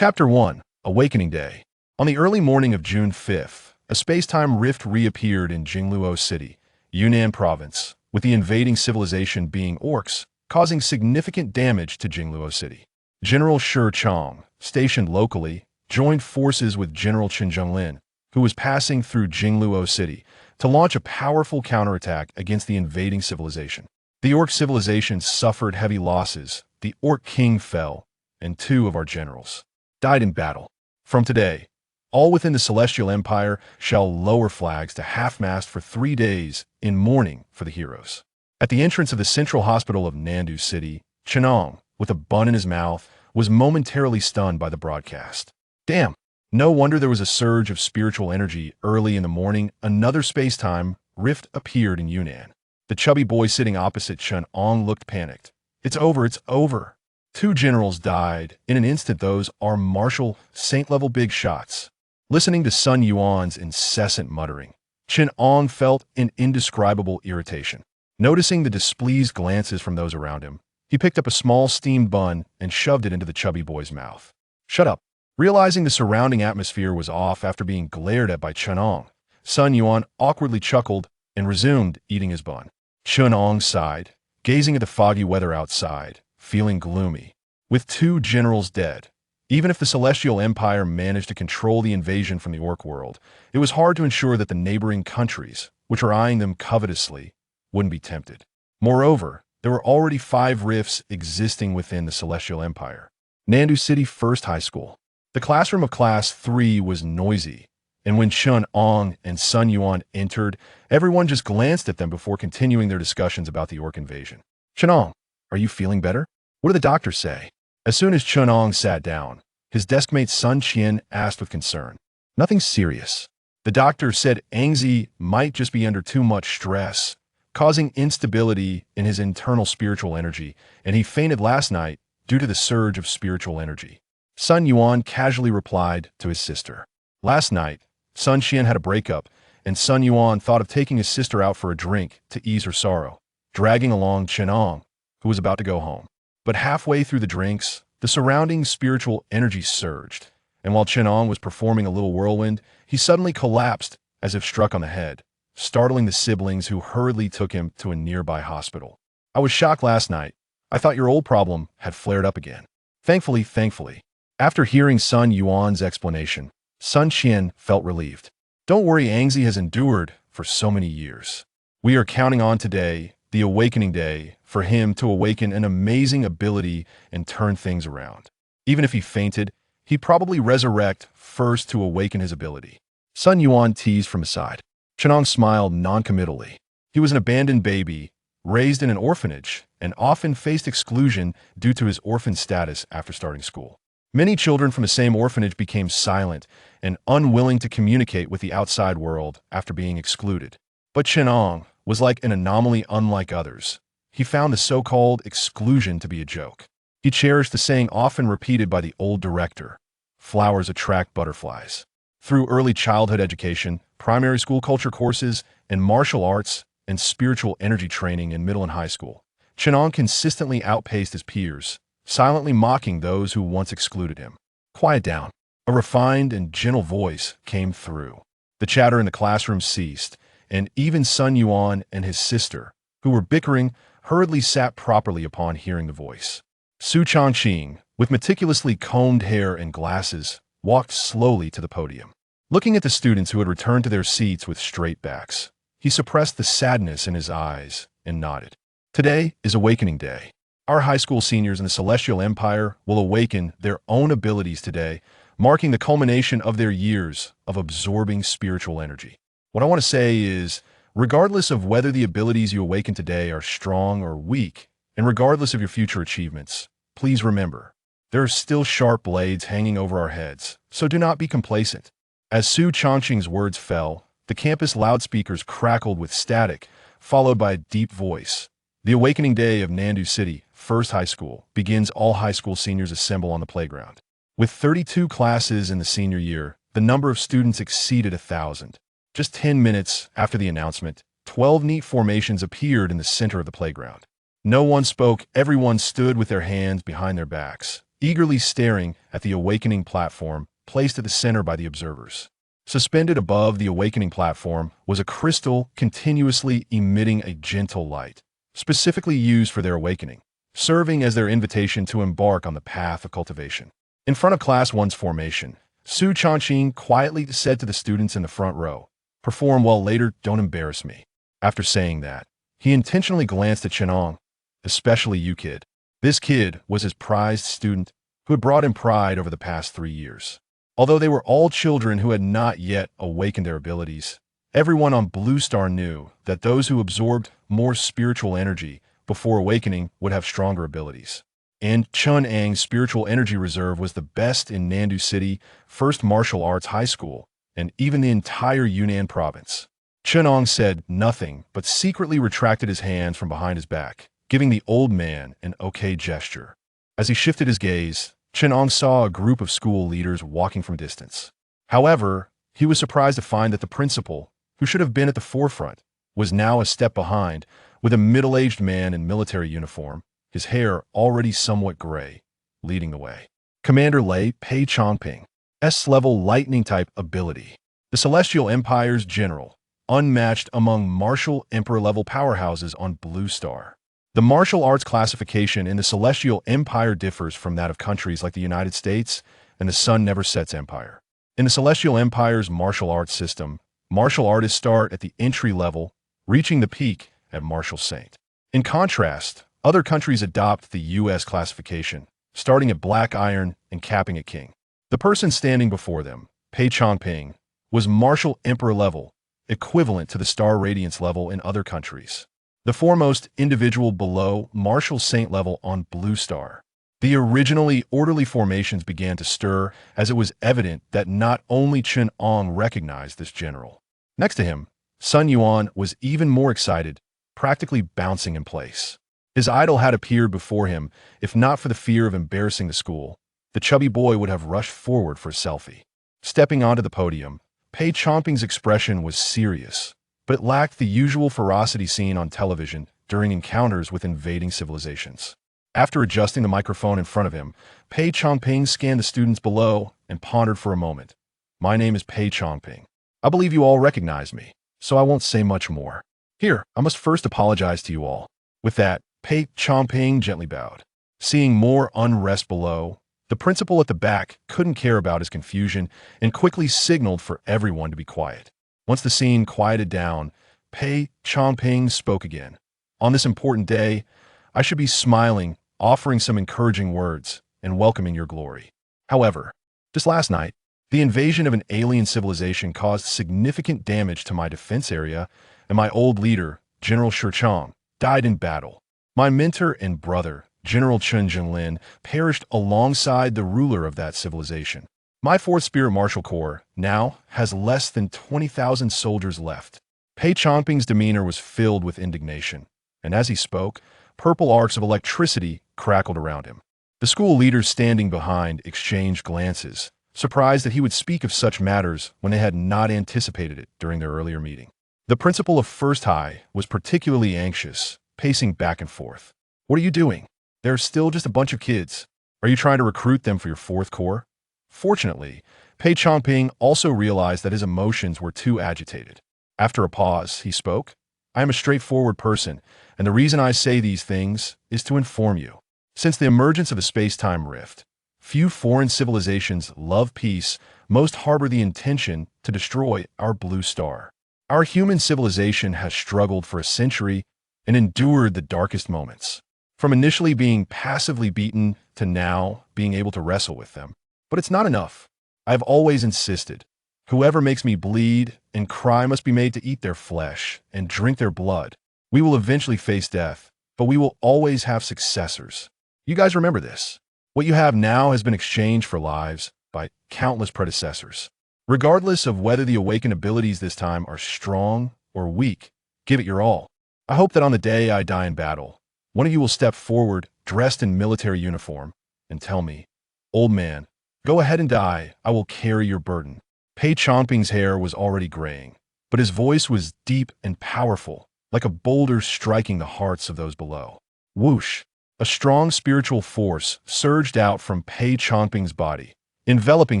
Chapter 1, Awakening Day. On the early morning of June 5th, a space-time rift reappeared in Jingluo City, Yunnan Province, with the invading civilization being orcs, causing significant damage to Jingluo City. General Shi Chang, stationed locally, joined forces with General Chen Ang, who was passing through Jingluo City, to launch a powerful counterattack against the invading civilization. The orc civilization suffered heavy losses, the orc king fell, and 2 of our generals died in battle. From today, all within the Celestial Empire shall lower flags to half-mast for 3 days in mourning for the heroes. At the entrance of the central hospital of Nandu City, Chen Ang, with a bun in his mouth, was momentarily stunned by the broadcast. Damn! No wonder there was a surge of spiritual energy early in the morning. Another space-time rift appeared in Yunnan. The chubby boy sitting opposite Chen Ang looked panicked. It's over, it's over. 2 generals died. In an instant, those are martial, saint-level big shots. Listening to Sun Yuan's incessant muttering, Chen Ang felt an indescribable irritation. Noticing the displeased glances from those around him, he picked up a small steamed bun and shoved it into the chubby boy's mouth. Shut up. Realizing the surrounding atmosphere was off after being glared at by Chen Ang, Sun Yuan awkwardly chuckled and resumed eating his bun. Chen Ang sighed, gazing at the foggy weather outside, feeling gloomy. With 2 generals dead, even if the Celestial Empire managed to control the invasion from the orc world, it was hard to ensure that the neighboring countries, which are eyeing them covetously, wouldn't be tempted. Moreover, there were already 5 rifts existing within the Celestial Empire. Nandu City First High School. The classroom of Class 3 was noisy, and when Chen Ang and Sun Yuan entered, everyone just glanced at them before continuing their discussions about the orc invasion. Chen Ang, are you feeling better? What do the doctors say? As soon as Chen Ang sat down, his deskmate Xingtian asked with concern. Nothing serious. The doctor said Angzi might just be under too much stress, causing instability in his internal spiritual energy, and he fainted last night due to the surge of spiritual energy. Sun Yuan casually replied to his sister. Last night, Sun Xian had a breakup, and Sun Yuan thought of taking his sister out for a drink to ease her sorrow, dragging along Chen Ang, who was about to go home. But halfway through the drinks, the surrounding spiritual energy surged, and while Chen Ang was performing a little whirlwind, he suddenly collapsed as if struck on the head, startling the siblings who hurriedly took him to a nearby hospital. I was shocked last night. I thought your old problem had flared up again. Thankfully. After hearing Sun Yuan's explanation, Sun Xian felt relieved. Don't worry, Angzi has endured for so many years. We are counting on today, the Awakening Day, for him to awaken an amazing ability and turn things around. Even if he fainted, he'd probably resurrect first to awaken his ability. Sun Yuan teased from his side. Chen Ang smiled non-committally. He was an abandoned baby, raised in an orphanage, and often faced exclusion due to his orphan status after starting school. Many children from the same orphanage became silent and unwilling to communicate with the outside world after being excluded. But Chen Ang was like an anomaly unlike others. He found the so-called exclusion to be a joke. He cherished the saying often repeated by the old director, flowers attract butterflies. Through early childhood education, primary school culture courses, and martial arts and spiritual energy training in middle and high school, Chen Ang consistently outpaced his peers, silently mocking those who once excluded him. Quiet down. A refined and gentle voice came through. The chatter in the classroom ceased, and even Sun Yuan and his sister, who were bickering, hurriedly sat properly upon hearing the voice. Su Changqing, with meticulously combed hair and glasses, walked slowly to the podium. Looking at the students who had returned to their seats with straight backs, he suppressed the sadness in his eyes and nodded. Today is Awakening Day. Our high school seniors in the Celestial Empire will awaken their own abilities today, marking the culmination of their years of absorbing spiritual energy. What I want to say is, regardless of whether the abilities you awaken today are strong or weak, and regardless of your future achievements, please remember, there are still sharp blades hanging over our heads, so do not be complacent. As Su Changqing's words fell, the campus loudspeakers crackled with static, followed by a deep voice. The Awakening Day of Nandu City First High School begins. All high school seniors assemble on the playground. With 32 classes in the senior year, the number of students exceeded 1,000. Just 10 minutes after the announcement, 12 neat formations appeared in the center of the playground. No one spoke, everyone stood with their hands behind their backs, eagerly staring at the awakening platform placed at the center by the observers. Suspended above the awakening platform was a crystal continuously emitting a gentle light, specifically used for their awakening, serving as their invitation to embark on the path of cultivation. In front of Class 1's formation, Su Changqing quietly said to the students in the front row, "Perform well later, don't embarrass me." After saying that, he intentionally glanced at Chen Ang, "Especially you, kid." This kid was his prized student who had brought him pride over the past 3 years. Although they were all children who had not yet awakened their abilities, everyone on Blue Star knew that those who absorbed more spiritual energy before awakening would have stronger abilities. And Chen Ang's spiritual energy reserve was the best in Nandu City, first martial arts high school, and even the entire Yunnan province. Chen Ang said nothing but secretly retracted his hands from behind his back, giving the old man an okay gesture. As he shifted his gaze, Chen Ang saw a group of school leaders walking from distance. However, he was surprised to find that the principal, who should have been at the forefront, was now a step behind, with a middle-aged man in military uniform, his hair already somewhat gray, leading the way. Commander Lei Pei Changping, S-level lightning-type ability. The Celestial Empire's general, unmatched among martial emperor-level powerhouses on Blue Star. The martial arts classification in the Celestial Empire differs from that of countries like the United States and the Sun Never Sets Empire. In the Celestial Empire's martial arts system, martial artists start at the entry level, reaching the peak at Martial Saint. In contrast, other countries adopt the U.S. classification, starting at Black Iron and capping at King. The person standing before them, Pei Changping, was martial emperor level, equivalent to the Star Radiance level in other countries. The foremost individual below martial saint level on Blue Star. The originally orderly formations began to stir as it was evident that not only Chen Ang recognized this general. Next to him, Sun Yuan was even more excited, practically bouncing in place. His idol had appeared before him. If not for the fear of embarrassing the school, the chubby boy would have rushed forward for a selfie. Stepping onto the podium, Pei Changping's expression was serious, but it lacked the usual ferocity seen on television during encounters with invading civilizations. After adjusting the microphone in front of him, Pei Changping scanned the students below and pondered for a moment. "My name is Pei Changping. I believe you all recognize me, so I won't say much more. Here, I must first apologize to you all." With that, Pei Changping gently bowed. Seeing more unrest below, the principal at the back couldn't care about his confusion and quickly signaled for everyone to be quiet. Once the scene quieted down, Pei Changping spoke again. "On this important day, I should be smiling, offering some encouraging words, and welcoming your glory. However, just last night, the invasion of an alien civilization caused significant damage to my defense area, and my old leader, General Shi Chang, died in battle. My mentor and brother, General Chen Jinlin, perished alongside the ruler of that civilization. My 4th Spirit Martial Corps now has less than 20,000 soldiers left." Pei Changping's demeanor was filled with indignation, and as he spoke, purple arcs of electricity crackled around him. The school leaders standing behind exchanged glances, surprised that he would speak of such matters when they had not anticipated it during their earlier meeting. The principal of First High was particularly anxious, pacing back and forth. "What are you doing? They're still just a bunch of kids. Are you trying to recruit them for your 4th Corps?" Fortunately, Pei Changping also realized that his emotions were too agitated. After a pause, he spoke. "I am a straightforward person, and the reason I say these things is to inform you. Since the emergence of a space-time rift, few foreign civilizations love peace, most harbor the intention to destroy our Blue Star. Our human civilization has struggled for a century and endured the darkest moments, from initially being passively beaten to now being able to wrestle with them. But it's not enough. I've always insisted, whoever makes me bleed and cry must be made to eat their flesh and drink their blood. We will eventually face death, but we will always have successors. You guys remember this. What you have now has been exchanged for lives by countless predecessors. Regardless of whether the awakened abilities this time are strong or weak, give it your all. I hope that on the day I die in battle, one of you will step forward dressed in military uniform and tell me, 'Old man, go ahead and die, I will carry your burden.'" Pei Changping's hair was already graying, but his voice was deep and powerful, like a boulder striking the hearts of those below. Whoosh! A strong spiritual force surged out from Pei Changping's body, enveloping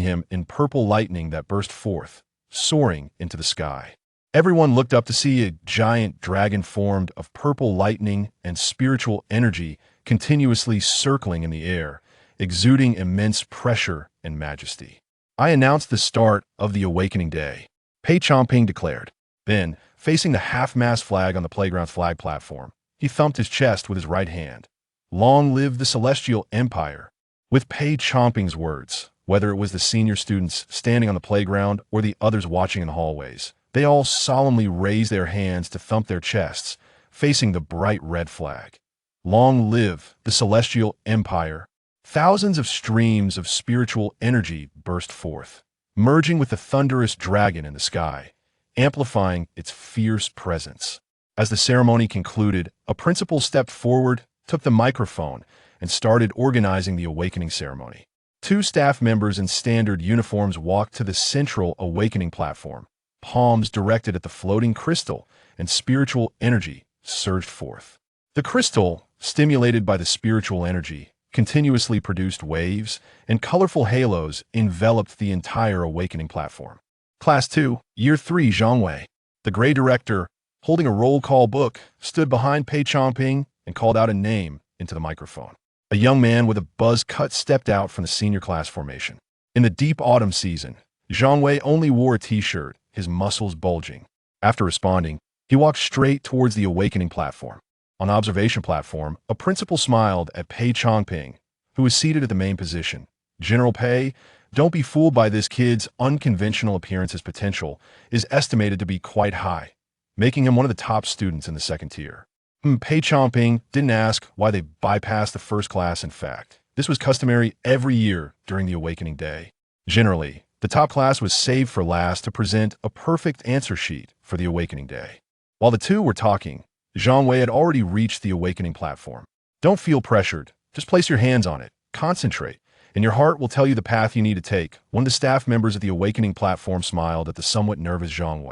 him in purple lightning that burst forth, soaring into the sky. Everyone looked up to see a giant dragon formed of purple lightning and spiritual energy continuously circling in the air, exuding immense pressure and majesty. I announced the start of the Awakening Day, Pei Changping declared. Then, facing the half-mast flag on the playground's flag platform, he thumped his chest with his right hand. Long live the Celestial Empire! With Pei Changping's words, whether it was the senior students standing on the playground or the others watching in the hallways, they all solemnly raised their hands to thump their chests, facing the bright red flag. Long live the Celestial Empire! Thousands of streams of spiritual energy burst forth, merging with the thunderous dragon in the sky, amplifying its fierce presence. As the ceremony concluded, a principal stepped forward, took the microphone, and started organizing the awakening ceremony. 2 staff members in standard uniforms walked to the central awakening platform, palms directed at the floating crystal, and spiritual energy surged forth. The crystal, stimulated by the spiritual energy, continuously produced waves, and colorful halos enveloped the entire awakening platform. Class 2, Year 3 Zhang, the gray director, holding a roll call book, stood behind Pei Changping and called out a name into the microphone. A young man with a buzz cut stepped out from the senior class formation. In the deep autumn season, Zhang only wore a t-shirt, his muscles bulging. After responding, he walked straight towards the awakening platform. On the observation platform, a principal smiled at Pei Changping, who was seated at the main position. General Pei, don't be fooled by this kid's unconventional appearance. His potential is estimated to be quite high, making him one of the top students in the second tier. Pei Changping didn't ask why they bypassed the first class. In fact, this was customary every year during the Awakening Day. Generally, the top class was saved for last to present a perfect answer sheet for the Awakening Day. While the two were talking, Zhang had already reached the awakening platform. Don't feel pressured. Just place your hands on it. Concentrate, and your heart will tell you the path you need to take. One of the staff members at the awakening platform smiled at the somewhat nervous Zhang.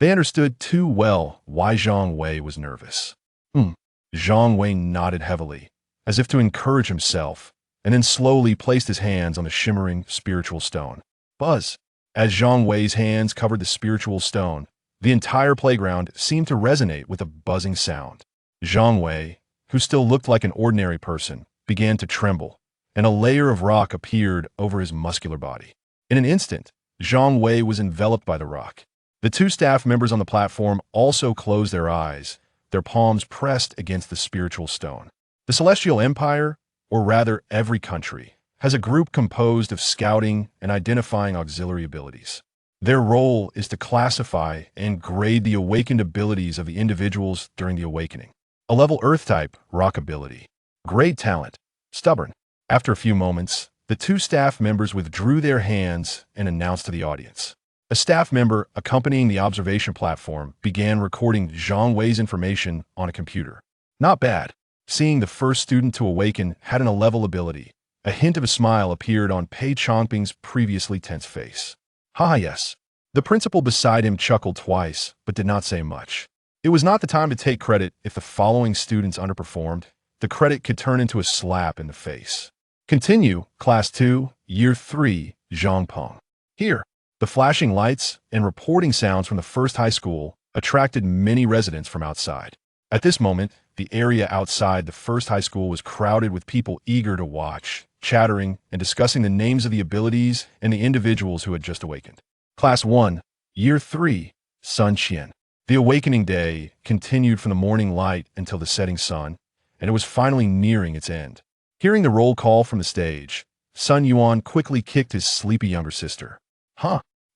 They understood too well why Zhang was nervous. Zhang nodded heavily, as if to encourage himself, and then slowly placed his hands on the shimmering spiritual stone. Buzz! As Zhang hands covered the spiritual stone, the entire playground seemed to resonate with a buzzing sound. Zhang, who still looked like an ordinary person, began to tremble, and a layer of rock appeared over his muscular body. In an instant, Zhang was enveloped by the rock. The 2 staff members on the platform also closed their eyes, their palms pressed against the spiritual stone. The Celestial Empire, or rather every country, has a group composed of scouting and identifying auxiliary abilities. Their role is to classify and grade the awakened abilities of the individuals during the awakening. A level Earth type, rock ability. Great talent, stubborn. After a few moments, the 2 staff members withdrew their hands and announced to the audience. A staff member accompanying the observation platform began recording Zhang information on a computer. Not bad. Seeing the first student to awaken had an level ability. A hint of a smile appeared on Pei Changping's previously tense face. Yes. The principal beside him chuckled twice, but did not say much. It was not the time to take credit. If the following students underperformed, the credit could turn into a slap in the face. Continue, Class 2, Year 3, Zhangpeng. Here, the flashing lights and reporting sounds from the first high school attracted many residents from outside. At this moment, the area outside the first high school was crowded with people eager to watch, chattering, and discussing the names of the abilities and the individuals who had just awakened. Class 1, Year 3, Xingtian. The Awakening Day continued from the morning light until the setting sun, and it was finally nearing its end. Hearing the roll call from the stage, Sun Yuan quickly kicked his sleepy younger sister.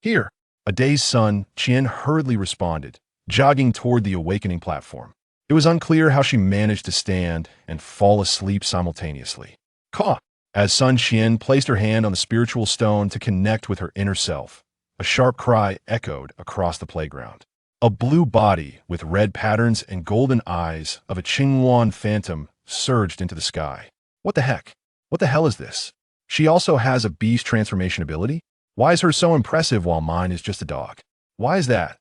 Here. A dazed Sun Qian hurriedly responded, jogging toward the awakening platform. It was unclear how she managed to stand and fall asleep simultaneously. As Sun Qian placed her hand on the spiritual stone to connect with her inner self, a sharp cry echoed across the playground. A blue body with red patterns and golden eyes of a Qingwan phantom surged into the sky. What the heck? What the hell is this? She also has a beast transformation ability? Why is hers so impressive while mine is just a dog? Why is that?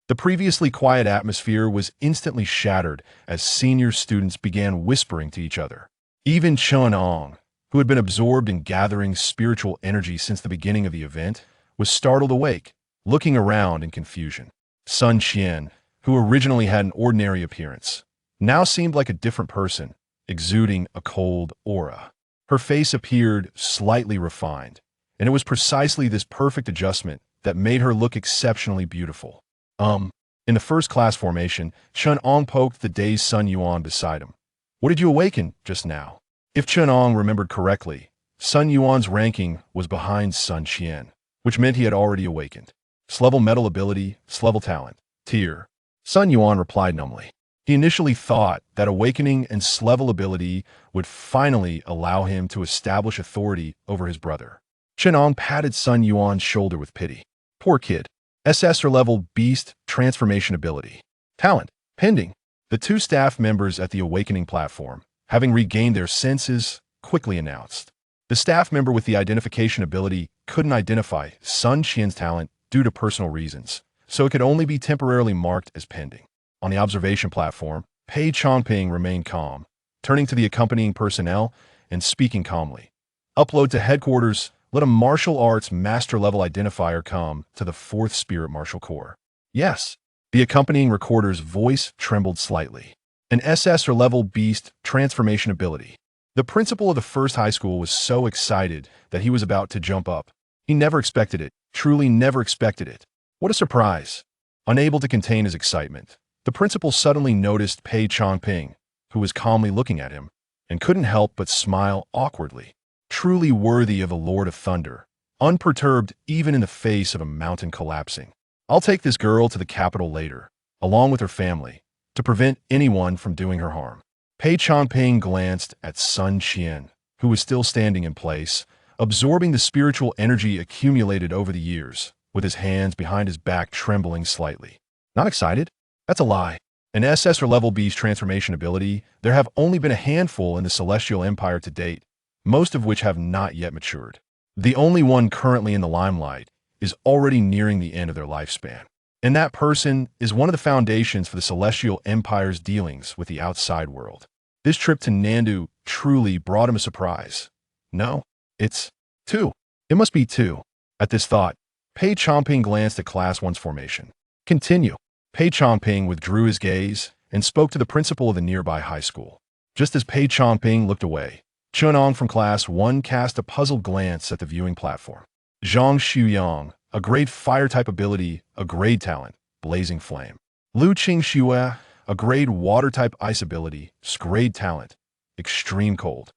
The previously quiet atmosphere was instantly shattered as senior students began whispering to each other. Even Chen Ang, who had been absorbed in gathering spiritual energy since the beginning of the event, was startled awake, looking around in confusion. Sun Qian, who originally had an ordinary appearance, now seemed like a different person, exuding a cold aura. Her face appeared slightly refined, and it was precisely this perfect adjustment that made her look exceptionally beautiful. In the first class formation, Chen Ang poked the dazed Sun Yuan beside him. What did you awaken just now? If Chen Ang remembered correctly, Sun Yuan's ranking was behind Sun Qian, which meant he had already awakened. S-level metal ability, S-level talent, tier. Sun Yuan replied numbly. He initially thought that awakening and S-level ability would finally allow him to establish authority over his brother. Chen Ang patted Sun Yuan's shoulder with pity. Poor kid. SSS-level beast transformation ability. Talent, pending. The two staff members at the awakening platform, having regained their senses, quickly announced. The staff member with the identification ability couldn't identify Sun Qian's talent due to personal reasons, so it could only be temporarily marked as pending. On the observation platform, Pei Chongping remained calm, turning to the accompanying personnel and speaking calmly. Upload to headquarters. Let a martial arts master-level identifier come to the 4th Spirit Martial Corps. Yes. The accompanying recorder's voice trembled slightly. An SS-level beast transformation ability. The principal of the first high school was so excited that he was about to jump up. He never expected it, truly never expected it. What a surprise. Unable to contain his excitement, the principal suddenly noticed Pei Chongping, who was calmly looking at him, and couldn't help but smile awkwardly. Truly worthy of a Lord of Thunder, unperturbed even in the face of a mountain collapsing. I'll take this girl to the capital later, along with her family, to prevent anyone from doing her harm. Pei Chongping glanced at Sun Qian, who was still standing in place, absorbing the spiritual energy accumulated over the years, with his hands behind his back trembling slightly. Not excited? That's a lie. An SS-level beast transformation ability, there have only been a handful in the Celestial Empire to date, most of which have not yet matured. The only one currently in the limelight is already nearing the end of their lifespan. And that person is one of the foundations for the Celestial Empire's dealings with the outside world. This trip to Nandu truly brought him a surprise. No, it's 2. It must be 2. At this thought, Pei Chongping glanced at Class 1's formation. Continue. Pei Chongping withdrew his gaze and spoke to the principal of the nearby high school. Just as Pei Chongping looked away, Chen Ang from Class 1 cast a puzzled glance at the viewing platform. Zhang Xuyang, a grade fire-type ability, a grade talent, blazing flame. Lu Qingxue, a grade water-type ice ability, grade talent, extreme cold.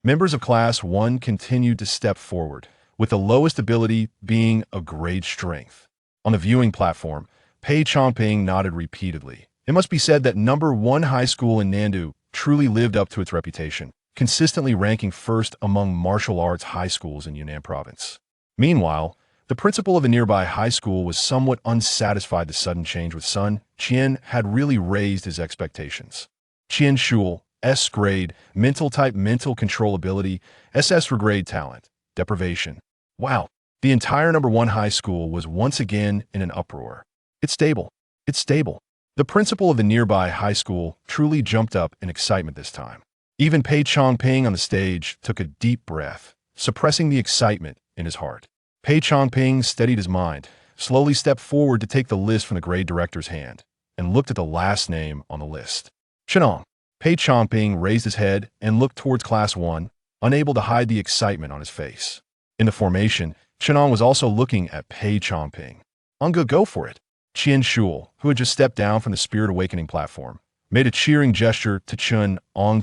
Members of Class 1 continued to step forward, with the lowest ability being a grade strength. On the viewing platform, Pei Chongping nodded repeatedly. It must be said that number 1 high school in Nandu truly lived up to its reputation, consistently ranking first among martial arts high schools in Yunnan province. Meanwhile, the principal of the nearby high school was somewhat unsatisfied the sudden change with Sun Qian had really raised his expectations. Qian Shul, S-grade, mental-type mental control ability, SS-grade talent, deprivation. Wow, the entire number 1 high school was once again in an uproar. It's stable. It's stable. The principal of the nearby high school truly jumped up in excitement this time. Even Pei Chongping on the stage took a deep breath, suppressing the excitement in his heart. Pei Chongping steadied his mind, slowly stepped forward to take the list from the grade director's hand, and looked at the last name on the list. Chen Ang. Pei Chongping raised his head and looked towards Class 1, unable to hide the excitement on his face. In the formation, Chen Ang was also looking at Pei Chongping. Anga, go for it. Qian Shul, who had just stepped down from the Spirit Awakening platform, made a cheering gesture to Chen Ang,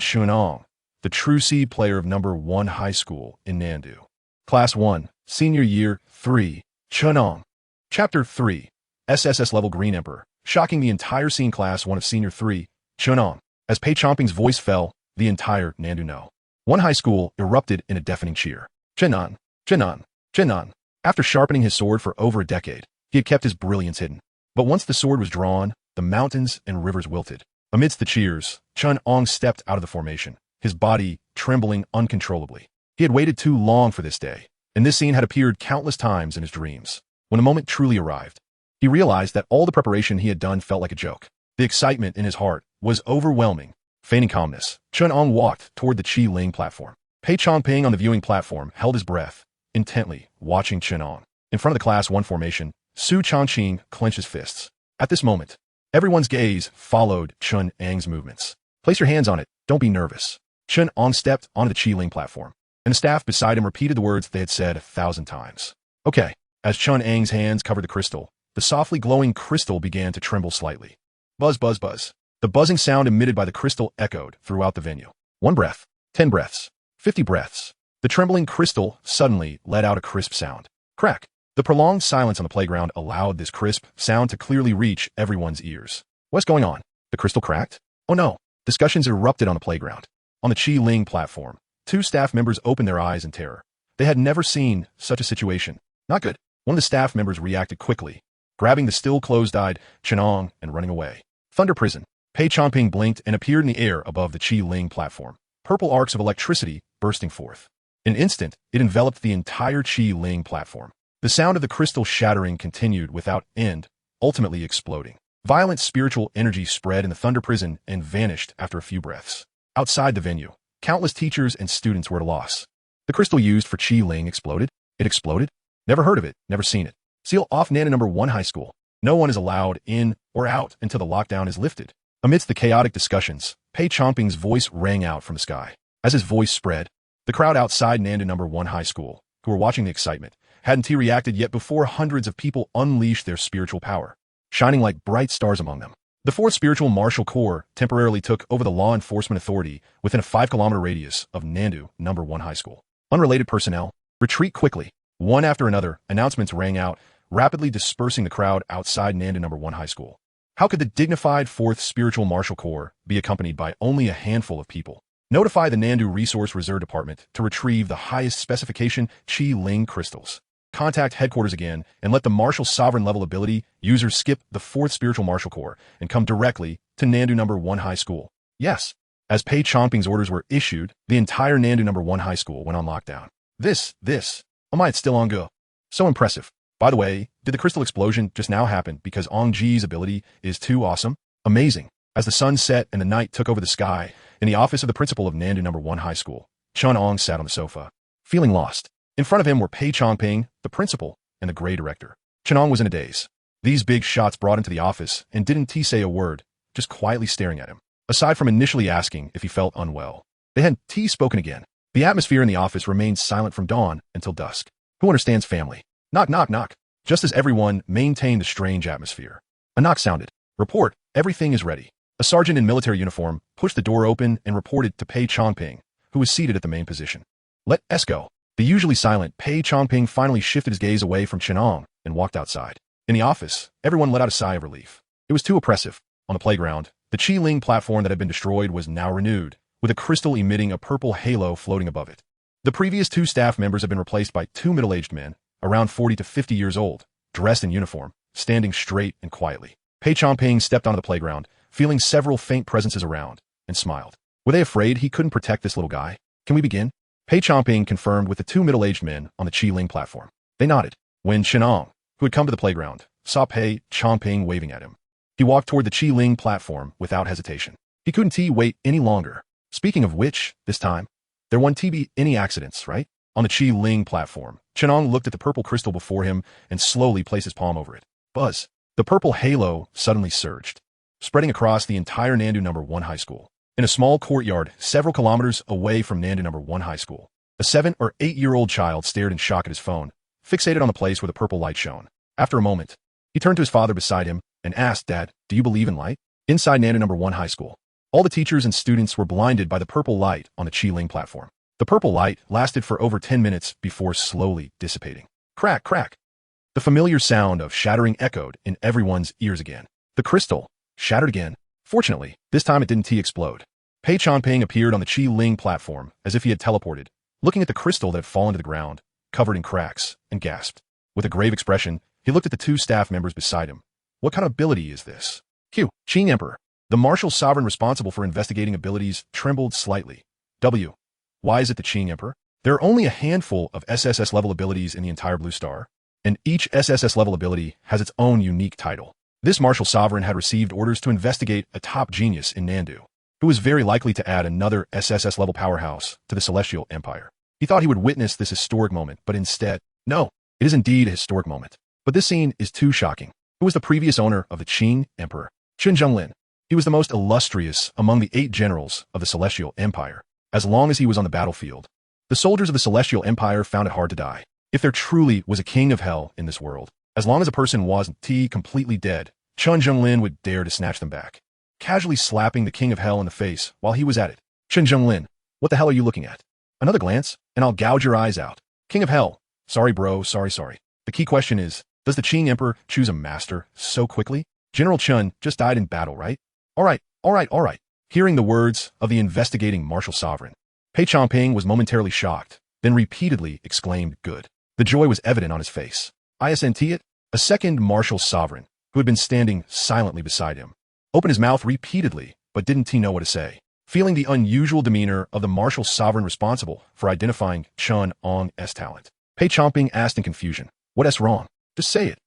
the true seed player of number 1 high school in Nandu. Class 1, Senior Year 3, Chen Ang. Chapter 3, SSS-level Green Emperor, shocking the entire scene. Class 1 of Senior 3, Chen Ang. As Pei Chongping's voice fell, the entire Nandu No. 1 high school erupted in a deafening cheer. Chen Ang, Chen Ang, Chen Ang. After sharpening his sword for over a decade, he had kept his brilliance hidden. But once the sword was drawn, the mountains and rivers wilted. Amidst the cheers, Chen Ang stepped out of the formation, his body trembling uncontrollably. He had waited too long for this day, and this scene had appeared countless times in his dreams. When the moment truly arrived, he realized that all the preparation he had done felt like a joke. The excitement in his heart was overwhelming, Feigning calmness, Chen Ang walked toward the Qi Ling platform. Pei Chongping on the viewing platform held his breath, intently watching Chen Ang. In front of the Class 1 formation, Su Changqing clenched his fists. At this moment, everyone's gaze followed Chen Ang's movements. Place your hands on it, don't be nervous. Chen Ang stepped onto the Qi Ling platform, and the staff beside him repeated the words they had said 1,000 times. Okay. As Chen Ang's hands covered the crystal, the softly glowing crystal began to tremble slightly. Buzz, buzz, buzz. The buzzing sound emitted by the crystal echoed throughout the venue. 1 breath, 10 breaths, 50 breaths. The trembling crystal suddenly let out a crisp sound. Crack. The prolonged silence on the playground allowed this crisp sound to clearly reach everyone's ears. What's going on? The crystal cracked? Oh no. Discussions erupted on the playground. On the Qi Ling platform, 2 staff members opened their eyes in terror. They had never seen such a situation. Not good. One of the staff members reacted quickly, grabbing the still closed-eyed Chen Ang and running away. Thunder Prison. Pei Chongping blinked and appeared in the air above the Qi Ling platform. Purple arcs of electricity bursting forth. In an instant, it enveloped the entire Qi Ling platform. The sound of the crystal shattering continued without end, ultimately exploding. Violent spiritual energy spread in the Thunder Prison and vanished after a few breaths. Outside the venue, countless teachers and students were at a loss. The crystal used for Qi Ling exploded? It exploded? Never heard of it, never seen it. Seal off Nanda No. 1 High School. No one is allowed in or out until the lockdown is lifted. Amidst the chaotic discussions, Pei Chongping's voice rang out from the sky. As his voice spread, the crowd outside Nanda No. 1 High School, who were watching the excitement, hadn't reacted yet before hundreds of people unleashed their spiritual power, shining like bright stars among them. The 4th Spiritual Martial Corps temporarily took over the law enforcement authority within a 5-kilometer radius of Nandu No. 1 High School. Unrelated personnel, retreat quickly. One after another, announcements rang out, rapidly dispersing the crowd outside Nanda No. 1 High School. How could the dignified 4th Spiritual Martial Corps be accompanied by only a handful of people? Notify the Nandu Resource Reserve Department to retrieve the highest specification Qi Ling crystals. Contact headquarters again and let the Martial Sovereign level ability users skip the 4th Spiritual Martial Corps and come directly to Nandu No. 1 High School. Yes. As Pei Chongping's orders were issued, the entire Nandu No. 1 High School went on lockdown. This. Oh my, it's still on go. So impressive. By the way, did the crystal explosion just now happen because Ong Ji's ability is too awesome? Amazing. As the sun set and the night took over the sky, in the office of the principal of Nandu No. 1 High School, Chen Ang sat on the sofa, feeling lost. In front of him were Pei Chongping, the principal, and the grade director. Chen Ang was in a daze. These big shots brought into the office and didn't say a word, just quietly staring at him. Aside from initially asking if he felt unwell, they hadn't spoken again. The atmosphere in the office remained silent from dawn until dusk. Who understands family? Knock, knock, knock. Just as everyone maintained the strange atmosphere, a knock sounded. Report, everything is ready. A sergeant in military uniform pushed the door open and reported to Pei Chongping, who was seated at the main position. Let us go. The usually silent Pei Chongping finally shifted his gaze away from Chen Ang and walked outside. In the office, everyone let out a sigh of relief. It was too oppressive. On the playground, the Qi Ling platform that had been destroyed was now renewed, with a crystal emitting a purple halo floating above it. The previous 2 staff members had been replaced by 2 middle-aged men, around 40 to 50 years old, dressed in uniform, standing straight and quietly. Pei Chongping stepped onto the playground, feeling several faint presences around, and smiled. Were they afraid he couldn't protect this little guy? Can we begin? Pei Chongping confirmed with the 2 middle-aged men on the Qi Ling platform. They nodded. When Chen Ang, who had come to the playground, saw Pei Chongping waving at him, he walked toward the Qi Ling platform without hesitation. He couldn't wait any longer. Speaking of which, this time, there won't be any accidents, right? On the Qi Ling platform, Chen Ang looked at the purple crystal before him and slowly placed his palm over it. Buzz. The purple halo suddenly surged, spreading across the entire Nandu No. 1 High School. In a small courtyard several kilometers away from Nandu No. 1 High School, a 7 or 8-year-old child stared in shock at his phone, fixated on the place where the purple light shone. After a moment, he turned to his father beside him and asked, Dad, do you believe in light? Inside Nandu No. 1 High School, all the teachers and students were blinded by the purple light on the Qi Ling platform. The purple light lasted for over 10 minutes before slowly dissipating. Crack, crack. The familiar sound of shattering echoed in everyone's ears again. The crystal shattered again. Fortunately, this time it didn't explode. Pei Chongping appeared on the Qi Ling platform as if he had teleported, looking at the crystal that had fallen to the ground, covered in cracks, and gasped. With a grave expression, he looked at the 2 staff members beside him. What kind of ability is this? Q. Qing Emperor. The martial sovereign responsible for investigating abilities trembled slightly. W. Why is it the Qing Emperor? There are only a handful of SSS-level abilities in the entire Blue Star, and each SSS-level ability has its own unique title. This martial sovereign had received orders to investigate a top genius in Nandu. who was very likely to add another SSS-level powerhouse to the Celestial Empire. He thought he would witness this historic moment, but instead, no, it is indeed a historic moment. But this scene is too shocking. Who was the previous owner of the Qing Emperor? Chen Ang. He was the most illustrious among the 8 generals of the Celestial Empire. As long as he was on the battlefield, the soldiers of the Celestial Empire found it hard to die. If there truly was a king of hell in this world, as long as a person wasn't completely dead, Chen Ang would dare to snatch them back, casually slapping the king of hell in the face while he was at it. Chen Ang, what the hell are you looking at? Another glance, and I'll gouge your eyes out. King of hell. Sorry, bro, sorry. The key question is, does the Qing Emperor choose a master so quickly? General Chen just died in battle, right? All right. Hearing the words of the investigating martial sovereign, Pei Changping was momentarily shocked, then repeatedly exclaimed, good. The joy was evident on his face. Isn't it? A second martial sovereign, who had been standing silently beside him, opened his mouth repeatedly, but didn't know what to say. Feeling the unusual demeanor of the martial sovereign responsible for identifying Chen Ang's talent, Pei Changping asked in confusion, what's wrong? Just say it.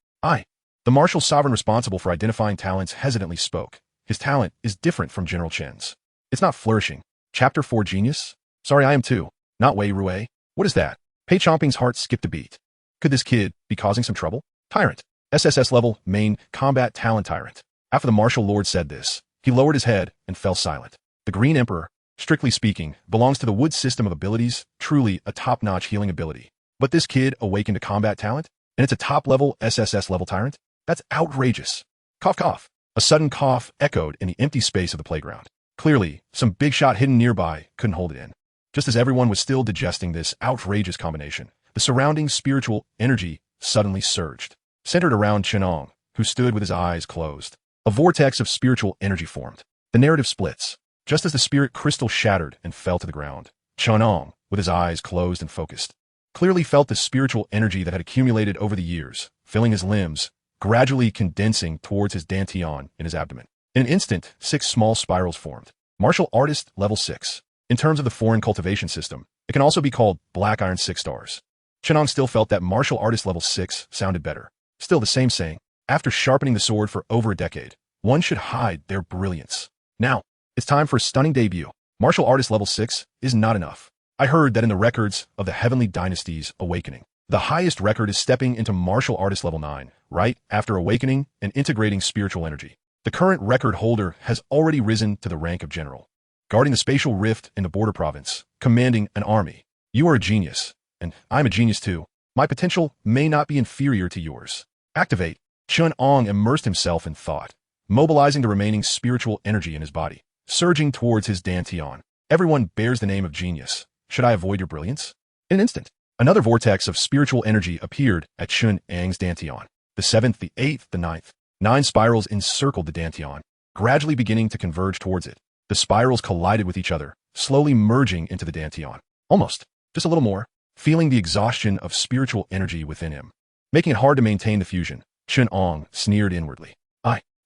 The martial sovereign responsible for identifying talents hesitantly spoke. His talent is different from General Chen's. It's not flourishing. Chapter 4 Genius? Sorry, I am too. Not Wei Rui. What is that? Pei Changping's heart skipped a beat. Could this kid be causing some trouble? Tyrant. SSS level, main, combat talent tyrant. After the martial lord said this, he lowered his head and fell silent. The Green Emperor, strictly speaking, belongs to the Wood system of abilities, truly a top-notch healing ability. But this kid awakened a combat talent, and it's a top-level SSS level tyrant? That's outrageous. Cough, cough. A sudden cough echoed in the empty space of the playground. Clearly, some big shot hidden nearby couldn't hold it in. Just as everyone was still digesting this outrageous combination, the surrounding spiritual energy suddenly surged, centered around Chen Ang, who stood with his eyes closed. A vortex of spiritual energy formed. The narrative splits. Just as the spirit crystal shattered and fell to the ground, Chen Ang, with his eyes closed and focused, clearly felt the spiritual energy that had accumulated over the years, filling his limbs, gradually condensing towards his dantian in his abdomen. In an instant, 6 small spirals formed. Martial Artist Level 6. In terms of the foreign cultivation system, it can also be called Black Iron 6 stars. Chen Ang still felt that Martial Artist Level 6 sounded better. Still the same saying, after sharpening the sword for over a decade, one should hide their brilliance. Now, it's time for a stunning debut. Martial Artist Level 6 is not enough. I heard that in the records of the Heavenly Dynasty's Awakening, the highest record is stepping into Martial Artist Level 9, right after awakening and integrating spiritual energy. The current record holder has already risen to the rank of general, guarding the spatial rift in the border province, commanding an army. You are a genius, and I'm a genius too. My potential may not be inferior to yours. Activate. Chen Ang immersed himself in thought, mobilizing the remaining spiritual energy in his body, surging towards his dantian. Everyone bears the name of genius. Should I avoid your brilliance? In an instant, another vortex of spiritual energy appeared at Chen Ang's dantian. The 7th, the 8th, the 9th. 9 spirals encircled the dantian, gradually beginning to converge towards it. The spirals collided with each other, slowly merging into the dantian. Almost. Just a little more. Feeling the exhaustion of spiritual energy within him, making it hard to maintain the fusion, Chen Ang sneered inwardly.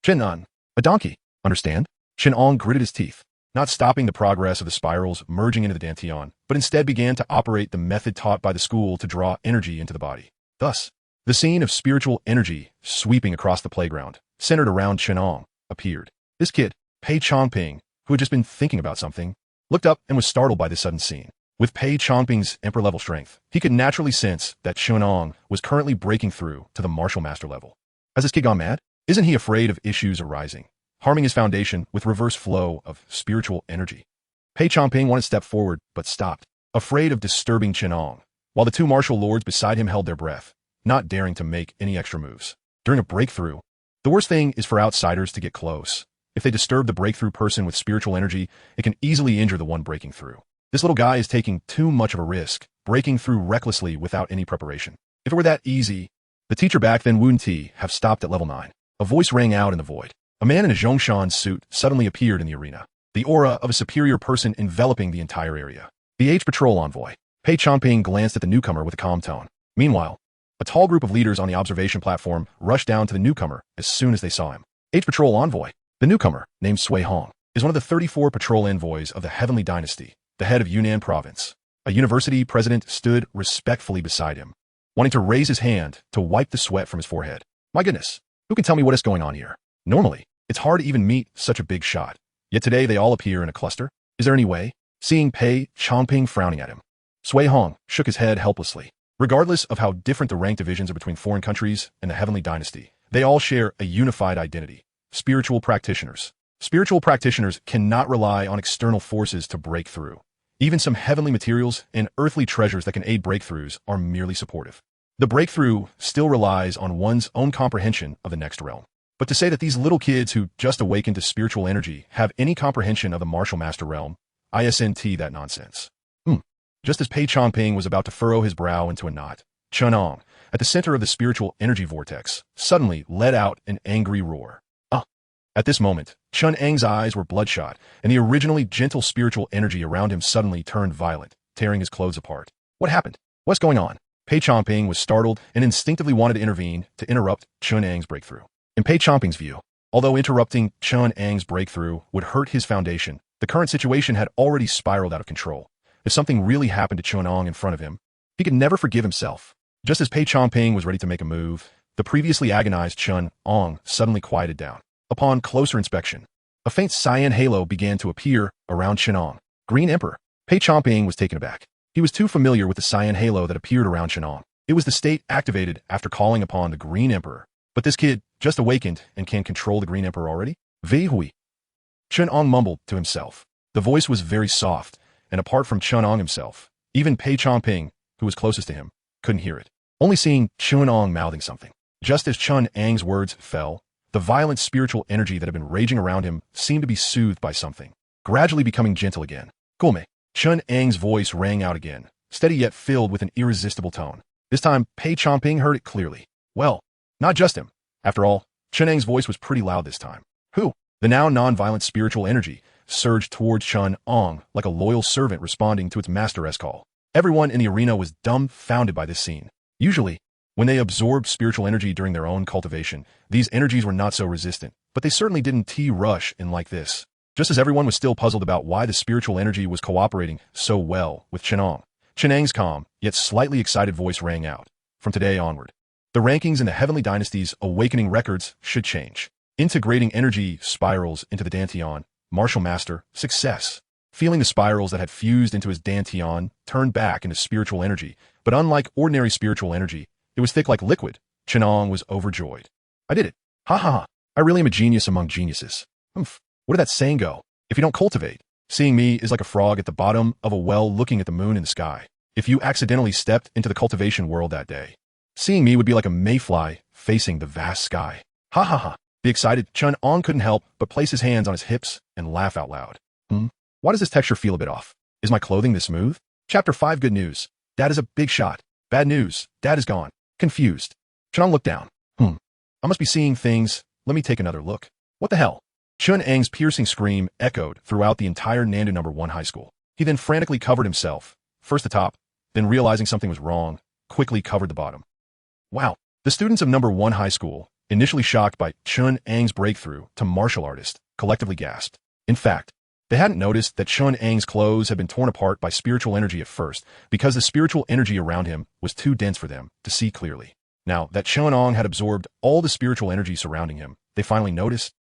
Chen Ang, a donkey. Understand? Chen Ang gritted his teeth, not stopping the progress of the spirals merging into the dantian, but instead began to operate the method taught by the school to draw energy into the body. Thus, the scene of spiritual energy sweeping across the playground, centered around Chen Ang, appeared. This kid, Pei Changping, who had just been thinking about something, looked up and was startled by this sudden scene. With Pei Changping's Emperor-level strength, he could naturally sense that Chen Ang was currently breaking through to the Martial Master level. Has this kid gone mad? Isn't he afraid of issues arising, harming his foundation with reverse flow of spiritual energy? Pei Changping wanted to step forward, but stopped, afraid of disturbing Chen Ang, while the 2 martial lords beside him held their breath, not daring to make any extra moves. During a breakthrough, the worst thing is for outsiders to get close. If they disturb the breakthrough person with spiritual energy, it can easily injure the one breaking through. This little guy is taking too much of a risk, breaking through recklessly without any preparation. If it were that easy, the teacher back then wouldn't he have stopped at level 9. A voice rang out in the void. A man in a Zhongshan suit suddenly appeared in the arena, the aura of a superior person enveloping the entire area. The H Patrol Envoy. Pei Changping glanced at the newcomer with a calm tone. Meanwhile, a tall group of leaders on the observation platform rushed down to the newcomer as soon as they saw him. H Patrol Envoy. The newcomer, named Sui Hong, is one of the 34 patrol envoys of the Heavenly Dynasty, the head of Yunnan Province. A university president stood respectfully beside him, wanting to raise his hand to wipe the sweat from his forehead. My goodness, who can tell me what is going on here? Normally, it's hard to even meet such a big shot. Yet today they all appear in a cluster. Is there any way? Seeing Pei Changping frowning at him, Sui Hong shook his head helplessly. Regardless of how different the rank divisions are between foreign countries and the Heavenly Dynasty, they all share a unified identity: spiritual practitioners. Spiritual practitioners cannot rely on external forces to break through. Even some heavenly materials and earthly treasures that can aid breakthroughs are merely supportive. The breakthrough still relies on one's own comprehension of the next realm. But to say that these little kids who just awakened to spiritual energy have any comprehension of the martial master realm, isn't that nonsense. Just as Pei Changping was about to furrow his brow into a knot, Chen Ang, at the center of the spiritual energy vortex, suddenly let out an angry roar. At this moment, Chen Ang's eyes were bloodshot, and the originally gentle spiritual energy around him suddenly turned violent, tearing his clothes apart. What happened? What's going on? Pei Changping was startled and instinctively wanted to intervene to interrupt Chen Ang's breakthrough. In Pei Changping's view, although interrupting Chen Ang's breakthrough would hurt his foundation, the current situation had already spiraled out of control. If something really happened to Chen Ang in front of him, he could never forgive himself. Just as Pei Changping was ready to make a move, the previously agonized Chen Ang suddenly quieted down. Upon closer inspection, a faint cyan halo began to appear around Chen Ang. Green Emperor. Pei Changping was taken aback. He was too familiar with the cyan halo that appeared around Chen Ang. It was the state activated after calling upon the Green Emperor. But this kid just awakened and can control the Green Emperor already? Wei Hui. Chen Ang mumbled to himself. The voice was very soft, and apart from Chen Ang himself, even Pei Changping, who was closest to him, couldn't hear it. Only seeing Chen Ang mouthing something. Just as Chen Ang's words fell, the violent spiritual energy that had been raging around him seemed to be soothed by something, gradually becoming gentle again. Gome. Chen Ang's voice rang out again, steady yet filled with an irresistible tone. This time, Pei Changping heard it clearly. Well, not just him. After all, Chen Ang's voice was pretty loud this time. Who? The now non-violent spiritual energy surged towards Chen Ang like a loyal servant responding to its master's call. Everyone in the arena was dumbfounded by this scene. Usually, when they absorbed spiritual energy during their own cultivation, these energies were not so resistant, but they certainly didn't rush in like this. Just as everyone was still puzzled about why the spiritual energy was cooperating so well with Chen Ang, Chen Ang's calm, yet slightly excited voice rang out. From today onward, the rankings in the Heavenly Dynasty's awakening records should change. Integrating energy spirals into the Dantian, Martial Master, success. Feeling the spirals that had fused into his Dantian turned back into spiritual energy, but unlike ordinary spiritual energy, it was thick like liquid. Chen Ang was overjoyed. I did it. Ha ha ha. I really am a genius among geniuses. Humph. Where did that saying go? If you don't cultivate, seeing me is like a frog at the bottom of a well looking at the moon in the sky. If you accidentally stepped into the cultivation world that day, seeing me would be like a mayfly facing the vast sky. Ha ha ha. The excited Chen Ang couldn't help but place his hands on his hips and laugh out loud. Why does this texture feel a bit off? Is my clothing this smooth? Chapter 5. Good news. Dad is a big shot. Bad news. Dad is gone. Confused. Chen Ang looked down. I must be seeing things. Let me take another look. What the hell? Chen Ang's piercing scream echoed throughout the entire Nandu No. 1 high school. He then frantically covered himself, first the top, then realizing something was wrong, quickly covered the bottom. Wow. The students of No. 1 high school, initially shocked by Chen Ang's breakthrough to martial artist, collectively gasped. In fact, they hadn't noticed that Chen Ang's clothes had been torn apart by spiritual energy at first, because the spiritual energy around him was too dense for them to see clearly. Now that Chen Ang had absorbed all the spiritual energy surrounding him, they finally noticed.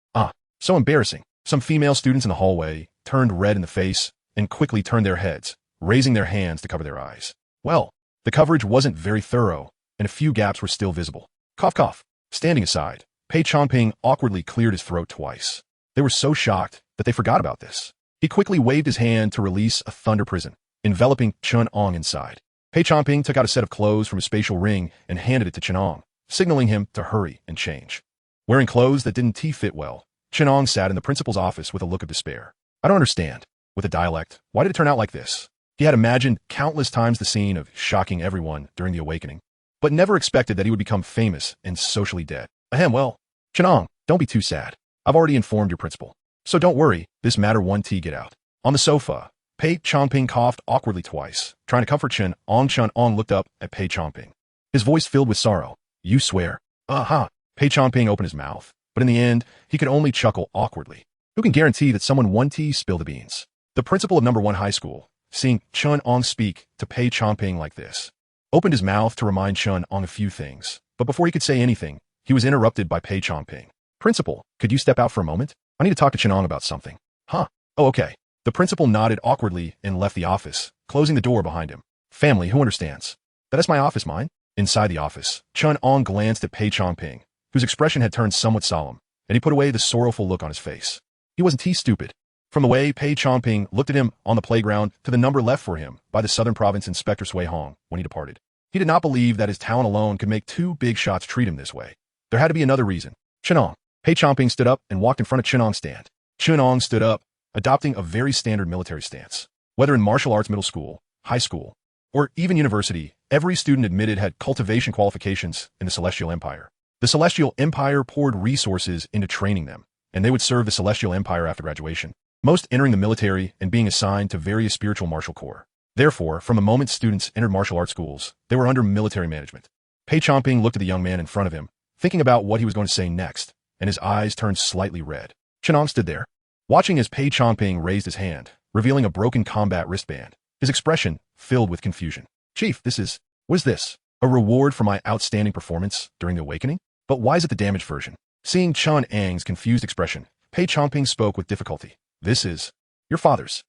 So embarrassing. Some female students in the hallway turned red in the face and quickly turned their heads, raising their hands to cover their eyes. Well, the coverage wasn't very thorough, and a few gaps were still visible. Cough cough. Standing aside, Pei Changping awkwardly cleared his throat twice. They were so shocked that they forgot about this. He quickly waved his hand to release a thunder prison, enveloping Chen Ang inside. Pei Changping took out a set of clothes from his spatial ring and handed it to Chen Ang, signaling him to hurry and change. Wearing clothes that didn't fit well, Chen Ang sat in the principal's office with a look of despair. I don't understand. With a dialect, why did it turn out like this? He had imagined countless times the scene of shocking everyone during the awakening, but never expected that he would become famous and socially dead. Well, Chen Ang, don't be too sad. I've already informed your principal. So don't worry, this matter won't get out. On the sofa, Pei Changping coughed awkwardly twice, trying to comfort Chen Ang. Chen Ang looked up at Pei Changping, his voice filled with sorrow. You swear? Pei Changping opened his mouth, but in the end, he could only chuckle awkwardly. Who can guarantee that someone won't spill the beans? The principal of No. 1 high school, seeing Chen Ang speak to Pei Changping like this, opened his mouth to remind Chen Ang a few things, but before he could say anything, he was interrupted by Pei Changping. Principal, could you step out for a moment? I need to talk to Chen Ang about something. Huh. Oh, okay. The principal nodded awkwardly and left the office, closing the door behind him. Family, who understands? That is my office, mine? Inside the office, Chen Ang glanced at Pei Chongping, whose expression had turned somewhat solemn, and he put away the sorrowful look on his face. He wasn't stupid. From the way Pei Chongping looked at him on the playground to the number left for him by the Southern Province Inspector Sui Hong when he departed, he did not believe that his talent alone could make two big shots treat him this way. There had to be another reason. Chen Ang. Pei Chongping stood up and walked in front of Chen Ang's stand. Chen Ang stood up, adopting a very standard military stance. Whether in martial arts middle school, high school, or even university, every student admitted had cultivation qualifications in the Celestial Empire. The Celestial Empire poured resources into training them, and they would serve the Celestial Empire after graduation, most entering the military and being assigned to various spiritual martial corps. Therefore, from the moment students entered martial arts schools, they were under military management. Pei Chongping looked at the young man in front of him, thinking about what he was going to say next, and his eyes turned slightly red. Chen Ang stood there, watching as Pei Chongping raised his hand, revealing a broken combat wristband, his expression filled with confusion. Chief, what is this? A reward for my outstanding performance during the awakening? But why is it the damaged version? Seeing Chen Ang's confused expression, Pei Chongping spoke with difficulty. This is your father's.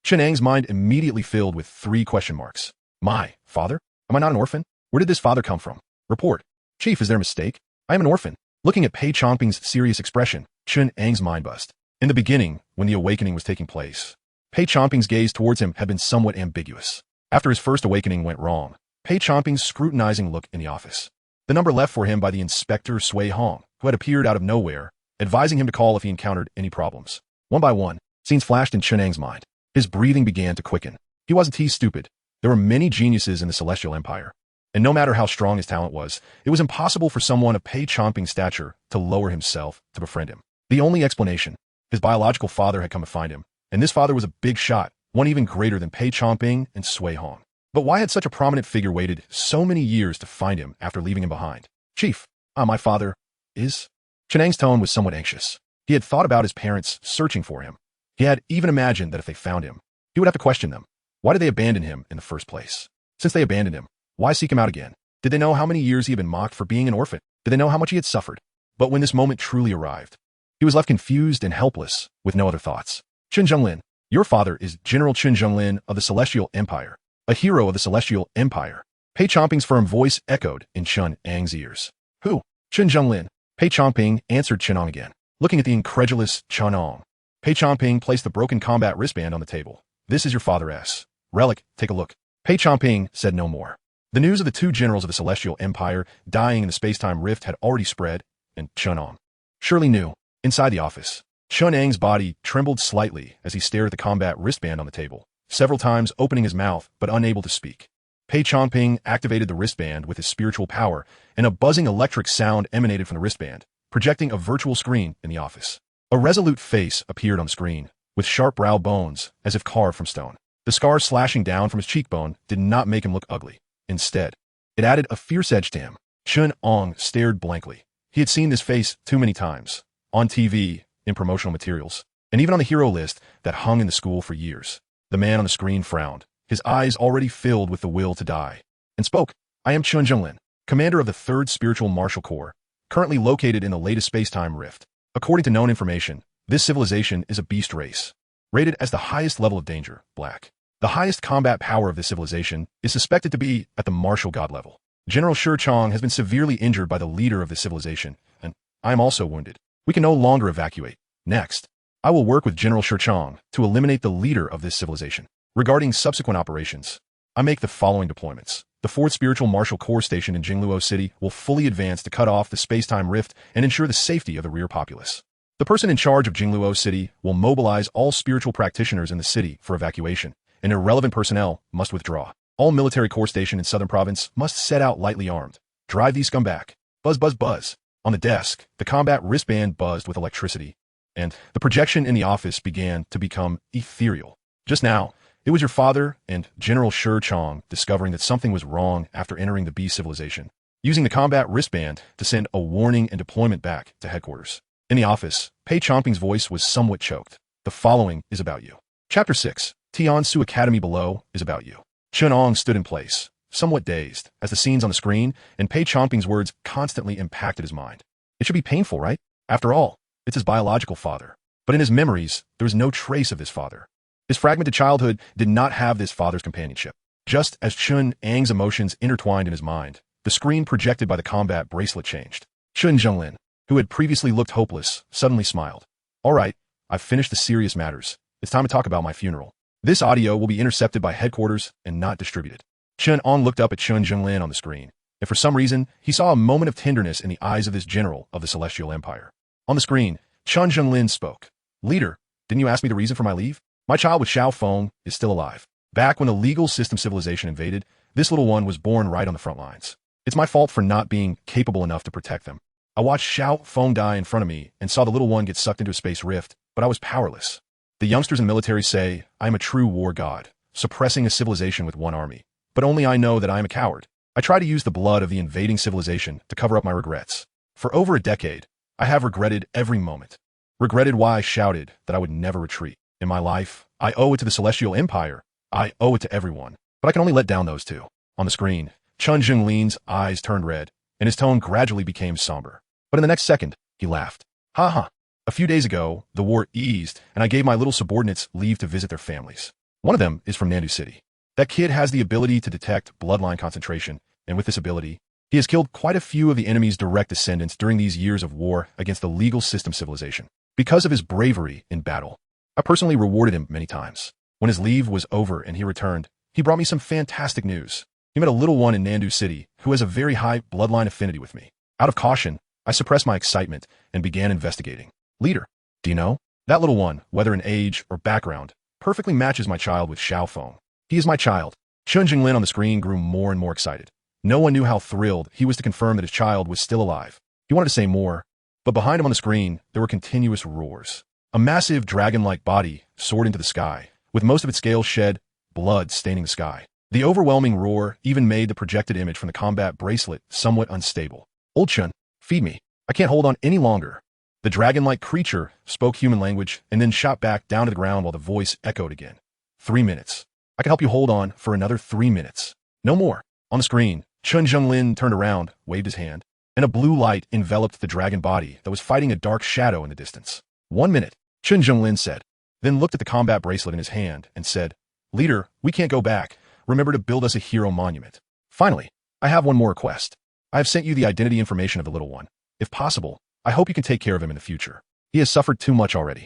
Chen Ang's mind immediately filled with 3 question marks. My father? Am I not an orphan? Where did this father come from? Report. Chief, is there a mistake? I am an orphan. Looking at Pei Chongping's serious expression, Chen Ang's mind buzzed. In the beginning, when the awakening was taking place, Pei Chongping's gaze towards him had been somewhat ambiguous. After his first awakening went wrong, Pei Chongping's scrutinizing look in the office. The number left for him by the Inspector Sui Hong, who had appeared out of nowhere, advising him to call if he encountered any problems. One by one, scenes flashed in Chen Ang's mind. His breathing began to quicken. He wasn't stupid. There were many geniuses in the Celestial Empire, and no matter how strong his talent was, it was impossible for someone of Pei Chongping's stature to lower himself to befriend him. The only explanation, his biological father had come to find him, and this father was a big shot, one even greater than Pei Chongping and Sui Hong. But why had such a prominent figure waited so many years to find him after leaving him behind? Chief, my father is... Chen Ang's tone was somewhat anxious. He had thought about his parents searching for him. He had even imagined that if they found him, he would have to question them. Why did they abandon him in the first place? Since they abandoned him, why seek him out again? Did they know how many years he had been mocked for being an orphan? Did they know how much he had suffered? But when this moment truly arrived, he was left confused and helpless with no other thoughts. Chen Zhenglin, your father is General Chen Zhenglin of the Celestial Empire, a hero of the Celestial Empire. Pei Chongping's firm voice echoed in Chen Ang's ears. Who? Chen Zhenglin. Pei Chongping answered Chen Ang again. Looking at the incredulous Chen Ang, Pei Chongping placed the broken combat wristband on the table. This is your father's relic. Take a look. Pei Chongping said no more. The news of the 2 generals of the Celestial Empire dying in the space-time rift had already spread, and Chen Ang surely knew. Inside the office, Chen Ang's body trembled slightly as he stared at the combat wristband on the table, several times opening his mouth but unable to speak. Pei Chongping activated the wristband with his spiritual power, and a buzzing electric sound emanated from the wristband, projecting a virtual screen in the office. A resolute face appeared on the screen, with sharp brow bones as if carved from stone. The scar slashing down from his cheekbone did not make him look ugly. Instead, it added a fierce edge to him. Chen Ang stared blankly. He had seen this face too many times, on TV, in promotional materials, and even on the hero list that hung in the school for years. The man on the screen frowned, his eyes already filled with the will to die, and spoke. I am Chen Zhenglin, commander of the 3rd Spiritual Martial Corps, currently located in the latest space-time rift. According to known information, this civilization is a beast race, rated as the highest level of danger, black. The highest combat power of this civilization is suspected to be at the martial god level. General Shi Chong has been severely injured by the leader of this civilization, and I am also wounded. We can no longer evacuate. Next, I will work with General Shi Chong to eliminate the leader of this civilization. Regarding subsequent operations, I make the following deployments. The 4th Spiritual Martial Corps station in Jingluo City will fully advance to cut off the space-time rift and ensure the safety of the rear populace. The person in charge of Jingluo City will mobilize all spiritual practitioners in the city for evacuation, and irrelevant personnel must withdraw. All military corps station in Southern Province must set out lightly armed. Drive these scum back. Buzz, buzz, buzz. On the desk, the combat wristband buzzed with electricity, and the projection in the office began to become ethereal. Just now, it was your father and General Shi Chong discovering that something was wrong after entering the beast civilization, using the combat wristband to send a warning and deployment back to headquarters. In the office, Pei Chongping's voice was somewhat choked. The following is about you. Chapter 6. Tiansu Academy below is about you. Chen Ang stood in place, somewhat dazed, as the scenes on the screen and Pei Chongping's words constantly impacted his mind. It should be painful, right? After all, it's his biological father. But in his memories, there was no trace of this father. His fragmented childhood did not have this father's companionship. Just as Chen Ang's emotions intertwined in his mind, the screen projected by the combat bracelet changed. Chen Zhenglin, who had previously looked hopeless, suddenly smiled. All right, I've finished the serious matters. It's time to talk about my funeral. This audio will be intercepted by headquarters and not distributed. Chen Ang looked up at Chen Zhenglin on the screen, and for some reason, he saw a moment of tenderness in the eyes of this general of the Celestial Empire. On the screen, Chen Zhenglin spoke. Leader, didn't you ask me the reason for my leave? My child with Xiao Feng is still alive. Back when the legal system civilization invaded, this little one was born right on the front lines. It's my fault for not being capable enough to protect them. I watched Xiao Feng die in front of me and saw the little one get sucked into a space rift, but I was powerless. The youngsters in the military say I am a true war god, suppressing a civilization with one army. But only I know that I am a coward. I try to use the blood of the invading civilization to cover up my regrets. For over a decade, I have regretted every moment. Regretted why I shouted that I would never retreat. In my life, I owe it to the Celestial Empire. I owe it to everyone. But I can only let down those two. On the screen, Chen Zhenglin's eyes turned red, and his tone gradually became somber. But in the next second, he laughed. Ha ha. A few days ago, the war eased, and I gave my little subordinates leave to visit their families. One of them is from Nandu City. That kid has the ability to detect bloodline concentration, and with this ability, he has killed quite a few of the enemy's direct descendants during these years of war against the legal system civilization. Because of his bravery in battle, I personally rewarded him many times. When his leave was over and he returned, he brought me some fantastic news. He met a little one in Nandu City who has a very high bloodline affinity with me. Out of caution, I suppressed my excitement and began investigating. Leader, do you know? That little one, whether in age or background, perfectly matches my child with Xiao Feng. He is my child. Chen Zhenglin on the screen grew more and more excited. No one knew how thrilled he was to confirm that his child was still alive. He wanted to say more, but behind him on the screen, there were continuous roars. A massive dragon-like body soared into the sky, with most of its scales shed, blood staining the sky. The overwhelming roar even made the projected image from the combat bracelet somewhat unstable. Old Chen, feed me. I can't hold on any longer. The dragon-like creature spoke human language and then shot back down to the ground while the voice echoed again. 3 minutes. I can help you hold on for another 3 minutes. No more. On the screen, Chen Zhenglin turned around, waved his hand, and a blue light enveloped the dragon body that was fighting a dark shadow in the distance. 1 minute, Chen Zhenglin said, then looked at the combat bracelet in his hand and said, Leader, we can't go back. Remember to build us a hero monument. Finally, I have one more request. I have sent you the identity information of the little one. If possible, I hope you can take care of him in the future. He has suffered too much already.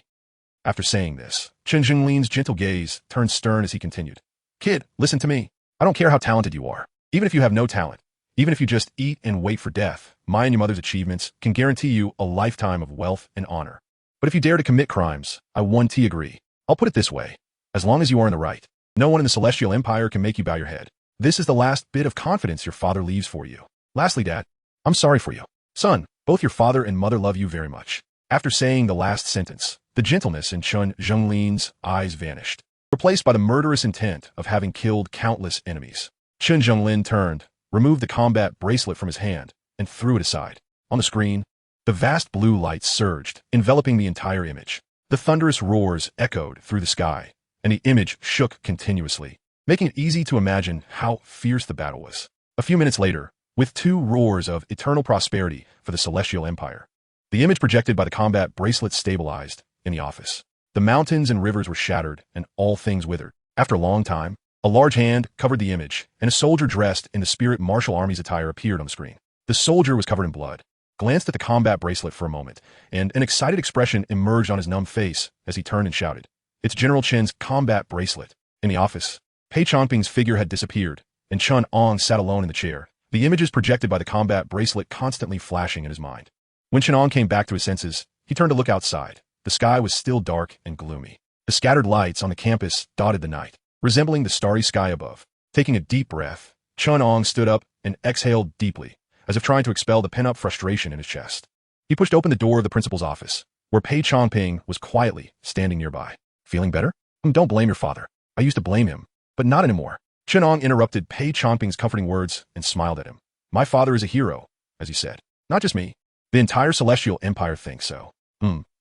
After saying this, Chen Zhenglin's gentle gaze turned stern as he continued. Kid, listen to me. I don't care how talented you are. Even if you have no talent, even if you just eat and wait for death, my and your mother's achievements can guarantee you a lifetime of wealth and honor. But if you dare to commit crimes, I 1T agree. I'll put it this way. As long as you are in the right, no one in the Celestial Empire can make you bow your head. This is the last bit of confidence your father leaves for you. Lastly, Dad, I'm sorry for you. Son, both your father and mother love you very much. After saying the last sentence, the gentleness in Chen Zhenglin's eyes vanished, replaced by the murderous intent of having killed countless enemies. Chen Zhenglin turned, removed the combat bracelet from his hand, and threw it aside. On the screen, the vast blue light surged, enveloping the entire image. The thunderous roars echoed through the sky, and the image shook continuously, making it easy to imagine how fierce the battle was. A few minutes later, with 2 roars of eternal prosperity for the Celestial Empire, the image projected by the combat bracelet stabilized in the office. The mountains and rivers were shattered, and all things withered. After a long time, a large hand covered the image, and a soldier dressed in the Spirit Martial Army's attire appeared on the screen. The soldier was covered in blood, glanced at the combat bracelet for a moment, and an excited expression emerged on his numb face as he turned and shouted, It's General Chen's combat bracelet. In the office, Pei Changping's figure had disappeared, and Chen Ang sat alone in the chair, the images projected by the combat bracelet constantly flashing in his mind. When Chen Ang came back to his senses, he turned to look outside. The sky was still dark and gloomy. The scattered lights on the campus dotted the night, resembling the starry sky above. Taking a deep breath, Chen Ang stood up and exhaled deeply, as if trying to expel the pent-up frustration in his chest. He pushed open the door of the principal's office, where Pei Changping was quietly standing nearby. Feeling better? Don't blame your father. I used to blame him, but not anymore. Chen Ang interrupted Pei Changping's comforting words and smiled at him. My father is a hero, as he said. Not just me. The entire Celestial Empire thinks so.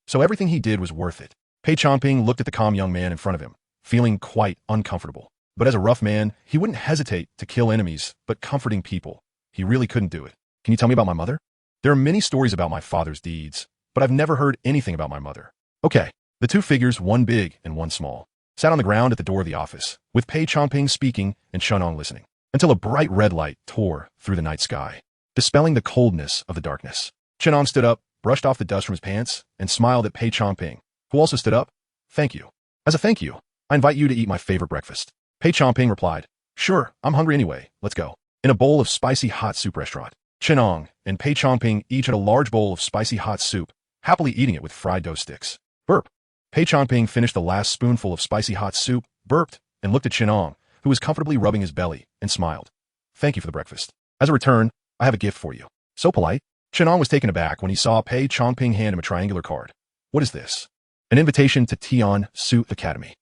So everything he did was worth it. Pei Changping looked at the calm young man in front of him, feeling quite uncomfortable. But as a rough man, he wouldn't hesitate to kill enemies, but comforting people, he really couldn't do it. Can you tell me about my mother? There are many stories about my father's deeds, but I've never heard anything about my mother. Okay, The two figures, one big and one small, sat on the ground at the door of the office, with Pei Chongping speaking and Chen Ang listening, until a bright red light tore through the night sky, dispelling the coldness of the darkness. Chen Ang stood up, brushed off the dust from his pants, and smiled at Pei Chongping, who also stood up. Thank you. As a thank you, I invite you to eat my favorite breakfast. Pei Chongping replied, Sure, I'm hungry anyway, let's go. In a bowl of spicy hot soup restaurant, Chen Ang and Pei Chongping each had a large bowl of spicy hot soup, happily eating it with fried dough sticks. Burp. Pei Chongping finished the last spoonful of spicy hot soup, burped, and looked at Chen Ang, who was comfortably rubbing his belly, and smiled. Thank you for the breakfast. As a return, I have a gift for you. So polite. Chen Ang was taken aback when he saw Pei Chongping hand him a triangular card. What is this? An invitation to Tian Su Academy.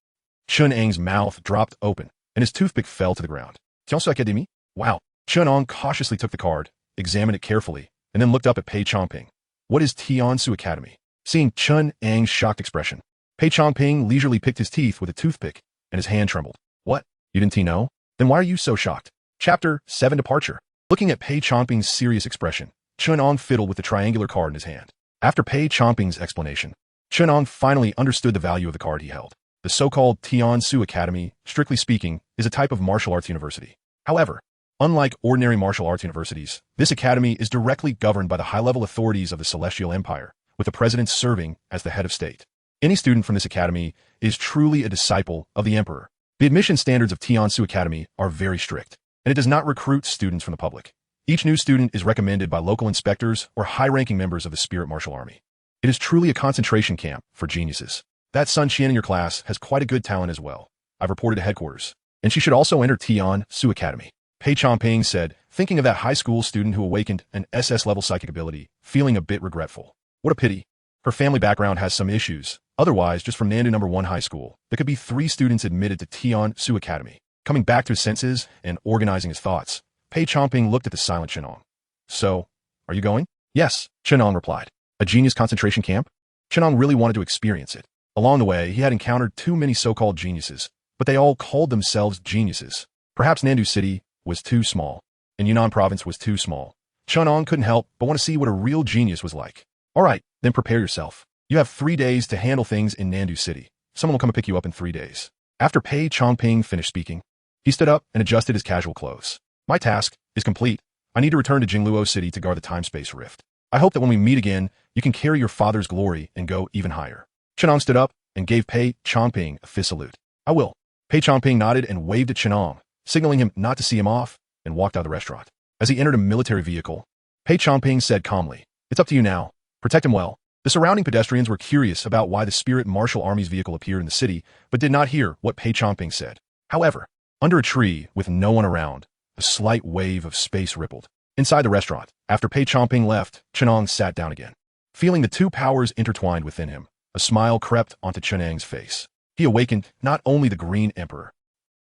Chen Ang's mouth dropped open, and his toothpick fell to the ground. Tian Su Academy? Wow. Chen Ang cautiously took the card, examined it carefully, and then looked up at Pei Chongping. What is Tian Su Academy? Seeing Chen Ang's shocked expression, Pei Chongping leisurely picked his teeth with a toothpick, and his hand trembled. What? You didn't know? Then why are you so shocked? Chapter 7 Departure. Looking at Pei Chongping's serious expression, Chen Ang fiddled with the triangular card in his hand. After Pei Chongping's explanation, Chen Ang finally understood the value of the card he held. The so-called Tian Su Academy, strictly speaking, is a type of martial arts university. However, unlike ordinary martial arts universities, this academy is directly governed by the high-level authorities of the Celestial Empire, with the president serving as the head of state. Any student from this academy is truly a disciple of the emperor. The admission standards of Tian Su Academy are very strict, and it does not recruit students from the public. Each new student is recommended by local inspectors or high-ranking members of the Spirit Martial Army. It is truly a concentration camp for geniuses. That Xingtian in your class has quite a good talent as well. I've reported to headquarters, and she should also enter Tian Su Academy. Pei Chongping said, thinking of that high school student who awakened an SS-level psychic ability, feeling a bit regretful. What a pity. Her family background has some issues. Otherwise, just from Nandu No. 1 high school, there could be 3 students admitted to Tian Su Academy. Coming back to his senses and organizing his thoughts, Pei Chongping looked at the silent Chen Ang. So, are you going? Yes, Chen Ang replied. A genius concentration camp? Chen Ang really wanted to experience it. Along the way, he had encountered too many so-called geniuses, but they all called themselves geniuses. Perhaps Nandu City was too small, and Yunnan Province was too small. Chen Ang couldn't help but want to see what a real genius was like. All right, then prepare yourself. You have 3 days to handle things in Nandu City. Someone will come and pick you up in 3 days. After Pei Chongping finished speaking, he stood up and adjusted his casual clothes. My task is complete. I need to return to Jingluo City to guard the time-space rift. I hope that when we meet again, you can carry your father's glory and go even higher. Chen Ang stood up and gave Pei Chongping a fist salute. I will. Pei Chongping nodded and waved at Chen Ang, signaling him not to see him off, and walked out of the restaurant. As he entered a military vehicle, Pei Chongping said calmly, It's up to you now. Protect him well. The surrounding pedestrians were curious about why the Spirit Martial Army's vehicle appeared in the city, but did not hear what Pei Chongping said. However, under a tree with no one around, a slight wave of space rippled. Inside the restaurant, after Pei Chongping left, Chen Ang sat down again. Feeling the two powers intertwined within him, a smile crept onto Chen Ang's face. He awakened not only the Green Emperor.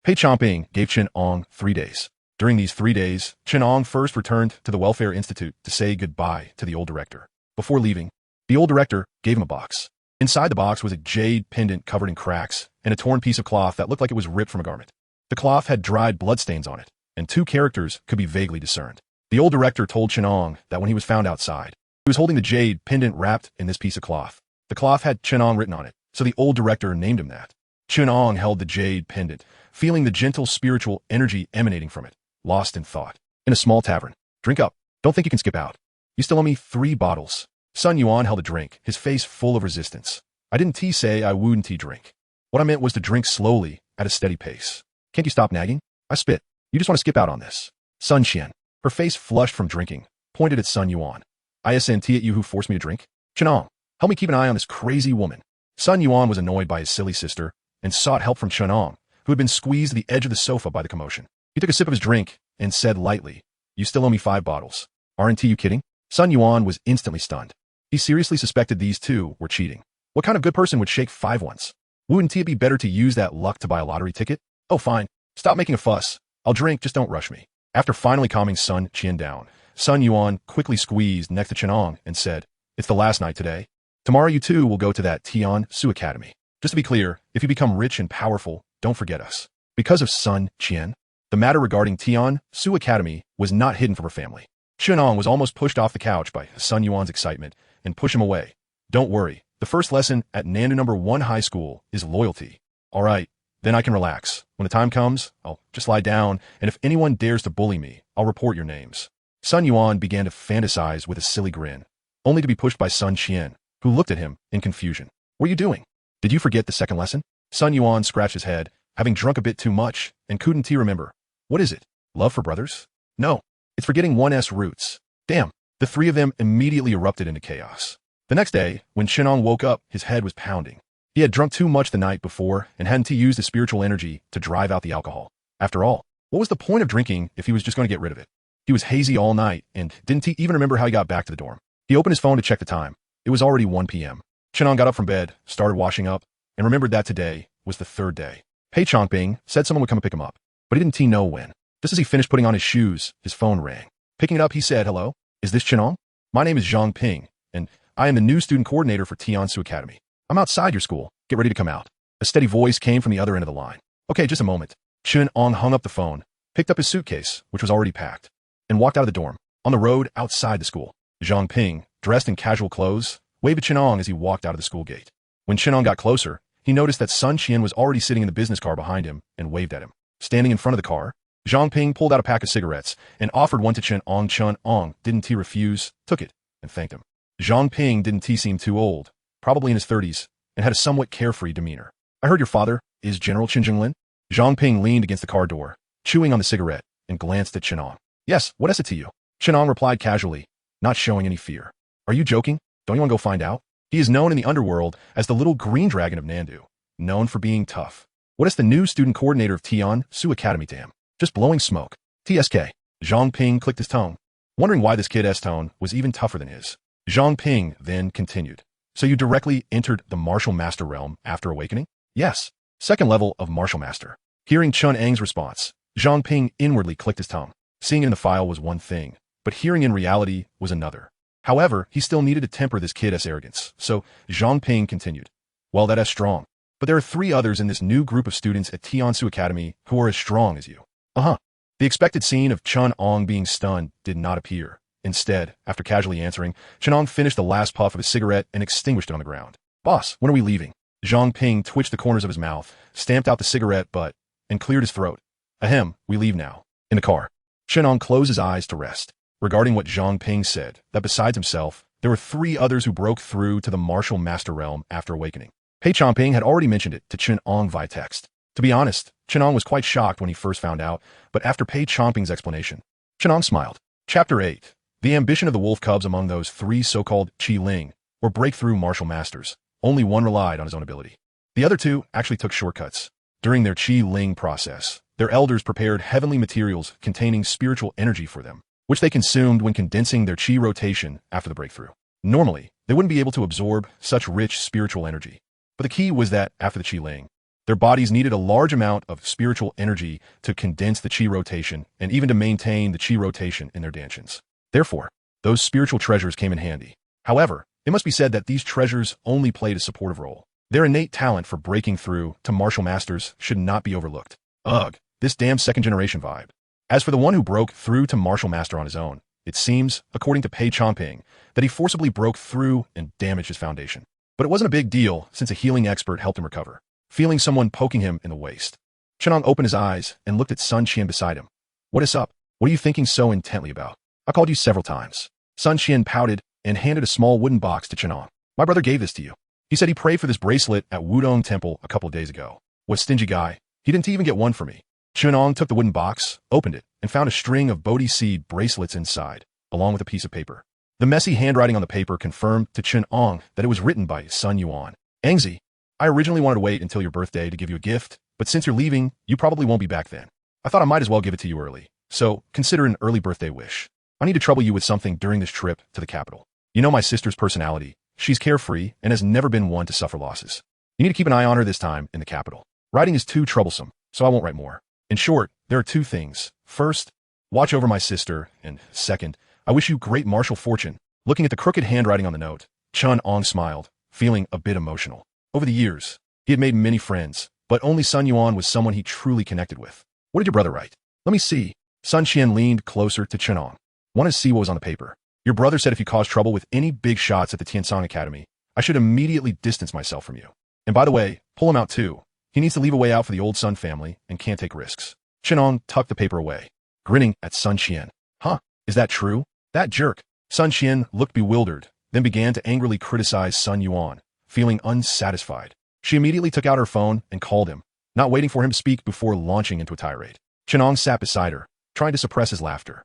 Pei Chongping gave Chen Ang 3 days. During these 3 days, Chen Ang first returned to the Welfare Institute to say goodbye to the old director. Before leaving, the old director gave him a box. Inside the box was a jade pendant covered in cracks and a torn piece of cloth that looked like it was ripped from a garment. The cloth had dried bloodstains on it, and 2 characters could be vaguely discerned. The old director told Chen Ang that when he was found outside, he was holding the jade pendant wrapped in this piece of cloth. The cloth had Chen Ang written on it, so the old director named him that. Chen Ang held the jade pendant, feeling the gentle spiritual energy emanating from it, lost in thought. In a small tavern. Drink up. Don't think you can skip out. You still owe me 3 bottles. Sun Yuan held a drink, his face full of resistance. I didn't say I wouldn't drink. What I meant was to drink slowly, at a steady pace. Can't you stop nagging? I spit. You just want to skip out on this. Sun Qian, her face flushed from drinking, pointed at Sun Yuan. ISNT at you who forced me to drink? Chen Ang, help me keep an eye on this crazy woman. Sun Yuan was annoyed by his silly sister and sought help from Chen Ang, who had been squeezed to the edge of the sofa by the commotion. He took a sip of his drink and said lightly, You still owe me 5 bottles. Aren't you kidding? Sun Yuan was instantly stunned. He seriously suspected these 2 were cheating. What kind of good person would shake 5 once? Wouldn't it be better to use that luck to buy a lottery ticket? Oh, fine. Stop making a fuss. I'll drink, just don't rush me. After finally calming Sun Qian down, Sun Yuan quickly squeezed next to Chen Ang and said, It's the last night today. Tomorrow you 2 will go to that Tian Su Academy. Just to be clear, if you become rich and powerful, don't forget us. Because of Sun Qian, the matter regarding Tian Su Academy was not hidden from her family. Chen Ang was almost pushed off the couch by Sun Yuan's excitement and pushed him away. Don't worry, The first lesson at Nandu number 1 high school is loyalty. All right, then I can relax. When the time comes, I'll just lie down, and if anyone dares to bully me, I'll report your names. Sun Yuan began to fantasize with a silly grin, only to be pushed by Sun Qian, who looked at him in confusion. What are you doing? Did you forget the second lesson? Sun Yuan scratched his head, having drunk a bit too much, and couldn't he remember. What is it? Love for brothers? No, it's forgetting 1's roots. Damn. The three of them immediately erupted into chaos. The next day, when Chen Ang woke up, his head was pounding. He had drunk too much the night before and hadn't he used his spiritual energy to drive out the alcohol. After all, what was the point of drinking if he was just going to get rid of it? He was hazy all night and didn't he even remember how he got back to the dorm. He opened his phone to check the time. It was already 1 p.m. Chen Ang got up from bed, started washing up, and remembered that today was the third day. Pei Changping said someone would come and pick him up, but he didn't know when. Just as he finished putting on his shoes, his phone rang. Picking it up, he said, "Hello, is this Chen Ang? My name is Zhang Ping, and I am the new student coordinator for Tiansu Academy. I'm outside your school. Get ready to come out." A steady voice came from the other end of the line. "Okay, just a moment." Chen Ang hung up the phone, picked up his suitcase, which was already packed, and walked out of the dorm. On the road outside the school, Zhang Ping, dressed in casual clothes, waved at Chen Ang as he walked out of the school gate. When Chen Ang got closer, he noticed that Sun Qian was already sitting in the business car behind him and waved at him. Standing in front of the car, Zhang Ping pulled out a pack of cigarettes and offered one to Chen Ang. Chen Ang didn't he refuse, took it, and thanked him. Zhang Ping didn't he seem too old, probably in his 30s, and had a somewhat carefree demeanor. "I heard your father is General Chen Jinglin?" Zhang Ping leaned against the car door, chewing on the cigarette, and glanced at Chen Ang. "Yes, what is it to you?" Chen Ang replied casually, not showing any fear. "Are you joking? Don't you want to go find out?" He is known in the underworld as the little green dragon of Nandu, known for being tough. What is the new student coordinator of Tiansu Academy to him? Just blowing smoke. TSK. Zhang Ping clicked his tongue, wondering why this kid's tone was even tougher than his. Zhang Ping then continued. "So you directly entered the Martial Master realm after awakening?" "Yes. Second level of Martial Master." Hearing Chen Ang's response, Zhang Ping inwardly clicked his tongue. Seeing it in the file was one thing, but hearing in reality was another. However, he still needed to temper this kid's arrogance, so Zhang Ping continued. "Well, that is strong. But there are 3 others in this new group of students at Tiansu Academy who are as strong as you." The expected scene of Chen Ang being stunned did not appear. Instead, after casually answering, Chen Ang finished the last puff of his cigarette and extinguished it on the ground. "Boss, when are we leaving?" Zhang Ping twitched the corners of his mouth, stamped out the cigarette butt, and cleared his throat. "Ahem, we leave now." In the car, Chen Ang closed his eyes to rest. Regarding what Zhang Ping said, that besides himself, there were 3 others who broke through to the Martial Master realm after awakening. Pei Changping had already mentioned it to Chen Ang via text. To be honest, Chen Ang was quite shocked when he first found out, but after Pei Changping's explanation, Chen Ang smiled. Chapter 8. The ambition of the wolf cubs among those 3 so-called Qi Ling, or breakthrough martial masters. Only one relied on his own ability. The other 2 actually took shortcuts. During their Qi Ling process, their elders prepared heavenly materials containing spiritual energy for them, which they consumed when condensing their Qi rotation after the breakthrough. Normally, they wouldn't be able to absorb such rich spiritual energy. But the key was that after the Qi Ling, their bodies needed a large amount of spiritual energy to condense the Qi rotation and even to maintain the Qi rotation in their dantians. Therefore, those spiritual treasures came in handy. However, it must be said that these treasures only played a supportive role. Their innate talent for breaking through to martial masters should not be overlooked. Ugh, this damn second-generation vibe. As for the one who broke through to martial master on his own, it seems, according to Pei Changping, that he forcibly broke through and damaged his foundation. But it wasn't a big deal since a healing expert helped him recover, feeling someone poking him in the waist. Chen Ang opened his eyes and looked at Sun Qian beside him. "What is up? What are you thinking so intently about? I called you several times." Sun Qian pouted and handed a small wooden box to Chen Ang. "My brother gave this to you. He said he prayed for this bracelet at Wudong Temple a couple of days ago. What stingy guy. He didn't even get one for me." Chen Ang took the wooden box, opened it, and found a string of Bodhi seed bracelets inside, along with a piece of paper. The messy handwriting on the paper confirmed to Chen Ang that it was written by Sun Yuan. "Angzi, I originally wanted to wait until your birthday to give you a gift, but since you're leaving, you probably won't be back then. I thought I might as well give it to you early, so consider it an early birthday wish. I need to trouble you with something during this trip to the capital. You know my sister's personality. She's carefree and has never been one to suffer losses. You need to keep an eye on her this time in the capital. Writing is too troublesome, so I won't write more. In short, there are 2 things. First, watch over my sister, and second, I wish you great martial fortune." Looking at the crooked handwriting on the note, Chen Ang smiled, feeling a bit emotional. Over the years, he had made many friends, but only Sun Yuan was someone he truly connected with. "What did your brother write?" "Let me see." Sun Qian leaned closer to Chen Ang. "Want to see what was on the paper? Your brother said if you cause trouble with any big shots at the Tiansong Academy, I should immediately distance myself from you. And by the way, pull him out too. He needs to leave a way out for the old Sun family and can't take risks. Chen Ang tucked the paper away, grinning at Xingtian. Huh, is that true? That jerk. Xingtian looked bewildered, then began to angrily criticize Sun Yuan, feeling unsatisfied. She immediately took out her phone and called him, not waiting for him to speak before launching into a tirade. Chen Ang sat beside her, trying to suppress his laughter.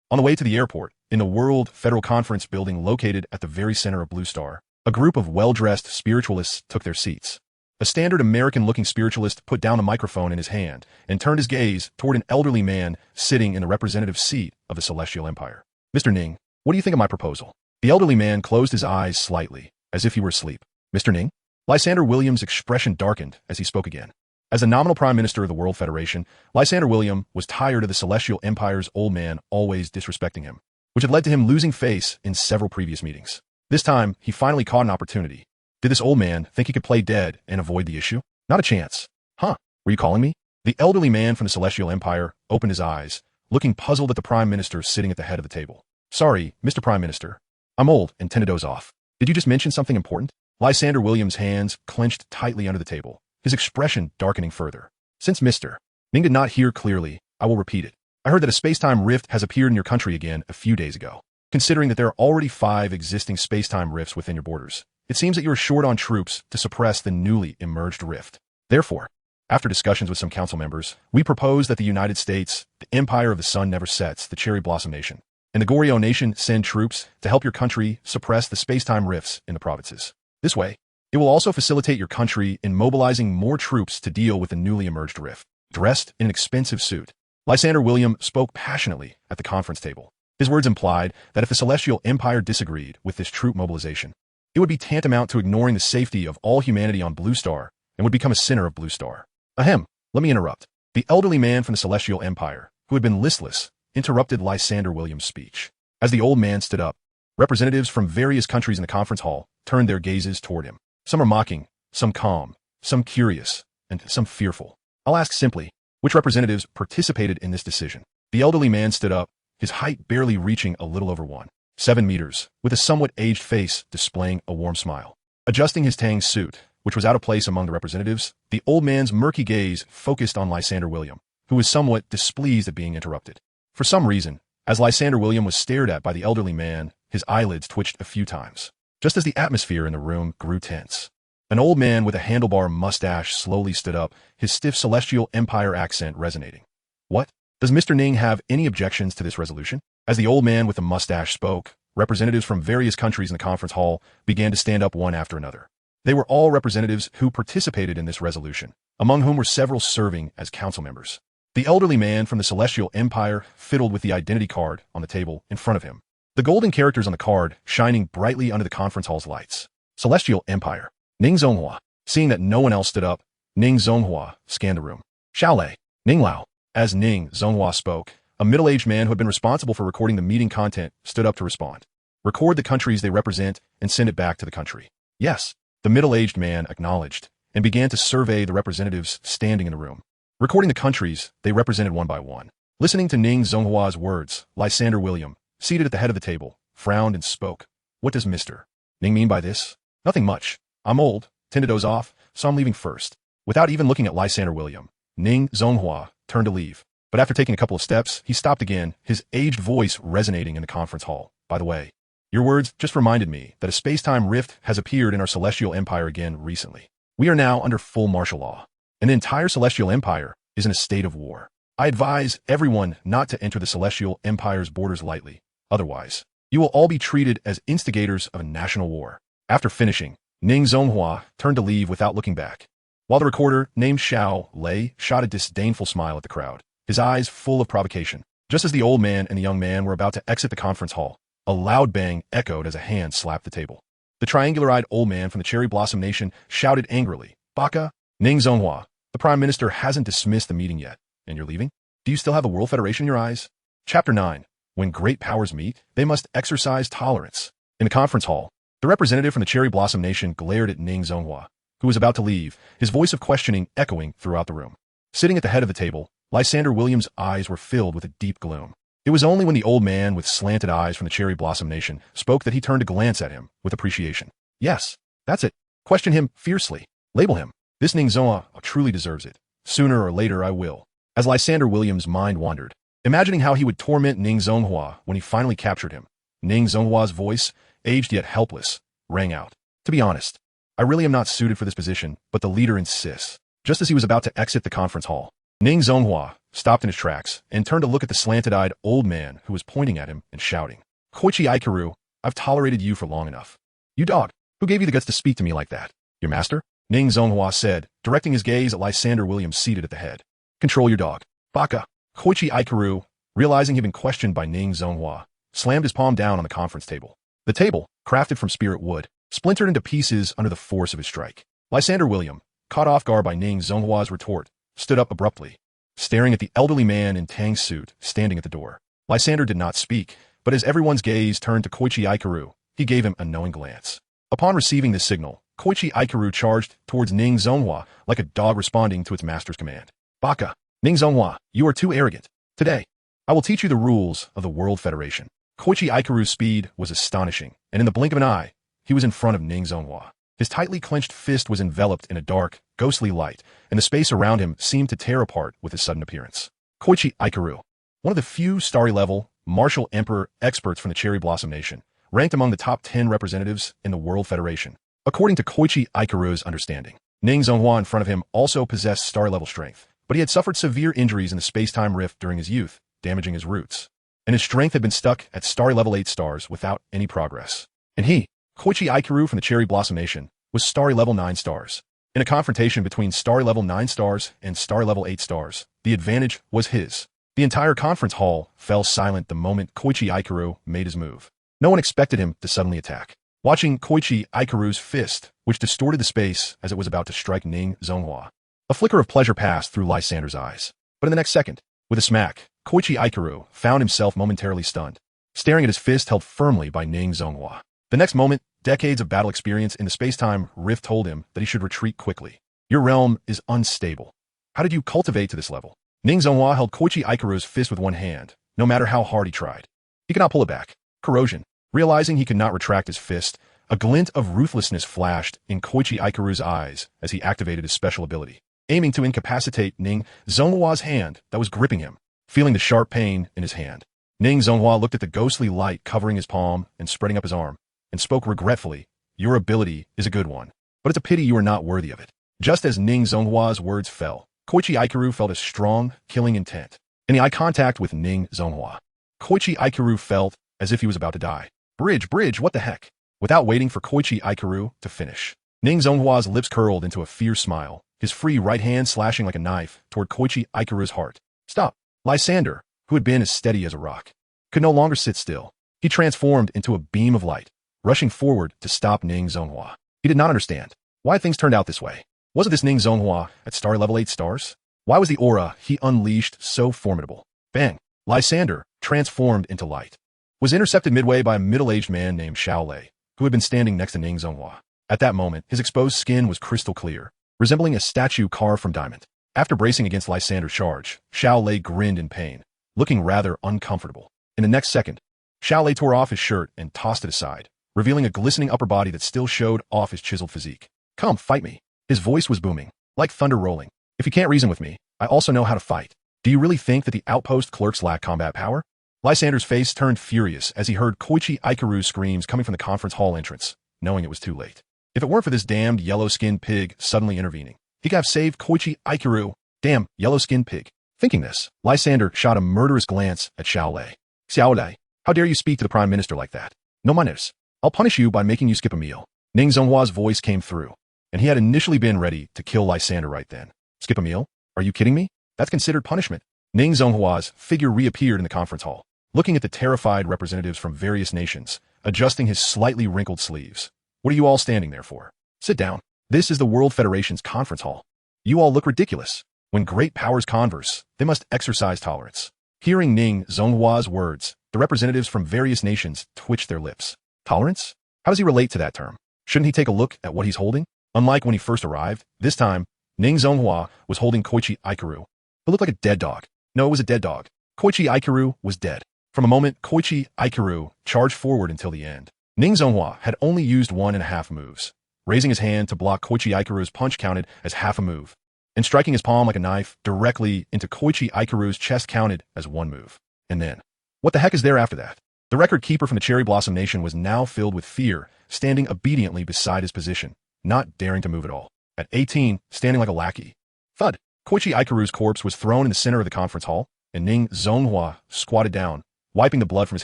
On the way to the airport, in the World Federal Conference building located at the very center of Blue Star, a group of well-dressed spiritualists took their seats. A standard American-looking spiritualist put down a microphone in his hand and turned his gaze toward an elderly man sitting in the representative seat of the Celestial Empire. Mr. Ning, what do you think of my proposal? The elderly man closed his eyes slightly, as if he were asleep. Mr. Ning? Lysander Williams' expression darkened as he spoke again. As the nominal Prime Minister of the World Federation, Lysander William was tired of the Celestial Empire's old man always disrespecting him, which had led to him losing face in several previous meetings. This time, he finally caught an opportunity. Did this old man think he could play dead and avoid the issue? Not a chance. Huh, were you calling me? The elderly man from the Celestial Empire opened his eyes, looking puzzled at the Prime Minister sitting at the head of the table. Sorry, Mr. Prime Minister. I'm old and tend to doze off. Did you just mention something important? Lysander Williams' hands clenched tightly under the table, his expression darkening further. Since Mr. Ning did not hear clearly, I will repeat it. I heard that a space-time rift has appeared in your country again a few days ago. Considering that there are already 5 existing space-time rifts within your borders, it seems that you are short on troops to suppress the newly emerged rift. Therefore, after discussions with some council members, we propose that the United States, the Empire of the Sun Never Sets, the Cherry Blossom Nation, and the Goryeo Nation send troops to help your country suppress the space-time rifts in the provinces. This way, it will also facilitate your country in mobilizing more troops to deal with the newly emerged rift. Dressed in an expensive suit, Lysander William spoke passionately at the conference table. His words implied that if the Celestial Empire disagreed with this troop mobilization, it would be tantamount to ignoring the safety of all humanity on Blue Star and would become a sinner of Blue Star. Ahem, let me interrupt. The elderly man from the Celestial Empire, who had been listless, interrupted Lysander Williams' speech. As the old man stood up, representatives from various countries in the conference hall turned their gazes toward him. Some are mocking, some calm, some curious, and some fearful. I'll ask simply, which representatives participated in this decision? The elderly man stood up, his height barely reaching a little over 1.7 meters, with a somewhat aged face displaying a warm smile. Adjusting his tang suit, which was out of place among the representatives, the old man's murky gaze focused on Lysander William, who was somewhat displeased at being interrupted. For some reason, as Lysander William was stared at by the elderly man, his eyelids twitched a few times, just as the atmosphere in the room grew tense. An old man with a handlebar mustache slowly stood up, his stiff Celestial Empire accent resonating. What? Does Mr. Ning have any objections to this resolution? As the old man with the mustache spoke, representatives from various countries in the conference hall began to stand up one after another. They were all representatives who participated in this resolution, among whom were several serving as council members. The elderly man from the Celestial Empire fiddled with the identity card on the table in front of him, the golden characters on the card shining brightly under the conference hall's lights. Celestial Empire. Ning Zonghua. Seeing that no one else stood up, Ning Zonghua scanned the room. Xiaolei. Ning Lao. As Ning Zonghua spoke, a middle-aged man who had been responsible for recording the meeting content stood up to respond. Record the countries they represent and send it back to the country. Yes, the middle-aged man acknowledged and began to survey the representatives standing in the room. Recording the countries they represented one by one. Listening to Ning Zonghua's words, Lysander William, seated at the head of the table, frowned and spoke. What does Mr. Ning mean by this? Nothing much. I'm old, tend to doze off, so I'm leaving first. Without even looking at Lysander William, Ning Zonghua turned to leave. But after taking a couple of steps, he stopped again, his aged voice resonating in the conference hall. By the way, your words just reminded me that a space-time rift has appeared in our Celestial Empire again recently. We are now under full martial law, and the entire Celestial Empire is in a state of war. I advise everyone not to enter the Celestial Empire's borders lightly. Otherwise, you will all be treated as instigators of a national war. After finishing, Ning Zonghua turned to leave without looking back, while the recorder, named Xiao Lei, shot a disdainful smile at the crowd, his eyes full of provocation. Just as the old man and the young man were about to exit the conference hall, a loud bang echoed as a hand slapped the table. The triangular-eyed old man from the Cherry Blossom Nation shouted angrily, Baka, Ning Zonghua, the Prime Minister hasn't dismissed the meeting yet, and you're leaving? Do you still have the World Federation in your eyes? Chapter 9. When great powers meet, they must exercise tolerance. In the conference hall, the representative from the Cherry Blossom Nation glared at Ning Zonghua, who was about to leave, his voice of questioning echoing throughout the room. Sitting at the head of the table, Lysander Williams' eyes were filled with a deep gloom. It was only when the old man with slanted eyes from the Cherry Blossom Nation spoke that he turned to glance at him with appreciation. Yes, That's it. Question him fiercely. Label him. This Ning Zonghua truly deserves it. Sooner or later I will. As Lysander Williams' mind wandered, imagining how he would torment Ning Zonghua when he finally captured him, Ning Zonghua's voice, aged yet helpless, rang out. To be honest, I really am not suited for this position, but the leader insists. Just as he was about to exit the conference hall, Ning Zonghua stopped in his tracks and turned to look at the slanted-eyed old man who was pointing at him and shouting, Koichi Aikaru, I've tolerated you for long enough. You dog, who gave you the guts to speak to me like that? Your master? Ning Zonghua said, directing his gaze at Lysander Williams seated at the head. Control your dog. Baka. Koichi Aikaru, realizing he'd been questioned by Ning Zonghua, slammed his palm down on the conference table. The table, crafted from spirit wood, splintered into pieces under the force of his strike. Lysander William, caught off guard by Ning Zonghua's retort, stood up abruptly, staring at the elderly man in Tang's suit standing at the door. Lysander did not speak, but as everyone's gaze turned to Koichi Aikaru, he gave him a knowing glance. Upon receiving this signal, Koichi Aikaru charged towards Ning Zonghua like a dog responding to its master's command. Baka, Ning Zonghua, you are too arrogant. Today, I will teach you the rules of the World Federation. Koichi Aikaru's speed was astonishing, and in the blink of an eye, he was in front of Ning Zonghua. His tightly clenched fist was enveloped in a dark, ghostly light, and the space around him seemed to tear apart with his sudden appearance. Koichi Aikaru, one of the few Starry-level, Martial Emperor experts from the Cherry Blossom Nation, ranked among the top 10 representatives in the World Federation. According to Koichi Aikaru's understanding, Ning Zonghua in front of him also possessed star-level strength, but he had suffered severe injuries in the space-time rift during his youth, damaging his roots. And his strength had been stuck at star-level 8 stars without any progress. And he, Koichi Aikaru from the Cherry Blossom Nation, was star-level 9 stars. In a confrontation between star-level 9 stars and star-level 8 stars, the advantage was his. The entire conference hall fell silent the moment Koichi Aikaru made his move. No one expected him to suddenly attack. Watching Koichi Aikaru's fist, which distorted the space as it was about to strike Ning Zonghua, a flicker of pleasure passed through Lysander's eyes. But in the next second, with a smack, Koichi Aikaru found himself momentarily stunned, staring at his fist held firmly by Ning Zonghua. The next moment, decades of battle experience in the space-time rift told him that he should retreat quickly. Your realm is unstable. How did you cultivate to this level? Ning Zonghua held Koichi Aikaru's fist with one hand, no matter how hard he tried. He could not pull it back. Corrosion. Realizing he could not retract his fist, a glint of ruthlessness flashed in Koichi Aikaru's eyes as he activated his special ability, aiming to incapacitate Ning Zonghua's hand that was gripping him. Feeling the sharp pain in his hand, Ning Zonghua looked at the ghostly light covering his palm and spreading up his arm, and spoke regretfully, Your ability is a good one, but it's a pity you are not worthy of it. Just as Ning Zonghua's words fell, Koichi Aikaru felt a strong, killing intent. In the eye contact with Ning Zonghua, Koichi Aikaru felt as if he was about to die. Bridge, what the heck? Without waiting for Koichi Aikaru to finish, Ning Zonghua's lips curled into a fierce smile, his free right hand slashing like a knife toward Koichi Aikaru's heart. Stop. Lysander, who had been as steady as a rock, could no longer sit still. He transformed into a beam of light, rushing forward to stop Ning Zonghua. He did not understand why things turned out this way. Wasn't this Ning Zonghua at star level 8 stars? Why was the aura he unleashed so formidable? Bang! Lysander, transformed into light, was intercepted midway by a middle-aged man named Xiao Lei, who had been standing next to Ning Zonghua. At that moment, his exposed skin was crystal clear, resembling a statue carved from diamond. After bracing against Lysander's charge, Xiao Lei grinned in pain, looking rather uncomfortable. In the next second, Xiao Lei tore off his shirt and tossed it aside, revealing a glistening upper body that still showed off his chiseled physique. Come, fight me. His voice was booming, like thunder rolling. If you can't reason with me, I also know how to fight. Do you really think that the outpost clerks lack combat power? Lysander's face turned furious as he heard Koichi Aikaru's screams coming from the conference hall entrance, knowing it was too late. If it weren't for this damned yellow-skinned pig suddenly intervening, he could have saved Koichi Aikaru. Damn, yellow-skinned pig. Thinking this, Lysander shot a murderous glance at Xiao Lei. Xiao Lei, how dare you speak to the Prime Minister like that? No manners. I'll punish you by making you skip a meal. Ning Zonghua's voice came through, and he had initially been ready to kill Lysander right then. Skip a meal? Are you kidding me? That's considered punishment. Ning Zonghua's figure reappeared in the conference hall, looking at the terrified representatives from various nations, adjusting his slightly wrinkled sleeves. What are you all standing there for? Sit down. This is the World Federation's conference hall. You all look ridiculous. When great powers converse, they must exercise tolerance. Hearing Ning Zonghua's words, the representatives from various nations twitched their lips. Tolerance? How does he relate to that term? Shouldn't he take a look at what he's holding? Unlike when he first arrived, this time, Ning Zonghua was holding Koichi Aikaru, who looked like a dead dog. No, it was a dead dog. Koichi Aikaru was dead. From a moment Koichi Aikaru charged forward until the end. Ning Zonghua had only used 1.5 moves, raising his hand to block Koichi Ikaru's punch counted as half a move, and striking his palm like a knife directly into Koichi Ikaru's chest counted as one move. And then, what the heck is there after that? The record keeper from the Cherry Blossom Nation was now filled with fear, standing obediently beside his position, not daring to move at all. At 18, standing like a lackey. Thud! Koichi Ikaru's corpse was thrown in the center of the conference hall, and Ning Zonghua squatted down, wiping the blood from his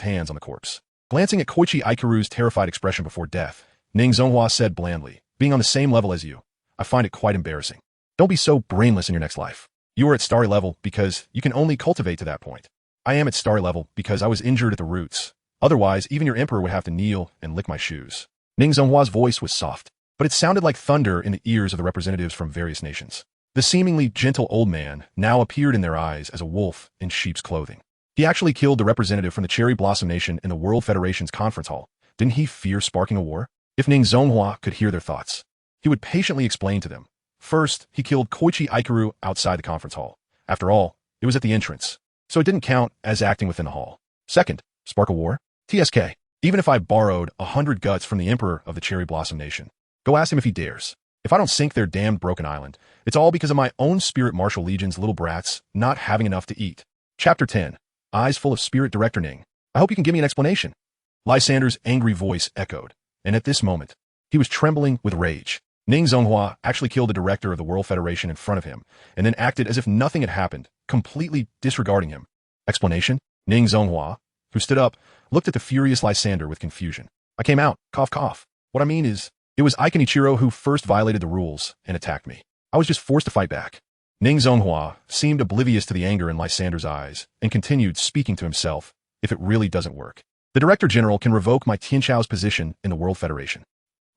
hands on the corpse. Glancing at Koichi Ikaru's terrified expression before death, Ning Zonghua said blandly, "Being on the same level as you, I find it quite embarrassing. Don't be so brainless in your next life. You are at starry level because you can only cultivate to that point. I am at starry level because I was injured at the roots. Otherwise, even your emperor would have to kneel and lick my shoes." Ning Zonghua's voice was soft, but it sounded like thunder in the ears of the representatives from various nations. The seemingly gentle old man now appeared in their eyes as a wolf in sheep's clothing. He actually killed the representative from the Cherry Blossom Nation in the World Federation's conference hall. Didn't he fear sparking a war? If Ning Zonghua could hear their thoughts, he would patiently explain to them. First, he killed Koichi Ikaru outside the conference hall. After all, it was at the entrance, so it didn't count as acting within the hall. Second, spark a war? TSK. Even if I borrowed 100 guts from the emperor of the Cherry Blossom Nation, go ask him if he dares. If I don't sink their damned broken island, it's all because of my own Spirit Marshal Legion's little brats not having enough to eat. Chapter 10. Eyes full of Spirit Director Ning. I hope you can give me an explanation. Lysander's angry voice echoed, and at this moment, he was trembling with rage. Ning Zonghua actually killed the director of the World Federation in front of him, and then acted as if nothing had happened, completely disregarding him. Explanation? Ning Zonghua, who stood up, looked at the furious Lysander with confusion. I came out, cough cough. What I mean is, it was Ikenichiro who first violated the rules and attacked me. I was just forced to fight back. Ning Zonghua seemed oblivious to the anger in Lysander's eyes and continued speaking to himself, if it really doesn't work. The Director General can revoke my Tianchao's position in the World Federation.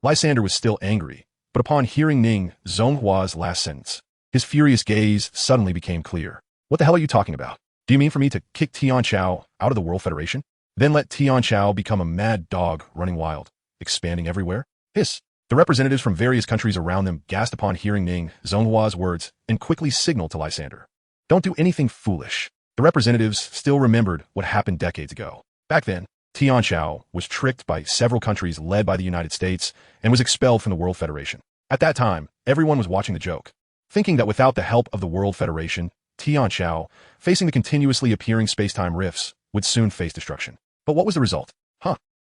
Lysander was still angry, but upon hearing Ning Zonghua's last sentence, his furious gaze suddenly became clear. What the hell are you talking about? Do you mean for me to kick Tianchao out of the World Federation? Then let Tianchao become a mad dog running wild, expanding everywhere? Hiss. The representatives from various countries around them gasped upon hearing Ning Zonghua's words and quickly signaled to Lysander. Don't do anything foolish. The representatives still remembered what happened decades ago. Back then, Tianchao was tricked by several countries led by the United States and was expelled from the World Federation. At that time, everyone was watching the joke, thinking that without the help of the World Federation, Tianchao, facing the continuously appearing space-time rifts, would soon face destruction. But what was the result?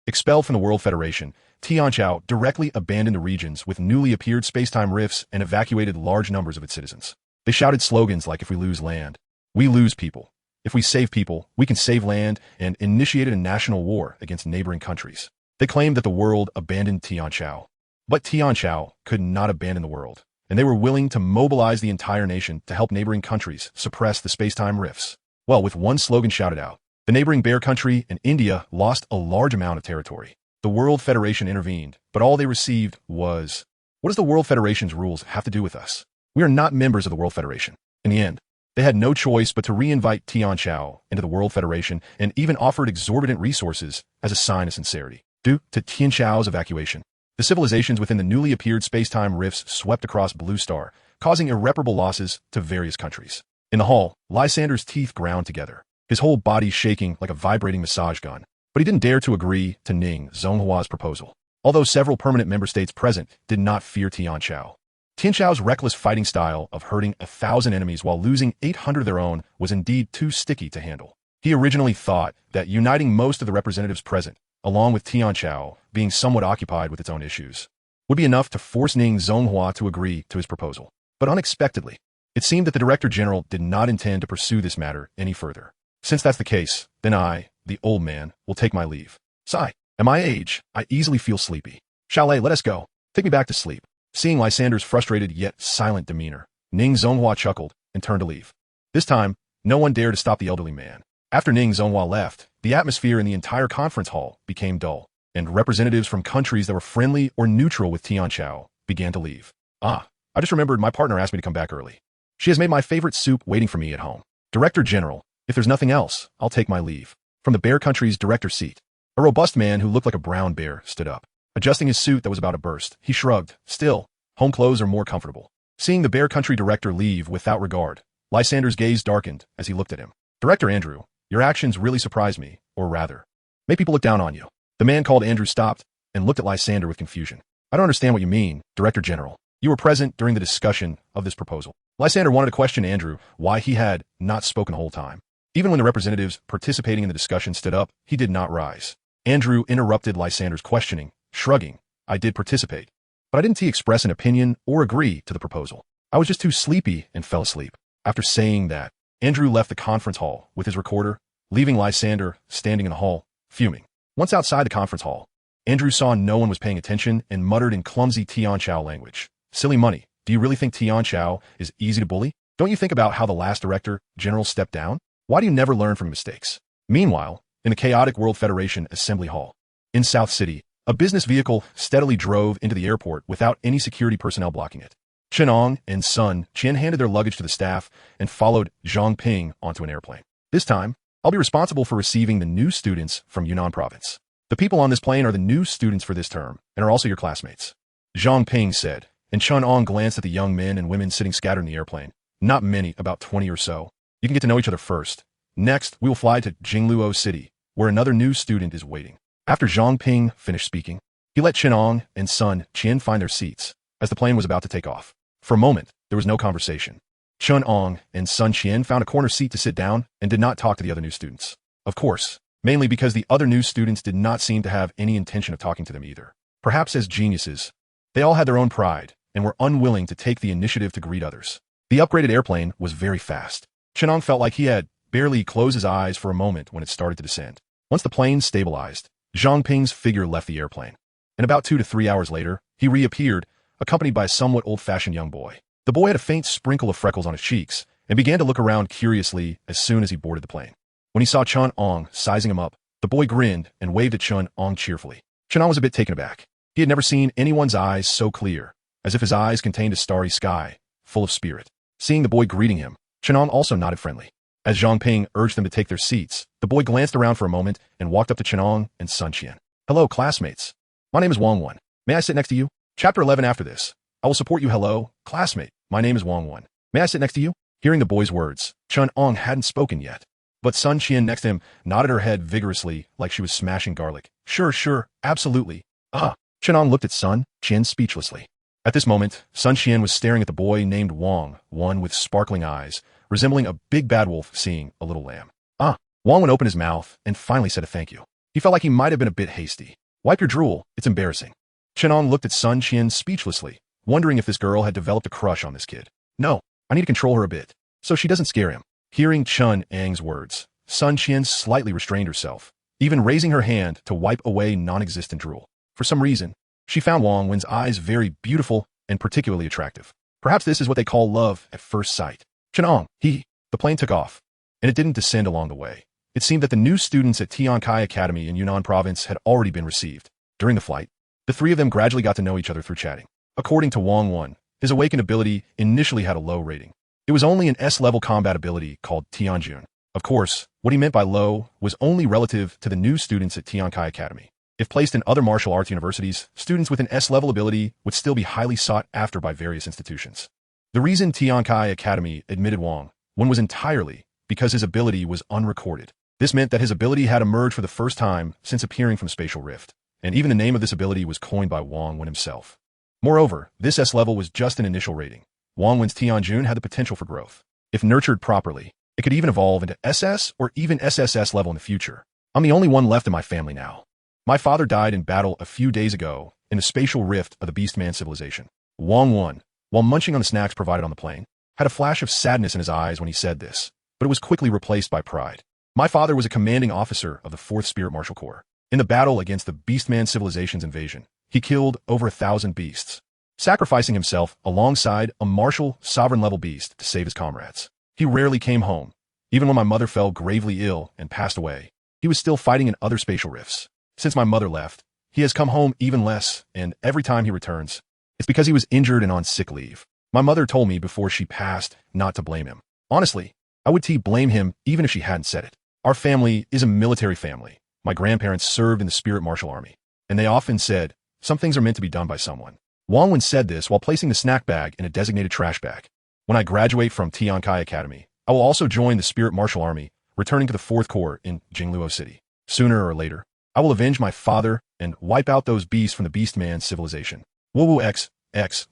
Expelled from the World Federation, Tianchao directly abandoned the regions with newly appeared space-time rifts and evacuated large numbers of its citizens. They shouted slogans like, if we lose land, we lose people. If we save people, we can save land, and initiated a national war against neighboring countries. They claimed that the world abandoned Tianchao. But Tianchao could not abandon the world, and they were willing to mobilize the entire nation to help neighboring countries suppress the space-time rifts. Well, with one slogan shouted out, the neighboring bear country and India lost a large amount of territory. The World Federation intervened, but all they received was, what does the World Federation's rules have to do with us? We are not members of the World Federation. In the end, they had no choice but to re-invite Tianchao into the World Federation and even offered exorbitant resources as a sign of sincerity. Due to Tianchao's evacuation, the civilizations within the newly appeared space-time rifts swept across Blue Star, causing irreparable losses to various countries. In the hall, Lysander's teeth ground together, his whole body shaking like a vibrating massage gun. But he didn't dare to agree to Ning Zonghua's proposal, although several permanent member states present did not fear Tianchao. Tianchao's reckless fighting style of hurting 1,000 enemies while losing 800 of their own was indeed too sticky to handle. He originally thought that uniting most of the representatives present, along with Tianchao being somewhat occupied with its own issues, would be enough to force Ning Zonghua to agree to his proposal. But unexpectedly, it seemed that the Director General did not intend to pursue this matter any further. Since that's the case, then I, the old man, will take my leave. Sigh. At my age, I easily feel sleepy. Chalet, let us go. Take me back to sleep. Seeing Lysander's frustrated yet silent demeanor, Ning Zonghua chuckled and turned to leave. This time, no one dared to stop the elderly man. After Ning Zonghua left, the atmosphere in the entire conference hall became dull, and representatives from countries that were friendly or neutral with Tianchao began to leave. I just remembered my partner asked me to come back early. She has made my favorite soup waiting for me at home. Director General, if there's nothing else, I'll take my leave. From the bear country's director's seat, a robust man who looked like a brown bear stood up. Adjusting his suit that was about to burst, he shrugged. Still, home clothes are more comfortable. Seeing the bear country director leave without regard, Lysander's gaze darkened as he looked at him. Director Andrew, your actions really surprise me, or rather, make people look down on you. The man called Andrew stopped and looked at Lysander with confusion. I don't understand what you mean, Director General. You were present during the discussion of this proposal. Lysander wanted to question Andrew why he had not spoken the whole time. Even when the representatives participating in the discussion stood up, he did not rise. Andrew interrupted Lysander's questioning, shrugging. I did participate, but I didn't express an opinion or agree to the proposal. I was just too sleepy and fell asleep. After saying that, Andrew left the conference hall with his recorder, leaving Lysander standing in the hall, fuming. Once outside the conference hall, Andrew saw no one was paying attention and muttered in clumsy Tianqiao language. Silly money. Do you really think Tianqiao is easy to bully? Don't you think about how the last director general stepped down? Why do you never learn from mistakes? Meanwhile, in the chaotic World Federation Assembly Hall, in South City, a business vehicle steadily drove into the airport without any security personnel blocking it. Chen Ang and Sun Qian handed their luggage to the staff and followed Zhang Ping onto an airplane. This time, I'll be responsible for receiving the new students from Yunnan province. The people on this plane are the new students for this term and are also your classmates. Zhang Ping said, and Chen Ang glanced at the young men and women sitting scattered in the airplane. Not many, about 20 or so. You can get to know each other first. Next, we will fly to Jingluo City, where another new student is waiting. After Zhang Ping finished speaking, he let Chen Ang and Sun Qian find their seats as the plane was about to take off. For a moment, there was no conversation. Chen Ang and Sun Qian found a corner seat to sit down and did not talk to the other new students. Of course, mainly because the other new students did not seem to have any intention of talking to them either. Perhaps as geniuses, they all had their own pride and were unwilling to take the initiative to greet others. The upgraded airplane was very fast. Chen Ang felt like he had barely closed his eyes for a moment when it started to descend. Once the plane stabilized, Zhang Ping's figure left the airplane, and about 2 to 3 hours later, he reappeared, accompanied by a somewhat old-fashioned young boy. The boy had a faint sprinkle of freckles on his cheeks and began to look around curiously as soon as he boarded the plane. When he saw Chen Ang sizing him up, the boy grinned and waved at Chen Ang cheerfully. Chen Ang was a bit taken aback. He had never seen anyone's eyes so clear, as if his eyes contained a starry sky, full of spirit. Seeing the boy greeting him, Chen Ang also nodded friendly. As Zhang Ping urged them to take their seats, the boy glanced around for a moment and walked up to Chen Ang and Sun Qian. Hello, classmates. My name is Wang Wan. May I sit next to you? Chapter 11 after this. I will support you. Hello, classmate. My name is Wang Wan. May I sit next to you? Hearing the boy's words, Chen Ang hadn't spoken yet, but Sun Qian next to him nodded her head vigorously like she was smashing garlic. Sure, absolutely. Chen Ang looked at Sun Qian speechlessly. At this moment, Sun Qian was staring at the boy named Wang, one with sparkling eyes, resembling a big bad wolf seeing a little lamb. Wang Wan opened his mouth and finally said a thank you. He felt like he might have been a bit hasty. Wipe your drool, it's embarrassing. Chen Ang looked at Sun Qian speechlessly, wondering if this girl had developed a crush on this kid. No, I need to control her a bit, so she doesn't scare him. Hearing Chen Ang's words, Sun Qian slightly restrained herself, even raising her hand to wipe away non-existent drool. For some reason, she found Wang Wen's eyes very beautiful and particularly attractive. Perhaps this is what they call love at first sight. Chen Ang, the plane took off, and it didn't descend along the way. It seemed that the new students at Tiankai Academy in Yunnan province had already been received. During the flight, the three of them gradually got to know each other through chatting. According to Wang Wan, his awakened ability initially had a low rating. It was only an S-level combat ability called Tianjun. Of course, what he meant by low was only relative to the new students at Tiankai Academy. If placed in other martial arts universities, students with an S-level ability would still be highly sought after by various institutions. The reason Tiankai Academy admitted Wang Wan was entirely because his ability was unrecorded. This meant that his ability had emerged for the first time since appearing from Spatial Rift, and even the name of this ability was coined by Wang Wan himself. Moreover, this S-level was just an initial rating. Wang Wan's Tianjun had the potential for growth. If nurtured properly, it could even evolve into SS or even SSS level in the future. I'm the only one left in my family now. My father died in battle a few days ago in the Spatial Rift of the Beastman civilization. Wang Wan, while munching on the snacks provided on the plane, had a flash of sadness in his eyes when he said this, but it was quickly replaced by pride. My father was a commanding officer of the 4th Spirit Martial Corps. In the battle against the Beastman civilization's invasion, he killed over 1,000 beasts, sacrificing himself alongside a martial, sovereign-level beast to save his comrades. He rarely came home. Even when my mother fell gravely ill and passed away, he was still fighting in other spatial rifts. Since my mother left, he has come home even less, and every time he returns, it's because he was injured and on sick leave. My mother told me before she passed not to blame him. Honestly, I would blame him even if she hadn't said it. Our family is a military family. My grandparents served in the Spirit Martial Army, and they often said, some things are meant to be done by someone. Wang Wan said this while placing the snack bag in a designated trash bag. When I graduate from Tiankai Academy, I will also join the Spirit Martial Army, returning to the 4th Corps in Jingluo City. Sooner or later, I will avenge my father and wipe out those beasts from the Beastman civilization. Wu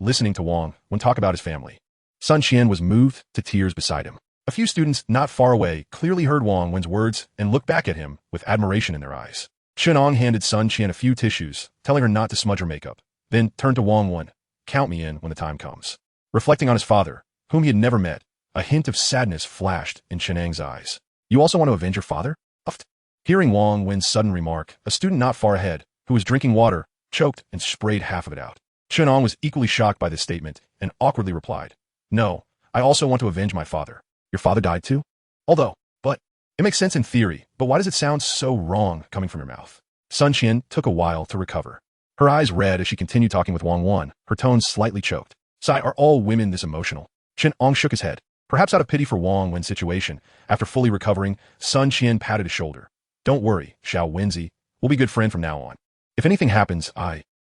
listening to Wang Wen talk about his family. Sun Qian was moved to tears beside him. A few students not far away clearly heard Wang Wen's words and looked back at him with admiration in their eyes. Chen Ang handed Sun Qian a few tissues, telling her not to smudge her makeup, then turned to Wang Wen. Count me in when the time comes. Reflecting on his father, whom he had never met, a hint of sadness flashed in Chen Ang's eyes. You also want to avenge your father? Uffed. Hearing Wang Wen's sudden remark, a student not far ahead, who was drinking water, choked and sprayed half of it out. Chen Ang was equally shocked by this statement and awkwardly replied, No, I also want to avenge my father. Your father died too? But, it makes sense in theory, but why does it sound so wrong coming from your mouth? Sun Qian took a while to recover. Her eyes red as she continued talking with Wang Wen, her tone slightly choked. Sigh, are all women this emotional? Chen Ang shook his head. Perhaps out of pity for Wang Wen's situation, after fully recovering, Sun Qian patted his shoulder. Don't worry, Xiao Wenzi. We'll be good friends from now on. If anything happens,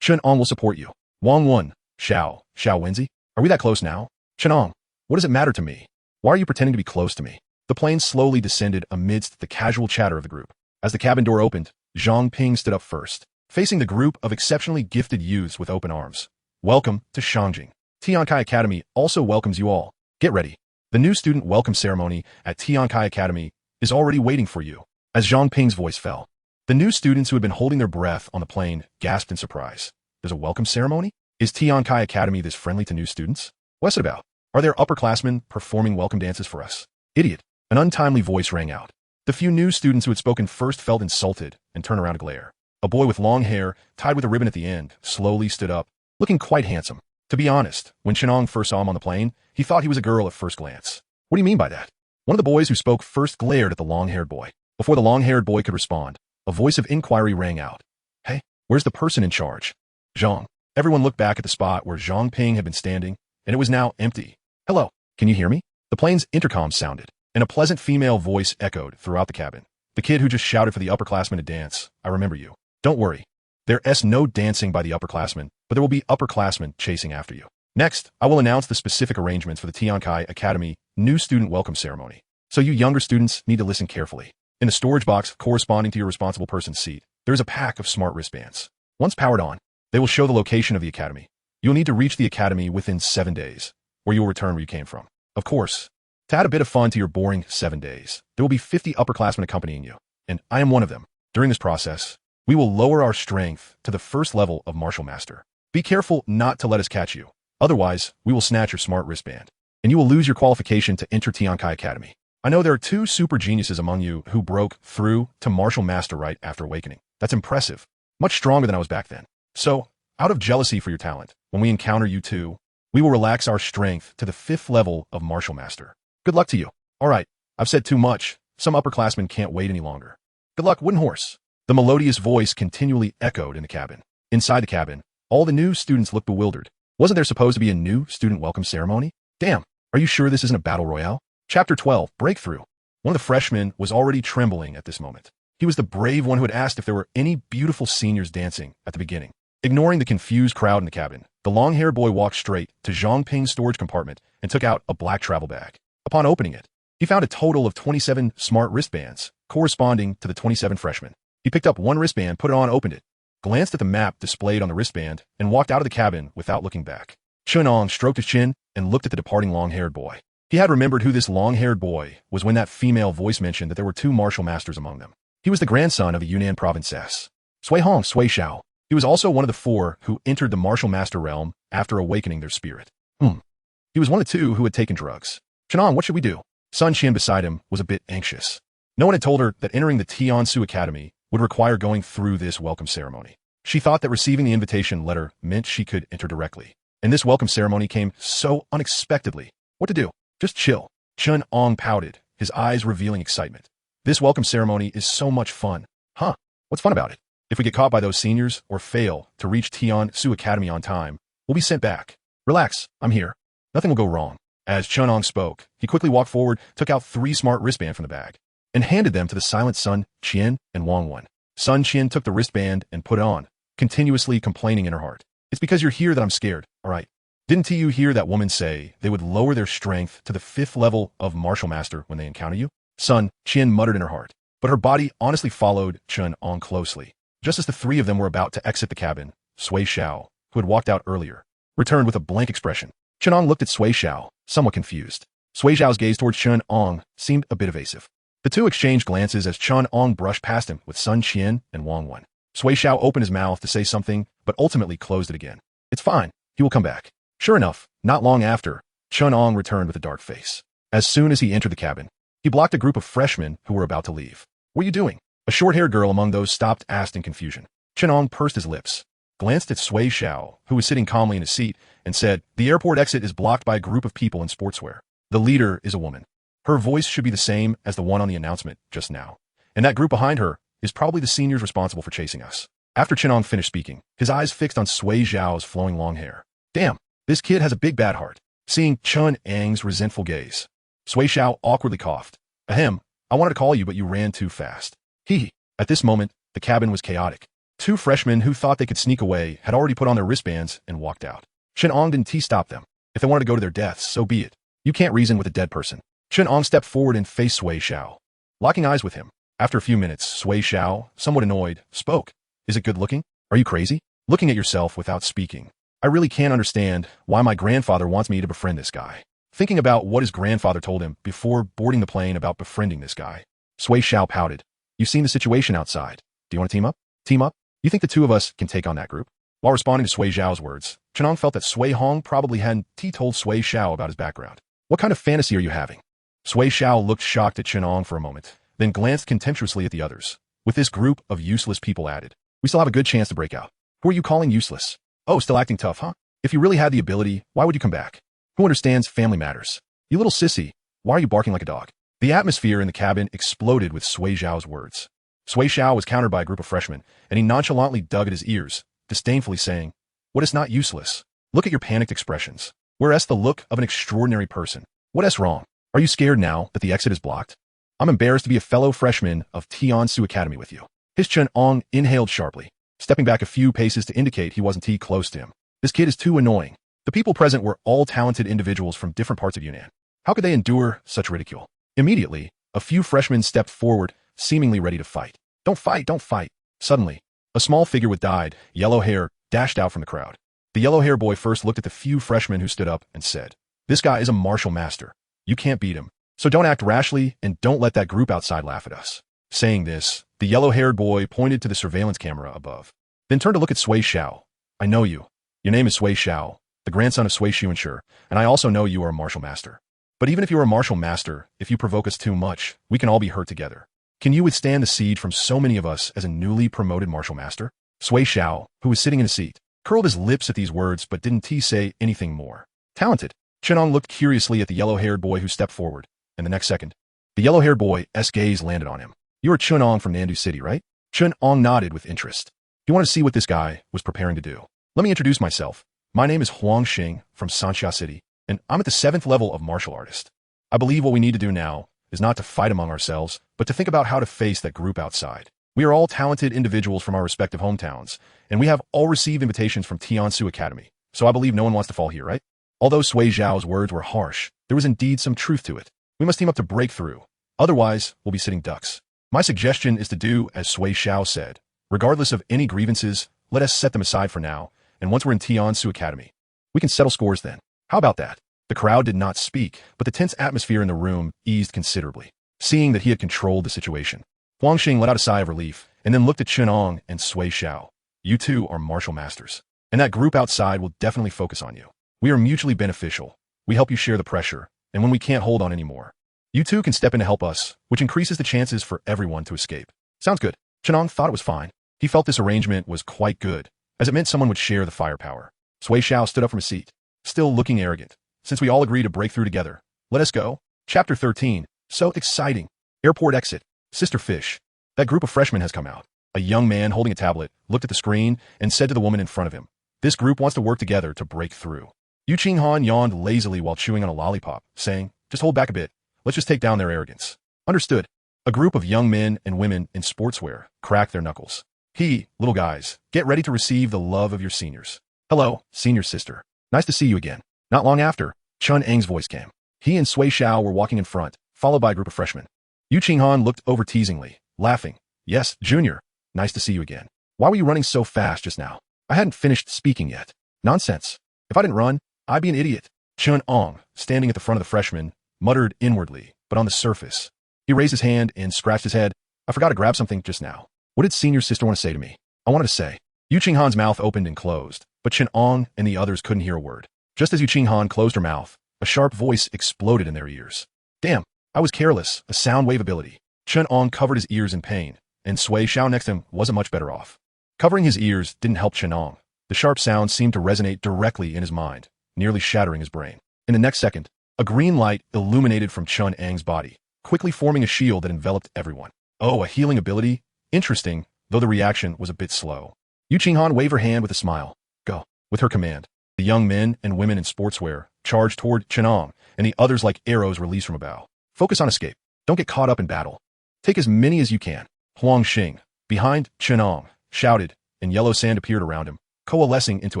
Chen Ang will support you. Wang Wen, Xiao Wenzi? Are we that close now? Chen Ang, what does it matter to me? Why are you pretending to be close to me? The plane slowly descended amidst the casual chatter of the group. As the cabin door opened, Zhang Ping stood up first, facing the group of exceptionally gifted youths with open arms. Welcome to Shangjing. Tiankai Academy also welcomes you all. Get ready. The new student welcome ceremony at Tiankai Academy is already waiting for you. As Zhang Ping's voice fell, the new students who had been holding their breath on the plane gasped in surprise. There's a welcome ceremony? Is Tiankai Academy this friendly to new students? What's it about? Are there upperclassmen performing welcome dances for us? Idiot. An untimely voice rang out. The few new students who had spoken first felt insulted and turned around to glare. A boy with long hair, tied with a ribbon at the end, slowly stood up, looking quite handsome. To be honest, when Chen Ang first saw him on the plane, he thought he was a girl at first glance. What do you mean by that? One of the boys who spoke first glared at the long-haired boy. Before the long-haired boy could respond, a voice of inquiry rang out. Hey, where's the person in charge? Zhang. Everyone looked back at the spot where Zhang Ping had been standing, and it was now empty. Hello, can you hear me? The plane's intercom sounded, and a pleasant female voice echoed throughout the cabin. The kid who just shouted for the upperclassmen to dance, I remember you. Don't worry. There's no dancing by the upperclassmen, but there will be upperclassmen chasing after you. Next, I will announce the specific arrangements for the Tiankai Academy new student welcome ceremony. So you younger students need to listen carefully. In the storage box corresponding to your responsible person's seat, there is a pack of smart wristbands. Once powered on, they will show the location of the academy. You'll need to reach the academy within 7 days, where you will return where you came from. Of course, to add a bit of fun to your boring 7 days, there will be 50 upperclassmen accompanying you, and I am one of them. During this process, we will lower our strength to the first level of martial master. Be careful not to let us catch you. Otherwise, we will snatch your smart wristband, and you will lose your qualification to enter Tiankai Academy. I know there are 2 super geniuses among you who broke through to martial master right after awakening. That's impressive. Much stronger than I was back then. So, out of jealousy for your talent, when we encounter you two, we will relax our strength to the 5th level of martial master. Good luck to you. All right, I've said too much. Some upperclassmen can't wait any longer. Good luck, wooden horse. The melodious voice continually echoed in the cabin. Inside the cabin, all the new students looked bewildered. Wasn't there supposed to be a new student welcome ceremony? Damn, are you sure this isn't a battle royale? Chapter 12, Breakthrough. One of the freshmen was already trembling at this moment. He was the brave one who had asked if there were any beautiful seniors dancing at the beginning. Ignoring the confused crowd in the cabin, the long-haired boy walked straight to Zhang Ping's storage compartment and took out a black travel bag. Upon opening it, he found a total of 27 smart wristbands, corresponding to the 27 freshmen. He picked up one wristband, put it on, opened it, glanced at the map displayed on the wristband, and walked out of the cabin without looking back. Chen Ang stroked his chin and looked at the departing long-haired boy. He had remembered who this long-haired boy was when that female voice mentioned that there were 2 martial masters among them. He was the grandson of a Yunnan provincess, Sui Hong Sui Xiao. He was also one of the 4 who entered the martial master realm after awakening their spirit. He was one of the 2 who had taken drugs. Chen Ang, what should we do? Sun Qian beside him was a bit anxious. No one had told her that entering the Tiansu Academy would require going through this welcome ceremony. She thought that receiving the invitation letter meant she could enter directly. And this welcome ceremony came so unexpectedly. What to do? Just chill. Chen Ang pouted, his eyes revealing excitement. This welcome ceremony is so much fun. Huh? What's fun about it? If we get caught by those seniors or fail to reach Tiansu Academy on time, we'll be sent back. Relax, I'm here. Nothing will go wrong. As Chen Ang spoke, he quickly walked forward, took out 3 smart wristbands from the bag, and handed them to the silent Sun Qian and Wang Wen. Sun Qian took the wristband and put it on, continuously complaining in her heart. It's because you're here that I'm scared, all right? Didn't you hear that woman say they would lower their strength to the 5th level of martial master when they encounter you? Sun Qian muttered in her heart, but her body honestly followed Chen Ang closely. Just as the 3 of them were about to exit the cabin, Sui Xiao, who had walked out earlier, returned with a blank expression. Chen Ang looked at Sui Xiao, somewhat confused. Sui Xiao's gaze towards Chen Ang seemed a bit evasive. The two exchanged glances as Chen Ang brushed past him with Sun Qian and Wang Wen. Sui Xiao opened his mouth to say something, but ultimately closed it again. It's fine. He will come back. Sure enough, not long after, Chen Ang returned with a dark face. As soon as he entered the cabin, he blocked a group of freshmen who were about to leave. What are you doing? A short-haired girl among those stopped asked in confusion. Chen Ang pursed his lips, glanced at Sui Xiao, who was sitting calmly in his seat, and said, the airport exit is blocked by a group of people in sportswear. The leader is a woman. Her voice should be the same as the one on the announcement just now. And that group behind her is probably the seniors responsible for chasing us. After Chen Ang finished speaking, his eyes fixed on Sui Xiao's flowing long hair. Damn, this kid has a big bad heart. Seeing Chen Ang's resentful gaze, Sui Xiao awkwardly coughed. Ahem, I wanted to call you but you ran too fast. Hee. At this moment, the cabin was chaotic. Two freshmen who thought they could sneak away had already put on their wristbands and walked out. Chen Ang didn't stop them. If they wanted to go to their deaths, so be it. You can't reason with a dead person. Chen Ang stepped forward and faced Sui Xiao, locking eyes with him. After a few minutes, Sui Xiao, somewhat annoyed, spoke. Is it good looking? Are you crazy? Looking at yourself without speaking. I really can't understand why my grandfather wants me to befriend this guy. Thinking about what his grandfather told him before boarding the plane about befriending this guy, Sui Xiao pouted. You've seen the situation outside. Do you want to team up? Team up? You think the two of us can take on that group? While responding to Sui Xiao's words, Chen Ang felt that Sui Hong probably hadn't told Sui Xiao about his background. What kind of fantasy are you having? Sui Xiao looked shocked at Chen Ang for a moment, then glanced contemptuously at the others. With this group of useless people added, we still have a good chance to break out. Who are you calling useless? Oh, still acting tough, huh? If you really had the ability, why would you come back? Who understands family matters? You little sissy, why are you barking like a dog? The atmosphere in the cabin exploded with Sui Xiao's words. Sui Xiao was countered by a group of freshmen, and he nonchalantly dug at his ears, disdainfully saying, what is not useless? Look at your panicked expressions. Whereas the look of an extraordinary person. What is wrong? Are you scared now that the exit is blocked? I'm embarrassed to be a fellow freshman of Tiansu Academy with you. His Chen Ang inhaled sharply, stepping back a few paces to indicate he wasn't close to him. This kid is too annoying. The people present were all talented individuals from different parts of Yunnan. How could they endure such ridicule? Immediately, a few freshmen stepped forward, seemingly ready to fight. Don't fight, don't fight. Suddenly, a small figure with dyed, yellow hair dashed out from the crowd. The yellow-haired boy first looked at the few freshmen who stood up and said, this guy is a martial master. You can't beat him. So don't act rashly and don't let that group outside laugh at us. Saying this, the yellow-haired boy pointed to the surveillance camera above, then turned to look at Sui Xiao. I know you. Your name is Sui Xiao, the grandson of Sui Xuanshi, and I also know you are a martial master. But even if you are a martial master, if you provoke us too much, we can all be hurt together. Can you withstand the siege from so many of us as a newly promoted martial master? Sui Xiao, who was sitting in a seat, curled his lips at these words but didn't say anything more. Talented. Chen Ang looked curiously at the yellow-haired boy who stepped forward, and the next second, the yellow-haired boy's gaze landed on him. You are Chen Ang from Nandu City, right? Chen Ang nodded with interest. He wanted to see what this guy was preparing to do. Let me introduce myself. My name is Huang Xing from Sanxia City, and I'm at the 7th level of martial artist. I believe what we need to do now is not to fight among ourselves, but to think about how to face that group outside. We are all talented individuals from our respective hometowns, and we have all received invitations from Tiansu Academy, so I believe no one wants to fall here, right? Although Sui Xiao's words were harsh, there was indeed some truth to it. We must team up to break through. Otherwise, we'll be sitting ducks. My suggestion is to do as Sui Xiao said. Regardless of any grievances, let us set them aside for now, and once we're in Tiansu Academy, we can settle scores then. How about that? The crowd did not speak, but the tense atmosphere in the room eased considerably, seeing that he had controlled the situation. Huang Xing let out a sigh of relief, and then looked at Chen Ang and Sui Xiao. You two are martial masters, and that group outside will definitely focus on you. We are mutually beneficial. We help you share the pressure, and when we can't hold on anymore, you two can step in to help us, which increases the chances for everyone to escape. Sounds good. Chen Ang thought it was fine. He felt this arrangement was quite good, as it meant someone would share the firepower. Sui Xiao stood up from his seat, still looking arrogant. Since we all agree to break through together, let us go. Chapter 13. So exciting. Airport exit. Sister Fish. That group of freshmen has come out. A young man holding a tablet looked at the screen and said to the woman in front of him, this group wants to work together to break through. Yu Qinghan yawned lazily while chewing on a lollipop, saying, just hold back a bit. Let's just take down their arrogance. Understood. A group of young men and women in sportswear cracked their knuckles. Little guys, get ready to receive the love of your seniors. Hello, senior sister. Nice to see you again. Not long after, Chen Ang's voice came. He and Sui Xiao were walking in front, followed by a group of freshmen. Yu Qinghan looked over teasingly, laughing. Yes, Junior. Nice to see you again. Why were you running so fast just now? I hadn't finished speaking yet. Nonsense. If I didn't run, I'd be an idiot. Chen Ang, standing at the front of the freshmen, muttered inwardly, but on the surface. He raised his hand and scratched his head. I forgot to grab something just now. What did senior sister want to say to me? I wanted to say. Yu Qinghan's mouth opened and closed, but Chen Ang and the others couldn't hear a word. Just as Yu Qinghan closed her mouth, a sharp voice exploded in their ears. Damn, I was careless, a sound wave ability. Chen Ang covered his ears in pain, and Sui Xiao next to him wasn't much better off. Covering his ears didn't help Chen Ang. The sharp sound seemed to resonate directly in his mind, nearly shattering his brain. In the next second, a green light illuminated from Chen Ang's body, quickly forming a shield that enveloped everyone. Oh, a healing ability? Interesting, though the reaction was a bit slow. Yu Qinghan waved her hand with a smile. Go. With her command, the young men and women in sportswear charged toward Chen Ang, and the others like arrows released from a bow. Focus on escape. Don't get caught up in battle. Take as many as you can. Huang Xing, behind Chen Ang, shouted, and yellow sand appeared around him, coalescing into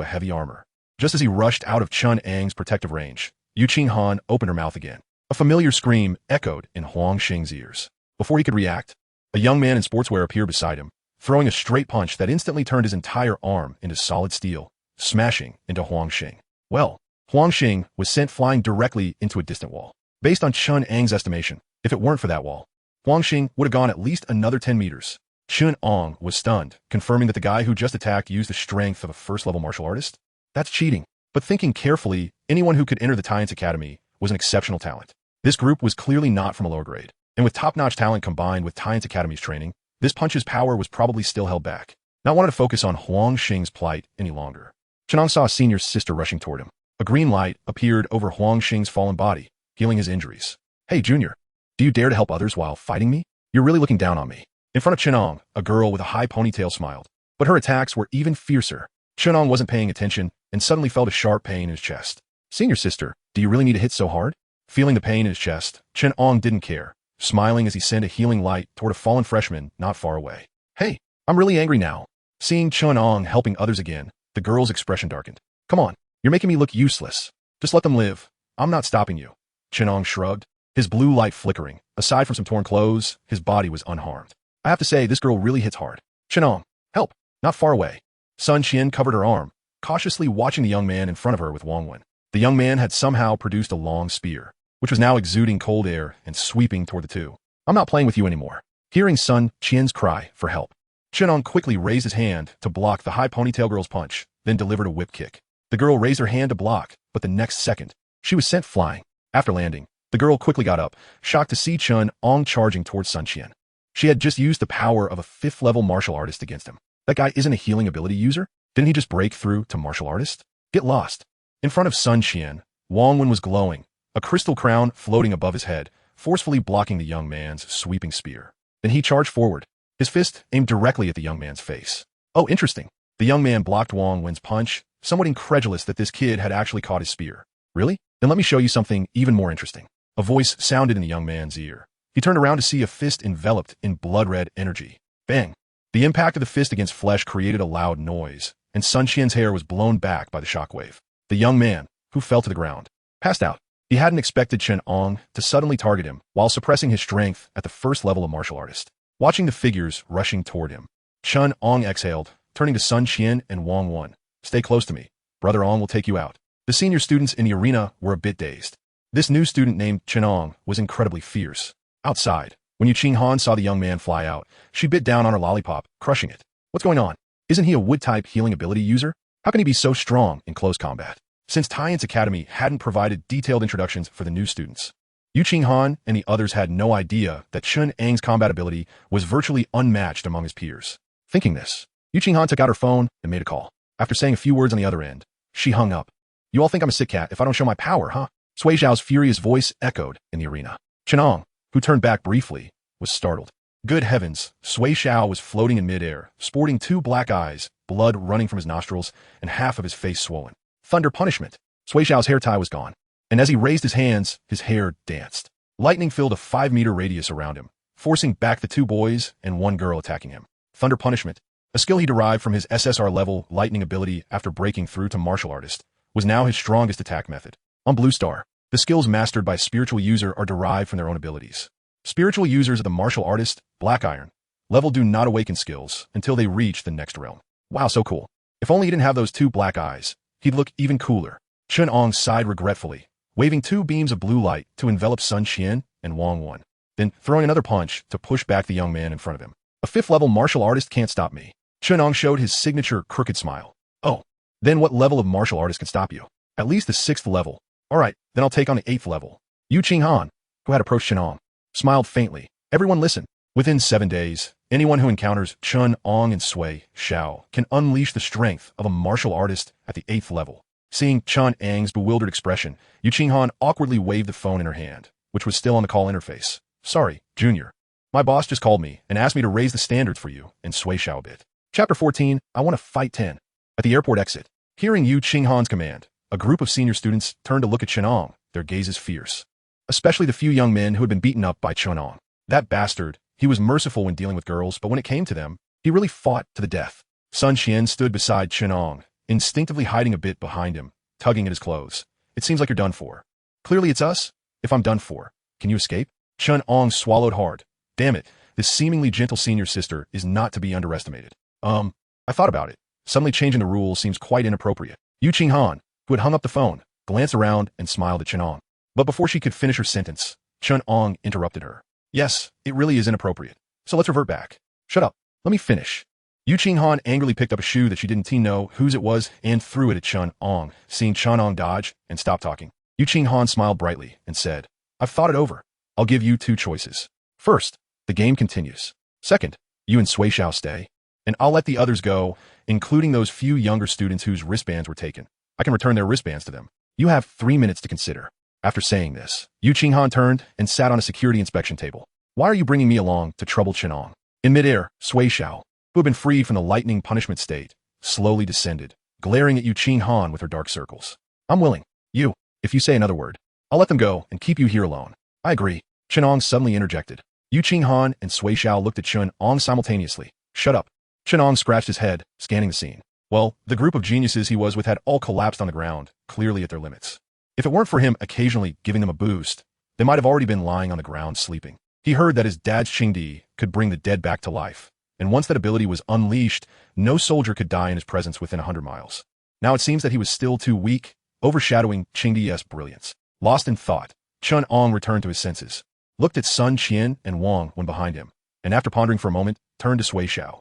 a heavy armor. Just as he rushed out of Chen Ang's protective range, Yu Qinghan opened her mouth again. A familiar scream echoed in Huang Xing's ears. Before he could react, a young man in sportswear appeared beside him, throwing a straight punch that instantly turned his entire arm into solid steel, smashing into Huang Xing. Well, Huang Xing was sent flying directly into a distant wall. Based on Chen Ang's estimation, if it weren't for that wall, Huang Xing would have gone at least another 10 meters. Chen Ang was stunned, confirming that the guy who just attacked used the strength of a first-level martial artist. That's cheating. But thinking carefully, anyone who could enter the Tian's Academy was an exceptional talent. This group was clearly not from a lower grade, and with top-notch talent combined with Tian's Academy's training, this punch's power was probably still held back. Not wanting to focus on Huang Xing's plight any longer. Chen Ang saw a senior sister rushing toward him. A green light appeared over Huang Xing's fallen body, healing his injuries. Hey, Junior, do you dare to help others while fighting me? You're really looking down on me. In front of Chen Ang, a girl with a high ponytail smiled, but her attacks were even fiercer. Chen Ang wasn't paying attention and suddenly felt a sharp pain in his chest. Senior sister, do you really need to hit so hard? Feeling the pain in his chest, Chen Ang didn't care, smiling as he sent a healing light toward a fallen freshman not far away. Hey, I'm really angry now. Seeing Chen Ang helping others again, the girl's expression darkened. Come on, you're making me look useless. Just let them live. I'm not stopping you. Chen Ang shrugged, his blue light flickering. Aside from some torn clothes, his body was unharmed. I have to say, this girl really hits hard. Chen Ang, help, not far away. Sun Qian covered her arm, cautiously watching the young man in front of her with Wang Wen. The young man had somehow produced a long spear, which was now exuding cold air and sweeping toward the two. I'm not playing with you anymore. Hearing Sun Qian's cry for help, Chen Ang quickly raised his hand to block the high ponytail girl's punch, then delivered a whip kick. The girl raised her hand to block, but the next second, she was sent flying. After landing, the girl quickly got up, shocked to see Chen Ang charging towards Sun Qian. She had just used the power of a 5th-level martial artist against him. That guy isn't a healing ability user? Didn't he just break through to martial artist? Get lost. In front of Sun Qian, Wang Wen was glowing, a crystal crown floating above his head, forcefully blocking the young man's sweeping spear. Then he charged forward, his fist aimed directly at the young man's face. Oh, interesting. The young man blocked Wang Wen's punch, somewhat incredulous that this kid had actually caught his spear. Really? Then let me show you something even more interesting. A voice sounded in the young man's ear. He turned around to see a fist enveloped in blood-red energy. Bang! The impact of the fist against flesh created a loud noise, and Sun Qian's hair was blown back by the shockwave. The young man, who fell to the ground, passed out. He hadn't expected Chen Ang to suddenly target him while suppressing his strength at the first level of martial artist. Watching the figures rushing toward him, Chen Ang exhaled, turning to Sun Qian and Wang Wen. Stay close to me. Brother Ang will take you out. The senior students in the arena were a bit dazed. This new student named Chen Ang was incredibly fierce. Outside, when Yu Qinghan saw the young man fly out, she bit down on her lollipop, crushing it. What's going on? Isn't he a wood-type healing ability user? How can he be so strong in close combat? Since Tian's Academy hadn't provided detailed introductions for the new students, Yu Qinghan and the others had no idea that Chen Ang's combat ability was virtually unmatched among his peers. Thinking this, Yu Qinghan took out her phone and made a call. After saying a few words on the other end, she hung up. You all think I'm a sick cat if I don't show my power, huh? Sui Zhao's furious voice echoed in the arena. Chen Ang, who turned back briefly, was startled. Good heavens, Sui Zhao was floating in midair, sporting 2 black eyes, blood running from his nostrils, and half of his face swollen. Thunder punishment. Sui Zhao's hair tie was gone, and as he raised his hands, his hair danced. Lightning filled a 5-meter radius around him, forcing back the 2 boys and 1 girl attacking him. Thunder punishment, a skill he derived from his SSR-level lightning ability after breaking through to martial artist, was now his strongest attack method. On Blue Star, the skills mastered by spiritual user are derived from their own abilities. Spiritual users of the martial artist, Black Iron, level do not awaken skills until they reach the next realm. Wow, so cool. If only he didn't have those 2 black eyes, he'd look even cooler. Chen Ang sighed regretfully, waving 2 beams of blue light to envelop Sun Qian and Wang Wen, then throwing another punch to push back the young man in front of him. A 5th-level martial artist can't stop me. Chen Ang showed his signature crooked smile. Oh, then what level of martial artist can stop you? At least the 6th level. All right, then I'll take on the 8th level. Yu Qinghan, who had approached Chen Ang, smiled faintly. Everyone listen. Within 7 days, anyone who encounters Chen Ang and Sui Xiao can unleash the strength of a martial artist at the 8th level. Seeing Chen Ang's bewildered expression, Yu Qinghan awkwardly waved the phone in her hand, which was still on the call interface. Sorry, Junior. My boss just called me and asked me to raise the standards for you and Sui Xiao a bit. Chapter 14, I want to fight 10. At the airport exit, hearing Yu Qinghan's command, a group of senior students turned to look at Chen Ang, their gazes fierce. Especially the few young men who had been beaten up by Chen Ang. That bastard, he was merciful when dealing with girls, but when it came to them, he really fought to the death. Sun Qian stood beside Chen Ang, instinctively hiding a bit behind him, tugging at his clothes. It seems like you're done for. Clearly it's us. If I'm done for, can you escape? Chen Ang swallowed hard. Damn it, this seemingly gentle senior sister is not to be underestimated. I thought about it. Suddenly changing the rules seems quite inappropriate. Yu Qinghan, who had hung up the phone, glanced around and smiled at Chen Ang. But before she could finish her sentence, Chen Ang interrupted her. Yes, it really is inappropriate. So let's revert back. Shut up. Let me finish. Yu Qinghan angrily picked up a shoe that she didn't know whose it was and threw it at Chen Ang, seeing Chen Ang dodge and stop talking. Yu Qinghan smiled brightly and said, I've thought it over. I'll give you 2 choices. First, the game continues. Second, you and Sui Xiao stay, and I'll let the others go, including those few younger students whose wristbands were taken. I can return their wristbands to them. You have 3 minutes to consider. After saying this, Yu Qinghan turned and sat on a security inspection table. Why are you bringing me along to trouble Chen Ang? In midair, Sui Xiao, who had been freed from the lightning punishment state, slowly descended, glaring at Yu Qinghan with her dark circles. I'm willing. You, if you say another word, I'll let them go and keep you here alone. I agree. Chen Ang suddenly interjected. Yu Qinghan and Sui Xiao looked at Chen Ang simultaneously. Shut up. Chen Ang scratched his head, scanning the scene. Well, the group of geniuses he was with had all collapsed on the ground, clearly at their limits. If it weren't for him occasionally giving them a boost, they might have already been lying on the ground sleeping. He heard that his dad's Qingdi could bring the dead back to life, and once that ability was unleashed, no soldier could die in his presence within 100 miles. Now it seems that he was still too weak, overshadowing Qingdi's brilliance. Lost in thought, Chen Ang returned to his senses, looked at Sun Qian and Wang Wen behind him, and after pondering for a moment, turned to Sui Xiao.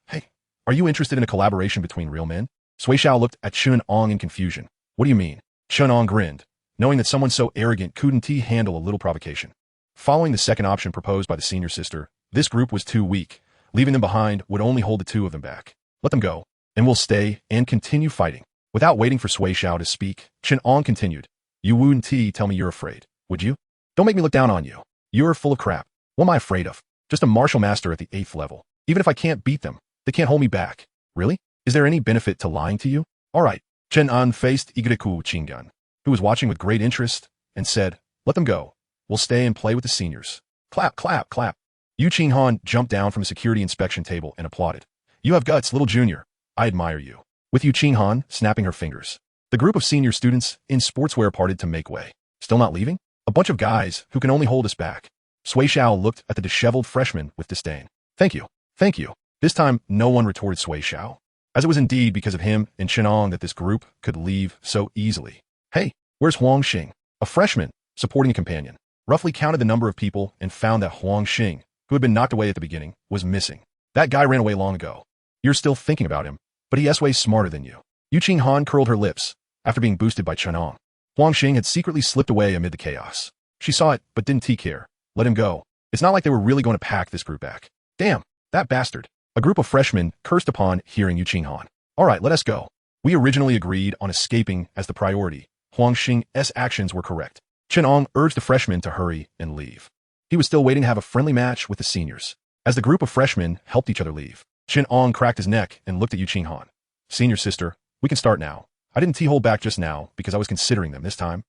Hey, are you interested in a collaboration between real men? Sui Xiao looked at Chen Ang in confusion. What do you mean? Chen Ang grinned, knowing that someone so arrogant couldn't handle a little provocation. Following the second option proposed by the senior sister, this group was too weak. Leaving them behind would only hold the 2 of them back. Let them go, and we'll stay and continue fighting. Without waiting for Sui Xiao to speak, Chen Ang continued. You wouldn't tell me you're afraid, would you? Don't make me look down on you. You're full of crap. What am I afraid of? Just a martial master at the 8th level. Even if I can't beat them, they can't hold me back. Really? Is there any benefit to lying to you? All right. Chen Ang faced Igreku Qingyan, who was watching with great interest, and said, let them go. We'll stay and play with the seniors. Clap, clap, clap. Yu Qinghan jumped down from a security inspection table and applauded. You have guts, little junior. I admire you. With Yu Qinghan snapping her fingers, the group of senior students in sportswear parted to make way. Still not leaving? A bunch of guys who can only hold us back. Sui Xiao looked at the disheveled freshman with disdain. Thank you. Thank you. This time, no one retorted Sui Xiao, as it was indeed because of him and Chen Ang that this group could leave so easily. Hey, where's Huang Xing? A freshman, supporting a companion, roughly counted the number of people and found that Huang Xing, who had been knocked away at the beginning, was missing. That guy ran away long ago. You're still thinking about him, but he is way smarter than you. Yu Qinghan curled her lips after being boosted by Chen Ang. Huang Xing had secretly slipped away amid the chaos. She saw it, but didn't care. Let him go. It's not like they were really going to pack this group back. Damn, that bastard. A group of freshmen cursed upon hearing Yu Qinghan. All right, let us go. We originally agreed on escaping as the priority. Huang Xing's actions were correct. Chen Ang urged the freshmen to hurry and leave. He was still waiting to have a friendly match with the seniors. As the group of freshmen helped each other leave, Chen Ang cracked his neck and looked at Yu Qinghan. Senior sister, we can start now. I didn't hold back just now because I was considering them this time.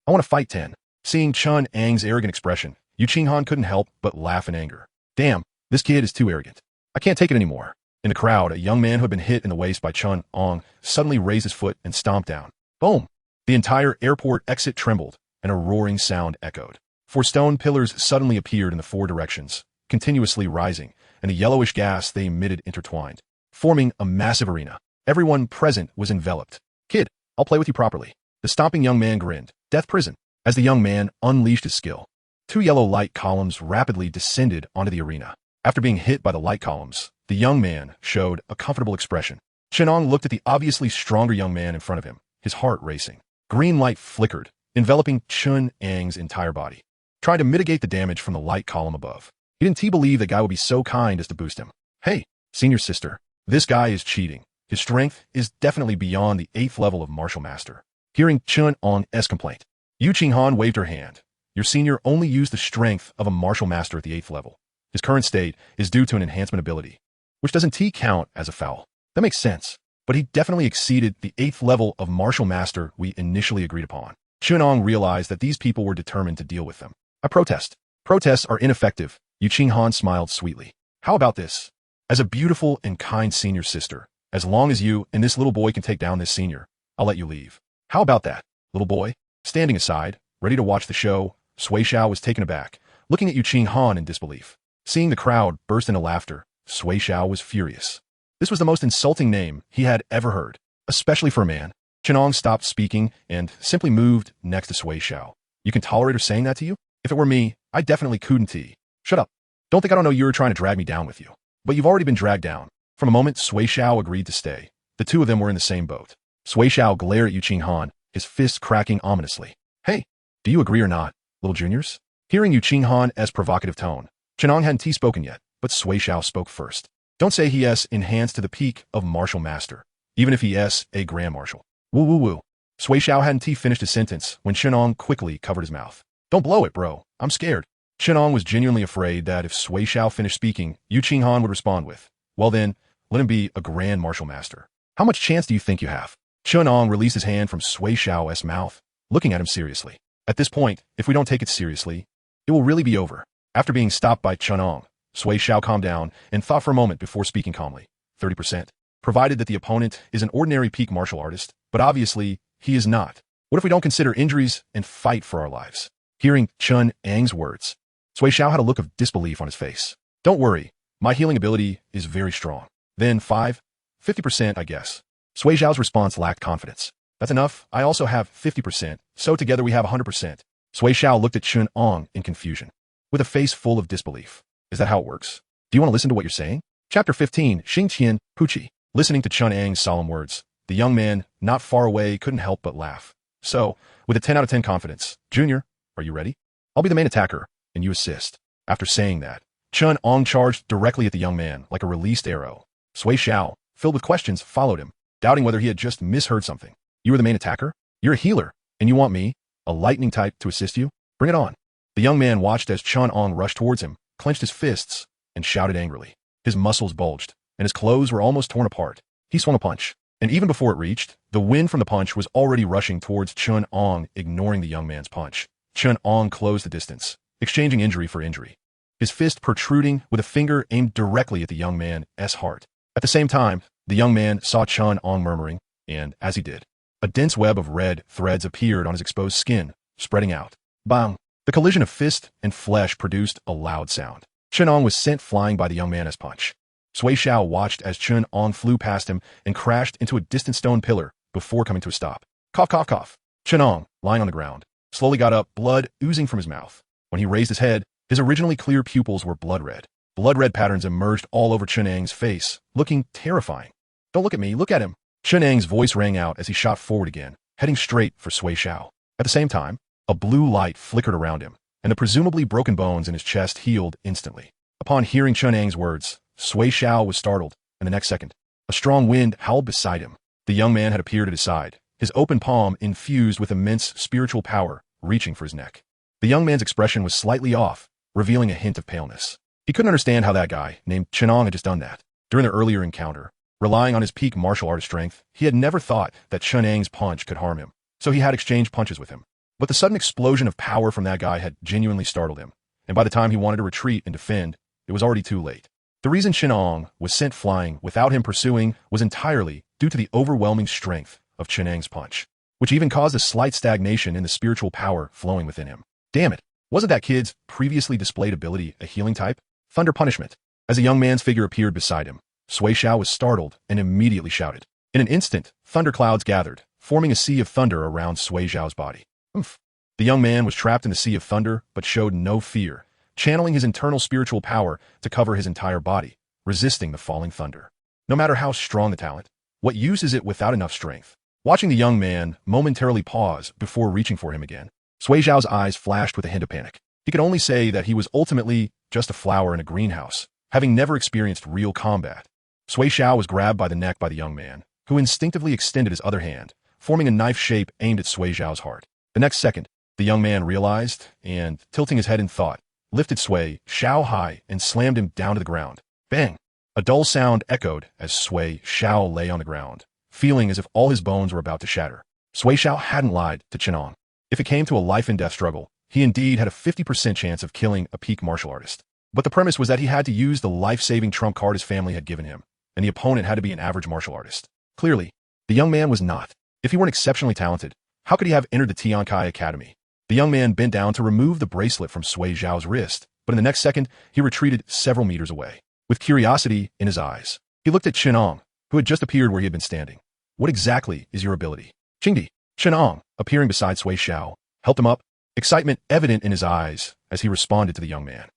I want to fight 10. Seeing Chen Ang's arrogant expression, Yu Qinghan couldn't help but laugh in anger. Damn, this kid is too arrogant. I can't take it anymore. In the crowd, a young man who had been hit in the waist by Chen Ang suddenly raised his foot and stomped down. Boom! The entire airport exit trembled, and a roaring sound echoed. 4 stone pillars suddenly appeared in the 4 directions, continuously rising, and the yellowish gas they emitted intertwined, forming a massive arena. Everyone present was enveloped. Kid, I'll play with you properly. The stomping young man grinned. Death prison. As the young man unleashed his skill, 2 yellow light columns rapidly descended onto the arena. After being hit by the light columns, the young man showed a comfortable expression. Chen Ang looked at the obviously stronger young man in front of him, his heart racing. Green light flickered, enveloping Chen Ang's entire body, trying to mitigate the damage from the light column above. He didn't believe the guy would be so kind as to boost him. Hey, senior sister, this guy is cheating. His strength is definitely beyond the 8th level of martial master. Hearing Chen Ang's complaint, Xingtian waved her hand. Your senior only used the strength of a martial master at the 8th level. His current state is due to an enhancement ability, which doesn't count as a foul. That makes sense, but he definitely exceeded the 8th level of martial master we initially agreed upon. Chen Ang realized that these people were determined to deal with them. I protest. Protests are ineffective. Xingtian smiled sweetly. How about this? As a beautiful and kind senior sister, as long as you and this little boy can take down this senior, I'll let you leave. How about that, little boy? Standing aside, ready to watch the show, Sui Xiao was taken aback, looking at Xingtian in disbelief. Seeing the crowd burst into laughter, Sui Xiao was furious. This was the most insulting name he had ever heard, especially for a man. Chen Ang stopped speaking and simply moved next to Sui Xiao. You can tolerate her saying that to you? If it were me, I definitely couldn't. Shut up. Don't think I don't know you were trying to drag me down with you. But you've already been dragged down. From a moment, Sui Xiao agreed to stay. The two of them were in the same boat. Sui Xiao glared at Xingtian, his fists cracking ominously. Hey, do you agree or not, little juniors? Hearing Xingtian's provocative tone, Chen Ang hadn't spoken yet, but Sui Xiao spoke first. Don't say he is enhanced to the peak of martial master, even if he is a grand marshal. Woo woo woo. Sui Xiao hadn't finished his sentence when Chen Ang quickly covered his mouth. Don't blow it, bro. I'm scared. Chen Ang was genuinely afraid that if Sui Xiao finished speaking, Xingtian would respond with, well then, let him be a grand martial master. How much chance do you think you have? Chen Ang released his hand from Sui Xiao's mouth, looking at him seriously. At this point, if we don't take it seriously, it will really be over. After being stopped by Chen Ang, Sui Xiao calmed down and thought for a moment before speaking calmly. 30%. Provided that the opponent is an ordinary peak martial artist, but obviously, he is not. What if we don't consider injuries and fight for our lives? Hearing Chen Ang's words, Sui Xiao had a look of disbelief on his face. Don't worry, my healing ability is very strong. Then 50%, I guess. Sui Xiao's response lacked confidence. That's enough, I also have 50%, so together we have 100%. Sui Xiao looked at Chen Ang in confusion, with a face full of disbelief. Is that how it works? Do you want to listen to what you're saying? Chapter 15, Xingtian, Puchi. Listening to Chen Ang's solemn words, the young man, not far away, couldn't help but laugh. So, with a 10 out of 10 confidence, Junior, are you ready? I'll be the main attacker, and you assist. After saying that, Chen Ang charged directly at the young man like a released arrow. Sui Xiao, filled with questions, followed him, doubting whether he had just misheard something. You are the main attacker? You're a healer, and you want me, a lightning type, to assist you? Bring it on. The young man watched as Chen Ang rushed towards him, clenched his fists, and shouted angrily. His muscles bulged, and his clothes were almost torn apart. He swung a punch, and even before it reached, the wind from the punch was already rushing towards Chen Ang, ignoring the young man's punch. Chen Ang closed the distance, exchanging injury for injury, his fist protruding with a finger aimed directly at the young man's heart. At the same time, the young man saw Chen Ang murmuring, and, as he did, a dense web of red threads appeared on his exposed skin, spreading out. Bang! The collision of fist and flesh produced a loud sound. Chen Ang was sent flying by the young man's punch. Sui Xiao watched as Chen Ang flew past him and crashed into a distant stone pillar before coming to a stop. Cough, cough, cough. Chen Ang, lying on the ground, slowly got up, blood oozing from his mouth. When he raised his head, his originally clear pupils were blood red. Blood red patterns emerged all over Chen Ang's face, looking terrifying. Don't look at me, look at him. Chen Ang's voice rang out as he shot forward again, heading straight for Sui Xiao. At the same time, a blue light flickered around him, and the presumably broken bones in his chest healed instantly. Upon hearing Chen Ang's words, Sui Xiao was startled, and the next second, a strong wind howled beside him. The young man had appeared at his side, his open palm infused with immense spiritual power, reaching for his neck. The young man's expression was slightly off, revealing a hint of paleness. He couldn't understand how that guy, named Chen Ang, had just done that. During their earlier encounter, relying on his peak martial artist strength, he had never thought that Chen Ang's punch could harm him, so he had exchanged punches with him. But the sudden explosion of power from that guy had genuinely startled him, and by the time he wanted to retreat and defend, it was already too late. The reason Chen Ang was sent flying without him pursuing was entirely due to the overwhelming strength of Chen Ang's punch, which even caused a slight stagnation in the spiritual power flowing within him. Damn it, wasn't that kid's previously displayed ability a healing type? Thunder punishment. As a young man's figure appeared beside him, Sui Xiao was startled and immediately shouted, In an instant, thunderclouds gathered, forming a sea of thunder around Sui Zhao's body. Oomph. The young man was trapped in the sea of thunder, but showed no fear, channeling his internal spiritual power to cover his entire body, resisting the falling thunder. No matter how strong the talent, what use is it without enough strength? Watching the young man momentarily pause before reaching for him again, Sui Zhao's eyes flashed with a hint of panic. He could only say that he was ultimately just a flower in a greenhouse, having never experienced real combat. Sui Zhao was grabbed by the neck by the young man, who instinctively extended his other hand, forming a knife shape aimed at Sui Zhao's heart. The next second, the young man realized, and, tilting his head in thought, lifted Sui Zhao high and slammed him down to the ground. Bang! A dull sound echoed as Sui Zhao lay on the ground, feeling as if all his bones were about to shatter. Sui Zhao hadn't lied to Chen Ang. If it came to a life-and-death struggle, he indeed had a 50% chance of killing a peak martial artist. But the premise was that he had to use the life-saving trump card his family had given him, and the opponent had to be an average martial artist. Clearly, the young man was not. If he weren't exceptionally talented, how could he have entered the Tiankai Academy? The young man bent down to remove the bracelet from Sui Zhao's wrist, but in the next second, he retreated several meters away. With curiosity in his eyes, he looked at Chen Ang, who had just appeared where he had been standing. What exactly is your ability? Xingtian. Chen Ang, appearing beside Sui Zhao, helped him up, excitement evident in his eyes as he responded to the young man.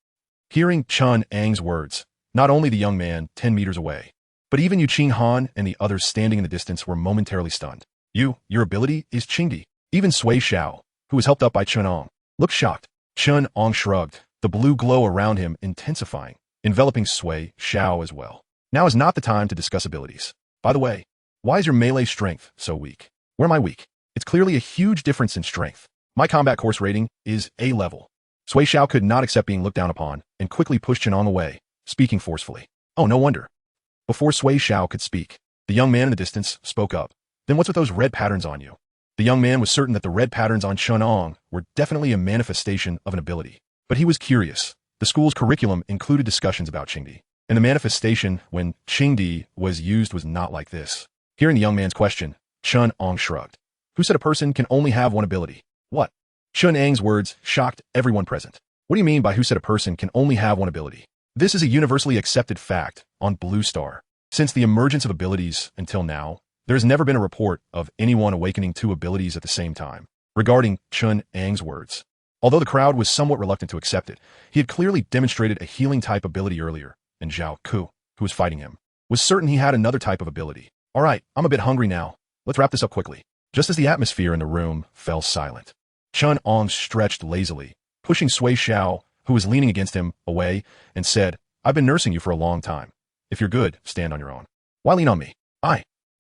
Hearing Chen Ang's words, not only the young man 10 meters away, but even Xingtian and the others standing in the distance were momentarily stunned. Your ability is Xingtian. Even Sui Zhao, who was helped up by Chen Ang, looked shocked. Chen Ang shrugged, the blue glow around him intensifying, enveloping Sui Zhao as well. Now is not the time to discuss abilities. By the way, why is your melee strength so weak? Where am I weak? It's clearly a huge difference in strength. My combat course rating is A level. Sui Zhao could not accept being looked down upon and quickly pushed Chen Ang away, speaking forcefully. Oh, no wonder. Before Sui Zhao could speak, the young man in the distance spoke up. Then what's with those red patterns on you? The young man was certain that the red patterns on Chen Ang were definitely a manifestation of an ability. But he was curious. The school's curriculum included discussions about Xingtian, and the manifestation when Xingtian was used was not like this. Hearing the young man's question, Chen Ang shrugged. Who said a person can only have one ability? What? Chen Ang's words shocked everyone present. What do you mean by who said a person can only have one ability? This is a universally accepted fact on Blue Star. Since the emergence of abilities until now, there has never been a report of anyone awakening two abilities at the same time. Regarding Chen Ang's words, although the crowd was somewhat reluctant to accept it, he had clearly demonstrated a healing type ability earlier, and Zhao Ku, who was fighting him, was certain he had another type of ability. All right, I'm a bit hungry now. Let's wrap this up quickly. Just as the atmosphere in the room fell silent, Chen Ang stretched lazily, pushing Sui Zhao, who was leaning against him, away, and said, I've been nursing you for a long time. If you're good, stand on your own. Why lean on me?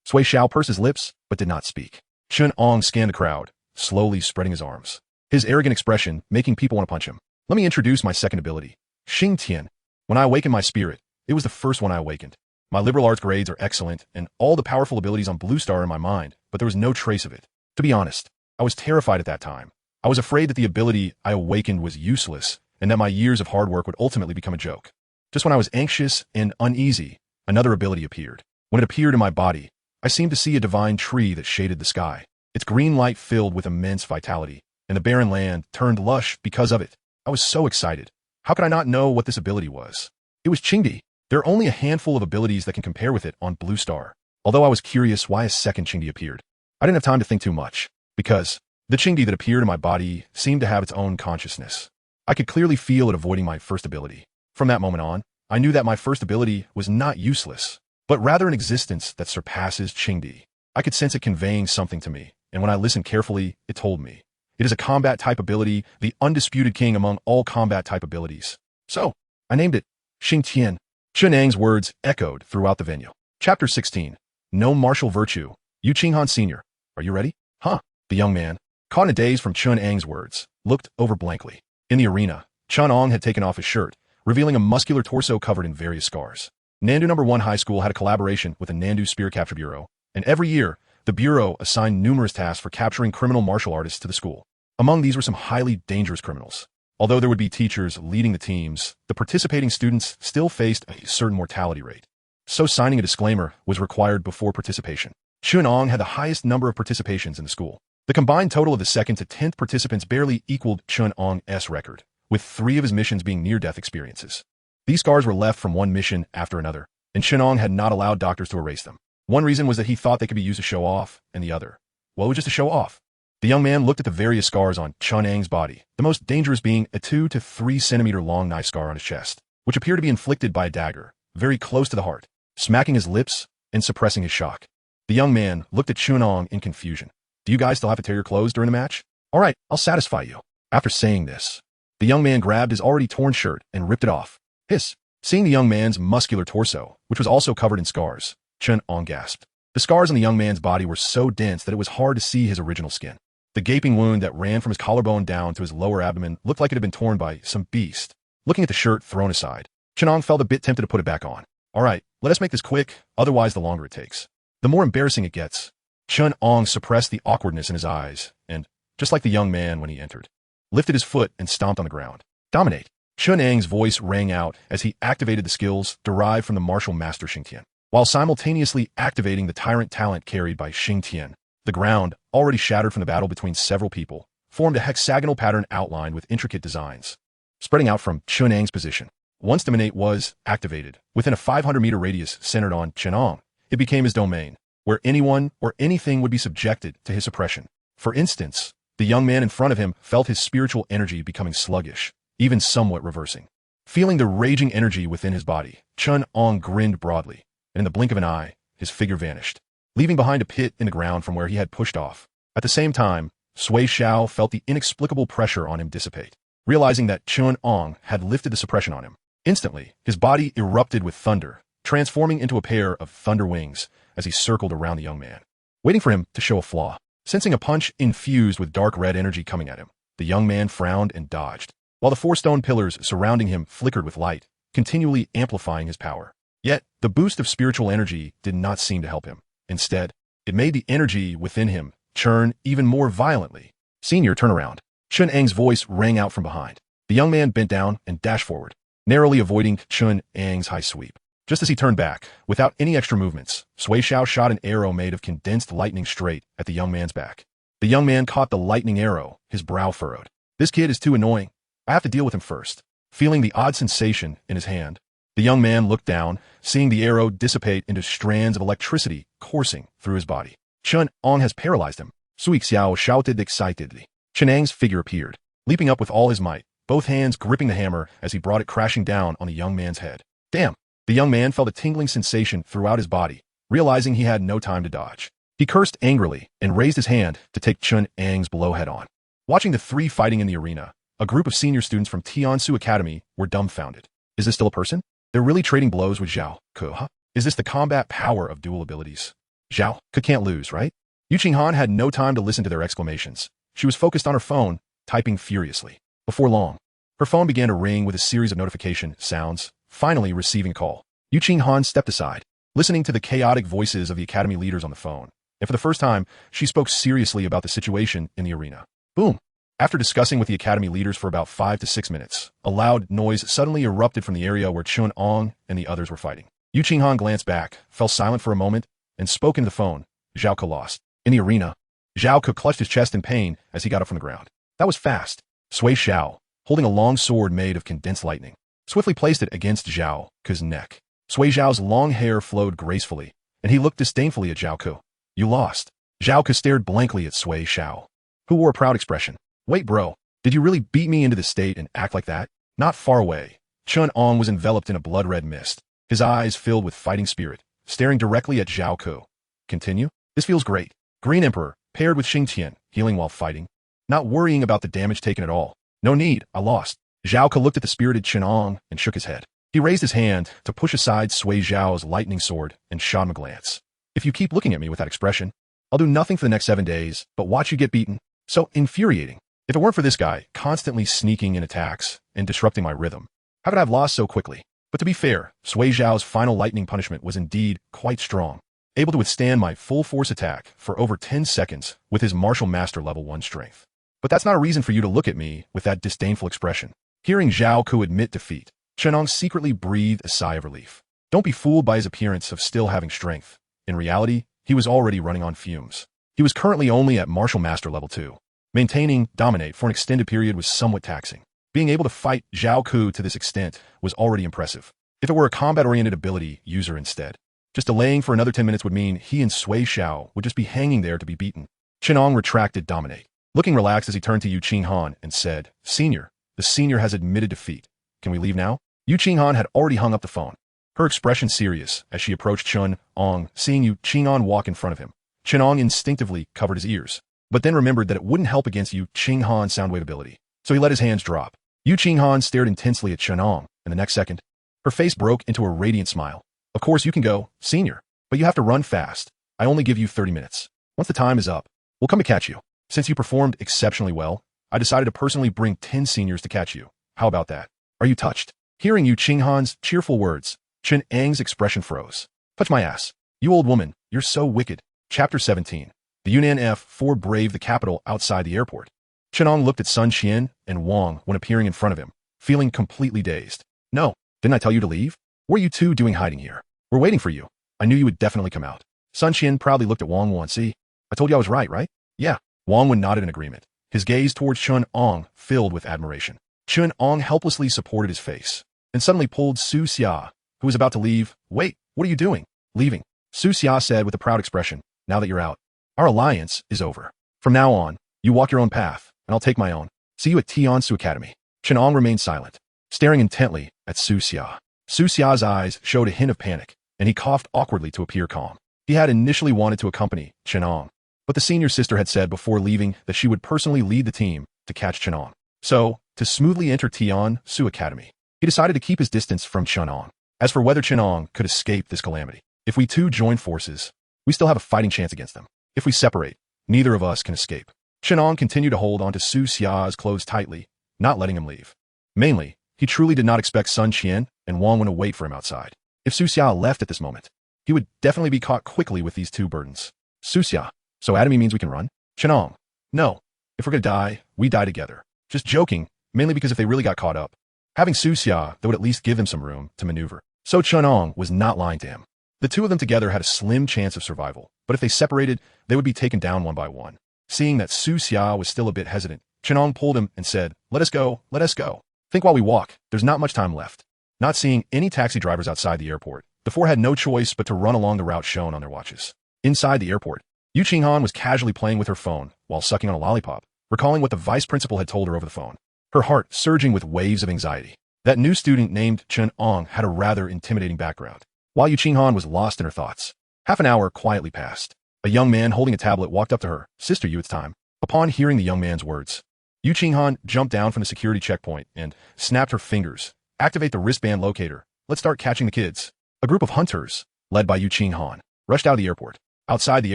Sui Zhao pursed his lips, but did not speak. Chen Ang scanned the crowd, slowly spreading his arms, his arrogant expression making people want to punch him. Let me introduce my second ability, Xingtian. When I awakened my spirit, it was the first one I awakened. My liberal arts grades are excellent, and all the powerful abilities on Blue Star are in my mind, but there was no trace of it. To be honest, I was terrified at that time. I was afraid that the ability I awakened was useless, and that my years of hard work would ultimately become a joke. Just when I was anxious and uneasy, another ability appeared. When it appeared in my body, I seemed to see a divine tree that shaded the sky. Its green light filled with immense vitality, and the barren land turned lush because of it. I was so excited. How could I not know what this ability was? It was Xingtian. There are only a handful of abilities that can compare with it on Blue Star. Although I was curious why a second Xingtian appeared, I didn't have time to think too much, because the Xingtian that appeared in my body seemed to have its own consciousness. I could clearly feel it avoiding my first ability. From that moment on, I knew that my first ability was not useless, but rather an existence that surpasses Xingtian. I could sense it conveying something to me, and when I listened carefully, it told me. It is a combat-type ability, the undisputed king among all combat-type abilities. So, I named it Xingtian. Chen Ang's words echoed throughout the venue. Chapter 16. No Martial Virtue. Yu Qinghan Sr. Are you ready? Huh? The young man, caught in a daze from Chen Ang's words, looked over blankly. In the arena, Chen Ang had taken off his shirt, revealing a muscular torso covered in various scars. Nandu No. 1 High School had a collaboration with the Nandu Spear Capture Bureau, and every year, the Bureau assigned numerous tasks for capturing criminal martial artists to the school. Among these were some highly dangerous criminals. Although there would be teachers leading the teams, the participating students still faced a certain mortality rate. So signing a disclaimer was required before participation. Chen Ang had the highest number of participations in the school. The combined total of the 2nd to 10th participants barely equaled Chen Ang's record, with 3 of his missions being near-death experiences. These scars were left from one mission after another, and Chen Ang had not allowed doctors to erase them. One reason was that he thought they could be used to show off, and the other, well, just to show off. The young man looked at the various scars on Chen Ang's body, the most dangerous being a 2 to 3 centimeter long knife scar on his chest, which appeared to be inflicted by a dagger, very close to the heart, smacking his lips and suppressing his shock. The young man looked at Chen Ang in confusion. Do you guys still have to tear your clothes during the match? All right, I'll satisfy you. After saying this, the young man grabbed his already torn shirt and ripped it off. Hiss. Seeing the young man's muscular torso, which was also covered in scars, Chen Ang gasped. The scars on the young man's body were so dense that it was hard to see his original skin. The gaping wound that ran from his collarbone down to his lower abdomen looked like it had been torn by some beast. Looking at the shirt thrown aside, Chen Ang felt a bit tempted to put it back on. All right, let us make this quick, otherwise the longer it takes, the more embarrassing it gets. Chen Ang suppressed the awkwardness in his eyes and, just like the young man when he entered, lifted his foot and stomped on the ground. Dominate. Chen Ang's voice rang out as he activated the skills derived from the martial master Xingtian, while simultaneously activating the tyrant talent carried by Xingtian. The ground, already shattered from the battle between several people, formed a hexagonal pattern outlined with intricate designs, spreading out from Chen Ang's position. Once Dominate was activated, within a 500-meter radius centered on Chen Ang, it became his domain, where anyone or anything would be subjected to his oppression. For instance, the young man in front of him felt his spiritual energy becoming sluggish, even somewhat reversing. Feeling the raging energy within his body, Chen Ang grinned broadly, and in the blink of an eye, his figure vanished, leaving behind a pit in the ground from where he had pushed off. At the same time, Sui Xiao felt the inexplicable pressure on him dissipate, realizing that Chen Ang had lifted the suppression on him. Instantly, his body erupted with thunder, transforming into a pair of thunder wings as he circled around the young man, waiting for him to show a flaw. Sensing a punch infused with dark red energy coming at him, the young man frowned and dodged, while the 4 stone pillars surrounding him flickered with light, continually amplifying his power. Yet, the boost of spiritual energy did not seem to help him. Instead, it made the energy within him churn even more violently. Senior, turn around. Chen Ang's voice rang out from behind. The young man bent down and dashed forward, narrowly avoiding Chen Ang's high sweep. Just as he turned back, without any extra movements, Sui Xiao shot an arrow made of condensed lightning straight at the young man's back. The young man caught the lightning arrow, his brow furrowed. This kid is too annoying. I have to deal with him first. Feeling the odd sensation in his hand, the young man looked down, seeing the arrow dissipate into strands of electricity coursing through his body. Chen Ang has paralyzed him. Sui Xiao shouted excitedly. Chen Ang's figure appeared, leaping up with all his might, both hands gripping the hammer as he brought it crashing down on the young man's head. Damn! The young man felt a tingling sensation throughout his body, realizing he had no time to dodge. He cursed angrily and raised his hand to take Chen Ang's blow head-on. Watching the 3 fighting in the arena, a group of senior students from Tiansu Academy were dumbfounded. Is this still a person? They're really trading blows with Zhao Ke, huh? Is this the combat power of dual abilities? Zhao Ke can't lose, right? Yu Qinghan had no time to listen to their exclamations. She was focused on her phone, typing furiously. Before long, her phone began to ring with a series of notification sounds, finally receiving a call. Yu Qinghan stepped aside, listening to the chaotic voices of the academy leaders on the phone, and for the first time, she spoke seriously about the situation in the arena. Boom! After discussing with the academy leaders for about 5 to 6 minutes, a loud noise suddenly erupted from the area where Chen Ang and the others were fighting. Yu Qinghan glanced back, fell silent for a moment, and spoke into the phone. Zhao Ke lost. In the arena, Zhao Ke clutched his chest in pain as he got up from the ground. That was fast. Sui Xiao, holding a long sword made of condensed lightning, swiftly placed it against Zhao Ke's neck. Sui Xiao's long hair flowed gracefully, and he looked disdainfully at Zhao Ke. You lost. Zhao Ke stared blankly at Sui Xiao, who wore a proud expression. Wait, bro, did you really beat me into this state and act like that? Not far away, Chen Ang was enveloped in a blood-red mist, his eyes filled with fighting spirit, staring directly at Zhao Ke. Continue? This feels great. Green Emperor, paired with Xingtian, healing while fighting. Not worrying about the damage taken at all. No need, I lost. Zhao Ke looked at the spirited Chen Ang and shook his head. He raised his hand to push aside Sui Zhao's lightning sword and shot him a glance. If you keep looking at me with that expression, I'll do nothing for the next 7 days, but watch you get beaten. So infuriating. If it weren't for this guy constantly sneaking in attacks and disrupting my rhythm, how could I have lost so quickly? But to be fair, Sui Zhao's final lightning punishment was indeed quite strong, able to withstand my full force attack for over 10 seconds with his martial master level 1 strength. But that's not a reason for you to look at me with that disdainful expression. Hearing Zhao Ke admit defeat, Chen Ang secretly breathed a sigh of relief. Don't be fooled by his appearance of still having strength. In reality, he was already running on fumes. He was currently only at martial master level 2. Maintaining dominate for an extended period was somewhat taxing. Being able to fight Zhao Ke to this extent was already impressive. If it were a combat-oriented ability user instead, Just delaying for another 10 minutes would mean he and Sui Xiao would just be hanging there to be beaten. Chen Ang retracted dominate, looking relaxed as he turned to Yu Qinghan and said, Senior, the senior has admitted defeat. Can we leave now? Yu Qinghan had already hung up the phone, her expression serious as she approached Chen Ang, seeing Yu Qinghan walk in front of him. Chen Ang instinctively covered his ears, but then remembered that it wouldn't help against Yu Qinghan's sound wave ability, so he let his hands drop. Yu Qinghan stared intensely at Chen Ang, and the next second, her face broke into a radiant smile. Of course you can go, senior, but you have to run fast. I only give you 30 minutes. Once the time is up, we'll come to catch you. Since you performed exceptionally well, I decided to personally bring 10 seniors to catch you. How about that? Are you touched? Hearing Yu Qinghan's cheerful words, Chen Ang's expression froze. Touch my ass. You old woman, you're so wicked. Chapter 17. The Yunnan F-4 braved the capital outside the airport. Chen Ang looked at Sun Qian and Wang when appearing in front of him, feeling completely dazed. No, didn't I tell you to leave? What are you two doing hiding here? We're waiting for you. I knew you would definitely come out. Sun Qian proudly looked at Wang Wan. See, I told you I was right? Yeah. Wang Wan nodded in agreement, his gaze towards Chen Ang filled with admiration. Chen Ang helplessly supported his face, and suddenly pulled Su Xia, who was about to leave. Wait, what are you doing? Leaving. Su Xia said with a proud expression, now that you're out, our alliance is over. From now on, you walk your own path, and I'll take my own. See you at Tiansu Academy. Chen Ang remained silent, staring intently at Su Xia. Su Xia's eyes showed a hint of panic, and he coughed awkwardly to appear calm. He had initially wanted to accompany Chen Ang, but the senior sister had said before leaving that she would personally lead the team to catch Chen Ang. So, to smoothly enter Tiansu Academy, he decided to keep his distance from Chen Ang. As for whether Chen Ang could escape this calamity, if we two join forces, we still have a fighting chance against them. If we separate, neither of us can escape. Chen Ang continued to hold onto Su Xia's clothes tightly, not letting him leave. Mainly, he truly did not expect Sun Qian and Wang Wan to wait for him outside. If Su Xia left at this moment, he would definitely be caught quickly with these two burdens. Su Xia, so Academy means we can run? Chen Ang, no. If we're gonna die, we die together. Just joking, mainly because if they really got caught up, having Su Xia, that would at least give them some room to maneuver. So Chen Ang was not lying to him. The two of them together had a slim chance of survival, but if they separated, they would be taken down one by one. Seeing that Su Xia was still a bit hesitant, Chen Ang pulled him and said, let us go, let us go. Think while we walk, there's not much time left. Not seeing any taxi drivers outside the airport, the four had no choice but to run along the route shown on their watches. Inside the airport, Yu Qinghan was casually playing with her phone while sucking on a lollipop, recalling what the vice principal had told her over the phone. Her heart surging with waves of anxiety. That new student named Chen Ang had a rather intimidating background. While Yu Qinghan was lost in her thoughts, half an hour quietly passed. A young man holding a tablet walked up to her. Sister Yu, it's time. Upon hearing the young man's words, Yu Qinghan jumped down from the security checkpoint and snapped her fingers. Activate the wristband locator. Let's start catching the kids. A group of hunters, led by Yu Qinghan, rushed out of the airport. Outside the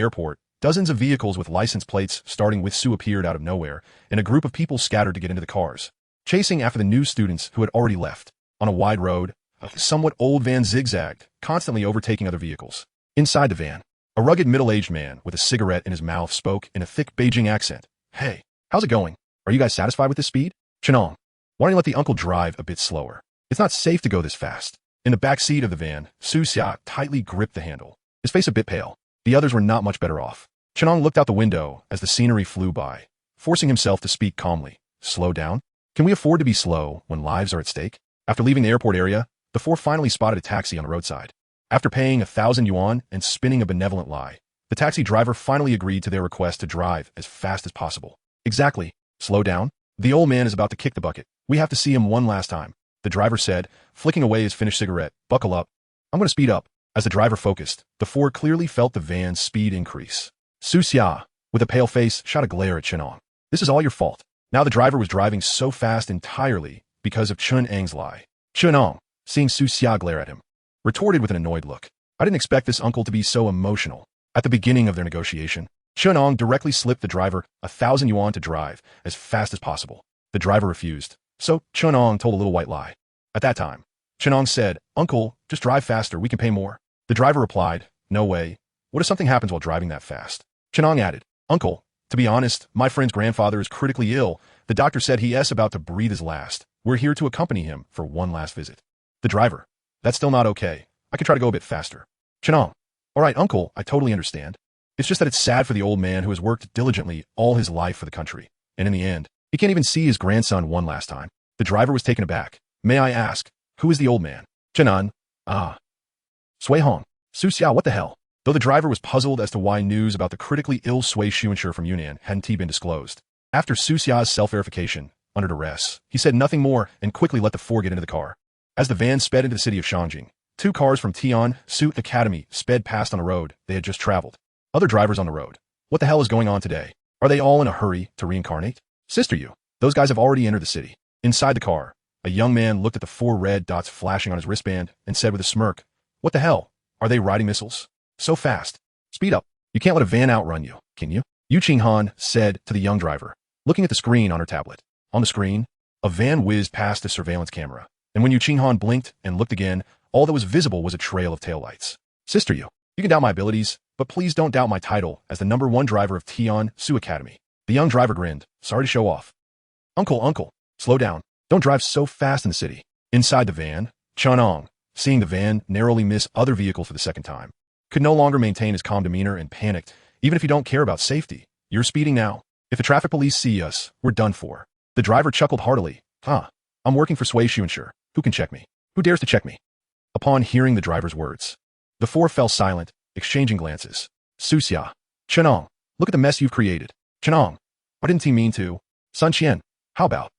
airport, dozens of vehicles with license plates starting with Su appeared out of nowhere, and a group of people scattered to get into the cars, chasing after the new students who had already left. On a wide road, a somewhat old van zigzagged, constantly overtaking other vehicles. Inside the van, a rugged middle-aged man with a cigarette in his mouth spoke in a thick Beijing accent. Hey, how's it going? Are you guys satisfied with this speed? Chen Ang, why don't you let the uncle drive a bit slower? It's not safe to go this fast. In the back seat of the van, Su Xia tightly gripped the handle, his face a bit pale. The others were not much better off. Chen Ang looked out the window as the scenery flew by, forcing himself to speak calmly. Slow down? Can we afford to be slow when lives are at stake? After leaving the airport area, the four finally spotted a taxi on the roadside. After paying 1,000 yuan and spinning a benevolent lie, the taxi driver finally agreed to their request to drive as fast as possible. Exactly. Slow down? The old man is about to kick the bucket. We have to see him one last time. The driver said, flicking away his finished cigarette. Buckle up. I'm going to speed up. As the driver focused, the four clearly felt the van's speed increase. Su Xia, with a pale face, shot a glare at Chen Ang. This is all your fault. Now the driver was driving so fast entirely because of Chen Ang's lie. Chen Ang, seeing Su Xia glare at him, retorted with an annoyed look. I didn't expect this uncle to be so emotional. At the beginning of their negotiation, Chen Ang directly slipped the driver 1,000 yuan to drive as fast as possible. The driver refused, so Chen Ang told a little white lie. At that time, Chen Ang said, Uncle, just drive faster, we can pay more. The driver replied, no way. What if something happens while driving that fast? Chen Ang added, Uncle, to be honest, my friend's grandfather is critically ill. The doctor said he is about to breathe his last. We're here to accompany him for one last visit. The driver, that's still not okay. I could try to go a bit faster. Chen Ang, all right, Uncle, I totally understand. It's just that it's sad for the old man who has worked diligently all his life for the country. And in the end, he can't even see his grandson one last time. The driver was taken aback. May I ask, who is the old man? Chen An. Ah. Sui Hong. Su Xiao, what the hell? Though the driver was puzzled as to why news about the critically ill Sui Xuanshi from Yunnan hadn't been disclosed. After Su Xiao's self-verification, under duress, he said nothing more and quickly let the four get into the car. As the van sped into the city of Shangjing, 2 cars from Tian Su Academy sped past on a road they had just traveled. Other drivers on the road. What the hell is going on today? Are they all in a hurry to reincarnate? Sister you. Those guys have already entered the city. Inside the car, a young man looked at the 4 red dots flashing on his wristband and said with a smirk, "What the hell? Are they riding missiles? So fast. Speed up. You can't let a van outrun you, can you?" Xingtian said to the young driver, looking at the screen on her tablet. On the screen, a van whizzed past a surveillance camera, and when Xingtian blinked and looked again, all that was visible was a trail of taillights. Sister you can doubt my abilities, but please don't doubt my title as the #1 driver of Tian Su Academy. The young driver grinned, sorry to show off. Uncle, slow down. Don't drive so fast in the city. Inside the van, Chen Ang, seeing the van narrowly miss other vehicles for the second time, could no longer maintain his calm demeanor and panicked. Even if you don't care about safety, you're speeding now. If the traffic police see us, we're done for. The driver chuckled heartily. I'm working for Sui Xuanshi. Who can check me? Who dares to check me? Upon hearing the driver's words, the 4 fell silent, exchanging glances. Su Xia, Chen Ang, look at the mess you've created. Chen Ang, why didn't he mean to? Sun Qian, how about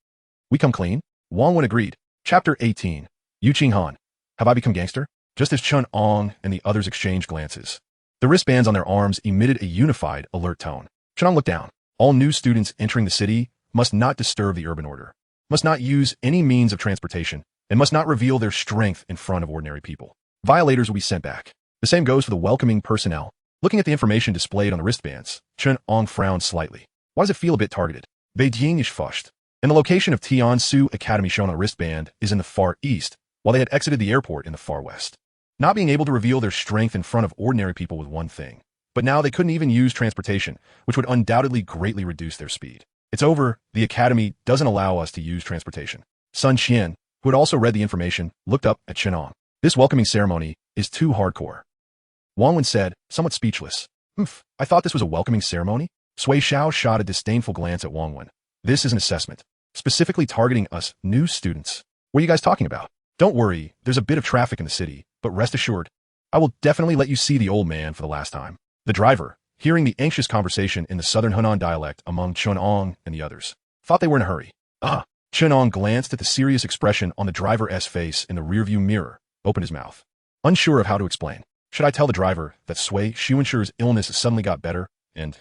we come clean? Wang Wen agreed. Chapter 18. Xingtian, have I become gangster? Just as Chen Ang and the others exchanged glances, the wristbands on their arms emitted a unified, alert tone. Chen Ang looked down. All new students entering the city must not disturb the urban order, must not use any means of transportation, and must not reveal their strength in front of ordinary people. Violators will be sent back. The same goes for the welcoming personnel. Looking at the information displayed on the wristbands, Chen Ang frowned slightly. Why does it feel a bit targeted? Beijing is fushed. And the location of Tian Su Academy shown on the wristband is in the far east, while they had exited the airport in the far west. Not being able to reveal their strength in front of ordinary people was one thing, but now they couldn't even use transportation, which would undoubtedly greatly reduce their speed. It's over. The academy doesn't allow us to use transportation. Sun Qian, who had also read the information, looked up at Chen Ang. This welcoming ceremony is too hardcore. Wang Wen said, somewhat speechless. I thought this was a welcoming ceremony? Sui Xiao shot a disdainful glance at Wang Wen. This is an assessment, specifically targeting us new students. What are you guys talking about? Don't worry, there's a bit of traffic in the city, but rest assured, I will definitely let you see the old man for the last time. The driver, hearing the anxious conversation in the southern Hunan dialect among Chen Ang and the others, thought they were in a hurry. Chen Ang glanced at the serious expression on the driver's face in the rearview mirror, opened his mouth, unsure of how to explain. Should I tell the driver that Sui Xuanshi's illness suddenly got better, and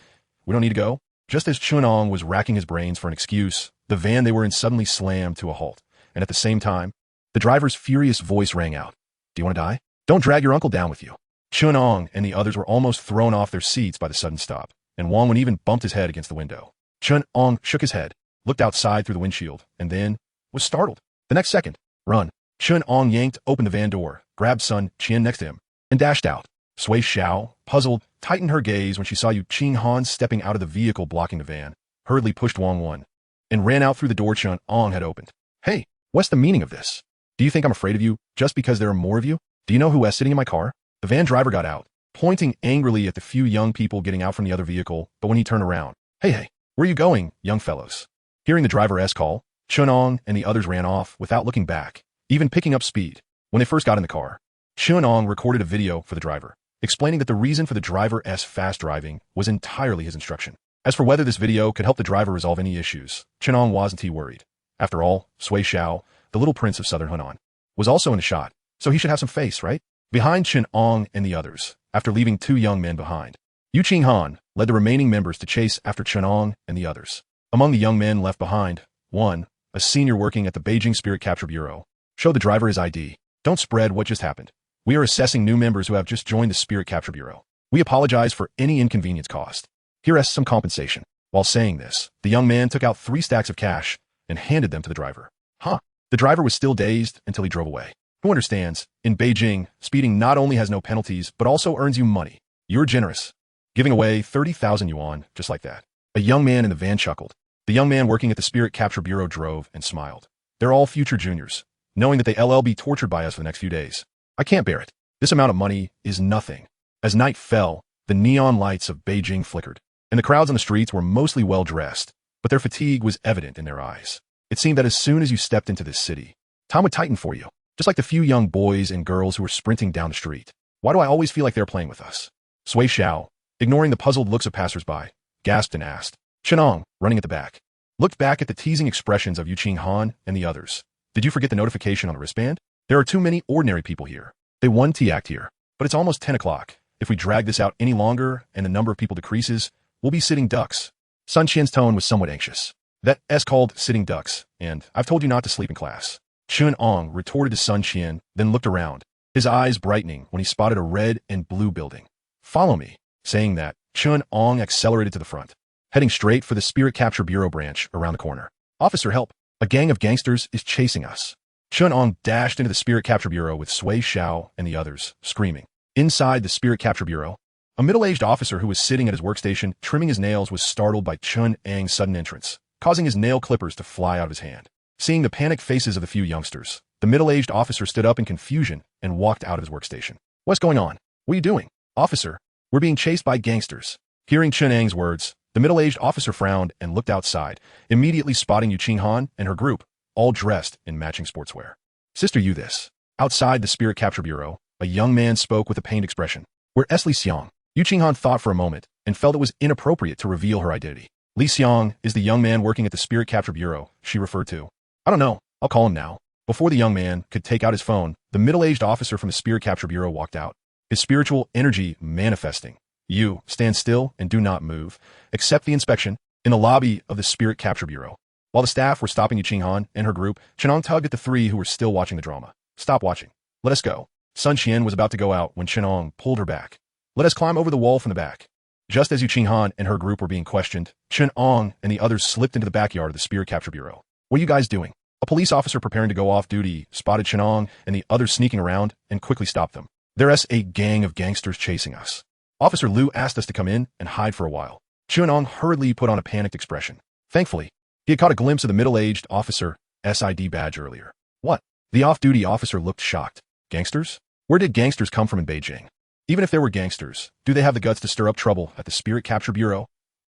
we don't need to go? Just as Chen Ang was racking his brains for an excuse, the van they were in suddenly slammed to a halt, and at the same time, the driver's furious voice rang out. Do you want to die? Don't drag your uncle down with you. Chen Ang and the others were almost thrown off their seats by the sudden stop, and Wang Wen even bumped his head against the window. Chen Ang shook his head, looked outside through the windshield, and then was startled. The next second, run. Chen Ang yanked open the van door, grabbed Sun Qian next to him, and dashed out. Sui Xiao, puzzled, tightened her gaze when she saw Xingtian stepping out of the vehicle blocking the van, hurriedly pushed Wang Wen, and ran out through the door Chen Ang had opened. Hey, what's the meaning of this? Do you think I'm afraid of you just because there are more of you? Do you know who was sitting in my car? The van driver got out, pointing angrily at the few young people getting out from the other vehicle, but when he turned around, Hey, where are you going, young fellows? Hearing the driver's call, Chen Ang and the others ran off without looking back, even picking up speed. When they first got in the car, Chen Ang recorded a video for the driver, explaining that the reason for the driver's fast driving was entirely his instruction. As for whether this video could help the driver resolve any issues, Chen Ang wasn't worried. After all, Sui Xiao, the little prince of southern Hunan, was also in the shot, so he should have some face, right? Behind Chen Ang and the others, after leaving 2 young men behind, Xingtian led the remaining members to chase after Chen Ang and the others. Among the young men left behind, one, a senior working at the Beijing Spirit Capture Bureau, showed the driver his ID. Don't spread what just happened. We are assessing new members who have just joined the Spirit Capture Bureau. We apologize for any inconvenience caused. Here is some compensation. While saying this, the young man took out 3 stacks of cash and handed them to the driver. The driver was still dazed until he drove away. Who understands? In Beijing, speeding not only has no penalties, but also earns you money. You're generous, giving away 30,000 yuan just like that. A young man in the van chuckled. The young man working at the Spirit Capture Bureau drove and smiled. They're all future juniors, knowing that they'll be tortured by us for the next few days. I can't bear it. This amount of money is nothing. As night fell, the neon lights of Beijing flickered, and the crowds on the streets were mostly well-dressed, but their fatigue was evident in their eyes. It seemed that as soon as you stepped into this city, time would tighten for you, just like the few young boys and girls who were sprinting down the street. Why do I always feel like they're playing with us? Sui Xiao, ignoring the puzzled looks of passersby, gasped and asked. Chen Ang, running at the back, looked back at the teasing expressions of Xingtian and the others. Did you forget the notification on the wristband? There are too many ordinary people here. They won T-Act here. But it's almost 10 o'clock. If we drag this out any longer and the number of people decreases, we'll be sitting ducks. Sun Qian's tone was somewhat anxious. That's called sitting ducks, and I've told you not to sleep in class. Chen Ang retorted to Sun Qian, then looked around, his eyes brightening when he spotted a red and blue building. Follow me. Saying that, Chen Ang accelerated to the front, heading straight for the Spirit Capture Bureau branch around the corner. Officer, help! A gang of gangsters is chasing us. Chen Ang dashed into the Spirit Capture Bureau with Sui Xiao and the others, screaming. Inside the Spirit Capture Bureau, a middle-aged officer who was sitting at his workstation trimming his nails was startled by Chen Ang's sudden entrance, causing his nail clippers to fly out of his hand. Seeing the panicked faces of the few youngsters, the middle-aged officer stood up in confusion and walked out of his workstation. What's going on? What are you doing? Officer, we're being chased by gangsters. Hearing Chen Ang's words, the middle-aged officer frowned and looked outside, immediately spotting Xingtian and her group, all dressed in matching sportswear. Sister, you this. Outside the Spirit Capture Bureau, a young man spoke with a pained expression. We're Li Xiang. Xingtian thought for a moment and felt it was inappropriate to reveal her identity. Li Xiang is the young man working at the Spirit Capture Bureau she referred to. I don't know. I'll call him now. Before the young man could take out his phone, the middle-aged officer from the Spirit Capture Bureau walked out, his spiritual energy manifesting. You, stand still and do not move. Accept the inspection in the lobby of the Spirit Capture Bureau. While the staff were stopping Xingtian and her group, Chen Ang tugged at the three who were still watching the drama. Stop watching. Let us go. Sun Qian was about to go out when Chen Ang pulled her back. Let us climb over the wall from the back. Just as Xingtian and her group were being questioned, Chen Ang and the others slipped into the backyard of the Spirit Capture Bureau. What are you guys doing? A police officer preparing to go off duty spotted Chen Ang and the others sneaking around and quickly stopped them. There's a gang of gangsters chasing us. Officer Liu asked us to come in and hide for a while. Chen Ang hurriedly put on a panicked expression. Thankfully, he had caught a glimpse of the middle-aged officer SID badge earlier. What? The off-duty officer looked shocked. Gangsters? Where did gangsters come from in Beijing? Even if there were gangsters, do they have the guts to stir up trouble at the Spirit Capture Bureau?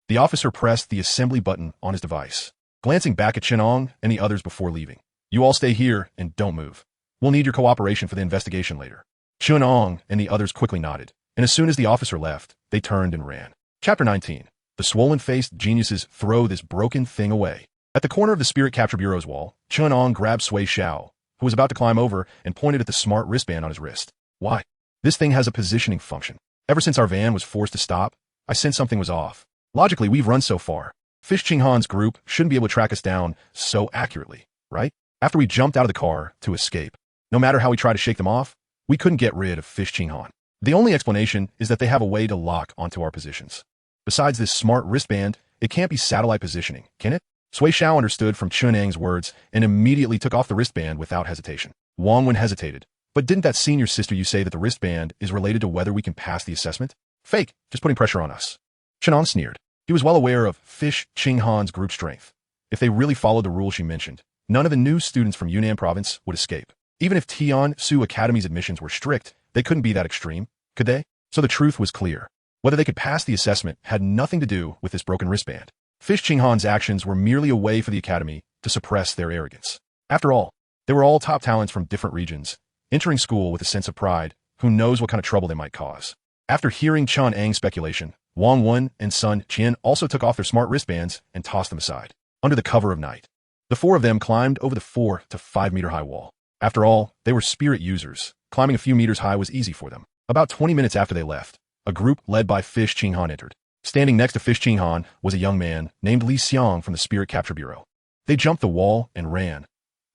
The officer pressed the assembly button on his device, glancing back at Chen Ang and the others before leaving. You all stay here and don't move. We'll need your cooperation for the investigation later. Chen Ang and the others quickly nodded, and as soon as the officer left, they turned and ran. Chapter 19. The swollen-faced geniuses throw this broken thing away. At the corner of the Spirit Capture Bureau's wall, Chen Ang grabbed Sui Xiao, who was about to climb over, and pointed at the smart wristband on his wrist. Why? This thing has a positioning function. Ever since our van was forced to stop, I sensed something was off. Logically, we've run so far. Fish Qinghan's group shouldn't be able to track us down so accurately, right? After we jumped out of the car to escape, no matter how we tried to shake them off, we couldn't get rid of Fish Qinghan. The only explanation is that they have a way to lock onto our positions. Besides this smart wristband, it can't be satellite positioning, can it? Sui Xiao understood from Chen Ang's words and immediately took off the wristband without hesitation. Wang Wen hesitated. But didn't that senior sister you say that the wristband is related to whether we can pass the assessment? Fake, just putting pressure on us. Chen Ang sneered. He was well aware of Fish Qinghan's group strength. If they really followed the rules she mentioned, none of the new students from Yunnan province would escape. Even if Tian Su Academy's admissions were strict, they couldn't be that extreme, could they? So the truth was clear. Whether they could pass the assessment had nothing to do with this broken wristband. Fish Qinghan's actions were merely a way for the academy to suppress their arrogance. After all, they were all top talents from different regions, entering school with a sense of pride, who knows what kind of trouble they might cause. After hearing Chen Ang's speculation, Wang Wen and Sun Qian also took off their smart wristbands and tossed them aside. Under the cover of night, the four of them climbed over the 4 to 5 meter high wall. After all, they were spirit users. Climbing a few meters high was easy for them. About 20 minutes after they left, a group led by Fish Qinghan entered. Standing next to Fish Qinghan was a young man named Li Xiang from the Spirit Capture Bureau. They jumped the wall and ran.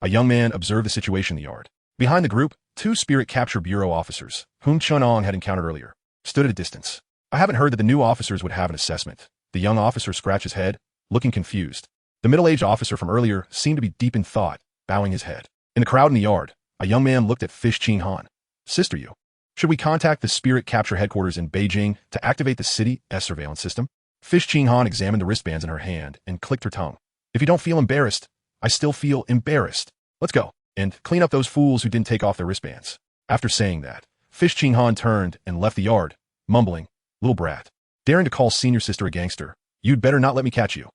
A young man observed the situation in the yard. Behind the group, 2 Spirit Capture Bureau officers, whom Chen Ang had encountered earlier, stood at a distance. I haven't heard that the new officers would have an assessment. The young officer scratched his head, looking confused. The middle-aged officer from earlier seemed to be deep in thought, bowing his head. In the crowd in the yard, a young man looked at Fish Qinghan. Sister, you. Should we contact the Spirit Capture headquarters in Beijing to activate the City S surveillance system? Fish Qinghan examined the wristbands in her hand and clicked her tongue. If you don't feel embarrassed, I still feel embarrassed. Let's go and clean up those fools who didn't take off their wristbands. After saying that, Fish Qinghan turned and left the yard, mumbling, little brat. Daring to call senior sister a gangster, you'd better not let me catch you.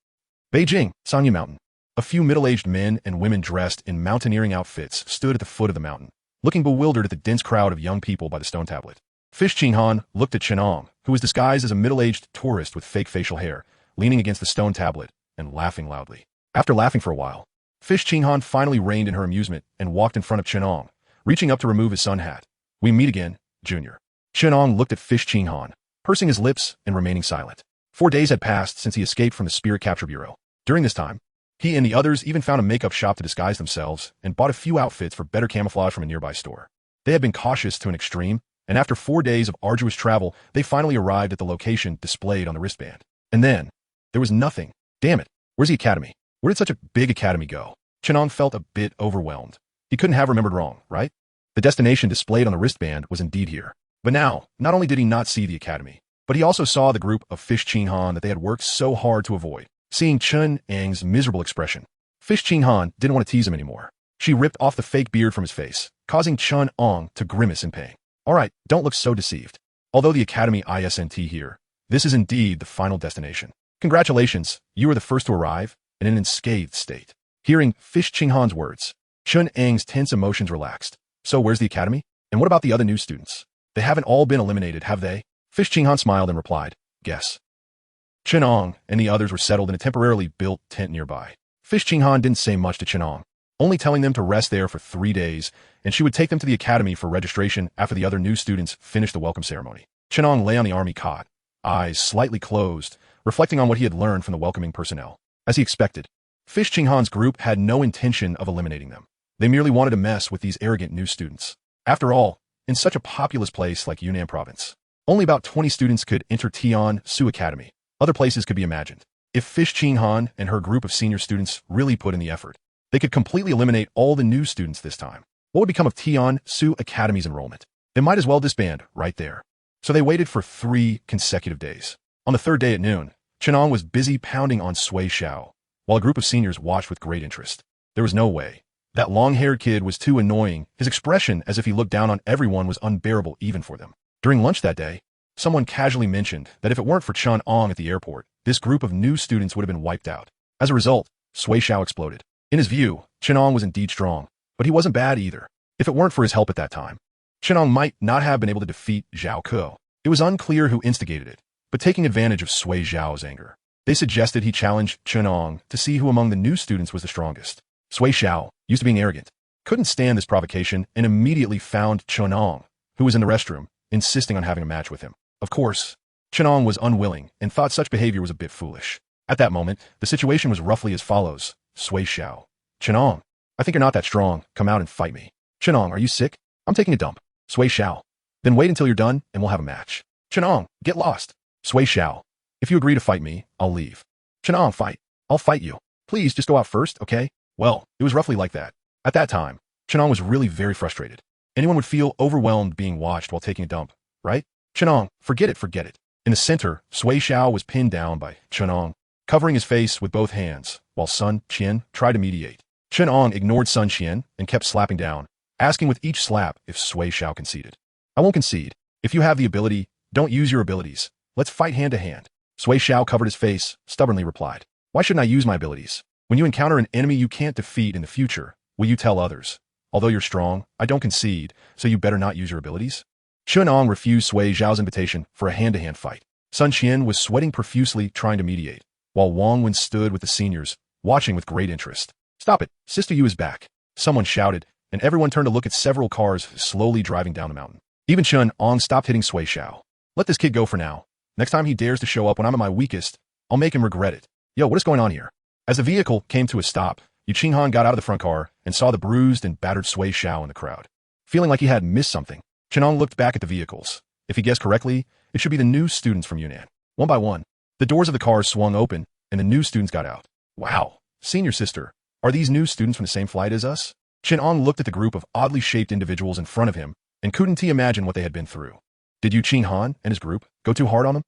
Beijing, Sanya Mountain. A few middle-aged men and women dressed in mountaineering outfits stood at the foot of the mountain, looking bewildered at the dense crowd of young people by the stone tablet. Fish Qinghan looked at Chen Ang, who was disguised as a middle-aged tourist with fake facial hair, leaning against the stone tablet and laughing loudly. After laughing for a while, Fish Qinghan finally reined in her amusement and walked in front of Chen Ang, reaching up to remove his sun hat. We meet again, Junior. Chen Ang looked at Fish Qinghan, pursing his lips and remaining silent. 4 days had passed since he escaped from the Spirit Capture Bureau. During this time, he and the others even found a makeup shop to disguise themselves and bought a few outfits for better camouflage from a nearby store. They had been cautious to an extreme, and after 4 days of arduous travel, they finally arrived at the location displayed on the wristband. And then, there was nothing. Damn it, where's the academy? Where did such a big academy go? Chen Ang felt a bit overwhelmed. He couldn't have remembered wrong, right? The destination displayed on the wristband was indeed here. But now, not only did he not see the academy, but he also saw the group of Fish Qinghan that they had worked so hard to avoid. Seeing Chen Ang's miserable expression, Fish Qinghan didn't want to tease him anymore. She ripped off the fake beard from his face, causing Chen Ang to grimace in pain. Alright, don't look so deceived. Although the academy isn't here, this is indeed the final destination. Congratulations, you are the first to arrive, in an unscathed state. Hearing Fish Qinghan's words, Chen Ang's tense emotions relaxed. So where's the academy? And what about the other new students? They haven't all been eliminated, have they? Fish Qinghan smiled and replied, guess. Chen Ang and the others were settled in a temporarily built tent nearby. Fish Qinghan didn't say much to Chen Ang, only telling them to rest there for 3 days, and she would take them to the academy for registration after the other new students finished the welcome ceremony. Chen Ang lay on the army cot, eyes slightly closed, reflecting on what he had learned from the welcoming personnel. As he expected, Fish Qinghan's group had no intention of eliminating them. They merely wanted to mess with these arrogant new students. After all, in such a populous place like Yunnan province, only about 20 students could enter Tian-Su Academy. Other places could be imagined. If Fish Qinghan and her group of senior students really put in the effort, they could completely eliminate all the new students this time. What would become of Tian-Su Academy's enrollment? They might as well disband right there. So they waited for 3 consecutive days. On the 3rd day at noon, Chen Ang was busy pounding on Sui Xiao, while a group of seniors watched with great interest. There was no way. That long-haired kid was too annoying. His expression as if he looked down on everyone was unbearable even for them. During lunch that day, someone casually mentioned that if it weren't for Chen Ang at the airport, this group of new students would have been wiped out. As a result, Sui Xiao exploded. In his view, Chen Ang was indeed strong, but he wasn't bad either. If it weren't for his help at that time, Chen Ang might not have been able to defeat Zhao Ke. It was unclear who instigated it, but taking advantage of Sui Xiao's anger, they suggested he challenge Chen Ang to see who among the new students was the strongest. Sui Xiao, used to being arrogant, couldn't stand this provocation and immediately found Chen Ang, who was in the restroom, insisting on having a match with him. Of course, Chen Ang was unwilling and thought such behavior was a bit foolish. At that moment, the situation was roughly as follows. Sui Xiao. Chen Ang, I think you're not that strong. Come out and fight me. Chen Ang, are you sick? I'm taking a dump. Sui Xiao. Then wait until you're done and we'll have a match. Chen Ang, get lost. Sui Xiao. If you agree to fight me, I'll leave. Chen Ang, fight. I'll fight you. Please just go out first, okay? Well, it was roughly like that. At that time, Chen Ang was really very frustrated. Anyone would feel overwhelmed being watched while taking a dump, right? Chen Ang, forget it, forget it. In the center, Sui Xiao was pinned down by Chen Ang, covering his face with both hands, while Sun Qian tried to mediate. Chen Ang ignored Sun Qian and kept slapping down, asking with each slap if Sui Xiao conceded. I won't concede. If you have the ability, don't use your abilities. Let's fight hand to hand. Sui Xiao covered his face, stubbornly replied. Why shouldn't I use my abilities? When you encounter an enemy you can't defeat in the future, will you tell others? Although you're strong, I don't concede, so you better not use your abilities? Chen Ang refused Sui Xiao's invitation for a hand-to-hand fight. Sun Qian was sweating profusely trying to mediate, while Wang Wen stood with the seniors, watching with great interest. Stop it, Sister Yu is back. Someone shouted, and everyone turned to look at several cars slowly driving down the mountain. Even Chen Ang stopped hitting Sui Xiao. Let this kid go for now. Next time he dares to show up when I'm at my weakest, I'll make him regret it. Yo, what is going on here? As the vehicle came to a stop, Yu Qinghan got out of the front car and saw the bruised and battered Sui Xiao in the crowd. Feeling like he had missed something, Chen Ang looked back at the vehicles. If he guessed correctly, it should be the new students from Yunnan. One by one, the doors of the cars swung open, and the new students got out. Wow, senior sister, are these new students from the same flight as us? Chen Ang looked at the group of oddly shaped individuals in front of him, and couldn't he imagine what they had been through. Did Yu Qinghan and his group go too hard on them?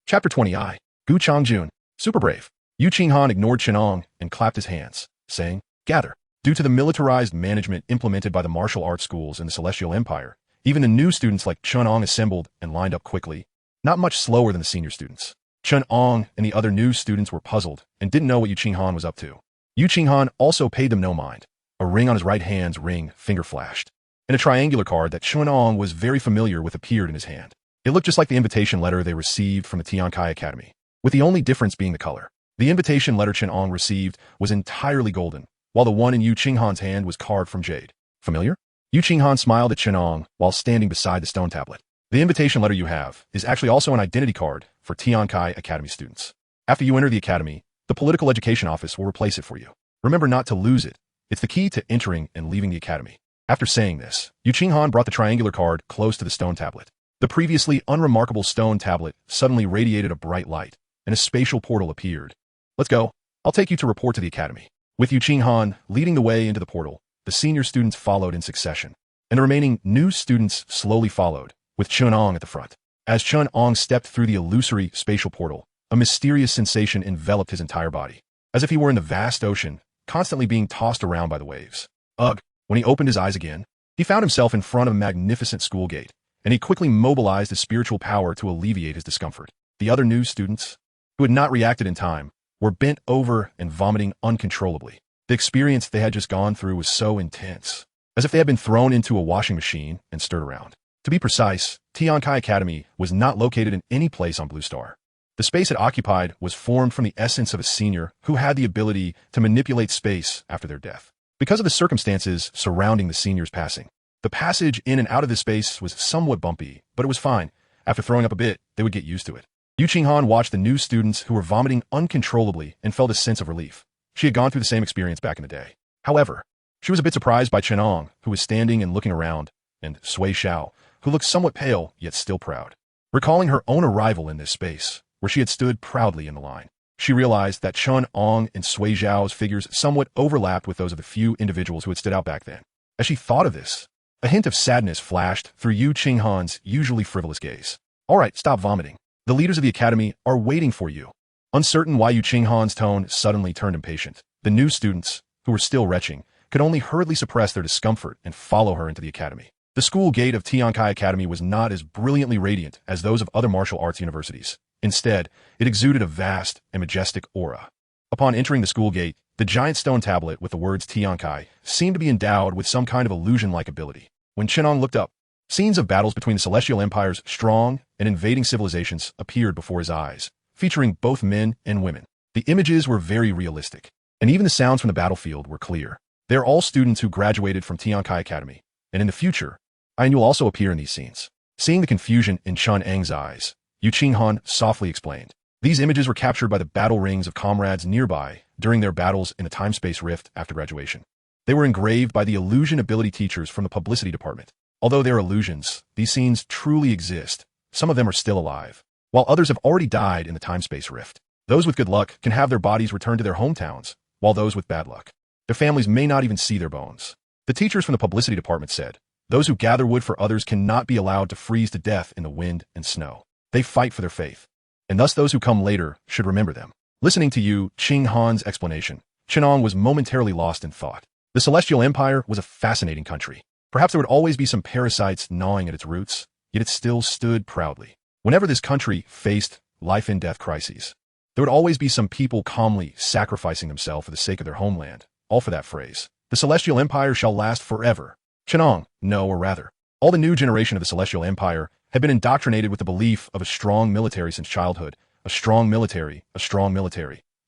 Chapter 20I. Gu Changjun, super brave. Yu Qinghan ignored Chen Ang and clapped his hands, saying, gather. Due to the militarized management implemented by the martial arts schools in the Celestial Empire, even the new students like Chen Ang assembled and lined up quickly, not much slower than the senior students. Chen Ang and the other new students were puzzled and didn't know what Yu Qinghan was up to. Yu Qinghan also paid them no mind. A ring on his right hand's ring finger flashed. and a triangular card that Chen Ang was very familiar with appeared in his hand. It looked just like the invitation letter they received from the Tiankai Academy, with the only difference being the color. The invitation letter Chen Ang received was entirely golden, while the one in Yu Qinghan's hand was carved from jade. Familiar? Yu Qinghan smiled at Chen Ang while standing beside the stone tablet. The invitation letter you have is actually also an identity card for Tiankai Academy students. After you enter the academy, the political education office will replace it for you. Remember not to lose it. It's the key to entering and leaving the academy. After saying this, Yu Qinghan brought the triangular card close to the stone tablet. The previously unremarkable stone tablet suddenly radiated a bright light, and a spatial portal appeared. Let's go. I'll take you to report to the academy. With Yu Qinghan leading the way into the portal, the senior students followed in succession, and the remaining new students slowly followed, with Chen Ang at the front. As Chen Ang stepped through the illusory spatial portal, a mysterious sensation enveloped his entire body, as if he were in the vast ocean, constantly being tossed around by the waves. Ugh! When he opened his eyes again, he found himself in front of a magnificent school gate, and he quickly mobilized his spiritual power to alleviate his discomfort. The other new students, who had not reacted in time, were bent over and vomiting uncontrollably. The experience they had just gone through was so intense, as if they had been thrown into a washing machine and stirred around. To be precise, Tiankai Academy was not located in any place on Blue Star. The space it occupied was formed from the essence of a senior who had the ability to manipulate space after their death. Because of the circumstances surrounding the senior's passing, the passage in and out of this space was somewhat bumpy, but it was fine. After throwing up a bit, they would get used to it. Yu Qinghan watched the new students who were vomiting uncontrollably and felt a sense of relief. She had gone through the same experience back in the day. However, she was a bit surprised by Chen Ang, who was standing and looking around, and Sui Xiao, who looked somewhat pale, yet still proud. Recalling her own arrival in this space, where she had stood proudly in the line, she realized that Chen Ang and Sui Xiao's figures somewhat overlapped with those of the few individuals who had stood out back then. As she thought of this, a hint of sadness flashed through Yu Qinghan's usually frivolous gaze. All right, stop vomiting. The leaders of the academy are waiting for you. Uncertain why Yu Qinghan's tone suddenly turned impatient, the new students, who were still retching, could only hurriedly suppress their discomfort and follow her into the academy. The school gate of Tiankai Academy was not as brilliantly radiant as those of other martial arts universities. Instead, it exuded a vast and majestic aura. Upon entering the school gate, the giant stone tablet with the words Tiankai seemed to be endowed with some kind of illusion-like ability. When Chen Ang looked up, scenes of battles between the Celestial Empire's strong and invading civilizations appeared before his eyes, featuring both men and women. The images were very realistic, and even the sounds from the battlefield were clear. They are all students who graduated from Tiankai Academy, and in the future, I will also appear in these scenes. Seeing the confusion in Chen Ang's eyes, Yu Qinghan softly explained. These images were captured by the battle rings of comrades nearby during their battles in the time-space rift after graduation. They were engraved by the illusion ability teachers from the publicity department. Although they're illusions, these scenes truly exist. Some of them are still alive, while others have already died in the time-space rift. Those with good luck can have their bodies returned to their hometowns, while those with bad luck, their families may not even see their bones. The teachers from the publicity department said, those who gather wood for others cannot be allowed to freeze to death in the wind and snow. They fight for their faith, and thus those who come later should remember them. Listening to Yu Qinghan's explanation, Chen Ang was momentarily lost in thought. The Celestial Empire was a fascinating country. Perhaps there would always be some parasites gnawing at its roots, yet it still stood proudly. Whenever this country faced life-and-death crises, there would always be some people calmly sacrificing themselves for the sake of their homeland, all for that phrase. The Celestial Empire shall last forever. Chen Ang, no, or rather, all the new generation of the Celestial Empire had been indoctrinated with the belief of a strong military since childhood. A strong military,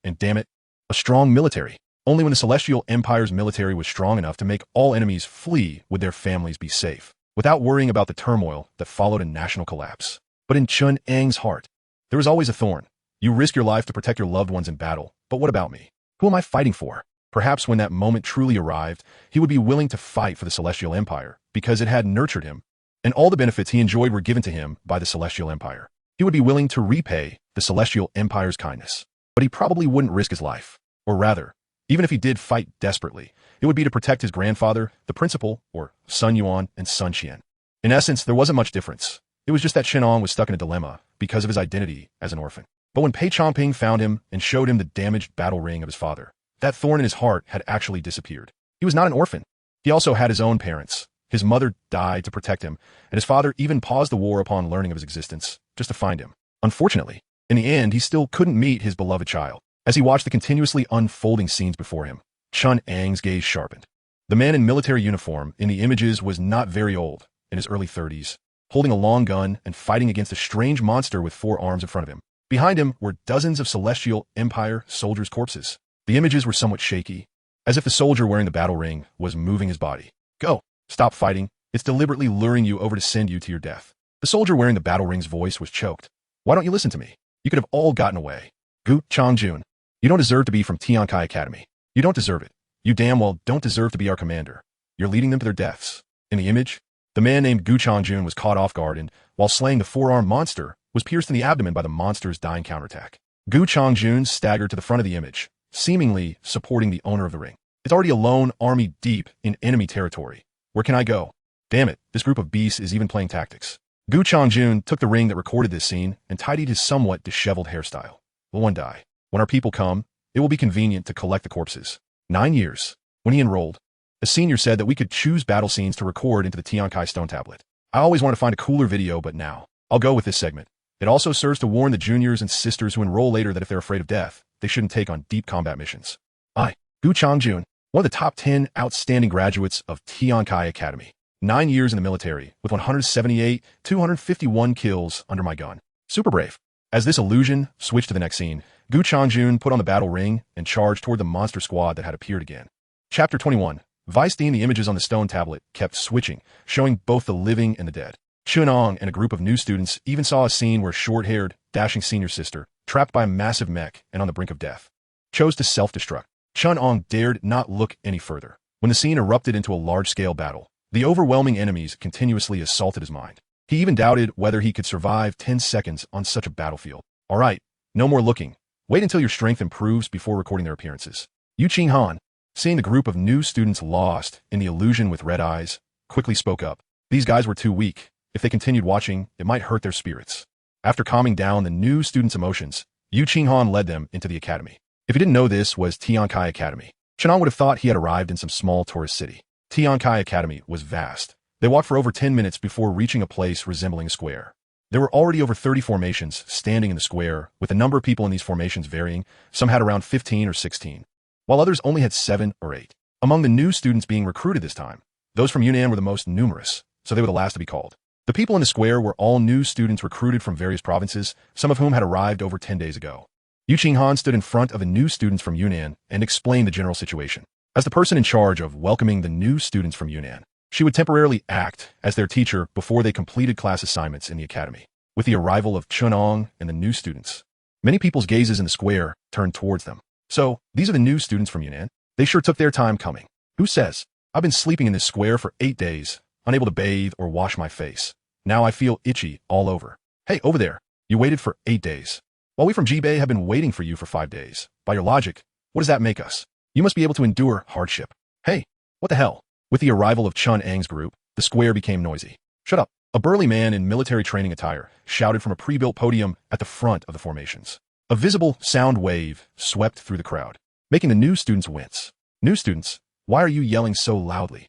and damn it, a strong military. Only when the Celestial Empire's military was strong enough to make all enemies flee would their families be safe, without worrying about the turmoil that followed a national collapse. But in Chen Ang's heart, there was always a thorn. You risk your life to protect your loved ones in battle, but what about me? Who am I fighting for? Perhaps when that moment truly arrived, he would be willing to fight for the Celestial Empire, because it had nurtured him, and all the benefits he enjoyed were given to him by the Celestial Empire. He would be willing to repay the Celestial Empire's kindness, but he probably wouldn't risk his life. Or rather, even if he did fight desperately, it would be to protect his grandfather, the principal, or Sun Yuan and Sun Qian. In essence, there wasn't much difference. It was just that Chen Ang was stuck in a dilemma because of his identity as an orphan. But when Pei Chongping found him and showed him the damaged battle ring of his father, that thorn in his heart had actually disappeared. He was not an orphan. He also had his own parents. His mother died to protect him, and his father even paused the war upon learning of his existence, just to find him. Unfortunately, in the end, he still couldn't meet his beloved child. As he watched the continuously unfolding scenes before him, Chen Ang's gaze sharpened. The man in military uniform in the images was not very old, in his early 30s, holding a long gun and fighting against a strange monster with 4 arms in front of him. Behind him were dozens of Celestial Empire soldiers' corpses. The images were somewhat shaky, as if the soldier wearing the battle ring was moving his body. Go! Stop fighting. It's deliberately luring you over to send you to your death. The soldier wearing the battle ring's voice was choked. Why don't you listen to me? You could have all gotten away. Gu Changjun, you don't deserve to be from Tiankai Academy. You don't deserve it. You damn well don't deserve to be our commander. You're leading them to their deaths. In the image, the man named Gu Changjun was caught off guard and, while slaying the 4-armed monster, was pierced in the abdomen by the monster's dying counterattack. Gu Changjun staggered to the front of the image, seemingly supporting the owner of the ring. It's already a lone army deep in enemy territory. Where can I go? Damn it, this group of beasts is even playing tactics. Gu Changjun took the ring that recorded this scene and tidied his somewhat disheveled hairstyle. Will one die? When our people come, it will be convenient to collect the corpses. 9 years. When he enrolled, a senior said that we could choose battle scenes to record into the Tiankai stone tablet. I always want to find a cooler video, but now, I'll go with this segment. It also serves to warn the juniors and sisters who enroll later that if they're afraid of death, they shouldn't take on deep combat missions. I, Gu Changjun, one of the top 10 outstanding graduates of Tiankai Academy. 9 years in the military, with 251 kills under my gun. Super brave. As this illusion switched to the next scene, Gu Changjun put on the battle ring and charged toward the monster squad that had appeared again. Chapter 21. Vice-theme. The images on the stone tablet kept switching, showing both the living and the dead. Chen Ang and a group of new students even saw a scene where short-haired, dashing senior sister, trapped by a massive mech and on the brink of death, chose to self-destruct. Chen Ang dared not look any further. When the scene erupted into a large-scale battle, the overwhelming enemies continuously assaulted his mind. He even doubted whether he could survive 10 seconds on such a battlefield. All right, no more looking. Wait until your strength improves before recording their appearances. Yu Qinghan, seeing the group of new students lost in the illusion with red eyes, quickly spoke up. These guys were too weak. If they continued watching, it might hurt their spirits. After calming down the new students' emotions, Yu Qinghan led them into the academy. If he didn't know this was Tiankai Academy, Chen Ang would have thought he had arrived in some small tourist city. Tiankai Academy was vast. They walked for over 10 minutes before reaching a place resembling a square. There were already over 30 formations standing in the square, with the number of people in these formations varying. Some had around 15 or 16, while others only had 7 or 8. Among the new students being recruited this time, those from Yunnan were the most numerous, so they were the last to be called. The people in the square were all new students recruited from various provinces, some of whom had arrived over 10 days ago. Yu Qinghan stood in front of the new students from Yunnan and explained the general situation. As the person in charge of welcoming the new students from Yunnan, she would temporarily act as their teacher before they completed class assignments in the academy. With the arrival of Chen Ang and the new students, many people's gazes in the square turned towards them. So, these are the new students from Yunnan. They sure took their time coming. Who says? I've been sleeping in this square for 8 days, unable to bathe or wash my face. Now I feel itchy all over. Hey, over there. You waited for 8 days. While we from Jibei have been waiting for you for 5 days. By your logic, what does that make us? You must be able to endure hardship. Hey, what the hell? With the arrival of Chen Ang's group, the square became noisy. Shut up. A burly man in military training attire shouted from a pre-built podium at the front of the formations. A visible sound wave swept through the crowd, making the new students wince. New students, why are you yelling so loudly?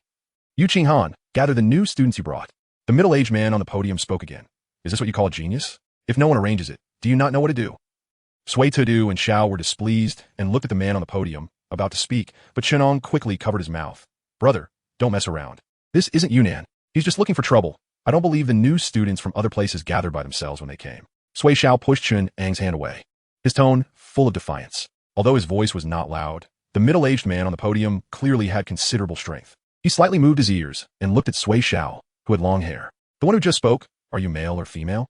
Yu Qinghan, gather the new students you brought. The middle-aged man on the podium spoke again. Is this what you call genius? If no one arranges it, do you not know what to do? Sui Tudu and Xiao were displeased and looked at the man on the podium, about to speak, but Chen Ang quickly covered his mouth. Brother, don't mess around. This isn't Yunnan. He's just looking for trouble. I don't believe the new students from other places gathered by themselves when they came. Sui Xiao pushed Chen Ang's hand away, his tone full of defiance. Although his voice was not loud, the middle-aged man on the podium clearly had considerable strength. He slightly moved his ears and looked at Sui Xiao, who had long hair. The one who just spoke, are you male or female?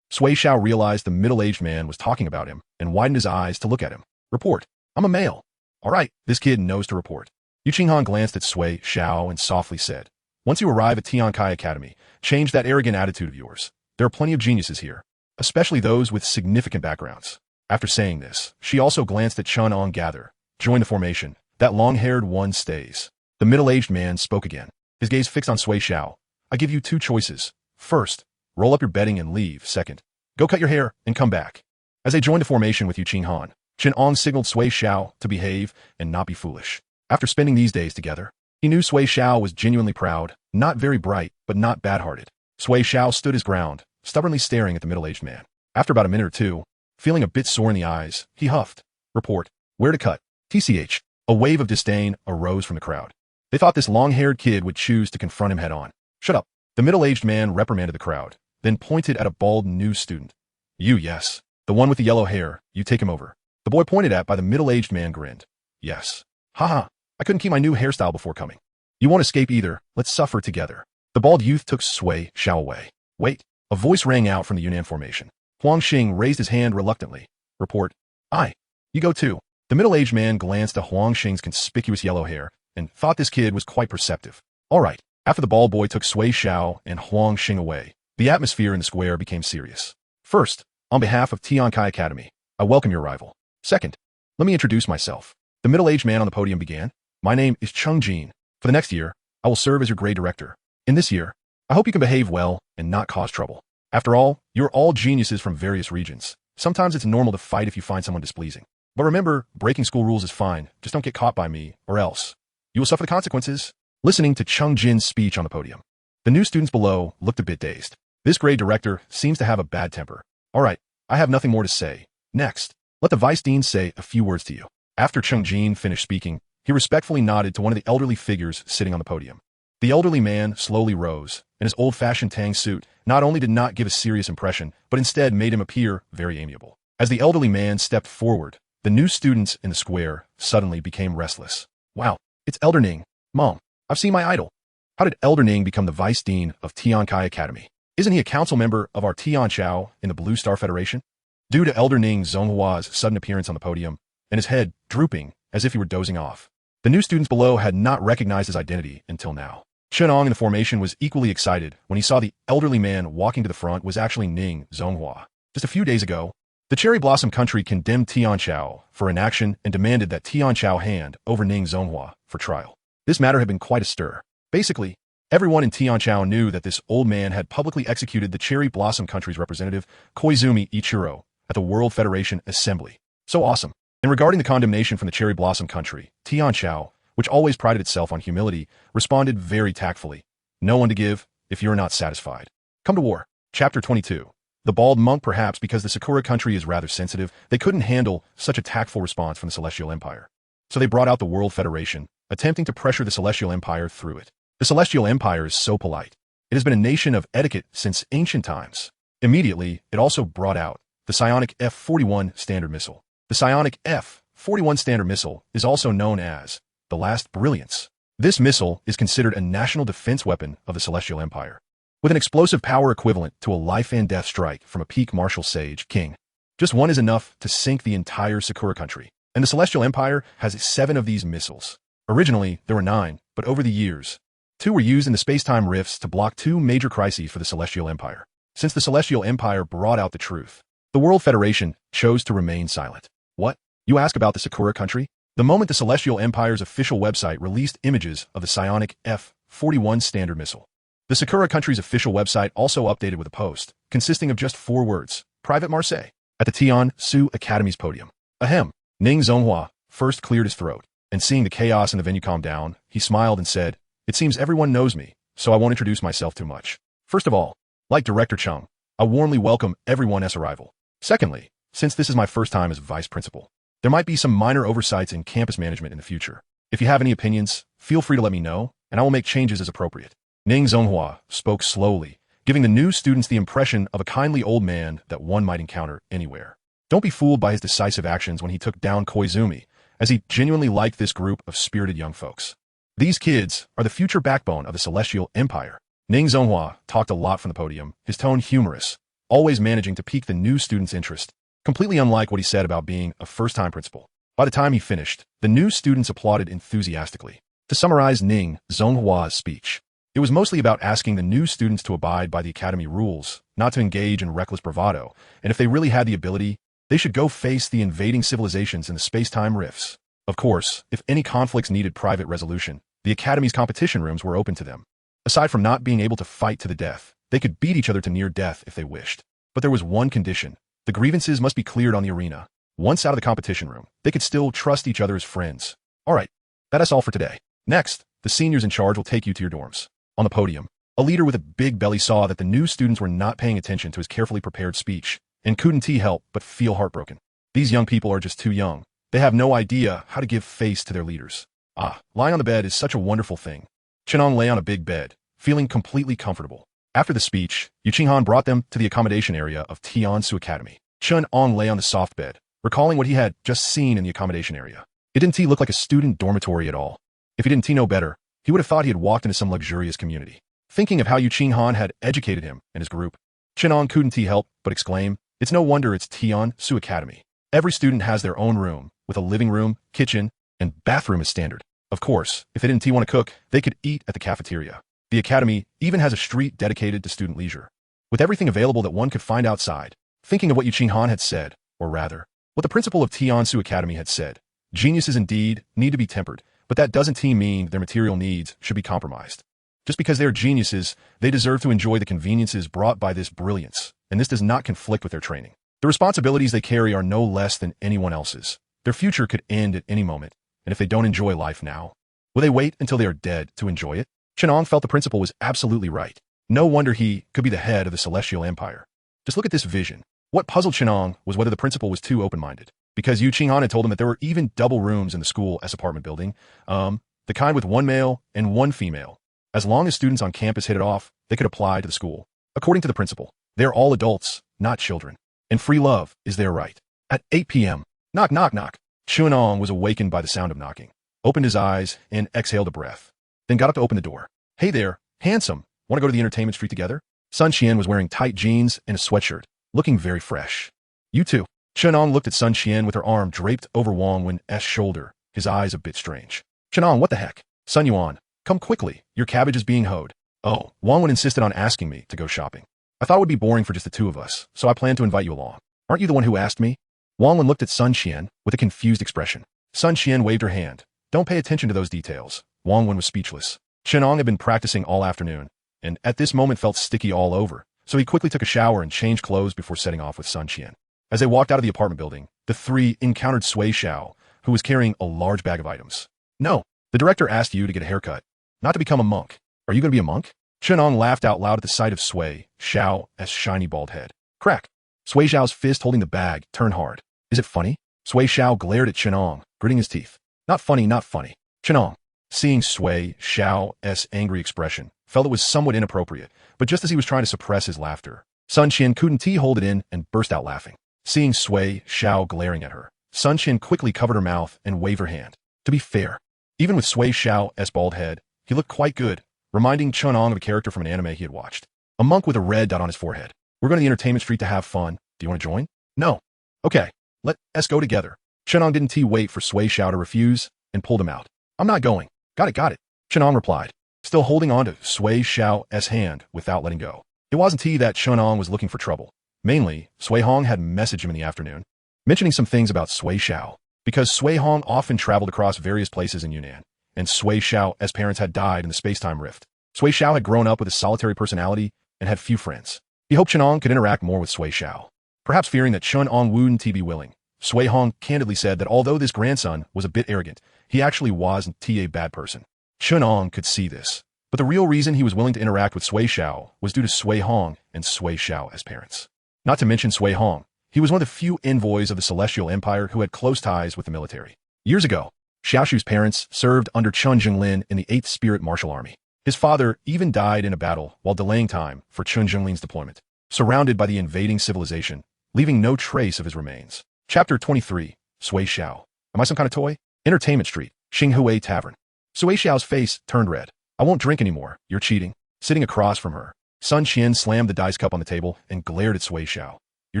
Sui Xiao realized the middle-aged man was talking about him and widened his eyes to look at him. Report. I'm a male. All right, this kid knows to report. Yu Qinghan glanced at Sui Xiao and softly said, once you arrive at Tiankai Academy, change that arrogant attitude of yours. There are plenty of geniuses here, especially those with significant backgrounds. After saying this, she also glanced at Chen Ang. Gather. Join the formation. That long-haired one stays. The middle-aged man spoke again, his gaze fixed on Sui Xiao. I give you 2 choices. First, roll up your bedding and leave. Second, go cut your hair and come back. As they joined the formation with Yu Qinghan, Chen Ang signaled Sui Xiao to behave and not be foolish. After spending these days together, he knew Sui Xiao was genuinely proud, not very bright, but not bad-hearted. Sui Xiao stood his ground, stubbornly staring at the middle-aged man. After about a minute or two, feeling a bit sore in the eyes, he huffed. Report. Where to cut? TCH. A wave of disdain arose from the crowd. They thought this long-haired kid would choose to confront him head-on. "Shut up." The middle-aged man reprimanded the crowd, then pointed at a bald new student. "You, yes. The one with the yellow hair, you take him over." The boy pointed at by the middle-aged man grinned. "Yes. Haha, I couldn't keep my new hairstyle before coming. You won't escape either, let's suffer together." The bald youth took Sui Xiao away. "Wait." A voice rang out from the Yunnan formation. Huang Xing raised his hand reluctantly. "Report." "Aye. You go too." The middle-aged man glanced at Huang Xing's conspicuous yellow hair and thought this kid was quite perceptive. All right. After the bald boy took Sui Xiao and Huang Xing away, the atmosphere in the square became serious. "First, on behalf of Tiankai Academy, I welcome your arrival. Second, let me introduce myself." The middle-aged man on the podium began. "My name is Xingtian. For the next year, I will serve as your grade director. In this year, I hope you can behave well and not cause trouble. After all, you're all geniuses from various regions. Sometimes it's normal to fight if you find someone displeasing. But remember, breaking school rules is fine. Just don't get caught by me, or else you will suffer the consequences." Listening to Xingtian's speech on the podium, the new students below looked a bit dazed. This grade director seems to have a bad temper. "All right, I have nothing more to say. Next, let the vice dean say a few words to you." After Xingtian finished speaking, he respectfully nodded to one of the elderly figures sitting on the podium. The elderly man slowly rose, and his old-fashioned Tang suit not only did not give a serious impression, but instead made him appear very amiable. As the elderly man stepped forward, the new students in the square suddenly became restless. "Wow, it's Elder Ning. Mom, I've seen my idol. How did Elder Ning become the vice dean of Tiankai Academy? Isn't he a council member of our Tianchao in the Blue Star Federation?" Due to Elder Ning Zhonghua's sudden appearance on the podium, and his head drooping as if he were dozing off, the new students below had not recognized his identity until now. Chen Ang in the formation was equally excited when he saw the elderly man walking to the front was actually Ning Zhonghua. Just a few days ago, the Cherry Blossom country condemned Tianchao for inaction and demanded that Tianchao hand over Ning Zhonghua for trial. This matter had been quite a stir. Basically, everyone in Tianchao knew that this old man had publicly executed the Cherry Blossom country's representative, Koizumi Ichiro, at the World Federation Assembly. So awesome. And regarding the condemnation from the Cherry Blossom country, Tianchao, which always prided itself on humility, responded very tactfully. "No one to give, if you're not satisfied. Come to war." Chapter 22. The bald monk, perhaps because the Sakura country is rather sensitive, they couldn't handle such a tactful response from the Celestial Empire. So they brought out the World Federation, attempting to pressure the Celestial Empire through it. The Celestial Empire is so polite. It has been a nation of etiquette since ancient times. Immediately, it also brought out the psionic F-41 Standard Missile. The psionic F-41 Standard Missile is also known as the Last Brilliance. This missile is considered a national defense weapon of the Celestial Empire, with an explosive power equivalent to a life and death strike from a peak martial sage king. Just one is enough to sink the entire Sakura country, and the Celestial Empire has 7 of these missiles. Originally, there were 9, but over the years, 2 were used in the space-time rifts to block 2 major crises for the Celestial Empire. Since the Celestial Empire brought out the truth, the World Federation chose to remain silent. What? You ask about the Sakura country? The moment the Celestial Empire's official website released images of the psionic F-41 Standard Missile, the Sakura country's official website also updated with a post, consisting of just 4 words, Private Marseille. At the Tian Su Academy's podium, ahem, Ning Zhonghua first cleared his throat, and seeing the chaos in the venue calm down, he smiled and said, "It seems everyone knows me, so I won't introduce myself too much. First of all, like Director Chung, I warmly welcome everyone's arrival. Secondly, since this is my first time as vice principal, there might be some minor oversights in campus management in the future. If you have any opinions, feel free to let me know, and I will make changes as appropriate." Ning Zhonghua spoke slowly, giving the new students the impression of a kindly old man that one might encounter anywhere. Don't be fooled by his decisive actions when he took down Koizumi, as he genuinely liked this group of spirited young folks. These kids are the future backbone of the Celestial Empire. Ning Zhonghua talked a lot from the podium, his tone humorous, always managing to pique the new students' interest, completely unlike what he said about being a first-time principal. By the time he finished, the new students applauded enthusiastically. To summarize Ning Zhonghua's speech, it was mostly about asking the new students to abide by the academy rules, not to engage in reckless bravado, and if they really had the ability, they should go face the invading civilizations in the space-time rifts. Of course, if any conflicts needed private resolution, the academy's competition rooms were open to them. Aside from not being able to fight to the death, they could beat each other to near death if they wished. But there was one condition. The grievances must be cleared on the arena. Once out of the competition room, they could still trust each other as friends. Alright, that's all for today. Next, the seniors in charge will take you to your dorms. On the podium, a leader with a big belly saw that the new students were not paying attention to his carefully prepared speech, and couldn't he help but feel heartbroken. These young people are just too young. They have no idea how to give face to their leaders. Ah, lying on the bed is such a wonderful thing. Chen Ang lay on a big bed, feeling completely comfortable. After the speech, Xingtian brought them to the accommodation area of Tiansu Academy. Chen Ang lay on the soft bed, recalling what he had just seen in the accommodation area. It didn't look like a student dormitory at all. If he didn't know better, he would have thought he had walked into some luxurious community. Thinking of how Xingtian had educated him and his group, Chen Ang couldn't help but exclaim, "It's no wonder it's Tiansu Academy. Every student has their own room, with a living room, kitchen, and bathroom as standard. Of course, if they didn't want to cook, they could eat at the cafeteria. The academy even has a street dedicated to student leisure, with everything available that one could find outside." Thinking of what Xingtian had said, or rather, what the principal of Tiansu Academy had said, geniuses indeed need to be tempered, but that doesn't mean their material needs should be compromised. Just because they are geniuses, they deserve to enjoy the conveniences brought by this brilliance, and this does not conflict with their training. The responsibilities they carry are no less than anyone else's. Their future could end at any moment, and if they don't enjoy life now, will they wait until they are dead to enjoy it? Chen Ang felt the principal was absolutely right. No wonder he could be the head of the Celestial Empire. Just look at this vision. What puzzled Chen Ang was whether the principal was too open-minded, because Xingtian had told him that there were even double rooms in the school S apartment building, the kind with one male and one female. As long as students on campus hit it off, they could apply to the school. According to the principal, they're all adults, not children, and free love is their right. At 8 p.m., knock, knock, knock. Chen Ang was awakened by the sound of knocking, opened his eyes, and exhaled a breath, then got up to open the door. "Hey there, handsome. Want to go to the entertainment street together?" Xingtian was wearing tight jeans and a sweatshirt, looking very fresh. "You too." Chen Ang looked at Xingtian with her arm draped over Wang Wen's shoulder, his eyes a bit strange. "Chen Ang, what the heck? Sun Yuan, come quickly, your cabbage is being hoed." "Oh," Wang Wen insisted on asking me to go shopping. "I thought it would be boring for just the two of us, so I planned to invite you along." "Aren't you the one who asked me?" Wang Wen looked at Xingtian with a confused expression. Xingtian waved her hand. "Don't pay attention to those details." Wang Wen was speechless. Chen Ang had been practicing all afternoon, and at this moment felt sticky all over, so he quickly took a shower and changed clothes before setting off with Xingtian. As they walked out of the apartment building, the three encountered Sui Xiao, who was carrying a large bag of items. "No, the director asked you to get a haircut, not to become a monk. Are you going to be a monk?" Chen Ang laughed out loud at the sight of Sui Xiao's shiny bald head. Crack! Sui Xiao's fist holding the bag turned hard. "Is it funny?" Sui Xiao glared at Chen Ang, gritting his teeth. "Not funny, not funny." Chen Ang, seeing Sui Xiao's angry expression, felt it was somewhat inappropriate, but just as he was trying to suppress his laughter, Xingtian couldn't hold it in and burst out laughing. Seeing Sui Xiao glaring at her, Xingtian quickly covered her mouth and waved her hand. To be fair, even with Sui Xiao's bald head, he looked quite good, reminding Chen Ang of a character from an anime he had watched. A monk with a red dot on his forehead. "We're going to the entertainment street to have fun. Do you want to join?" "No." "Okay, let's go together." Chen Ang didn't wait for Sui Xiao to refuse and pulled him out. "I'm not going." Got it. Chen Ang replied, still holding on to Sui Xiao's hand without letting go. It wasn't that Chen Ang was looking for trouble. Mainly, Sui Hong had messaged him in the afternoon, mentioning some things about Sui Xiao, because Sui Hong often traveled across various places in Yunnan, and Sui Xiao's parents had died in the space-time rift. Sui Xiao had grown up with a solitary personality and had few friends. He hoped Chen Ang could interact more with Sui Xiao. Perhaps fearing that Chen Ang wouldn't be willing, Sui Hong candidly said that although this grandson was a bit arrogant, he actually wasn't a bad person. Chen Ang could see this, but the real reason he was willing to interact with Sui Xiao was due to Sui Hong and Sui Xiao's parents. Not to mention Sui Hong, he was one of the few envoys of the Celestial Empire who had close ties with the military. Years ago, Xiaoshu's parents served under Chen Zhenglin in the 8th Spirit Martial Army. His father even died in a battle while delaying time for Chen Zhenglin's deployment, surrounded by the invading civilization, leaving no trace of his remains. Chapter 23, Sui Xiao. Am I some kind of toy? Entertainment Street, Xinghui Tavern. Sui Xiao's face turned red. "I won't drink anymore. You're cheating." Sitting across from her, Sun Qian slammed the dice cup on the table and glared at Sui Xiao. "You're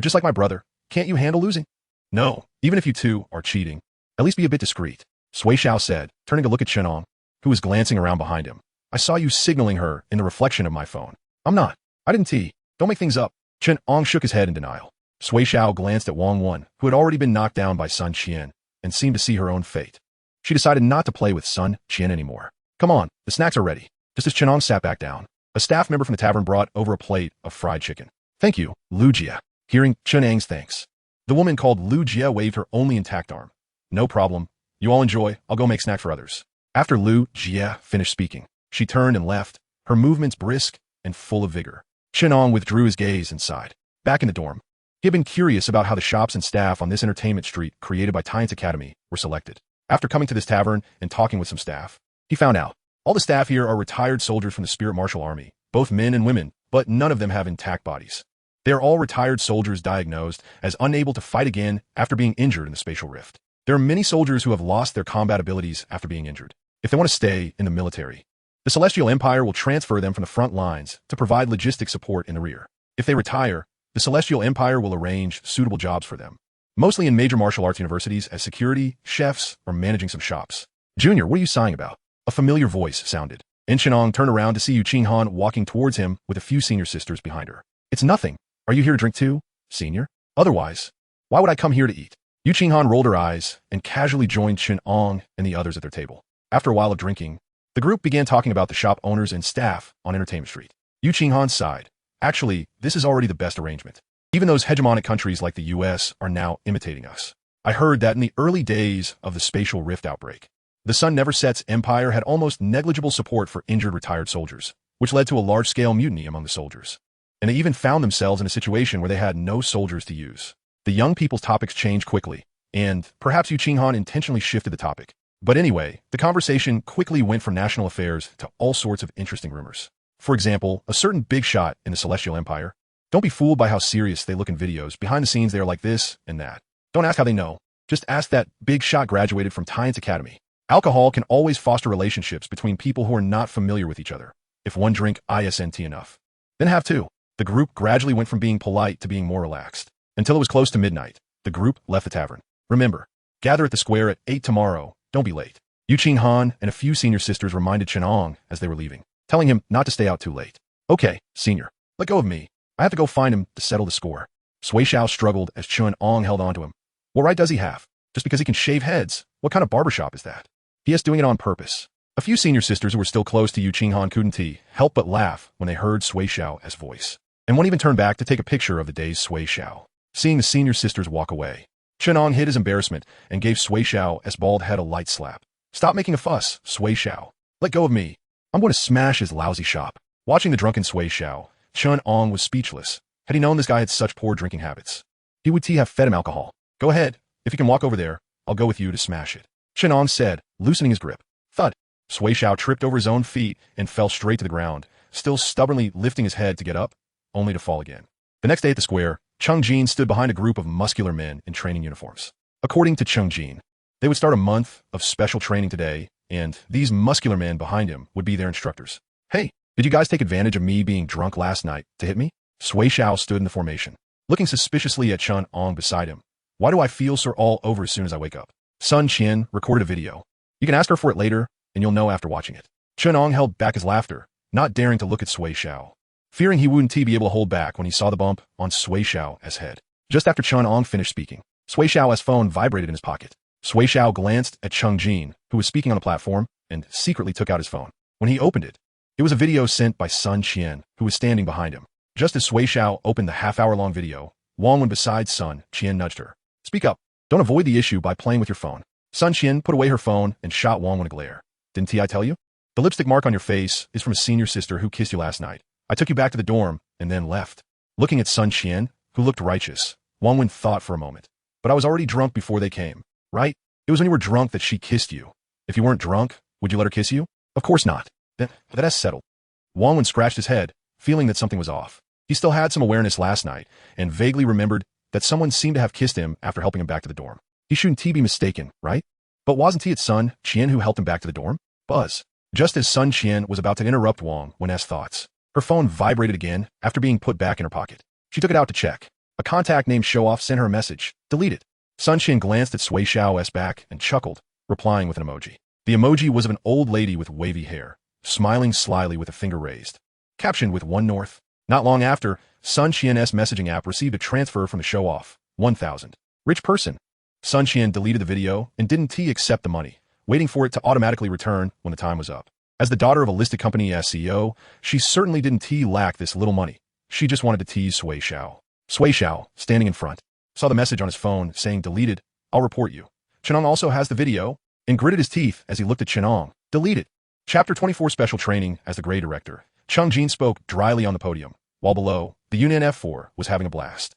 just like my brother. Can't you handle losing?" "No, even if you two are cheating, at least be a bit discreet," Sui Xiao said, turning to look at Chen Ang, who was glancing around behind him. "I saw you signaling her in the reflection of my phone." "I'm not. I didn't. Don't make things up." Chen Ang shook his head in denial. Sui Xiao glanced at Wang Wen, who had already been knocked down by Sun Qian, and seemed to see her own fate. She decided not to play with Sun Qian anymore. "Come on, the snacks are ready." Just as Chen Ang sat back down, a staff member from the tavern brought over a plate of fried chicken. "Thank you, Lu Jia." Hearing Chen Ang's thanks, the woman called Lu Jia waved her only intact arm. "No problem. You all enjoy. I'll go make snack for others." After Lu Jia finished speaking, she turned and left, her movements brisk and full of vigor. Chen Ang withdrew his gaze and sighed. Back in the dorm, he had been curious about how the shops and staff on this entertainment street created by Tian's Academy were selected. After coming to this tavern and talking with some staff, he found out all the staff here are retired soldiers from the Spirit Martial Army, both men and women, but none of them have intact bodies. They are all retired soldiers diagnosed as unable to fight again after being injured in the spatial rift. There are many soldiers who have lost their combat abilities after being injured. If they want to stay in the military, the Celestial Empire will transfer them from the front lines to provide logistic support in the rear. If they retire, the Celestial Empire will arrange suitable jobs for them, mostly in major martial arts universities as security, chefs, or managing some shops. Junior, what are you sighing about? A familiar voice sounded, and Chen Ang turned around to see Xingtian walking towards him with a few senior sisters behind her. It's nothing. Are you here to drink too, senior? Otherwise, why would I come here to eat? Xingtian rolled her eyes and casually joined Chen Ang and the others at their table. After a while of drinking, the group began talking about the shop owners and staff on Entertainment Street. Xingtian sighed. Actually, this is already the best arrangement. Even those hegemonic countries like the US are now imitating us. I heard that in the early days of the spatial rift outbreak, the Sun Never Set's empire had almost negligible support for injured retired soldiers, which led to a large-scale mutiny among the soldiers. And they even found themselves in a situation where they had no soldiers to use. The young people's topics changed quickly, and perhaps Xingtian intentionally shifted the topic. But anyway, the conversation quickly went from national affairs to all sorts of interesting rumors. For example, a certain big shot in the Celestial Empire. Don't be fooled by how serious they look in videos. Behind the scenes, they are like this and that. Don't ask how they know. Just ask that big shot graduated from Tyne's Academy. Alcohol can always foster relationships between people who are not familiar with each other, if one drink ISNT enough. Then have two. The group gradually went from being polite to being more relaxed. Until it was close to midnight, the group left the tavern. Remember, gather at the square at 8 tomorrow. Don't be late. Xingtian and a few senior sisters reminded Chen Ang as they were leaving, telling him not to stay out too late. Okay, senior, let go of me. I have to go find him to settle the score. Sui Xiao struggled as Chen Ang held on to him. What right does he have? Just because he can shave heads? What kind of barbershop is that? He is doing it on purpose. A few senior sisters who were still close to Xingtian couldn't help but laugh when they heard Sui Xiao's voice. And one even turned back to take a picture of the day's Sui Xiao. Seeing the senior sisters walk away, Chen Ang hid his embarrassment and gave Sui Xiao's bald head a light slap. Stop making a fuss, Sui Xiao. Let go of me. I'm going to smash his lousy shop. Watching the drunken Sui Xiao, Chen Ang was speechless. Had he known this guy had such poor drinking habits, he would have fed him alcohol. Go ahead. If you can walk over there, I'll go with you to smash it. Chen Ang said, loosening his grip. Thud. Sui Xiao tripped over his own feet and fell straight to the ground, still stubbornly lifting his head to get up, only to fall again. The next day at the square, Cheng Jin stood behind a group of muscular men in training uniforms. According to Cheng Jin, they would start a month of special training today, and these muscular men behind him would be their instructors. Hey, did you guys take advantage of me being drunk last night to hit me? Sui Xiao stood in the formation, looking suspiciously at Chen Ang beside him. Why do I feel sore all over as soon as I wake up? Sun Qian recorded a video. You can ask her for it later, and you'll know after watching it. Chen Ang held back his laughter, not daring to look at Sui Xiao, fearing he wouldn't be able to hold back when he saw the bump on Sui Xiao's head. Just after Chen Ang finished speaking, Sui Xiao's phone vibrated in his pocket. Sui Xiao glanced at Cheng Jin, who was speaking on the platform, and secretly took out his phone. When he opened it, it was a video sent by Sun Qian, who was standing behind him. Just as Sui Xiao opened the half-hour-long video, Wang Wen beside Sun Qian nudged her. Speak up. Don't avoid the issue by playing with your phone. Sun Qian put away her phone and shot Wang Wen a glare. Didn't I tell you? The lipstick mark on your face is from a senior sister who kissed you last night. I took you back to the dorm and then left. Looking at Sun Qian, who looked righteous, Wang Wen thought for a moment. But I was already drunk before they came, right? It was when you were drunk that she kissed you. If you weren't drunk, would you let her kiss you? Of course not. Then that's settled. Wang Wen scratched his head, feeling that something was off. He still had some awareness last night and vaguely remembered that someone seemed to have kissed him after helping him back to the dorm. He shouldn't be mistaken, right? But wasn't it Sun Qian who helped him back to the dorm? Buzz. Just as Sun Qian was about to interrupt Wang Wen's thoughts, her phone vibrated again after being put back in her pocket. She took it out to check. A contact named Showoff sent her a message. Deleted. Sun Qian glanced at Sui Xiao's back and chuckled, replying with an emoji. The emoji was of an old lady with wavy hair, smiling slyly with a finger raised. Captioned with 1 North. Not long after, Sun Qian's messaging app received a transfer from the Showoff. 1,000. Rich person. Sun Qian deleted the video and didn't accept the money, waiting for it to automatically return when the time was up. As the daughter of a listed company as CEO, she certainly didn't lack this little money. She just wanted to tease Sui Xiao. Sui Xiao, standing in front, saw the message on his phone saying deleted. I'll report you. Chen Ang also has the video and gritted his teeth as he looked at Chen Ang. Deleted. Chapter 24 Special Training as the grade director. Cheng Jin spoke dryly on the podium, while below, the Yunnan F4 was having a blast.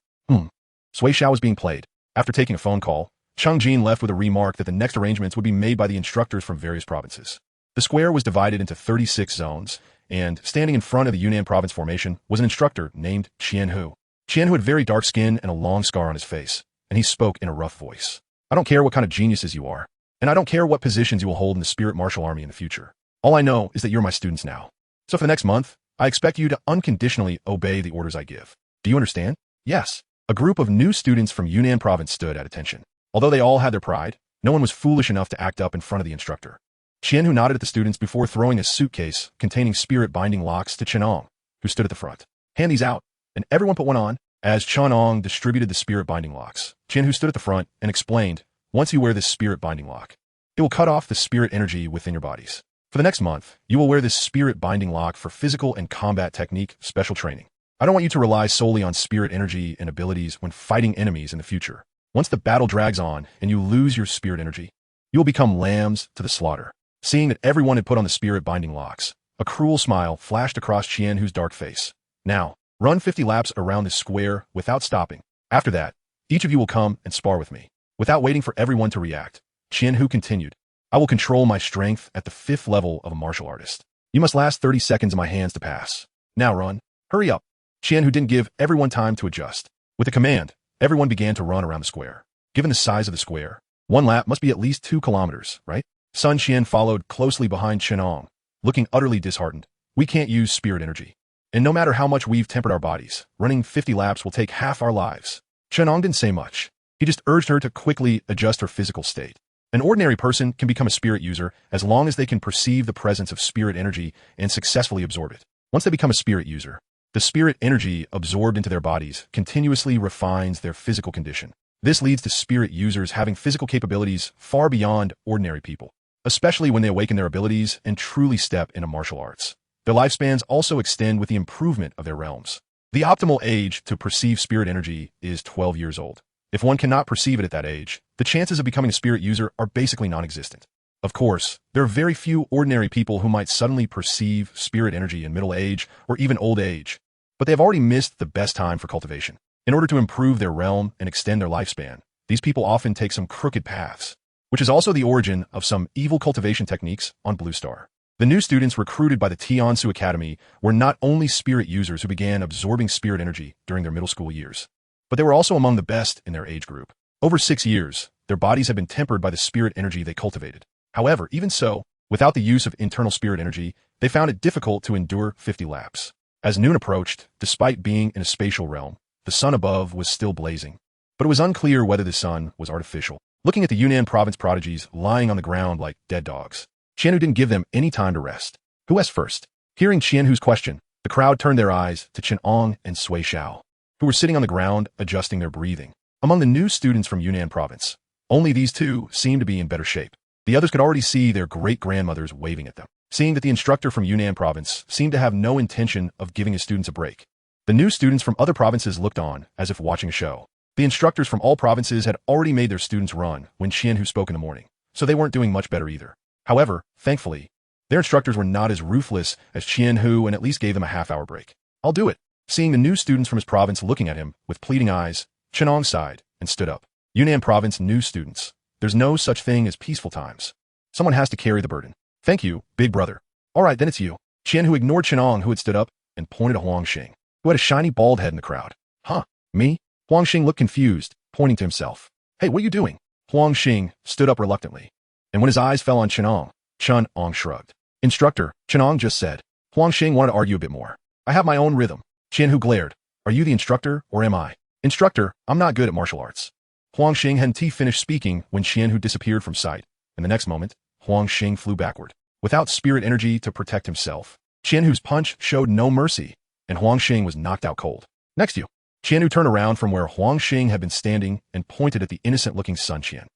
Sui Xiao was being played. After taking a phone call, Xingtian left with a remark that the next arrangements would be made by the instructors from various provinces. The square was divided into 36 zones, and standing in front of the Yunnan province formation was an instructor named Chen Hu. Chen Hu had very dark skin and a long scar on his face, and he spoke in a rough voice. I don't care what kind of geniuses you are, and I don't care what positions you will hold in the spirit martial army in the future. All I know is that you're my students now. So for the next month, I expect you to unconditionally obey the orders I give. Do you understand? Yes. A group of new students from Yunnan province stood at attention. Although they all had their pride, no one was foolish enough to act up in front of the instructor. Chen Hu nodded at the students before throwing a suitcase containing spirit binding locks to Chen Ang, who stood at the front. Hand these out, and everyone put one on. As Chen Ang distributed the spirit binding locks, Chen Hu stood at the front and explained, once you wear this spirit binding lock, it will cut off the spirit energy within your bodies. For the next month, you will wear this spirit binding lock for physical and combat technique special training. I don't want you to rely solely on spirit energy and abilities when fighting enemies in the future. Once the battle drags on and you lose your spirit energy, you will become lambs to the slaughter. Seeing that everyone had put on the spirit binding locks, a cruel smile flashed across Chen Hu's dark face. Now, run 50 laps around this square without stopping. After that, each of you will come and spar with me. Without waiting for everyone to react, Chen Hu continued, I will control my strength at the 5th level of a martial artist. You must last 30 seconds in my hands to pass. Now run. Hurry up. Chen Hu didn't give everyone time to adjust. With a command, everyone began to run around the square. Given the size of the square, one lap must be at least 2 kilometers, right? Sun Qian followed closely behind Chen Ang, looking utterly disheartened. We can't use spirit energy. And no matter how much we've tempered our bodies, running 50 laps will take half our lives. Chen Ang didn't say much. He just urged her to quickly adjust her physical state. An ordinary person can become a spirit user as long as they can perceive the presence of spirit energy and successfully absorb it. Once they become a spirit user, the spirit energy absorbed into their bodies continuously refines their physical condition. This leads to spirit users having physical capabilities far beyond ordinary people, especially when they awaken their abilities and truly step into martial arts. Their lifespans also extend with the improvement of their realms. The optimal age to perceive spirit energy is 12 years old. If one cannot perceive it at that age, the chances of becoming a spirit user are basically non-existent. Of course, there are very few ordinary people who might suddenly perceive spirit energy in middle age or even old age, but they have already missed the best time for cultivation. In order to improve their realm and extend their lifespan, these people often take some crooked paths, which is also the origin of some evil cultivation techniques on Blue Star. The new students recruited by the Tiansu Academy were not only spirit users who began absorbing spirit energy during their middle school years, but they were also among the best in their age group. Over 6 years, their bodies had been tempered by the spirit energy they cultivated. However, even so, without the use of internal spirit energy, they found it difficult to endure 50 laps. As noon approached, despite being in a spatial realm, the sun above was still blazing, but it was unclear whether the sun was artificial. Looking at the Yunnan province prodigies lying on the ground like dead dogs, Chen Hu didn't give them any time to rest. Who asked first? Hearing Chen Hu's question, the crowd turned their eyes to Chen Ang and Sui Xiao, who were sitting on the ground adjusting their breathing. Among the new students from Yunnan province, only these two seemed to be in better shape. The others could already see their great-grandmothers waving at them. Seeing that the instructor from Yunnan province seemed to have no intention of giving his students a break, the new students from other provinces looked on as if watching a show. The instructors from all provinces had already made their students run when Chen Hu spoke in the morning, so they weren't doing much better either. However, thankfully, their instructors were not as ruthless as Chen Hu and at least gave them a half-hour break. I'll do it. Seeing the new students from his province looking at him with pleading eyes, Chen Ang sighed and stood up. Yunnan province new students. There's no such thing as peaceful times. Someone has to carry the burden. Thank you, big brother. All right, then it's you. Chen Hu ignored Chen Ang, who had stood up, and pointed at Huangxing, who had a shiny bald head in the crowd. Huh? Me? Huangxing looked confused, pointing to himself. Hey, what are you doing? Huangxing stood up reluctantly, and when his eyes fell on Chen Ang shrugged. Instructor, Chen Ang just said. Huangxing wanted to argue a bit more. I have my own rhythm. Chen Hu glared. Are you the instructor, or am I? Instructor, I'm not good at martial arts. Huangxing hadn't finished speaking when Chen Hu disappeared from sight, and the next moment, Huangxing flew backward. Without spirit energy to protect himself, Chen Hu's punch showed no mercy, and Huangxing was knocked out cold. Next you. Chen Hu turned around from where Huangxing had been standing and pointed at the innocent-looking Sun Qian.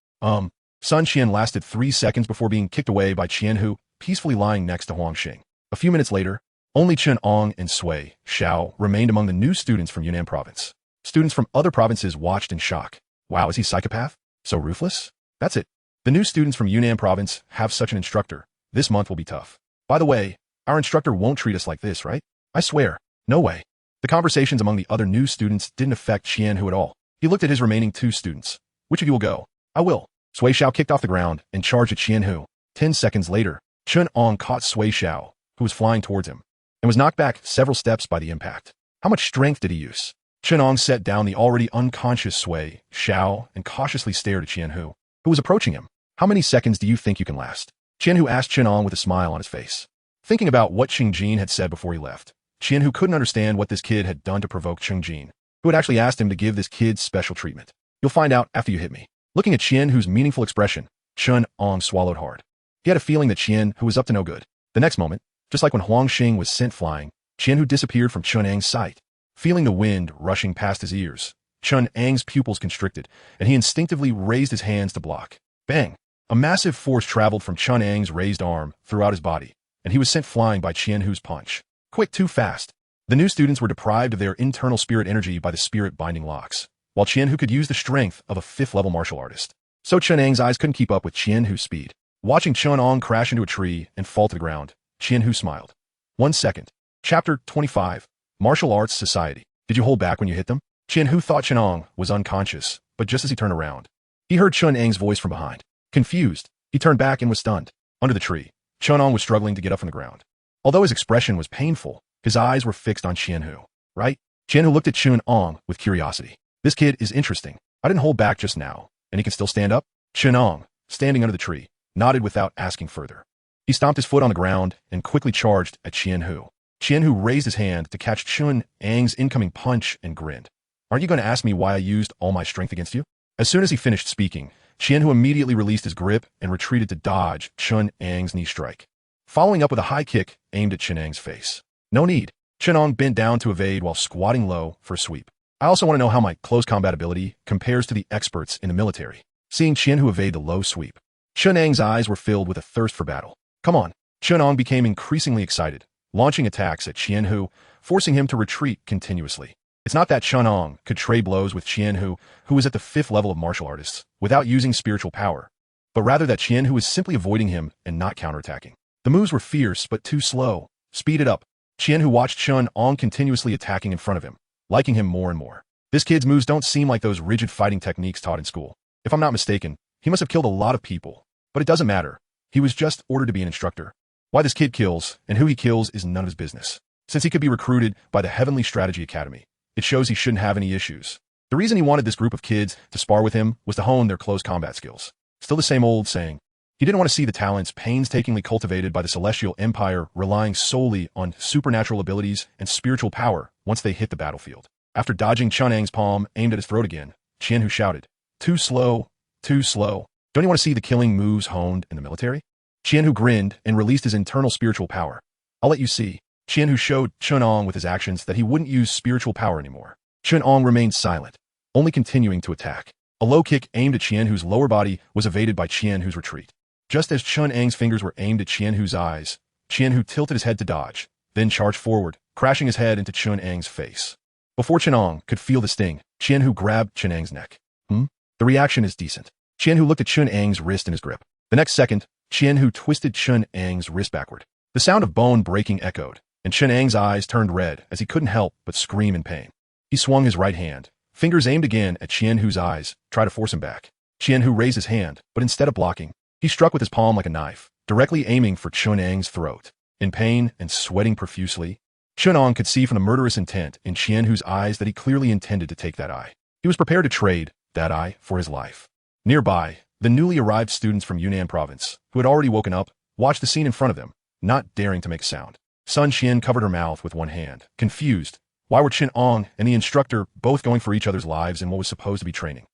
Sun Qian lasted 3 seconds before being kicked away by Chen Hu, peacefully lying next to Huangxing. A few minutes later, only Chen Ang and Sui Xiao remained among the new students from Yunnan province. Students from other provinces watched in shock. Wow, is he psychopath? So ruthless? That's it. The new students from Yunnan province have such an instructor. This month will be tough. By the way, our instructor won't treat us like this, right? I swear. No way. The conversations among the other new students didn't affect Chen Hu at all. He looked at his remaining 2 students. Which of you will go? I will. Sui Xiao kicked off the ground and charged at Qian Hu. 10 seconds later, Chen Ang caught Sui Xiao, who was flying towards him, and was knocked back several steps by the impact. How much strength did he use? Chen Ang set down the already unconscious Sui Xiao and cautiously stared at Qian Hu, who was approaching him. How many seconds do you think you can last? Qian Hu asked Chen Ang with a smile on his face. Thinking about what Xingtian had said before he left, Qian Hu couldn't understand what this kid had done to provoke Xingtian, who had actually asked him to give this kid special treatment. You'll find out after you hit me. Looking at Qian Hu's meaningful expression, Chen Ang swallowed hard. He had a feeling that Qian Hu was up to no good. The next moment, just like when Huang Xing was sent flying, Qian Hu disappeared from Chen Ang's sight. Feeling the wind rushing past his ears, Chen Ang's pupils constricted, and he instinctively raised his hands to block. Bang! A massive force traveled from Chen Ang's raised arm throughout his body, and he was sent flying by Qian Hu's punch. Quick, too fast. The new students were deprived of their internal spirit energy by the spirit binding locks, while Qian Hu could use the strength of a 5th-level martial artist. So Chen Ang's eyes couldn't keep up with Qian Hu's speed. Watching Chen Ang crash into a tree and fall to the ground, Qian Hu smiled. 1 second. Chapter 25. Martial Arts Society. Did you hold back when you hit them? Qian Hu thought Chen Ang was unconscious, but just as he turned around, he heard Chen Ang's voice from behind. Confused, he turned back and was stunned. Under the tree, Chen Ang was struggling to get up from the ground. Although his expression was painful, his eyes were fixed on Qian Hu. Right? Qian Hu looked at Chen Ang with curiosity. This kid is interesting. I didn't hold back just now, and he can still stand up? Chen Ang, standing under the tree, nodded without asking further. He stomped his foot on the ground and quickly charged at Qian Hu. Qian Hu raised his hand to catch Chen Ang's incoming punch and grinned. Aren't you going to ask me why I used all my strength against you? As soon as he finished speaking, Qian Hu immediately released his grip and retreated to dodge Chen Ang's knee strike, following up with a high kick aimed at Chen Ang's face. No need. Chen Ang bent down to evade while squatting low for a sweep. I also want to know how my close combat ability compares to the experts in the military. Seeing Qian Hu evade the low sweep, Chen Ang's eyes were filled with a thirst for battle. Come on. Chen Ang became increasingly excited, launching attacks at Qian Hu, forcing him to retreat continuously. It's not that Chen Ang could trade blows with Qian Hu, who was at the 5th level of martial artists, without using spiritual power, but rather that Qian Hu was simply avoiding him and not counterattacking. The moves were fierce but too slow. Speed it up. Qian Hu watched Chen Ang continuously attacking in front of him, liking him more and more. This kid's moves don't seem like those rigid fighting techniques taught in school. If I'm not mistaken, he must have killed a lot of people, but it doesn't matter. He was just ordered to be an instructor. Why this kid kills and who he kills is none of his business. Since he could be recruited by the Heavenly Strategy Academy, it shows he shouldn't have any issues. The reason he wanted this group of kids to spar with him was to hone their close combat skills. Still the same old saying. He didn't want to see the talents painstakingly cultivated by the Celestial Empire relying solely on supernatural abilities and spiritual power once they hit the battlefield. After dodging Chen Ang's palm aimed at his throat again, Qian Hu shouted, "Too slow, too slow. Don't you want to see the killing moves honed in the military?" Qian Hu grinned and released his internal spiritual power. I'll let you see. Qian Hu showed Chen Ang with his actions that he wouldn't use spiritual power anymore. Chen Ang remained silent, only continuing to attack. A low kick aimed at Qian Hu's lower body was evaded by Qian Hu's retreat. Just as Chen Ang's fingers were aimed at Qian Hu's eyes, Qian Hu tilted his head to dodge, then charged forward, crashing his head into Chen Ang's face. Before Chen Ang could feel the sting, Qian Hu grabbed Chen Ang's neck. The reaction is decent. Qian Hu looked at Chen Ang's wrist in his grip. The next second, Qian Hu twisted Chen Ang's wrist backward. The sound of bone breaking echoed, and Chen Ang's eyes turned red as he couldn't help but scream in pain. He swung his right hand, fingers aimed again at Qian Hu's eyes, tried to force him back. Qian Hu raised his hand, but instead of blocking, he struck with his palm like a knife, directly aiming for Chen Ang's throat. In pain and sweating profusely, Chen Ang could see from the murderous intent in Qian Hu's eyes that he clearly intended to take that eye. He was prepared to trade that eye for his life. Nearby, the newly arrived students from Yunnan province, who had already woken up, watched the scene in front of them, not daring to make a sound. Sun Qian covered her mouth with one hand, confused. Why were Chen Ang and the instructor both going for each other's lives in what was supposed to be training?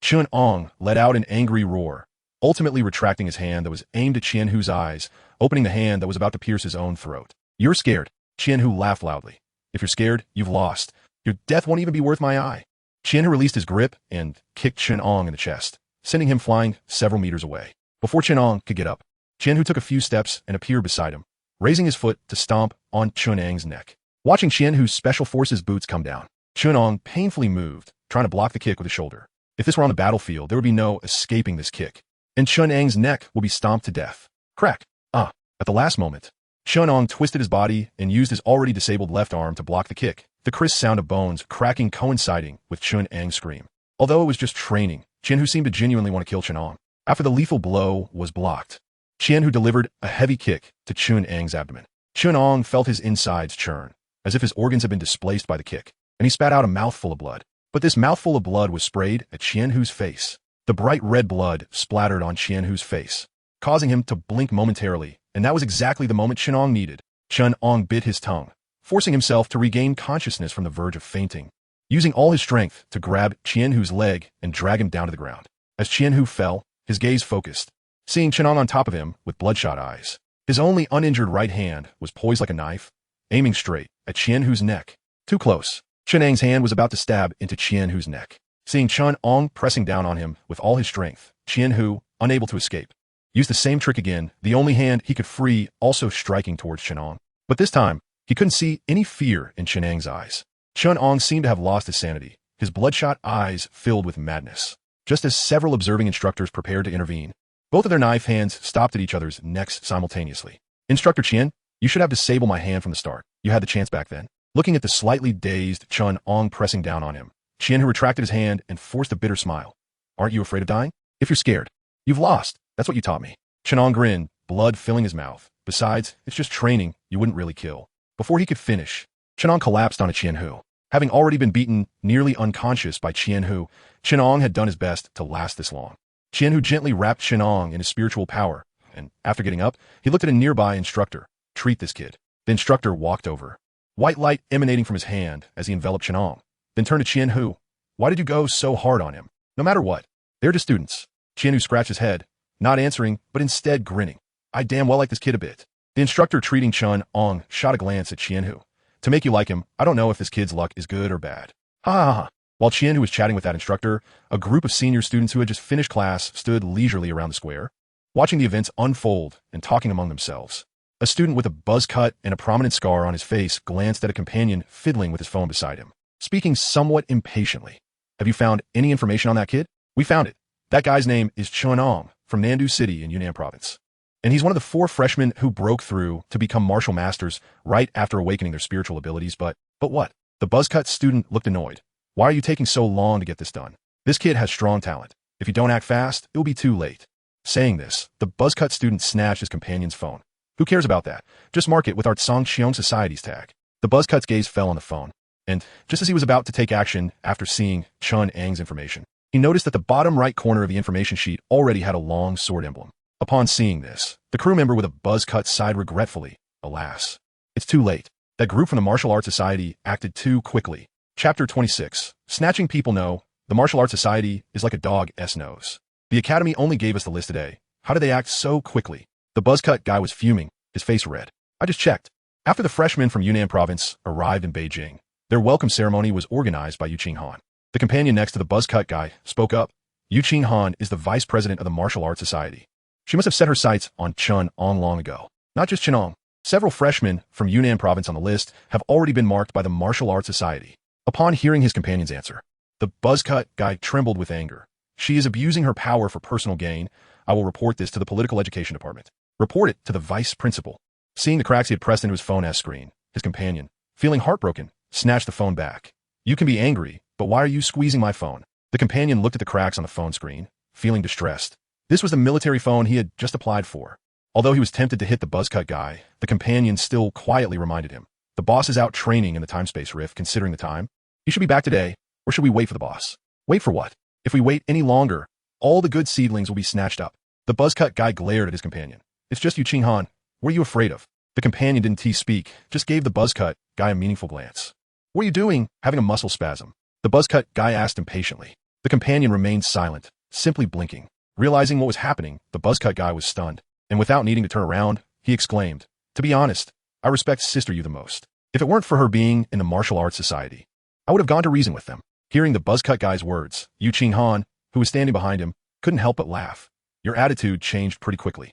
Chen Ang let out an angry roar, ultimately retracting his hand that was aimed at Qian Hu's eyes, opening the hand that was about to pierce his own throat. You're scared. Qian Hu laughed loudly. If you're scared, you've lost. Your death won't even be worth my eye. Qian Hu released his grip and kicked Chen Ang in the chest, sending him flying several meters away. Before Chen Ang could get up, Qian Hu took a few steps and appeared beside him, raising his foot to stomp on Chen Ang's neck. Watching Qian Hu's Special Forces boots come down, Chen Ang painfully moved, trying to block the kick with his shoulder. If this were on the battlefield, there would be no escaping this kick, and Chen Ang's neck will be stomped to death. Crack! At the last moment, Chen Ang twisted his body and used his already disabled left arm to block the kick, the crisp sound of bones cracking coinciding with Chen Ang's scream. Although it was just training, Chen, seemed to genuinely want to kill Chen Ang. After the lethal blow was blocked, Chen delivered a heavy kick to Chen Ang's abdomen. Chen Ang felt his insides churn, as if his organs had been displaced by the kick, and he spat out a mouthful of blood. But this mouthful of blood was sprayed at Qianhu's face. The bright red blood splattered on Qianhu's face, causing him to blink momentarily, and that was exactly the moment Chen Ang needed. Chen Ang bit his tongue, forcing himself to regain consciousness from the verge of fainting, using all his strength to grab Qianhu's leg and drag him down to the ground. As Qianhu fell, his gaze focused, seeing Chen Ang on top of him with bloodshot eyes. His only uninjured right hand was poised like a knife, aiming straight at Qianhu's neck. Too close. Chen Ang's hand was about to stab into Qianhu's neck. Seeing Chen Ang pressing down on him with all his strength, Qianhu, unable to escape, used the same trick again, the only hand he could free also striking towards Chen Ang. But this time, he couldn't see any fear in Chen Ang's eyes. Chen Ang seemed to have lost his sanity, his bloodshot eyes filled with madness. Just as several observing instructors prepared to intervene, both of their knife hands stopped at each other's necks simultaneously. Instructor Qian, you should have disabled my hand from the start. You had the chance back then. Looking at the slightly dazed Chen Ang pressing down on him, Qianhu retracted his hand and forced a bitter smile. Aren't you afraid of dying? If you're scared, you've lost. That's what you taught me. Chen Ang grinned, blood filling his mouth. Besides, it's just training. You wouldn't really kill. Before he could finish, Chen Ang collapsed onto Qianhu. Having already been beaten nearly unconscious by Qianhu, Chen Ang had done his best to last this long. Qianhu gently wrapped Chen Ang in his spiritual power, and after getting up, he looked at a nearby instructor. Treat this kid. The instructor walked over, white light emanating from his hand as he enveloped Chen Ang, then turned to Qianhu. Why did you go so hard on him? No matter what, they're just students. Qianhu scratched his head, not answering, but instead grinning. I damn well like this kid a bit. The instructor treating Chen Ang shot a glance at Qianhu. To make you like him, I don't know if this kid's luck is good or bad. Ha ha ha. While Qianhu was chatting with that instructor, a group of senior students who had just finished class stood leisurely around the square, watching the events unfold and talking among themselves. A student with a buzz cut and a prominent scar on his face glanced at a companion fiddling with his phone beside him, speaking somewhat impatiently. Have you found any information on that kid? We found it. That guy's name is Chen Ang from Nandu City in Yunnan Province. And he's one of the 4 freshmen who broke through to become martial masters right after awakening their spiritual abilities. But what? The buzz-cut student looked annoyed. Why are you taking so long to get this done? This kid has strong talent. If you don't act fast, it'll be too late. Saying this, the buzz-cut student snatched his companion's phone. Who cares about that? Just mark it with our Xingtian Society's tag. The buzz-cut's gaze fell on the phone, and just as he was about to take action after seeing Chen Ang's information, he noticed that the bottom right corner of the information sheet already had a long sword emblem. Upon seeing this, the crew member with a buzz cut sighed regretfully. Alas, it's too late. That group from the Martial Arts Society acted too quickly. Chapter 26. Snatching people know. The Martial Arts Society is like a dog's nose. The Academy only gave us the list today. How did they act so quickly? The buzz cut guy was fuming, his face red. I just checked. After the freshmen from Yunnan Province arrived in Beijing, their welcome ceremony was organized by Xingtian. The companion next to the buzz cut guy spoke up. Xingtian is the vice president of the Martial Arts Society. She must have set her sights on Chen Ang long ago. Not just Chen Ang. Several freshmen from Yunnan Province on the list have already been marked by the Martial Arts Society. Upon hearing his companion's answer, the buzzcut guy trembled with anger. She is abusing her power for personal gain. I will report this to the political education department. Report it to the vice principal. Seeing the cracks he had pressed into his phone S screen, his companion, feeling heartbroken, snatched the phone back. You can be angry, but why are you squeezing my phone? The companion looked at the cracks on the phone screen, feeling distressed. This was the military phone he had just applied for. Although he was tempted to hit the buzzcut guy, the companion still quietly reminded him. The boss is out training in the time-space rift, considering the time. He should be back today, or should we wait for the boss? Wait for what? If we wait any longer, all the good seedlings will be snatched up. The buzzcut guy glared at his companion. It's just you, Xingtian. What are you afraid of? The companion didn't speak, just gave the buzzcut guy a meaningful glance. What are you doing? Having a muscle spasm. The buzzcut guy asked impatiently. The companion remained silent, simply blinking. Realizing what was happening, the buzzcut guy was stunned, and without needing to turn around, he exclaimed, To be honest, I respect Sister Yu the most. If it weren't for her being in the Martial Arts Society, I would have gone to reason with them. Hearing the buzzcut guy's words, Xingtian, who was standing behind him, couldn't help but laugh. Your attitude changed pretty quickly.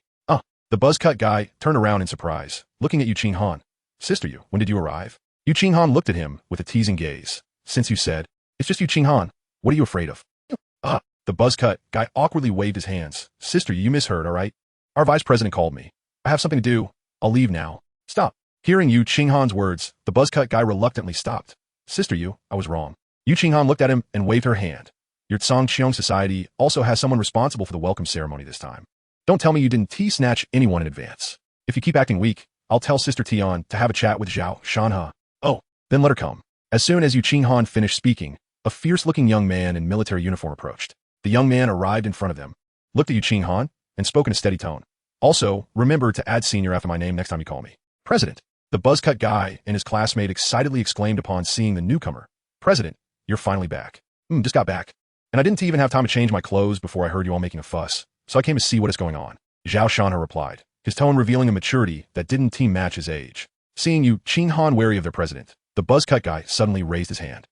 The buzzcut guy turned around in surprise, looking at Xingtian. Sister Yu, when did you arrive? Xingtian looked at him with a teasing gaze. Since you said, it's just Xingtian, what are you afraid of? The buzzcut guy awkwardly waved his hands. Sister Yu, you misheard, all right? Our vice president called me. I have something to do. I'll leave now. Stop. Hearing Xingtian's words, the buzzcut guy reluctantly stopped. Sister Yu, I was wrong. Xingtian looked at him and waved her hand. Your Xingtian society also has someone responsible for the welcome ceremony this time. Don't tell me you didn't T-snatch anyone in advance. If you keep acting weak, I'll tell Sister Tian to have a chat with Zhao Shanhe. Oh, then let her come. As soon as Yu Qinghan finished speaking, a fierce-looking young man in military uniform approached. The young man arrived in front of them, looked at Yu Qinghan, and spoke in a steady tone. Also, remember to add senior after my name next time you call me. President. The buzzcut guy and his classmate excitedly exclaimed upon seeing the newcomer. President, you're finally back. Just got back. And I didn't even have time to change my clothes before I heard you all making a fuss, so I came to see what is going on. Zhao Shanhe replied, his tone revealing a maturity that didn't match his age. Seeing Yu Qinghan wary of their president, the buzzcut guy suddenly raised his hand.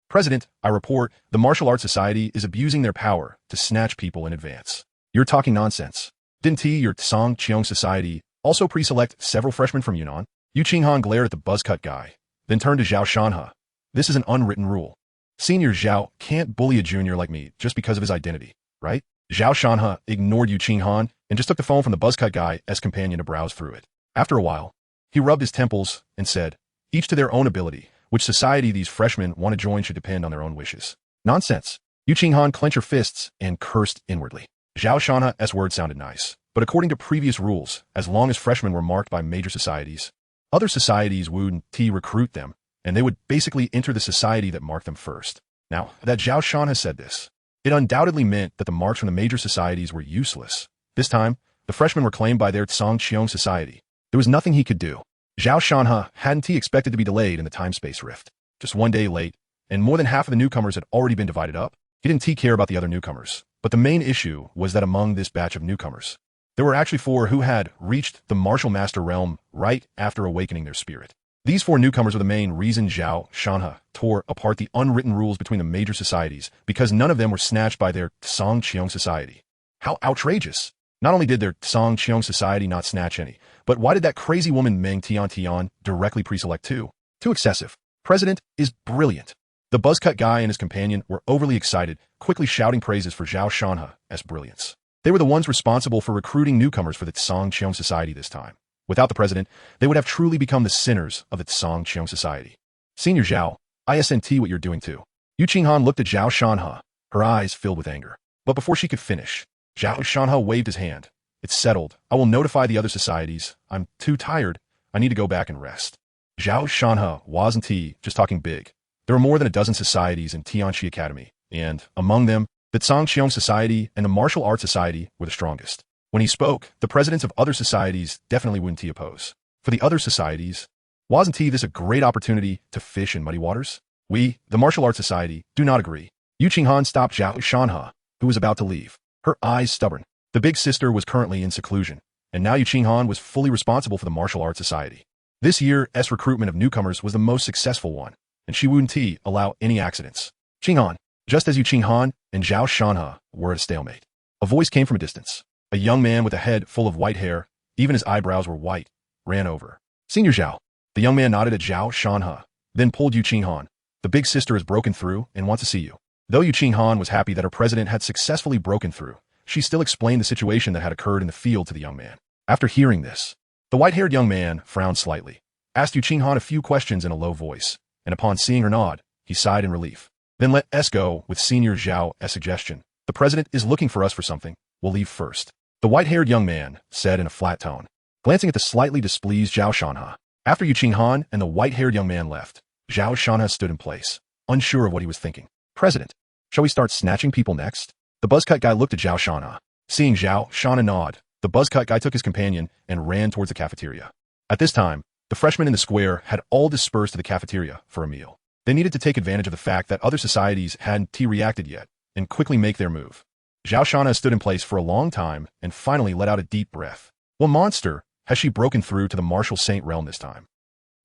President, I report, the martial arts society is abusing their power to snatch people in advance. You're talking nonsense. Didn't your Xingtian society also pre-select several freshmen from Yunnan? Yu Qinghan glared at the buzzcut guy, then turned to Zhao Shanhe. This is an unwritten rule. Senior Zhao can't bully a junior like me just because of his identity, right? Zhao Shanhe ignored Yu Qinghan and just took the phone from the buzzcut guy as companion to browse through it. After a while, he rubbed his temples and said, each to their own ability. Which society these freshmen want to join should depend on their own wishes. Nonsense. Yu Qinghan clenched her fists and cursed inwardly. Zhao Shanhe's words sounded nice, but according to previous rules, as long as freshmen were marked by major societies, other societies would recruit them, and they would basically enter the society that marked them first. Now, that Zhao Shanhe said this, it undoubtedly meant that the marks from the major societies were useless. This time, the freshmen were claimed by their Xingtian society. There was nothing he could do. Zhao Shanhe hadn't expected to be delayed in the time-space rift. Just one day late, and more than half of the newcomers had already been divided up. He didn't care about the other newcomers, but the main issue was that among this batch of newcomers, there were actually 4 who had reached the martial master realm right after awakening their spirit. These 4 newcomers were the main reason Zhao Shanhe tore apart the unwritten rules between the major societies, because none of them were snatched by their Xingtian society. How outrageous! Not only did their Xingtian society not snatch any, but why did that crazy woman Meng Tian directly pre-select too? Too excessive. President is brilliant. The buzzcut guy and his companion were overly excited, quickly shouting praises for Zhao Shanhe as brilliance. They were the ones responsible for recruiting newcomers for the Xingtian society this time. Without the president, they would have truly become the sinners of the Xingtian society. Senior Zhao, ISNT what you're doing too. Yu Qinghan looked at Zhao Shanhe, her eyes filled with anger. But before she could finish, Zhao Shanhe waved his hand. It's settled. I will notify the other societies. I'm too tired. I need to go back and rest. Zhao Shanhe wasn't just talking big. There were more than a dozen societies in Tianxi Academy, and among them, the Xingtian Society and the Martial Arts Society were the strongest. When he spoke, the presidents of other societies definitely wouldn't oppose. For the other societies, wasn't this a great opportunity to fish in muddy waters? We, the Martial Arts Society, do not agree. Yu Qinghan stopped Zhao Shanhe, who was about to leave. Her eyes stubborn. The big sister was currently in seclusion, and now Yu Qinghan was fully responsible for the Martial Arts Society. This year's recruitment of newcomers was the most successful one, and she wouldn't allow any accidents. Qinghan, just as Yu Qinghan and Zhao Shanhe were at a stalemate. A voice came from a distance. A young man with a head full of white hair, even his eyebrows were white, ran over. Senior Zhao. The young man nodded at Zhao Shanhe, then pulled Yu Qinghan. The big sister has broken through and wants to see you. Though Yu Qinghan was happy that her president had successfully broken through, she still explained the situation that had occurred in the field to the young man. After hearing this, the white-haired young man frowned slightly, asked Yu Qinghan a few questions in a low voice, and upon seeing her nod, he sighed in relief. Then let us go with Senior Zhao's suggestion. The president is looking for us for something. We'll leave first. The white-haired young man said in a flat tone, glancing at the slightly displeased Zhao Shanhe. After Yu Qinghan and the white-haired young man left, Zhao Shanhe stood in place, unsure of what he was thinking. President, shall we start snatching people next? The buzzcut guy looked at Zhao Shanhe. Seeing Zhao Shanhe nod, the buzzcut guy took his companion and ran towards the cafeteria. At this time, the freshmen in the square had all dispersed to the cafeteria for a meal. They needed to take advantage of the fact that other societies hadn't reacted yet and quickly make their move. Zhao Shanhe stood in place for a long time and finally let out a deep breath. What monster has she broken through to the martial saint realm this time?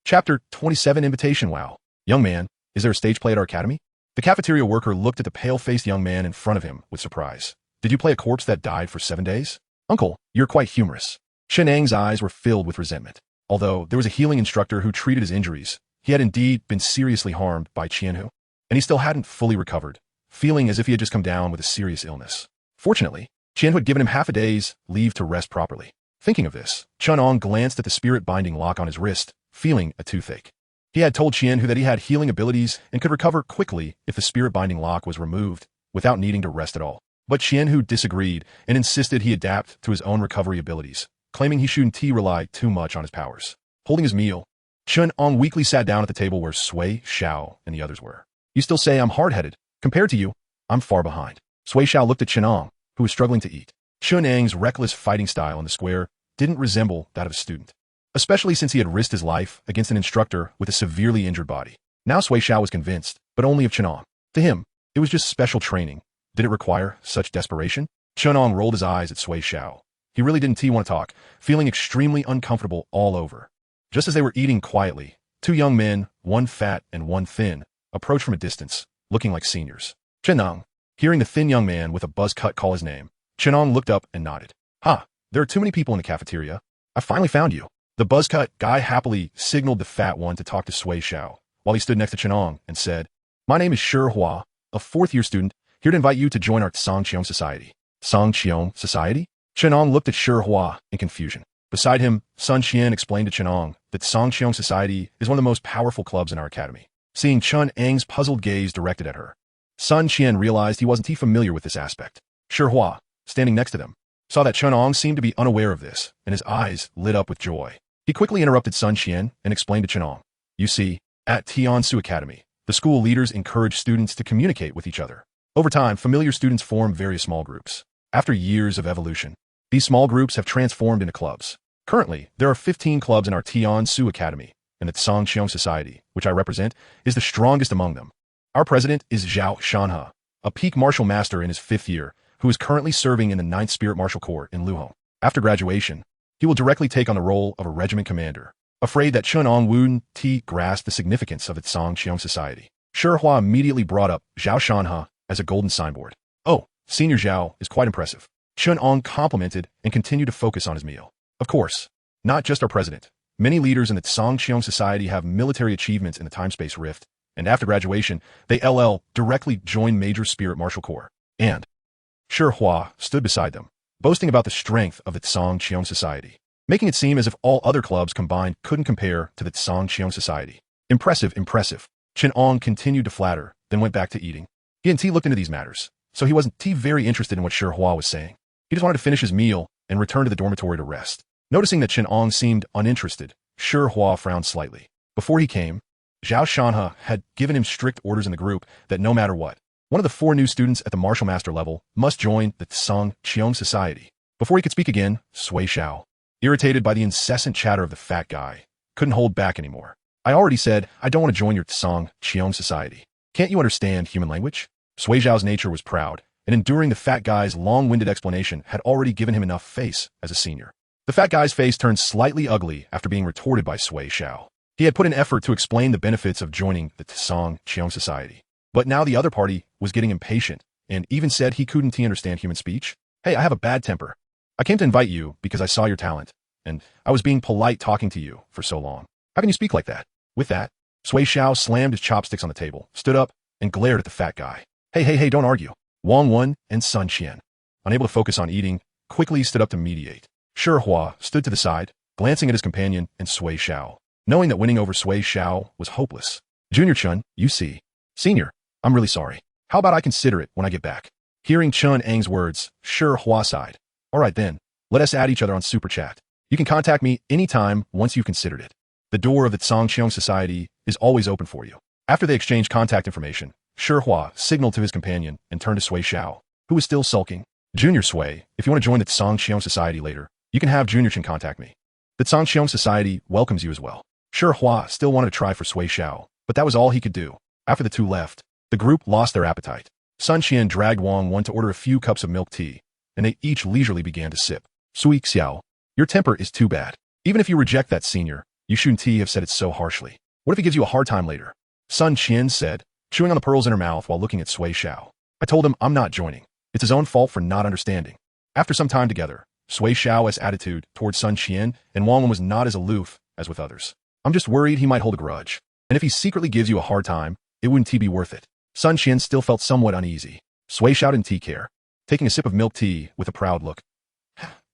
Chapter 27 Invitation. Wow. Young man, is there a stage play at our academy? The cafeteria worker looked at the pale-faced young man in front of him with surprise. Did you play a corpse that died for 7 days? Uncle, you're quite humorous. Chen Ang's eyes were filled with resentment. Although there was a healing instructor who treated his injuries, he had indeed been seriously harmed by Qianhu, and he still hadn't fully recovered, feeling as if he had just come down with a serious illness. Fortunately, Qianhu had given him half a day's leave to rest properly. Thinking of this, Chen Ang glanced at the spirit-binding lock on his wrist, feeling a toothache. He had told Qianhu that he had healing abilities and could recover quickly if the spirit-binding lock was removed, without needing to rest at all. But Qianhu disagreed and insisted he adapt to his own recovery abilities, claiming he shouldn't rely too much on his powers. Holding his meal, Chen Ang weakly sat down at the table where Sui Xiao and the others were. You still say I'm hard-headed. Compared to you, I'm far behind. Sui Xiao looked at Chen Ang, who was struggling to eat. Chen Ang's reckless fighting style in the square didn't resemble that of a student, especially since he had risked his life against an instructor with a severely injured body. Now Sui Xiao was convinced, but only of Chen Ang. To him, it was just special training. Did it require such desperation? Chen Ang rolled his eyes at Sui Xiao. He really didn't want to talk, feeling extremely uncomfortable all over. Just as they were eating quietly, two young men, one fat and one thin, approached from a distance, looking like seniors. Chen Ang, hearing the thin young man with a buzz cut call his name, Chen Ang looked up and nodded. There are too many people in the cafeteria. I finally found you. The buzz cut guy happily signaled the fat one to talk to Sui Xiao, while he stood next to Chen Ang and said, My name is Shi Hua, a fourth-year student, here to invite you to join our Xingtian Society. Xingtian Society? Chen Ang looked at Shi Hua in confusion. Beside him, Sun Qian explained to Chen Ang that Xingtian Society is one of the most powerful clubs in our academy. Seeing Chen Ang's puzzled gaze directed at her, Sun Qian realized he wasn't familiar with this aspect. Shi Hua, standing next to them, saw that Chen Ang seemed to be unaware of this, and his eyes lit up with joy. He quickly interrupted Sun Qian and explained to Chen Ang, You see, at Tiansu Academy, the school leaders encourage students to communicate with each other. Over time, familiar students form various small groups. After years of evolution, these small groups have transformed into clubs. Currently, there are 15 clubs in our Tiansu Academy, and the Xingtian Society, which I represent, is the strongest among them. Our president is Zhao Shanhe, a peak martial master in his 5th year, who is currently serving in the 9th Spirit Martial Corps in Luhong. After graduation, he will directly take on the role of a regiment commander. Afraid that Chen Ang wouldn't grasp the significance of the Xingtian Society, Shi Hua immediately brought up Zhao Shanhe as a golden signboard. Oh, Senior Zhao is quite impressive. Chen Ang complimented and continued to focus on his meal. Of course, not just our president. Many leaders in the Xingtian Society have military achievements in the time-space rift, and after graduation, they directly join Major Spirit Martial Corps. And Shi Hua stood beside them, boasting about the strength of the Xingtian Society, making it seem as if all other clubs combined couldn't compare to the Xingtian Society. Impressive, impressive. Chen Ang continued to flatter, then went back to eating. He and looked into these matters, so he wasn't very interested in what Shi Hua was saying. He just wanted to finish his meal and return to the dormitory to rest. Noticing that Chen Ang seemed uninterested, Shi Hua frowned slightly. Before he came, Zhao Shanhe had given him strict orders in the group that no matter what, one of the 4 new students at the Martial Master level must join the Xingtian Society. Before he could speak again, Sui Xiao, irritated by the incessant chatter of the fat guy, couldn't hold back anymore. I already said I don't want to join your Xingtian Society. Can't you understand human language? Sui Xiao's nature was proud, and enduring the fat guy's long-winded explanation had already given him enough face as a senior. The fat guy's face turned slightly ugly after being retorted by Sui Xiao. He had put an effort to explain the benefits of joining the Xingtian Society. But now the other party was getting impatient, and even said he couldn't understand human speech. Hey, I have a bad temper. I came to invite you because I saw your talent, and I was being polite talking to you for so long. How can you speak like that? With that, Sui Xiao slammed his chopsticks on the table, stood up, and glared at the fat guy. Hey, don't argue. Wang Wen and Sun Qian, unable to focus on eating, quickly stood up to mediate. Shi Hua stood to the side, glancing at his companion and Sui Xiao, knowing that winning over Sui Xiao was hopeless. Junior Chen, you see. Senior, I'm really sorry. How about I consider it when I get back? Hearing Chen Ang's words, Shi Hua sighed. All right then, let us add each other on Super Chat. You can contact me anytime once you've considered it. The door of the Xingtian Society is always open for you. After they exchanged contact information, Shi Hua signaled to his companion and turned to Sui Xiao, who was still sulking. Junior Sui, if you want to join the Xingtian Society later, you can have Junior Chen contact me. The Xingtian Society welcomes you as well. Shi Hua still wanted to try for Sui Xiao, but that was all he could do. After the two left, the group lost their appetite. Sun Qian dragged Wang Wen to order a few cups of milk tea, and they each leisurely began to sip. Sui Xiao, your temper is too bad. Even if you reject that senior, you shouldn't have said it so harshly. What if he gives you a hard time later? Sun Qian said, chewing on the pearls in her mouth while looking at Sui Xiao. I told him I'm not joining. It's his own fault for not understanding. After some time together, Sui Xiao's attitude towards Sun Qian and Wang Wen was not as aloof as with others. I'm just worried he might hold a grudge. And if he secretly gives you a hard time, it wouldn't be worth it. Sun Qian still felt somewhat uneasy. Sui Xiao didn't care, taking a sip of milk tea with a proud look.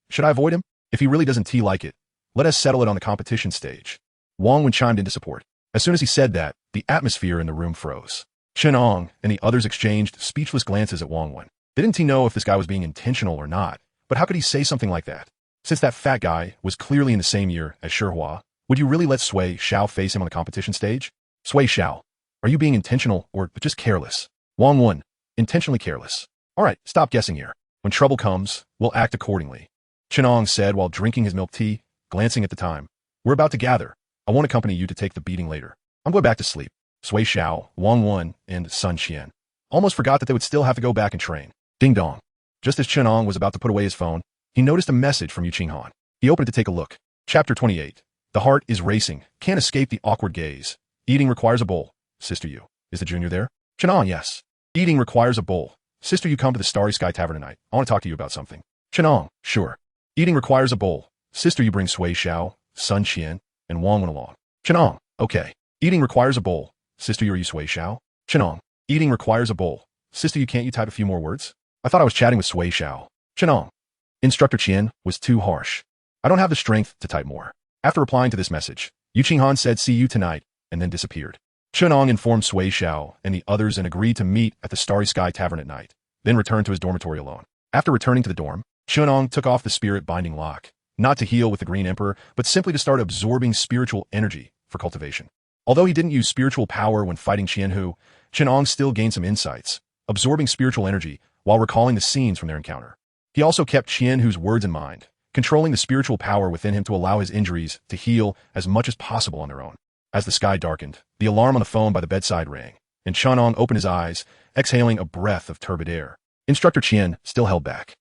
Should I avoid him? If he really doesn't like it, let us settle it on the competition stage. Wang Wen chimed in to support. As soon as he said that, the atmosphere in the room froze. Chen Ang and the others exchanged speechless glances at Wang Wen. They didn't know if this guy was being intentional or not, but how could he say something like that? Since that fat guy was clearly in the same year as Shihua, would you really let Sui Xiao face him on the competition stage? Sui Xiao, are you being intentional or just careless? Wang Wen, intentionally careless. All right, stop guessing here. When trouble comes, we'll act accordingly. Chen Ang said while drinking his milk tea, glancing at the time. We're about to gather. I won't accompany you to take the beating later. I'm going back to sleep. Sui Xiao, Wang Wen, and Sun Qian almost forgot that they would still have to go back and train. Ding dong. Just as Chen Ang was about to put away his phone, he noticed a message from Yu Qinghan. He opened it to take a look. Chapter 28. The heart is racing. Can't escape the awkward gaze. Eating requires a bowl. Sister Yu. Is the junior there? Chen Ang, yes. Eating requires a bowl. Sister Yu, come to the Starry Sky Tavern tonight. I want to talk to you about something. Chen Ang, sure. Eating requires a bowl. Sister Yu, bring Sui Xiao, Sun Qian, and Wang Wen along. Chen Ang, okay. Eating requires a bowl. Sister Yu, are you Sui Xiao? Chen Ang, eating requires a bowl. Sister Yu, can't you type a few more words? I thought I was chatting with Sui Xiao. Chen Ang. Instructor Qian was too harsh. I don't have the strength to type more. After replying to this message, Yu Qinghan said see you tonight, and then disappeared. Chen Ang informed Sui Xiao and the others and agreed to meet at the Starry Sky Tavern at night, then returned to his dormitory alone. After returning to the dorm, Chen Ang took off the spirit binding lock, not to heal with the Green Emperor, but simply to start absorbing spiritual energy for cultivation. Although he didn't use spiritual power when fighting Qianhu, Chen Ang still gained some insights, absorbing spiritual energy while recalling the scenes from their encounter. He also kept Qianhu's words in mind, controlling the spiritual power within him to allow his injuries to heal as much as possible on their own. As the sky darkened, the alarm on the phone by the bedside rang, and Chen Ang opened his eyes, exhaling a breath of turbid air. Instructor Qian still held back.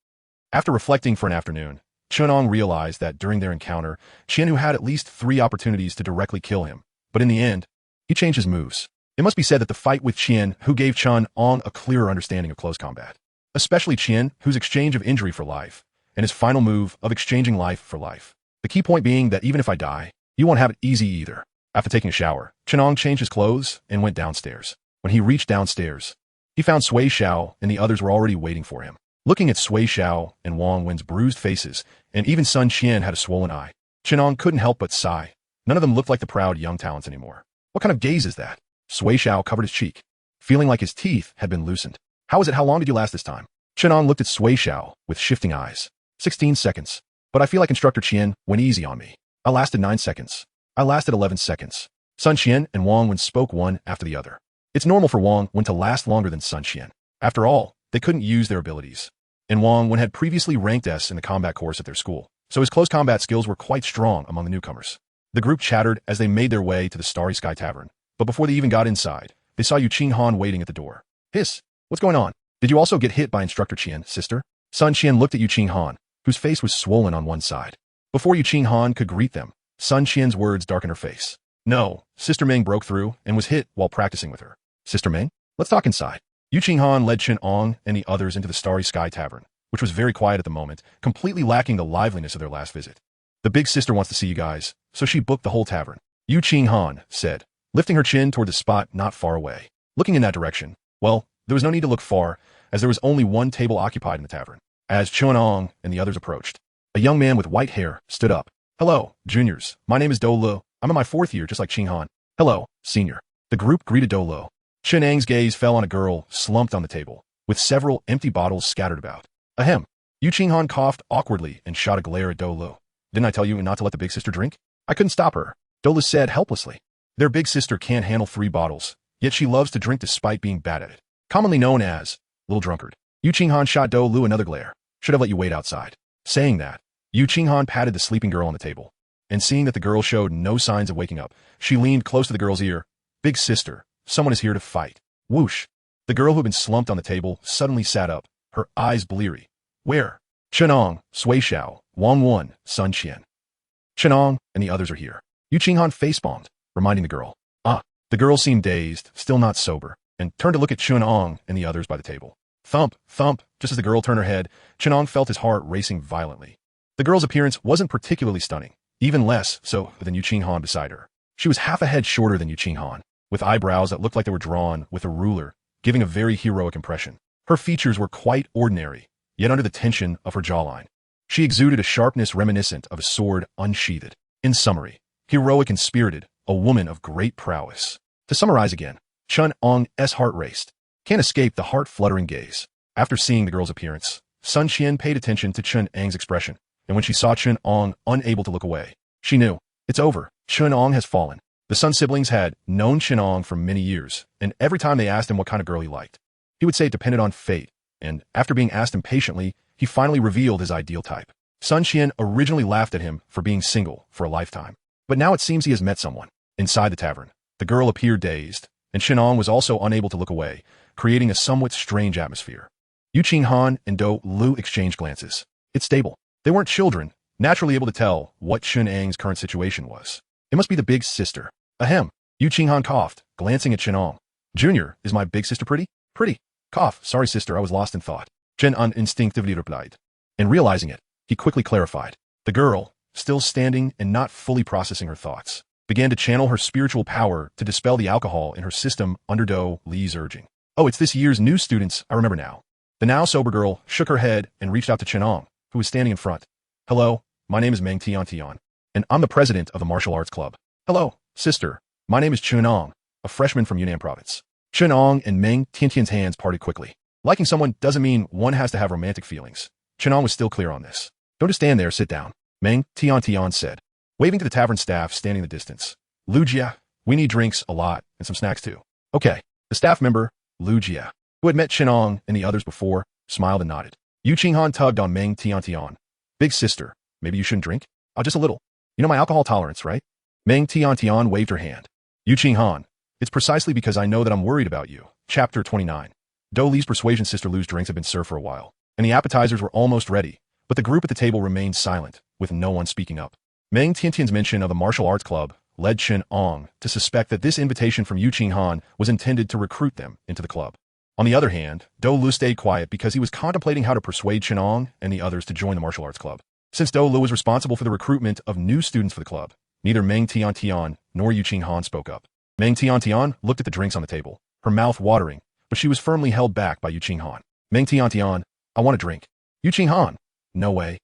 After reflecting for an afternoon, Chen Ang realized that during their encounter, Qianhu had at least 3 opportunities to directly kill him, but in the end, he changed his moves. It must be said that the fight with Qianhu gave Chen Ang a clearer understanding of close combat, especially Qianhu's exchange of injury for life, and his final move of exchanging life for life. The key point being that even if I die, you won't have it easy either. After taking a shower, Chen Ang changed his clothes and went downstairs. When he reached downstairs, he found Sui Xiao and the others were already waiting for him. Looking at Sui Xiao and Wang Wen's bruised faces, and even Sun Qian had a swollen eye, Chen Ang couldn't help but sigh. None of them looked like the proud young talents anymore. What kind of gaze is that? Sui Xiao covered his cheek, feeling like his teeth had been loosened. How is it? How long did you last this time? Chen Ang looked at Sui Xiao with shifting eyes. 16 seconds. But I feel like Instructor Qian went easy on me. I lasted 9 seconds. I lasted 11 seconds. Sun Qian and Wang Wen spoke one after the other. It's normal for Wang Wen to last longer than Sun Qian. After all, they couldn't use their abilities. And Wang Wen had previously ranked S in the combat course at their school, so his close combat skills were quite strong among the newcomers. The group chattered as they made their way to the Starry Sky Tavern, but before they even got inside, they saw Yu Qinghan waiting at the door. Hiss, what's going on? Did you also get hit by Instructor Qian, sister? Sun Qian looked at Yu Qinghan, whose face was swollen on one side. Before Yu Qinghan could greet them, Sun Qian's words darkened her face. No, Sister Meng broke through and was hit while practicing with her. Sister Meng? Let's talk inside. Yu Qinghan led Chen Ang and the others into the Starry Sky Tavern, which was very quiet at the moment, completely lacking the liveliness of their last visit. The big sister wants to see you guys, so she booked the whole tavern. Yu Qinghan said, lifting her chin toward the spot not far away. Looking in that direction, well, there was no need to look far, as there was only one table occupied in the tavern. As Chen Ang and the others approached, a young man with white hair stood up. Hello, juniors. My name is Do Lu. I'm in my 4th year, just like Qinghan. Hello, senior. The group greeted Do Lu. Chen Ang's gaze fell on a girl slumped on the table, with several empty bottles scattered about. Ahem. Yu Qinghan coughed awkwardly and shot a glare at Do Lu. Didn't I tell you not to let the big sister drink? I couldn't stop her, Do Lu said helplessly. Their big sister can't handle 3 bottles, yet she loves to drink despite being bad at it. Commonly known as little drunkard. Yu Qinghan shot Do Lu another glare. Should have let you wait outside. Saying that, Yu Qinghan patted the sleeping girl on the table, and seeing that the girl showed no signs of waking up, she leaned close to the girl's ear. Big sister, someone is here to fight. Whoosh. The girl who had been slumped on the table suddenly sat up, her eyes bleary. Where? Chen Ang, Sui Xiao, Wang Wen, Sun Qian. Chen Ang and the others are here. Yu Qinghan facepalmed, reminding the girl. Ah. The girl seemed dazed, still not sober, and turned to look at Chen Ang and the others by the table. Thump, thump. Just as the girl turned her head, Chen Ang felt his heart racing violently. The girl's appearance wasn't particularly stunning, even less so than Yu Qinghan beside her. She was half a head shorter than Yu Qinghan, with eyebrows that looked like they were drawn with a ruler, giving a very heroic impression. Her features were quite ordinary, yet under the tension of her jawline, she exuded a sharpness reminiscent of a sword unsheathed. In summary, heroic and spirited, a woman of great prowess. To summarize again, Chen Ang's heart raced. Can't escape the heart-fluttering gaze. After seeing the girl's appearance, Sun Qian paid attention to Chen Ang's expression, and when she saw Chen Ang unable to look away, she knew, it's over, Chen Ang has fallen. The Sun siblings had known Chen Ang for many years, and every time they asked him what kind of girl he liked, he would say it depended on fate, and after being asked impatiently, he finally revealed his ideal type. Sun Qian originally laughed at him for being single for a lifetime, but now it seems he has met someone. Inside the tavern, the girl appeared dazed, and Chen Ang was also unable to look away, creating a somewhat strange atmosphere. Xingtian and Do Lu exchanged glances. It's stable. They weren't children, naturally able to tell what Chen Ang's current situation was. It must be the big sister. Ahem. Xingtian coughed, glancing at Chen Ang. Junior, is my big sister pretty? Pretty. Cough. Sorry, sister, I was lost in thought. Chen Ang instinctively replied. And realizing it, he quickly clarified. The girl, still standing and not fully processing her thoughts, began to channel her spiritual power to dispel the alcohol in her system under Do Li's urging. Oh, it's this year's new students, I remember now. The now sober girl shook her head and reached out to Chen Ang, who was standing in front. Hello, my name is Xingtian, and I'm the president of the martial arts club. Hello, sister. My name is Chen Ang, a freshman from Yunnan province. Chen Ang and Xingtian's hands parted quickly. Liking someone doesn't mean one has to have romantic feelings. Chen Ang was still clear on this. Don't just stand there, sit down, Xingtian said, waving to the tavern staff standing in the distance. Lujia, we need drinks a lot and some snacks too. Okay. The staff member, Lujia, who had met Chen Ang and the others before, smiled and nodded. Xingtian tugged on Xingtian. Big sister, maybe you shouldn't drink? Oh, just a little. You know my alcohol tolerance, right? Xingtian waved her hand. Xingtian, it's precisely because I know that I'm worried about you. Chapter 29. Do Li's persuasion sister Lu's drinks had been served for a while, and the appetizers were almost ready, but the group at the table remained silent, with no one speaking up. Xingtian's mention of the martial arts club led Chen Ang to suspect that this invitation from Xingtian was intended to recruit them into the club. On the other hand, Do Lu stayed quiet because he was contemplating how to persuade Chen Ang and the others to join the martial arts club. Since Do Lu was responsible for the recruitment of new students for the club, neither Xingtian nor Xingtian spoke up. Xingtian looked at the drinks on the table, her mouth watering, but she was firmly held back by Xingtian. Xingtian, I want a drink. Xingtian, no way.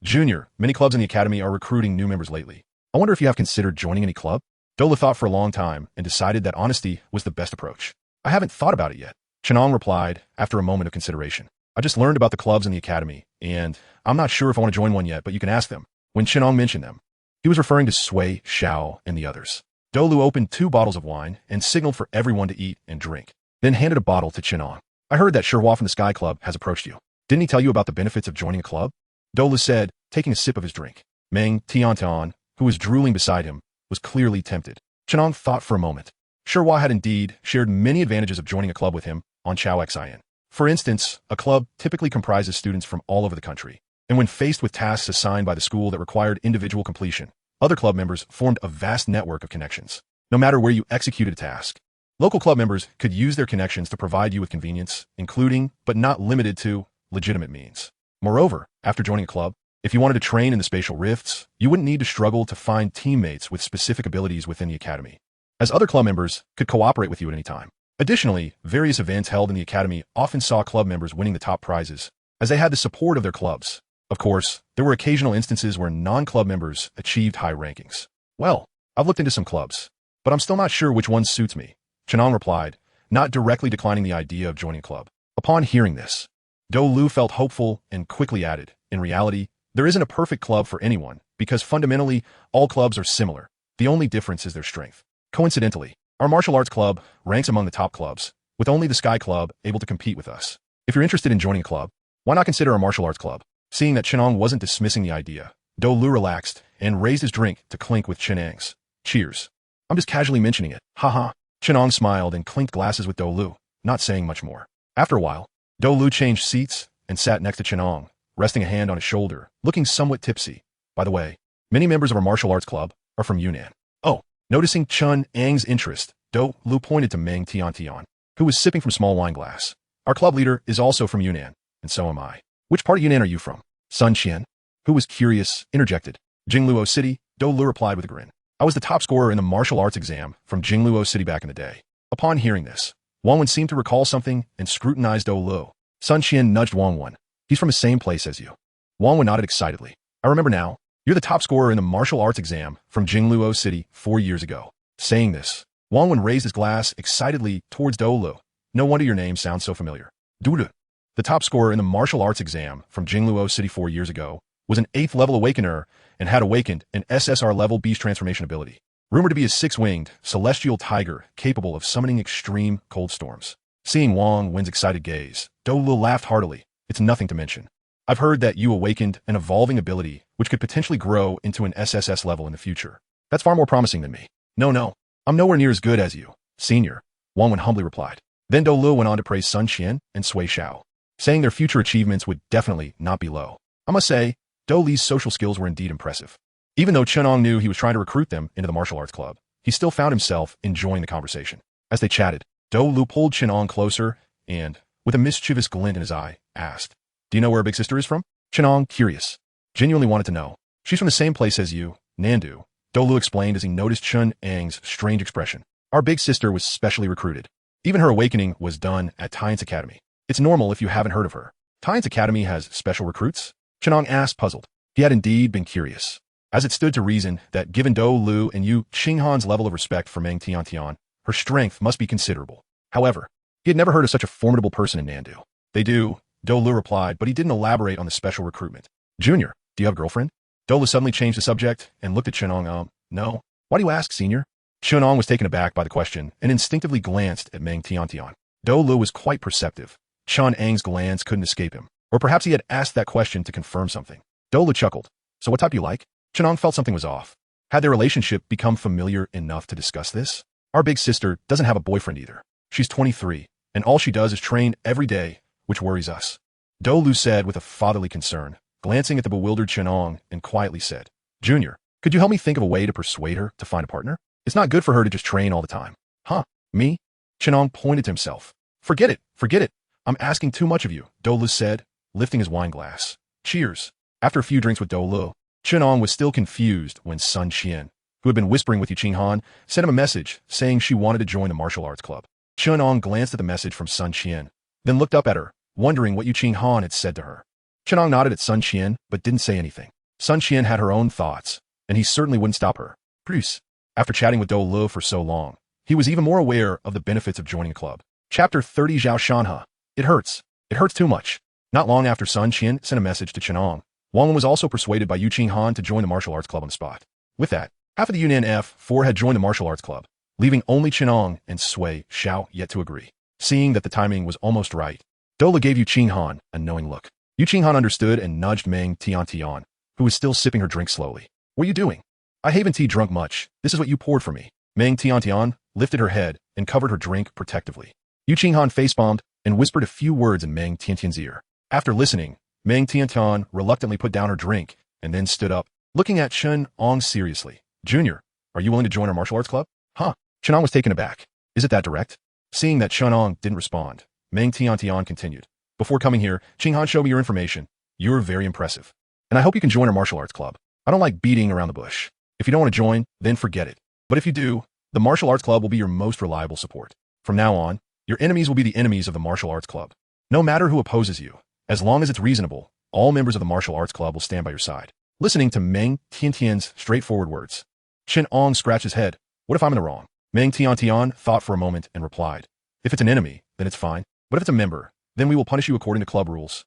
Junior, many clubs in the academy are recruiting new members lately. I wonder if you have considered joining any club? Do Lu thought for a long time and decided that honesty was the best approach. I haven't thought about it yet. Chen Ang replied after a moment of consideration. I just learned about the clubs in the academy, and I'm not sure if I want to join one yet, but you can ask them. When Chen Ang mentioned them, he was referring to Sui, Xiao, and the others. Do Lu opened 2 bottles of wine and signaled for everyone to eat and drink, then handed a bottle to Chen Ang. I heard that Shihua from the Sky Club has approached you. Didn't he tell you about the benefits of joining a club? Do Lu said, taking a sip of his drink. Xingtian, who was drooling beside him, was clearly tempted. Chen Ang thought for a moment. Shihua had indeed shared many advantages of joining a club with him on Chao Xin. For instance, a club typically comprises students from all over the country, and when faced with tasks assigned by the school that required individual completion, other club members formed a vast network of connections. No matter where you executed a task, local club members could use their connections to provide you with convenience, including, but not limited to, legitimate means. Moreover, after joining a club, if you wanted to train in the spatial rifts, you wouldn't need to struggle to find teammates with specific abilities within the academy, as other club members could cooperate with you at any time. Additionally, various events held in the academy often saw club members winning the top prizes, as they had the support of their clubs. Of course, there were occasional instances where non-club members achieved high rankings. Well, I've looked into some clubs, but I'm still not sure which one suits me, Chen Ang replied, not directly declining the idea of joining a club. Upon hearing this, Do Lu felt hopeful and quickly added, in reality, there isn't a perfect club for anyone, because fundamentally, all clubs are similar. The only difference is their strength. Coincidentally, our martial arts club ranks among the top clubs, with only the Sky Club able to compete with us. If you're interested in joining a club, why not consider our martial arts club? Seeing that Chen Ang wasn't dismissing the idea, Do Lu relaxed and raised his drink to clink with Chen Ang's. Cheers. I'm just casually mentioning it. Haha. Chen Ang smiled and clinked glasses with Do Lu, not saying much more. After a while, Do Lu changed seats and sat next to Chen Ang, resting a hand on his shoulder, looking somewhat tipsy. By the way, many members of our martial arts club are from Yunnan. Oh, noticing Chen Ang's interest, Do Lu pointed to Xingtian, who was sipping from small wine glass. Our club leader is also from Yunnan, and so am I. Which part of Yunnan are you from? Sun Qian, who was curious, interjected. Jingluo City, Do Lu replied with a grin. I was the top scorer in the martial arts exam from Jingluo City back in the day. Upon hearing this, Wang Wen seemed to recall something and scrutinized Do Lu. Sun Qian nudged Wang Wen. He's from the same place as you. Wang Wen nodded excitedly. I remember now. You're the top scorer in the martial arts exam from Jingluo City 4 years ago. Saying this, Wang raised his glass excitedly towards Doulu. No wonder your name sounds so familiar. Doulu, the top scorer in the martial arts exam from Jingluo City 4 years ago, was an 8th level awakener and had awakened an SSR level beast transformation ability. Rumored to be a 6-winged, celestial tiger capable of summoning extreme cold storms. Seeing Wang Wen's excited gaze, Doulu laughed heartily. It's nothing to mention. I've heard that you awakened an evolving ability which could potentially grow into an SSS level in the future. That's far more promising than me. No, I'm nowhere near as good as you, senior, Wang Wen humbly replied. Then Doulu went on to praise Sun Qian and Sui Xiao, saying their future achievements would definitely not be low. I must say, Douli's social skills were indeed impressive. Even though Chen Ang knew he was trying to recruit them into the martial arts club, he still found himself enjoying the conversation. As they chatted, Doulu pulled Chen Ang closer and, with a mischievous glint in his eye, asked, "Do you know where her big sister is from?" Chen Ang, curious, genuinely wanted to know. "She's from the same place as you, Nandu," Doulu explained as he noticed Chen Ang's strange expression. "Our big sister was specially recruited. Even her awakening was done at Tian's Academy. It's normal if you haven't heard of her." "Tian's Academy has special recruits?" Chen Ang asked, puzzled. He had indeed been curious, as it stood to reason that given Doulu and Yu Qinghan's level of respect for Meng Tiantian, her strength must be considerable. However, he had never heard of such a formidable person in Nandu. "They do," Doulu replied, but he didn't elaborate on the special recruitment. "Junior, do you have a girlfriend?" Doulu suddenly changed the subject and looked at Chen Ang. "No." "Why do you ask, senior?" Chen Ang was taken aback by the question and instinctively glanced at Meng Tiantian. Doulu was quite perceptive. Chen Ang's glance couldn't escape him. Or perhaps he had asked that question to confirm something. Doulu chuckled. "So what type do you like?" Chen Ang felt something was off. Had their relationship become familiar enough to discuss this? "Our big sister doesn't have a boyfriend either. She's 23, and all she does is train every day, which worries us," Doulu said with a fatherly concern, glancing at the bewildered Chen Ang and quietly said, "Junior, could you help me think of a way to persuade her to find a partner? It's not good for her to just train all the time." "Huh? Me?" Chen Ang pointed to himself. Forget it. I'm asking too much of you," Doulu said, lifting his wine glass. "Cheers." After a few drinks with Doulu, Chen Ang was still confused when Sun Qian, who had been whispering with Yu Qinghan, sent him a message saying she wanted to join the martial arts club. Chen Ang glanced at the message from Sun Qian, then looked up at her, wondering what Yu Qinghan had said to her. Chen Ang nodded at Sun Qian, but didn't say anything. Sun Qian had her own thoughts, and he certainly wouldn't stop her. Plus, after chatting with Doulu for so long, he was even more aware of the benefits of joining a club. Chapter 30 Zhao Shanhe. It hurts. It hurts too much. Not long after Sun Qian sent a message to Chen Ang, Wang was also persuaded by Yu Qinghan to join the martial arts club on the spot. With that, half of the Yunnan F4 had joined the martial arts club, leaving only Chen Ang and Sui Xiao yet to agree. Seeing that the timing was almost right, Doulu gave Yu Qinghan a knowing look. Yu Qinghan understood and nudged Meng Tiantian, who was still sipping her drink slowly. "What are you doing?" "I haven't drunk much. This is what you poured for me." Meng Tiantian lifted her head and covered her drink protectively. Yu Qinghan facepalmed and whispered a few words in Meng Tiantian's ear. After listening, Meng Tiantian reluctantly put down her drink and then stood up, looking at Chen Ang seriously. "Junior, are you willing to join our martial arts club?" "Huh?" Chen Ang was taken aback. "Is it that direct?" Seeing that Chen Ang didn't respond, Meng Tiantian continued. "Before coming here, Qinghan showed me your information. You're very impressive. And I hope you can join our martial arts club. I don't like beating around the bush. If you don't want to join, then forget it. But if you do, the martial arts club will be your most reliable support. From now on, your enemies will be the enemies of the martial arts club. No matter who opposes you, as long as it's reasonable, all members of the martial arts club will stand by your side." Listening to Meng Tiantian's straightforward words, Chen Ang scratched his head. "What if I'm in the wrong?" Meng Tiantian thought for a moment and replied, "If it's an enemy, then it's fine. But if it's a member, then we will punish you according to club rules."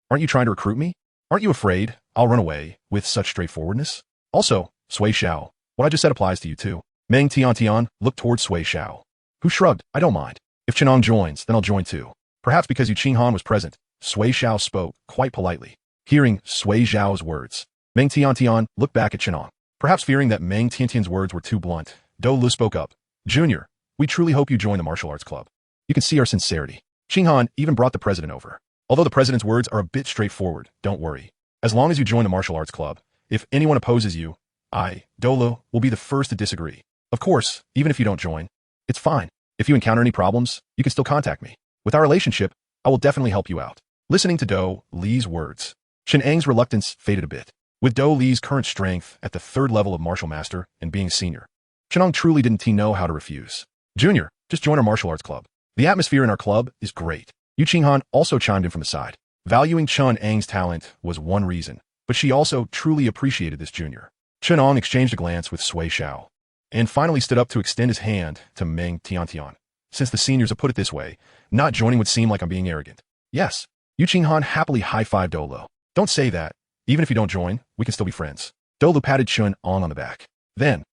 "Aren't you trying to recruit me? Aren't you afraid I'll run away with such straightforwardness?" "Also, Sui Xiao, what I just said applies to you too." Meng Tiantian looked towards Sui Xiao, who shrugged. "I don't mind. If Chen Ang joins, then I'll join too." Perhaps because Yu Qinghan was present, Sui Xiao spoke quite politely. Hearing Sui Xiao's words, Meng Tiantian looked back at Chen Ang. Perhaps fearing that Meng Tiantian's words were too blunt, Doulu spoke up. "Junior, we truly hope you join the martial arts club. You can see our sincerity." Qinghan even brought the president over. "Although the president's words are a bit straightforward, don't worry. As long as you join the martial arts club, if anyone opposes you, I, Doulu, will be the first to disagree. Of course, even if you don't join, it's fine. If you encounter any problems, you can still contact me. With our relationship, I will definitely help you out." Listening to Do Li's words, Chen Ang's reluctance faded a bit. With Do Li's current strength at the 3rd level of martial master and being senior, Chen Ang truly didn't know how to refuse. "Junior, just join our martial arts club. The atmosphere in our club is great." Yu Qinghan also chimed in from the side. Valuing Chen Ang's talent was one reason, but she also truly appreciated this junior. Chen Ang exchanged a glance with Sui Xiao. and finally stood up to extend his hand to Meng Tiantian. Since the seniors have put it this way, not joining would seem like I'm being arrogant. Yes. Yu Qinghan happily high-fived Dolu. Don't say that. Even if you don't join, we can still be friends. Dolu patted Chen Ang on the back. Then,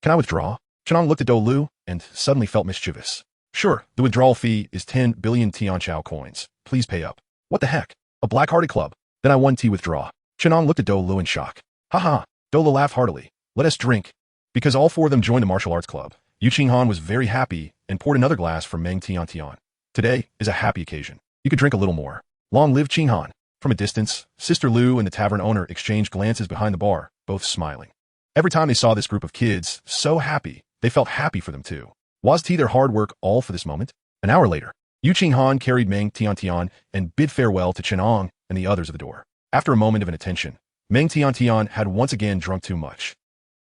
can I withdraw? Chen Ang looked at Dolu and suddenly felt mischievous. Sure, the withdrawal fee is 10 billion Tianchao coins. Please pay up. What the heck? A black-hearted club? Then I 1T withdraw. Chen Ang looked at Dolu in shock. Haha. Dolu laughed heartily. Let us drink. Because all four of them joined the martial arts club, Yu Qinghan was very happy and poured another glass for Meng Tiantian. Today is a happy occasion. You could drink a little more. Long live Qinghan. From a distance, Sister Lu and the tavern owner exchanged glances behind the bar, both smiling. Every time they saw this group of kids so happy, they felt happy for them too. Was their hard work all for this moment? An hour later, Yu Qinghan carried Meng Tiantian and bid farewell to Chen Ang and the others at the door. After a moment of inattention, Meng Tiantian had once again drunk too much.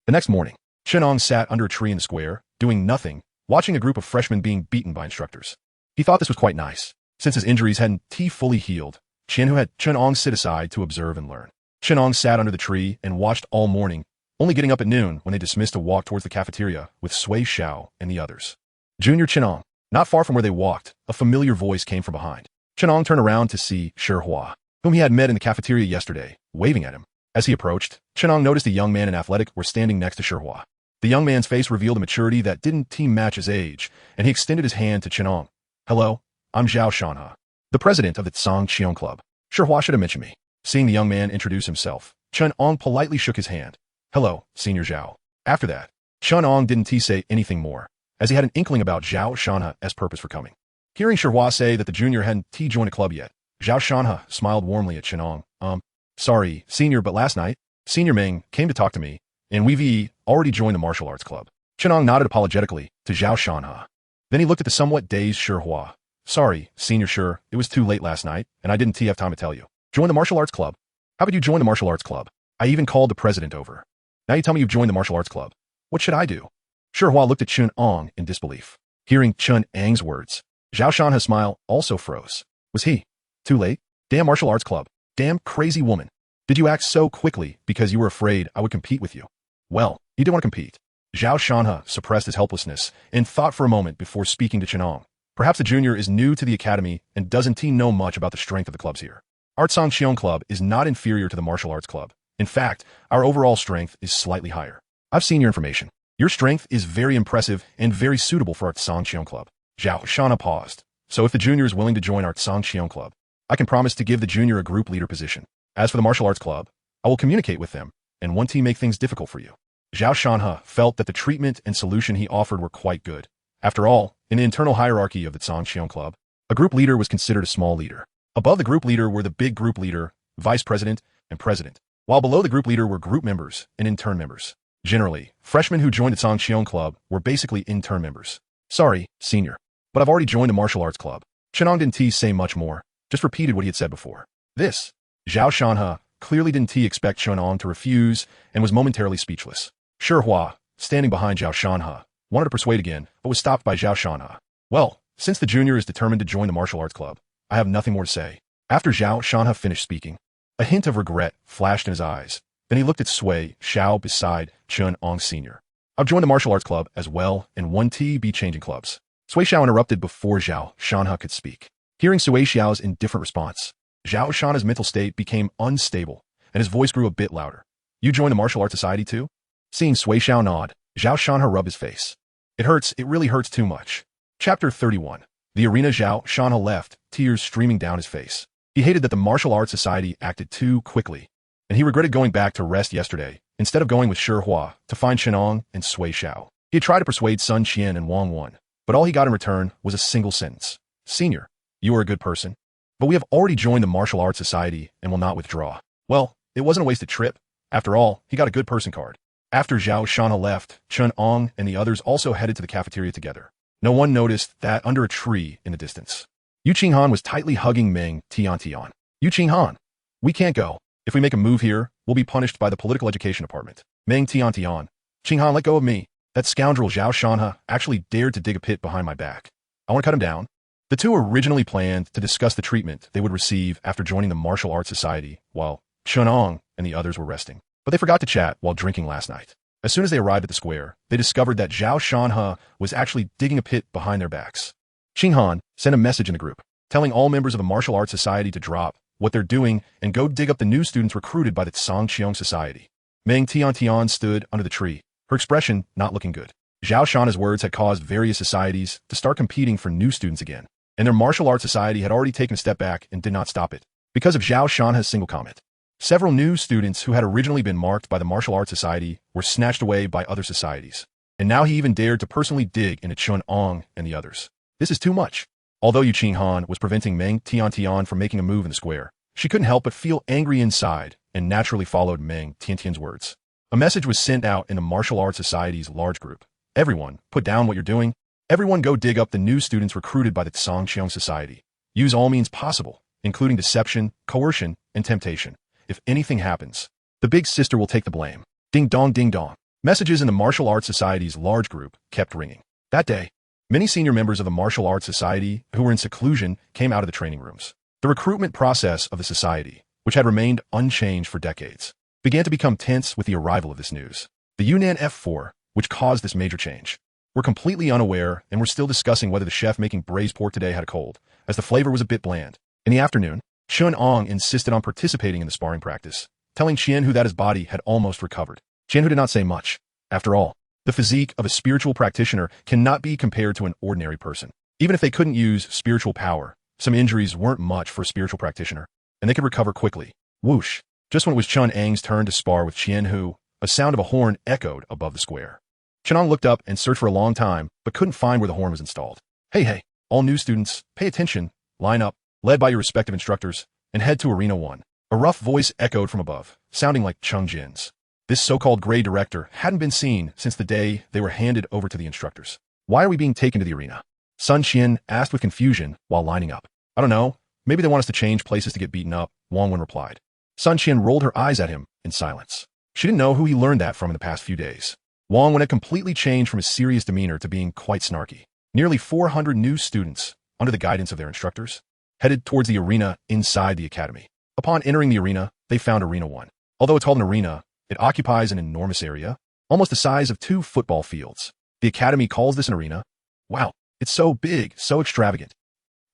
The next morning, Chen Ang sat under a tree in the square, doing nothing, watching a group of freshmen being beaten by instructors. He thought this was quite nice. Since his injuries hadn't fully healed, Chen had Chen Ang sit aside to observe and learn. Chen Ang sat under the tree and watched all morning, only getting up at noon when they dismissed to walk towards the cafeteria with Sui Xiao and the others. Junior Chen Ang. Not far from where they walked, a familiar voice came from behind. Chen Ang turned around to see Shi Hua, whom he had met in the cafeteria yesterday, waving at him. As he approached, Chen Ang noticed a young man in athletic were standing next to Shi Hua. The young man's face revealed a maturity that didn't match his age, and he extended his hand to Chen Ang. Hello, I'm Zhao Shanha, the president of the Xingtian Club. Shi Hua should have mentioned me. Seeing the young man introduce himself, Chen Ang politely shook his hand. Hello, Senior Zhao. After that, Chen Ang didn't say anything more, as he had an inkling about Zhao Shanha's purpose for coming. Hearing Shi Hua say that the junior hadn't joined a club yet, Zhao Shanha smiled warmly at Chen Ang. Sorry, Senior, but last night, Senior Meng came to talk to me, and we've already joined the martial arts club. Chen Ang nodded apologetically to Zhao Shanha. Then he looked at the somewhat dazed Shi Hua. Sorry, Senior, sure, it was too late last night, and I didn't have time to tell you. Join the martial arts club? How about you join the martial arts club? I even called the president over. Now you tell me you've joined the martial arts club. What should I do? Shi Hua looked at Chen Ang in disbelief. Hearing Chen Ang's words, Zhao Shanha's smile also froze. Was he? Too late? Damn martial arts club. Damn crazy woman. Did you act so quickly because you were afraid I would compete with you? Well, you didn't want to compete. Zhao Shanha suppressed his helplessness and thought for a moment before speaking to Chen Ang. Perhaps the junior is new to the academy and doesn't know much about the strength of the clubs here. Our Xingtian Club is not inferior to the martial arts club. In fact, our overall strength is slightly higher. I've seen your information. Your strength is very impressive and very suitable for our Xingtian Club. Zhao Shanha paused. So if the junior is willing to join our Xingtian Club, I can promise to give the junior a group leader position. As for the martial arts club, I will communicate with them, and one team make things difficult for you. Zhao Shanha felt that the treatment and solution he offered were quite good. After all, in the internal hierarchy of the Xingtian Club, a group leader was considered a small leader. Above the group leader were the big group leader, vice president, and president, while below the group leader were group members and intern members. Generally, freshmen who joined the Xingtian Club were basically intern members. Sorry, Senior, but I've already joined the martial arts club. Chen Ang didn't say much more, just repeated what he had said before. This, Zhao Shanha clearly didn't expect Chen Ang to refuse and was momentarily speechless. Shi Hua, standing behind Zhao Shanha, wanted to persuade again, but was stopped by Zhao Shanha. Well, since the junior is determined to join the martial arts club, I have nothing more to say. After Zhao Shanha finished speaking, a hint of regret flashed in his eyes. Then he looked at Sui Xiao beside Chen Ang Sr. I've joined the martial arts club as well, and 1T be changing clubs. Sui Xiao interrupted before Zhao Shanha could speak. Hearing Sui Xiao's indifferent response, Zhao Shanha's mental state became unstable, and his voice grew a bit louder. You joined the martial arts society too? Seeing Sui Xiao nod, Zhao Shanha rubbed his face. It hurts, it really hurts too much. Chapter 31. The arena. Zhao Shanha left, tears streaming down his face. He hated that the martial arts society acted too quickly, and he regretted going back to rest yesterday, instead of going with Shi Hua to find Chen Ang and Sui Xiao. He had tried to persuade Sun Qian and Wang Wan, but all he got in return was a single sentence. Senior, you are a good person, but we have already joined the martial arts society and will not withdraw. Well, it wasn't a wasted trip. After all, he got a good person card. After Zhao Shanha left, Chen Ang and the others also headed to the cafeteria together. No one noticed that under a tree in the distance, Yu Qinghan was tightly hugging Meng Tiantian. Yu Qinghan, we can't go. If we make a move here, we'll be punished by the political education department. Meng Tiantian, Qinghan, let go of me. That scoundrel Zhao Shanha actually dared to dig a pit behind my back. I want to cut him down. The two originally planned to discuss the treatment they would receive after joining the martial arts society, while Chen Ang and the others were resting. But they forgot to chat while drinking last night. As soon as they arrived at the square, they discovered that Zhao Shanhe was actually digging a pit behind their backs. Xingtian sent a message in the group, telling all members of the martial arts society to drop what they're doing and go dig up the new students recruited by the Xingtian society. Meng Tiantian stood under the tree, her expression not looking good. Zhao Shanhe's words had caused various societies to start competing for new students again, and their martial arts society had already taken a step back and did not stop it. Because of Zhao Shanhe's single comment, several new students who had originally been marked by the martial arts society were snatched away by other societies, and now he even dared to personally dig into Chen Ang and the others. This is too much. Although Yu Qinghan was preventing Meng Tiantian from making a move in the square, she couldn't help but feel angry inside and naturally followed Meng Tiantian's words. A message was sent out in the martial arts society's large group. Everyone, put down what you're doing. Everyone go dig up the new students recruited by the Xingtian society. Use all means possible, including deception, coercion, and temptation. If anything happens, the big sister will take the blame. Ding dong ding dong. Messages in the martial arts society's large group kept ringing. That day, many senior members of the martial arts society who were in seclusion came out of the training rooms. The recruitment process of the society, which had remained unchanged for decades, began to become tense with the arrival of this news. The Yunnan F4, which caused this major change, were completely unaware and were still discussing whether the chef making braised pork today had a cold, as the flavor was a bit bland. In the afternoon, Chen Ang insisted on participating in the sparring practice, telling Qianhu that his body had almost recovered. Qianhu did not say much. After all, the physique of a spiritual practitioner cannot be compared to an ordinary person. Even if they couldn't use spiritual power, some injuries weren't much for a spiritual practitioner, and they could recover quickly. Whoosh! Just when it was Chen Ang's turn to spar with Qianhu, a sound of a horn echoed above the square. Chen Ang looked up and searched for a long time, but couldn't find where the horn was installed. Hey, all new students, pay attention, line up, led by your respective instructors, and head to Arena 1. A rough voice echoed from above, sounding like Cheng Jin's. This so-called grade director hadn't been seen since the day they were handed over to the instructors. Why are we being taken to the arena? Sun Qian asked with confusion while lining up. I don't know. Maybe they want us to change places to get beaten up, Wang Wen replied. Sun Qian rolled her eyes at him in silence. She didn't know who he learned that from in the past few days. Wang Wen had completely changed from his serious demeanor to being quite snarky. Nearly 400 new students, under the guidance of their instructors, headed towards the arena inside the academy. Upon entering the arena, they found Arena 1. Although it's called an arena, it occupies an enormous area, almost the size of 2 football fields. The academy calls this an arena. Wow, it's so big, so extravagant.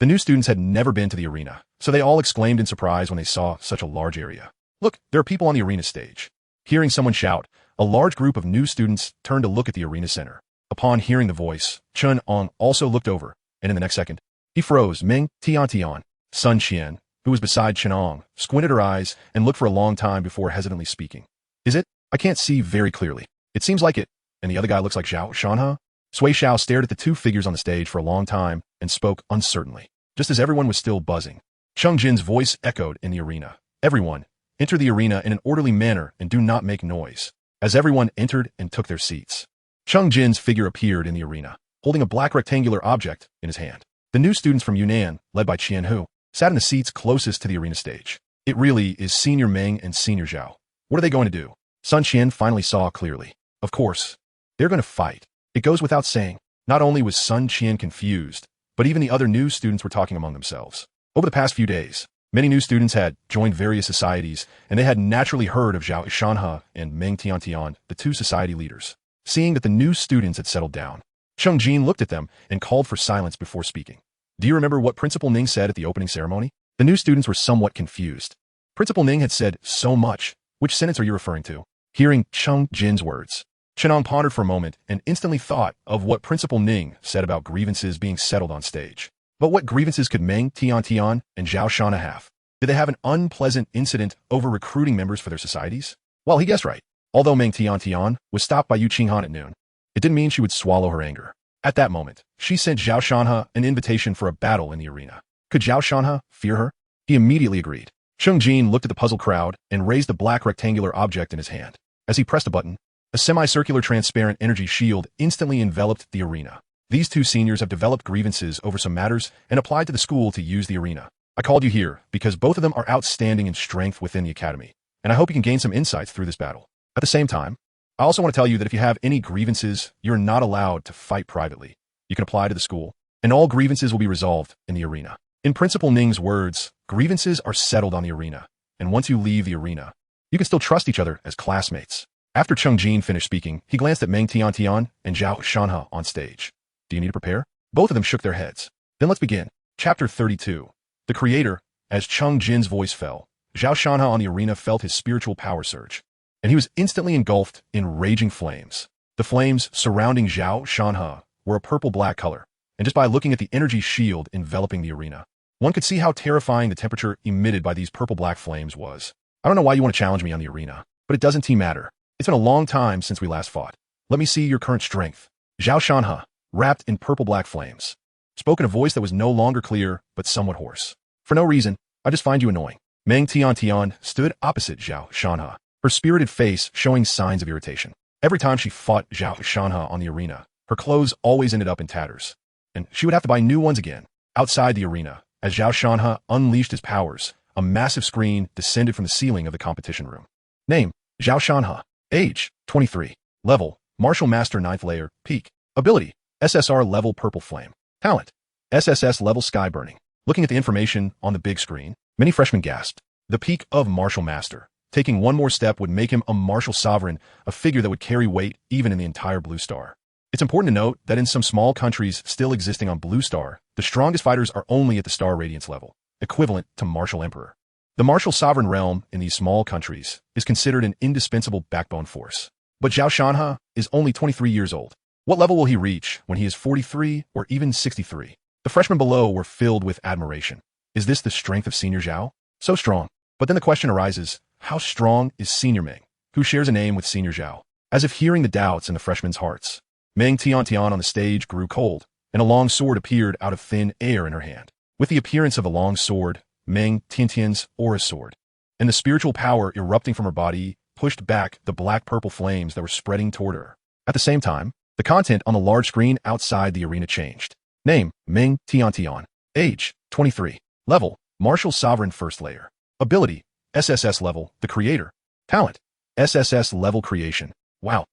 The new students had never been to the arena, so they all exclaimed in surprise when they saw such a large area. Look, there are people on the arena stage. Hearing someone shout, a large group of new students turned to look at the arena center. Upon hearing the voice, Chen Ang also looked over, and in the next second, he froze. Meng Tiantian, Sun Qian, who was beside Chen Ang, squinted her eyes and looked for a long time before hesitantly speaking. Is it? I can't see very clearly. It seems like it. And the other guy looks like Zhao Shanhe? Sui Xiao stared at the 2 figures on the stage for a long time and spoke uncertainly, just as everyone was still buzzing. Cheng Jin's voice echoed in the arena. Everyone, enter the arena in an orderly manner and do not make noise. As everyone entered and took their seats, Cheng Jin's figure appeared in the arena, holding a black rectangular object in his hand. The new students from Yunnan, led by Qianhu, sat in the seats closest to the arena stage. It really is Senior Meng and Senior Zhao. What are they going to do? Sun Qian finally saw clearly. Of course, they're going to fight. It goes without saying. Not only was Sun Qian confused, but even the other new students were talking among themselves. Over the past few days, many new students had joined various societies, and they had naturally heard of Zhao Shanhe and Meng Tiantian, the 2 society leaders. Seeing that the new students had settled down, Cheng Jin looked at them and called for silence before speaking. Do you remember what Principal Ning said at the opening ceremony? The new students were somewhat confused. Principal Ning had said so much. Which sentence are you referring to? Hearing Cheng Jin's words, Chen Ang pondered for a moment and instantly thought of what Principal Ning said about grievances being settled on stage. But what grievances could Meng Tiantian and Zhao Shanhe have? Did they have an unpleasant incident over recruiting members for their societies? Well, he guessed right. Although Meng Tiantian was stopped by Yu Qinghan at noon, it didn't mean she would swallow her anger. At that moment, she sent Zhao Shanhe an invitation for a battle in the arena. Could Zhao Shanhe fear her? He immediately agreed. Cheng Jin looked at the puzzled crowd and raised the black rectangular object in his hand. As he pressed a button, a semicircular transparent energy shield instantly enveloped the arena. These 2 seniors have developed grievances over some matters and applied to the school to use the arena. I called you here because both of them are outstanding in strength within the academy, and I hope you can gain some insights through this battle. At the same time, I also want to tell you that if you have any grievances, you're not allowed to fight privately. You can apply to the school, and all grievances will be resolved in the arena. In Principal Ning's words, grievances are settled on the arena, and once you leave the arena, you can still trust each other as classmates. After Cheng Jin finished speaking, he glanced at Meng Tiantian and Zhao Shanhe on stage. Do you need to prepare? Both of them shook their heads. Then let's begin. Chapter 32. The Creator. As Cheng Jin's voice fell, Zhao Shanhe on the arena felt his spiritual power surge, and he was instantly engulfed in raging flames. The flames surrounding Zhao Shanhe were a purple-black color, and just by looking at the energy shield enveloping the arena, one could see how terrifying the temperature emitted by these purple-black flames was. I don't know why you want to challenge me on the arena, but it doesn't matter. It's been a long time since we last fought. Let me see your current strength. Zhao Shanhe, wrapped in purple-black flames, spoke in a voice that was no longer clear, but somewhat hoarse. For no reason, I just find you annoying. Meng Tiantian stood opposite Zhao Shanhe, her spirited face showing signs of irritation. Every time she fought Zhao Shanhe on the arena, her clothes always ended up in tatters, and she would have to buy new ones again. Outside the arena, as Zhao Shanhe unleashed his powers, a massive screen descended from the ceiling of the competition room. Name, Zhao Shanhe. Age, 23. Level, Martial Master 9th Layer, Peak. Ability, SSR level Purple Flame. Talent, SSS level Sky Burning. Looking at the information on the big screen, many freshmen gasped. The peak of Martial Master. Taking one more step would make him a Martial Sovereign, a figure that would carry weight even in the entire Blue Star. It's important to note that in some small countries still existing on Blue Star, the strongest fighters are only at the Star Radiance level, equivalent to Martial Emperor. The Martial Sovereign realm in these small countries is considered an indispensable backbone force. But Zhao Shanhe is only 23 years old. What level will he reach when he is 43 or even 63? The freshmen below were filled with admiration. Is this the strength of Senior Zhao? So strong. But then the question arises, how strong is Senior Meng, who shares a name with Senior Zhao? As if hearing the doubts in the freshmen's hearts, Meng Tiantian on the stage grew cold, and a long sword appeared out of thin air in her hand. With the appearance of a long sword, Meng Tiantian's aura sword, and the spiritual power erupting from her body pushed back the black-purple flames that were spreading toward her. At the same time, the content on the large screen outside the arena changed. Name, Meng Tiantian. Age, 23. Level, Martial Sovereign 1st Layer. Ability, SSS level, the Creator. Talent, SSS level Creation. Wow.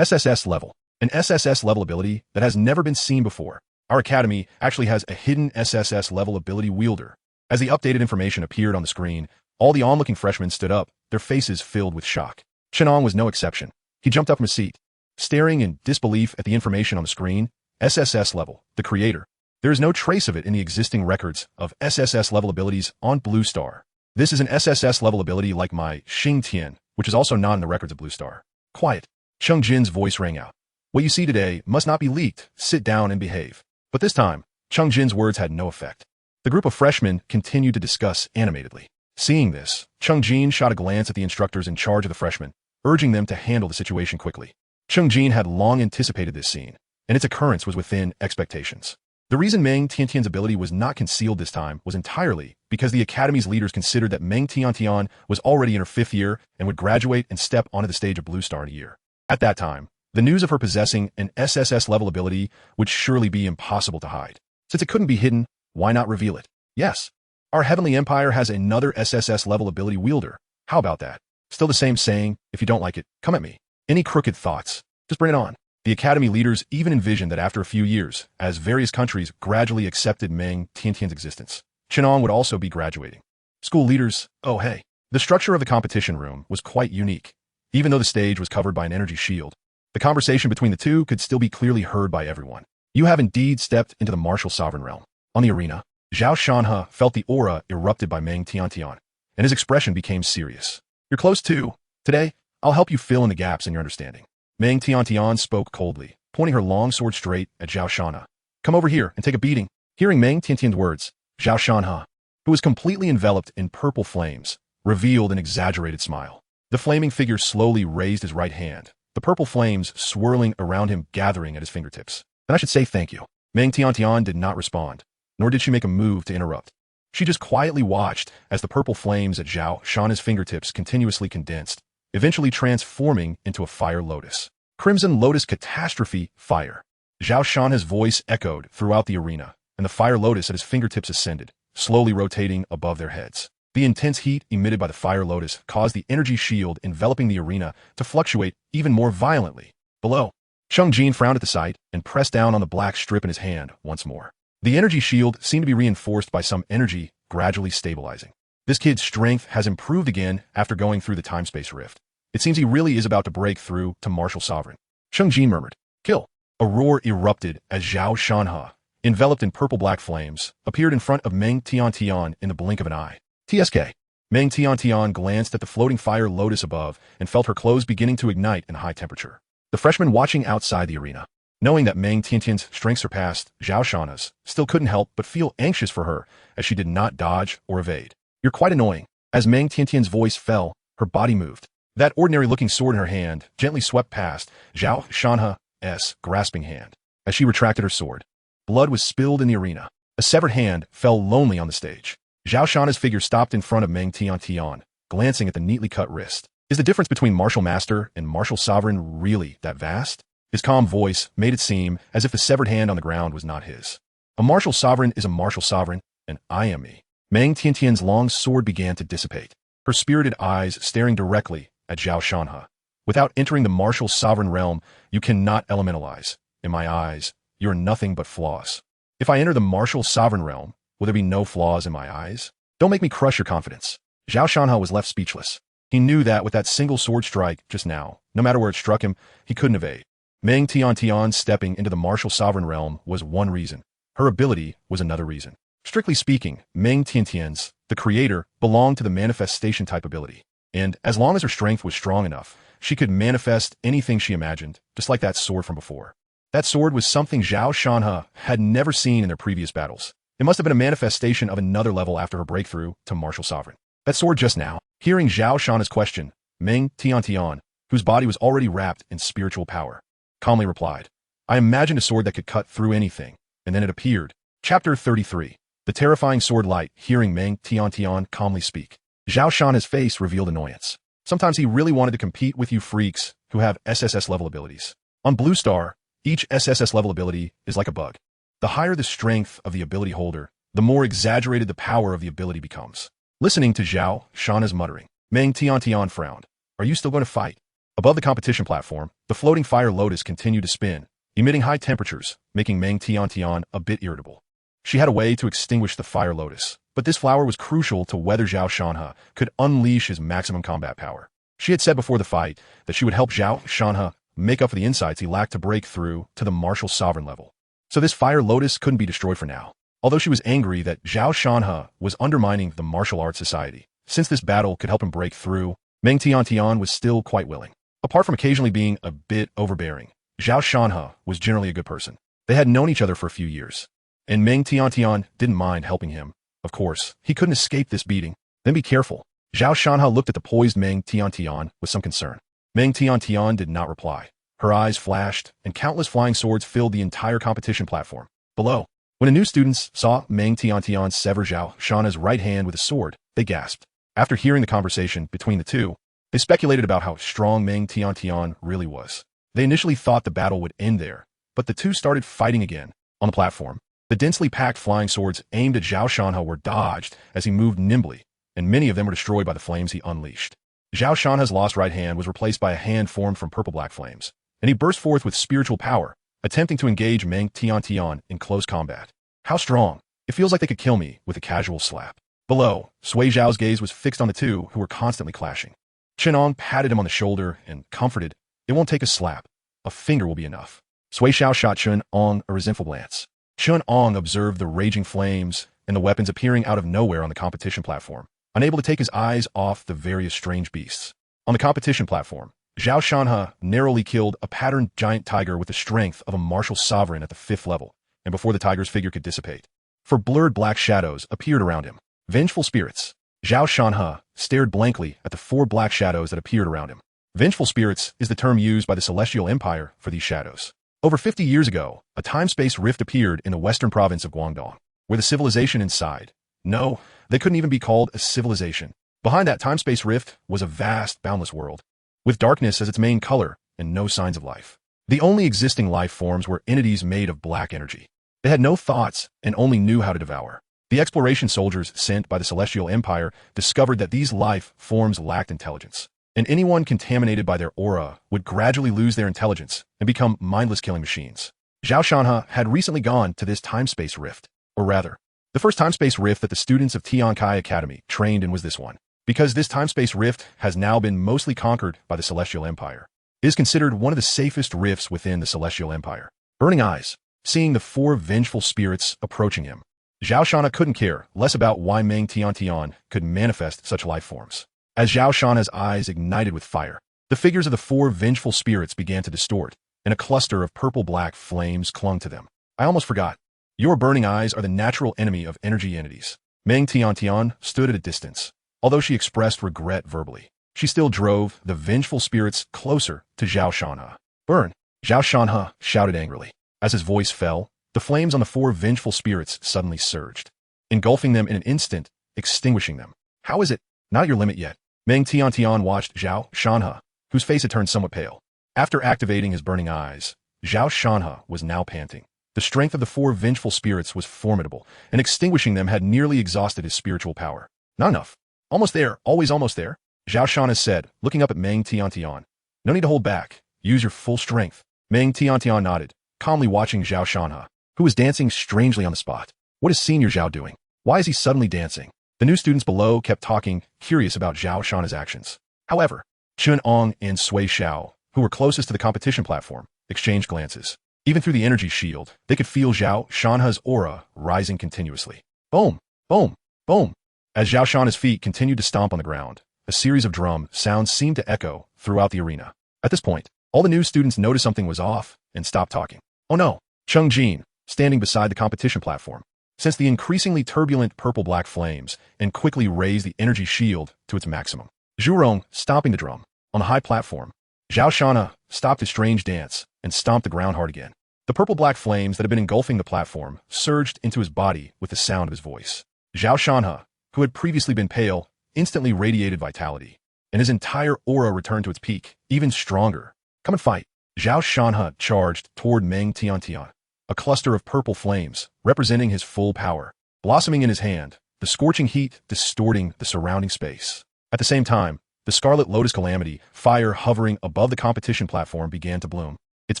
SSS level. An SSS level ability that has never been seen before. Our academy actually has a hidden SSS level ability wielder. As the updated information appeared on the screen, all the onlooking freshmen stood up, their faces filled with shock. Chen Ang was no exception. He jumped up from his seat, staring in disbelief at the information on the screen. SSS level, the Creator. There is no trace of it in the existing records of SSS level abilities on Blue Star. This is an SSS level ability like my Xingtian, which is also not in the records of Blue Star. Quiet. Cheng Jin's voice rang out. What you see today must not be leaked. Sit down and behave. But this time, Cheng Jin's words had no effect. The group of freshmen continued to discuss animatedly. Seeing this, Cheng Jin shot a glance at the instructors in charge of the freshmen, urging them to handle the situation quickly. Cheng Jin had long anticipated this scene, and its occurrence was within expectations. The reason Meng Tiantian's ability was not concealed this time was entirely because the academy's leaders considered that Meng Tiantian was already in her 5th year and would graduate and step onto the stage of Blue Star in a year. At that time, the news of her possessing an SSS level ability would surely be impossible to hide. Since it couldn't be hidden, why not reveal it? Yes, our Heavenly Empire has another SSS level ability wielder. How about that? Still the same saying, if you don't like it, come at me. Any crooked thoughts? Just bring it on. The academy leaders even envisioned that after a few years, as various countries gradually accepted Meng Tiantian's existence, Chen Ang would also be graduating. School leaders, oh hey. The structure of the competition room was quite unique. Even though the stage was covered by an energy shield, the conversation between the two could still be clearly heard by everyone. You have indeed stepped into the Martial Sovereign realm. On the arena, Zhao Shanhe felt the aura erupted by Meng Tiantian, and his expression became serious. You're close too. Today, I'll help you fill in the gaps in your understanding. Meng Tiantian spoke coldly, pointing her long sword straight at Zhao Shanhe. Come over here and take a beating. Hearing Meng Tiantian's words, Zhao Shanhe, who was completely enveloped in purple flames, revealed an exaggerated smile. The flaming figure slowly raised his right hand, the purple flames swirling around him gathering at his fingertips. Then I should say thank you. Meng Tiantian did not respond, nor did she make a move to interrupt. She just quietly watched as the purple flames at Zhao Shanhe's fingertips continuously condensed, eventually transforming into a fire lotus. Crimson Lotus Catastrophe Fire. Zhao Shanhe's voice echoed throughout the arena, and the fire lotus at his fingertips ascended, slowly rotating above their heads. The intense heat emitted by the fire lotus caused the energy shield enveloping the arena to fluctuate even more violently. Below, Cheng Jin frowned at the sight and pressed down on the black strip in his hand once more. The energy shield seemed to be reinforced by some energy gradually stabilizing. This kid's strength has improved again after going through the time-space rift. It seems he really is about to break through to martial sovereign. Xingtian murmured, "Kill." A roar erupted as Zhao Shanhe, enveloped in purple-black flames, appeared in front of Meng Tiantian in the blink of an eye. TSK. Meng Tiantian glanced at the floating fire lotus above and felt her clothes beginning to ignite in high temperature. The freshman watching outside the arena, knowing that Meng Tiantian's strength surpassed Zhao Shanhe's, still couldn't help but feel anxious for her as she did not dodge or evade. "You're quite annoying." As Meng Tiantian's voice fell, her body moved. That ordinary-looking sword in her hand gently swept past Zhao Shanhe's grasping hand. As she retracted her sword, blood was spilled in the arena. A severed hand fell lonely on the stage. Zhao Shanhe's figure stopped in front of Meng Tiantian, glancing at the neatly cut wrist. Is the difference between martial master and martial sovereign really that vast? His calm voice made it seem as if the severed hand on the ground was not his. A martial sovereign is a martial sovereign, and I am me. Meng Tiantian's long sword began to dissipate, her spirited eyes staring directly at Zhao Shanhe. Without entering the martial sovereign realm, you cannot elementalize. In my eyes, you're nothing but flaws. If I enter the martial sovereign realm, will there be no flaws in my eyes? Don't make me crush your confidence. Zhao Shanhe was left speechless. He knew that with that single sword strike just now, no matter where it struck him, he couldn't evade. Meng Tiantian stepping into the martial sovereign realm was one reason. Her ability was another reason. Strictly speaking, Meng Tiantian's, the creator, belonged to the manifestation type ability. And as long as her strength was strong enough, she could manifest anything she imagined, just like that sword from before. That sword was something Zhao Shanhe had never seen in their previous battles. It must have been a manifestation of another level after her breakthrough to martial sovereign. That sword just now. Hearing Zhao Shanhe's question, Meng Tiantian, whose body was already wrapped in spiritual power, calmly replied, "I imagined a sword that could cut through anything, and then it appeared." Chapter 33. The terrifying sword light. Hearing Meng Tiantian calmly speak, Zhao Shanhe's face revealed annoyance. Sometimes he really wanted to compete with you freaks who have SSS level abilities. On Blue Star, each SSS level ability is like a bug. The higher the strength of the ability holder, the more exaggerated the power of the ability becomes. Listening to Zhao Shanhe's muttering, Meng Tiantian frowned. "Are you still going to fight?" Above the competition platform, the floating fire lotus continued to spin, emitting high temperatures, making Meng Tiantian a bit irritable. She had a way to extinguish the fire lotus, but this flower was crucial to whether Zhao Shanhe could unleash his maximum combat power. She had said before the fight that she would help Zhao Shanhe make up for the insights he lacked to break through to the martial sovereign level. So this fire lotus couldn't be destroyed for now. Although she was angry that Zhao Shanhe was undermining the martial arts society, since this battle could help him break through, Meng Tiantian was still quite willing. Apart from occasionally being a bit overbearing, Zhao Shanhe was generally a good person. They had known each other for a few years, and Meng Tiantian didn't mind helping him. Of course, he couldn't escape this beating. Then be careful. Zhao Shanhe looked at the poised Meng Tiantian with some concern. Meng Tiantian did not reply. Her eyes flashed, and countless flying swords filled the entire competition platform. Below, when the new students saw Meng Tiantian sever Zhao Shanhe's right hand with a sword, they gasped. After hearing the conversation between the two, they speculated about how strong Meng Tiantian really was. They initially thought the battle would end there, but the two started fighting again. On the platform, the densely packed flying swords aimed at Zhao Shanhe were dodged as he moved nimbly, and many of them were destroyed by the flames he unleashed. Zhao Shanhe's lost right hand was replaced by a hand formed from purple-black flames, and he burst forth with spiritual power, attempting to engage Meng Tiantian in close combat. How strong! It feels like they could kill me with a casual slap. Below, Sui Zhao's gaze was fixed on the two who were constantly clashing. Chen Ang patted him on the shoulder and comforted, "It won't take a slap. A finger will be enough." Sui Zhao shot Chen Ang a resentful glance. Chen Ang observed the raging flames and the weapons appearing out of nowhere on the competition platform, unable to take his eyes off the various strange beasts. On the competition platform, Zhao Shanhe narrowly killed a patterned giant tiger with the strength of a martial sovereign at the 5th level, and before the tiger's figure could dissipate, for blurred black shadows appeared around him. Vengeful spirits. Zhao Shanhe stared blankly at the 4 black shadows that appeared around him. Vengeful spirits is the term used by the Celestial Empire for these shadows. Over 50 years ago, a time-space rift appeared in the western province of Guangdong, where the civilization inside. No, they couldn't even be called a civilization. Behind that time-space rift was a vast, boundless world, with darkness as its main color and no signs of life. The only existing life forms were entities made of black energy. They had no thoughts and only knew how to devour. The exploration soldiers sent by the Celestial Empire discovered that these life forms lacked intelligence, and anyone contaminated by their aura would gradually lose their intelligence and become mindless killing machines. Zhao Shanhe had recently gone to this time-space rift, or rather, the first time-space rift that the students of Tiankai Academy trained in was this one. because this time-space rift has now been mostly conquered by the Celestial Empire. It is considered one of the safest rifts within the Celestial Empire. Burning eyes, seeing the four vengeful spirits approaching him. Zhao Shana couldn't care less about why Meng Tiantian could manifest such life forms. As Zhao Shana's eyes ignited with fire, the figures of the four vengeful spirits began to distort, and a cluster of purple-black flames clung to them. I almost forgot. Your burning eyes are the natural enemy of energy entities. Meng Tiantian stood at a distance. Although she expressed regret verbally, she still drove the vengeful spirits closer to Zhao Shanhe. Burn! Zhao Shanhe shouted angrily. As his voice fell, the flames on the four vengeful spirits suddenly surged, engulfing them in an instant, extinguishing them. How is it? Not at your limit yet. Meng Tiantian watched Zhao Shanhe, whose face had turned somewhat pale. After activating his burning eyes, Zhao Shanhe was now panting. The strength of the four vengeful spirits was formidable, and extinguishing them had nearly exhausted his spiritual power. Not enough. Almost there, always almost there, Zhao Shanhe said, looking up at Meng Tiantian. No need to hold back. Use your full strength. Meng Tiantian nodded, calmly watching Zhao Shanhe, who was dancing strangely on the spot. What is Senior Zhao doing? Why is he suddenly dancing? The new students below kept talking, curious about Zhao Shanhe's actions. However, Chen Ang and Sui Xiao, who were closest to the competition platform, exchanged glances. Even through the energy shield, they could feel Zhao Shanhe's aura rising continuously. Boom! Boom! Boom! As Zhao Shanhe's feet continued to stomp on the ground, a series of drum sounds seemed to echo throughout the arena. At this point, all the new students noticed something was off and stopped talking. Oh no! Xingtian, standing beside the competition platform, sensed the increasingly turbulent purple-black flames and quickly raised the energy shield to its maximum. Zhurong, stomping the drum. On the high platform, Zhao Shanhe stopped his strange dance and stomped the ground hard again. The purple-black flames that had been engulfing the platform surged into his body with the sound of his voice. Zhao Shanhe, who had previously been pale, instantly radiated vitality, and his entire aura returned to its peak, even stronger. Come and fight. Zhao Shanhe charged toward Meng Tiantian, a cluster of purple flames, representing his full power, blossoming in his hand, the scorching heat distorting the surrounding space. At the same time, the Scarlet Lotus Calamity, fire hovering above the competition platform, began to bloom, its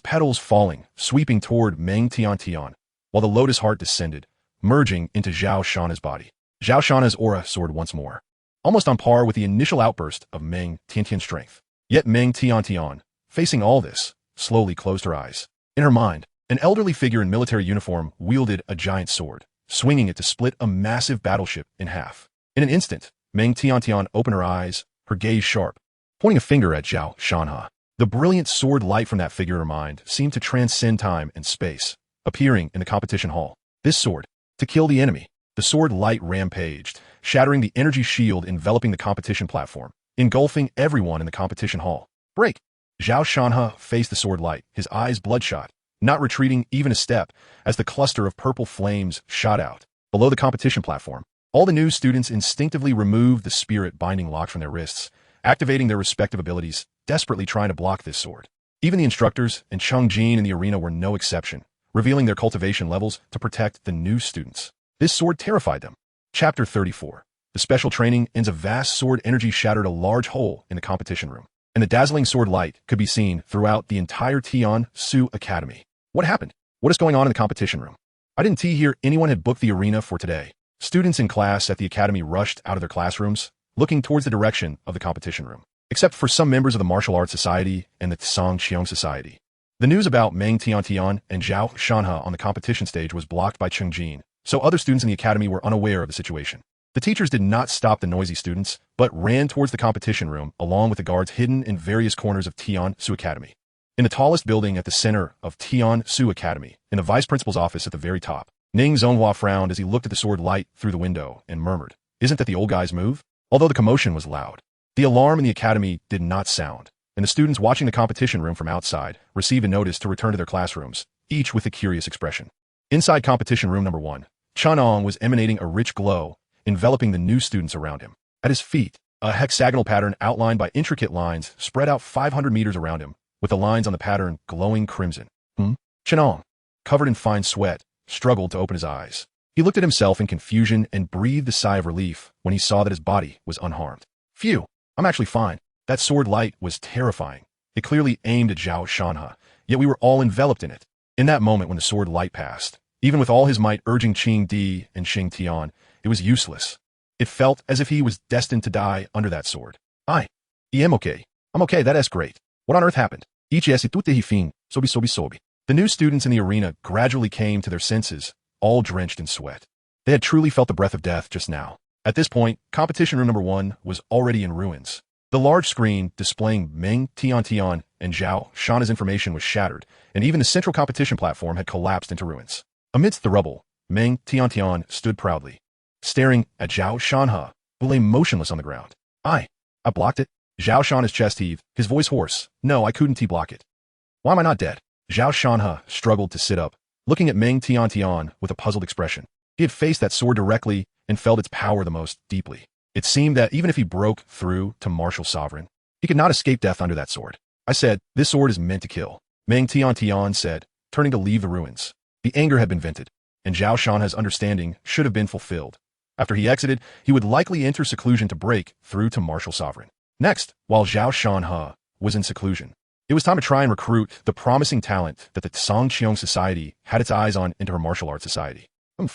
petals falling, sweeping toward Meng Tiantian, while the Lotus Heart descended, merging into Zhao Shanhe's body. Zhao Shanhe's aura soared once more, almost on par with the initial outburst of Meng Tiantian's strength. Yet Meng Tiantian, facing all this, slowly closed her eyes. In her mind, an elderly figure in military uniform wielded a giant sword, swinging it to split a massive battleship in half. In an instant, Meng Tiantian opened her eyes, her gaze sharp, pointing a finger at Zhao Shanhe. The brilliant sword light from that figure in her mind seemed to transcend time and space, appearing in the competition hall. This sword, to kill the enemy. The sword light rampaged, shattering the energy shield enveloping the competition platform, engulfing everyone in the competition hall. Break! Zhao Shanhe faced the sword light, his eyes bloodshot, not retreating even a step as the cluster of purple flames shot out. Below the competition platform, all the new students instinctively removed the spirit binding lock from their wrists, activating their respective abilities, desperately trying to block this sword. Even the instructors and Xingtian in the arena were no exception, revealing their cultivation levels to protect the new students. This sword terrified them. Chapter 34. The special training ends. A vast sword energy shattered a large hole in the competition room, and the dazzling sword light could be seen throughout the entire Tian-Su Academy. What happened? What is going on in the competition room? I didn't hear anyone had booked the arena for today. Students in class at the academy rushed out of their classrooms, looking towards the direction of the competition room, except for some members of the Martial Arts Society and the Tsang-Qiang Society. The news about Meng Tiantian and Zhao Shanhe on the competition stage was blocked by Xingtian, so other students in the academy were unaware of the situation. The teachers did not stop the noisy students, but ran towards the competition room along with the guards hidden in various corners of Tian-Su Academy. In the tallest building at the center of Tian-Su Academy, in the vice principal's office at the very top, Ning Zonghua frowned as he looked at the sword light through the window and murmured, "Isn't that the old guy's move?" Although the commotion was loud, the alarm in the academy did not sound, and the students watching the competition room from outside received a notice to return to their classrooms, each with a curious expression. Inside competition room number 1, Chen Ang was emanating a rich glow, enveloping the new students around him. At his feet, a hexagonal pattern outlined by intricate lines spread out 500 meters around him, with the lines on the pattern glowing crimson. Chen Ang, covered in fine sweat, struggled to open his eyes. He looked at himself in confusion and breathed a sigh of relief when he saw that his body was unharmed. Phew, I'm actually fine. That sword light was terrifying. It clearly aimed at Zhao Shanhe, yet we were all enveloped in it. In that moment when the sword light passed, even with all his might urging Qing Di and Xingtian, it was useless. It felt as if he was destined to die under that sword. I am okay. I'm okay, that's great. What on earth happened? The new students in the arena gradually came to their senses, all drenched in sweat. They had truly felt the breath of death just now. At this point, competition room number 1 was already in ruins. The large screen displaying Meng Tian and Zhao Shanha's information was shattered, and even the central competition platform had collapsed into ruins. Amidst the rubble, Meng Tian stood proudly, staring at Zhao Shanha, who lay motionless on the ground. I blocked it. Zhao Shanha's chest heaved, his voice hoarse. No, I couldn't block it. Why am I not dead? Zhao Shanha struggled to sit up, looking at Meng Tian with a puzzled expression. He had faced that sword directly and felt its power the most deeply. It seemed that even if he broke through to martial sovereign, he could not escape death under that sword. I said, this sword is meant to kill. Meng Tian said, turning to leave the ruins. The anger had been vented, and Zhao Shanha's understanding should have been fulfilled. After he exited, he would likely enter seclusion to break through to martial sovereign. Next, while Zhao Shanha was in seclusion, it was time to try and recruit the promising talent that the Xingtian Society had its eyes on into her martial arts society. Do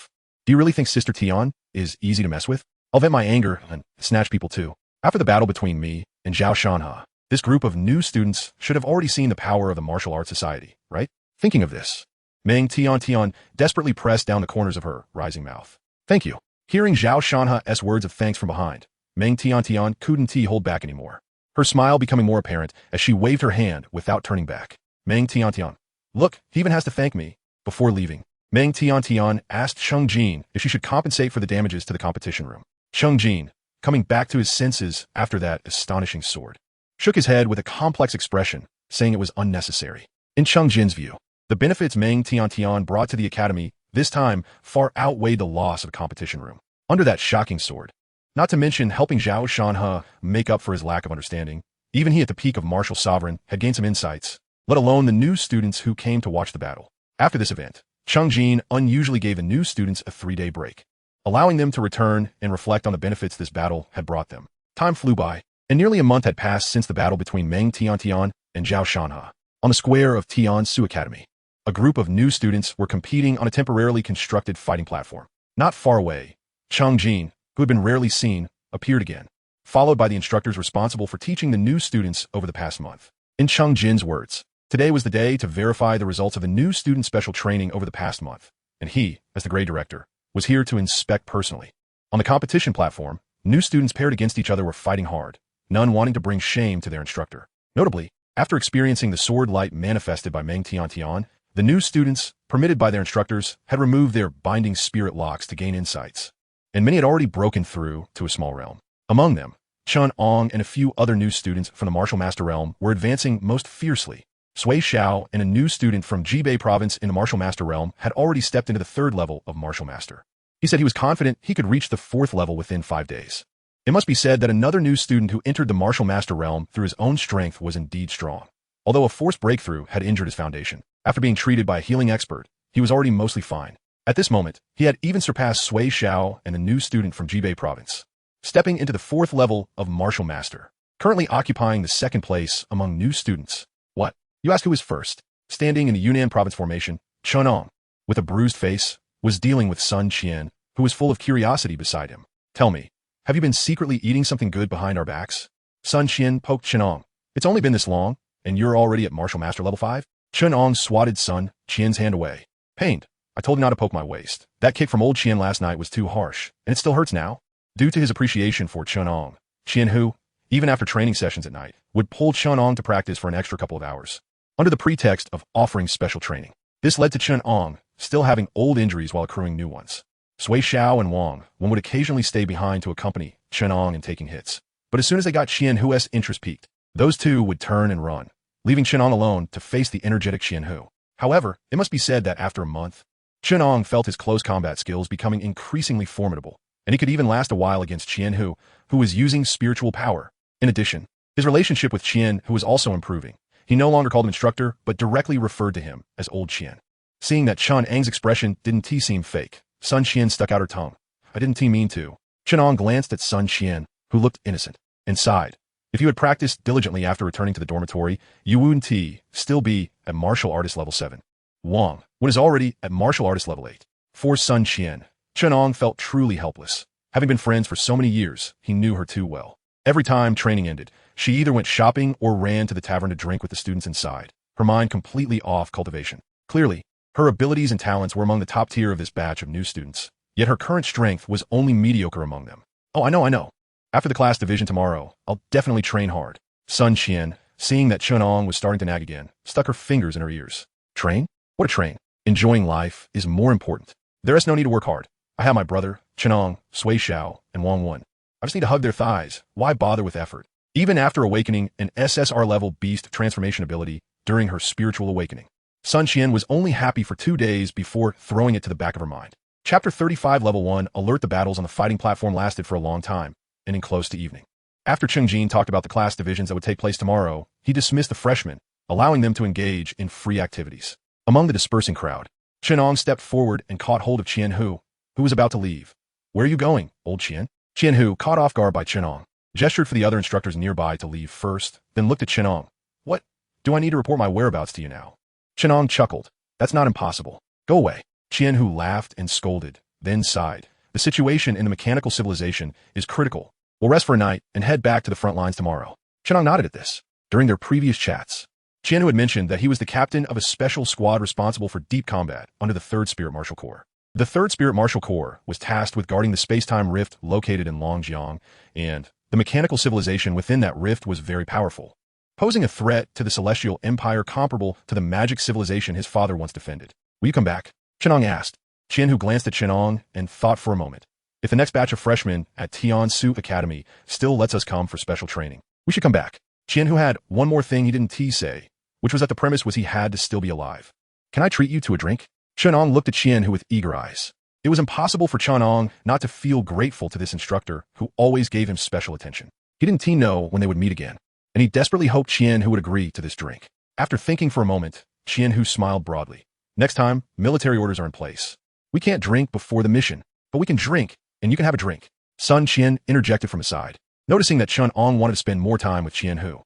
you really think Sister Tian is easy to mess with? I'll vent my anger and snatch people too. After the battle between me and Zhao Shanha, this group of new students should have already seen the power of the martial arts society, right? Thinking of this, Meng Tian desperately pressed down the corners of her rising mouth. Thank you. Hearing Zhao Shanha's words of thanks from behind, Meng Tian couldn't hold back anymore, her smile becoming more apparent as she waved her hand without turning back. Meng Tian. Look, he even has to thank me. Before leaving, Meng Tian asked Xingtian if she should compensate for the damages to the competition room. Xingtian, coming back to his senses after that astonishing sword, shook his head with a complex expression, saying it was unnecessary. In Xingtian's view, the benefits Meng Tian brought to the academy this time far outweighed the loss of the competition room. Under that shocking sword, not to mention helping Zhao Shanha make up for his lack of understanding, even he at the peak of martial sovereign had gained some insights, let alone the new students who came to watch the battle. After this event, Xingtian unusually gave the new students a 3-day break, allowing them to return and reflect on the benefits this battle had brought them. Time flew by, and nearly a month had passed since the battle between Meng Tian and Zhao Shanha. On the square of Tiansu Academy, a group of new students were competing on a temporarily constructed fighting platform. Not far away, Xingtian, who had been rarely seen, appeared again, followed by the instructors responsible for teaching the new students over the past month. In Xingtian's words, today was the day to verify the results of the new student special training over the past month, and he, as the grade director, was here to inspect personally. On the competition platform, new students paired against each other were fighting hard, none wanting to bring shame to their instructor. Notably, after experiencing the sword light manifested by Meng Tian, the new students, permitted by their instructors, had removed their binding spirit locks to gain insights, and many had already broken through to a small realm. Among them, Chen Ang and a few other new students from the Martial Master realm were advancing most fiercely. Sui Xiao and a new student from Jibei province in the Martial Master realm had already stepped into the 3rd level of Martial Master. He said he was confident he could reach the 4th level within 5 days. It must be said that another new student who entered the Martial Master realm through his own strength was indeed strong. Although a forced breakthrough had injured his foundation, after being treated by a healing expert, he was already mostly fine. At this moment, he had even surpassed Sui Xiao and a new student from Jibei province, stepping into the 4th level of Martial Master, currently occupying the 2nd place among new students. What? You ask who is first? Standing in the Yunnan province formation, Chen Ang, with a bruised face, was dealing with Sun Qian, who was full of curiosity beside him. Tell me, have you been secretly eating something good behind our backs? Sun Qian poked Chen Ang. It's only been this long, and you're already at Martial Master level 5? Chen Ang swatted Sun Qian's hand away. Pained. I told you not to poke my waist. That kick from old Qian last night was too harsh, and it still hurts now. Due to his appreciation for Chen Ang, Qian who, even after training sessions at night, would pull Chen Ang to practice for an extra couple of hours, under the pretext of offering special training. This led to Chen Ang still having old injuries while accruing new ones. Sui Xiao and one would occasionally stay behind to accompany Chen Ang in taking hits. But as soon as they got Qian Hu's interest peaked, those two would turn and run, leaving Chen Ang alone to face the energetic Qian Hu. However, it must be said that after a month, Chen Ang felt his close combat skills becoming increasingly formidable, and he could even last a while against Qian Hu, who was using spiritual power. In addition, his relationship with Qian Hu was also improving. He no longer called him instructor, but directly referred to him as Old Qian. Seeing that Chen Ang's expression didn't seem fake, Sun Qian stuck out her tongue. I didn't mean to. Chen Ang glanced at Sun Qian, who looked innocent, and sighed. If you had practiced diligently after returning to the dormitory, you wouldn't still be at martial artist level 7. Wang is already at martial artist level 8. For Sun Qian, Chen Ang felt truly helpless. Having been friends for so many years, he knew her too well. Every time training ended, she either went shopping or ran to the tavern to drink with the students inside, her mind completely off cultivation. Clearly, her abilities and talents were among the top tier of this batch of new students, yet her current strength was only mediocre among them. Oh, I know. After the class division tomorrow, I'll definitely train hard. Xingtian, seeing that Chen Ang was starting to nag again, stuck her fingers in her ears. Train? What a train. Enjoying life is more important. There is no need to work hard. I have my brother, Chen Ang, Sui Xiao, and Wang Wen. I just need to hug their thighs. Why bother with effort? Even after awakening an SSR-level beast transformation ability during her spiritual awakening, Xingtian was only happy for 2 days before throwing it to the back of her mind. Chapter 35 Level 1 Alert. The battles on the fighting platform lasted for a long time, ending close to evening. After Xingtian talked about the class divisions that would take place tomorrow, he dismissed the freshmen, allowing them to engage in free activities. Among the dispersing crowd, Chen Ang stepped forward and caught hold of Qian Hu, who was about to leave. Where are you going, old Qian? Qian Hu, caught off guard by Chen Ang, gestured for the other instructors nearby to leave first, then looked at Chen Ang. What? Do I need to report my whereabouts to you now? Chen Ang chuckled. That's not impossible. Go away. Qian Hu laughed and scolded, then sighed. The situation in the mechanical civilization is critical. We'll rest for a night and head back to the front lines tomorrow. Chen Ang nodded at this. During their previous chats, Qian Hu had mentioned that he was the captain of a special squad responsible for deep combat under the 3rd Spirit Martial Corps. The 3rd Spirit Martial Corps was tasked with guarding the space-time rift located in Longjiang, and the mechanical civilization within that rift was very powerful, posing a threat to the Celestial Empire comparable to the magic civilization his father once defended. Will you come back? Chen Ang asked. Qian Hu glanced at Chen Ang and thought for a moment. If the next batch of freshmen at Tiansu Academy still lets us come for special training, we should come back. Qian Hu had one more thing he didn't say, which was that the premise was he had to still be alive. Can I treat you to a drink? Chen Ang looked at Qian Hu with eager eyes. It was impossible for Chen Ang not to feel grateful to this instructor who always gave him special attention. He didn't know when they would meet again, and he desperately hoped Qian Hu would agree to this drink. After thinking for a moment, Qian Hu smiled broadly. Next time, military orders are in place. We can't drink before the mission, but we can drink, and you can have a drink. Sun Qian interjected from his side, noticing that Chen Ang wanted to spend more time with Qian Hu.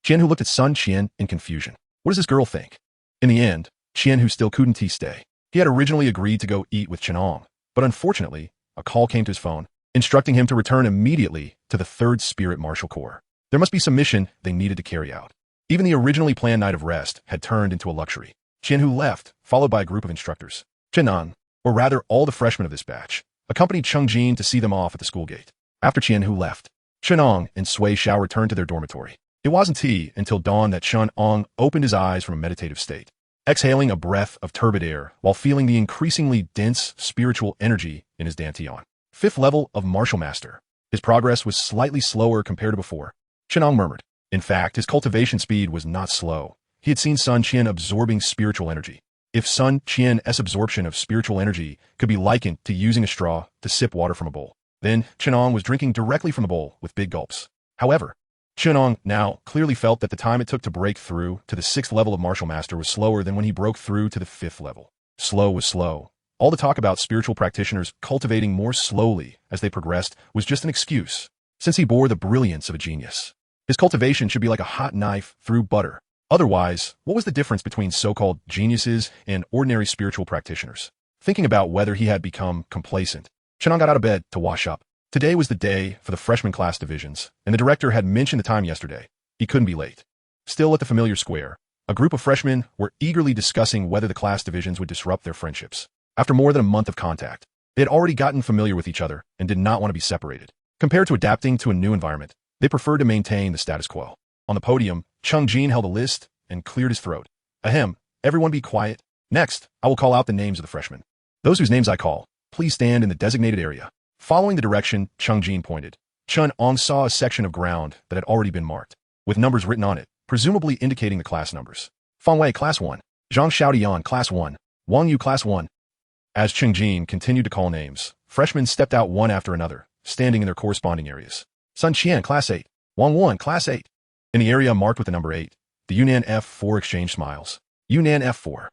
Qian Hu looked at Sun Qian in confusion. What does this girl think? In the end, Qian Hu still couldn't stay. He had originally agreed to go eat with Chen Ang, but unfortunately, a call came to his phone, instructing him to return immediately to the 3rd Spirit Martial Corps. There must be some mission they needed to carry out. Even the originally planned night of rest had turned into a luxury. Qian Hu left, followed by a group of instructors. Chen Ang, or rather all the freshmen of this batch, accompanied Xingtian to see them off at the school gate. After Qian Hu left, Chen Ang and Sui Xiao returned to their dormitory. It wasn't until dawn that Chen Ang opened his eyes from a meditative state, exhaling a breath of turbid air while feeling the increasingly dense spiritual energy in his dantian. 5th level of Martial Master. His progress was slightly slower compared to before. Chen Ang murmured. In fact, his cultivation speed was not slow. He had seen Sun Qian absorbing spiritual energy. If Sun Qian's absorption of spiritual energy could be likened to using a straw to sip water from a bowl, then Chen Ang was drinking directly from the bowl with big gulps. However, Chen Ang now clearly felt that the time it took to break through to the 6th level of Martial Master was slower than when he broke through to the 5th level. Slow was slow. All the talk about spiritual practitioners cultivating more slowly as they progressed was just an excuse, since he bore the brilliance of a genius. His cultivation should be like a hot knife through butter. Otherwise, what was the difference between so-called geniuses and ordinary spiritual practitioners? Thinking about whether he had become complacent, Chen Ang got out of bed to wash up. Today was the day for the freshman class divisions, and the director had mentioned the time yesterday. He couldn't be late. Still at the familiar square, a group of freshmen were eagerly discussing whether the class divisions would disrupt their friendships. After more than a month of contact, they had already gotten familiar with each other and did not want to be separated. Compared to adapting to a new environment, they preferred to maintain the status quo. On the podium, Xingtian held a list and cleared his throat. Ahem, everyone be quiet. Next, I will call out the names of the freshmen. Those whose names I call, please stand in the designated area. Following the direction Xingtian pointed, Chen Ang saw a section of ground that had already been marked, with numbers written on it, presumably indicating the class numbers. Fang Wei, Class 1. Zhang Xiaodian, Class 1. Wang Yu, Class 1. As Xingtian continued to call names, freshmen stepped out one after another, standing in their corresponding areas. Sun Qian, Class 8. Wang Wen, Class 8. In the area marked with the number 8, the Yunnan F4 exchanged smiles. Yunnan F4.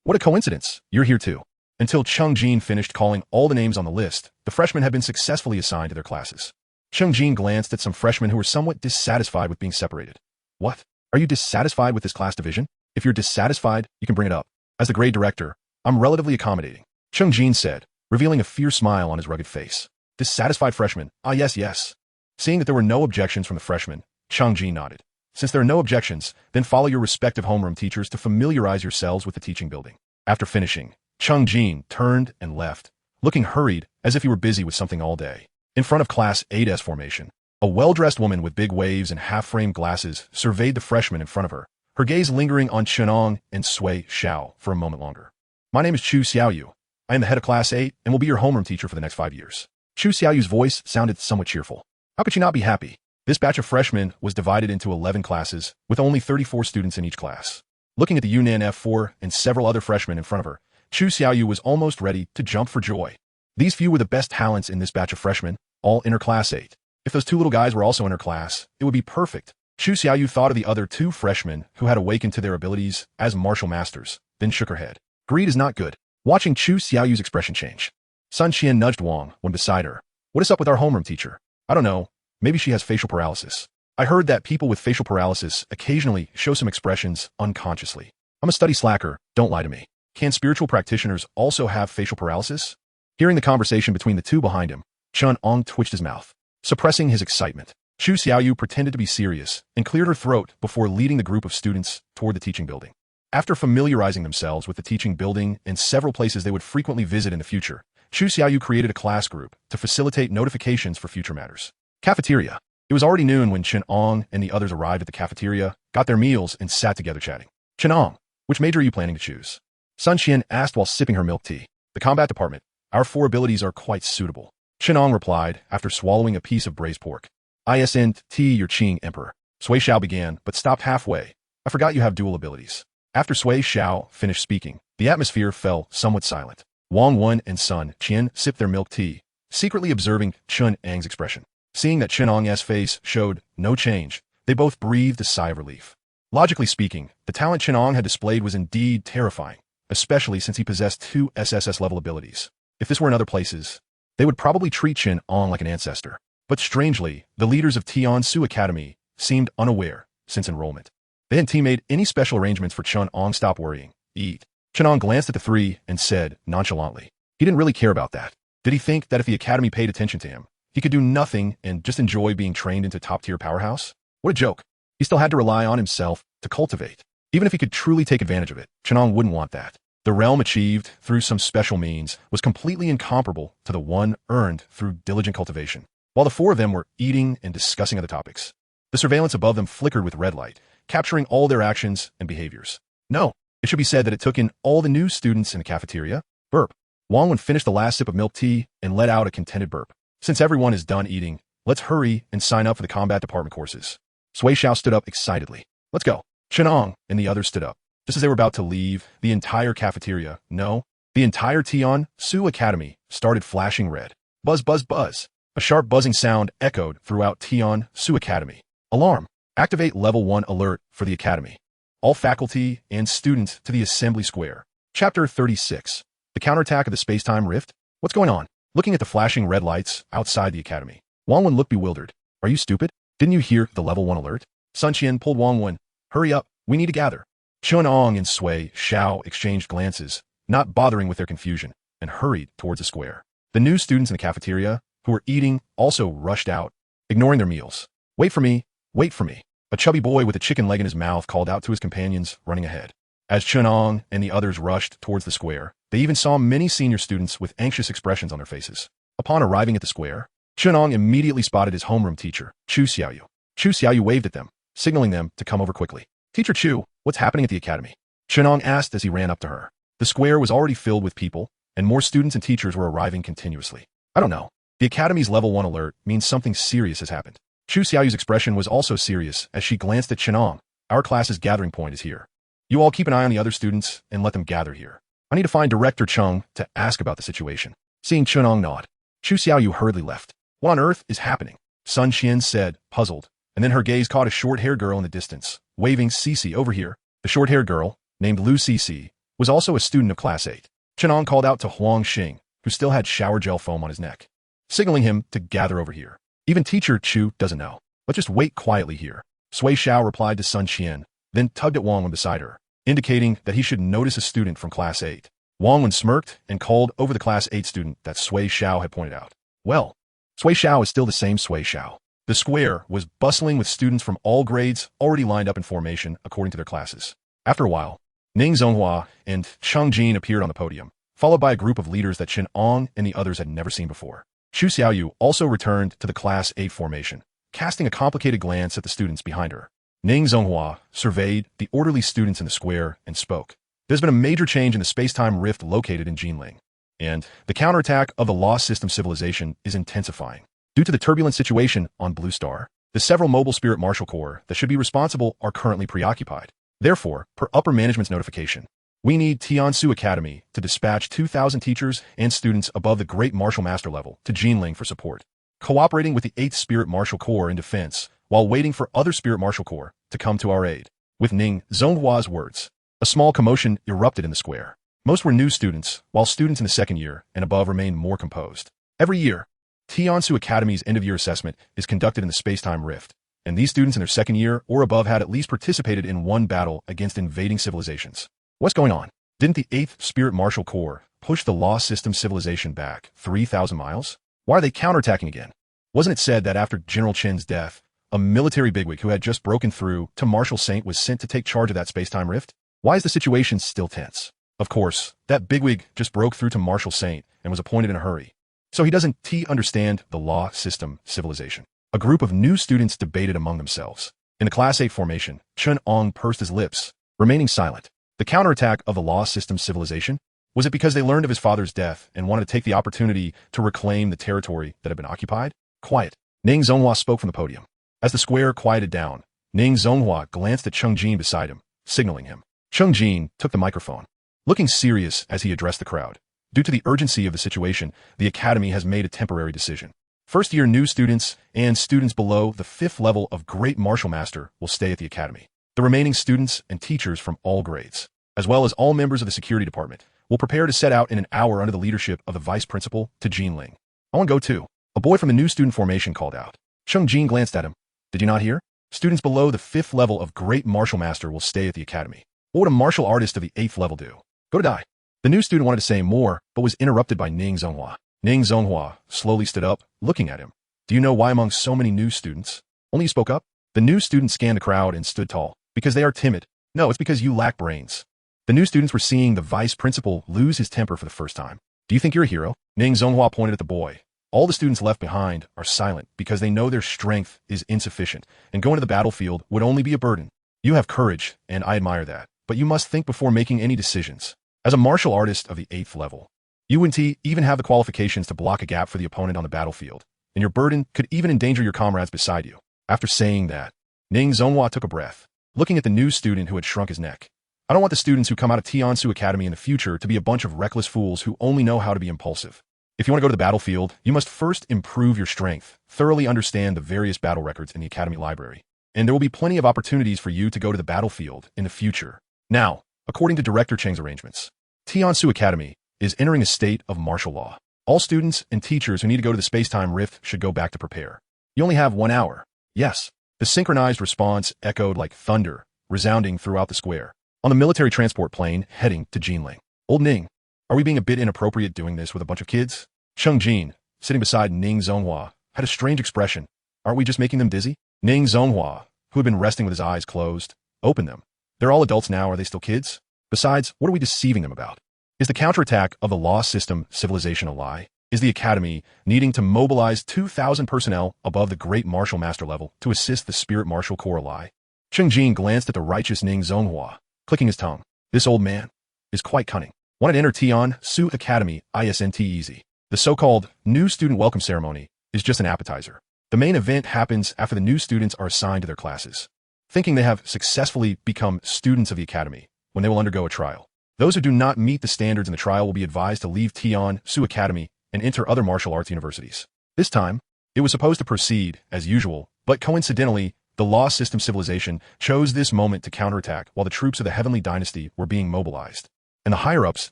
What a coincidence, you're here too. Until Xingtian finished calling all the names on the list, the freshmen had been successfully assigned to their classes. Xingtian glanced at some freshmen who were somewhat dissatisfied with being separated. What? Are you dissatisfied with this class division? If you're dissatisfied, you can bring it up. As the grade director, I'm relatively accommodating, Xingtian said, revealing a fierce smile on his rugged face. Dissatisfied freshman. Ah, yes, yes. Seeing that there were no objections from the freshmen, Changji nodded. Since there are no objections, then follow your respective homeroom teachers to familiarize yourselves with the teaching building. After finishing, Changji turned and left, looking hurried as if he were busy with something all day. In front of Class 8's formation, a well-dressed woman with big waves and half-framed glasses surveyed the freshmen in front of her, her gaze lingering on Chen Ang and Sui Xiao for a moment longer. My name is Chu Xiaoyu. I am the head of Class 8 and will be your homeroom teacher for the next 5 years. Chu Xiaoyu's voice sounded somewhat cheerful. How could she not be happy? This batch of freshmen was divided into 11 classes, with only 34 students in each class. Looking at the Yunnan F4 and several other freshmen in front of her, Chu Xiaoyu was almost ready to jump for joy. These few were the best talents in this batch of freshmen, all inner Class 8. If those two little guys were also inner class, it would be perfect. Chu Xiaoyu thought of the other two freshmen who had awakened to their abilities as martial masters, then shook her head. Greed is not good. Watching Chu Xiaoyu's expression change, Sun Qian nudged Wang when beside her. What is up with our homeroom teacher? I don't know. Maybe she has facial paralysis. I heard that people with facial paralysis occasionally show some expressions unconsciously. I'm a study slacker, don't lie to me. Can spiritual practitioners also have facial paralysis? Hearing the conversation between the two behind him, Chen Ang twitched his mouth, suppressing his excitement. Chu Xiaoyu pretended to be serious and cleared her throat before leading the group of students toward the teaching building. After familiarizing themselves with the teaching building and several places they would frequently visit in the future, Chu Xiaoyu created a class group to facilitate notifications for future matters. Cafeteria. It was already noon when Chen Ang and the others arrived at the cafeteria, got their meals, and sat together chatting. Chen Ang, which major are you planning to choose? Sun Qian asked while sipping her milk tea. The combat department. Our 4 abilities are quite suitable. Chen Ang replied after swallowing a piece of braised pork. ISNT, your Qing Emperor. Sui Xiao began, but stopped halfway. I forgot you have dual abilities. After Sui Xiao finished speaking, the atmosphere fell somewhat silent. Wang Wen and Sun Qian sipped their milk tea, secretly observing Chen Ang's expression. Seeing that Chen Ang's face showed no change, they both breathed a sigh of relief. Logically speaking, the talent Chen Ang had displayed was indeed terrifying, especially since he possessed 2 SSS-level abilities. If this were in other places, they would probably treat Chen Ang like an ancestor. But strangely, the leaders of Tiansu Academy seemed unaware since enrollment. They hadn't made any special arrangements for Chen Ang. Stop worrying. Eat. Chen Ang glanced at the 3 and said nonchalantly. He didn't really care about that. Did he think that if the academy paid attention to him, he could do nothing and just enjoy being trained into top-tier powerhouse? What a joke. He still had to rely on himself to cultivate. Even if he could truly take advantage of it, Chen Ang wouldn't want that. The realm achieved through some special means was completely incomparable to the one earned through diligent cultivation. While the 4 of them were eating and discussing other topics, the surveillance above them flickered with red light, capturing all their actions and behaviors. No, it should be said that it took in all the new students in the cafeteria. Burp. Wang Wen finished the last sip of milk tea and let out a contented burp. Since everyone is done eating, let's hurry and sign up for the combat department courses. Sui Xiao stood up excitedly. Let's go. Chen Ang and the others stood up. Just as they were about to leave, the entire cafeteria, no, the entire Tiansu Academy started flashing red. Buzz, buzz, buzz. A sharp buzzing sound echoed throughout Tiansu Academy. Alarm. Activate level 1 alert for the academy. All faculty and students to the assembly square. Chapter 36. The counterattack of the space-time rift? What's going on? Looking at the flashing red lights outside the academy, Wang Wen looked bewildered. Are you stupid? Didn't you hear the level 1 alert? Sun Qian pulled Wang Wen. Hurry up. We need to gather. Chen Ang and Sui Xiao exchanged glances, not bothering with their confusion, and hurried towards the square. The new students in the cafeteria, who were eating, also rushed out, ignoring their meals. Wait for me. Wait for me. A chubby boy with a chicken leg in his mouth called out to his companions, running ahead. As Chen Ang and the others rushed towards the square, they even saw many senior students with anxious expressions on their faces. Upon arriving at the square, Chen Ang immediately spotted his homeroom teacher, Chu Xiaoyu. Chu Xiaoyu waved at them, signaling them to come over quickly. Teacher Chu, what's happening at the academy? Chen Ang asked as he ran up to her. The square was already filled with people, and more students and teachers were arriving continuously. I don't know. The academy's level 1 alert means something serious has happened. Chu Xiaoyu's expression was also serious as she glanced at Chen Ang. Our class's gathering point is here. You all keep an eye on the other students and let them gather here. I need to find Director Cheng to ask about the situation. Seeing Chen Ang nod, Chu Xiaoyu hurriedly left. What on earth is happening? Sun Qian said, puzzled, and then her gaze caught a short-haired girl in the distance, waving Cici over here. The short-haired girl, named Lu Cici, was also a student of Class 8. Chen Ang called out to Huang Xing, who still had shower gel foam on his neck, signaling him to gather over here. Even Teacher Chu doesn't know. Let's just wait quietly here. Sui Xiao replied to Sun Qian, then tugged at Wang Wen beside her, indicating that he should notice a student from Class 8. Wang Wen smirked and called over the Class 8 student that Sui Xiao had pointed out. Well, Sui Xiao is still the same Sui Xiao. The square was bustling with students from all grades already lined up in formation according to their classes. After a while, Ning Zonghua and Xingtian appeared on the podium, followed by a group of leaders that Chen Ang and the others had never seen before. Xu Xiaoyu also returned to the Class 8 formation, casting a complicated glance at the students behind her. Ning Zonghua surveyed the orderly students in the square and spoke. There's been a major change in the space-time rift located in Jinling, and the counterattack of the lost system civilization is intensifying. Due to the turbulent situation on Blue Star, the several mobile spirit martial corps that should be responsible are currently preoccupied. Therefore, per upper management's notification, we need Tiansu Academy to dispatch 2,000 teachers and students above the Great Martial Master level to Jinling for support, cooperating with the 8th Spirit Martial Corps in defense while waiting for other Spirit Martial Corps to come to our aid. With Ning Zonghua's words, a small commotion erupted in the square. Most were new students, while students in the second year and above remained more composed. Every year, Tiansu Academy's end-of-year assessment is conducted in the space-time rift, and these students in their second year or above had at least participated in one battle against invading civilizations. What's going on? Didn't the 8th Spirit Martial Corps push the lost system civilization back 3,000 miles? Why are they counterattacking again? Wasn't it said that after General Chen's death, a military bigwig who had just broken through to Marshal Saint was sent to take charge of that space-time rift? Why is the situation still tense? Of course, that bigwig just broke through to Marshal Saint and was appointed in a hurry. So he doesn't understand the law system civilization. A group of new students debated among themselves. In the Class 8 formation, Chen Ang pursed his lips, remaining silent. The counterattack of the law system civilization? Was it because they learned of his father's death and wanted to take the opportunity to reclaim the territory that had been occupied? Quiet. Ning Zonghua spoke from the podium. As the square quieted down, Ning Zonghua glanced at Xingtian beside him, signaling him. Xingtian took the microphone, looking serious as he addressed the crowd. Due to the urgency of the situation, the Academy has made a temporary decision. First-year new students and students below the 5th level of Great Martial Master will stay at the Academy. The remaining students and teachers from all grades, as well as all members of the security department, will prepare to set out in an hour under the leadership of the vice principal to Jinling. I want to go too. A boy from the new student formation called out. Xingtian glanced at him. Did you not hear? Students below the 5th level of Great Martial Master will stay at the Academy. What would a martial artist of the 8th level do? Go to die. The new student wanted to say more, but was interrupted by Ning Zonghua. Ning Zonghua slowly stood up, looking at him. Do you know why among so many new students? Only you spoke up? The new student scanned the crowd and stood tall. Because they are timid. No, it's because you lack brains. The new students were seeing the vice principal lose his temper for the first time. Do you think you're a hero? Ning Zonghua pointed at the boy. All the students left behind are silent because they know their strength is insufficient, and going to the battlefield would only be a burden. You have courage, and I admire that, but you must think before making any decisions. As a martial artist of the 8th level, you wouldn't even have the qualifications to block a gap for the opponent on the battlefield, and your burden could even endanger your comrades beside you. After saying that, Ning Zonghua took a breath, looking at the new student who had shrunk his neck. I don't want the students who come out of Tiansu Academy in the future to be a bunch of reckless fools who only know how to be impulsive. If you want to go to the battlefield, you must first improve your strength, thoroughly understand the various battle records in the Academy library, and there will be plenty of opportunities for you to go to the battlefield in the future. Now, according to Director Cheng's arrangements, Tiansu Academy is entering a state of martial law. All students and teachers who need to go to the space-time rift should go back to prepare. You only have 1 hour. Yes. The synchronized response echoed like thunder, resounding throughout the square. On the military transport plane heading to Jinling. Old Ning, are we being a bit inappropriate doing this with a bunch of kids? Xingtian, sitting beside Ning Zonghua, had a strange expression. Aren't we just making them dizzy? Ning Zonghua, who had been resting with his eyes closed, opened them. They're all adults now, are they still kids? Besides, what are we deceiving them about? Is the counterattack of the lost system civilization a lie? Is the Academy needing to mobilize 2,000 personnel above the Great Martial Master level to assist the Spirit Martial Corps a lie? Xingtian glanced at the righteous Ning Zonghua, clicking his tongue. This old man is quite cunning. Wanted to enter Tiansu Academy ISNT easy. The so-called new student welcome ceremony is just an appetizer. The main event happens after the new students are assigned to their classes, thinking they have successfully become students of the Academy when they will undergo a trial. Those who do not meet the standards in the trial will be advised to leave Tiansu Academy and enter other martial arts universities. This time, it was supposed to proceed as usual, but coincidentally, the Law System Civilization chose this moment to counterattack while the troops of the Heavenly Dynasty were being mobilized, and the higher-ups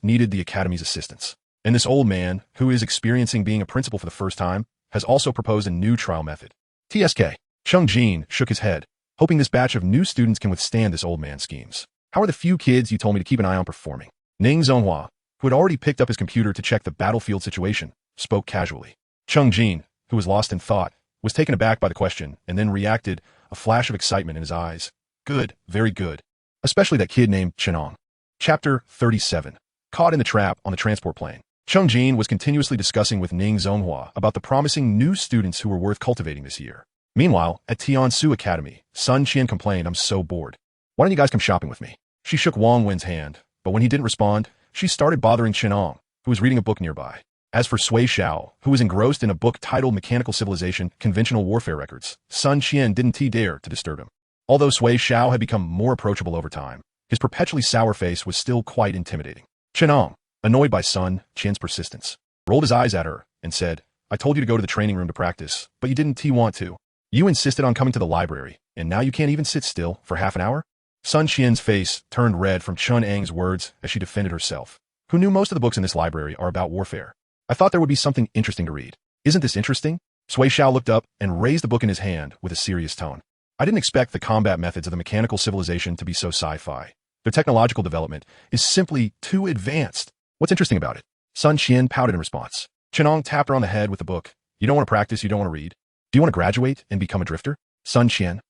needed the Academy's assistance. And this old man, who is experiencing being a principal for the first time, has also proposed a new trial method. TSK. Xingtian shook his head, hoping this batch of new students can withstand this old man's schemes. How are the few kids you told me to keep an eye on performing? Ning Zonghua, who had already picked up his computer to check the battlefield situation, spoke casually. Xingtian, who was lost in thought, was taken aback by the question and then reacted, a flash of excitement in his eyes. Good, very good. Especially that kid named Chen Ang. Chapter 37. Caught in the trap on the transport plane. Xingtian was continuously discussing with Ning Zonghua about the promising new students who were worth cultivating this year. Meanwhile, at Tiansu Academy, Sun Qian complained, "I'm so bored. Why don't you guys come shopping with me?" She shook Wang Wen's hand, but when he didn't respond, she started bothering Chen Ang, who was reading a book nearby. As for Sui Xiao, who was engrossed in a book titled Mechanical Civilization, Conventional Warfare Records, Sun Qian didn't dare to disturb him. Although Sui Xiao had become more approachable over time, his perpetually sour face was still quite intimidating. Chen Ang, annoyed by Sun Qian's persistence, rolled his eyes at her and said, "I told you to go to the training room to practice, but you didn't want to. You insisted on coming to the library, and now you can't even sit still for half an hour?" Sun Qian's face turned red from Chen Ang's words as she defended herself. Who knew most of the books in this library are about warfare? I thought there would be something interesting to read. Isn't this interesting? Sui Xiao looked up and raised the book in his hand with a serious tone. I didn't expect the combat methods of the mechanical civilization to be so sci-fi. Their technological development is simply too advanced. What's interesting about it? Sun Qian pouted in response. Chen Ang tapped her on the head with the book. You don't want to practice, you don't want to read. Do you want to graduate and become a drifter? Sun Qian.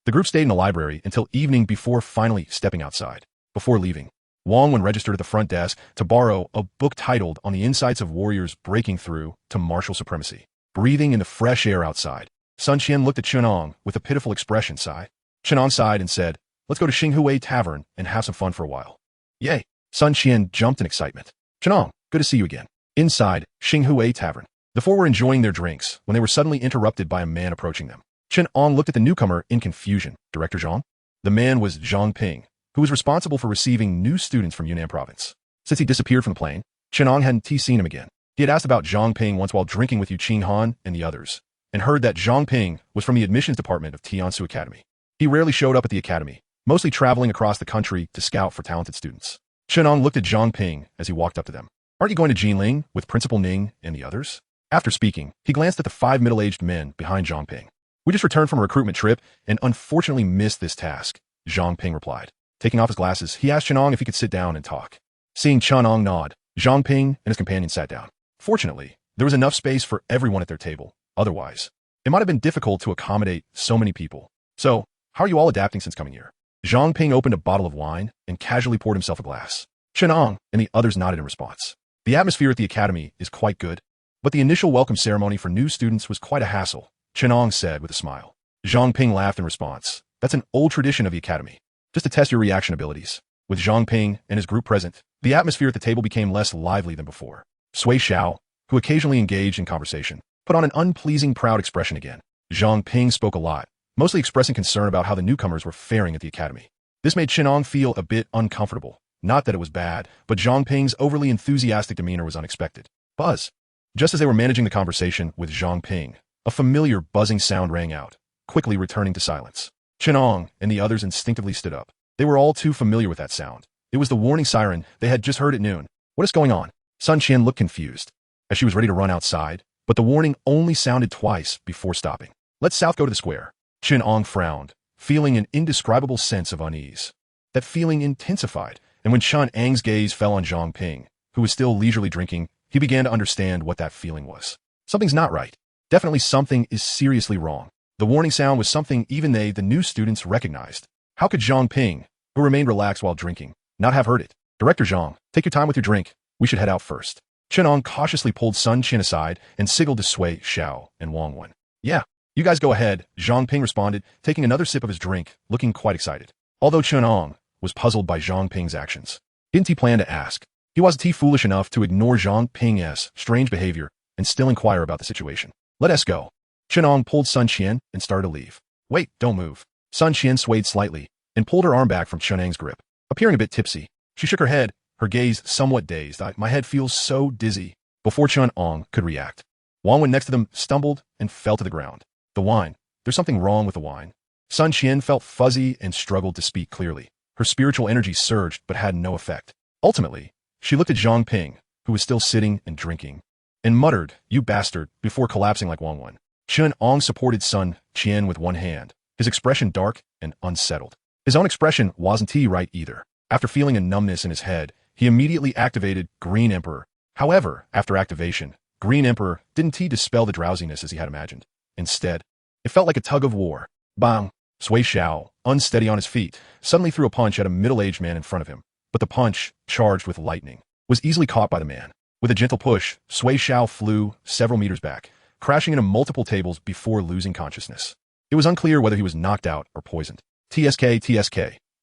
The group stayed in the library until evening before finally stepping outside. Before leaving, Wang Wen registered at the front desk to borrow a book titled On the Insights of Warriors Breaking Through to Martial Supremacy. Breathing in the fresh air outside, Sun Qian looked at Chen Ang with a pitiful expression. Chen Ang sighed and said, "Let's go to Xinghui Tavern and have some fun for a while." Yay! Sun Qian jumped in excitement. Chen Ang, good to see you again. Inside Xinghui Tavern, the four were enjoying their drinks when they were suddenly interrupted by a man approaching them. Chen Ang looked at the newcomer in confusion. Director Zhang? The man was Zhang Ping, who was responsible for receiving new students from Yunnan province. Since he disappeared from the plane, Chen Ang hadn't seen him again. He had asked about Zhang Ping once while drinking with Yu Qinghan and the others, and heard that Zhang Ping was from the admissions department of Tiansu Academy. He rarely showed up at the academy, mostly traveling across the country to scout for talented students. Chen Ang looked at Zhang Ping as he walked up to them. Aren't you going to Jinling with Principal Ning and the others? After speaking, he glanced at the 5 middle-aged men behind Zhang Ping. We just returned from a recruitment trip and unfortunately missed this task, Zhang Ping replied. Taking off his glasses, he asked Chen Ang if he could sit down and talk. Seeing Chen Ang nod, Zhang Ping and his companion sat down. Fortunately, there was enough space for everyone at their table. Otherwise, it might have been difficult to accommodate so many people. So, how are you all adapting since coming here? Zhang Ping opened a bottle of wine and casually poured himself a glass. Chen Ang and the others nodded in response. The atmosphere at the academy is quite good, but the initial welcome ceremony for new students was quite a hassle, Chen Ang said with a smile. Zhang Ping laughed in response. That's an old tradition of the academy, just to test your reaction abilities. With Zhang Ping and his group present, the atmosphere at the table became less lively than before. Sui Xiao, who occasionally engaged in conversation, put on an unpleasing, proud expression again. Zhang Ping spoke a lot, mostly expressing concern about how the newcomers were faring at the academy. This made Chen Ang feel a bit uncomfortable. Not that it was bad, but Zhang Ping's overly enthusiastic demeanor was unexpected. Buzz. Just as they were managing the conversation with Zhang Ping, a familiar buzzing sound rang out, quickly returning to silence. Chen Ang and the others instinctively stood up. They were all too familiar with that sound. It was the warning siren they had just heard at noon. What is going on? Sun Qian looked confused, as she was ready to run outside, but the warning only sounded twice before stopping. Let's south go to the square. Chen Ang frowned, feeling an indescribable sense of unease. That feeling intensified, and when Chen Ang's gaze fell on Zhang Ping, who was still leisurely drinking, he began to understand what that feeling was. Something's not right. Definitely something is seriously wrong. The warning sound was something even they, the new students, recognized. How could Zhang Ping, who remained relaxed while drinking, not have heard it? Director Zhang, take your time with your drink. We should head out first. Chen Ang cautiously pulled Sun Qian aside and signaled to Sui Xiao and Wang Wen. Yeah, you guys go ahead, Zhang Ping responded, taking another sip of his drink, looking quite excited. Although Chen Ang was puzzled by Zhang Ping's actions, didn't he plan to ask? He wasn't foolish enough to ignore Zhang Ping's strange behavior and still inquire about the situation. Let us go. Chen Ang pulled Sun Qian and started to leave. Wait, don't move. Sun Qian swayed slightly and pulled her arm back from Chen Ang's grip. Appearing a bit tipsy, she shook her head, her gaze somewhat dazed. My head feels so dizzy. Before Chen Ang could react, Wang Wen next to them stumbled and fell to the ground. The wine. There's something wrong with the wine. Sun Qian felt fuzzy and struggled to speak clearly. Her spiritual energy surged but had no effect. Ultimately, she looked at Zhang Ping, who was still sitting and drinking, and muttered, "You bastard," before collapsing like Wang Wen. Chen Ang supported Sun Qian with one hand, his expression dark and unsettled. His own expression wasn't right either. After feeling a numbness in his head, he immediately activated Green Emperor. However, after activation, Green Emperor didn't dispel the drowsiness as he had imagined. Instead, it felt like a tug of war. Bang! Sui Xiao, unsteady on his feet, suddenly threw a punch at a middle-aged man in front of him. But the punch, charged with lightning, was easily caught by the man. With a gentle push, Sui Xiao flew several meters back, crashing into multiple tables before losing consciousness. It was unclear whether he was knocked out or poisoned. TSK.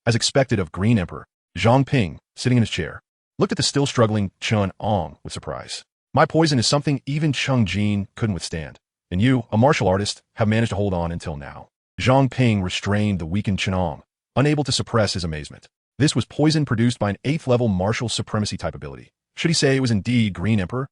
As expected of Green Emperor, Zhang Ping, sitting in his chair, looked at the still struggling Chen Ang with surprise. My poison is something even Xingtian couldn't withstand. And you, a martial artist, have managed to hold on until now. Zhang Ping restrained the weakened Chen Ang, unable to suppress his amazement. This was poison produced by an 8th-level martial supremacy type ability. Should he say it was indeed Green Emperor?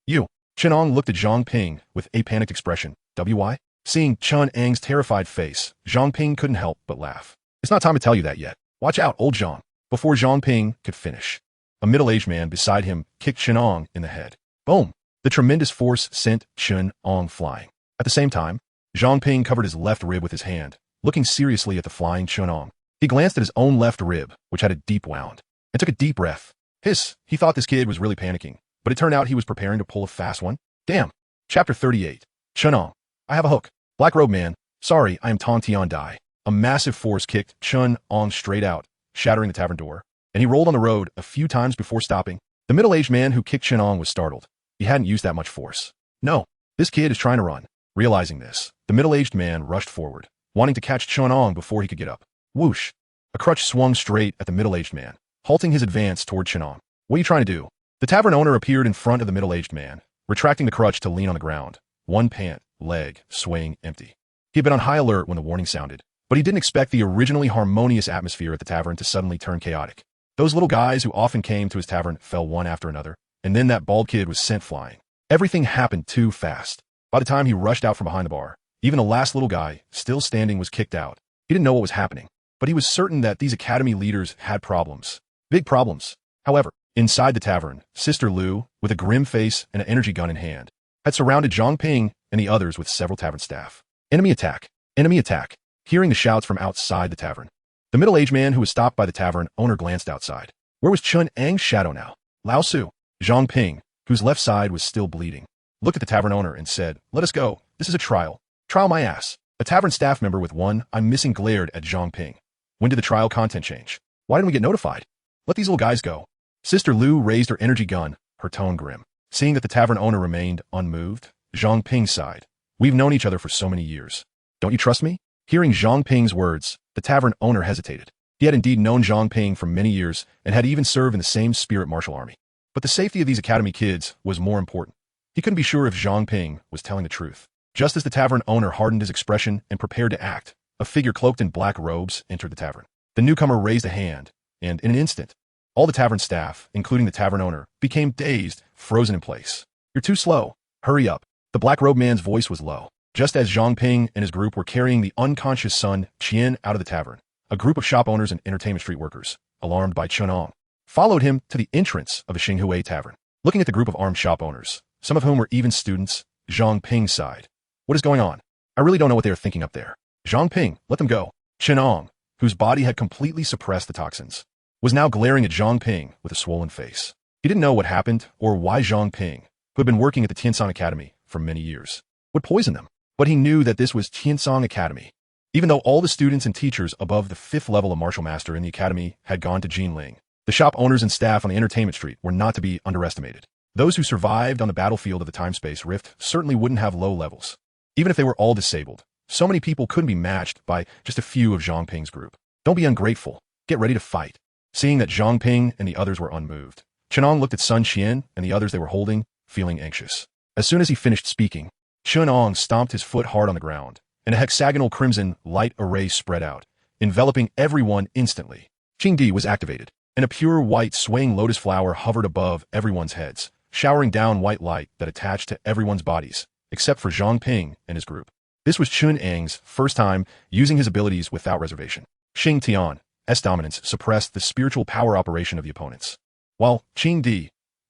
You. Chen Ang looked at Zhang Ping with a panicked expression. WY? Seeing Chen Ang's terrified face, Zhang Ping couldn't help but laugh. It's not time to tell you that yet. Watch out, old Zhang. Before Zhang Ping could finish, a middle-aged man beside him kicked Chen Ang in the head. Boom! The tremendous force sent Chen Ang flying. At the same time, Zhang Ping covered his left rib with his hand, looking seriously at the flying Chen Ang. He glanced at his own left rib, which had a deep wound, and took a deep breath. Hiss, he thought this kid was really panicking, but it turned out he was preparing to pull a fast one. Damn. Chapter 38. Chen Ang. I have a hook. Black Robe Man. Sorry, I am Xingtian Dai. A massive force kicked Chen Ang straight out, shattering the tavern door, and he rolled on the road a few times before stopping. The middle-aged man who kicked Chen Ang was startled. He hadn't used that much force. No, this kid is trying to run. Realizing this, the middle-aged man rushed forward, wanting to catch Chen Ang before he could get up. Whoosh! A crutch swung straight at the middle-aged man, halting his advance toward Chen Ang. What are you trying to do? The tavern owner appeared in front of the middle-aged man, retracting the crutch to lean on the ground, one leg swaying empty. He had been on high alert when the warning sounded, but he didn't expect the originally harmonious atmosphere at the tavern to suddenly turn chaotic. Those little guys who often came to his tavern fell one after another, and then that bald kid was sent flying. Everything happened too fast. By the time he rushed out from behind the bar, even the last little guy, still standing, was kicked out. He didn't know what was happening, but he was certain that these academy leaders had problems. Big problems. However, inside the tavern, Sister Lu, with a grim face and an energy gun in hand, had surrounded Zhang Ping and the others with several tavern staff. Enemy attack! Enemy attack! Hearing the shouts from outside the tavern, the middle-aged man who was stopped by the tavern owner glanced outside. Where was Chen Ang's shadow now? Lao Su. Zhang Ping, whose left side was still bleeding, looked at the tavern owner and said, "Let us go. This is a trial. Trial my ass." A tavern staff member with one I'm missing glared at Zhang Ping. When did the trial content change? Why didn't we get notified? Let these little guys go. Sister Lu raised her energy gun, her tone grim. Seeing that the tavern owner remained unmoved, Zhang Ping sighed. We've known each other for so many years. Don't you trust me? Hearing Zhang Ping's words, the tavern owner hesitated. He had indeed known Zhang Ping for many years and had even served in the same spirit martial army. But the safety of these academy kids was more important. He couldn't be sure if Zhang Ping was telling the truth. Just as the tavern owner hardened his expression and prepared to act, a figure cloaked in black robes entered the tavern. The newcomer raised a hand, and in an instant, all the tavern staff, including the tavern owner, became dazed, frozen in place. You're too slow. Hurry up. The black-robed man's voice was low. Just as Zhang Ping and his group were carrying the unconscious Sun Qian out of the tavern, a group of shop owners and entertainment street workers, alarmed by Chen Ang, followed him to the entrance of the Xinghui tavern. Looking at the group of armed shop owners, some of whom were even students, Zhang Ping sighed. What is going on? I really don't know what they are thinking up there. Zhang Ping, let them go. Chen Ang, whose body had completely suppressed the toxins, was now glaring at Zhang Ping with a swollen face. He didn't know what happened or why Zhang Ping, who had been working at the Tiansong Academy for many years, would poison them. But he knew that this was Tiansong Academy. Even though all the students and teachers above the 5th level of martial master in the academy had gone to Jinling, the shop owners and staff on the entertainment street were not to be underestimated. Those who survived on the battlefield of the time-space rift certainly wouldn't have low levels. Even if they were all disabled, so many people couldn't be matched by just a few of Zhang Ping's group. Don't be ungrateful. Get ready to fight. Seeing that Zhang Ping and the others were unmoved, Chen Ang looked at Sun Qian and the others they were holding, feeling anxious. As soon as he finished speaking, Chen Ang stomped his foot hard on the ground, and a hexagonal crimson light array spread out, enveloping everyone instantly. Qingdi was activated, and a pure white swaying lotus flower hovered above everyone's heads, showering down white light that attached to everyone's bodies, except for Zhang Ping and his group. This was Chen Ang's first time using his abilities without reservation. Xingtian, S dominance, suppressed the spiritual power operation of the opponents, while Qingdi,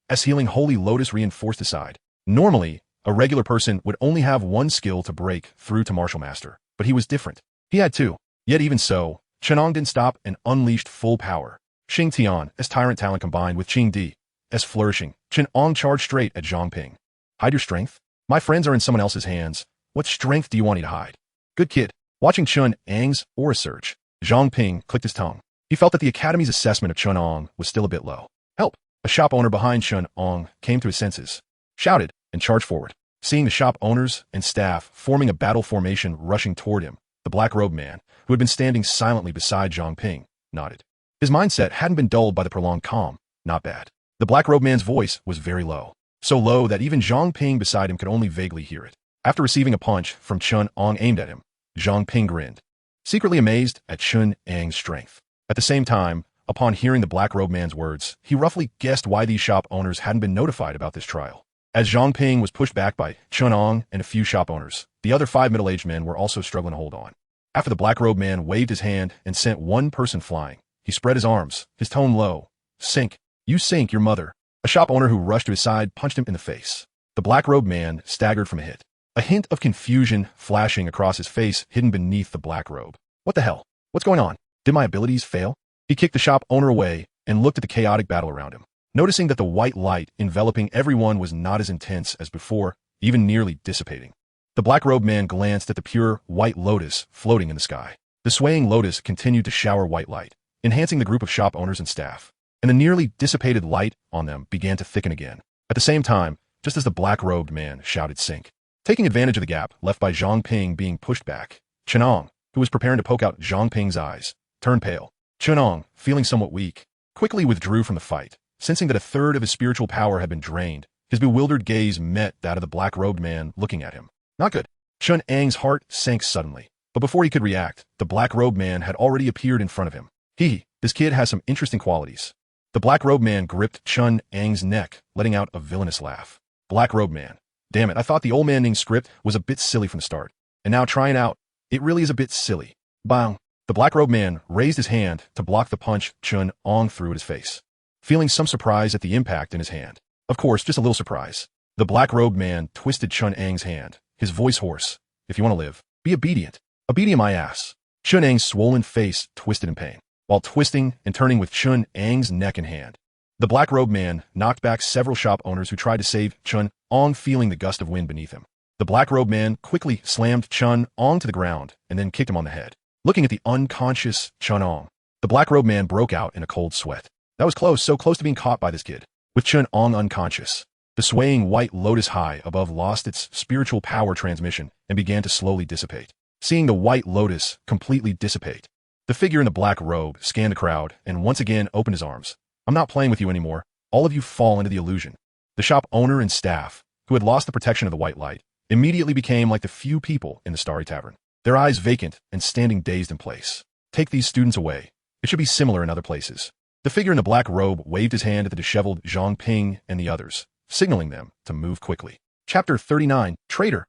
S healing holy lotus reinforced the side. Normally, a regular person would only have one skill to break through to martial master, but he was different. He had two. Yet even so, Chen Ang didn't stop and unleashed full power. Xingtian, S tyrant talent combined with Qingdi, S flourishing, Chen Ang charged straight at Zhang Ping. Hide your strength? My friends are in someone else's hands. What strength do you want me to hide? Good kid. Watching Chen Ang's aura surge, Zhang Ping clicked his tongue. He felt that the Academy's assessment of Chen Ang was still a bit low. Help! A shop owner behind Chen Ang came to his senses, shouted, and charged forward. Seeing the shop owners and staff forming a battle formation rushing toward him, the black-robed man, who had been standing silently beside Zhang Ping, nodded. His mindset hadn't been dulled by the prolonged calm. Not bad. The black-robed man's voice was very low, so low that even Zhang Ping beside him could only vaguely hear it. After receiving a punch from Chen Ang aimed at him, Zhang Ping grinned, secretly amazed at Chen Ang's strength. At the same time, upon hearing the black-robed man's words, he roughly guessed why these shop owners hadn't been notified about this trial. As Zhang Ping was pushed back by Chen Ang and a few shop owners, the other 5 middle-aged men were also struggling to hold on. After the black-robed man waved his hand and sent one person flying, he spread his arms, his tone low. Sink. You sink, your mother. A shop owner who rushed to his side punched him in the face. The black-robed man staggered from a hit, a hint of confusion flashing across his face hidden beneath the black robe. What the hell? What's going on? Did my abilities fail? He kicked the shop owner away and looked at the chaotic battle around him, noticing that the white light enveloping everyone was not as intense as before, even nearly dissipating. The black-robed man glanced at the pure white lotus floating in the sky. The swaying lotus continued to shower white light, enhancing the group of shop owners and staff, and the nearly dissipated light on them began to thicken again. At the same time, just as the black-robed man shouted sink, taking advantage of the gap left by Zhang Ping being pushed back, Chen Ang, who was preparing to poke out Zhang Ping's eyes, turned pale. Chen Ang, feeling somewhat weak, quickly withdrew from the fight, sensing that a third of his spiritual power had been drained. His bewildered gaze met that of the black-robed man looking at him. Not good. Chen Ang's heart sank suddenly, but before he could react, the black-robed man had already appeared in front of him. This kid has some interesting qualities. The black-robed man gripped Chen Ang's neck, letting out a villainous laugh. Black-robed man. Damn it, I thought the old man-named script was a bit silly from the start. And now trying out, it really is a bit silly. Bang. The black-robed man raised his hand to block the punch Chen Ang threw at his face, feeling some surprise at the impact in his hand. Of course, just a little surprise. The black-robed man twisted Chen Ang's hand, his voice hoarse. If you want to live, be obedient. Obedient my ass. Chen Ang's swollen face twisted in pain, while twisting and turning with Chen Ang's neck in hand. The black-robed man knocked back several shop owners who tried to save Chen Ang, feeling the gust of wind beneath him. The black-robed man quickly slammed Chen Ang to the ground and then kicked him on the head. Looking at the unconscious Chen Ang, the black-robed man broke out in a cold sweat. That was close, so close to being caught by this kid. With Chen Ang unconscious, the swaying white lotus high above lost its spiritual power transmission and began to slowly dissipate. Seeing the white lotus completely dissipate, the figure in the black robe scanned the crowd and once again opened his arms. I'm not playing with you anymore. All of you fall into the illusion. The shop owner and staff, who had lost the protection of the white light, immediately became like the few people in the Starry Tavern, their eyes vacant and standing dazed in place. Take these students away. It should be similar in other places. The figure in the black robe waved his hand at the disheveled Zhang Ping and the others, signaling them to move quickly. Chapter 39, Traitor.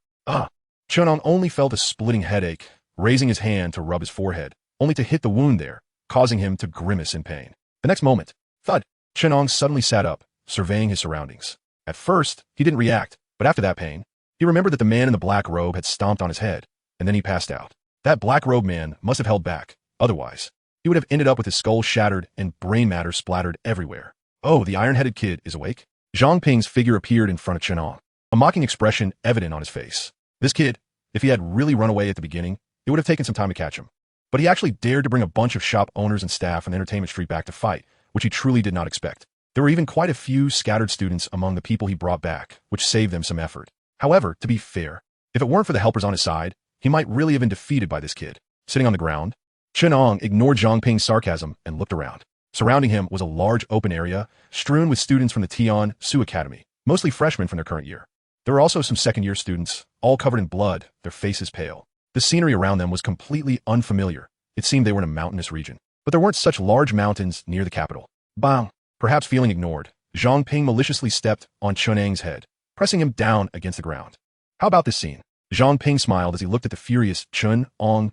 Chen Ang only felt a splitting headache, raising his hand to rub his forehead, only to hit the wound there, causing him to grimace in pain. The next moment, thud, Chen Ang suddenly sat up, surveying his surroundings. At first, he didn't react, but after that pain, he remembered that the man in the black robe had stomped on his head, and then he passed out. That black robe man must have held back, otherwise, he would have ended up with his skull shattered and brain matter splattered everywhere. Oh, the iron-headed kid is awake? Zhang Ping's figure appeared in front of Chen Ang, a mocking expression evident on his face. This kid, if he had really run away at the beginning, it would have taken some time to catch him. But he actually dared to bring a bunch of shop owners and staff on the entertainment street back to fight, which he truly did not expect. There were even quite a few scattered students among the people he brought back, which saved them some effort. However, to be fair, if it weren't for the helpers on his side, he might really have been defeated by this kid. Sitting on the ground, Chen Ang ignored Zhang Ping's sarcasm and looked around. Surrounding him was a large open area, strewn with students from the Tian Su Academy, mostly freshmen from their current year. There were also some second-year students, all covered in blood, their faces pale. The scenery around them was completely unfamiliar. It seemed they were in a mountainous region. But there weren't such large mountains near the capital. Bang! Perhaps feeling ignored, Zhang Ping maliciously stepped on Chen Ang's head, pressing him down against the ground. How about this scene? Zhang Ping smiled as he looked at the furious Chen Ang.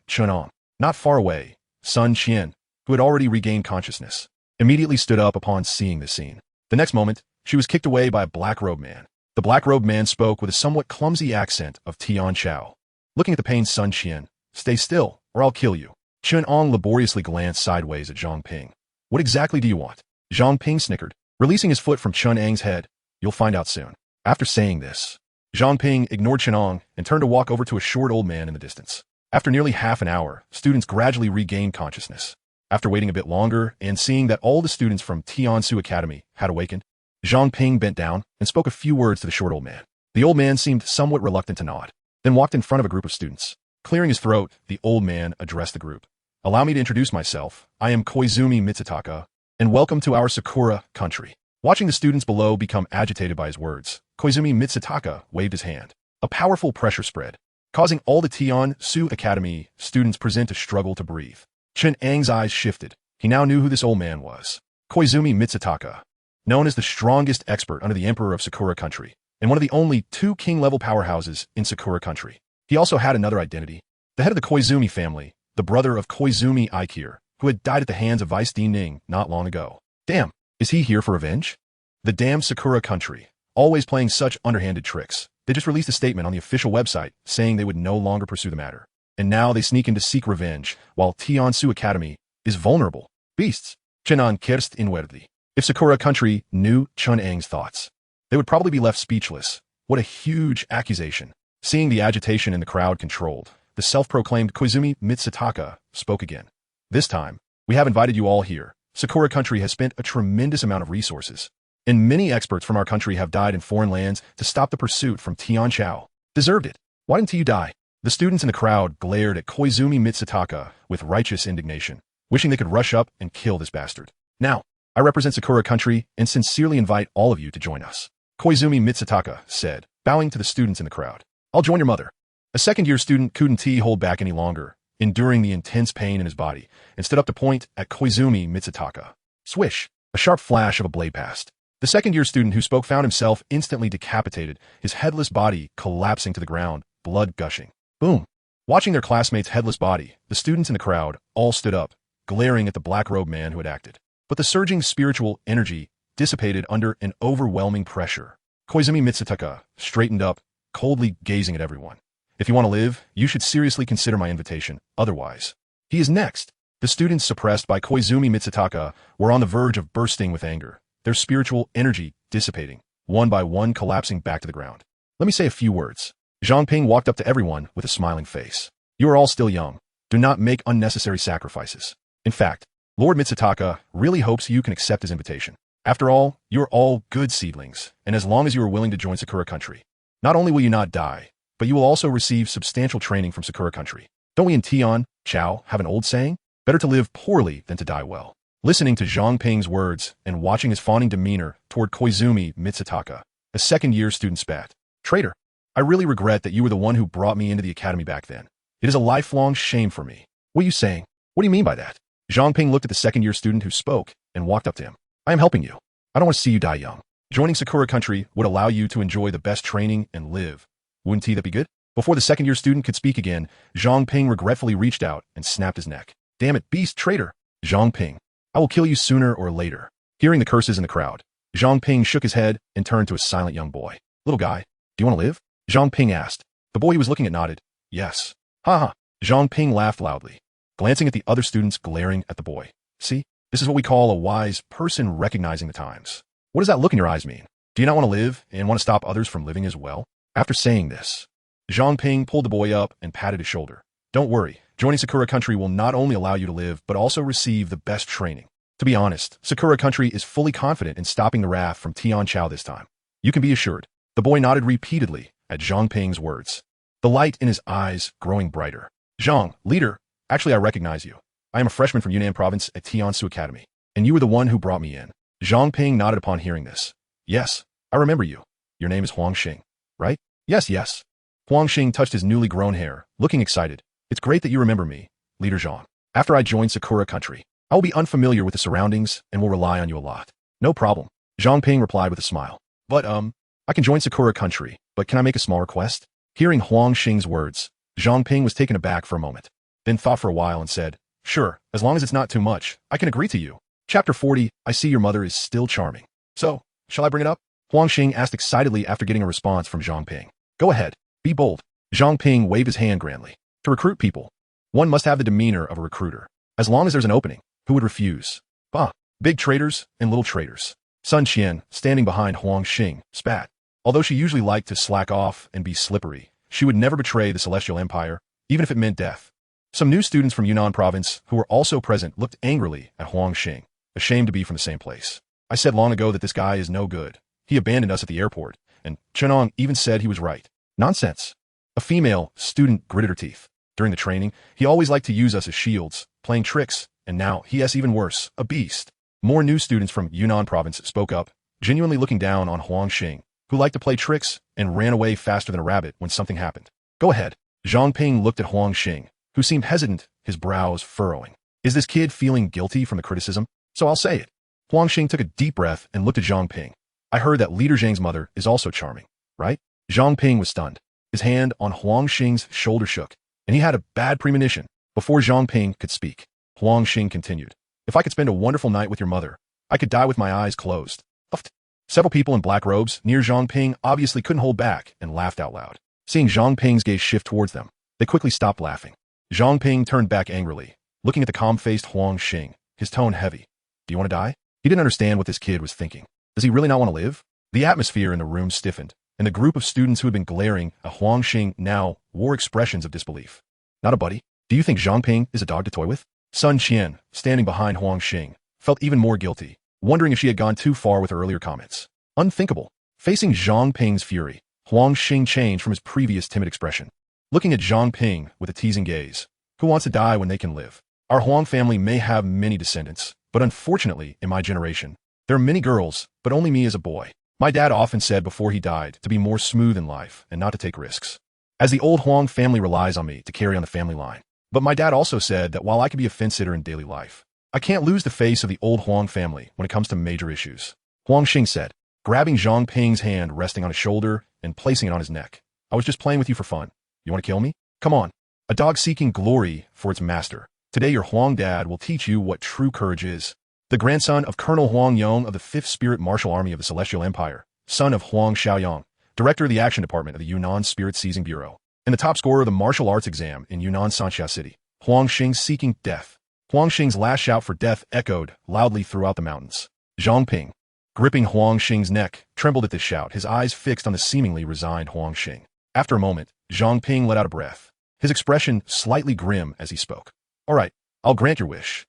Not far away, Sun Qian, who had already regained consciousness, immediately stood up upon seeing this scene. The next moment, she was kicked away by a black-robed man. The black-robed man spoke with a somewhat clumsy accent of Tian Chao. Looking at the pained Sun Qian, stay still, or I'll kill you. Chen Ang laboriously glanced sideways at Zhang Ping. What exactly do you want? Zhang Ping snickered, releasing his foot from Chen Ang's head. You'll find out soon. After saying this, Zhang Ping ignored Chen Ang and turned to walk over to a short old man in the distance. After nearly half an hour, students gradually regained consciousness. After waiting a bit longer and seeing that all the students from Tiansu Academy had awakened, Zhang Ping bent down and spoke a few words to the short old man. The old man seemed somewhat reluctant to nod, then walked in front of a group of students. Clearing his throat, the old man addressed the group. Allow me to introduce myself. I am Koizumi Mitsutaka, and welcome to our Sakura country. Watching the students below become agitated by his words, Koizumi Mitsutaka waved his hand. A powerful pressure spread, causing all the Tiansu Academy students present to struggle to breathe. Chen Ang's eyes shifted. He now knew who this old man was. Koizumi Mitsutaka, known as the strongest expert under the Emperor of Sakura country, and one of the only 2 king-level powerhouses in Sakura country. He also had another identity. The head of the Koizumi family, the brother of Koizumi Aikir, who had died at the hands of Vice Dean Ning not long ago. Damn, is he here for revenge? The damn Sakura country, always playing such underhanded tricks. They just released a statement on the official website saying they would no longer pursue the matter. And now they sneak in to seek revenge, while Tiansu Academy is vulnerable. Beasts. Chen Ang cursed inwardly. If Sakura country knew Chen Ang's thoughts, they would probably be left speechless. What a huge accusation. Seeing the agitation in the crowd controlled, the self-proclaimed Koizumi Mitsutaka spoke again. This time, we have invited you all here. Sakura country has spent a tremendous amount of resources, and many experts from our country have died in foreign lands to stop the pursuit from Tianchao. Deserved it. Why didn't you die? The students in the crowd glared at Koizumi Mitsutaka with righteous indignation, wishing they could rush up and kill this bastard. Now, I represent Sakura country and sincerely invite all of you to join us. Koizumi Mitsutaka said, bowing to the students in the crowd. I'll join your mother. A second-year student couldn't hold back any longer, enduring the intense pain in his body, and stood up to point at Koizumi Mitsutaka. Swish! A sharp flash of a blade passed. The second-year student who spoke found himself instantly decapitated, his headless body collapsing to the ground, blood gushing. Boom! Watching their classmate's headless body, the students in the crowd all stood up, glaring at the black-robed man who had acted. But the surging spiritual energy dissipated under an overwhelming pressure. Koizumi Mitsutaka straightened up, coldly gazing at everyone. If you want to live, you should seriously consider my invitation, otherwise. He is next. The students suppressed by Koizumi Mitsutaka were on the verge of bursting with anger, their spiritual energy dissipating, one by one collapsing back to the ground. Let me say a few words. Zhang Ping walked up to everyone with a smiling face. You are all still young. Do not make unnecessary sacrifices. In fact, Lord Mitsutaka really hopes you can accept his invitation. After all, you are all good seedlings, and as long as you are willing to join Sakura country, not only will you not die, but you will also receive substantial training from Sakura country. Don't we in Tianchao have an old saying? Better to live poorly than to die well. Listening to Zhang Ping's words and watching his fawning demeanor toward Koizumi Mitsutaka, a second-year student spat. Traitor, I really regret that you were the one who brought me into the academy back then. It is a lifelong shame for me. What are you saying? What do you mean by that? Zhang Ping looked at the second-year student who spoke and walked up to him. I am helping you. I don't want to see you die young. Joining Sakura country would allow you to enjoy the best training and live. Wouldn't that be good? Before the second-year student could speak again, Zhang Ping regretfully reached out and snapped his neck. Damn it, beast traitor! Zhang Ping, I will kill you sooner or later. Hearing the curses in the crowd, Zhang Ping shook his head and turned to a silent young boy. Little guy, do you want to live? Zhang Ping asked. The boy he was looking at nodded. Yes. Ha ha. Zhang Ping laughed loudly, glancing at the other students glaring at the boy. See, this is what we call a wise person recognizing the times. What does that look in your eyes mean? Do you not want to live and want to stop others from living as well? After saying this, Zhang Ping pulled the boy up and patted his shoulder. Don't worry, joining Sakura country will not only allow you to live, but also receive the best training. To be honest, Sakura country is fully confident in stopping the wrath from Tianchao this time. You can be assured. The boy nodded repeatedly at Zhang Ping's words, the light in his eyes growing brighter. Zhang, leader, actually I recognize you. I am a freshman from Yunnan province at Tiansu Academy, and you were the one who brought me in. Zhang Ping nodded upon hearing this. Yes, I remember you. Your name is Huang Xing, right? Yes. Huang Xing touched his newly grown hair, looking excited. It's great that you remember me, Leader Zhang. After I join Sakura country, I will be unfamiliar with the surroundings and will rely on you a lot. No problem. Zhang Ping replied with a smile. But, I can join Sakura country, but can I make a small request? Hearing Huang Xing's words, Zhang Ping was taken aback for a moment, then thought for a while and said, sure, as long as it's not too much, I can agree to you. Chapter 40, I see your mother is still charming. So, shall I bring it up? Huang Xing asked excitedly after getting a response from Zhang Ping. Go ahead, be bold. Zhang Ping waved his hand grandly. To recruit people, one must have the demeanor of a recruiter. As long as there's an opening, who would refuse? Bah, big traitors and little traitors. Sun Qian, standing behind Huang Xing, spat. Although she usually liked to slack off and be slippery, she would never betray the Celestial Empire, even if it meant death. Some new students from Yunnan province who were also present looked angrily at Huang Xing, ashamed to be from the same place. I said long ago that this guy is no good. He abandoned us at the airport, and Chen Ang even said he was right. Nonsense. A female student gritted her teeth. During the training, he always liked to use us as shields, playing tricks, and now he is even worse, a beast. More new students from Yunnan province spoke up, genuinely looking down on Huang Xing, who liked to play tricks and ran away faster than a rabbit when something happened. Go ahead. Zhang Ping looked at Huang Xing, who seemed hesitant, his brows furrowing. Is this kid feeling guilty from the criticism? So I'll say it. Huang Xing took a deep breath and looked at Zhang Ping. I heard that Leader Zhang's mother is also charming, right? Zhang Ping was stunned. His hand on Huang Xing's shoulder shook, and he had a bad premonition. Before Zhang Ping could speak, Huang Xing continued. If I could spend a wonderful night with your mother, I could die with my eyes closed. Uffed. Several people in black robes near Zhang Ping obviously couldn't hold back and laughed out loud. Seeing Zhang Ping's gaze shift towards them, they quickly stopped laughing. Zhang Ping turned back angrily, looking at the calm-faced Huang Xing, his tone heavy. Do you want to die? He didn't understand what this kid was thinking. Does he really not want to live? The atmosphere in the room stiffened, and the group of students who had been glaring at Huang Xing now wore expressions of disbelief. Not a buddy? Do you think Zhang Ping is a dog to toy with? Sun Qian, standing behind Huang Xing, felt even more guilty, wondering if she had gone too far with her earlier comments. Unthinkable. Facing Zhang Ping's fury, Huang Xing changed from his previous timid expression. Looking at Zhang Ping with a teasing gaze. Who wants to die when they can live? Our Huang family may have many descendants, but unfortunately, in my generation, there are many girls, but only me as a boy. My dad often said before he died to be more smooth in life and not to take risks, as the old Huang family relies on me to carry on the family line. But my dad also said that while I could be a fence-sitter in daily life, I can't lose the face of the old Huang family when it comes to major issues. Huang Xing said, grabbing Zhang Ping's hand resting on his shoulder and placing it on his neck. I was just playing with you for fun. You want to kill me? Come on. A dog seeking glory for its master. Today your Huang dad will teach you what true courage is. The grandson of Colonel Huang Yong of the 5th Spirit Martial Army of the Celestial Empire, son of Huang Xiaoyang, director of the Action Department of the Yunnan Spirit Seizing Bureau, and the top scorer of the martial arts exam in Yunnan Sanxia City. Huang Xing seeking death. Huang Xing's last shout for death echoed loudly throughout the mountains. Zhang Ping, gripping Huang Xing's neck, trembled at this shout, his eyes fixed on the seemingly resigned Huang Xing. After a moment, Zhang Ping let out a breath, his expression slightly grim as he spoke. All right, I'll grant your wish.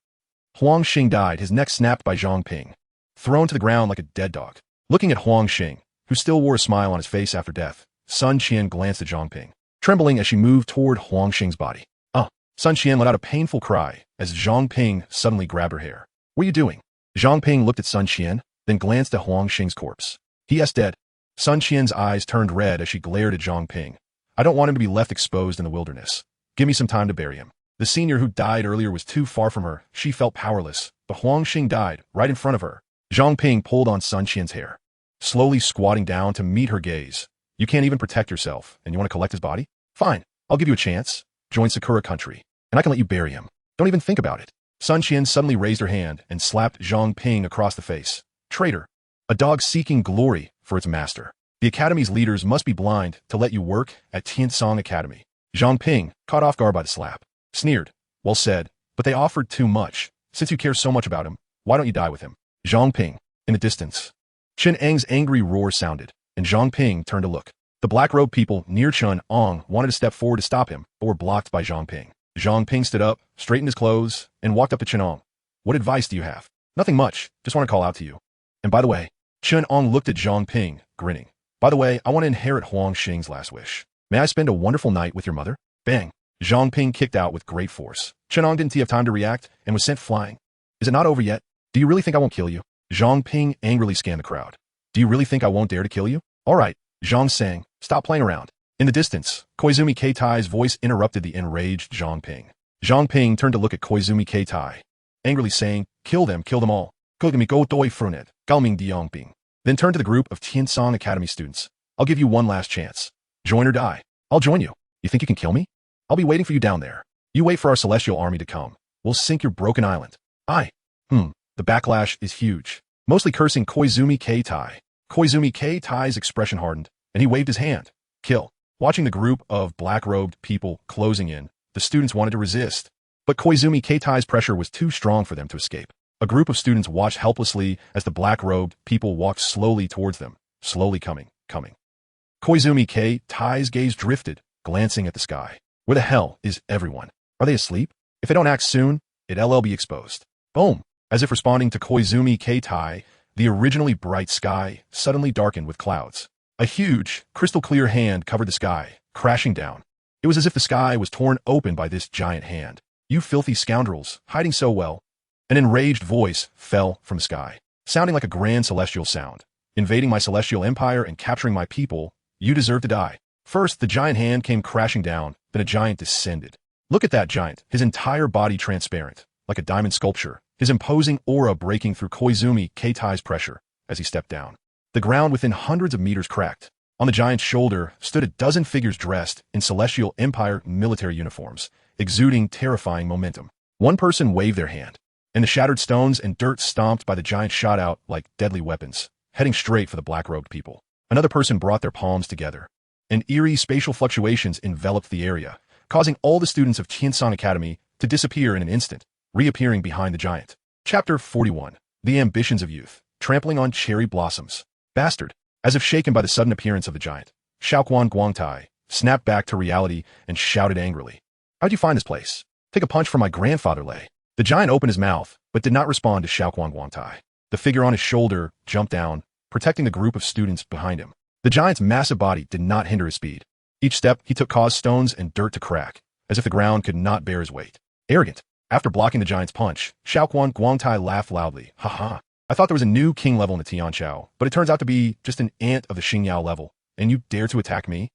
Huang Xing died, his neck snapped by Zhang Ping, thrown to the ground like a dead dog. Looking at Huang Xing, who still wore a smile on his face after death, Sun Qian glanced at Zhang Ping, trembling as she moved toward Huang Xing's body. Sun Qian let out a painful cry as Zhang Ping suddenly grabbed her hair. What are you doing? Zhang Ping looked at Sun Qian, then glanced at Huang Xing's corpse. He is dead. Sun Qian's eyes turned red as she glared at Zhang Ping. I don't want him to be left exposed in the wilderness. Give me some time to bury him. The senior who died earlier was too far from her. She felt powerless, but Huang Xing died right in front of her. Zhang Ping pulled on Sun Qian's hair, slowly squatting down to meet her gaze. You can't even protect yourself, and you want to collect his body? Fine, I'll give you a chance. Join Sakura country, and I can let you bury him. Don't even think about it. Sun Qian suddenly raised her hand and slapped Zhang Ping across the face. Traitor. A dog seeking glory for its master. The academy's leaders must be blind to let you work at Tiansong Academy. Zhang Ping, caught off guard by the slap, sneered. Well said, but they offered too much. Since you care so much about him, why don't you die with him? Zhang Ping. In the distance, Chen Ang's angry roar sounded, and Zhang Ping turned to look. The black-robed people near Chen Ang wanted to step forward to stop him, but were blocked by Zhang Ping. Zhang Ping stood up, straightened his clothes, and walked up to Chen Ang. What advice do you have? Nothing much, just want to call out to you. And by the way, Chen Ang looked at Zhang Ping, grinning. By the way, I want to inherit Huang Xing's last wish. May I spend a wonderful night with your mother? Bang! Zhang Ping kicked out with great force. Chen Ang didn't have time to react and was sent flying. Is it not over yet? Do you really think I won't kill you? Zhang Ping angrily scanned the crowd. Do you really think I won't dare to kill you? All right, Zhang sang, stop playing around. In the distance, Koizumi Keitai's voice interrupted the enraged Zhang Ping. Zhang Ping turned to look at Koizumi Keitai, angrily saying, kill them all. Kogami go doi frunet, Gaoming Diangbing. Then turned to the group of Tiansong Academy students. I'll give you one last chance. Join or die. I'll join you. You think you can kill me? I'll be waiting for you down there. You wait for our celestial army to come. We'll sink your broken island. The backlash is huge. Mostly cursing Koizumi Keitai. Koizumi Keitai's expression hardened, and he waved his hand. Kill. Watching the group of black-robed people closing in, the students wanted to resist. But Koizumi Keitai's pressure was too strong for them to escape. A group of students watched helplessly as the black-robed people walked slowly towards them, slowly coming. Koizumi K-Tai's gaze drifted, glancing at the sky. Where the hell is everyone? Are they asleep? If they don't act soon, it'll be exposed. Boom! As if responding to Koizumi K-Tai, the originally bright sky suddenly darkened with clouds. A huge, crystal-clear hand covered the sky, crashing down. It was as if the sky was torn open by this giant hand. You filthy scoundrels, hiding so well. An enraged voice fell from the sky, sounding like a grand celestial sound. Invading my celestial empire and capturing my people, you deserve to die. First, the giant hand came crashing down, then a giant descended. Look at that giant, his entire body transparent, like a diamond sculpture, his imposing aura breaking through Koizumi K-Tai's pressure as he stepped down. The ground within hundreds of meters cracked. On the giant's shoulder stood a dozen figures dressed in Celestial Empire military uniforms, exuding terrifying momentum. One person waved their hand, and the shattered stones and dirt stomped by the giant shot out like deadly weapons, heading straight for the black-robed people. Another person brought their palms together, and eerie spatial fluctuations enveloped the area, causing all the students of Xingtian Academy to disappear in an instant, reappearing behind the giant. Chapter 41. The Ambitions of Youth. Trampling on Cherry Blossoms. Bastard. As if shaken by the sudden appearance of the giant, Xiaoquan Guangtai snapped back to reality and shouted angrily. How'd you find this place? Take a punch from my grandfather, Lei. The giant opened his mouth, but did not respond to Xiaoquan Guangtai. The figure on his shoulder jumped down, protecting the group of students behind him. The giant's massive body did not hinder his speed. Each step he took caused stones and dirt to crack, as if the ground could not bear his weight. Arrogant. After blocking the giant's punch, Xiaoquan Guangtai laughed loudly. Ha ha. I thought there was a new king level in the Tianqiao, but it turns out to be just an ant of the Xingyao level, and you dare to attack me?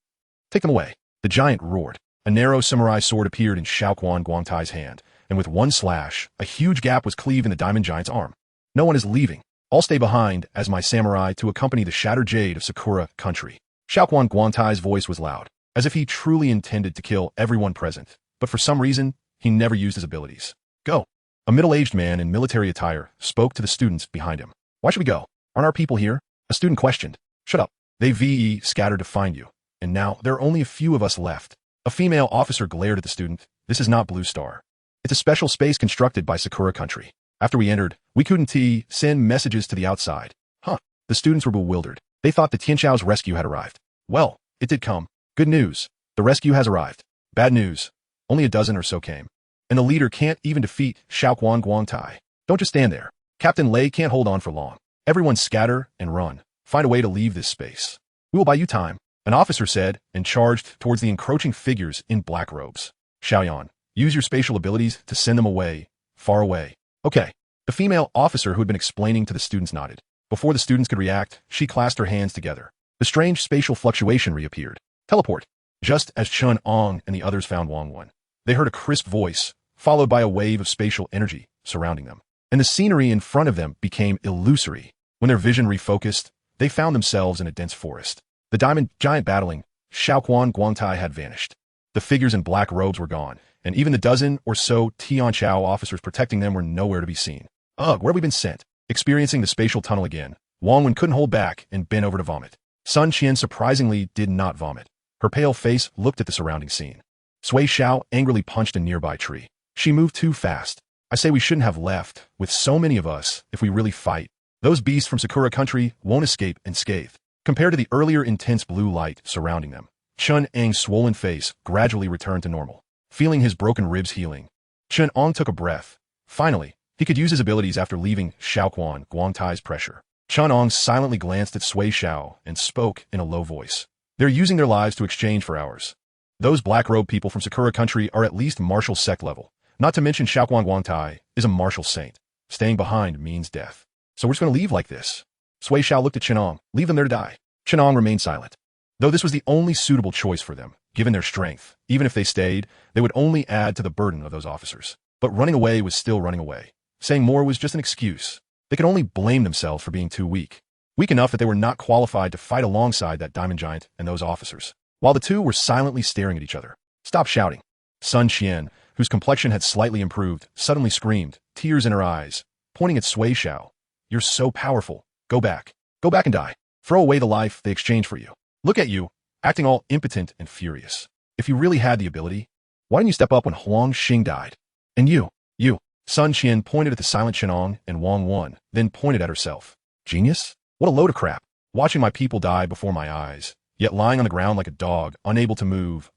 Take them away. The giant roared. A narrow samurai sword appeared in Xiaoquan Guangtai's hand, and with one slash, a huge gap was cleaved in the diamond giant's arm. No one is leaving. I'll stay behind as my samurai to accompany the shattered jade of Sakura country. Xiaoquan Guangtai's voice was loud, as if he truly intended to kill everyone present, but for some reason, he never used his abilities. Go. A middle-aged man in military attire spoke to the students behind him. Why should we go? Aren't our people here? A student questioned. Shut up. They scattered to find you, and now there are only a few of us left. A female officer glared at the student. This is not Blue Star. It's a special space constructed by Sakura country. After we entered, we couldn't send messages to the outside. Huh. The students were bewildered. They thought the Tianqiao's rescue had arrived. Well, it did come. Good news. The rescue has arrived. Bad news. Only a dozen or so came. And the leader can't even defeat Xiaoquan Guangtai. Don't just stand there. Captain Lei can't hold on for long. Everyone scatter and run. Find a way to leave this space. We will buy you time, an officer said, and charged towards the encroaching figures in black robes. Xiaoyan, use your spatial abilities to send them away, far away. Okay. The female officer who had been explaining to the students nodded. Before the students could react, she clasped her hands together. The strange spatial fluctuation reappeared. Teleport. Just as Chen Ang and the others found Wang Wen, they heard a crisp voice, followed by a wave of spatial energy surrounding them, and the scenery in front of them became illusory. When their vision refocused, they found themselves in a dense forest. The diamond giant battling, Xiaoquan Guangtai had vanished. The figures in black robes were gone, and even the dozen or so Tianqiao officers protecting them were nowhere to be seen. Ugh, where have we been sent? Experiencing the spatial tunnel again, Wang Wen couldn't hold back and bent over to vomit. Sun Qian surprisingly did not vomit. Her pale face looked at the surrounding scene. Sui Xiao angrily punched a nearby tree. She moved too fast. I say we shouldn't have left, with so many of us, if we really fight. Those beasts from Sakura country won't escape unscathed. Compared to the earlier intense blue light surrounding them, Chen Ang's swollen face gradually returned to normal. Feeling his broken ribs healing, Chen Ang took a breath. Finally, he could use his abilities after leaving Xiaoquan Guangtai's pressure. Chen Ang silently glanced at Sui Xiao and spoke in a low voice. They're using their lives to exchange for ours. Those black-robed people from Sakura country are at least martial sect level. Not to mention Xiaoquan Guangtai is a martial saint. Staying behind means death. So we're just going to leave like this. Sui Xiao looked at Chen Ang. Leave them there to die. Chen Ang remained silent. Though this was the only suitable choice for them, given their strength, even if they stayed, they would only add to the burden of those officers. But running away was still running away. Saying more was just an excuse. They could only blame themselves for being too weak. Weak enough that they were not qualified to fight alongside that diamond giant and those officers. While the two were silently staring at each other. Stop shouting. Sun Qian, whose complexion had slightly improved, suddenly screamed, tears in her eyes, pointing at Sui Xiao. You're so powerful. Go back. Go back and die. Throw away the life they exchanged for you. Look at you, acting all impotent and furious. If you really had the ability, why didn't you step up when Huang Xing died? And you. Sun Qian pointed at the silent Chen Ang and Wang Wen, then pointed at herself. Genius? What a load of crap. Watching my people die before my eyes, yet lying on the ground like a dog, unable to move.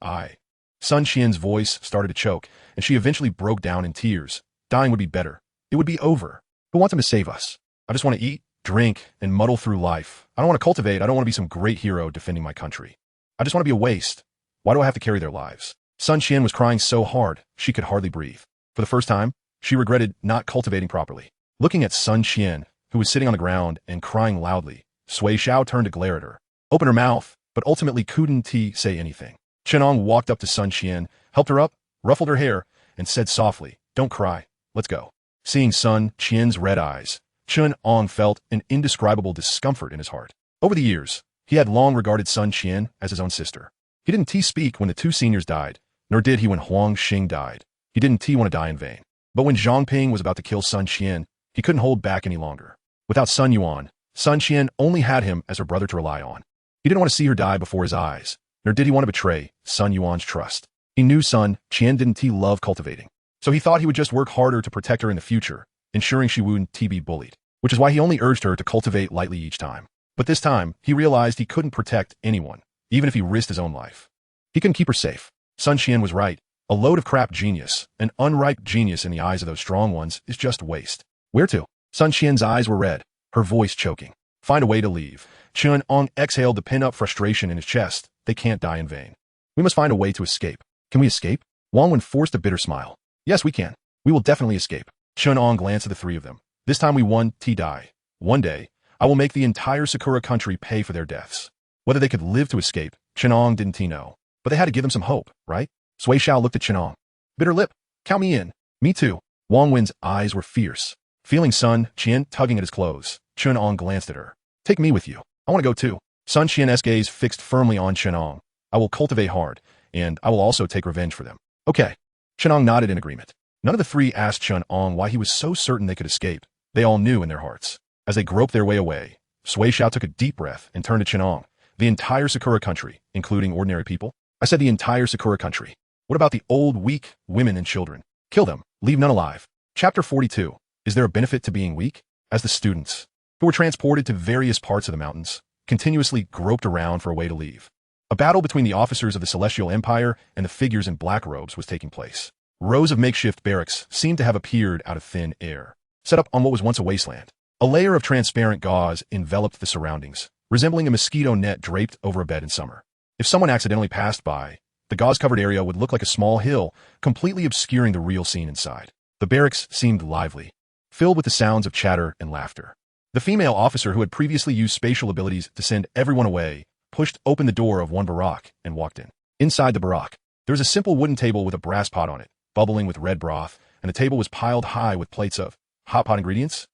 Sun Qian's voice started to choke, and she eventually broke down in tears. Dying would be better. It would be over. Who wants him to save us? I just want to eat, drink, and muddle through life. I don't want to cultivate. I don't want to be some great hero defending my country. I just want to be a waste. Why do I have to carry their lives? Sun Qian was crying so hard, she could hardly breathe. For the first time, she regretted not cultivating properly. Looking at Sun Qian, who was sitting on the ground and crying loudly, Sui Xiao turned to glare at her. Open her mouth, but ultimately couldn't say anything. Chen Ang walked up to Sun Qian, helped her up, ruffled her hair, and said softly, "Don't cry. Let's go." Seeing Sun Qian's red eyes, Chen Ang felt an indescribable discomfort in his heart. Over the years, he had long regarded Sun Qian as his own sister. He didn't speak when the two seniors died, nor did he when Huang Xing died. He didn't want to die in vain. But when Zhang Ping was about to kill Sun Qian, he couldn't hold back any longer. Without Sun Yuan, Sun Qian only had him as her brother to rely on. He didn't want to see her die before his eyes, nor did he want to betray Sun Yuan's trust. He knew Sun Qian didn't love cultivating, so he thought he would just work harder to protect her in the future, ensuring she wouldn't be bullied, which is why he only urged her to cultivate lightly each time. But this time, he realized he couldn't protect anyone, even if he risked his own life. He couldn't keep her safe. Sun Qian was right. A load of crap genius, an unripe genius in the eyes of those strong ones, is just waste. Where to? Sun Qian's eyes were red, her voice choking. Find a way to leave. Chen Ang exhaled the pent-up frustration in his chest. They can't die in vain. We must find a way to escape. Can we escape? Wang Wen forced a bitter smile. Yes, we can. We will definitely escape. Chen Ang glanced at the three of them. This time we won't die. One day, I will make the entire Sakura country pay for their deaths. Whether they could live to escape, Chen Ang didn't know. But they had to give them some hope, right? Sui Xiao looked at Chen Ang. Bitter lip. Count me in. Me too. Wang Wen's eyes were fierce. Feeling Sun Qian tugging at his clothes, Chen Ang glanced at her. Take me with you. I want to go too. Sun Qian's gaze fixed firmly on Chen Ang. I will cultivate hard, and I will also take revenge for them. Okay. Chen Ang nodded in agreement. None of the three asked Chen Ang why he was so certain they could escape. They all knew in their hearts. As they groped their way away, Sui Xiao took a deep breath and turned to Chen Ang. The entire Sakura country, including ordinary people? I said the entire Sakura country. What about the old, weak, women and children? Kill them. Leave none alive. Chapter 42. Is there a benefit to being weak? As the students, who were transported to various parts of the mountains, continuously groped around for a way to leave. A battle between the officers of the Celestial Empire and the figures in black robes was taking place. Rows of makeshift barracks seemed to have appeared out of thin air, set up on what was once a wasteland. A layer of transparent gauze enveloped the surroundings, resembling a mosquito net draped over a bed in summer. If someone accidentally passed by, the gauze-covered area would look like a small hill, completely obscuring the real scene inside. The barracks seemed lively, filled with the sounds of chatter and laughter. The female officer who had previously used spatial abilities to send everyone away pushed open the door of one barack and walked in. Inside the barack, there was a simple wooden table with a brass pot on it, bubbling with red broth, and the table was piled high with plates of hot pot ingredients.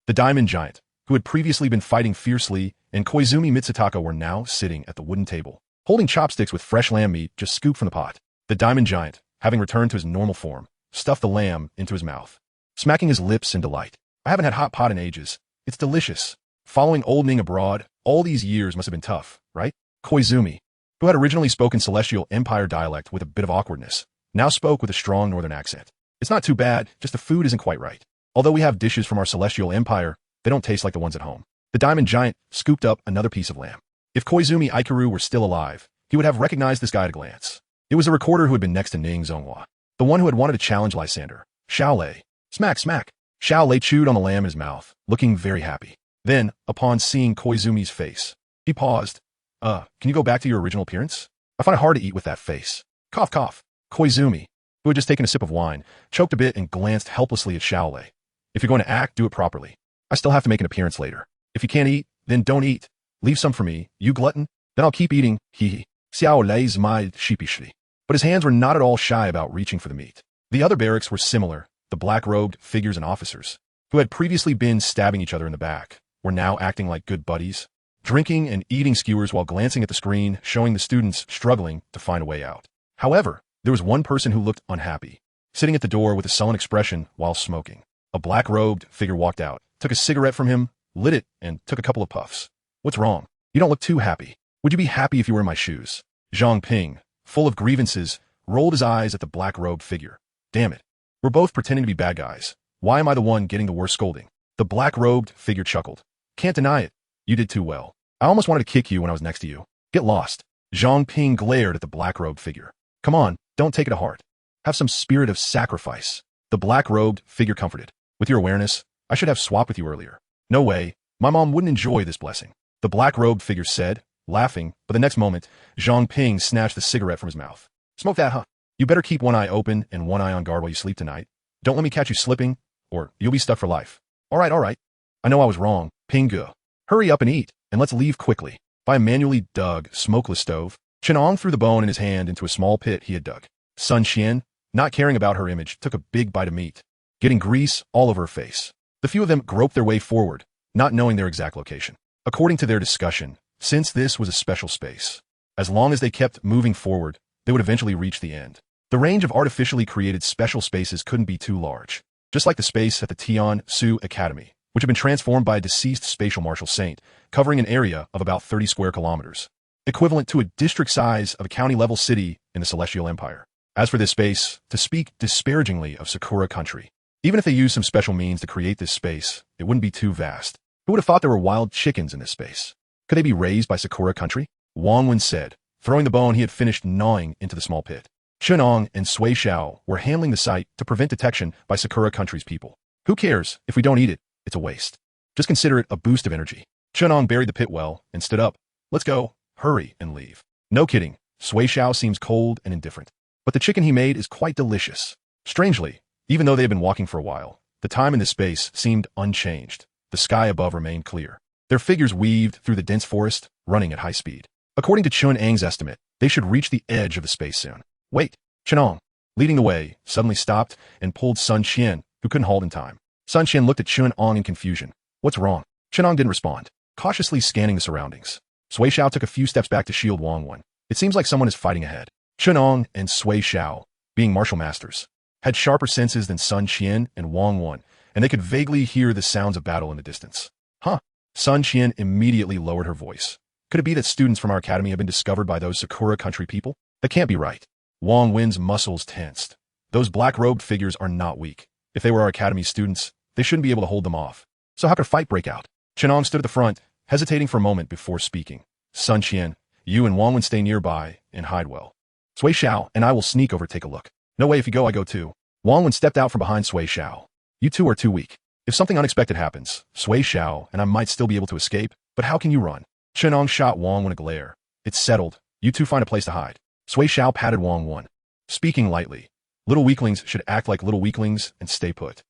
The diamond giant, who had previously been fighting fiercely, and Koizumi Mitsutaka were now sitting at the wooden table, holding chopsticks with fresh lamb meat just scooped from the pot. The diamond giant, having returned to his normal form, stuffed the lamb into his mouth, smacking his lips in delight. I haven't had hot pot in ages. It's delicious. Following old Ning abroad, all these years must have been tough, right? Koizumi, who had originally spoken Celestial Empire dialect with a bit of awkwardness, now spoke with a strong northern accent. It's not too bad, just the food isn't quite right. Although we have dishes from our Celestial Empire, they don't taste like the ones at home. The diamond giant scooped up another piece of lamb. If Koizumi Ikaru were still alive, he would have recognized this guy at a glance. It was the recorder who had been next to Ning Zonghua, the one who had wanted to challenge Lysander. Xiao Lei. Smack, smack. Xiao Lei chewed on the lamb in his mouth, looking very happy. Then, upon seeing Koizumi's face, he paused. Can you go back to your original appearance? I find it hard to eat with that face. Cough, cough. Koizumi, who had just taken a sip of wine, choked a bit and glanced helplessly at Xiao Lei. If you're going to act, do it properly. I still have to make an appearance later. If you can't eat, then don't eat. Leave some for me, you glutton. Then I'll keep eating, hee. Xiao Lei smiled sheepishly. But his hands were not at all shy about reaching for the meat. The other barracks were similar. The black-robed figures and officers, who had previously been stabbing each other in the back, were now acting like good buddies, drinking and eating skewers while glancing at the screen, showing the students struggling to find a way out. However, there was one person who looked unhappy, sitting at the door with a sullen expression while smoking. A black-robed figure walked out, took a cigarette from him, lit it, and took a couple of puffs. What's wrong? You don't look too happy. Would you be happy if you were in my shoes? Zhang Ping, full of grievances, rolled his eyes at the black-robed figure. Damn it. We're both pretending to be bad guys. Why am I the one getting the worst scolding? The black-robed figure chuckled. Can't deny it. You did too well. I almost wanted to kick you when I was next to you. Get lost. Zhang Ping glared at the black-robed figure. Come on, don't take it to heart. Have some spirit of sacrifice. The black-robed figure comforted. With your awareness, I should have swapped with you earlier. No way. My mom wouldn't enjoy this blessing. The black-robed figure said, laughing, but the next moment, Zhang Ping snatched the cigarette from his mouth. Smoke that, huh? You better keep one eye open and one eye on guard while you sleep tonight. Don't let me catch you slipping, or you'll be stuck for life. All right. I know I was wrong. Ping Ge. Hurry up and eat, and let's leave quickly. By a manually dug, smokeless stove, Chen Ang threw the bone in his hand into a small pit he had dug. Xingtian, not caring about her image, took a big bite of meat, getting grease all over her face. The few of them groped their way forward, not knowing their exact location. According to their discussion, since this was a special space, as long as they kept moving forward, they would eventually reach the end. The range of artificially created special spaces couldn't be too large, just like the space at the Tian Su Academy, which had been transformed by a deceased spatial martial saint, covering an area of about 30 square kilometers, equivalent to a district size of a county-level city in the Celestial Empire. As for this space, to speak disparagingly of Sakura country, even if they used some special means to create this space, it wouldn't be too vast. Who would have thought there were wild chickens in this space? Could they be raised by Sakura country? Wang Wen said, throwing the bone he had finished gnawing into the small pit. Chen Ang and Sui Xiao were handling the site to prevent detection by Sakura country's people. Who cares if we don't eat it? It's a waste. Just consider it a boost of energy. Chen Ang buried the pit well and stood up. Let's go, hurry, and leave. No kidding, Sui Xiao seems cold and indifferent. But the chicken he made is quite delicious. Strangely, even though they had been walking for a while, the time in this space seemed unchanged. The sky above remained clear. Their figures weaved through the dense forest, running at high speed. According to Chen Ang's estimate, they should reach the edge of the space soon. Wait, Chen Ang, leading the way, suddenly stopped and pulled Sun Qian, who couldn't halt in time. Sun Qian looked at Chen Ang in confusion. What's wrong? Chen Ang didn't respond, cautiously scanning the surroundings. Sui Xiao took a few steps back to shield Wang Wen. It seems like someone is fighting ahead. Chen Ang and Sui Xiao, being martial masters, had sharper senses than Sun Qian and Wang Wen, and they could vaguely hear the sounds of battle in the distance. Huh? Sun Qian immediately lowered her voice. Could it be that students from our academy have been discovered by those Sakura country people? That can't be right. Wang Wen's muscles tensed. Those black-robed figures are not weak. If they were our academy students, they shouldn't be able to hold them off. So how could a fight break out? Chen Ang stood at the front, hesitating for a moment before speaking. Sun Qian, you and Wang Wen stay nearby and hide well. Sui Xiao and I will sneak over to take a look. No way, if you go, I go too. Wang Wen stepped out from behind Sui Xiao. You two are too weak. If something unexpected happens, Sui Xiao and I might still be able to escape, but how can you run? Chen Ang shot Wang Wen a glare. It's settled. You two find a place to hide. Sui Xiao patted Wang Wen, speaking lightly. Little weaklings should act like little weaklings and stay put.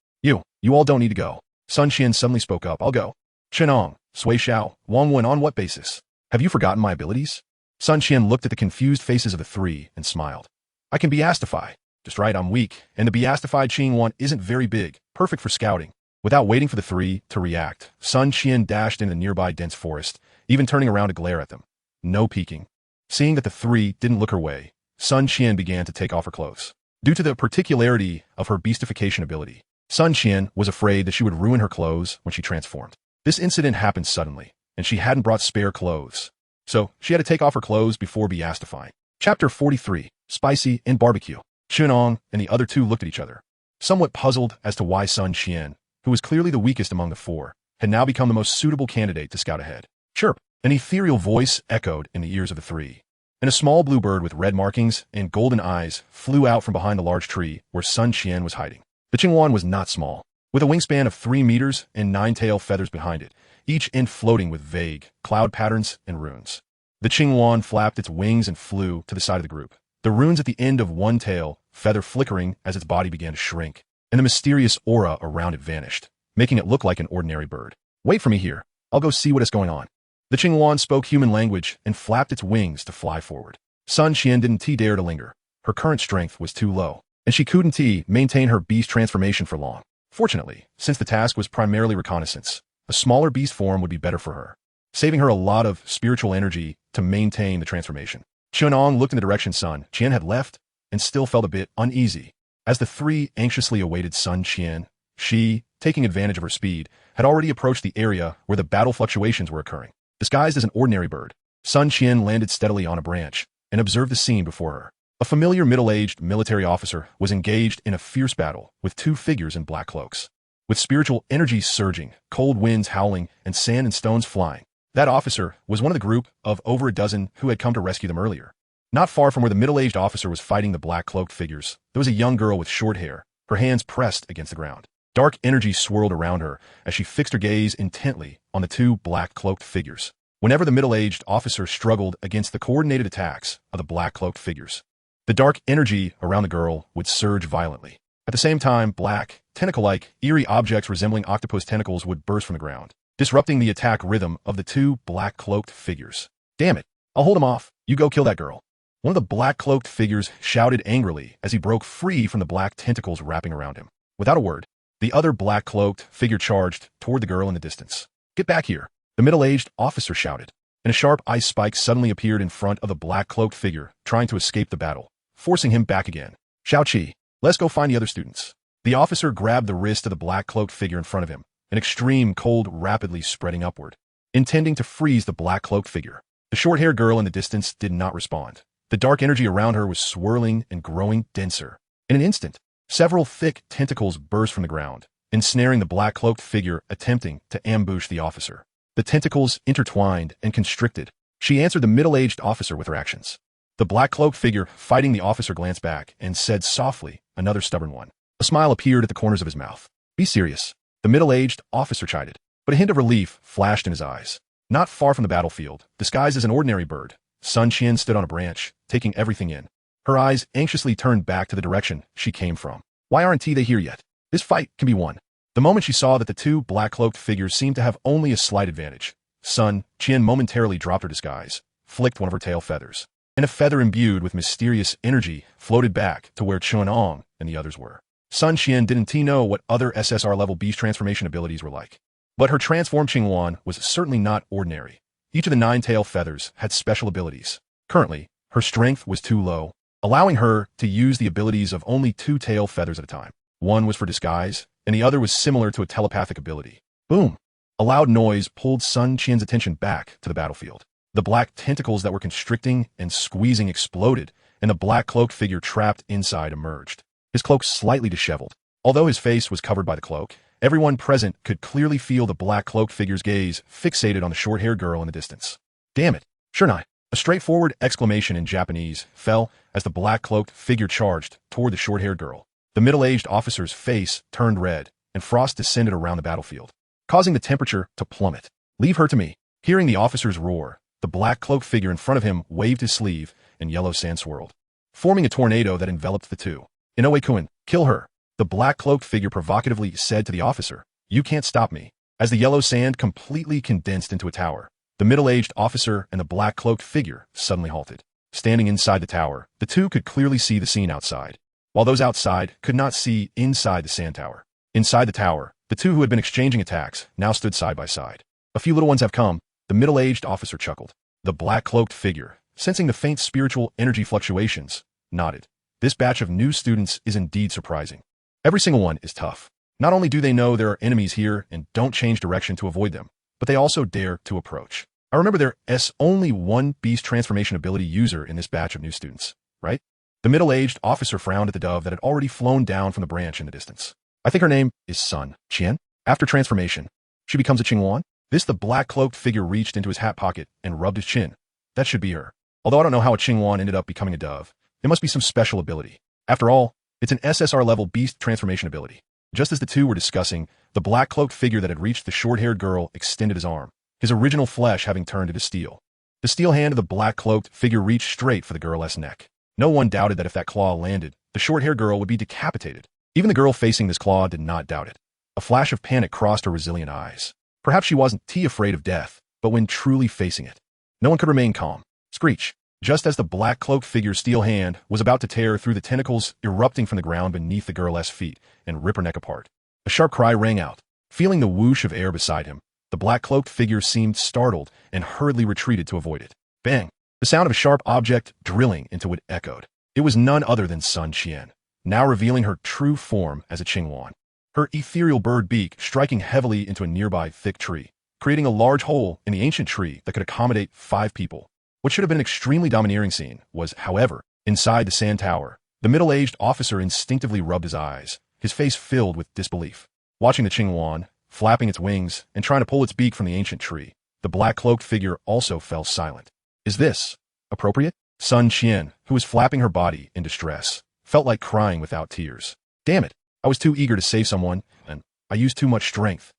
You all don't need to go. Sun Qian suddenly spoke up. I'll go. Chen Ang, Sui Xiao, Wang Wen, on what basis? Have you forgotten my abilities? Sun Qian looked at the confused faces of the three and smiled. I can beastify. Just right, I'm weak, and the beastified Qing isn't very big, perfect for scouting. Without waiting for the three to react, Sun Qian dashed into the nearby dense forest, even turning around to glare at them. No peeking. Seeing that the three didn't look her way, Sun Qian began to take off her clothes. Due to the particularity of her beastification ability, Sun Qian was afraid that she would ruin her clothes when she transformed. This incident happened suddenly, and she hadn't brought spare clothes. So, she had to take off her clothes before beastifying. Chapter 43, Spicy and Barbecue. Chen Ang and the other two looked at each other, somewhat puzzled as to why Sun Qian, who was clearly the weakest among the four, had now become the most suitable candidate to scout ahead. Chirp! An ethereal voice echoed in the ears of the three, and a small blue bird with red markings and golden eyes flew out from behind the large tree where Sun Qian was hiding. The Qingwan was not small, with a wingspan of 3 meters and 9 tail feathers behind it, each end floating with vague cloud patterns and runes. The Qingwan flapped its wings and flew to the side of the group, the runes at the end of one tail, feather flickering as its body began to shrink, and the mysterious aura around it vanished, making it look like an ordinary bird. Wait for me here. I'll go see what is going on. The Qingwan spoke human language and flapped its wings to fly forward. Sun Qian didn't dare to linger. Her current strength was too low, and she couldn't maintain her beast transformation for long. Fortunately, since the task was primarily reconnaissance, a smaller beast form would be better for her, saving her a lot of spiritual energy to maintain the transformation. Chen Ang looked in the direction Sun Qian had left and still felt a bit uneasy. As the three anxiously awaited Sun Qian, she, taking advantage of her speed, had already approached the area where the battle fluctuations were occurring. Disguised as an ordinary bird, Sun Qian landed steadily on a branch and observed the scene before her. A familiar middle-aged military officer was engaged in a fierce battle with 2 figures in black cloaks. With spiritual energies surging, cold winds howling, and sand and stones flying, That officer was one of the group of over a dozen who had come to rescue them earlier. Not far from where the middle-aged officer was fighting the black-cloaked figures, there was a young girl with short hair, her hands pressed against the ground. Dark energy swirled around her as she fixed her gaze intently on the two black-cloaked figures. Whenever the middle-aged officer struggled against the coordinated attacks of the black-cloaked figures, the dark energy around the girl would surge violently. At the same time, black, tentacle-like, eerie objects resembling octopus tentacles would burst from the ground, disrupting the attack rhythm of the two black-cloaked figures. "Damn it! I'll hold him off. You go kill that girl." One of the black-cloaked figures shouted angrily as he broke free from the black tentacles wrapping around him. Without a word, the other black-cloaked figure charged toward the girl in the distance. "Get back here!" the middle-aged officer shouted, and a sharp ice spike suddenly appeared in front of the black-cloaked figure, trying to escape the battle, forcing him back again. "Xiao-Qi, let's go find the other students." The officer grabbed the wrist of the black-cloaked figure in front of him, an extreme cold rapidly spreading upward, intending to freeze the black-cloaked figure. The short-haired girl in the distance did not respond. The dark energy around her was swirling and growing denser. In an instant, several thick tentacles burst from the ground, ensnaring the black-cloaked figure attempting to ambush the officer. The tentacles intertwined and constricted. She answered the middle-aged officer with her actions. The black-cloaked figure fighting the officer glanced back and said softly, "Another stubborn one." A smile appeared at the corners of his mouth. "Be serious," the middle-aged officer chided, but a hint of relief flashed in his eyes. Not far from the battlefield, disguised as an ordinary bird, Xingtian stood on a branch, taking everything in. Her eyes anxiously turned back to the direction she came from. "Why aren't they here yet? This fight can be won." The moment she saw that the two black-cloaked figures seemed to have only a slight advantage, Xingtian momentarily dropped her disguise, flicked one of her tail feathers, and a feather imbued with mysterious energy floated back to where Chen Ang and the others were. Xingtian didn't know what other SSR-level beast transformation abilities were like, but her transformed Qingwan was certainly not ordinary. Each of the 9 tail feathers had special abilities. Currently, her strength was too low, allowing her to use the abilities of only 2 tail feathers at a time. One was for disguise, and the other was similar to a telepathic ability. Boom! A loud noise pulled Xingtian's attention back to the battlefield. The black tentacles that were constricting and squeezing exploded, and the black-cloaked figure trapped inside emerged. His cloak slightly disheveled. Although his face was covered by the cloak, everyone present could clearly feel the black-cloaked figure's gaze fixated on the short-haired girl in the distance. "Damn it! Sure not!" A straightforward exclamation in Japanese fell as the black-cloaked figure charged toward the short-haired girl. The middle-aged officer's face turned red, and frost descended around the battlefield, causing the temperature to plummet. "Leave her to me." Hearing the officer's roar, the black-cloaked figure in front of him waved his sleeve, and yellow sand swirled, forming a tornado that enveloped the two. "Inoue-kun, kill her," the black-cloaked figure provocatively said to the officer. "You can't stop me." As the yellow sand completely condensed into a tower, the middle-aged officer and the black-cloaked figure suddenly halted. Standing inside the tower, the two could clearly see the scene outside, while those outside could not see inside the sand tower. Inside the tower, the two who had been exchanging attacks now stood side by side. "A few little ones have come," the middle-aged officer chuckled. The black-cloaked figure, sensing the faint spiritual energy fluctuations, nodded. "This batch of new students is indeed surprising. Every single one is tough. Not only do they know there are enemies here and don't change direction to avoid them, but they also dare to approach. I remember there's only one beast transformation ability user in this batch of new students, right?" The middle-aged officer frowned at the dove that had already flown down from the branch in the distance. "I think her name is Xingtian. After transformation, she becomes a Qingwan." The black-cloaked figure reached into his hat pocket and rubbed his chin. "That should be her. Although I don't know how a Qingwan ended up becoming a dove. It must be some special ability. After all, it's an SSR-level beast transformation ability." Just as the two were discussing, the black-cloaked figure that had reached the short-haired girl extended his arm, his original flesh having turned into steel. The steel hand of the black-cloaked figure reached straight for the girl's neck. No one doubted that if that claw landed, the short-haired girl would be decapitated. Even the girl facing this claw did not doubt it. A flash of panic crossed her resilient eyes. Perhaps she wasn't afraid of death, but when truly facing it, no one could remain calm. Screech! Just as the black-cloaked figure's steel hand was about to tear through the tentacles erupting from the ground beneath the girl's feet and rip her neck apart, a sharp cry rang out. Feeling the whoosh of air beside him, the black-cloaked figure seemed startled and hurriedly retreated to avoid it. Bang! The sound of a sharp object drilling into it echoed. It was none other than Xingtian, now revealing her true form as a Qingwan. Her ethereal bird beak striking heavily into a nearby thick tree, creating a large hole in the ancient tree that could accommodate 5 people. What should have been an extremely domineering scene was, however, inside the sand tower. The middle-aged officer instinctively rubbed his eyes, his face filled with disbelief. Watching the Qingwan, flapping its wings and trying to pull its beak from the ancient tree, The black-cloaked figure also fell silent. Is this appropriate? Xingtian, who was flapping her body in distress, felt like crying without tears. Damn it, I was too eager to save someone, and I used too much strength.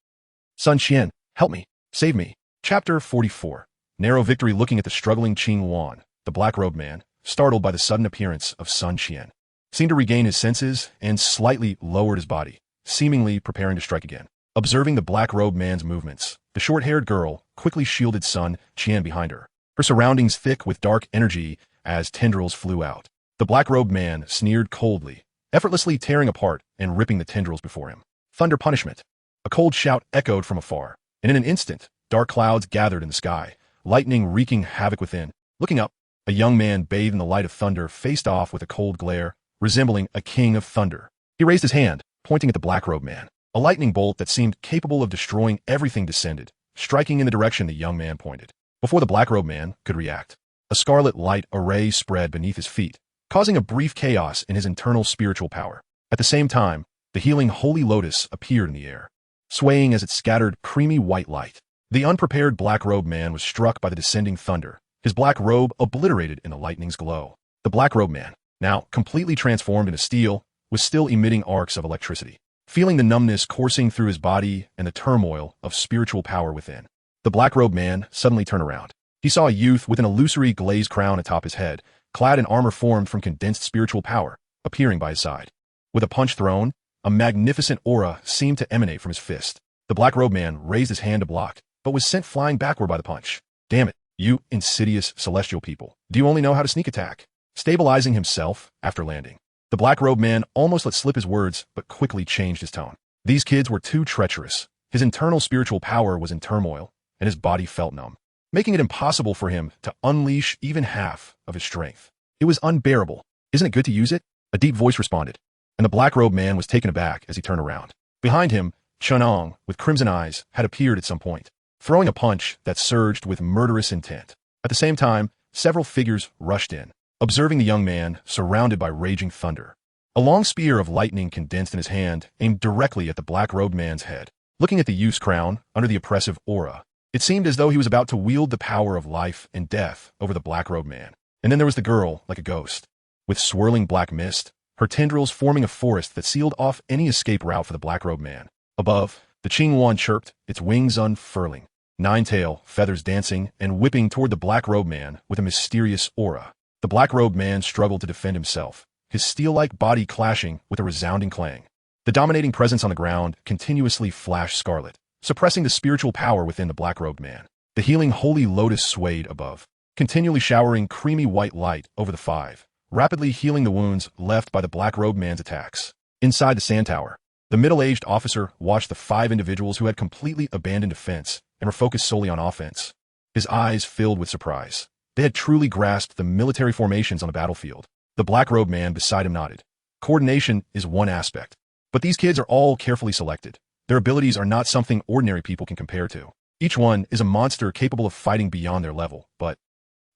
Xingtian, help me, save me. Chapter 44. Narrow victory. Looking at the struggling Xingtian, the black-robed man, startled by the sudden appearance of Xingtian, seemed to regain his senses and slightly lowered his body, seemingly preparing to strike again. Observing the black-robed man's movements, the short-haired girl quickly shielded Xingtian behind her, her surroundings thick with dark energy as tendrils flew out. The black-robed man sneered coldly, effortlessly tearing apart and ripping the tendrils before him. Thunder punishment. A cold shout echoed from afar, and in an instant, dark clouds gathered in the sky, lightning wreaking havoc within. Looking up, a young man bathed in the light of thunder faced off with a cold glare, resembling a king of thunder. He raised his hand, pointing at the black-robed man. A lightning bolt that seemed capable of destroying everything descended, striking in the direction the young man pointed. Before the black-robed man could react, a scarlet light array spread beneath his feet, causing a brief chaos in his internal spiritual power. At the same time, the healing holy lotus appeared in the air, swaying as it scattered creamy white light. The unprepared black-robed man was struck by the descending thunder, his black robe obliterated in the lightning's glow. The black-robed man, now completely transformed into steel, was still emitting arcs of electricity. Feeling the numbness coursing through his body and the turmoil of spiritual power within, the black-robed man suddenly turned around. He saw a youth with an illusory glazed crown atop his head, clad in armor formed from condensed spiritual power, appearing by his side. With a punch thrown, a magnificent aura seemed to emanate from his fist. The black-robed man raised his hand to block, but was sent flying backward by the punch. Damn it, you insidious celestial people. Do you only know how to sneak attack? Stabilizing himself after landing, the black-robed man almost let slip his words, but quickly changed his tone. These kids were too treacherous. His internal spiritual power was in turmoil, and his body felt numb, making it impossible for him to unleash even half of his strength. It was unbearable. Isn't it good to use it? A deep voice responded, and the black-robed man was taken aback as he turned around. Behind him, Chen Ang, with crimson eyes, had appeared at some point, throwing a punch that surged with murderous intent. At the same time, several figures rushed in, observing the young man surrounded by raging thunder. A long spear of lightning condensed in his hand aimed directly at the black-robed man's head. Looking at the youth's crown under the oppressive aura, it seemed as though he was about to wield the power of life and death over the black-robed man. And then there was the girl, like a ghost, with swirling black mist, her tendrils forming a forest that sealed off any escape route for the black-robed man. Above, the Xingtian chirped, its wings unfurling, nine-tail feathers dancing and whipping toward the black-robed man with a mysterious aura. The black-robed man struggled to defend himself, his steel-like body clashing with a resounding clang. The dominating presence on the ground continuously flashed scarlet, suppressing the spiritual power within the black-robed man. The healing holy lotus swayed above, continually showering creamy white light over the five, rapidly healing the wounds left by the black-robed man's attacks. Inside the sand tower, the middle-aged officer watched the five individuals who had completely abandoned defense and were focused solely on offense. His eyes filled with surprise. They had truly grasped the military formations on the battlefield. The black-robed man beside him nodded. Coordination is one aspect, but these kids are all carefully selected. Their abilities are not something ordinary people can compare to. Each one is a monster capable of fighting beyond their level, but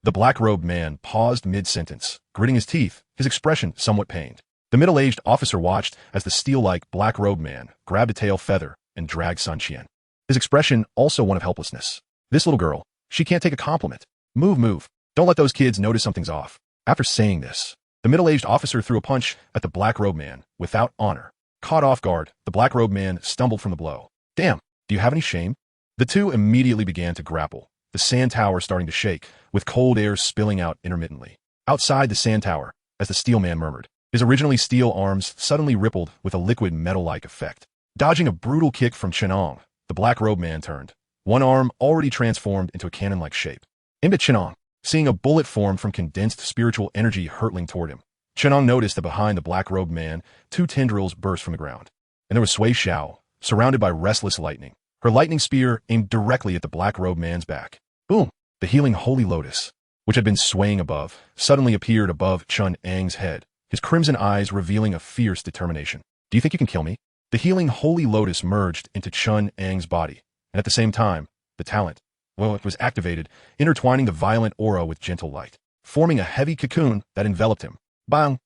the black-robed man paused mid-sentence, gritting his teeth, his expression somewhat pained. The middle-aged officer watched as the steel-like black-robed man grabbed a tail feather and dragged Xingtian. His expression also one of helplessness. This little girl, she can't take a compliment. Move. Don't let those kids notice something's off. After saying this, the middle-aged officer threw a punch at the black-robed man without honor. Caught off guard, the black-robed man stumbled from the blow. Damn, do you have any shame? The two immediately began to grapple, the sand tower starting to shake, with cold air spilling out intermittently. Outside the sand tower, as the steel man murmured, his originally steel arms suddenly rippled with a liquid metal-like effect. Dodging a brutal kick from Chen Ang, the black-robed man turned, one arm already transformed into a cannon-like shape. Aimed at Chen Ang, seeing a bullet form from condensed spiritual energy hurtling toward him. Chen Ang noticed that behind the black-robed man, two tendrils burst from the ground, and there was Sui Xiao, surrounded by restless lightning. Her lightning spear aimed directly at the black-robed man's back. Boom! The healing holy lotus, which had been swaying above, suddenly appeared above Chen Ang's head, his crimson eyes revealing a fierce determination. Do you think you can kill me? The healing holy lotus merged into Chen Ang's body, and at the same time, the talent, well, it was activated, intertwining the violent aura with gentle light, forming a heavy cocoon that enveloped him. Bang!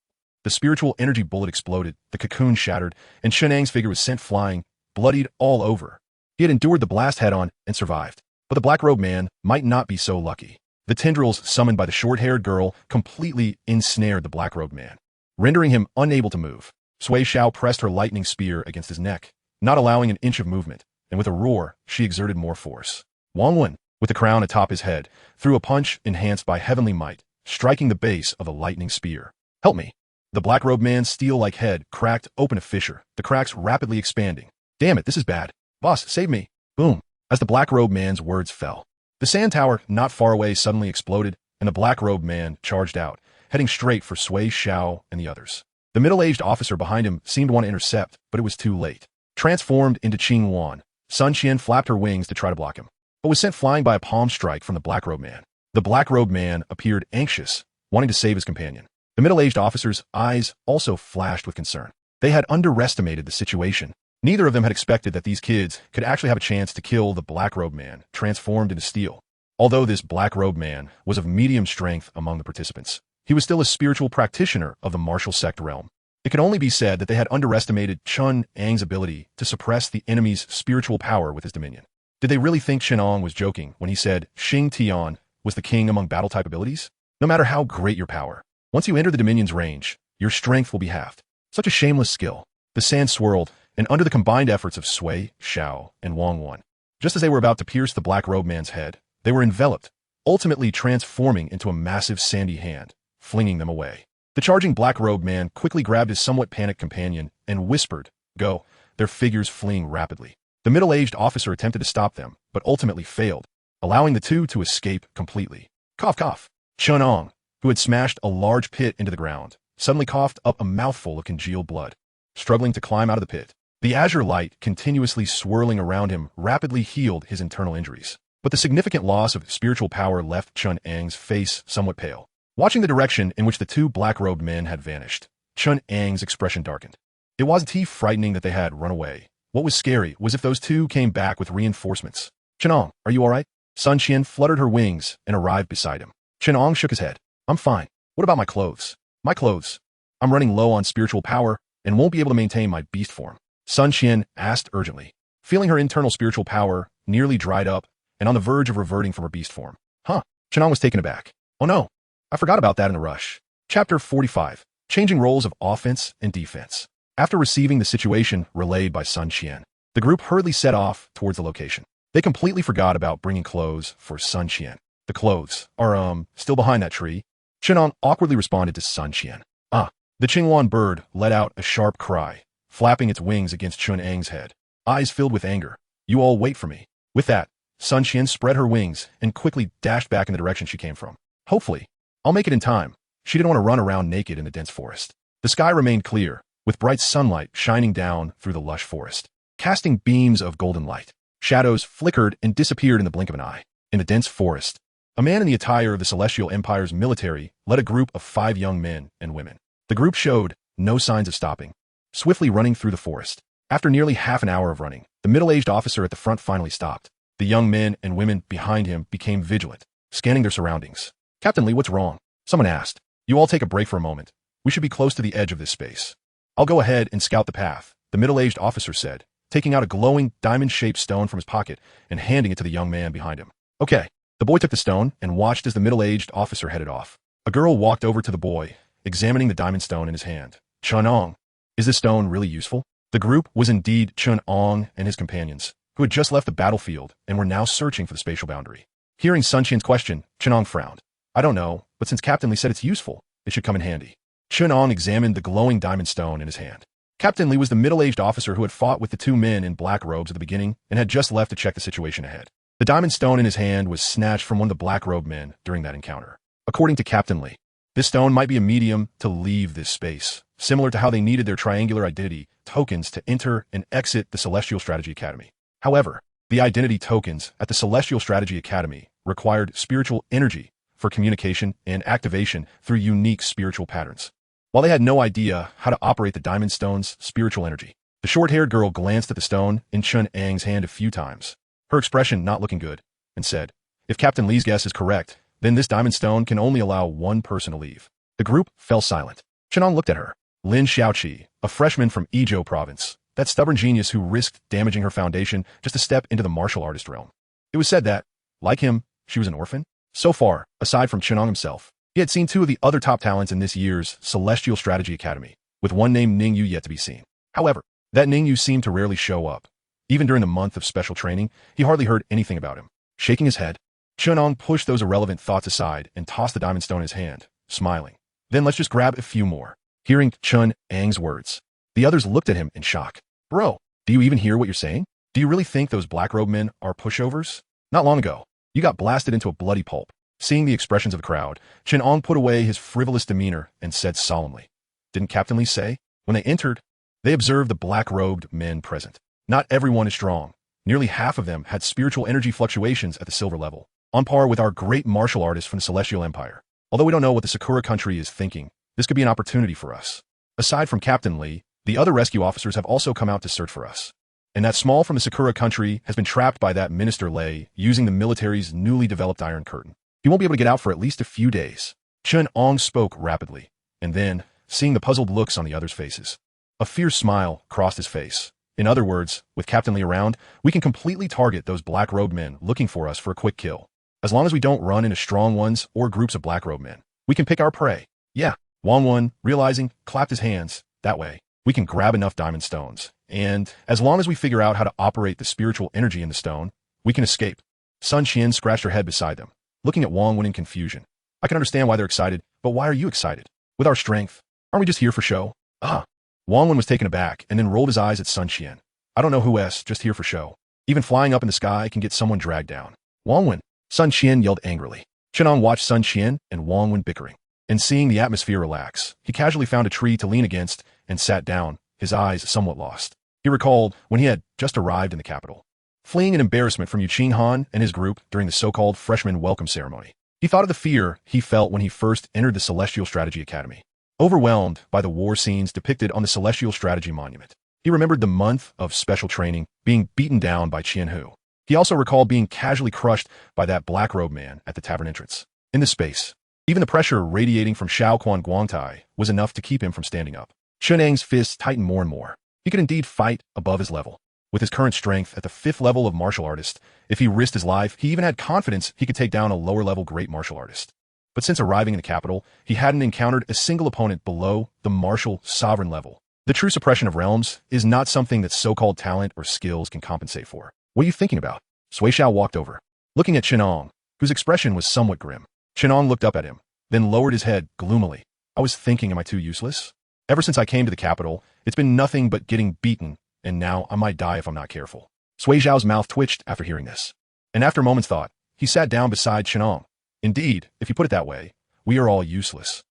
The spiritual energy bullet exploded, the cocoon shattered, and Chen Ang's figure was sent flying, bloodied all over. He had endured the blast head-on and survived. But the black-robed man might not be so lucky. The tendrils summoned by the short-haired girl completely ensnared the black-robed man, rendering him unable to move. Sui Xiao pressed her lightning spear against his neck, not allowing an inch of movement, and with a roar, she exerted more force. Wang Wen, with the crown atop his head, threw a punch enhanced by heavenly might, striking the base of the lightning spear. Help me! The black-robed man's steel-like head cracked open a fissure, the cracks rapidly expanding. Damn it, this is bad. Boss, save me. Boom. As the black-robed man's words fell, the sand tower not far away suddenly exploded, and the black-robed man charged out, heading straight for Sui Xiao and the others. The middle-aged officer behind him seemed to want to intercept, but it was too late. Transformed into Qing Wan, Xingtian flapped her wings to try to block him, but was sent flying by a palm strike from the black-robed man. The black-robed man appeared anxious, wanting to save his companion. The middle-aged officer's eyes also flashed with concern. They had underestimated the situation. Neither of them had expected that these kids could actually have a chance to kill the black-robed man, transformed into steel. Although this black-robed man was of medium strength among the participants, he was still a spiritual practitioner of the martial sect realm. It could only be said that they had underestimated Chen Ang's ability to suppress the enemy's spiritual power with his dominion. Did they really think Chen Ang was joking when he said Xingtian was the king among battle-type abilities? No matter how great your power, once you enter the dominion's range, your strength will be halved. Such a shameless skill. The sand swirled, and under the combined efforts of Sui Xiao and Wang Wen, just as they were about to pierce the black-robed man's head, they were enveloped, ultimately transforming into a massive sandy hand, flinging them away. The charging black-robed man quickly grabbed his somewhat panicked companion and whispered, "Go," their figures fleeing rapidly. The middle-aged officer attempted to stop them, but ultimately failed, allowing the two to escape completely. Cough, cough. Chen Ang, who had smashed a large pit into the ground, suddenly coughed up a mouthful of congealed blood, struggling to climb out of the pit. The azure light continuously swirling around him rapidly healed his internal injuries. But the significant loss of spiritual power left Chen Ang's face somewhat pale. Watching the direction in which the two black-robed men had vanished, Chen Ang's expression darkened. It wasn't he frightening that they had run away. What was scary was if those two came back with reinforcements. Chen Ang, are you all right? Sun Qian fluttered her wings and arrived beside him. Chen Ang shook his head. I'm fine. What about my clothes? My clothes. I'm running low on spiritual power and won't be able to maintain my beast form. Sun Qian asked urgently, feeling her internal spiritual power nearly dried up and on the verge of reverting from her beast form. Huh? Chen Ang was taken aback. Oh no, I forgot about that in the rush. Chapter 45. Changing roles of offense and defense. After receiving the situation relayed by Sun Qian, the group hurriedly set off towards the location. They completely forgot about bringing clothes for Sun Qian. The clothes are, still behind that tree. Chen Ang awkwardly responded to Sun Qian. Ah. The Qingwan bird let out a sharp cry, flapping its wings against Chen Ang's head, eyes filled with anger. You all wait for me. With that, Sun Qian spread her wings and quickly dashed back in the direction she came from. Hopefully, I'll make it in time. She didn't want to run around naked in the dense forest. The sky remained clear, with bright sunlight shining down through the lush forest, casting beams of golden light. Shadows flickered and disappeared in the blink of an eye. In the dense forest, a man in the attire of the Celestial Empire's military led a group of 5 young men and women. The group showed no signs of stopping, swiftly running through the forest. After nearly half an hour of running, the middle-aged officer at the front finally stopped. The young men and women behind him became vigilant, scanning their surroundings. Captain Lee, what's wrong? Someone asked. You all take a break for a moment. We should be close to the edge of this space. I'll go ahead and scout the path, the middle-aged officer said, taking out a glowing, diamond-shaped stone from his pocket and handing it to the young man behind him. Okay. The boy took the stone and watched as the middle-aged officer headed off. A girl walked over to the boy, examining the diamond stone in his hand. Chen Ang, is this stone really useful? The group was indeed Chen Ang and his companions, who had just left the battlefield and were now searching for the spatial boundary. Hearing Sun Qian's question, Chen Ang frowned. I don't know, but since Captain Lee said it's useful, it should come in handy. Chen Ang examined the glowing diamond stone in his hand. Captain Lee was the middle-aged officer who had fought with the 2 men in black robes at the beginning and had just left to check the situation ahead. The diamond stone in his hand was snatched from one of the black-robed men during that encounter. According to Captain Lee, this stone might be a medium to leave this space, similar to how they needed their triangular identity tokens to enter and exit the Celestial Strategy Academy. However, the identity tokens at the Celestial Strategy Academy required spiritual energy for communication and activation through unique spiritual patterns. While they had no idea how to operate the diamond stone's spiritual energy, the short-haired girl glanced at the stone in Chen Ang's hand a few times, her expression not looking good, and said, if Captain Lee's guess is correct, then this diamond stone can only allow one person to leave. The group fell silent. Chen Ang looked at her. Lin Xiaoqi, a freshman from Yizhou province, that stubborn genius who risked damaging her foundation just to step into the martial artist realm. It was said that, Like him, she was an orphan? So far, aside from Chen Ang himself, he had seen two of the other top talents in this year's Celestial Strategy Academy, with one named Ning Yu yet to be seen. However, that Ning Yu seemed to rarely show up. Even during the month of special training, he hardly heard anything about him. Shaking his head, Chen Ang pushed those irrelevant thoughts aside and tossed the diamond stone in his hand, smiling. Then let's just grab a few more. Hearing Chen Ang's words, the others looked at him in shock. Bro, do you even hear what you're saying? Do you really think those black-robed men are pushovers? Not long ago, you got blasted into a bloody pulp. Seeing the expressions of the crowd, Chen Ang put away his frivolous demeanor and said solemnly, Didn't Captain Li say? When they entered, they observed the black-robed men present. Not everyone is strong. Nearly half of them had spiritual energy fluctuations at the silver level, on par with our great martial artists from the Celestial Empire. Although we don't know what the Sakura country is thinking, this could be an opportunity for us. Aside from Captain Li, the other rescue officers have also come out to search for us. And that small from the Sakura country has been trapped by that Minister Lei using the military's newly developed Iron Curtain. He won't be able to get out for at least a few days. Chen Ang spoke rapidly, and then, seeing the puzzled looks on the others' faces, a fierce smile crossed his face. In other words, with Captain Li around, we can completely target those black-robed men looking for us for a quick kill. As long as we don't run into strong ones or groups of black-robed men, we can pick our prey. Yeah, Wang Wen, realizing, clapped his hands. That way, we can grab enough diamond stones. And as long as we figure out how to operate the spiritual energy in the stone, we can escape. Sun Qian scratched her head beside them, looking at Wang Wen in confusion. I can understand why they're excited, but why are you excited? With our strength, aren't we just here for show? Wang Wen was taken aback and then rolled his eyes at Sun Qian. I don't know who else, just here for show. Even flying up in the sky can get someone dragged down. Wang Wen, Sun Qian yelled angrily. Chen Ang watched Sun Qian and Wang Wen bickering. And seeing the atmosphere relax, he casually found a tree to lean against and sat down, his eyes somewhat lost. He recalled when he had just arrived in the capital, fleeing in embarrassment from Xingtian and his group during the so-called freshman welcome ceremony. He thought of the fear he felt when he first entered the Celestial Strategy Academy. Overwhelmed by the war scenes depicted on the Celestial Strategy Monument, he remembered the month of special training being beaten down by Qianhu. He also recalled being casually crushed by that black-robed man at the tavern entrance. In this space, even the pressure radiating from Shaoquan Guangtai was enough to keep him from standing up. Chen Ang's fists tightened more and more. He could indeed fight above his level. With his current strength at the 5th level of martial artist, if he risked his life, he even had confidence he could take down a lower-level great martial artist. But since arriving in the capital, he hadn't encountered a single opponent below the martial sovereign level. The true suppression of realms is not something that so-called talent or skills can compensate for. What are you thinking about? Sui Xiao walked over, looking at Chen Ang, whose expression was somewhat grim. Chen Ang looked up at him, then lowered his head gloomily. I was thinking, am I too useless? Ever since I came to the capital, it's been nothing but getting beaten, and now I might die if I'm not careful. Sui Xiao's mouth twitched after hearing this. And after a moment's thought, he sat down beside Chen Ang. Indeed, if you put it that way, we are all useless.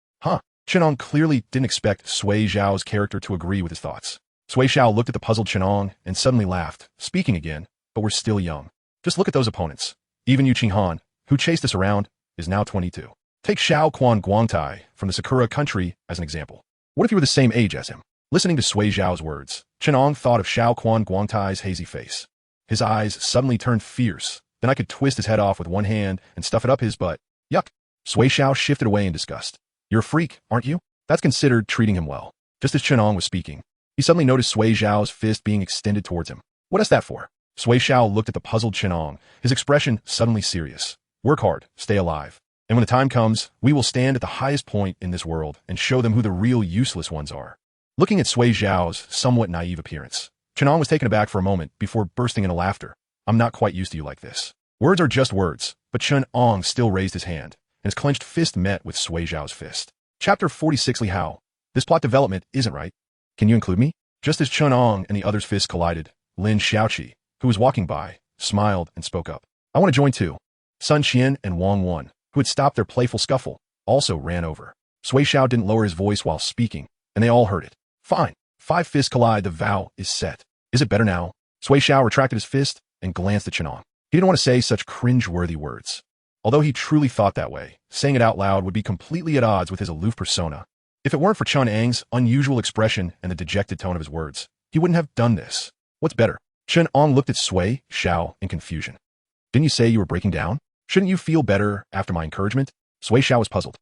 Chen Ang clearly didn't expect Sui Xiao's character to agree with his thoughts. Sui Xiao looked at the puzzled Chen Ang and suddenly laughed, speaking again, but we're still young. Just look at those opponents. Even Yu Qinghan, who chased us around, is now 22. Take Shaoquan Guangtai from the Sakura country as an example. What if you were the same age as him? Listening to Sui Xiao's words, Chen Ang thought of Shaoquan Guangtai's hazy face. His eyes suddenly turned fierce. Then I could twist his head off with one hand and stuff it up his butt. Yuck. Sui Xiao shifted away in disgust. You're a freak, aren't you? That's considered treating him well. Just as Chen Ang was speaking, he suddenly noticed Sui Xiao's fist being extended towards him. What is that for? Sui Xiao looked at the puzzled Chen Ang, his expression suddenly serious. Work hard, stay alive. And when the time comes, we will stand at the highest point in this world and show them who the real useless ones are. Looking at Sui Xiao's somewhat naive appearance, Chen Ang was taken aback for a moment before bursting into laughter. I'm not quite used to you like this. Words are just words, but Chen Ang still raised his hand, and his clenched fist met with Sui Xiao's fist. Chapter 46 Li Hao. This plot development isn't right. Can you include me? Just as Chen Ang and the other's fists collided, Lin Xiaoqi, who was walking by, smiled and spoke up. I want to join too. Sun Qian and Wang Wen, who had stopped their playful scuffle, also ran over. Sui Xiao didn't lower his voice while speaking, and they all heard it. Fine. 5 fists collide, the vow is set. Is it better now? Sui Xiao retracted his fist and glanced at Chen Ang. He didn't want to say such cringe-worthy words. Although he truly thought that way, saying it out loud would be completely at odds with his aloof persona. If it weren't for Chen Ang's unusual expression and the dejected tone of his words, he wouldn't have done this. What's better? Chen Ang looked at Sui Xiao in confusion. Didn't you say you were breaking down? Shouldn't you feel better after my encouragement? Sui Xiao was puzzled.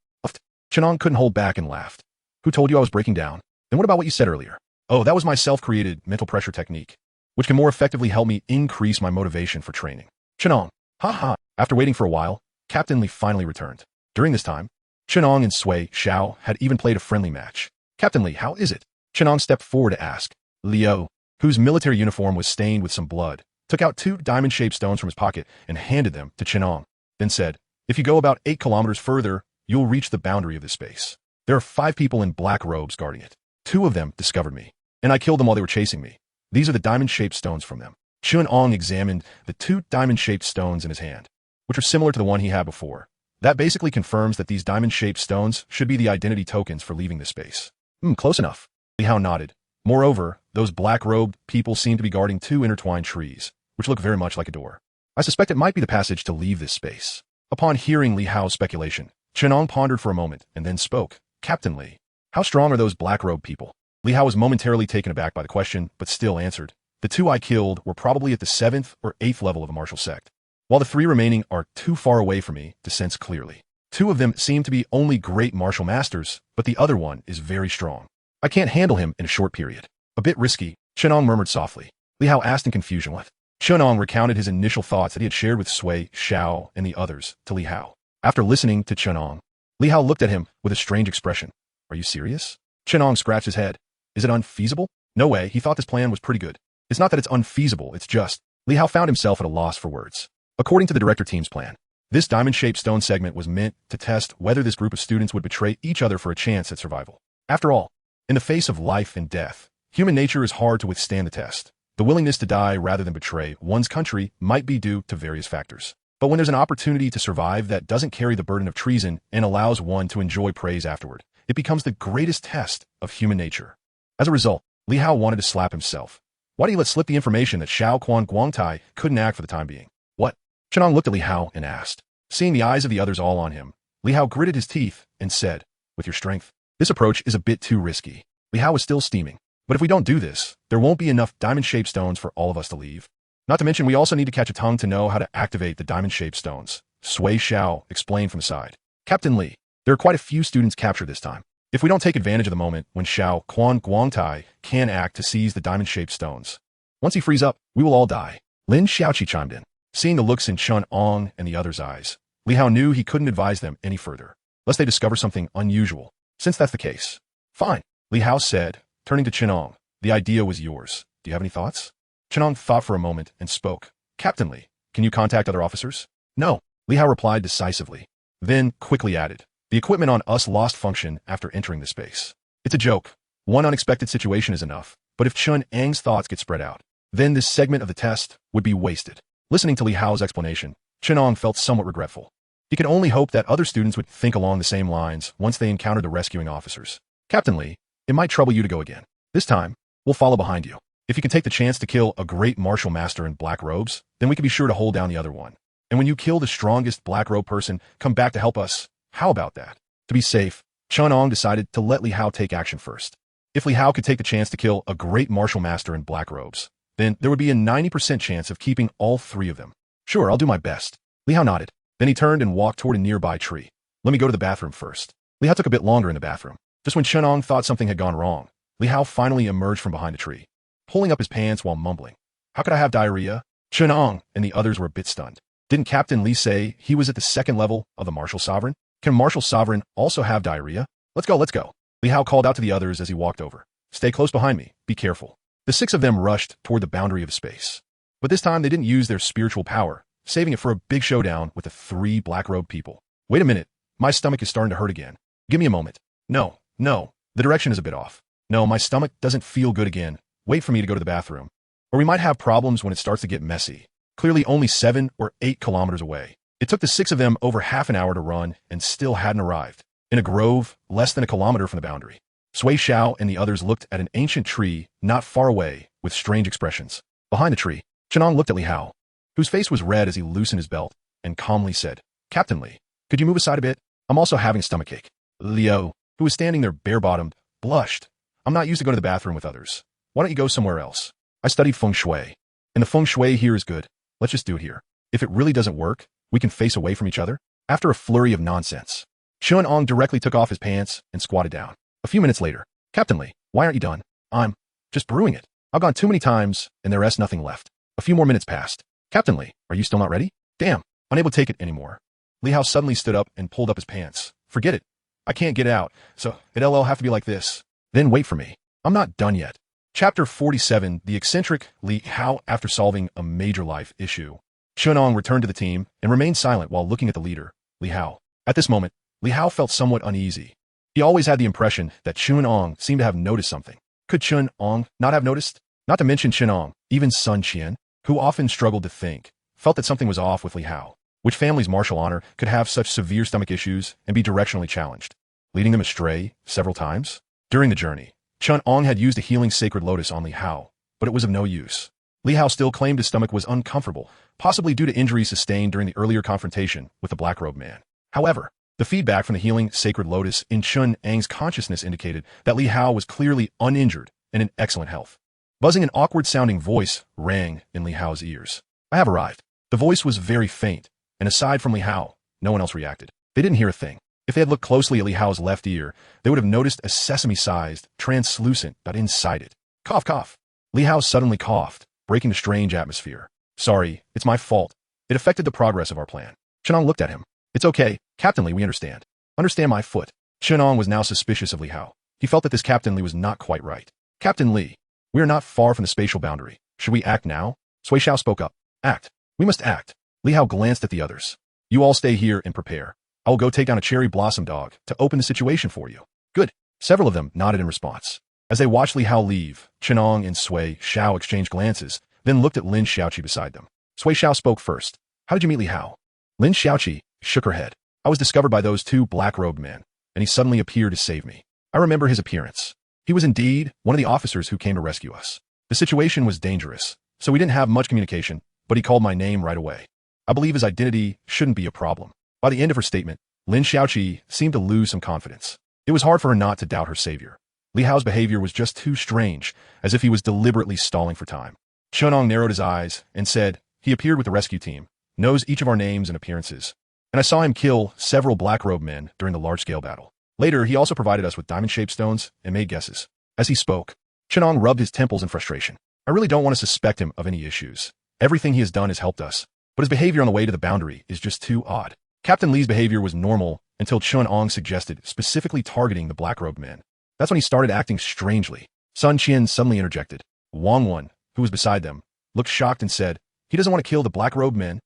Chen Ang couldn't hold back and laughed. Who told you I was breaking down? Then what about what you said earlier? Oh, that was my self-created mental pressure technique, which can more effectively help me increase my motivation for training. Chen Ang, haha, After waiting for a while, Captain Li finally returned. During this time, Chen Ang and Sui Xiao had even played a friendly match. Captain Li, how is it? Chen Ang stepped forward to ask. Liu, whose military uniform was stained with some blood, took out 2 diamond-shaped stones from his pocket and handed them to Chen Ang, then said, if you go about 8 kilometers further, you'll reach the boundary of this space. There are 5 people in black robes guarding it. 2 of them discovered me, and I killed them while they were chasing me. These are the diamond-shaped stones from them. Chen Ang examined the 2 diamond-shaped stones in his hand, which are similar to the one he had before. That basically confirms that these diamond-shaped stones should be the identity tokens for leaving this space. Close enough. Li Hao nodded. Moreover, those black-robed people seem to be guarding 2 intertwined trees, which look very much like a door. I suspect it might be the passage to leave this space. Upon hearing Li Hao's speculation, Chen Ang pondered for a moment and then spoke. Captain Li, how strong are those black-robed people? Li Hao was momentarily taken aback by the question, but still answered. The 2 I killed were probably at the 7th or 8th level of a martial sect, while the 3 remaining are too far away for me to sense clearly. 2 of them seem to be only great martial masters, but the other one is very strong. I can't handle him in a short period. A bit risky, Chen Ang murmured softly. Li Hao asked in confusion what? Chen Ang recounted his initial thoughts that he had shared with Sui, Xiao, and the others to Li Hao. After listening to Chen Ang, Li Hao looked at him with a strange expression. Are you serious? Chen Ang scratched his head. Is it unfeasible? No way, he thought this plan was pretty good. It's not that it's unfeasible, it's just... Li Hao found himself at a loss for words. According to the director team's plan, this diamond-shaped stone segment was meant to test whether this group of students would betray each other for a chance at survival. After all, in the face of life and death, human nature is hard to withstand the test. The willingness to die rather than betray one's country might be due to various factors. But when there's an opportunity to survive that doesn't carry the burden of treason and allows one to enjoy praise afterward, it becomes the greatest test of human nature. As a result, Li Hao wanted to slap himself. Why did he let slip the information that Xiao Quan Guangtai couldn't act for the time being? What? Chen Ang looked at Li Hao and asked. Seeing the eyes of the others all on him, Li Hao gritted his teeth and said, with your strength, this approach is a bit too risky. Li Hao was still steaming. But if we don't do this, there won't be enough diamond-shaped stones for all of us to leave. Not to mention, we also need to catch a tongue to know how to activate the diamond-shaped stones. Sui Xiao explained from the side. Captain Li, there are quite a few students captured this time. If we don't take advantage of the moment when Xiao Quan Guangtai can act to seize the diamond-shaped stones, once he frees up, we will all die. Lin Xiaoqi chimed in. Seeing the looks in Chen Ang and the others' eyes, Li Hao knew he couldn't advise them any further, lest they discover something unusual. Since that's the case, fine, Li Hao said, turning to Chen Ang. The idea was yours. Do you have any thoughts? Chen Ang thought for a moment and spoke. Captain Li, can you contact other officers? No, Li Hao replied decisively. Then quickly added, the equipment on us lost function after entering the space. It's a joke. One unexpected situation is enough, but if Chen Ang's thoughts get spread out, then this segment of the test would be wasted. Listening to Li Hao's explanation, Chen Ang felt somewhat regretful. He could only hope that other students would think along the same lines once they encountered the rescuing officers. Captain Li, it might trouble you to go again. This time, we'll follow behind you. If you can take the chance to kill a great martial master in black robes, then we can be sure to hold down the other one. And when you kill the strongest black robe person, come back to help us. How about that? To be safe, Chen Ang decided to let Li Hao take action first. If Li Hao could take the chance to kill a great martial master in black robes, then there would be a 90% chance of keeping all 3 of them. Sure, I'll do my best. Li Hao nodded. Then he turned and walked toward a nearby tree. Let me go to the bathroom first. Li Hao took a bit longer in the bathroom. Just when Chen Ang thought something had gone wrong, Li Hao finally emerged from behind a tree, pulling up his pants while mumbling. How could I have diarrhea? Chen Ang and the others were a bit stunned. Didn't Captain Li say he was at the 2nd level of the Martial Sovereign? Can Martial Sovereign also have diarrhea? Let's go, let's go. Li Hao called out to the others as he walked over. Stay close behind me. Be careful. The 6 of them rushed toward the boundary of space. But this time they didn't use their spiritual power, saving it for a big showdown with the 3 black-robed people. Wait a minute. My stomach is starting to hurt again. Give me a moment. No. The direction is a bit off. No, my stomach doesn't feel good again. Wait for me to go to the bathroom. Or we might have problems when it starts to get messy. Clearly only 7 or 8 kilometers away. It took the 6 of them over half an hour to run and still hadn't arrived. In a grove, less than a kilometer from the boundary. Sui Xiao and the others looked at an ancient tree not far away with strange expressions. Behind the tree, Chen Ang looked at Li Hao, whose face was red as he loosened his belt, and calmly said, Captain Li, could you move aside a bit? I'm also having a stomachache. Liu, who was standing there bare-bottomed, blushed. I'm not used to going to the bathroom with others. Why don't you go somewhere else? I studied feng shui, and the feng shui here is good. Let's just do it here. If it really doesn't work, we can face away from each other. After a flurry of nonsense, Chen Ang directly took off his pants and squatted down. A few minutes later, Captain Li, why aren't you done? I'm just brewing it. I've gone too many times, and there is nothing left. A few more minutes passed. Captain Li, are you still not ready? Damn, unable to take it anymore. Li Hao suddenly stood up and pulled up his pants. Forget it. I can't get out, so it'll have to be like this. Then wait for me. I'm not done yet. Chapter 47, The Eccentric Li Hao. After solving a major life issue, Chen Ang returned to the team and remained silent while looking at the leader, Li Hao. At this moment, Li Hao felt somewhat uneasy. He always had the impression that Chen Ang seemed to have noticed something. Could Chen Ang not have noticed? Not to mention Chen Ang, even Sun Qian, who often struggled to think, felt that something was off with Li Hao. Which family's martial honor could have such severe stomach issues and be directionally challenged, leading them astray several times? During the journey, Chen Ang had used a healing sacred lotus on Li Hao, but it was of no use. Li Hao still claimed his stomach was uncomfortable, possibly due to injuries sustained during the earlier confrontation with the Black-Robed Man. However, the feedback from the healing sacred lotus in Chen Ang's consciousness indicated that Li Hao was clearly uninjured and in excellent health. Buzzing, an awkward-sounding voice rang in Li Hao's ears. I have arrived. The voice was very faint, and aside from Li Hao, no one else reacted. They didn't hear a thing. If they had looked closely at Li Hao's left ear, they would have noticed a sesame-sized, translucent dot inside it. Cough, cough. Li Hao suddenly coughed, breaking the strange atmosphere. Sorry, it's my fault. It affected the progress of our plan. Chen Ang looked at him. It's okay, Captain Li, we understand. Understand my foot. Chen Ang was now suspicious of Li Hao. He felt that this Captain Li was not quite right. Captain Li, we are not far from the spatial boundary. Should we act now? Sui Xiao spoke up. Act. We must act. Li Hao glanced at the others. You all stay here and prepare. I will go take down a cherry blossom dog to open the situation for you. Good. Several of them nodded in response. As they watched Li Hao leave, Chen Ang and Sui Xiao exchanged glances, then looked at Lin Xiaoqi beside them. Sui Xiao spoke first. How did you meet Li Hao? Lin Xiaoqi shook her head. I was discovered by those two black-robed men, and he suddenly appeared to save me. I remember his appearance. He was indeed one of the officers who came to rescue us. The situation was dangerous, so we didn't have much communication, but he called my name right away. I believe his identity shouldn't be a problem. By the end of her statement, Lin Xiaoqi seemed to lose some confidence. It was hard for her not to doubt her savior. Li Hao's behavior was just too strange, as if he was deliberately stalling for time. Chen Ang narrowed his eyes and said, he appeared with the rescue team, knows each of our names and appearances, and I saw him kill several black-robed men during the large-scale battle. Later, he also provided us with diamond-shaped stones and made guesses. As he spoke, Chen Ang rubbed his temples in frustration. I really don't want to suspect him of any issues. Everything he has done has helped us, but his behavior on the way to the boundary is just too odd. Captain Li's behavior was normal until Chen Ang suggested specifically targeting the black-robed men. That's when he started acting strangely. Sun Qian suddenly interjected. Wang Wen, who was beside them, looked shocked and said, he doesn't want to kill the black-robed men?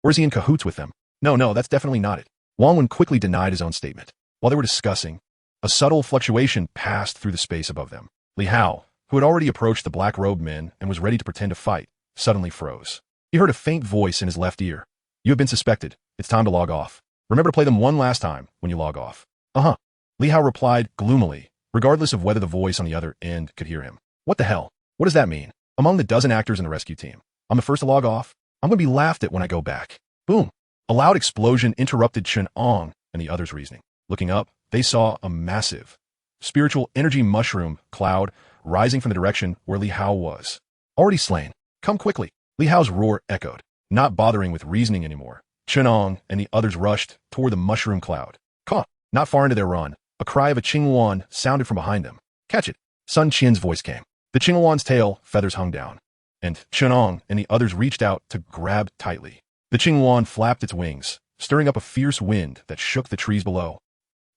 Or is he in cahoots with them? No, that's definitely not it. Wang Wen quickly denied his own statement. While they were discussing, a subtle fluctuation passed through the space above them. Li Hao, who had already approached the black-robed men and was ready to pretend to fight, suddenly froze. He heard a faint voice in his left ear. You have been suspected. It's time to log off. Remember to play them one last time when you log off. Uh-huh. Li Hao replied gloomily, regardless of whether the voice on the other end could hear him. What the hell? What does that mean? Among the dozen actors in the rescue team, I'm the first to log off? I'm going to be laughed at when I go back. Boom. A loud explosion interrupted Chen Ang and the others' reasoning. Looking up, they saw a massive, spiritual energy mushroom cloud rising from the direction where Li Hao was. Already slain. Come quickly. Li Hao's roar echoed. Not bothering with reasoning anymore, Chen Ang and the others rushed toward the mushroom cloud. Caw! Not far into their run, a cry of a Qingwan sounded from behind them. Catch it! Sun Qian's voice came. The Qingwan's tail feathers hung down, and Chen Ang and the others reached out to grab tightly. The Qingwan flapped its wings, stirring up a fierce wind that shook the trees below.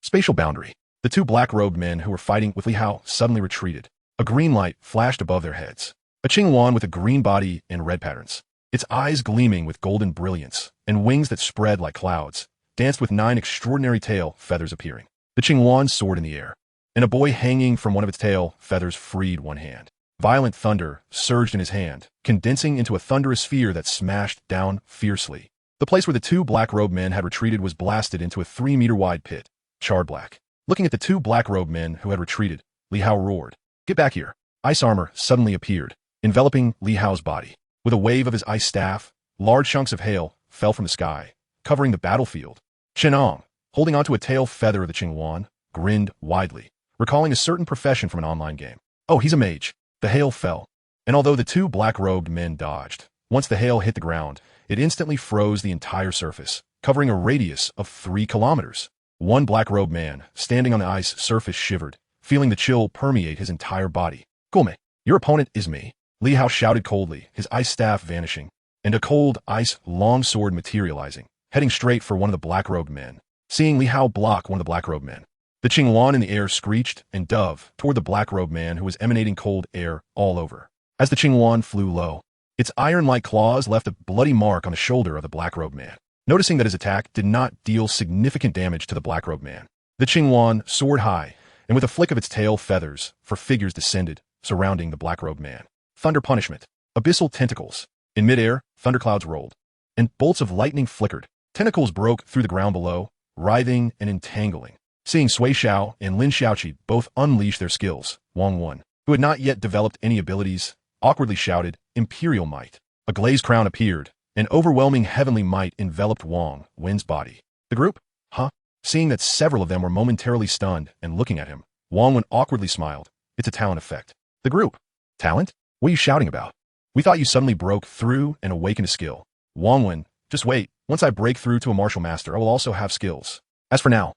Spatial boundary. The two black-robed men who were fighting with Li Hao suddenly retreated. A green light flashed above their heads. A Qingwan with a green body and red patterns, its eyes gleaming with golden brilliance, and wings that spread like clouds, danced with 9 extraordinary tail feathers appearing. The Qingwan soared in the air, and a boy hanging from one of its tail feathers freed one hand. Violent thunder surged in his hand, condensing into a thunderous sphere that smashed down fiercely. The place where the two black-robed men had retreated was blasted into a 3-meter-wide pit, charred black. Looking at the two black-robed men who had retreated, Li Hao roared, "Get back here!" Ice armor suddenly appeared, enveloping Li Hao's body. With a wave of his ice staff, large chunks of hail fell from the sky, covering the battlefield. Chen Ang, holding onto a tail feather of the Qingwan, grinned widely, recalling a certain profession from an online game. Oh, he's a mage. The hail fell, and although the two black-robed men dodged, once the hail hit the ground, it instantly froze the entire surface, covering a radius of 3 kilometers. One black-robed man, standing on the ice surface, shivered, feeling the chill permeate his entire body. Gome, your opponent is me. Li Hao shouted coldly, his ice staff vanishing, and a cold ice long sword materializing, heading straight for one of the black-robed men. Seeing Li Hao block one of the black-robed men, the Qingwan in the air screeched and dove toward the black-robed man who was emanating cold air all over. As the Qingwan flew low, its iron-like claws left a bloody mark on the shoulder of the black-robed man. Noticing that his attack did not deal significant damage to the black-robed man, the Qingwan soared high, and with a flick of its tail, feathers for figures descended, surrounding the black-robed man. Thunder punishment. Abyssal tentacles. In midair, thunderclouds rolled, and bolts of lightning flickered. Tentacles broke through the ground below, writhing and entangling. Seeing Sui Xiao and Lin Xiaoqi both unleash their skills, Wang Wen, who had not yet developed any abilities, awkwardly shouted, "Imperial might." A glazed crown appeared, and overwhelming heavenly might enveloped Wang Wen's body. The group? Huh? Seeing that several of them were momentarily stunned and looking at him, Wang Wen awkwardly smiled. It's a talent effect. The group? Talent? What are you shouting about? We thought you suddenly broke through and awakened a skill. Wang Wen, just wait. Once I break through to a martial master, I will also have skills. As for now,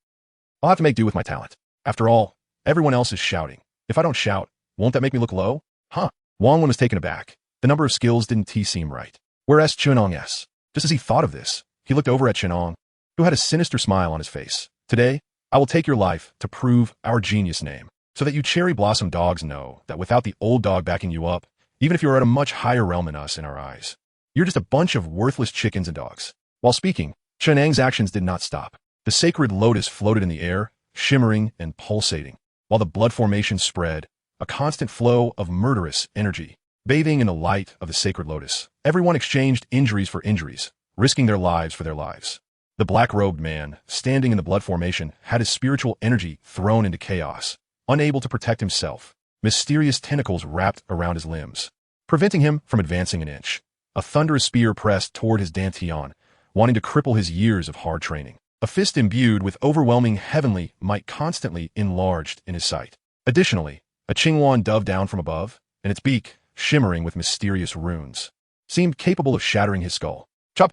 I'll have to make do with my talent. After all, everyone else is shouting. If I don't shout, won't that make me look low? Huh? Wang Wen was taken aback. The number of skills didn't seem right. Whereas Chen Ang s. Just as he thought of this, he looked over at Chen Ang, who had a sinister smile on his face. Today, I will take your life to prove our genius name, so that you cherry blossom dogs know that without the old dog backing you up, even if you're at a much higher realm than us in our eyes, you're just a bunch of worthless chickens and dogs. While speaking, Chen Ang's actions did not stop. The sacred lotus floated in the air, shimmering and pulsating, while the blood formation spread, a constant flow of murderous energy. Bathing in the light of the sacred lotus, everyone exchanged injuries for injuries, risking their lives for their lives. The black-robed man, standing in the blood formation, had his spiritual energy thrown into chaos, unable to protect himself. Mysterious tentacles wrapped around his limbs, preventing him from advancing an inch. A thunderous spear pressed toward his dantian, wanting to cripple his years of hard training. A fist imbued with overwhelming heavenly might constantly enlarged in his sight. Additionally, a Qingwan dove down from above, and its beak, shimmering with mysterious runes, seemed capable of shattering his skull. The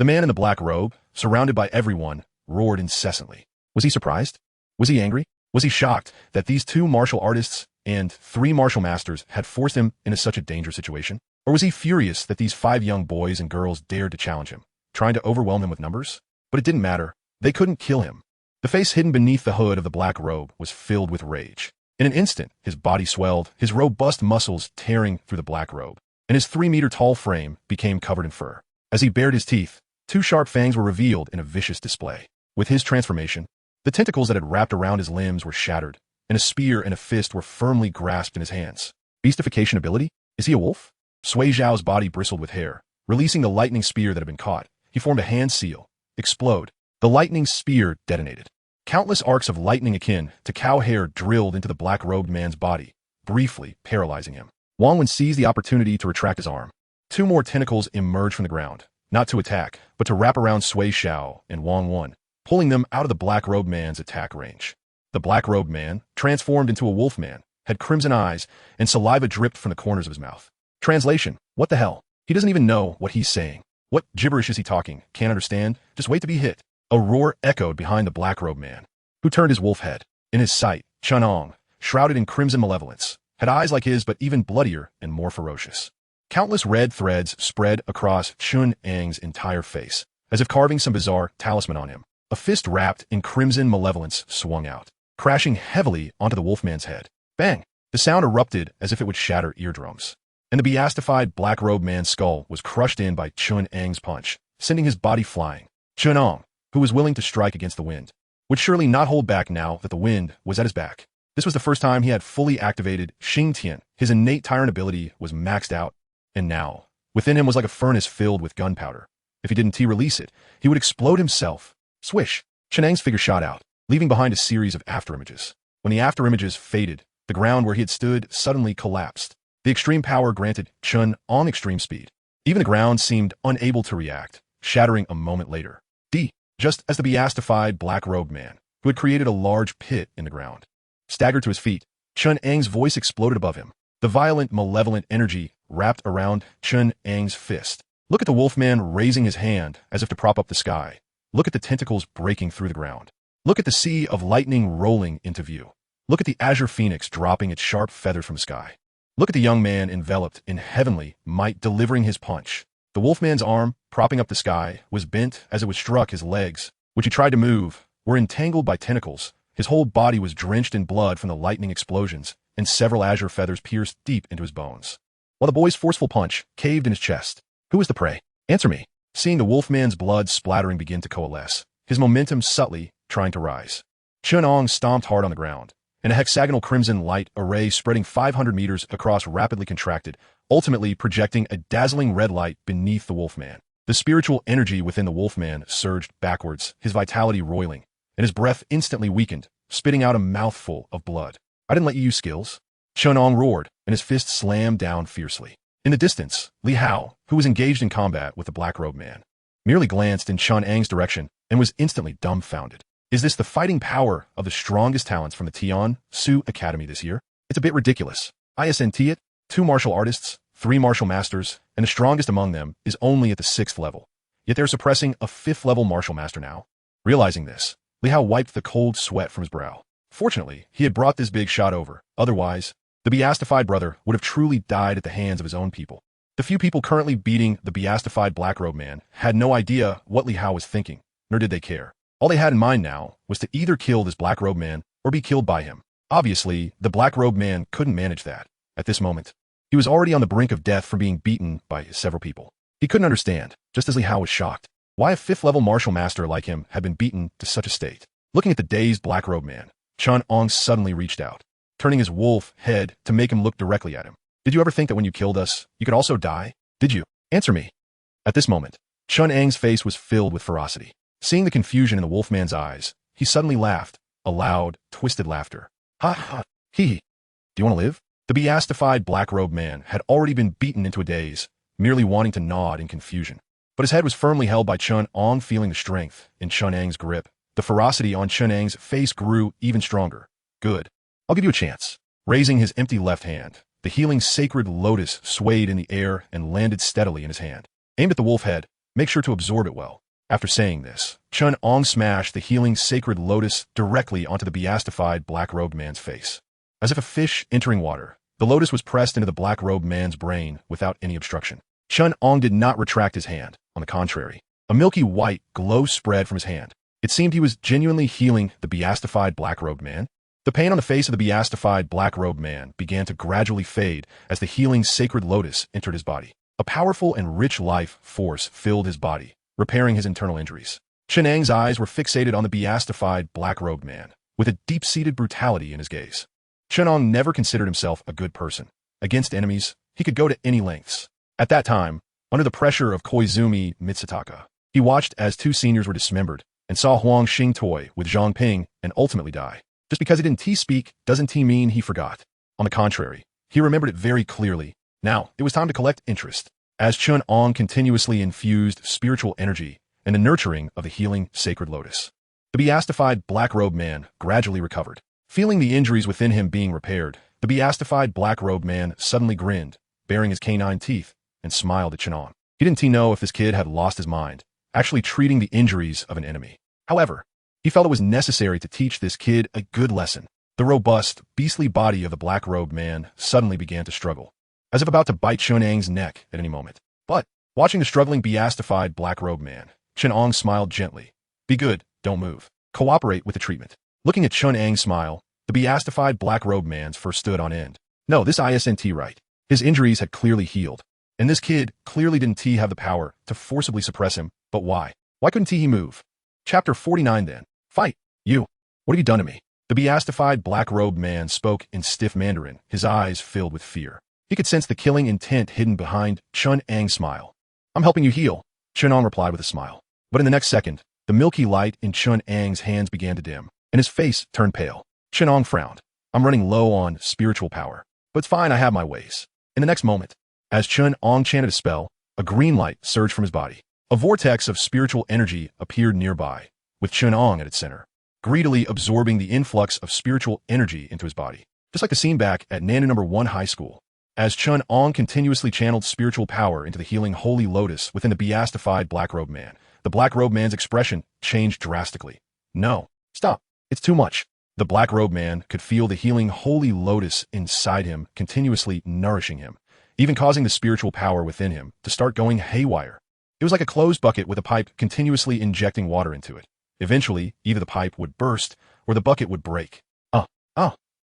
man in the black robe, surrounded by everyone, roared incessantly. Was he surprised? Was he angry? Was he shocked that these two martial artists and 3 martial masters had forced him into such a dangerous situation? Or was he furious that these 5 young boys and girls dared to challenge him, trying to overwhelm him with numbers? But it didn't matter. They couldn't kill him. The face hidden beneath the hood of the black robe was filled with rage. In an instant, his body swelled, his robust muscles tearing through the black robe, and his 3-meter-tall frame became covered in fur. As he bared his teeth, 2 sharp fangs were revealed in a vicious display. With his transformation, the tentacles that had wrapped around his limbs were shattered, and a spear and a fist were firmly grasped in his hands. Beastification ability? Is he a wolf? Sui Zhao's body bristled with hair. Releasing the lightning spear that had been caught, he formed a hand seal. Explode. The lightning spear detonated. Countless arcs of lightning akin to cow hair drilled into the black-robed man's body, briefly paralyzing him. Wang Wen seized the opportunity to retract his arm. 2 more tentacles emerged from the ground, not to attack, but to wrap around Sui Xiao and Wang Wen, pulling them out of the black-robed man's attack range. The black-robed man, transformed into a wolf man, had crimson eyes, and saliva dripped from the corners of his mouth. Translation: what the hell? He doesn't even know what he's saying. What gibberish is he talking? Can't understand? Just wait to be hit. A roar echoed behind the black-robed man, who turned his wolf head. In his sight, Chen Ang, shrouded in crimson malevolence, had eyes like his but even bloodier and more ferocious. Countless red threads spread across Chen Ang's entire face, as if carving some bizarre talisman on him. A fist wrapped in crimson malevolence swung out, crashing heavily onto the wolfman's head. Bang! The sound erupted as if it would shatter eardrums, and the beastified black-robed man's skull was crushed in by Chen Ang's punch, sending his body flying. Chen Ang, who was willing to strike against the wind, would surely not hold back now that the wind was at his back. This was the first time he had fully activated Xingtian. His innate tyrant ability was maxed out, and now, within him was like a furnace filled with gunpowder. If he didn't release it, he would explode himself. Swish! Chen Ang's figure shot out, leaving behind a series of afterimages. When the afterimages faded, the ground where he had stood suddenly collapsed. The extreme power granted Chen Ang extreme speed. Even the ground seemed unable to react, shattering a moment later. Just as the beastified black-robed man, who had created a large pit in the ground, staggered to his feet, Chen Ang's voice exploded above him. The violent, malevolent energy wrapped around Chen Ang's fist. Look at the wolfman raising his hand as if to prop up the sky. Look at the tentacles breaking through the ground. Look at the sea of lightning rolling into view. Look at the azure phoenix dropping its sharp feathers from the sky. Look at the young man enveloped in heavenly might delivering his punch. The wolfman's arm, propping up the sky, was bent as it was struck his legs, which he tried to move, were entangled by tentacles. His whole body was drenched in blood from the lightning explosions, and several azure feathers pierced deep into his bones. While the boy's forceful punch caved in his chest. Who is the prey? Answer me. Seeing the wolfman's blood splattering begin to coalesce, his momentum subtly trying to rise. Chen Ang stomped hard on the ground, and a hexagonal crimson light array spreading 500 meters across rapidly contracted, ultimately projecting a dazzling red light beneath the wolfman. The spiritual energy within the wolfman surged backwards, his vitality roiling, and his breath instantly weakened, spitting out a mouthful of blood. I didn't let you use skills. Chen Ang roared, and his fist slammed down fiercely. In the distance, Li Hao, who was engaged in combat with the black-robed man, merely glanced in Chen Ang's direction and was instantly dumbfounded. Is this the fighting power of the strongest talents from the Tian Su Academy this year? It's a bit ridiculous. ISNT it, 2 martial artists, 3 martial masters, and the strongest among them is only at the 6th level. Yet they're suppressing a 5th-level martial master now. Realizing this, Li Hao wiped the cold sweat from his brow. Fortunately, he had brought this big shot over. Otherwise, the beastified brother would have truly died at the hands of his own people. The few people currently beating the beastified black-robed man had no idea what Li Hao was thinking, nor did they care. All they had in mind now was to either kill this black-robed man or be killed by him. Obviously, the black-robed man couldn't manage that. At this moment, he was already on the brink of death from being beaten by several people. He couldn't understand, just as Li Hao was shocked, why a 5th-level martial master like him had been beaten to such a state. Looking at the dazed black-robed man, Chen Ang suddenly reached out, turning his wolf head to make him look directly at him. Did you ever think that when you killed us, you could also die? Did you? Answer me. At this moment, Chen Ang's face was filled with ferocity. Seeing the confusion in the wolfman's eyes, he suddenly laughed, a loud, twisted laughter. Ha ha, hee hee. Do you want to live? The beastified black-robed man had already been beaten into a daze, merely wanting to nod in confusion. But his head was firmly held by Chen Ang, feeling the strength in Chen Ang's grip. The ferocity on Chen Ang's face grew even stronger. Good. I'll give you a chance. Raising his empty left hand, the healing sacred lotus swayed in the air and landed steadily in his hand. Aimed at the wolf head, make sure to absorb it well. After saying this, Chen Ang smashed the healing sacred lotus directly onto the beastified black-robed man's face. As if a fish entering water, the lotus was pressed into the black-robed man's brain without any obstruction. Chen Ang did not retract his hand. On the contrary, a milky white glow spread from his hand. It seemed he was genuinely healing the beastified black-robed man. The pain on the face of the beastified black-robed man began to gradually fade as the healing sacred lotus entered his body. A powerful and rich life force filled his body, repairing his internal injuries. Chen Ang's eyes were fixated on the beastified black-robed man, with a deep-seated brutality in his gaze. Chen Ang never considered himself a good person. Against enemies, he could go to any lengths. At that time, under the pressure of Koizumi Mitsutaka, he watched as 2 seniors were dismembered and saw Huang Xingtoi with Zhang Ping and ultimately die. Just because he didn't T-speak doesn't mean he forgot. On the contrary, he remembered it very clearly. Now, it was time to collect interest, as Chen Ang continuously infused spiritual energy and the nurturing of the healing sacred lotus. The beastified black-robed man gradually recovered. Feeling the injuries within him being repaired, the beastified black-robed man suddenly grinned, baring his canine teeth, and smiled at Chen Ang. He didn't know if this kid had lost his mind, actually treating the injuries of an enemy. However, he felt it was necessary to teach this kid a good lesson. The robust, beastly body of the black-robed man suddenly began to struggle, as if about to bite Chen Ang's neck at any moment. But, watching the struggling beastified black-robed man, Chen Ang smiled gently. Be good, don't move. Cooperate with the treatment. Looking at Chen Ang's smile, the beastified black-robed man's fur stood on end. No, this isn't right. His injuries had clearly healed, and this kid clearly didn't have the power to forcibly suppress him, but why? Why couldn't he move? Chapter 49 then. Fight. You. What have you done to me? The beastified black-robed man spoke in stiff Mandarin, his eyes filled with fear. He could sense the killing intent hidden behind Chen Ang's smile. I'm helping you heal, Chen Ang replied with a smile. But in the next second, the milky light in Chen Ang's hands began to dim, and his face turned pale. Chen Ang frowned. I'm running low on spiritual power, but it's fine, I have my ways. In the next moment, as Chen Ang chanted a spell, a green light surged from his body. A vortex of spiritual energy appeared nearby, with Chen Ang at its center, greedily absorbing the influx of spiritual energy into his body. Just like the scene back at Nanu No. 1 High School, as Chen Ang continuously channeled spiritual power into the healing holy lotus within the beastified black-robed man, the black-robed man's expression changed drastically. No, stop, it's too much. The black-robed man could feel the healing holy lotus inside him continuously nourishing him, even causing the spiritual power within him to start going haywire. It was like a closed bucket with a pipe continuously injecting water into it. Eventually, either the pipe would burst or the bucket would break.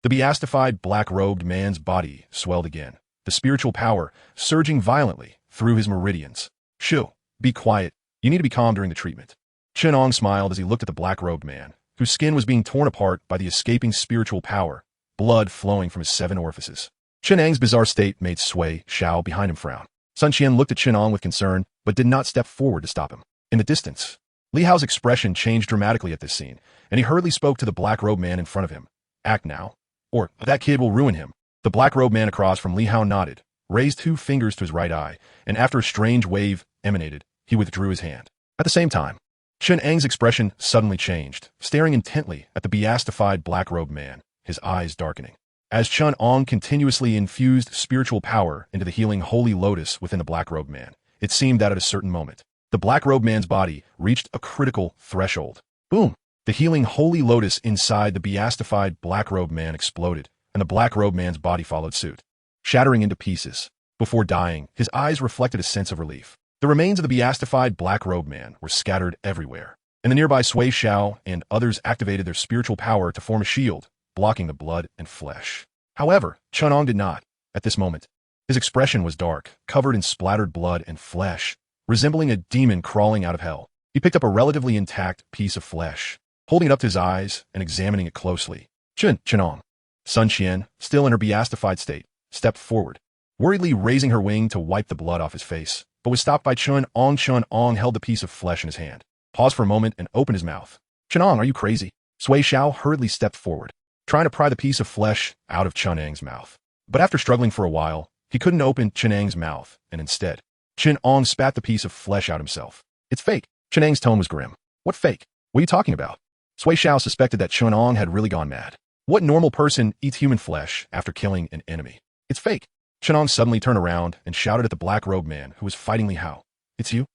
The beastified, black-robed man's body swelled again, the spiritual power surging violently through his meridians. Shoo, be quiet. You need to be calm during the treatment. Chen Ang smiled as he looked at the black-robed man, whose skin was being torn apart by the escaping spiritual power, blood flowing from his 7 orifices. Chen Ang's bizarre state made Sui Xiao behind him frown. Sun Qian looked at Chen Ang with concern, but did not step forward to stop him. In the distance, Li Hao's expression changed dramatically at this scene, and he hurriedly spoke to the black-robed man in front of him. Act now, or that kid will ruin him. The black-robed man across from Li Hao nodded, raised 2 fingers to his right eye, and after a strange wave emanated, he withdrew his hand. At the same time, Chen Ang's expression suddenly changed, staring intently at the beastified black-robed man, his eyes darkening. As Chen Ang continuously infused spiritual power into the healing holy lotus within the black-robed man, it seemed that at a certain moment, the black-robed man's body reached a critical threshold. Boom! The healing holy lotus inside the beastified black-robed man exploded, and the black-robed man's body followed suit, shattering into pieces. Before dying, his eyes reflected a sense of relief. The remains of the beastified black-robed man were scattered everywhere, and the nearby Sui Xiao and others activated their spiritual power to form a shield, blocking the blood and flesh. However, Chen Ang did not, at this moment. His expression was dark, covered in splattered blood and flesh, resembling a demon crawling out of hell. He picked up a relatively intact piece of flesh, holding it up to his eyes and examining it closely. Chen Ang. Sun Qian, still in her beastified state, stepped forward, worriedly raising her wing to wipe the blood off his face, but was stopped by Chen Ang. Chen Ang held the piece of flesh in his hand, paused for a moment, and opened his mouth. Chen Ang, are you crazy? Sui Xiao hurriedly stepped forward, trying to pry the piece of flesh out of Chen Ang's mouth. But after struggling for a while, he couldn't open Chen Ang's mouth, and instead, Chen Ang spat the piece of flesh out himself. It's fake. Chen Ang's tone was grim. What fake? What are you talking about? Sui Xiao suspected that Chen Ang had really gone mad. What normal person eats human flesh after killing an enemy? It's fake. Chen Ang suddenly turned around and shouted at the black-robed man who was fighting Li Hao. It's you?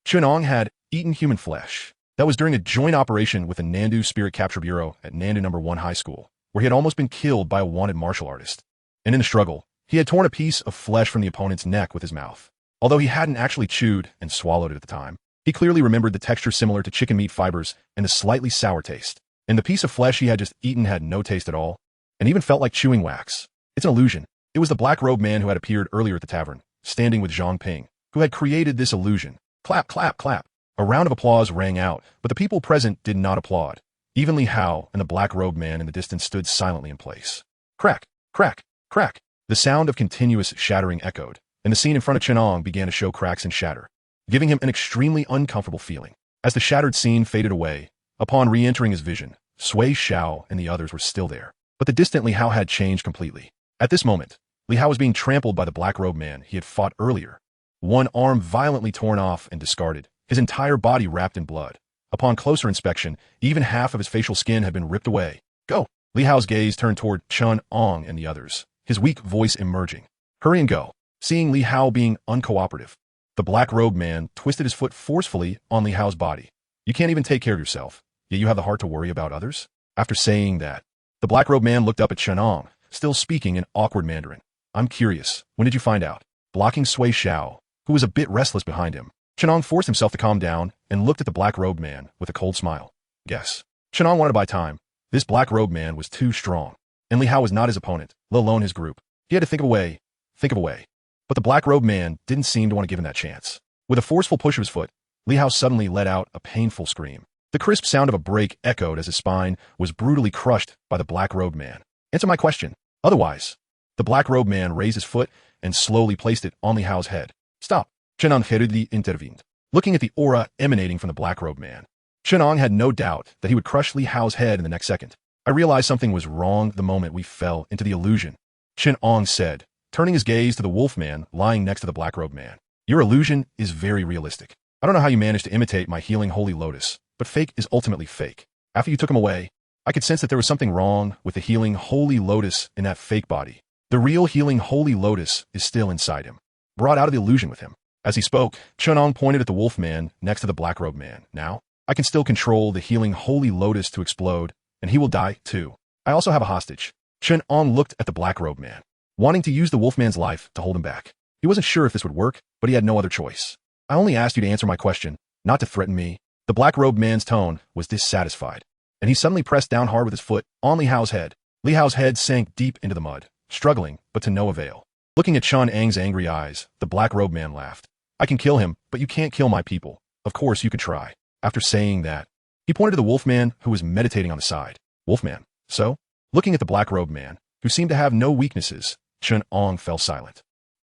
Chen Ang had eaten human flesh. That was during a joint operation with the Nandu Spirit Capture Bureau at Nandu No. 1 High School, where he had almost been killed by a wanted martial artist. And in the struggle, he had torn a piece of flesh from the opponent's neck with his mouth. Although he hadn't actually chewed and swallowed it at the time, he clearly remembered the texture similar to chicken meat fibers and the slightly sour taste. And the piece of flesh he had just eaten had no taste at all, and even felt like chewing wax. It's an illusion. It was the black-robed man who had appeared earlier at the tavern, standing with Zhang Ping, who had created this illusion. Clap, clap, clap. A round of applause rang out, but the people present did not applaud. Even Li Hao and the black-robed man in the distance stood silently in place. Crack, crack, crack. The sound of continuous shattering echoed, and the scene in front of Chen Ang began to show cracks and shatter, giving him an extremely uncomfortable feeling. As the shattered scene faded away, upon re-entering his vision, Sui Xiao and the others were still there. But the distant Li Hao had changed completely. At this moment, Li Hao was being trampled by the black-robed man he had fought earlier. One arm violently torn off and discarded, his entire body wrapped in blood. Upon closer inspection, even half of his facial skin had been ripped away. Go! Li Hao's gaze turned toward Chen Ang and the others, his weak voice emerging. Hurry and go. Seeing Li Hao being uncooperative, the black-robed man twisted his foot forcefully on Li Hao's body. You can't even take care of yourself, yet you have the heart to worry about others? After saying that, the black-robed man looked up at Chen Ang, still speaking in awkward Mandarin. I'm curious, when did you find out? Blocking Sui Xiao, who was a bit restless behind him, Chen Ang forced himself to calm down and looked at the black-robed man with a cold smile. Guess. Chen Ang wanted to buy time. This black-robed man was too strong, and Li Hao was not his opponent, let alone his group. He had to think of a way. But the black-robed man didn't seem to want to give him that chance. With a forceful push of his foot, Li Hao suddenly let out a painful scream. The crisp sound of a break echoed as his spine was brutally crushed by the black-robed man. Answer my question. Otherwise. The black-robed man raised his foot and slowly placed it on Li Hao's head. Stop. Chen Ang hurriedly intervened. Looking at the aura emanating from the black-robed man, Chen Ang had no doubt that he would crush Li Hao's head in the next second. I realized something was wrong the moment we fell into the illusion, Chen Ang said, turning his gaze to the wolf man lying next to the black-robed man. Your illusion is very realistic. I don't know how you managed to imitate my healing holy lotus, but fake is ultimately fake. After you took him away, I could sense that there was something wrong with the healing holy lotus in that fake body. The real healing holy lotus is still inside him, brought out of the illusion with him. As he spoke, Chen Ang pointed at the wolf man next to the black-robed man. Now, I can still control the healing holy lotus to explode, and he will die too. I also have a hostage. Chen Ang looked at the black-robed man. wanting to use the wolfman's life to hold him back. He wasn't sure if this would work, but he had no other choice. I only asked you to answer my question, not to threaten me. The black-robed man's tone was dissatisfied, and he suddenly pressed down hard with his foot on Li Hao's head. Li Hao's head sank deep into the mud, struggling, but to no avail. Looking at Chen Ang's angry eyes, the black-robed man laughed. I can kill him, but you can't kill my people. Of course you could try. After saying that, he pointed to the wolfman who was meditating on the side. Wolfman. So? Looking at the black-robed man, who seemed to have no weaknesses, Chen Ang fell silent.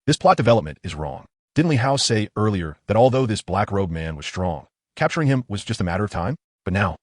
This plot development is wrong. Didn't Li Hao say earlier that although this black-robed man was strong, capturing him was just a matter of time? But now,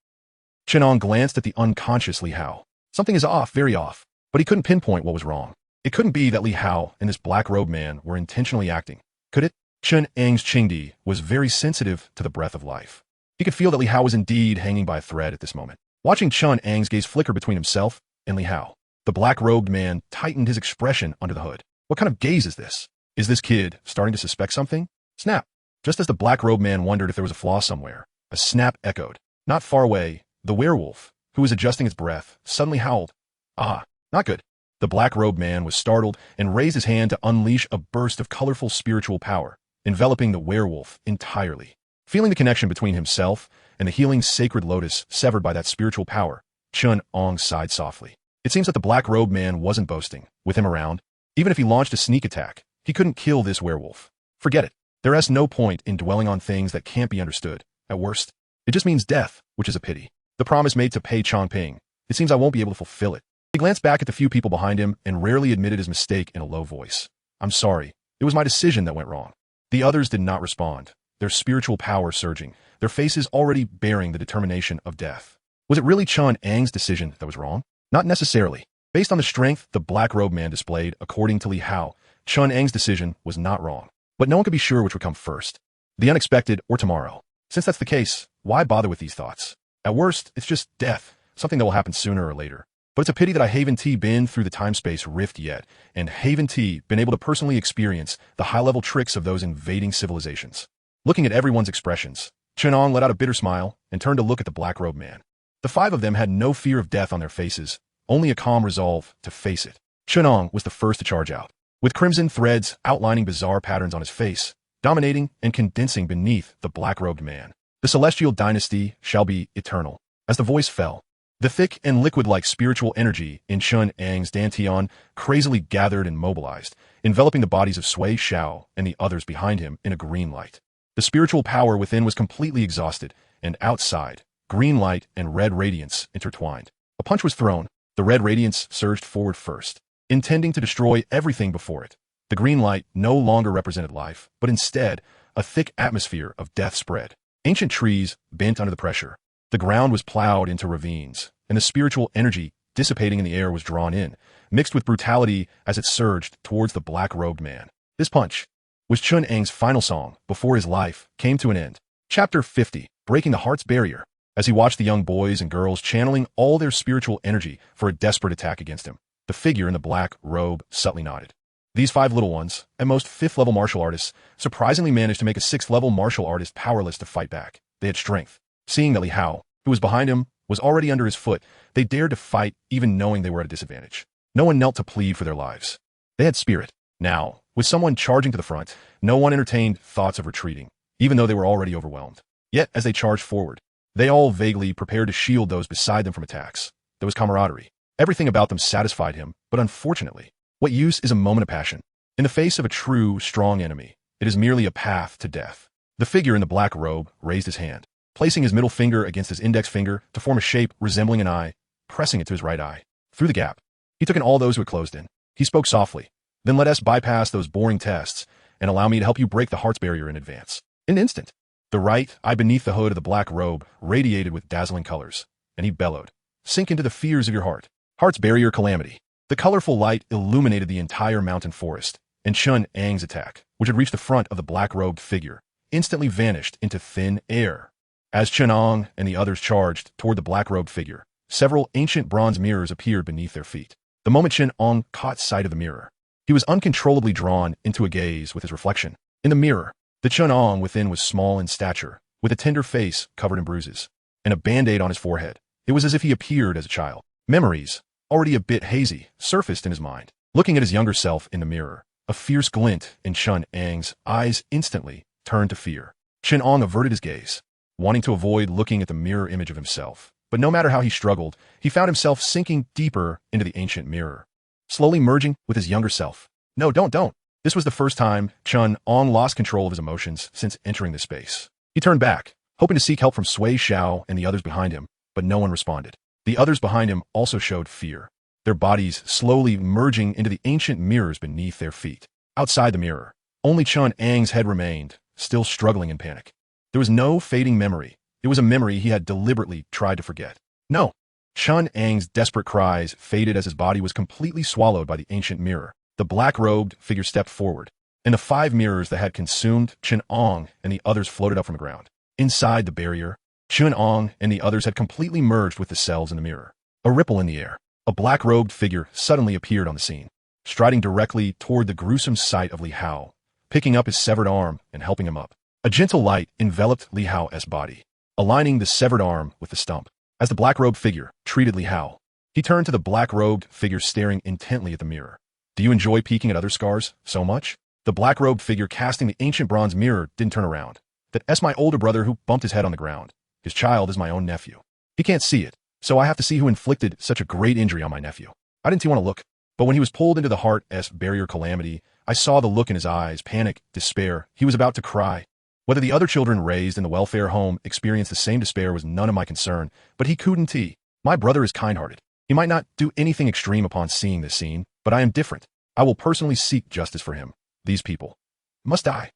Chen Ang glanced at the unconscious Li Hao. Something is off, very off, but he couldn't pinpoint what was wrong. It couldn't be that Li Hao and this black-robed man were intentionally acting, could it? Chen Ang's Qingdi was very sensitive to the breath of life. He could feel that Li Hao was indeed hanging by a thread at this moment. Watching Chen Ang's gaze flicker between himself and Li Hao, the black-robed man tightened his expression under the hood. What kind of gaze is this? Is this kid starting to suspect something? Snap! Just as the black-robed man wondered if there was a flaw somewhere, a snap echoed. Not far away, the werewolf, who was adjusting its breath, suddenly howled. Ah, not good. The black-robed man was startled and raised his hand to unleash a burst of colorful spiritual power, enveloping the werewolf entirely. Feeling the connection between himself and the healing sacred lotus severed by that spiritual power, Chen Ang sighed softly. It seems that the black-robed man wasn't boasting. With him around, even if he launched a sneak attack, he couldn't kill this werewolf. Forget it. There is no point in dwelling on things that can't be understood. At worst, it just means death, which is a pity. The promise made to Pei Chongping. It seems I won't be able to fulfill it. He glanced back at the few people behind him and rarely admitted his mistake in a low voice. I'm sorry. It was my decision that went wrong. The others did not respond, their spiritual power surging, their faces already bearing the determination of death. Was it really Chen Ang's decision that was wrong? Not necessarily. Based on the strength the black-robed man displayed, according to Li Hao, Chen Ang's decision was not wrong. But no one could be sure which would come first, the unexpected or tomorrow. Since that's the case, why bother with these thoughts? At worst, it's just death, something that will happen sooner or later. But it's a pity that I haven't been through the time-space rift yet, and haven't been able to personally experience the high-level tricks of those invading civilizations. Looking at everyone's expressions, Chen Ang let out a bitter smile and turned to look at the black-robed man. The five of them had no fear of death on their faces, only a calm resolve to face it. Chen Ang was the first to charge out, with crimson threads outlining bizarre patterns on his face, dominating and condensing beneath the black-robed man. The celestial dynasty shall be eternal. As the voice fell, the thick and liquid-like spiritual energy in Chen Ang's dantian crazily gathered and mobilized, enveloping the bodies of Sui Xiao and the others behind him in a green light. The spiritual power within was completely exhausted, and outside, green light and red radiance intertwined. A punch was thrown. The red radiance surged forward first, intending to destroy everything before it. The green light no longer represented life, but instead, a thick atmosphere of death spread. Ancient trees bent under the pressure. The ground was plowed into ravines, and the spiritual energy dissipating in the air was drawn in, mixed with brutality as it surged towards the black-robed man. This punch was Chen Ang's final song before his life came to an end. Chapter 50, Breaking the Heart's Barrier. As he watched the young boys and girls channeling all their spiritual energy for a desperate attack against him, the figure in the black robe subtly nodded. These 5 little ones, at most 5th-level martial artists, surprisingly managed to make a 6th-level martial artist powerless to fight back. They had strength. Seeing that Li Hao, who was behind him, was already under his foot, they dared to fight even knowing they were at a disadvantage. No one knelt to plead for their lives. They had spirit. Now, with someone charging to the front, no one entertained thoughts of retreating, even though they were already overwhelmed. Yet, as they charged forward, they all vaguely prepared to shield those beside them from attacks. There was camaraderie. Everything about them satisfied him, but unfortunately, what use is a moment of passion? In the face of a true, strong enemy, it is merely a path to death. The figure in the black robe raised his hand, placing his middle finger against his index finger to form a shape resembling an eye, pressing it to his right eye. Through the gap, he took in all those who had closed in. He spoke softly. Then let us bypass those boring tests and allow me to help you break the heart's barrier in advance. In an instant, the right eye beneath the hood of the black robe radiated with dazzling colors, and he bellowed, "Sink into the fears of your heart. Heart's barrier calamity." The colorful light illuminated the entire mountain forest, and Chen Ang's attack, which had reached the front of the black-robed figure, instantly vanished into thin air. As Chen Ang and the others charged toward the black-robed figure, several ancient bronze mirrors appeared beneath their feet. The moment Chen Ang caught sight of the mirror, he was uncontrollably drawn into a gaze with his reflection. In the mirror, the Chen Ang within was small in stature, with a tender face covered in bruises, and a band-aid on his forehead. It was as if he appeared as a child. Memories, already a bit hazy, surfaced in his mind. Looking at his younger self in the mirror, a fierce glint in Chen Ang's eyes instantly turned to fear. Chen Ang averted his gaze, wanting to avoid looking at the mirror image of himself. But no matter how he struggled, he found himself sinking deeper into the ancient mirror, slowly merging with his younger self. No, don't. This was the first time Chen Ang lost control of his emotions since entering this space. He turned back, hoping to seek help from Sui Xiao and the others behind him, but no one responded. The others behind him also showed fear, their bodies slowly merging into the ancient mirrors beneath their feet. Outside the mirror, only Chen Ang's head remained, still struggling in panic. There was no fading memory. It was a memory he had deliberately tried to forget. No! Chen Ang's desperate cries faded as his body was completely swallowed by the ancient mirror. The black-robed figure stepped forward, and the 5 mirrors that had consumed Chen Ang and the others floated up from the ground. Inside the barrier, Chen Ang and the others had completely merged with the cells in the mirror. A ripple in the air. A black-robed figure suddenly appeared on the scene, striding directly toward the gruesome sight of Li Hao, picking up his severed arm and helping him up. A gentle light enveloped Li Hao's body, aligning the severed arm with the stump. As the black-robed figure treated Li Hao, he turned to the black-robed figure staring intently at the mirror. Do you enjoy peeking at other scars so much? The black-robed figure casting the ancient bronze mirror didn't turn around. That's my older brother who bumped his head on the ground. His child is my own nephew. He can't see it, so I have to see who inflicted such a great injury on my nephew. I didn't want to look, but when he was pulled into the heart's barrier calamity, I saw the look in his eyes, panic, despair. He was about to cry. Whether the other children raised in the welfare home experienced the same despair was none of my concern, but he couldn't. My brother is kind-hearted. He might not do anything extreme upon seeing this scene, but I am different. I will personally seek justice for him. These people must die.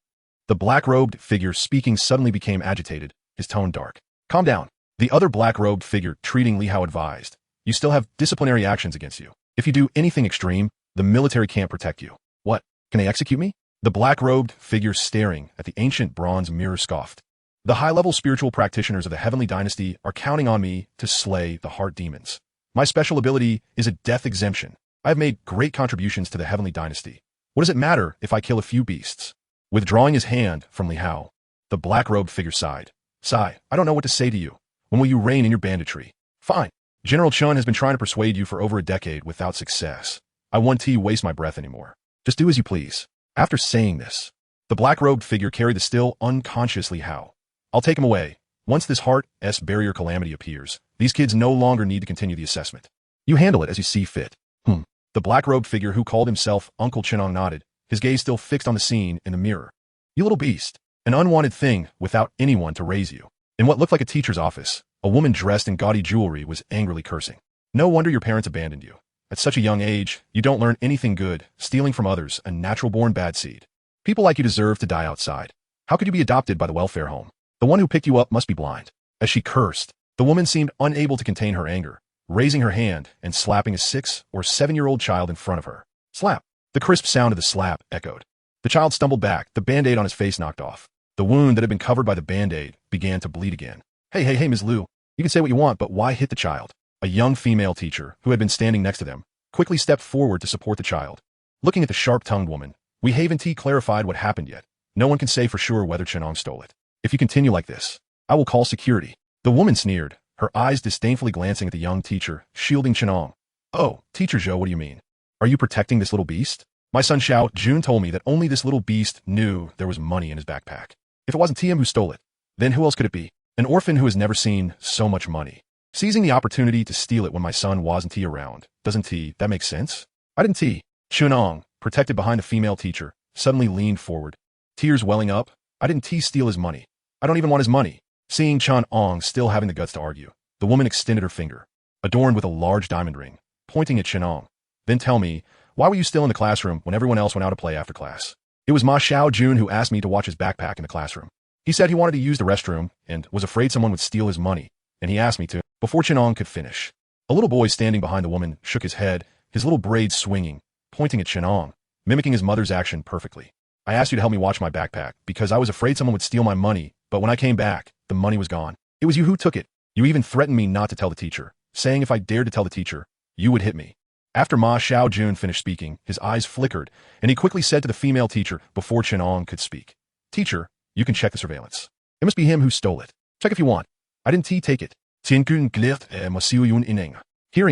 The black-robed figure speaking suddenly became agitated, his tone dark. Calm down. The other black-robed figure treating Li Hao advised. You still have disciplinary actions against you. If you do anything extreme, the military can't protect you. What? Can they execute me? The black-robed figure staring at the ancient bronze mirror scoffed. The high-level spiritual practitioners of the Heavenly Dynasty are counting on me to slay the heart demons. My special ability is a death exemption. I have made great contributions to the Heavenly Dynasty. What does it matter if I kill a few beasts? Withdrawing his hand from Li Hao, the black-robed figure sighed. Sigh, I don't know what to say to you. When will you reign in your banditry? Fine. General Chen has been trying to persuade you for over a decade without success. I won't waste my breath anymore. Just do as you please. After saying this, the black-robed figure carried the still unconscious Li Hao. I'll take him away. Once this heart's barrier calamity appears, these kids no longer need to continue the assessment. You handle it as you see fit. The black-robed figure who called himself Uncle Chen Ang nodded, his gaze still fixed on the scene in the mirror. You little beast. An unwanted thing without anyone to raise you. In what looked like a teacher's office, a woman dressed in gaudy jewelry was angrily cursing. No wonder your parents abandoned you. At such a young age, you don't learn anything good, stealing from others, a natural-born bad seed. People like you deserve to die outside. How could you be adopted by the welfare home? The one who picked you up must be blind. As she cursed, the woman seemed unable to contain her anger, raising her hand and slapping a 6 or 7-year-old child in front of her. Slap. The crisp sound of the slap echoed. The child stumbled back, the Band-Aid on his face knocked off. The wound that had been covered by the Band-Aid began to bleed again. Hey, Ms. Liu. You can say what you want, but why hit the child? A young female teacher, who had been standing next to them, quickly stepped forward to support the child. Looking at the sharp-tongued woman, we haven't clarified what happened yet. No one can say for sure whether Chen Ang stole it. If you continue like this, I will call security. The woman sneered, her eyes disdainfully glancing at the young teacher, shielding Chen Ang. Oh, Teacher Zhou, what do you mean? Are you protecting this little beast? My son Xiao Jun told me that only this little beast knew there was money in his backpack. If it wasn't TM who stole it, then who else could it be? An orphan who has never seen so much money. Seizing the opportunity to steal it when my son wasn't around. Doesn't that make sense? I didn't. Chen Ang, protected behind a female teacher, suddenly leaned forward, tears welling up. I didn't steal his money. I don't even want his money. Seeing Chen Ang still having the guts to argue, the woman extended her finger, adorned with a large diamond ring, pointing at Chen Ang. Then tell me, why were you still in the classroom when everyone else went out to play after class? It was Ma Xiao Jun who asked me to watch his backpack in the classroom. He said he wanted to use the restroom and was afraid someone would steal his money, and he asked me to, before Chen Ang could finish. A little boy standing behind the woman shook his head, his little braids swinging, pointing at Chen Ang, mimicking his mother's action perfectly. I asked you to help me watch my backpack because I was afraid someone would steal my money, but when I came back, the money was gone. It was you who took it. You even threatened me not to tell the teacher, saying if I dared to tell the teacher, you would hit me. After Ma Xiao Jun finished speaking, his eyes flickered, and he quickly said to the female teacher before Chen Ang could speak, Teacher, you can check the surveillance. It must be him who stole it. Check if you want. I didn't take it. Hearing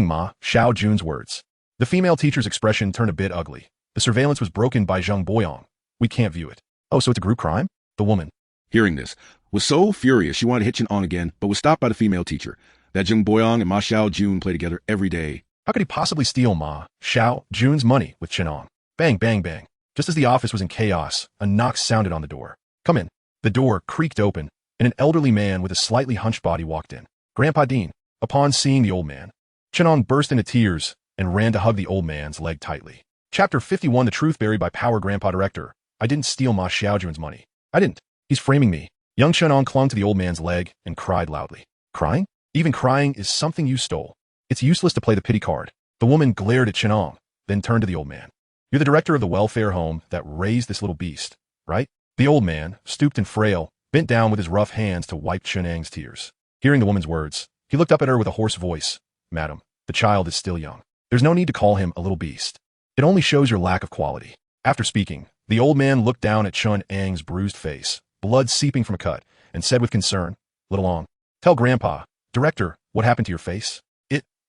Ma Xiao Jun's words, The female teacher's expression turned a bit ugly. The surveillance was broken by Zheng Boyong. We can't view it. Oh, so it's a group crime? The woman, hearing this, was so furious she wanted to hit Chen Ang again, but was stopped by the female teacher. That Zheng Boyong and Ma Xiao Jun play together every day. how could he possibly steal Ma Xiao Jun's money with Chen Ang? Bang, bang, bang. Just as the office was in chaos, a knock sounded on the door. Come in. The door creaked open, and an elderly man with a slightly hunched body walked in. Grandpa Dean. Upon seeing the old man, Chen Ang burst into tears and ran to hug the old man's leg tightly. Chapter 51, The Truth Buried by Power. Grandpa Director, I didn't steal Ma Xiaojun's money. I didn't. He's framing me. Young Chen Ang clung to the old man's leg and cried loudly. Crying? Even crying is something you stole. It's useless to play the pity card. The woman glared at Chen Ang, then turned to the old man. You're the director of the welfare home that raised this little beast, right? The old man, stooped and frail, bent down with his rough hands to wipe Chen Ang's tears. Hearing the woman's words, he looked up at her with a hoarse voice. Madam, the child is still young. There's no need to call him a little beast. It only shows your lack of quality. After speaking, the old man looked down at Chen Ang's bruised face, blood seeping from a cut, and said with concern, Little Ang, tell Grandpa, Director, what happened to your face?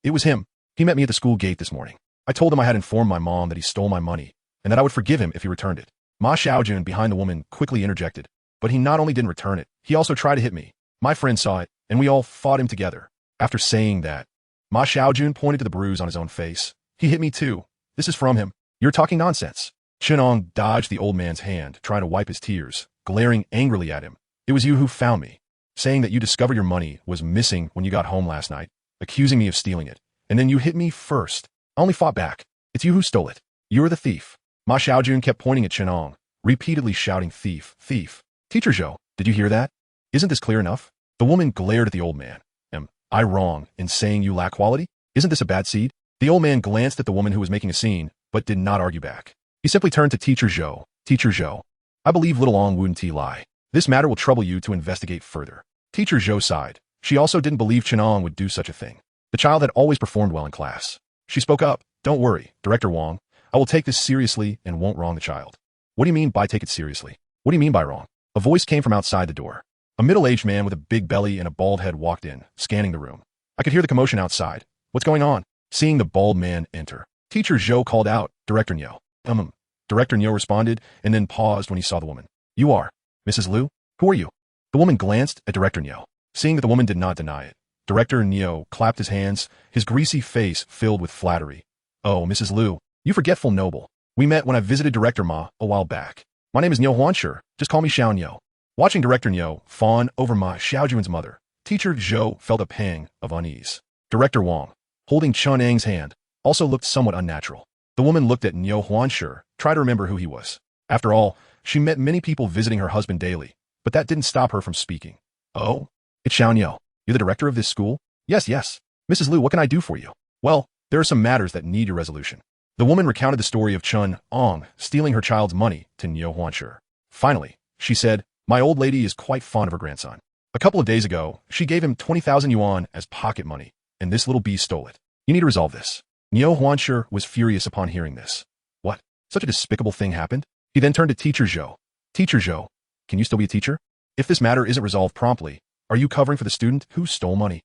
It was him. He met me at the school gate this morning. I told him I had informed my mom that he stole my money, and that I would forgive him if he returned it. Ma Xiaojun behind the woman quickly interjected, but he not only didn't return it, he also tried to hit me. My friend saw it, and we all fought him together. After saying that, Ma Xiaojun pointed to the bruise on his own face. He hit me too. This is from him. You're talking nonsense. Chen Ang dodged the old man's hand, trying to wipe his tears, glaring angrily at him. It was you who found me, saying that you discovered your money was missing when you got home last night, accusing me of stealing it, and then you hit me first. I only fought back. It's you who stole it. You're the thief. Ma Xiaojun kept pointing at Chen Ang, repeatedly shouting, Thief, thief. Teacher Zhou, did you hear that? Isn't this clear enough? The woman glared at the old man. Am I wrong in saying you lack quality? Isn't this a bad seed? The old man glanced at the woman who was making a scene, but did not argue back. He simply turned to Teacher Zhou. Teacher Zhou, I believe little Ang wouldn't lie. This matter will trouble you to investigate further. Teacher Zhou sighed. She also didn't believe Chen Ang would do such a thing. The child had always performed well in class. She spoke up. Don't worry, Director Wang. I will take this seriously and won't wrong the child. What do you mean by take it seriously? What do you mean by wrong? A voice came from outside the door. A middle-aged man with a big belly and a bald head walked in, scanning the room. I could hear the commotion outside. What's going on? Seeing the bald man enter, Teacher Zhou called out, Director Niu. Director Niu responded and then paused when he saw the woman. You are Mrs. Liu? Who are you? The woman glanced at Director Niu. Seeing that the woman did not deny it, Director Niu clapped his hands, his greasy face filled with flattery. Oh, Mrs. Liu, you forgetful noble. We met when I visited Director Ma a while back. My name is Niu Huanshu. Just call me Xiao Niu. Watching Director Niu fawn over Ma Xiaojun's mother, Teacher Zhou felt a pang of unease. Director Wang, holding Chen Ang's hand, also looked somewhat unnatural. The woman looked at Niu Huanshu, tried to remember who he was. After all, she met many people visiting her husband daily, but that didn't stop her from speaking. Oh? It's Xiao Niu. You're the director of this school? Yes. Mrs. Liu, what can I do for you? Well, there are some matters that need your resolution. The woman recounted the story of Chen Ang stealing her child's money to Niu Huanshu. Finally, she said, my old lady is quite fond of her grandson. A couple of days ago, she gave him 20,000 yuan as pocket money, and this little beast stole it. You need to resolve this. Niu Huanshu was furious upon hearing this. What? Such a despicable thing happened? He then turned to Teacher Zhou. Teacher Zhou, can you still be a teacher? If this matter isn't resolved promptly, are you covering for the student who stole money?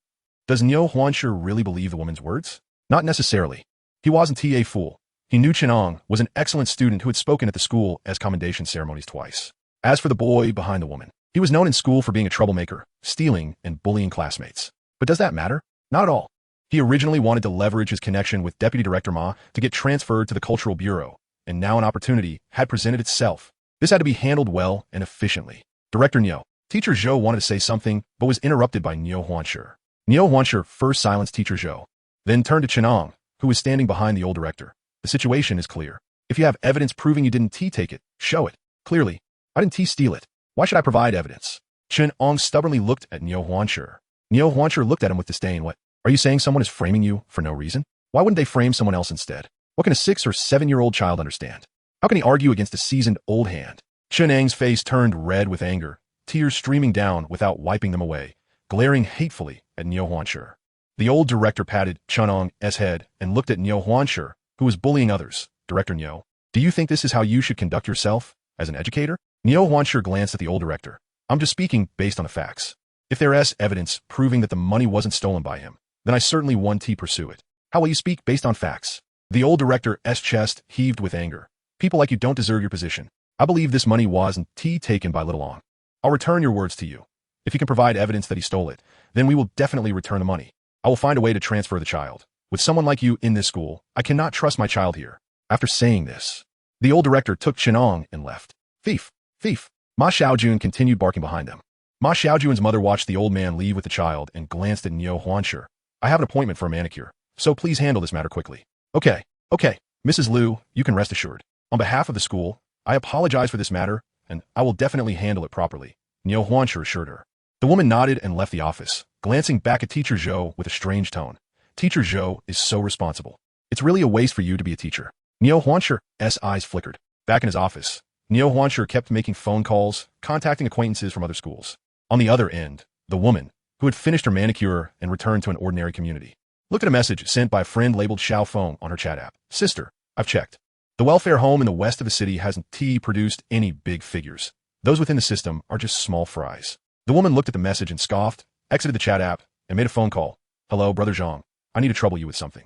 Does Niu Huanshu really believe the woman's words? Not necessarily. He wasn't a fool. He knew Chen Ang was an excellent student who had spoken at the school as commendation ceremonies twice. As for the boy behind the woman, he was known in school for being a troublemaker, stealing, and bullying classmates. But does that matter? Not at all. He originally wanted to leverage his connection with Deputy Director Ma to get transferred to the Cultural Bureau, and now an opportunity had presented itself. This had to be handled well and efficiently. Director Niu, Teacher Zhou wanted to say something, but was interrupted by Niu Huanshu. Niu Huanshu first silenced Teacher Zhou, then turned to Chen Ang, who was standing behind the old director. The situation is clear. If you have evidence proving you didn't take it, show it. Clearly, I didn't steal it. Why should I provide evidence? Chen Ang stubbornly looked at Niu Huanshu. Niu Huanshu looked at him with disdain. What? Are you saying someone is framing you for no reason? Why wouldn't they frame someone else instead? What can a 6 or 7-year-old child understand? How can he argue against a seasoned old hand? Chen Ang's face turned red with anger, tears streaming down without wiping them away, glaring hatefully at Niu Huanshu. The old director patted Chen Ang's head and looked at Niu Huanshu, who was bullying others. Director Niu, do you think this is how you should conduct yourself as an educator? Niu Huanshu glanced at the old director. I'm just speaking based on the facts. If there is evidence proving that the money wasn't stolen by him, then I certainly want to pursue it. How will you speak based on facts? The old director's chest heaved with anger. People like you don't deserve your position. I believe this money wasn't taken by Little Ang. I'll return your words to you. If you can provide evidence that he stole it, then we will definitely return the money. I will find a way to transfer the child. With someone like you in this school, I cannot trust my child here. After saying this, the old director took Chen Ang and left. Thief! Thief! Ma Xiaojun continued barking behind them. Ma Xiaojun's mother watched the old man leave with the child and glanced at Niu Huanshi. I have an appointment for a manicure, so please handle this matter quickly. Okay. Mrs. Liu, you can rest assured. On behalf of the school, I apologize for this matter, and I will definitely handle it properly, Niu Huanshi assured her. The woman nodded and left the office, glancing back at Teacher Zhou with a strange tone. Teacher Zhou is so responsible. It's really a waste for you to be a teacher. Niu Huanshi's eyes flickered. Back in his office, Niu Huanshi kept making phone calls, contacting acquaintances from other schools. On the other end, the woman, who had finished her manicure and returned to an ordinary community, looked at a message sent by a friend labeled Xiao Feng on her chat app. Sister, I've checked. The welfare home in the west of the city hasn't produced any big figures. Those within the system are just small fries. The woman looked at the message and scoffed, exited the chat app, and made a phone call. Hello, Brother Zhang. I need to trouble you with something.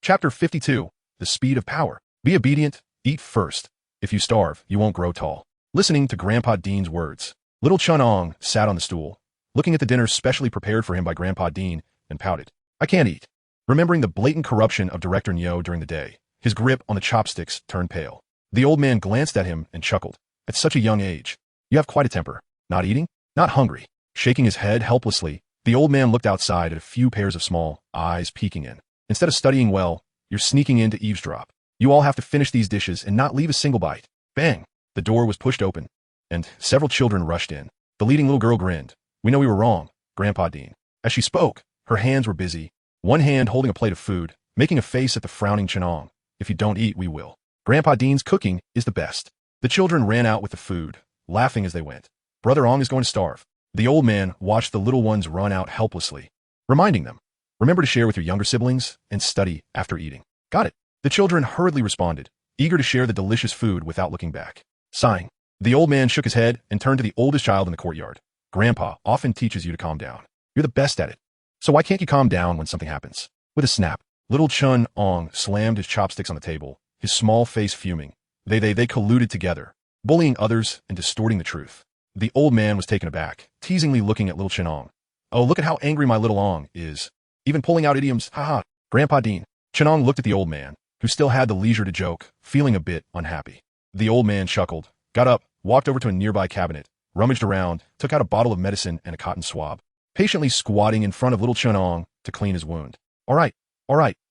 Chapter 52. The Speed of Power. Be obedient, eat first. If you starve, you won't grow tall. Listening to Grandpa Dean's words, little Chen Ang sat on the stool, looking at the dinner specially prepared for him by Grandpa Dean, and pouted. I can't eat. Remembering the blatant corruption of Director Niu during the day, his grip on the chopsticks turned pale. The old man glanced at him and chuckled. At such a young age, you have quite a temper. Not eating? Not hungry. Shaking his head helplessly, the old man looked outside at a few pairs of small eyes peeking in. Instead of studying well, you're sneaking in to eavesdrop. You all have to finish these dishes and not leave a single bite. Bang! The door was pushed open, and several children rushed in. The leading little girl grinned. We know we were wrong, Grandpa Dean. As she spoke, her hands were busy, one hand holding a plate of food, making a face at the frowning Chen Ang. If you don't eat, we will. Grandpa Dean's cooking is the best. The children ran out with the food, laughing as they went. Brother Ang is going to starve. The old man watched the little ones run out helplessly, reminding them, remember to share with your younger siblings and study after eating. Got it. The children hurriedly responded, eager to share the delicious food without looking back. Sighing, the old man shook his head and turned to the oldest child in the courtyard. Grandpa often teaches you to calm down. You're the best at it. So why can't you calm down when something happens? With a snap, little Chen Ang slammed his chopsticks on the table, his small face fuming. They colluded together, bullying others and distorting the truth. The old man was taken aback, teasingly looking at little Chen Ang. Oh, look at how angry my little Ang is. Even pulling out idioms, haha. Grandpa Dean. Chen Ang looked at the old man, who still had the leisure to joke, feeling a bit unhappy. The old man chuckled, got up, walked over to a nearby cabinet, rummaged around, took out a bottle of medicine and a cotton swab, patiently squatting in front of little Chen Ang to clean his wound. All right,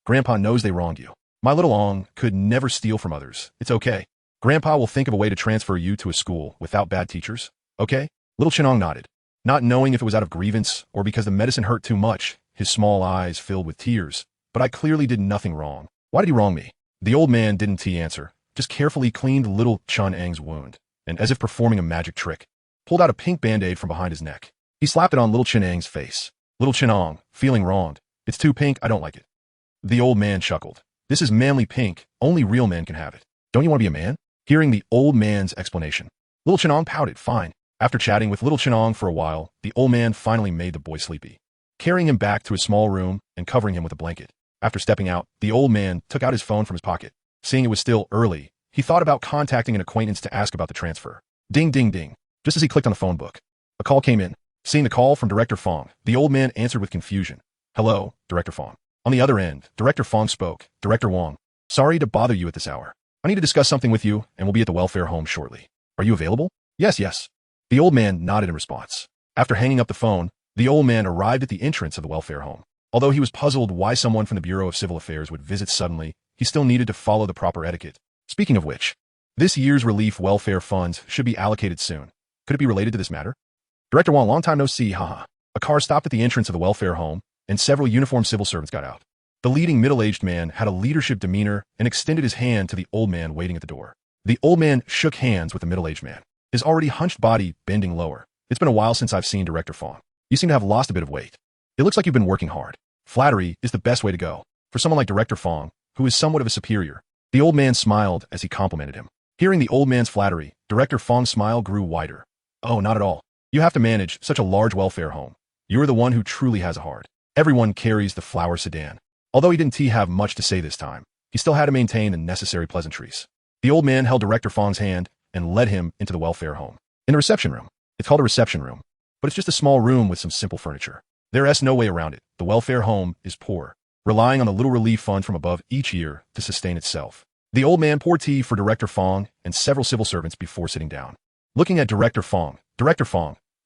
Grandpa knows they wronged you. My little Ang could never steal from others. It's okay. Grandpa will think of a way to transfer you to a school without bad teachers. Okay? Little Chen Ang nodded. Not knowing if it was out of grievance or because the medicine hurt too much, his small eyes filled with tears. But I clearly did nothing wrong. Why did he wrong me? The old man didn't answer, just carefully cleaned little Chen Ang's wound, and as if performing a magic trick, pulled out a pink band-aid from behind his neck. He slapped it on little Chen Ang's face. Little Chen Ang, feeling wronged. It's too pink, I don't like it. The old man chuckled. This is manly pink, only real men can have it. Don't you want to be a man? Hearing the old man's explanation, little Chen Ang pouted, fine. After chatting with little Chen Ang for a while, the old man finally made the boy sleepy, carrying him back to his small room and covering him with a blanket. After stepping out, the old man took out his phone from his pocket. Seeing it was still early, he thought about contacting an acquaintance to ask about the transfer. Ding, ding, ding. Just as he clicked on the phone book, a call came in. Seeing the call from Director Fong, the old man answered with confusion. Hello, Director Fong. On the other end, Director Fong spoke. Director Wong. Sorry to bother you at this hour. I need to discuss something with you, and we'll be at the welfare home shortly. Are you available? Yes. The old man nodded in response. After hanging up the phone, the old man arrived at the entrance of the welfare home. Although he was puzzled why someone from the Bureau of Civil Affairs would visit suddenly, he still needed to follow the proper etiquette. Speaking of which, this year's relief welfare funds should be allocated soon. Could it be related to this matter? Director Wong, long time no see, haha. A car stopped at the entrance of the welfare home, and several uniformed civil servants got out. The leading middle-aged man had a leadership demeanor and extended his hand to the old man waiting at the door. The old man shook hands with the middle-aged man, his already hunched body bending lower. It's been a while since I've seen Director Fong. You seem to have lost a bit of weight. It looks like you've been working hard. Flattery is the best way to go. For someone like Director Fong, who is somewhat of a superior. The old man smiled as he complimented him. Hearing the old man's flattery, Director Fong's smile grew wider. Oh, not at all. You have to manage such a large welfare home. You're the one who truly has a heart. Everyone carries the flower sedan. Although he didn't have much to say this time, he still had to maintain the necessary pleasantries. The old man held Director Fong's hand and led him into the welfare home. In the reception room. It's called a reception room, but it's just a small room with some simple furniture. There's no way around it. The welfare home is poor, relying on the little relief fund from above each year to sustain itself. The old man poured tea for Director Fong and several civil servants before sitting down. Looking at Director Fong,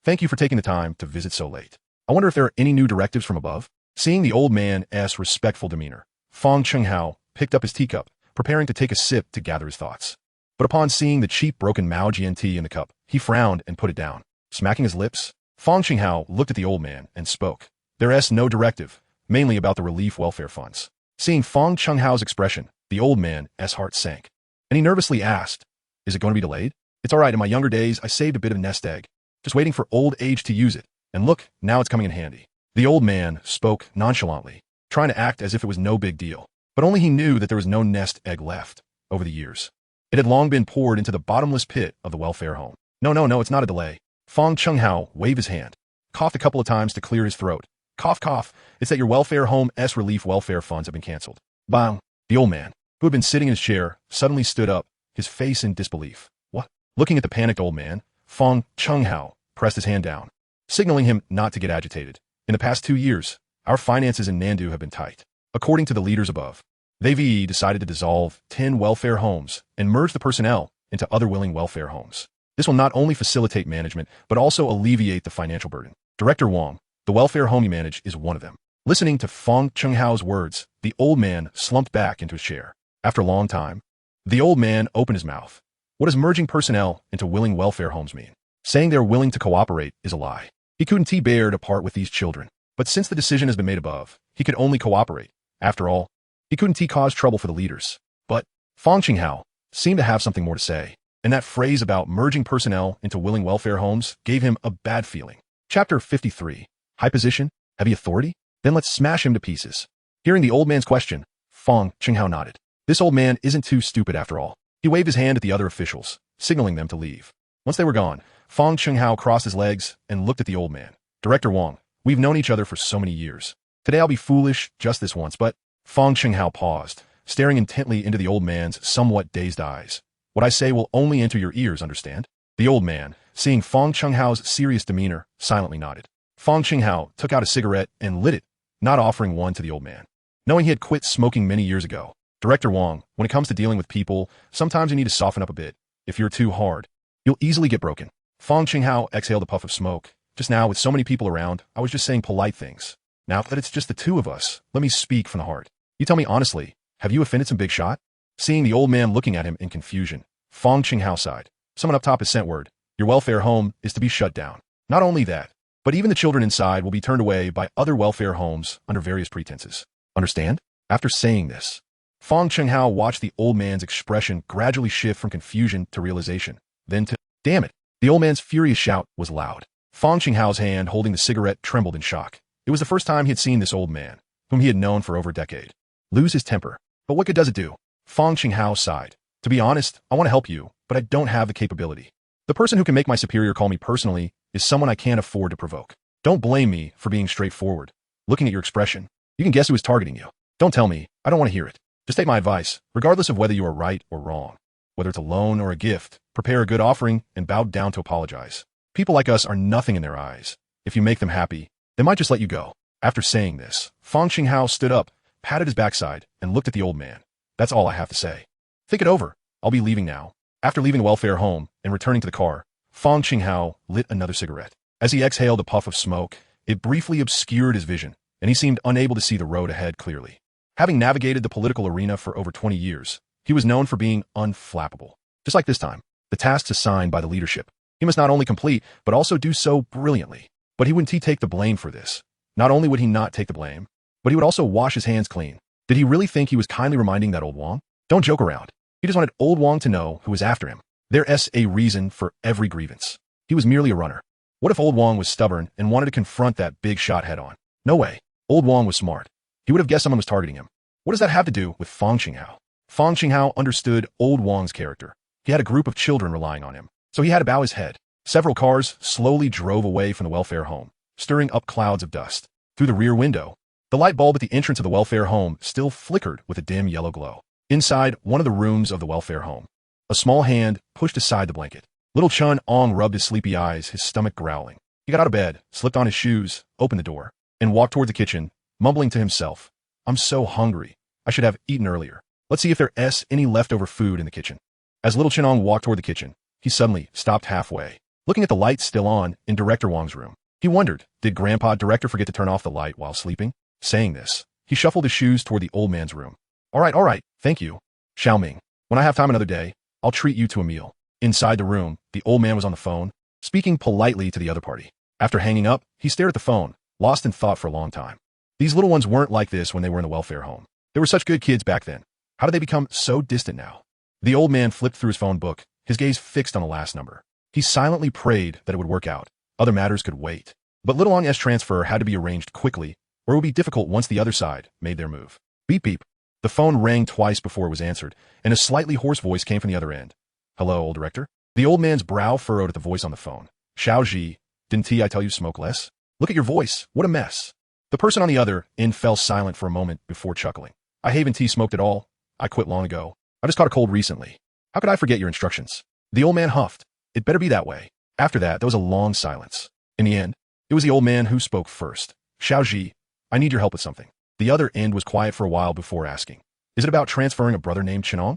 thank you for taking the time to visit so late. I wonder if there are any new directives from above? Seeing the old man's respectful demeanor, Fong Chenghao picked up his teacup, preparing to take a sip to gather his thoughts. But upon seeing the cheap broken Mao Jian tea in the cup, he frowned and put it down. Smacking his lips, Fong Chenghao looked at the old man and spoke. There's no directive, mainly about the relief welfare funds. Seeing Fong Chenghao's expression, the old man's heart sank. And he nervously asked, is it going to be delayed? It's all right, in my younger days, I saved a bit of nest egg. Just waiting for old age to use it. And look, now it's coming in handy. The old man spoke nonchalantly, trying to act as if it was no big deal. But only he knew that there was no nest egg left over the years. It had long been poured into the bottomless pit of the welfare home. No, it's not a delay. Fong Chenghao waved his hand, coughed a couple of times to clear his throat. Cough, cough. It's that your welfare home's relief welfare funds have been canceled. Bang. The old man, who had been sitting in his chair, suddenly stood up, his face in disbelief. What? Looking at the panicked old man, Fong Chenghao pressed his hand down, signaling him not to get agitated. In the past 2 years, our finances in Nandu have been tight. According to the leaders above, they've decided to dissolve 10 welfare homes and merge the personnel into other willing welfare homes. This will not only facilitate management, but also alleviate the financial burden. Director Wang, the welfare home you manage, is one of them. Listening to Fong Chenghao's words, the old man slumped back into his chair. After a long time, the old man opened his mouth. What does merging personnel into willing welfare homes mean? Saying they're willing to cooperate is a lie. He couldn't bear to part with these children. But since the decision has been made above, he could only cooperate. After all, he couldn't cause trouble for the leaders. But Fong Chenghao seemed to have something more to say. And that phrase about merging personnel into willing welfare homes gave him a bad feeling. Chapter 53. High position? Heavy authority? Then let's smash him to pieces. Hearing the old man's question, Fong Chenghao nodded. This old man isn't too stupid after all. He waved his hand at the other officials, signaling them to leave. Once they were gone, Fong Chenghao crossed his legs and looked at the old man. Director Wang, we've known each other for so many years. Today I'll be foolish just this once, but Fong Chenghao paused, staring intently into the old man's somewhat dazed eyes. What I say will only enter your ears, understand? The old man, seeing Fong Chenghao's serious demeanor, silently nodded. Fong Chenghao took out a cigarette and lit it, not offering one to the old man. Knowing he had quit smoking many years ago, Director Wang, when it comes to dealing with people, sometimes you need to soften up a bit. If you're too hard, you'll easily get broken. Fong Chenghao exhaled a puff of smoke. Just now, with so many people around, I was just saying polite things. Now that it's just the two of us, let me speak from the heart. You tell me honestly, have you offended some big shot? Seeing the old man looking at him in confusion, Fong Chenghao sighed. Someone up top has sent word. Your welfare home is to be shut down. Not only that, but even the children inside will be turned away by other welfare homes under various pretenses. Understand? After saying this, Fong Chenghao watched the old man's expression gradually shift from confusion to realization, then to, damn it. The old man's furious shout was loud. Fong Chenghao's hand holding the cigarette trembled in shock. It was the first time he had seen this old man, whom he had known for over a decade, lose his temper. But what good does it do? Fong Chenghao sighed. To be honest, I want to help you, but I don't have the capability. The person who can make my superior call me personally is someone I can't afford to provoke. Don't blame me for being straightforward. Looking at your expression, you can guess who is targeting you. Don't tell me. I don't want to hear it. Just take my advice, regardless of whether you are right or wrong. Whether it's a loan or a gift, prepare a good offering and bow down to apologize. People like us are nothing in their eyes. If you make them happy, they might just let you go. After saying this, Fong Chenghao stood up, patted his backside, and looked at the old man. That's all I have to say. Think it over. I'll be leaving now. After leaving the welfare home and returning to the car, Fong Chenghao lit another cigarette. As he exhaled a puff of smoke, it briefly obscured his vision, and he seemed unable to see the road ahead clearly. Having navigated the political arena for over 20 years, he was known for being unflappable. Just like this time, the tasks assigned by the leadership, he must not only complete, but also do so brilliantly. But he wouldn't take the blame for this. Not only would he not take the blame, but he would also wash his hands clean. Did he really think he was kindly reminding that old Wang? Don't joke around. He just wanted old Wang to know who was after him. There's a reason for every grievance. He was merely a runner. What if old Wang was stubborn and wanted to confront that big shot head on? No way. Old Wang was smart. He would have guessed someone was targeting him. What does that have to do with Fong Chenghao? Fong Chenghao understood old Wang's character. He had a group of children relying on him, so he had to bow his head. Several cars slowly drove away from the welfare home, stirring up clouds of dust. Through the rear window, the light bulb at the entrance of the welfare home still flickered with a dim yellow glow. Inside one of the rooms of the welfare home, a small hand pushed aside the blanket. Little Chen Ang rubbed his sleepy eyes, his stomach growling. He got out of bed, slipped on his shoes, opened the door, and walked toward the kitchen, mumbling to himself, "I'm so hungry. I should have eaten earlier. Let's see if there's any leftover food in the kitchen." As little Chen Ang walked toward the kitchen, he suddenly stopped halfway, looking at the lights still on in Director Wang's room. He wondered, did Grandpa Director forget to turn off the light while sleeping? Saying this, he shuffled his shoes toward the old man's room. All right, thank you, Xiaoming. When I have time another day, I'll treat you to a meal." Inside the room, the old man was on the phone, speaking politely to the other party. After hanging up, he stared at the phone, lost in thought for a long time. These little ones weren't like this when they were in the welfare home. They were such good kids back then. How did they become so distant now? The old man flipped through his phone book, his gaze fixed on the last number. He silently prayed that it would work out. Other matters could wait. But little Ang's transfer had to be arranged quickly, or it would be difficult once the other side made their move. Beep beep. The phone rang twice before it was answered, and a slightly hoarse voice came from the other end. "Hello, old director?" The old man's brow furrowed at the voice on the phone. "Xiaoji, didn't I tell you to smoke less? Look at your voice. What a mess." The person on the other end fell silent for a moment before chuckling. "I haven't smoked at all. I quit long ago. I just caught a cold recently. How could I forget your instructions?" The old man huffed. "It better be that way." After that, there was a long silence. In the end, it was the old man who spoke first. "Xiaoji, I need your help with something." The other end was quiet for a while before asking, "Is it about transferring a brother named Chen Ang?"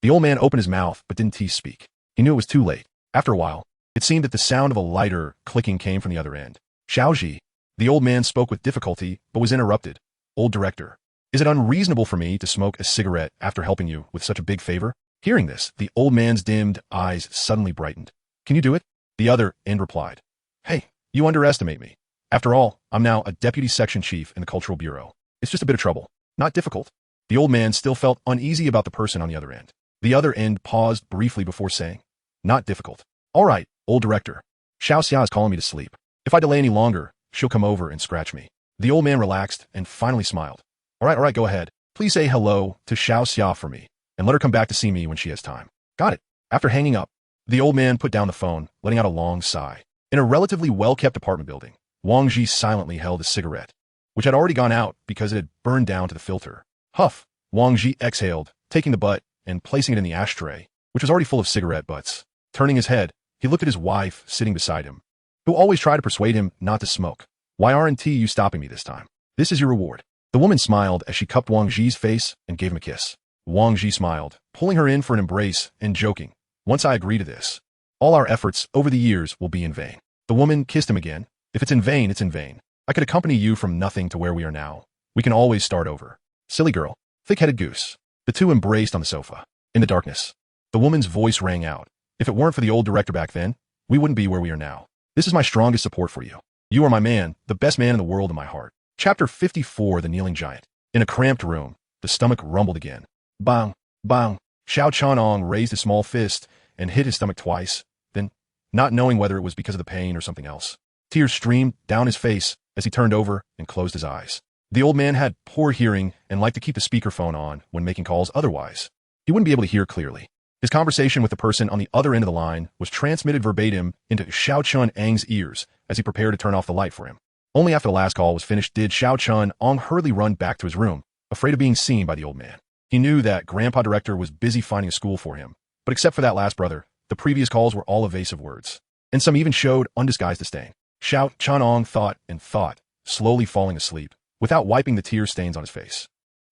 The old man opened his mouth but didn't speak. He knew it was too late. After a while, it seemed that the sound of a lighter clicking came from the other end. "Xiaoji." The old man spoke with difficulty but was interrupted. "Old director, is it unreasonable for me to smoke a cigarette after helping you with such a big favor?" Hearing this, the old man's dimmed eyes suddenly brightened. "Can you do it?" The other end replied, "Hey, you underestimate me. After all, I'm now a deputy section chief in the Cultural Bureau. It's just a bit of trouble. Not difficult." The old man still felt uneasy about the person on the other end. The other end paused briefly before saying, "Not difficult. All right, old director. Xiao Xia is calling me to sleep. If I delay any longer, she'll come over and scratch me." The old man relaxed and finally smiled. All right, go ahead. Please say hello to Xiao Xia for me, and let her come back to see me when she has time." "Got it." After hanging up, the old man put down the phone, letting out a long sigh. In a relatively well-kept apartment building, Wang Ji silently held a cigarette, which had already gone out because it had burned down to the filter. Huff, Wang Ji exhaled, taking the butt and placing it in the ashtray, which was already full of cigarette butts. Turning his head, he looked at his wife sitting beside him, who always tried to persuade him not to smoke. "Why aren't you stopping me this time? This is your reward." The woman smiled as she cupped Wang Ji's face and gave him a kiss. Wang Ji smiled, pulling her in for an embrace and joking, "Once I agree to this, all our efforts over the years will be in vain." The woman kissed him again. "If it's in vain, it's in vain. I could accompany you from nothing to where we are now. We can always start over." "Silly girl. Thick-headed goose." The two embraced on the sofa. In the darkness, the woman's voice rang out. "If it weren't for the old director back then, we wouldn't be where we are now. This is my strongest support for you. You are my man, the best man in the world in my heart." Chapter 54, The Kneeling Giant. In a cramped room, the stomach rumbled again. Bang, bang. Xiao Chen Ang raised a small fist and hit his stomach twice, then, not knowing whether it was because of the pain or something else, tears streamed down his face as he turned over and closed his eyes. The old man had poor hearing and liked to keep the speakerphone on when making calls, otherwise he wouldn't be able to hear clearly. His conversation with the person on the other end of the line was transmitted verbatim into Xiao Chen Ang's ears as he prepared to turn off the light for him. Only after the last call was finished did Xiao Chen Ang hurriedly run back to his room, afraid of being seen by the old man. He knew that Grandpa Director was busy finding a school for him, but except for that last brother, the previous calls were all evasive words, and some even showed undisguised disdain. Xiao Chen Ang thought and thought, slowly falling asleep, without wiping the tear stains on his face.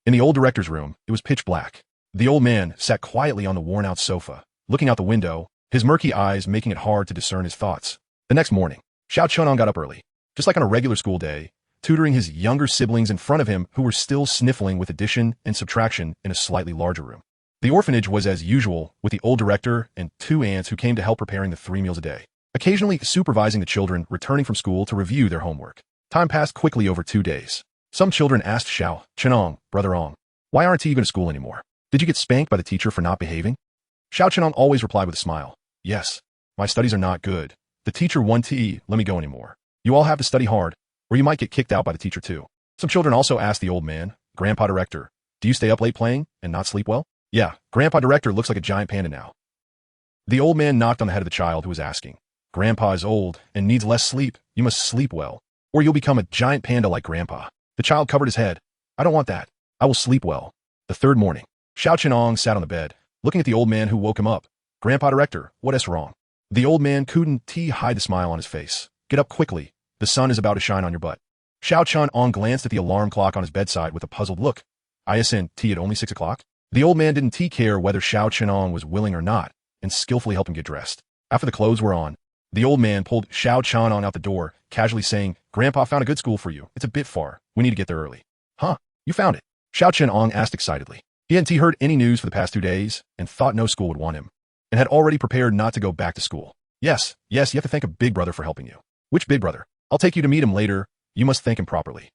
In the old director's room, it was pitch black. The old man sat quietly on the worn-out sofa, looking out the window, his murky eyes making it hard to discern his thoughts. The next morning, Xiao Chen Ang got up early, just like on a regular school day, tutoring his younger siblings in front of him who were still sniffling with addition and subtraction in a slightly larger room. The orphanage was as usual, with the old director and two aunts who came to help preparing the 3 meals a day, occasionally supervising the children returning from school to review their homework. Time passed quickly over 2 days. Some children asked Xiao Chen Ang, "Brother Ang, why aren't you going to school anymore? Did you get spanked by the teacher for not behaving?" Xiao Chen Ang always replied with a smile, "Yes, my studies are not good. The teacher won't let me go anymore. You all have to study hard, or you might get kicked out by the teacher too." Some children also asked the old man, "Grandpa Director, do you stay up late playing and not sleep well?" "Yeah, Grandpa Director looks like a giant panda now." The old man knocked on the head of the child who was asking, "Grandpa is old and needs less sleep. You must sleep well, or you'll become a giant panda like Grandpa." The child covered his head. "I don't want that. I will sleep well." The third morning, Chen Ang sat on the bed, looking at the old man who woke him up. Grandpa Director, what's wrong? The old man couldn't hide the smile on his face. Get up quickly. The sun is about to shine on your butt. Chen Ang glanced at the alarm clock on his bedside with a puzzled look. Isn't at only 6 o'clock? The old man didn't care whether Chen Ang was willing or not, and skillfully helped him get dressed. After the clothes were on, the old man pulled Chen Ang out the door, casually saying, Grandpa found a good school for you. It's a bit far. We need to get there early. Huh? You found it? Chen Ang asked excitedly. He hadn't heard any news for the past 2 days, and thought no school would want him, and had already prepared not to go back to school. Yes, you have to thank a big brother for helping you. Which big brother? I'll take you to meet him later. You must thank him properly.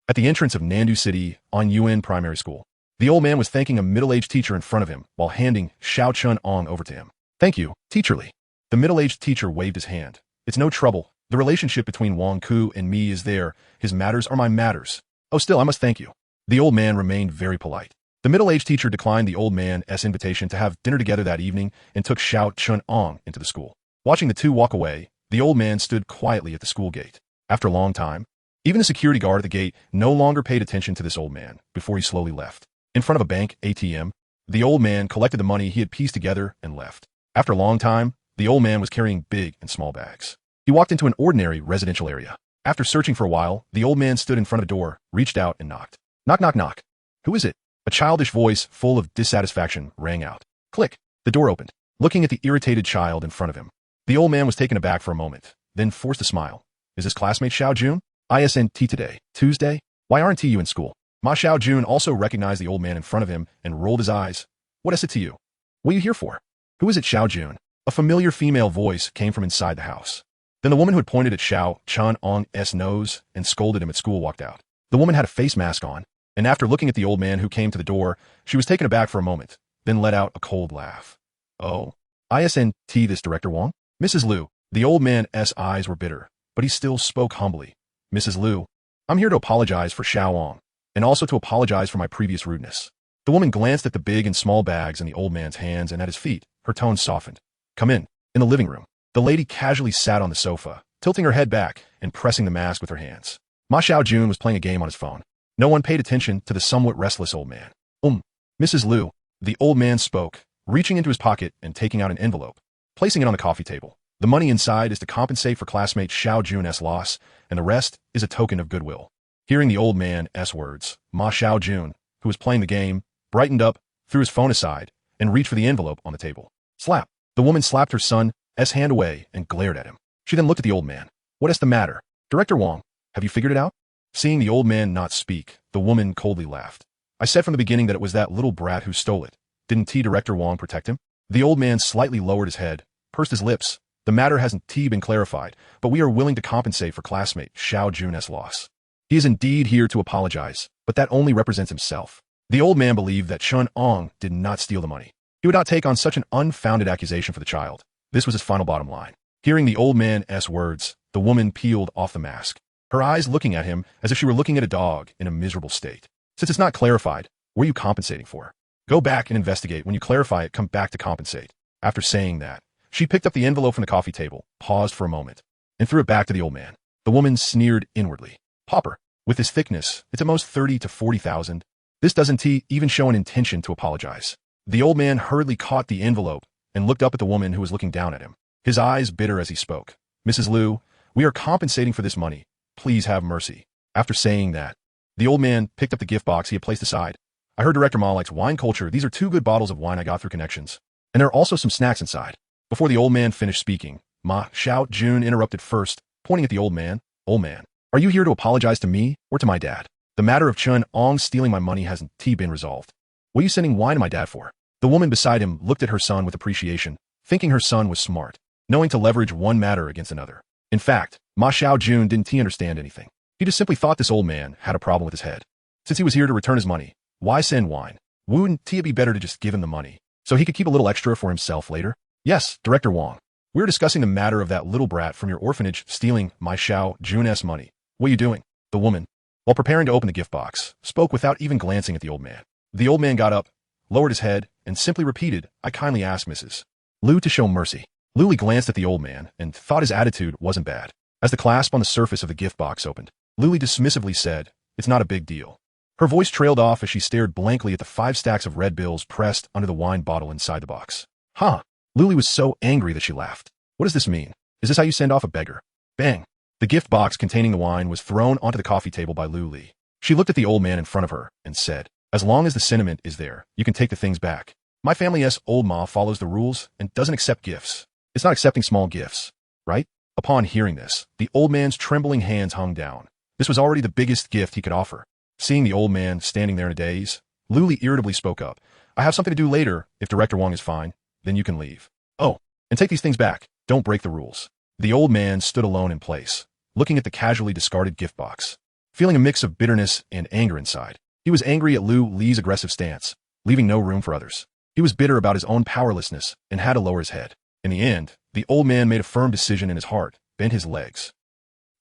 At the entrance of Nandu City, on UN Primary School, the old man was thanking a middle-aged teacher in front of him while handing Chen Ang over to him. Thank you, teacherly. The middle-aged teacher waved his hand. It's no trouble. The relationship between Wang Ku and me is there. His matters are my matters. Oh, still, I must thank you. The old man remained very polite. The middle-aged teacher declined the old man's invitation to have dinner together that evening and took Chen Ang into the school. Watching the two walk away, the old man stood quietly at the school gate. After a long time, even the security guard at the gate no longer paid attention to this old man before he slowly left. In front of a bank ATM, the old man collected the money he had pieced together and left. After a long time, the old man was carrying big and small bags. He walked into an ordinary residential area. After searching for a while, the old man stood in front of a door, reached out and knocked. Knock, knock, knock. Who is it? A childish voice full of dissatisfaction rang out. Click. The door opened. Looking at the irritated child in front of him, the old man was taken aback for a moment, then forced a smile. Is this classmate Xiao Jun? Isn't today, Tuesday? Why aren't you in school? Ma Xiao Jun also recognized the old man in front of him and rolled his eyes. What is it to you? What are you here for? Who is it, Xiao Jun? A familiar female voice came from inside the house. Then the woman who had pointed at Chen Ang's nose and scolded him at school walked out. The woman had a face mask on, and after looking at the old man who came to the door, she was taken aback for a moment, then let out a cold laugh. Oh, isn't this Director Wang? Mrs. Liu. The old man's eyes were bitter, but he still spoke humbly. Mrs. Liu, I'm here to apologize for Xiao Ang, and also to apologize for my previous rudeness. The woman glanced at the big and small bags in the old man's hands and at his feet. Her tone softened. Come in. In the living room, the lady casually sat on the sofa, tilting her head back and pressing the mask with her hands. Ma Xiao Jun was playing a game on his phone. No one paid attention to the somewhat restless old man. Mrs. Liu, the old man spoke, reaching into his pocket and taking out an envelope, placing it on the coffee table. The money inside is to compensate for classmate Xiao Jun's loss, and the rest is a token of goodwill. Hearing the old man's words, Ma Xiao Jun, who was playing the game, brightened up, threw his phone aside, and reached for the envelope on the table. Slap! The woman slapped her son's hand away and glared at him. She then looked at the old man. What is the matter? Director Wang, have you figured it out? Seeing the old man not speak, the woman coldly laughed. I said from the beginning that it was that little brat who stole it. Didn't Director Wang protect him? The old man slightly lowered his head, pursed his lips. The matter hasn't been clarified, but we are willing to compensate for classmate Xiao Jun's loss. He is indeed here to apologize, but that only represents himself. The old man believed that Chen Ang did not steal the money. He would not take on such an unfounded accusation for the child. This was his final bottom line. Hearing the old man's words, the woman peeled off the mask, her eyes looking at him as if she were looking at a dog in a miserable state. Since it's not clarified, what are you compensating for? Go back and investigate. When you clarify it, come back to compensate. After saying that, she picked up the envelope from the coffee table, paused for a moment, and threw it back to the old man. The woman sneered inwardly. Pauper, with this thickness, it's at most 30 to 40,000. This doesn't even show an intention to apologize. The old man hurriedly caught the envelope and looked up at the woman who was looking down at him, his eyes bitter as he spoke. Mrs. Liu, we are compensating for this money. Please have mercy. After saying that, the old man picked up the gift box he had placed aside. I heard Director Ma likes wine culture. These are 2 good bottles of wine I got through connections. And there are also some snacks inside. Before the old man finished speaking, Ma Xiao Jun interrupted first, pointing at the old man. Old man, are you here to apologize to me or to my dad? The matter of Chen Ang stealing my money hasn't been resolved. What are you sending wine to my dad for? The woman beside him looked at her son with appreciation, thinking her son was smart, knowing to leverage one matter against another. In fact, Ma Xiao Jun didn't understand anything. He just simply thought this old man had a problem with his head. Since he was here to return his money, why send wine? Wouldn't it be better to just give him the money, so he could keep a little extra for himself later? Yes, Director Wang. We're discussing the matter of that little brat from your orphanage stealing my Xiao Jun's money. What are you doing? The woman, while preparing to open the gift box, spoke without even glancing at the old man. The old man got up, lowered his head, and simply repeated, I kindly ask Mrs. Liu to show mercy. Liu glanced at the old man and thought his attitude wasn't bad. As the clasp on the surface of the gift box opened, Liu dismissively said, it's not a big deal. Her voice trailed off as she stared blankly at the 5 stacks of red bills pressed under the wine bottle inside the box. Huh. Luli was so angry that she laughed. What does this mean? Is this how you send off a beggar? Bang. The gift box containing the wine was thrown onto the coffee table by Luli. She looked at the old man in front of her and said, as long as the sentiment is there, you can take the things back. My family's old ma follows the rules and doesn't accept gifts. It's not accepting small gifts, right? Upon hearing this, the old man's trembling hands hung down. This was already the biggest gift he could offer. Seeing the old man standing there in a daze, Luli irritably spoke up. I have something to do later. If Director Wong is fine, then you can leave. Oh, and take these things back. Don't break the rules. The old man stood alone in place, looking at the casually discarded gift box, feeling a mix of bitterness and anger inside. He was angry at Li's aggressive stance, leaving no room for others. He was bitter about his own powerlessness and had to lower his head. In the end, the old man made a firm decision in his heart, bent his legs.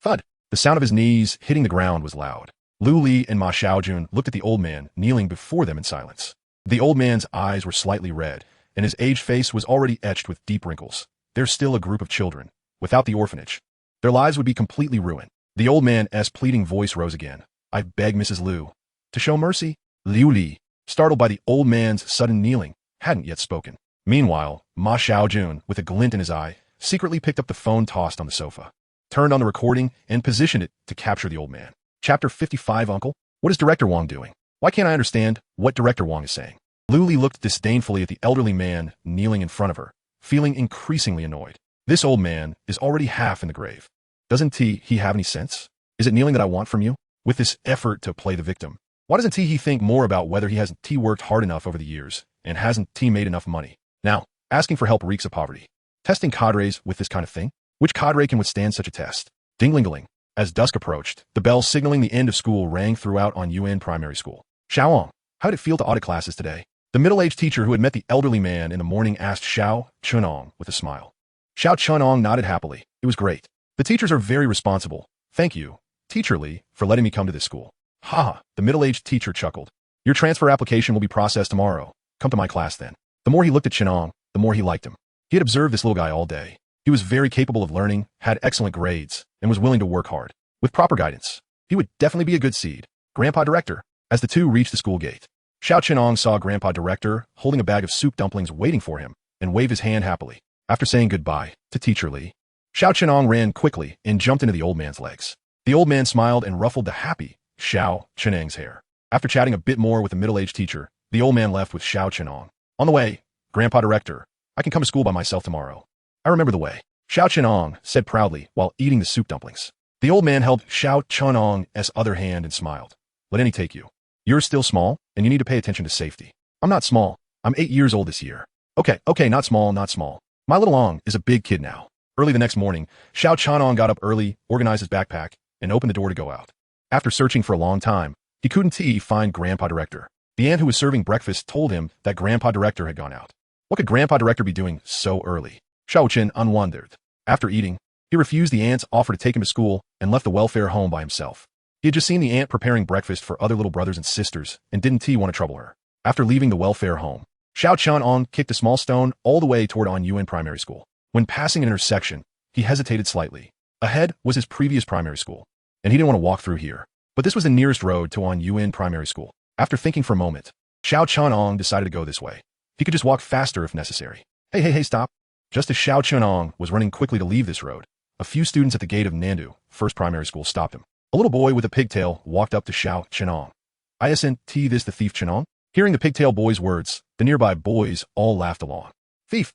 Thud! The sound of his knees hitting the ground was loud. Li and Ma Xiaojun looked at the old man kneeling before them in silence. The old man's eyes were slightly red, and his aged face was already etched with deep wrinkles. They're still a group of children. Without the orphanage, their lives would be completely ruined. The old man's pleading voice rose again. I beg Mrs. Liu to show mercy. Liu Li, startled by the old man's sudden kneeling, hadn't yet spoken. Meanwhile, Ma Xiaojun, with a glint in his eye, secretly picked up the phone tossed on the sofa, turned on the recording, and positioned it to capture the old man. Chapter 55. Uncle, what is Director Wong doing? Why can't I understand what Director Wong is saying? Liu Li looked disdainfully at the elderly man kneeling in front of her, feeling increasingly annoyed. This old man is already half in the grave. Doesn't he have any sense? Is it kneeling that I want from you? With this effort to play the victim, why doesn't he think more about whether he hasn't worked hard enough over the years and hasn't made enough money? Now, asking for help reeks of poverty. Testing cadres with this kind of thing? Which cadre can withstand such a test? Ding-ling-ling. As dusk approached, the bell signaling the end of school rang throughout on Yuan Primary School. Xiao Ang, how did it feel to audit classes today? The middle-aged teacher who had met the elderly man in the morning asked Chen Ang with a smile. Chen Ang nodded happily. It was great. The teachers are very responsible. Thank you, Teacher Li, for letting me come to this school. Ha! The middle-aged teacher chuckled. Your transfer application will be processed tomorrow. Come to my class then. The more he looked at Chen Ang, the more he liked him. He had observed this little guy all day. He was very capable of learning, had excellent grades, and was willing to work hard. With proper guidance, he would definitely be a good seed. Grandpa Director. As the two reached the school gate, Chen Ang saw Grandpa Director holding a bag of soup dumplings waiting for him and waved his hand happily. After saying goodbye to Teacher Li, Chen Ang ran quickly and jumped into the old man's legs. The old man smiled and ruffled the happy Chen Ang's hair. After chatting a bit more with the middle-aged teacher, the old man left with Chen Ang. On the way, Grandpa Director, I can come to school by myself tomorrow. I remember the way, Chen Ang said proudly while eating the soup dumplings. The old man held Chen Ang's other hand and smiled. Let any take you. You're still small, and you need to pay attention to safety. I'm not small. I'm 8 years old this year. Okay, not small. My little Ang is a big kid now. Early the next morning, Chen Ang got up early, organized his backpack, and opened the door to go out. After searching for a long time, he couldn't find Grandpa Director. The aunt who was serving breakfast told him that Grandpa Director had gone out. What could Grandpa Director be doing so early? Chen Ang wondered. After eating, he refused the aunt's offer to take him to school and left the welfare home by himself. He had just seen the aunt preparing breakfast for other little brothers and sisters and didn't want to trouble her. After leaving the welfare home, Chen Ang kicked a small stone all the way toward Yuan Primary School. When passing an intersection, he hesitated slightly. Ahead was his previous primary school, and he didn't want to walk through here. But this was the nearest road to Yuan Primary School. After thinking for a moment, Chen Ang decided to go this way. He could just walk faster if necessary. Hey, stop. Just as Chen Ang was running quickly to leave this road, a few students at the gate of Nandu, First Primary School, stopped him. A little boy with a pigtail walked up to Chen Ang. Isn't this the thief Chen Ang? Hearing the pigtail boy's words, the nearby boys all laughed along. Thief.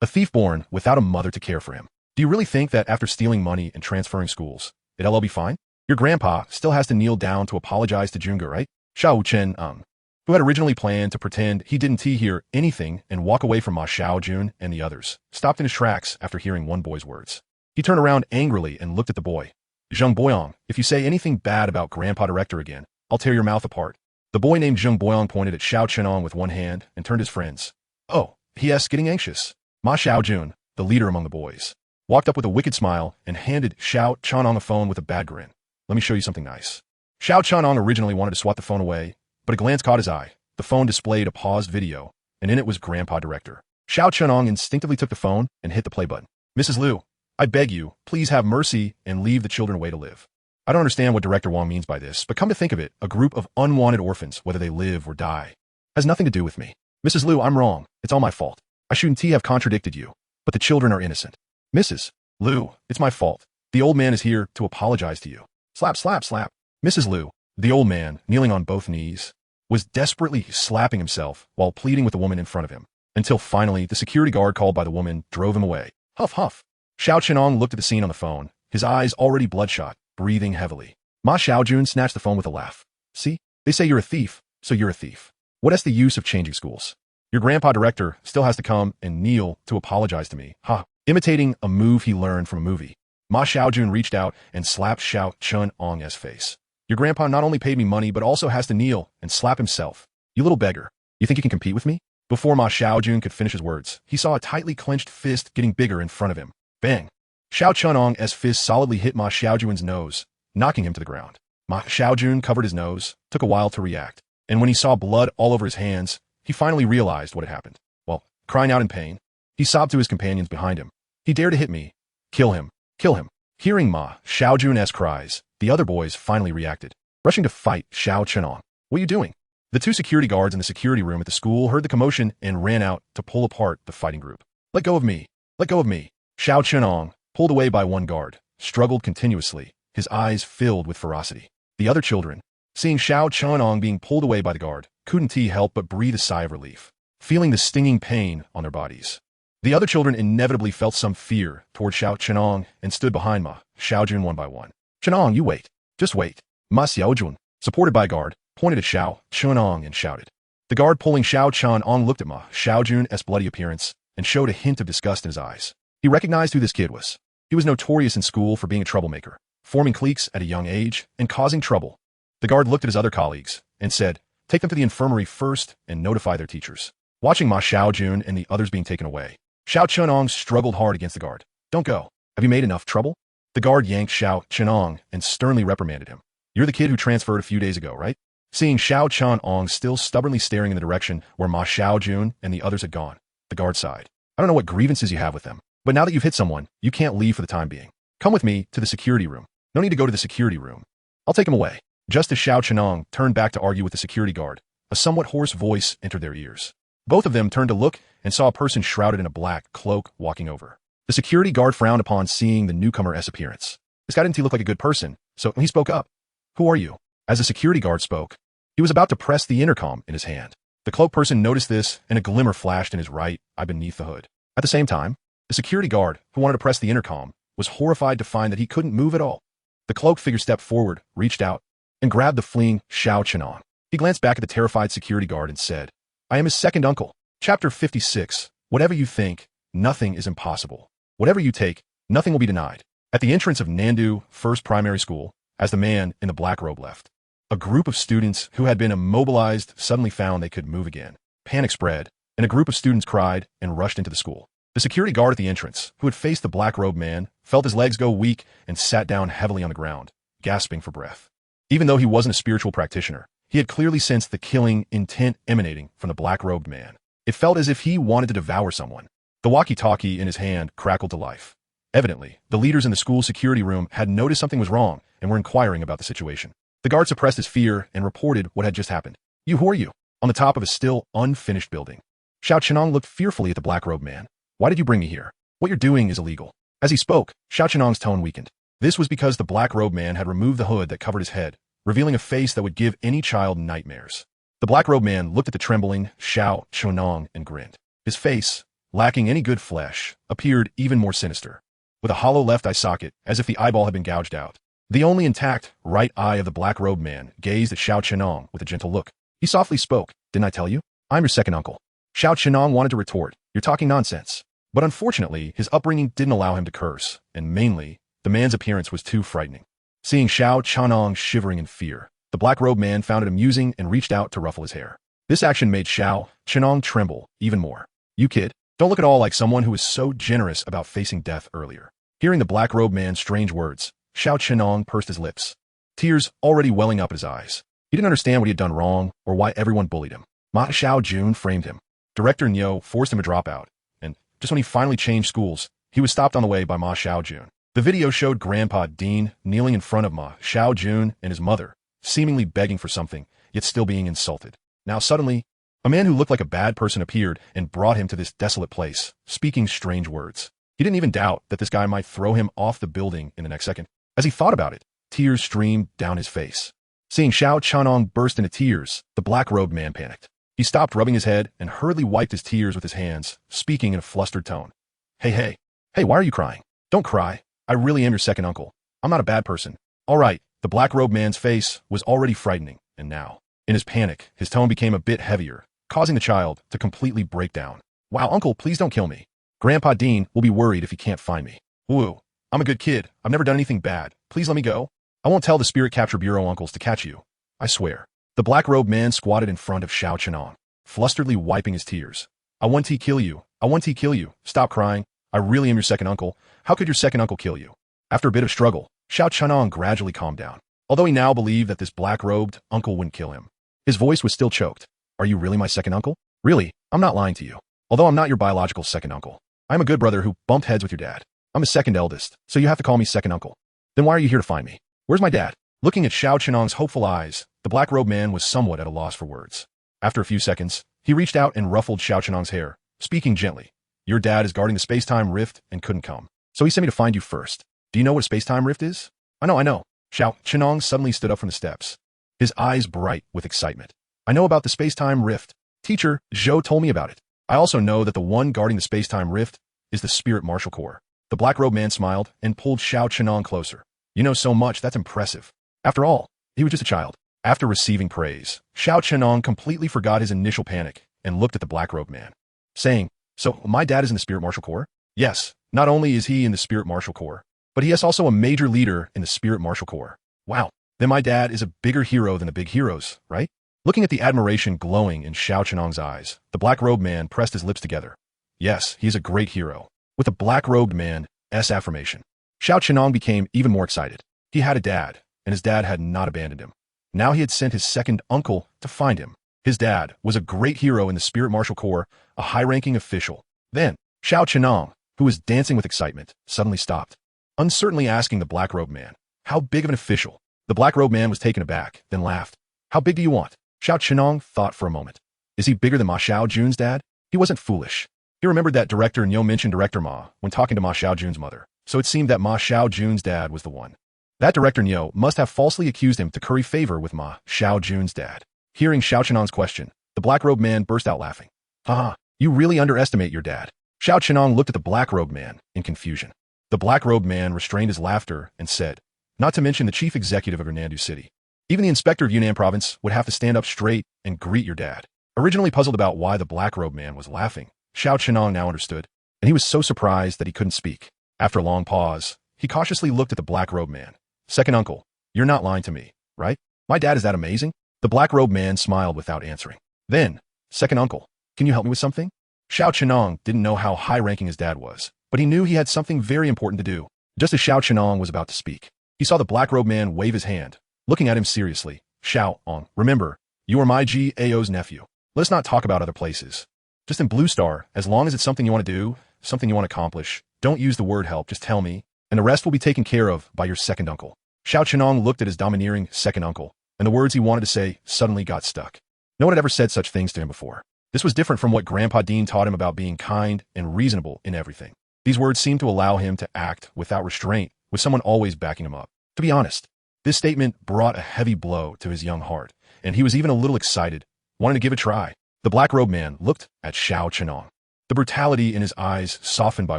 A thief born without a mother to care for him. Do you really think that after stealing money and transferring schools, it'll all be fine? Your grandpa still has to kneel down to apologize to Junga, right? Chen Ang, who had originally planned to pretend he didn't hear anything and walk away from Ma Xiaojun and the others, stopped in his tracks after hearing one boy's words. He turned around angrily and looked at the boy. Zheng Boyong, if you say anything bad about Grandpa Director again, I'll tear your mouth apart. The boy named Zheng Boyong pointed at Chen Ang with one hand and turned his friends. Oh, he*s getting anxious. Ma Xiaojun, the leader among the boys, walked up with a wicked smile and handed Chen Ang a phone with a bad grin. Let me show you something nice. Chen Ang originally wanted to swat the phone away, but a glance caught his eye. The phone displayed a paused video, and in it was Grandpa Director. Chen Ang instinctively took the phone and hit the play button. Mrs. Liu, I beg you, please have mercy and leave the children a way to live. I don't understand what Director Wang means by this, but come to think of it, a group of unwanted orphans, whether they live or die, has nothing to do with me. Mrs. Liu, I'm wrong. It's all my fault. I shouldn't have contradicted you, but the children are innocent. Mrs. Liu, it's my fault. The old man is here to apologize to you. Slap, slap, slap. Mrs. Liu, the old man, kneeling on both knees, was desperately slapping himself while pleading with the woman in front of him, until finally the security guard called by the woman drove him away. Huff, huff. Chen Ang looked at the scene on the phone, his eyes already bloodshot, breathing heavily. Ma Xiaojun snatched the phone with a laugh. See? They say you're a thief, so you're a thief. What's the use of changing schools? Your grandpa director still has to come and kneel to apologize to me. Ha! Imitating a move he learned from a movie. Ma Xiaojun reached out and slapped Chen Ang's face. Your grandpa not only paid me money but also has to kneel and slap himself. You little beggar. You think you can compete with me? Before Ma Xiaojun could finish his words, he saw a tightly clenched fist getting bigger in front of him. Bang! Chen Ang's fist solidly hit Ma Xiaojun's nose, knocking him to the ground. Ma Xiaojun covered his nose, took a while to react, and when he saw blood all over his hands, he finally realized what had happened. Well, crying out in pain, he sobbed to his companions behind him. He dared to hit me. Kill him. Kill him. Hearing Ma Xiaojun's cries, the other boys finally reacted, rushing to fight Chen Ang. What are you doing? The two security guards in the security room at the school heard the commotion and ran out to pull apart the fighting group. Let go of me. Let go of me. Chen Ang, pulled away by one guard, struggled continuously, his eyes filled with ferocity. The other children, seeing Chen Ang being pulled away by the guard, couldn't help but breathe a sigh of relief, feeling the stinging pain on their bodies. The other children inevitably felt some fear toward Chen Ang and stood behind Ma Xiaojun one by one. Chen Ang, you wait. Just wait. Ma Xiaojun, supported by a guard, pointed at Chen Ang and shouted. The guard pulling Chen Ang looked at Ma Xiaojun's bloody appearance and showed a hint of disgust in his eyes. He recognized who this kid was. He was notorious in school for being a troublemaker, forming cliques at a young age and causing trouble. The guard looked at his other colleagues and said, take them to the infirmary first and notify their teachers. Watching Ma Xiaojun and the others being taken away, Chen Ang struggled hard against the guard. Don't go. Have you made enough trouble? The guard yanked Chen Ang and sternly reprimanded him. You're the kid who transferred a few days ago, right? Seeing Chen Ang still stubbornly staring in the direction where Ma Xiaojun and the others had gone, the guard sighed. I don't know what grievances you have with them, but now that you've hit someone, you can't leave for the time being. Come with me to the security room. No need to go to the security room. I'll take him away. Just as Chen Ang turned back to argue with the security guard, a somewhat hoarse voice entered their ears. Both of them turned to look and saw a person shrouded in a black cloak walking over. The security guard frowned upon seeing the newcomer's appearance. This guy didn't look like a good person, so he spoke up. Who are you? As the security guard spoke, he was about to press the intercom in his hand. The cloak person noticed this, and a glimmer flashed in his right eye beneath the hood. At the same time, the security guard, who wanted to press the intercom, was horrified to find that he couldn't move at all. The cloaked figure stepped forward, reached out, and grabbed the fleeing Chen Ang. He glanced back at the terrified security guard and said, I am his second uncle. Chapter 56. Whatever you think, nothing is impossible. Whatever you take, nothing will be denied. At the entrance of Nandu First Primary School, as the man in the black robe left, a group of students who had been immobilized suddenly found they could move again. Panic spread, and a group of students cried and rushed into the school. The security guard at the entrance, who had faced the black-robed man, felt his legs go weak and sat down heavily on the ground, gasping for breath. Even though he wasn't a spiritual practitioner, he had clearly sensed the killing intent emanating from the black-robed man. It felt as if he wanted to devour someone. The walkie-talkie in his hand crackled to life. Evidently, the leaders in the school security room had noticed something was wrong and were inquiring about the situation. The guard suppressed his fear and reported what had just happened. You, who are you? On the top of a still unfinished building. Chen Ang looked fearfully at the black-robed man. Why did you bring me here? What you're doing is illegal. As he spoke, Chen Ang's tone weakened. This was because the black-robed man had removed the hood that covered his head, revealing a face that would give any child nightmares. The black-robed man looked at the trembling Chen Ang and grinned. His face, lacking any good flesh, appeared even more sinister, with a hollow left eye socket as if the eyeball had been gouged out. The only intact right eye of the black-robed man gazed at Chen Ang with a gentle look. He softly spoke, Didn't I tell you? I'm your second uncle. Chen Ang wanted to retort, You're talking nonsense. But unfortunately, his upbringing didn't allow him to curse, and mainly, the man's appearance was too frightening. Seeing Chen Ang shivering in fear, the black-robed man found it amusing and reached out to ruffle his hair. This action made Chen Ang tremble even more. You kid, don't look at all like someone who was so generous about facing death earlier. Hearing the black-robed man's strange words, Chen Ang pursed his lips, tears already welling up at his eyes. He didn't understand what he had done wrong or why everyone bullied him. Ma Xiaojun framed him. Director Nyo forced him to drop out, and just when he finally changed schools, he was stopped on the way by Ma Xiaojun. The video showed Grandpa Dean kneeling in front of Ma Xiaojun and his mother, seemingly begging for something, yet still being insulted. Now suddenly, a man who looked like a bad person appeared and brought him to this desolate place, speaking strange words. He didn't even doubt that this guy might throw him off the building in the next second. As he thought about it, tears streamed down his face. Seeing Chen Ang burst into tears, the black-robed man panicked. He stopped rubbing his head and hurriedly wiped his tears with his hands, speaking in a flustered tone. Hey, why are you crying? Don't cry. I really am your second uncle. I'm not a bad person. All right, the black-robed man's face was already frightening, and now, in his panic, his tone became a bit heavier, causing the child to completely break down. Wow, uncle, please don't kill me. Grandpa Dean will be worried if he can't find me. Woo, I'm a good kid. I've never done anything bad. Please let me go. I won't tell the Spirit Capture Bureau uncles to catch you. I swear. The black-robed man squatted in front of Chen Ang, flusteredly wiping his tears. I want to kill you. I want to kill you. Stop crying. I really am your second uncle. How could your second uncle kill you? After a bit of struggle, Chen Ang gradually calmed down, although he now believed that this black-robed uncle wouldn't kill him. His voice was still choked. Are you really my second uncle? Really, I'm not lying to you. Although I'm not your biological second uncle. I'm a good brother who bumped heads with your dad. I'm his second eldest, so you have to call me second uncle. Then why are you here to find me? Where's my dad? Looking at Chen Ang's hopeful eyes, the black-robed man was somewhat at a loss for words. After a few seconds, he reached out and ruffled Chen Ang's hair, speaking gently. Your dad is guarding the space-time rift and couldn't come. So he sent me to find you first. Do you know what a space-time rift is? I know. Chen Ang suddenly stood up from the steps, his eyes bright with excitement. I know about the space-time rift. Teacher, Zhou told me about it. I also know that the one guarding the space-time rift is the Spirit Marshal Corps. The black-robed man smiled and pulled Chen Ang closer. You know so much, that's impressive. After all, he was just a child. After receiving praise, Chen Ang completely forgot his initial panic and looked at the black-robed man, saying, So, my dad is in the Spirit Marshal Corps? Yes, not only is he in the Spirit Marshal Corps, but he is also a major leader in the Spirit Marshal Corps. Wow, then my dad is a bigger hero than the big heroes, right? Looking at the admiration glowing in Chen Ang's eyes, the black-robed man pressed his lips together. Yes, he is a great hero. With the black-robed man's affirmation, Chen Ang became even more excited. He had a dad, and his dad had not abandoned him. Now he had sent his second uncle to find him. His dad was a great hero in the Spirit Marshal Corps, a high-ranking official. Then, Chen Ang, who was dancing with excitement, suddenly stopped, uncertainly asking the black-robed man, how big of an official? The black-robed man was taken aback, then laughed. How big do you want? Chen Ang thought for a moment. Is he bigger than Ma Xiaojun's dad? He wasn't foolish. He remembered that Director Nyo mentioned Director Ma when talking to Ma Xiaojun's mother, so it seemed that Ma Xiaojun's dad was the one. That Director Nyo must have falsely accused him to curry favor with Ma Xiaojun's dad. Hearing Chen Ang's question, the black-robed man burst out laughing. Haha, you really underestimate your dad. Chen Ang looked at the black-robed man in confusion. The black-robed man restrained his laughter and said, not to mention the chief executive of Hernandu City. Even the inspector of Yunnan province would have to stand up straight and greet your dad. Originally puzzled about why the black-robed man was laughing, Chen Ang now understood, and he was so surprised that he couldn't speak. After a long pause, he cautiously looked at the black-robed man. Second uncle, you're not lying to me, right? My dad is that amazing? The black-robed man smiled without answering. Then, second uncle, can you help me with something? Chen Ang didn't know how high-ranking his dad was, but he knew he had something very important to do. Just as Chen Ang was about to speak, he saw the black-robed man wave his hand, looking at him seriously. Ang, remember, you are my GAO's nephew. Let's not talk about other places. Just in Blue Star, as long as it's something you want to do, something you want to accomplish, don't use the word help, just tell me, and the rest will be taken care of by your second uncle. Chen Ang looked at his domineering second uncle, and the words he wanted to say suddenly got stuck. No one had ever said such things to him before. This was different from what Grandpa Dean taught him about being kind and reasonable in everything. These words seemed to allow him to act without restraint, with someone always backing him up. To be honest, this statement brought a heavy blow to his young heart, and he was even a little excited, wanting to give it a try. The black-robed man looked at Chen Ang. The brutality in his eyes softened by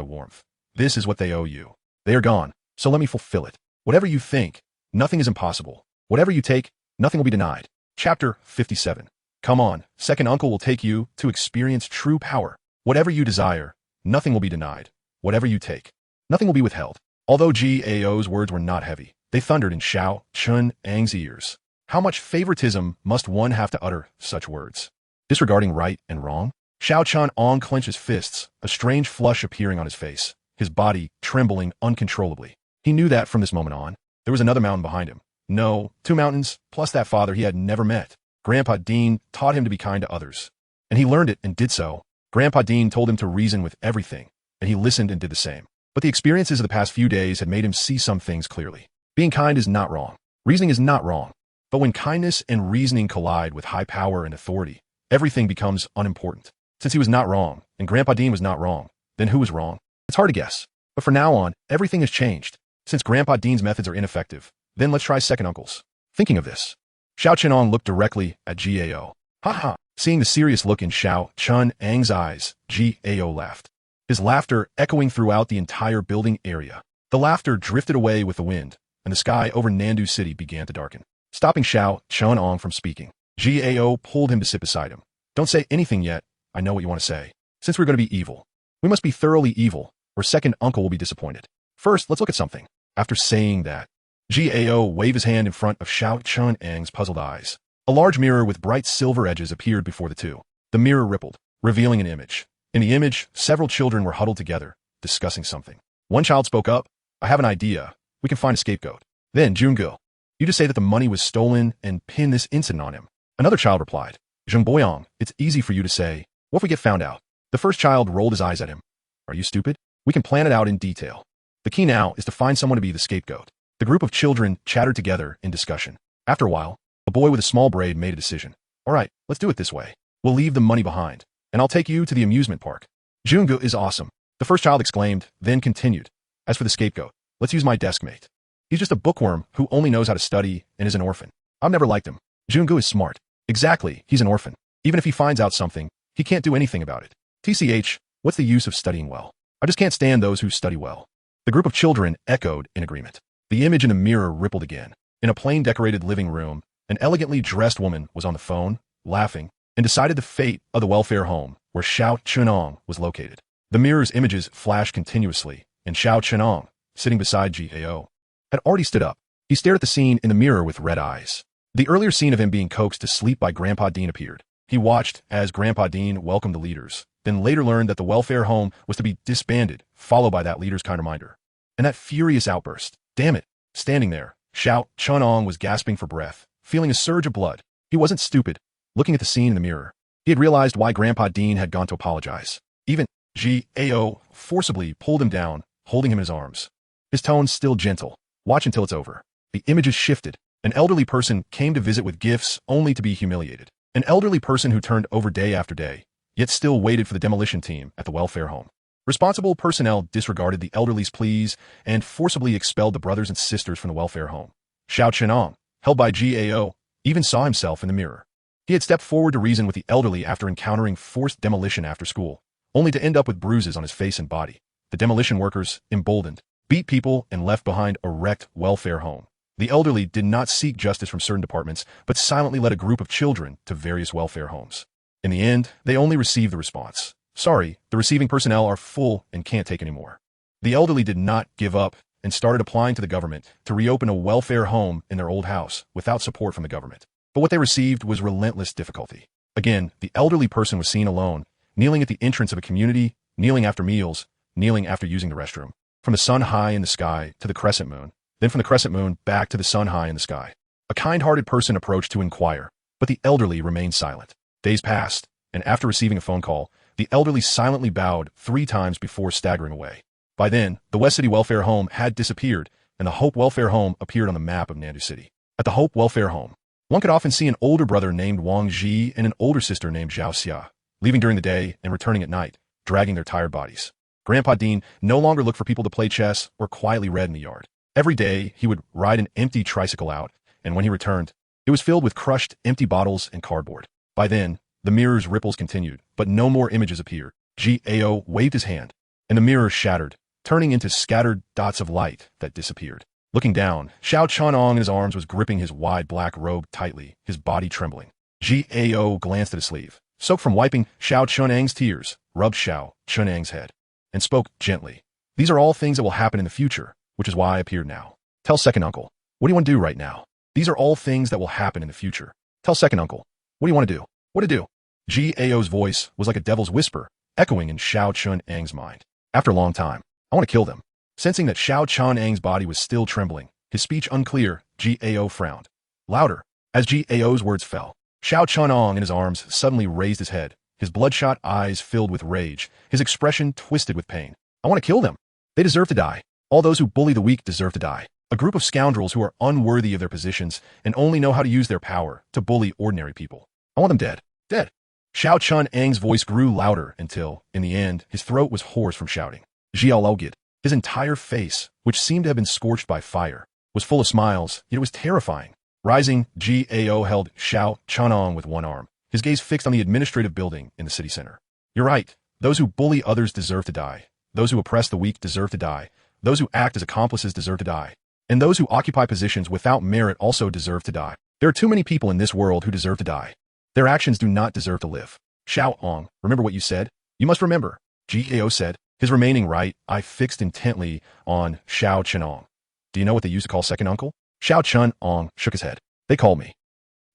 warmth. This is what they owe you. They are gone, so let me fulfill it. Whatever you think, nothing is impossible. Whatever you take, nothing will be denied. Chapter 57. Come on, second uncle will take you to experience true power. Whatever you desire, nothing will be denied. Whatever you take, nothing will be withheld. Although GAO's words were not heavy, they thundered in Chen Ang's ears. How much favoritism must one have to utter such words? Disregarding right and wrong? Chen Ang clenched his fists, a strange flush appearing on his face, his body trembling uncontrollably. He knew that from this moment on, there was another mountain behind him. No, 2 mountains, plus that father he had never met. Grandpa Dean taught him to be kind to others, and he learned it and did so. Grandpa Dean told him to reason with everything, and he listened and did the same. But the experiences of the past few days had made him see some things clearly. Being kind is not wrong. Reasoning is not wrong. But when kindness and reasoning collide with high power and authority, everything becomes unimportant. Since he was not wrong, and Grandpa Dean was not wrong, then who was wrong? It's hard to guess. But from now on, everything has changed. Since Grandpa Dean's methods are ineffective, then let's try second uncle's. Thinking of this, Chen Ang looked directly at Gao. Ha ha! Seeing the serious look in Chen Ang's eyes, Gao laughed. His laughter echoing throughout the entire building area. The laughter drifted away with the wind, and the sky over Nandu City began to darken. Stopping Chen Ang from speaking, Gao pulled him to sit beside him. Don't say anything yet. I know what you want to say. Since we're going to be evil, we must be thoroughly evil, or second uncle will be disappointed. First, let's look at something. After saying that, Gao waved his hand in front of Chen Ang's puzzled eyes. A large mirror with bright silver edges appeared before the two. The mirror rippled, revealing an image. In the image, several children were huddled together, discussing something. One child spoke up. I have an idea. We can find a scapegoat. Then, Jungu, you just say that the money was stolen and pin this incident on him. Another child replied, Zhongboyang, it's easy for you to say. What if we get found out? The first child rolled his eyes at him. Are you stupid? We can plan it out in detail. The key now is to find someone to be the scapegoat. The group of children chattered together in discussion. After a while, a boy with a small braid made a decision. All right, let's do it this way. We'll leave the money behind, and I'll take you to the amusement park. Jungu is awesome. The first child exclaimed, then continued. As for the scapegoat, let's use my desk mate. He's just a bookworm who only knows how to study and is an orphan. I've never liked him. Jungu is smart. Exactly, he's an orphan. Even if he finds out something, he can't do anything about it. TCH, what's the use of studying well? I just can't stand those who study well. The group of children echoed in agreement. The image in the mirror rippled again. In a plain decorated living room, an elegantly dressed woman was on the phone, laughing, and decided the fate of the welfare home where Chen Ang was located. The mirror's images flashed continuously, and Chen Ang, sitting beside Gao, had already stood up. He stared at the scene in the mirror with red eyes. The earlier scene of him being coaxed to sleep by Grandpa Dean appeared. He watched as Grandpa Dean welcomed the leaders, then later learned that the welfare home was to be disbanded, followed by that leader's kind reminder. And that furious outburst. Damn it. Standing there, Chen Ang was gasping for breath, feeling a surge of blood. He wasn't stupid. Looking at the scene in the mirror, he had realized why Grandpa Dean had gone to apologize. Even Gao forcibly pulled him down, holding him in his arms. His tone still gentle. Watch until it's over. The images shifted. An elderly person came to visit with gifts only to be humiliated. An elderly person who turned over day after day, yet still waited for the demolition team at the welfare home. Responsible personnel disregarded the elderly's pleas and forcibly expelled the brothers and sisters from the welfare home. Chen Ang, held by Gao, even saw himself in the mirror. He had stepped forward to reason with the elderly after encountering forced demolition after school, only to end up with bruises on his face and body. The demolition workers, emboldened, beat people and left behind a wrecked welfare home. The elderly did not seek justice from certain departments, but silently led a group of children to various welfare homes. In the end, they only received the response. Sorry, the receiving personnel are full and can't take any more. The elderly did not give up and started applying to the government to reopen a welfare home in their old house without support from the government. But what they received was relentless difficulty. Again, the elderly person was seen alone, kneeling at the entrance of a community, kneeling after meals, kneeling after using the restroom. From the sun high in the sky to the crescent moon, then from the crescent moon back to the sun high in the sky. A kind-hearted person approached to inquire, but the elderly remained silent. Days passed, and after receiving a phone call, the elderly silently bowed 3 times before staggering away. By then, the West City Welfare Home had disappeared, and the Hope Welfare Home appeared on the map of Nandu City. At the Hope Welfare Home, one could often see an older brother named Wang Ji and an older sister named Zhao Xia, leaving during the day and returning at night, dragging their tired bodies. Grandpa Dean no longer looked for people to play chess or quietly read in the yard. Every day, he would ride an empty tricycle out, and when he returned, it was filled with crushed, empty bottles and cardboard. By then, the mirror's ripples continued, but no more images appeared. Gao waved his hand, and the mirror shattered, turning into scattered dots of light that disappeared. Looking down, Chen Ang in his arms was gripping his wide black robe tightly, his body trembling. Gao glanced at his sleeve, soaked from wiping Chen Ang's tears, rubbed Chen Ang's head, and spoke gently. These are all things that will happen in the future, which is why I appeared now. Tell second uncle, what do you want to do right now? These are all things that will happen in the future. Tell second uncle, what do you want to do? What to do? Gao's voice was like a devil's whisper, echoing in Chen Ang's mind. After a long time, I want to kill them. Sensing that Chen Ang's body was still trembling, his speech unclear, Gao frowned. Louder. As Gao's words fell, Chen Ang in his arms suddenly raised his head, his bloodshot eyes filled with rage, his expression twisted with pain. I want to kill them. They deserve to die. All those who bully the weak deserve to die. A group of scoundrels who are unworthy of their positions and only know how to use their power to bully ordinary people. I want them dead. Dead. Chen Ang's voice grew louder until, in the end, his throat was hoarse from shouting. Xiaologid. His entire face, which seemed to have been scorched by fire, was full of smiles, yet it was terrifying. Rising, Gao held Chen Ang with one arm, his gaze fixed on the administrative building in the city center. You're right. Those who bully others deserve to die. Those who oppress the weak deserve to die. Those who act as accomplices deserve to die. And those who occupy positions without merit also deserve to die. There are too many people in this world who deserve to die. Their actions do not deserve to live. Ang, remember what you said? You must remember. Gao said, his remaining right eye fixed intently on Chen Ang. Do you know what they used to call second uncle? Chen Ang shook his head. They call me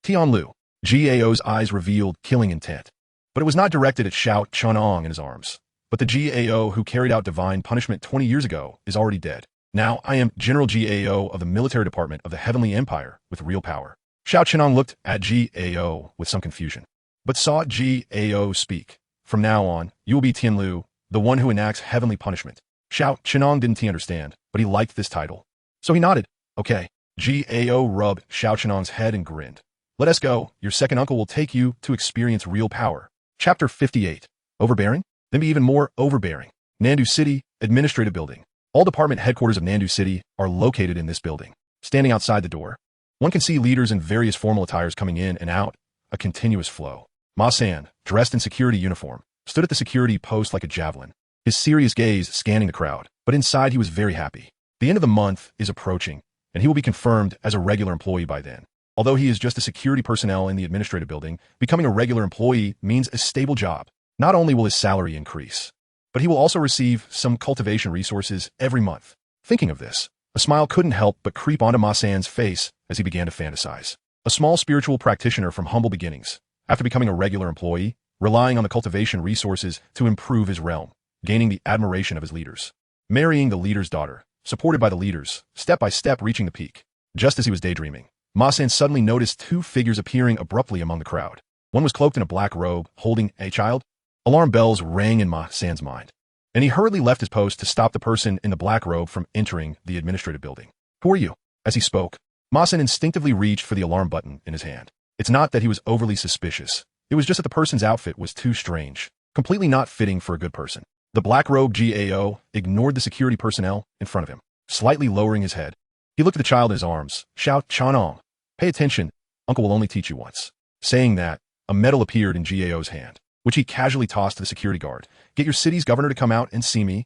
Tianlu. Gao's eyes revealed killing intent. But it was not directed at Chen Ang and his arms. But the Gao who carried out divine punishment 20 years ago is already dead. Now I am General Gao of the military department of the Heavenly Empire with real power. Chen Ang looked at Gao with some confusion, but saw Gao speak. From now on, you will be Tianlu, the one who enacts heavenly punishment. Chen Ang didn't understand, but he liked this title. So he nodded. Okay. Gao rubbed Chen Ang's head and grinned. Let us go. Your second uncle will take you to experience real power. Chapter 58. Overbearing? Then be even more overbearing. Nandu City, Administrative Building. All department headquarters of Nandu City are located in this building. Standing outside the door, one can see leaders in various formal attires coming in and out, a continuous flow. Ma San, dressed in security uniform, stood at the security post like a javelin, his serious gaze scanning the crowd, but inside he was very happy. The end of the month is approaching, and he will be confirmed as a regular employee by then. Although he is just a security personnel in the administrative building, becoming a regular employee means a stable job. Not only will his salary increase, but he will also receive some cultivation resources every month. Thinking of this, a smile couldn't help but creep onto Ma San's face as he began to fantasize. A small spiritual practitioner from humble beginnings, after becoming a regular employee, relying on the cultivation resources to improve his realm, gaining the admiration of his leaders, marrying the leader's daughter, supported by the leaders, step by step reaching the peak. Just as he was daydreaming, Ma San suddenly noticed two figures appearing abruptly among the crowd. One was cloaked in a black robe, holding a child. Alarm bells rang in Ma San's mind, and he hurriedly left his post to stop the person in the black robe from entering the administrative building. Who are you? As he spoke, Ma San instinctively reached for the alarm button in his hand. It's not that he was overly suspicious. It was just that the person's outfit was too strange, completely not fitting for a good person. The black-robed Gao ignored the security personnel in front of him, slightly lowering his head. He looked at the child in his arms. Chen Ang, pay attention. Uncle will only teach you once. Saying that, a medal appeared in Gao's hand, which he casually tossed to the security guard. Get your city's governor to come out and see me.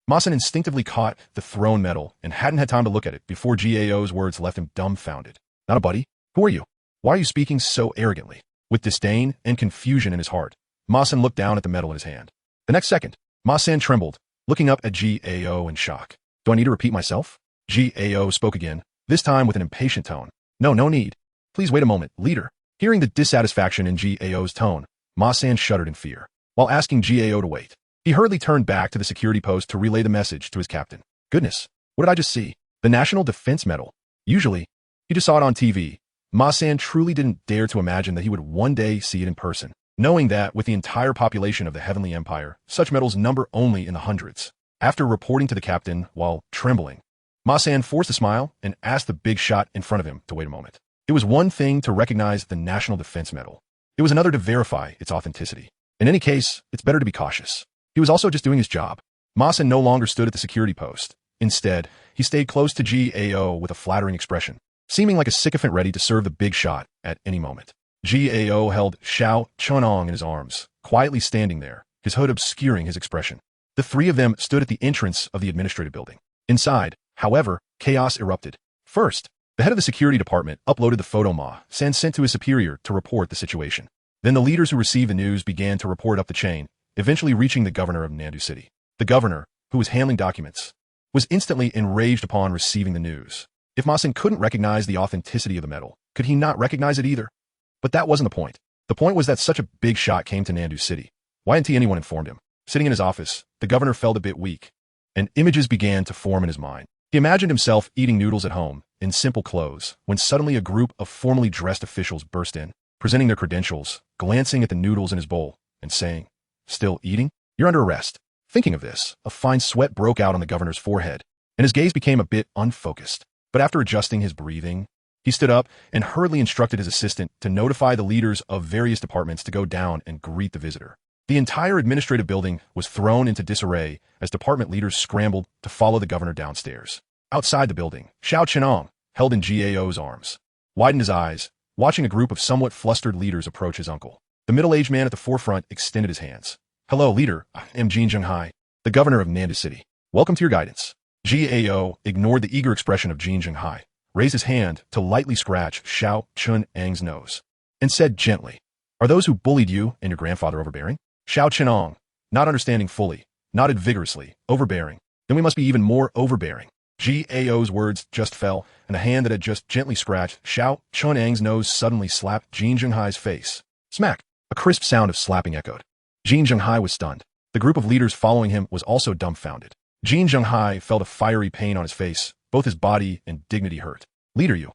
Ma San instinctively caught the thrown medal and hadn't had time to look at it before Gao's words left him dumbfounded. Not a buddy? Who are you? Why are you speaking so arrogantly? With disdain and confusion in his heart, Ma San looked down at the medal in his hand. The next second, Ma San trembled, looking up at Gao in shock. Do I need to repeat myself? Gao spoke again, this time with an impatient tone. No need. Please wait a moment, leader. Hearing the dissatisfaction in Gao's tone, Ma San shuddered in fear. While asking Gao to wait, he hurriedly turned back to the security post to relay the message to his captain. Goodness, what did I just see? The National Defense Medal. Usually, he just saw it on TV. Ma San truly didn't dare to imagine that he would one day see it in person, knowing that with the entire population of the Heavenly Empire, such medals number only in the hundreds. After reporting to the captain while trembling, Ma San forced a smile and asked the big shot in front of him to wait a moment. It was one thing to recognize the National Defense Medal. It was another to verify its authenticity. In any case, it's better to be cautious. He was also just doing his job. Ma San no longer stood at the security post. Instead, he stayed close to Gao with a flattering expression, seeming like a sycophant ready to serve the big shot at any moment. Gao held Chen Ang in his arms, quietly standing there, his hood obscuring his expression. The three of them stood at the entrance of the administrative building. Inside, however, chaos erupted. First, the head of the security department uploaded the photo Ma San sent to his superior to report the situation. Then the leaders who received the news began to report up the chain, eventually reaching the governor of Nandu City. The governor, who was handling documents, was instantly enraged upon receiving the news. If Ma San couldn't recognize the authenticity of the medal, could he not recognize it either? But that wasn't the point. The point was that such a big shot came to Nandu City. Why hadn't anyone informed him? Sitting in his office, the governor felt a bit weak, and images began to form in his mind. He imagined himself eating noodles at home, in simple clothes, when suddenly a group of formally dressed officials burst in, presenting their credentials, glancing at the noodles in his bowl, and saying, "Still eating? You're under arrest." Thinking of this, a fine sweat broke out on the governor's forehead, and his gaze became a bit unfocused. But after adjusting his breathing, he stood up and hurriedly instructed his assistant to notify the leaders of various departments to go down and greet the visitor. The entire administrative building was thrown into disarray as department leaders scrambled to follow the governor downstairs. Outside the building, Chen Ang, held in GAO's arms, widened his eyes, watching a group of somewhat flustered leaders approach his uncle. The middle-aged man at the forefront extended his hands. "Hello, leader. I am Xingtian, the governor of Nandu City. Welcome to your guidance." GAO ignored the eager expression of Xingtian, raised his hand to lightly scratch Chen Ang's nose, and said gently, "Are those who bullied you and your grandfather overbearing?" Chen Ang, not understanding fully, nodded vigorously. "Overbearing? Then we must be even more overbearing." GAO's words just fell, and the hand that had just gently scratched Chen Ang's nose suddenly slapped Xingtian's face. Smack! A crisp sound of slapping echoed. Xingtian was stunned. The group of leaders following him was also dumbfounded. Xingtian felt a fiery pain on his face. Both his body and dignity hurt. "Leader, you."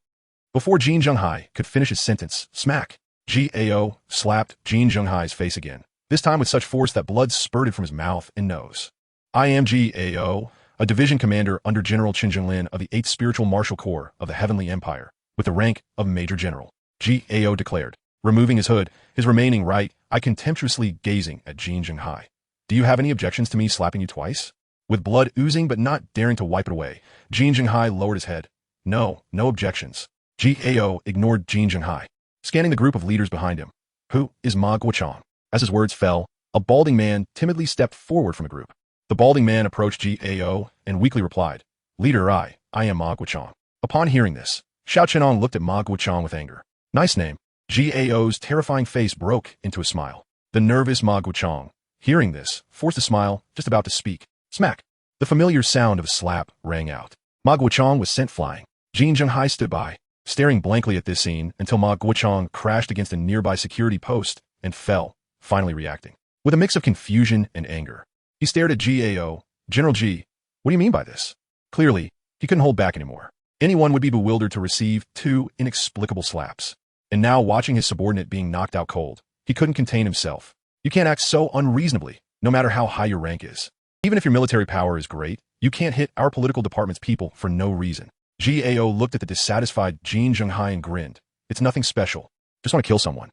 Before Xingtian could finish his sentence, smack! GAO slapped Xingtian's face again, this time with such force that blood spurted from his mouth and nose. "I am GAO, a division commander under General Chen Ang of the 8th Spiritual Martial Corps of the Heavenly Empire, with the rank of Major General," GAO declared, removing his hood, his remaining right eye contemptuously gazing at Xingtian. "Do you have any objections to me slapping you twice?" With blood oozing but not daring to wipe it away, Xingtian lowered his head. "No objections." GAO ignored Xingtian, scanning the group of leaders behind him. "Who is Ma Guochang?" As his words fell, a balding man timidly stepped forward from the group. The balding man approached GAO and weakly replied, "Leader, I am Ma Guochang." Upon hearing this, Chen Ang looked at Ma Guochang with anger. "Nice name." GAO's terrifying face broke into a smile. The nervous Ma Guochang, hearing this, forced a smile, just about to speak. Smack! The familiar sound of a slap rang out. Ma Guochang was sent flying. Xingtian stood by, staring blankly at this scene until Ma Guochang crashed against a nearby security post and fell, finally reacting. With a mix of confusion and anger, he stared at GAO. "General G, what do you mean by this?" Clearly, he couldn't hold back anymore. Anyone would be bewildered to receive 2 inexplicable slaps. And now, watching his subordinate being knocked out cold, he couldn't contain himself. "You can't act so unreasonably, no matter how high your rank is. Even if your military power is great, you can't hit our political department's people for no reason." GAO looked at the dissatisfied Xingtian and grinned. "It's nothing special. Just want to kill someone."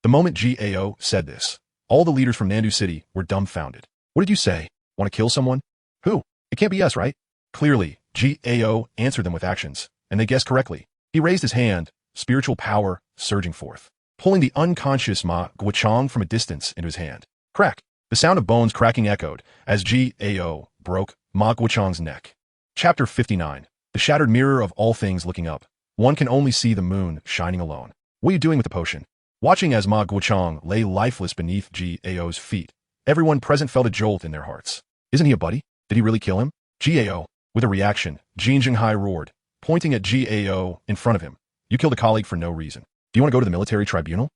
The moment GAO said this, all the leaders from Nandu City were dumbfounded. "What did you say? Want to kill someone? Who? It can't be us, right?" Clearly, GAO answered them with actions, and they guessed correctly. He raised his hand, spiritual power surging forth, pulling the unconscious Ma Guochang from a distance into his hand. Crack! The sound of bones cracking echoed as GAO broke Ma Guochang's neck. Chapter 59. The shattered mirror of all things looking up. One can only see the moon shining alone. "What are you doing with the potion?" Watching as Ma Guochang lay lifeless beneath GAO's feet, everyone present felt a jolt in their hearts. "Isn't he a buddy? Did he really kill him?" GAO. With a reaction, Xingtian roared, pointing at GAO in front of him. "You killed a colleague for no reason. Do you want to go to the military tribunal?"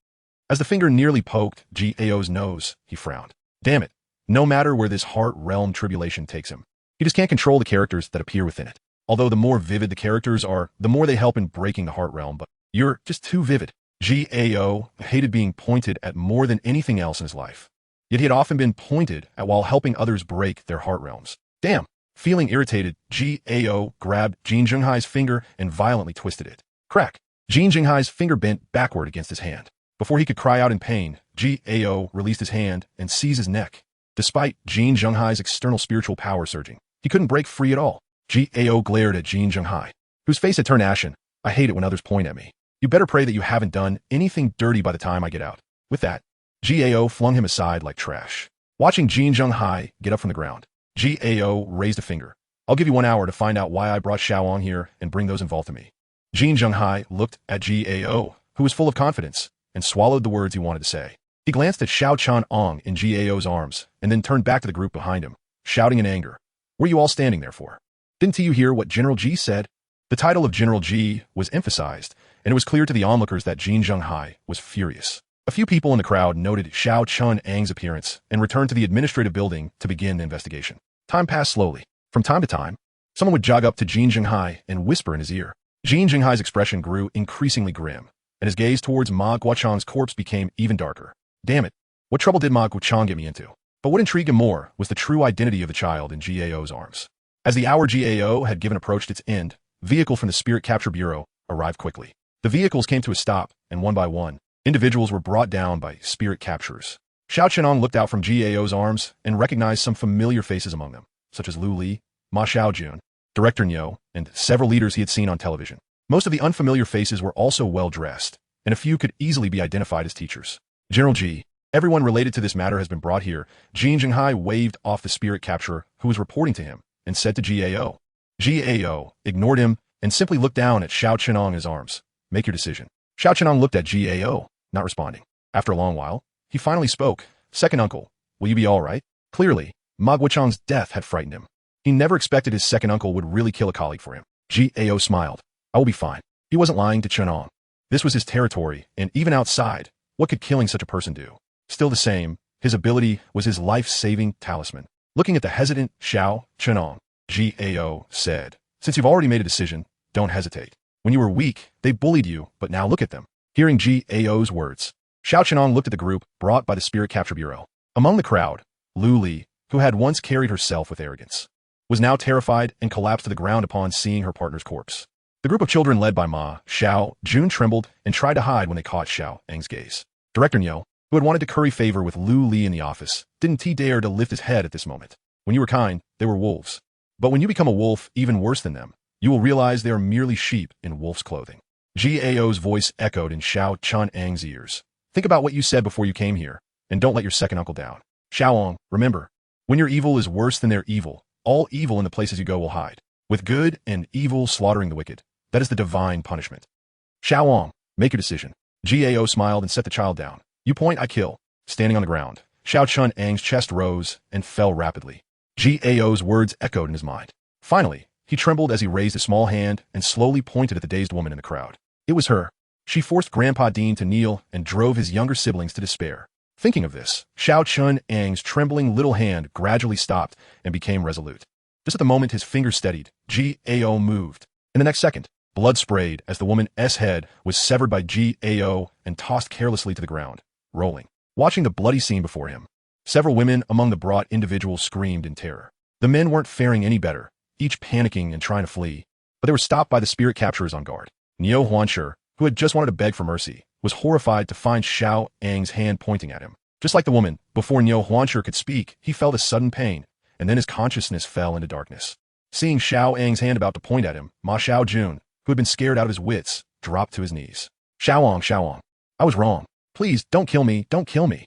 As the finger nearly poked GAO's nose, he frowned. "Damn it. No matter where this heart realm tribulation takes him, he just can't control the characters that appear within it. Although the more vivid the characters are, the more they help in breaking the heart realm, but you're just too vivid." GAO hated being pointed at more than anything else in his life. Yet he had often been pointed at while helping others break their heart realms. Damn! Feeling irritated, GAO grabbed Xingtian's finger and violently twisted it. Crack! Xingtian's finger bent backward against his hand. Before he could cry out in pain, GAO released his hand and seized his neck. Despite Xingtian's external spiritual power surging, he couldn't break free at all. GAO glared at Xingtian, whose face had turned ashen. "I hate it when others point at me. You better pray that you haven't done anything dirty by the time I get out." With that, GAO flung him aside like trash. Watching Xingtian get up from the ground, GAO raised a finger. "I'll give you 1 hour to find out why I brought Xiao Ang here and bring those involved to me." Xingtian looked at GAO, who was full of confidence, and swallowed the words he wanted to say. He glanced at Chen Ang in GAO's arms, and then turned back to the group behind him, shouting in anger, "What are you all standing there for? Didn't you hear what General G said?" The title of General G was emphasized, and it was clear to the onlookers that Xingtian was furious. A few people in the crowd noted Chen Ang's appearance and returned to the administrative building to begin the investigation. Time passed slowly. From time to time, someone would jog up to Xingtian and whisper in his ear. Xingtian's expression grew increasingly grim, and his gaze towards Ma Guochang's corpse became even darker. "Damn it, what trouble did Ma Guochang get me into?" But what intrigued him more was the true identity of the child in GAO's arms. As the hour GAO had given approached its end, vehicle from the Spirit Capture Bureau arrived quickly. The vehicles came to a stop, and one by one, individuals were brought down by spirit capturers. Chen Ang looked out from GAO's arms and recognized some familiar faces among them, such as Lu Li, Ma Xiaojun, Director Niu, and several leaders he had seen on television. Most of the unfamiliar faces were also well-dressed, and a few could easily be identified as teachers. General Ji, everyone related to this matter has been brought here. Jin Jinghai waved off the spirit capturer who was reporting to him and said to GAO. GAO ignored him and simply looked down at Chen Ang in his arms. Make your decision. Chen Ang looked at GAO, not responding. After a long while, he finally spoke. Second uncle, will you be all right? Clearly, Ma Guochang's death had frightened him. He never expected his second uncle would really kill a colleague for him. GAO smiled. I will be fine. He wasn't lying to Chen Ang. This was his territory, and even outside, what could killing such a person do? Still the same, his ability was his life-saving talisman. Looking at the hesitant Chen Ang, GAO said, since you've already made a decision, don't hesitate. When you were weak, they bullied you, but now look at them. Hearing GAO's words, Chen Ang looked at the group brought by the Spirit Capture Bureau. Among the crowd, Lu Li, who had once carried herself with arrogance, was now terrified and collapsed to the ground upon seeing her partner's corpse. The group of children led by Ma Xiaojun trembled and tried to hide when they caught Xiao Ang's gaze. Director Niu, who had wanted to curry favor with Lu Li in the office, didn't dare to lift his head at this moment. When you were kind, they were wolves. But when you become a wolf, even worse than them, you will realize they are merely sheep in wolf's clothing. GAO's voice echoed in Chen Ang's ears. Think about what you said before you came here, and don't let your second uncle down. Xiao Ang, remember, when your evil is worse than their evil, all evil in the places you go will hide. With good and evil slaughtering the wicked, that is the divine punishment. Xiao Ang, make your decision. GAO smiled and set the child down. You point, I kill. Standing on the ground, Chen Ang's chest rose and fell rapidly. GAO's words echoed in his mind. Finally, he trembled as he raised a small hand and slowly pointed at the dazed woman in the crowd. It was her. She forced Grandpa Dean to kneel and drove his younger siblings to despair. Thinking of this, Chen Ang's trembling little hand gradually stopped and became resolute. Just at the moment his fingers steadied, GAO moved. In the next second, blood sprayed as the woman's head was severed by GAO and tossed carelessly to the ground, rolling. Watching the bloody scene before him, several women among the brought individuals screamed in terror. The men weren't faring any better, each panicking and trying to flee, but they were stopped by the spirit capturers on guard. Niu Huanshi, who had just wanted to beg for mercy, was horrified to find Xiao Ang's hand pointing at him. Just like the woman, before Niu Huanshi could speak, he felt a sudden pain, and then his consciousness fell into darkness. Seeing Xiao Ang's hand about to point at him, Ma Xiaojun, who had been scared out of his wits, dropped to his knees. Xiao Ang, I was wrong. Please, don't kill me, don't kill me.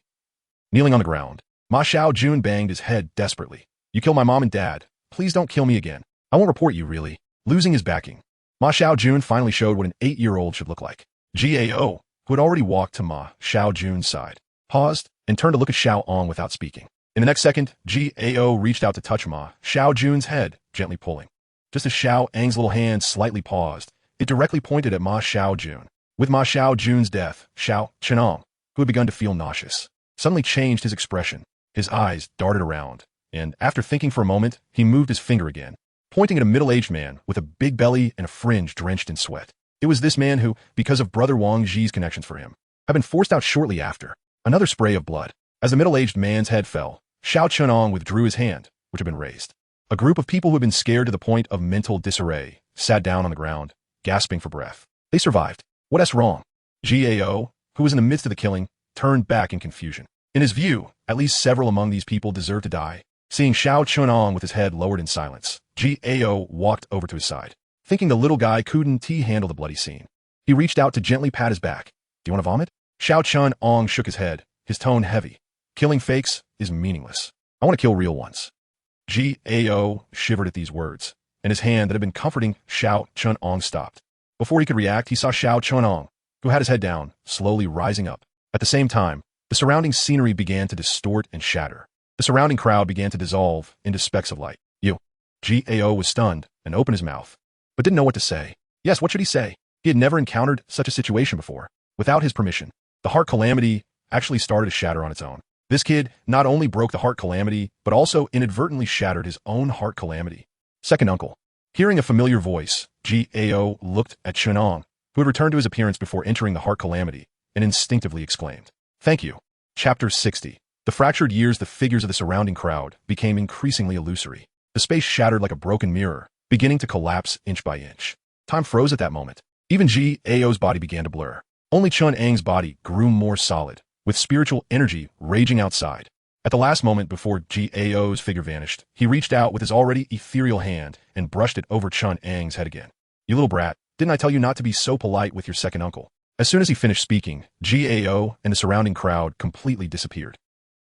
Kneeling on the ground, Ma Xiaojun banged his head desperately. You killed my mom and dad. Please don't kill me again. I won't report you, really. Losing his backing, Ma Xiaojun finally showed what an 8-year-old should look like. GAO, who had already walked to Ma Xiaojun's side, paused and turned to look at Xiao Ang without speaking. In the next second, GAO reached out to touch Ma Xiaojun's head, gently pulling. Just as Xiao Ang's little hand slightly paused, it directly pointed at Ma Xiaojun. With Ma Xiaojun's death, Chen Ang, who had begun to feel nauseous, suddenly changed his expression. His eyes darted around, and after thinking for a moment, he moved his finger again, pointing at a middle-aged man with a big belly and a fringe drenched in sweat. It was this man who, because of Brother Wang Zhi's connections for him, had been forced out shortly after. Another spray of blood. As the middle-aged man's head fell, Chen Ang withdrew his hand, which had been raised. A group of people who had been scared to the point of mental disarray sat down on the ground, gasping for breath. They survived. What's wrong? GAO, who was in the midst of the killing, turned back in confusion. In his view, at least several among these people deserved to die. Seeing Chen Ang with his head lowered in silence, GAO walked over to his side. Thinking the little guy couldn't handle the bloody scene, he reached out to gently pat his back. Do you want to vomit? Chen Ang shook his head, his tone heavy. Killing fakes is meaningless. I want to kill real ones. GAO shivered at these words, and his hand that had been comforting Chen Ang stopped. Before he could react, he saw Chen Ang, who had his head down, slowly rising up. At the same time, the surrounding scenery began to distort and shatter. The surrounding crowd began to dissolve into specks of light. GAO was stunned and opened his mouth, but didn't know what to say. Yes, what should he say? He had never encountered such a situation before. Without his permission, the heart calamity actually started to shatter on its own. This kid not only broke the heart calamity, but also inadvertently shattered his own heart calamity. Second uncle. Hearing a familiar voice, GAO looked at Chen Ang, who had returned to his appearance before entering the heart calamity, and instinctively exclaimed, Thank you. Chapter 60. The fractured years, the figures of the surrounding crowd became increasingly illusory. The space shattered like a broken mirror, beginning to collapse inch by inch. Time froze at that moment. Even Gao's body began to blur. Only Chen Ang's body grew more solid, with spiritual energy raging outside. At the last moment before Gao's figure vanished, he reached out with his already ethereal hand and brushed it over Chen Ang's head again. "You little brat, didn't I tell you not to be so polite with your second uncle?" As soon as he finished speaking, Gao and the surrounding crowd completely disappeared.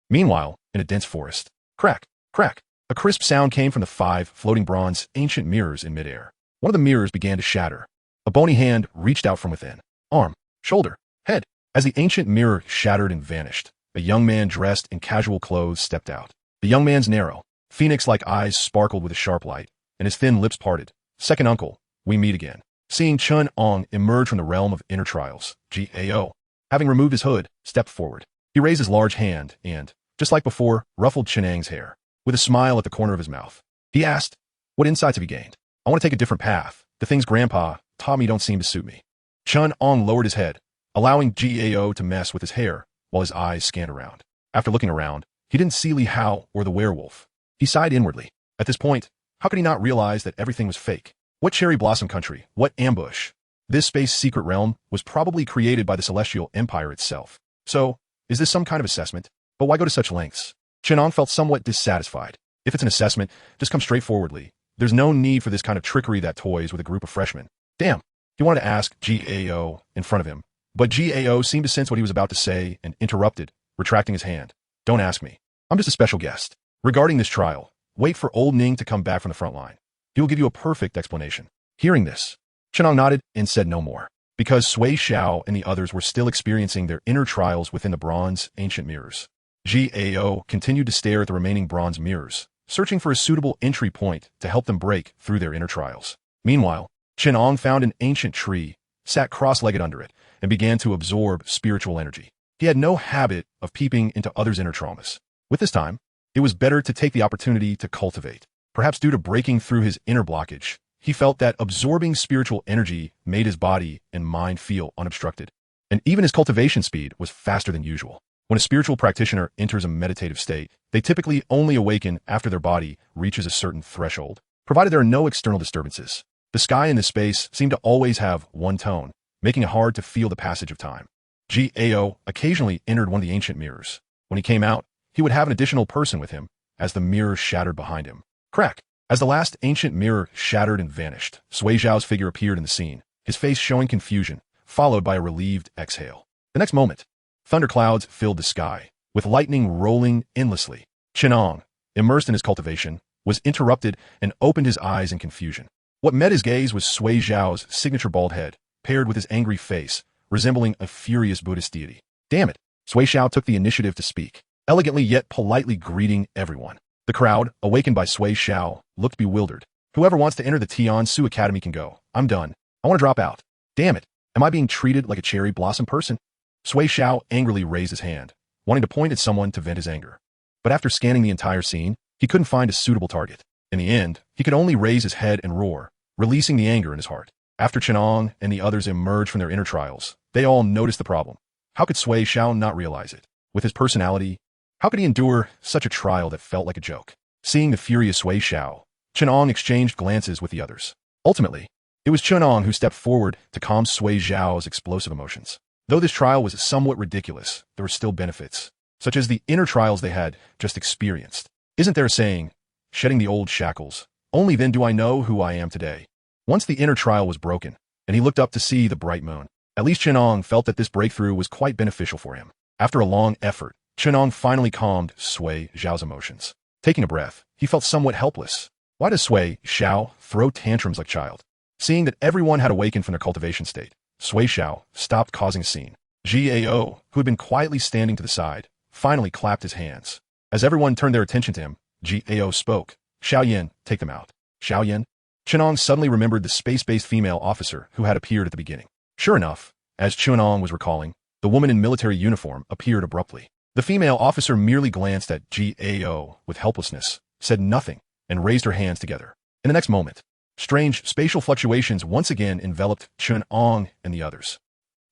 Meanwhile, in a dense forest, crack, crack, a crisp sound came from the 5 floating bronze ancient mirrors in midair. One of the mirrors began to shatter. A bony hand reached out from within. Arm, shoulder, head. As the ancient mirror shattered and vanished, a young man dressed in casual clothes stepped out. The young man's narrow, phoenix-like eyes sparkled with a sharp light, and his thin lips parted. "Second uncle, we meet again." Seeing Chen Ang emerge from the realm of inner trials, Gao, having removed his hood, stepped forward. He raised his large hand and, just like before, ruffled Chen Ang's hair. With a smile at the corner of his mouth, he asked, "What insights have you gained? I want to take a different path. The things Grandpa taught me don't seem to suit me." Chen Ang lowered his head, allowing Gao to mess with his hair while his eyes scanned around. After looking around, he didn't see Li Hao or the werewolf. He sighed inwardly. At this point, how could he not realize that everything was fake? What cherry blossom country? What ambush? This space secret realm was probably created by the Celestial Empire itself. So, is this some kind of assessment? But why go to such lengths? Chen Ang felt somewhat dissatisfied. If it's an assessment, just come straightforwardly. There's no need for this kind of trickery that toys with a group of freshmen. Damn. He wanted to ask Gao in front of him, but Gao seemed to sense what he was about to say and interrupted, retracting his hand. "Don't ask me. I'm just a special guest. Regarding this trial, wait for old Ning to come back from the front line. He will give you a perfect explanation." Hearing this, Chen Ang nodded and said no more, because Sui Xiao and the others were still experiencing their inner trials within the bronze ancient mirrors. Gao continued to stare at the remaining bronze mirrors, searching for a suitable entry point to help them break through their inner trials. Meanwhile, Chen Ang found an ancient tree, sat cross-legged under it, and began to absorb spiritual energy. He had no habit of peeping into others' inner traumas. With this time, it was better to take the opportunity to cultivate. Perhaps due to breaking through his inner blockage, he felt that absorbing spiritual energy made his body and mind feel unobstructed. And even his cultivation speed was faster than usual. When a spiritual practitioner enters a meditative state, they typically only awaken after their body reaches a certain threshold, provided there are no external disturbances. The sky in this space seemed to always have one tone, making it hard to feel the passage of time. Gao occasionally entered one of the ancient mirrors. When he came out, he would have an additional person with him, as the mirror shattered behind him. Crack! As the last ancient mirror shattered and vanished, Sui Zhao's figure appeared in the scene, his face showing confusion, followed by a relieved exhale. The next moment, thunderclouds filled the sky, with lightning rolling endlessly. Chen Ang, immersed in his cultivation, was interrupted and opened his eyes in confusion. What met his gaze was Sui Zhao's signature bald head, paired with his angry face, resembling a furious Buddhist deity. Damn it! Sui Zhao took the initiative to speak, elegantly yet politely greeting everyone. The crowd, awakened by Sui Zhao, looked bewildered. "Whoever wants to enter the Tiansu Academy can go. I'm done. I want to drop out." Damn it! Am I being treated like a cherry blossom person? Sui Zhao angrily raised his hand, wanting to point at someone to vent his anger. But after scanning the entire scene, he couldn't find a suitable target. In the end, he could only raise his head and roar, releasing the anger in his heart. After Chen Ang and the others emerged from their inner trials, they all noticed the problem. How could Sui Zhao not realize it? With his personality, how could he endure such a trial that felt like a joke? Seeing the furious Sui Zhao, Chen Ang exchanged glances with the others. Ultimately, it was Chen Ang who stepped forward to calm Sui Zhao's explosive emotions. Though this trial was somewhat ridiculous, there were still benefits, such as the inner trials they had just experienced. Isn't there a saying, shedding the old shackles, only then do I know who I am today? Once the inner trial was broken, and he looked up to see the bright moon, at least Chen Ang felt that this breakthrough was quite beneficial for him. After a long effort, Chen Ang finally calmed Sui Zhao's emotions. Taking a breath, he felt somewhat helpless. Why does Sui Zhao throw tantrums like a child? Seeing that everyone had awakened from their cultivation state, Sui Zhao stopped causing a scene. Gao, who had been quietly standing to the side, finally clapped his hands. As everyone turned their attention to him, Gao spoke. "Xiaoyan, take them out." Xiaoyan? Chen Ang suddenly remembered the space-based female officer who had appeared at the beginning. Sure enough, as Chen Ang was recalling, the woman in military uniform appeared abruptly. The female officer merely glanced at Gao with helplessness, said nothing, and raised her hands together. In the next moment, strange spatial fluctuations once again enveloped Chen Ang and the others.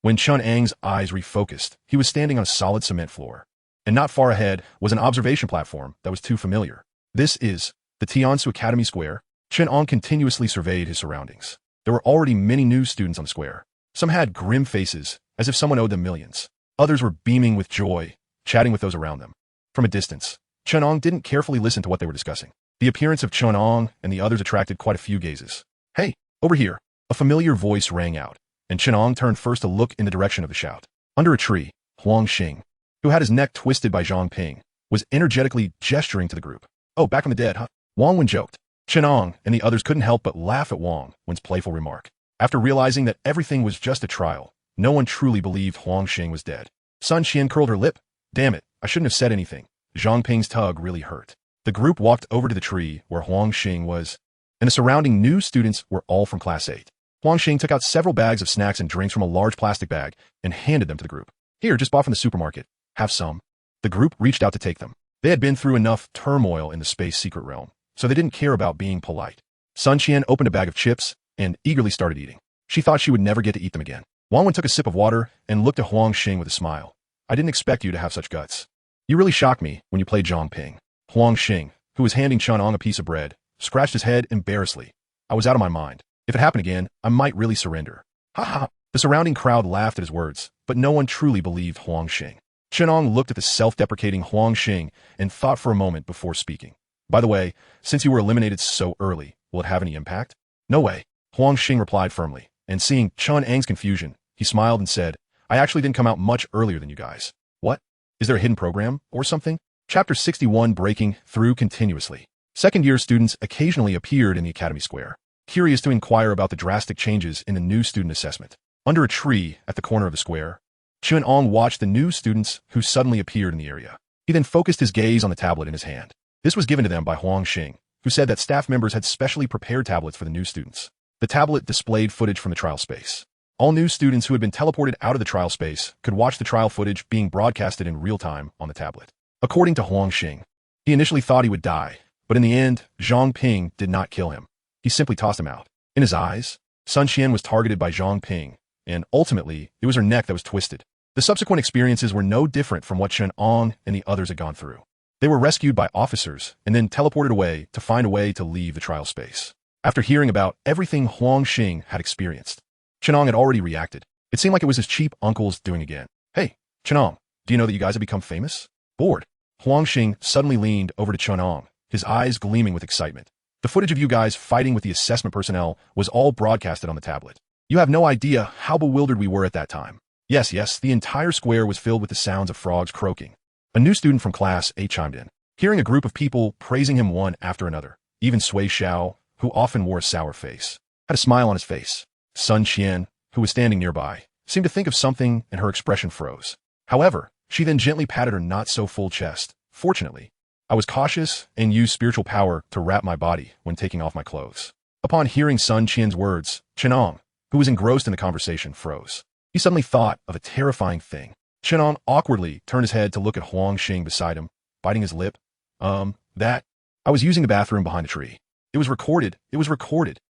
When Chen Ang's eyes refocused, he was standing on a solid cement floor. and not far ahead was an observation platform that was too familiar. This is the Tiansu Academy Square. Chen Ang continuously surveyed his surroundings. There were already many new students on the square. Some had grim faces, as if someone owed them millions. Others were beaming with joy, chatting with those around them. From a distance, Chen Ang didn't carefully listen to what they were discussing. The appearance of Chen Ang and the others attracted quite a few gazes. "Hey, over here!" A familiar voice rang out, and Chen Ang turned first to look in the direction of the shout. Under a tree, Huang Xing, who had his neck twisted by Zhang Ping, was energetically gesturing to the group. "Oh, back from the dead, huh?" Wang Wen joked. Chen Ang and the others couldn't help but laugh at Wang Wen's playful remark. After realizing that everything was just a trial, no one truly believed Huang Xing was dead. Sun Qian curled her lip. "Damn it, I shouldn't have said anything." Zhang Ping's tug really hurt. The group walked over to the tree where Huang Xing was, and the surrounding new students were all from Class 8. Huang Xing took out several bags of snacks and drinks from a large plastic bag and handed them to the group. "Here, just bought from the supermarket. Have some." The group reached out to take them. They had been through enough turmoil in the space secret realm, so they didn't care about being polite. Sun Qian opened a bag of chips and eagerly started eating. She thought she would never get to eat them again. Wang Wen took a sip of water and looked at Huang Xing with a smile. "I didn't expect you to have such guts. You really shocked me when you played Zhang Ping." Huang Xing, who was handing Chen Ang a piece of bread, scratched his head embarrassedly. "I was out of my mind. If it happened again, I might really surrender." "Ha ha." The surrounding crowd laughed at his words, but no one truly believed Huang Xing. Chen Ang looked at the self-deprecating Huang Xing and thought for a moment before speaking. "By the way, since you were eliminated so early, will it have any impact?" "No way," Huang Xing replied firmly, and seeing Chen Ang's confusion, he smiled and said, "I actually didn't come out much earlier than you guys." "What? Is there a hidden program or something?" Chapter 61 Breaking Through Continuously. Second-year students occasionally appeared in the Academy Square, curious to inquire about the drastic changes in the new student assessment. Under a tree at the corner of the square, Chen Ang watched the new students who suddenly appeared in the area. He then focused his gaze on the tablet in his hand. This was given to them by Huang Xing, who said that staff members had specially prepared tablets for the new students. The tablet displayed footage from the trial space. All new students who had been teleported out of the trial space could watch the trial footage being broadcasted in real time on the tablet. According to Huang Xing, he initially thought he would die, but in the end, Zhang Ping did not kill him. He simply tossed him out. In his eyes, Sun Qian was targeted by Zhang Ping, and ultimately, it was her neck that was twisted. The subsequent experiences were no different from what Chen Ang and the others had gone through. They were rescued by officers and then teleported away to find a way to leave the trial space. After hearing about everything Huang Xing had experienced, Chen Ang had already reacted. It seemed like it was his cheap uncle's doing again. "Hey, Chen Ang, do you know that you guys have become famous?" Bored, Huang Xing suddenly leaned over to Chen Ang, his eyes gleaming with excitement. "The footage of you guys fighting with the assessment personnel was all broadcasted on the tablet. You have no idea how bewildered we were at that time." Yes, the entire square was filled with the sounds of frogs croaking. A new student from Class 8 chimed in, hearing a group of people praising him one after another. Even Sui Xiao, who often wore a sour face, had a smile on his face. Sun Qian, who was standing nearby, seemed to think of something and her expression froze. However, she then gently patted her not-so-full chest. "Fortunately, I was cautious and used spiritual power to wrap my body when taking off my clothes." Upon hearing Sun Qian's words, Chen Ang, who was engrossed in the conversation, froze. He suddenly thought of a terrifying thing. Chen Ang awkwardly turned his head to look at Huang Xing beside him, biting his lip. That. I was using the bathroom behind a tree. It was recorded.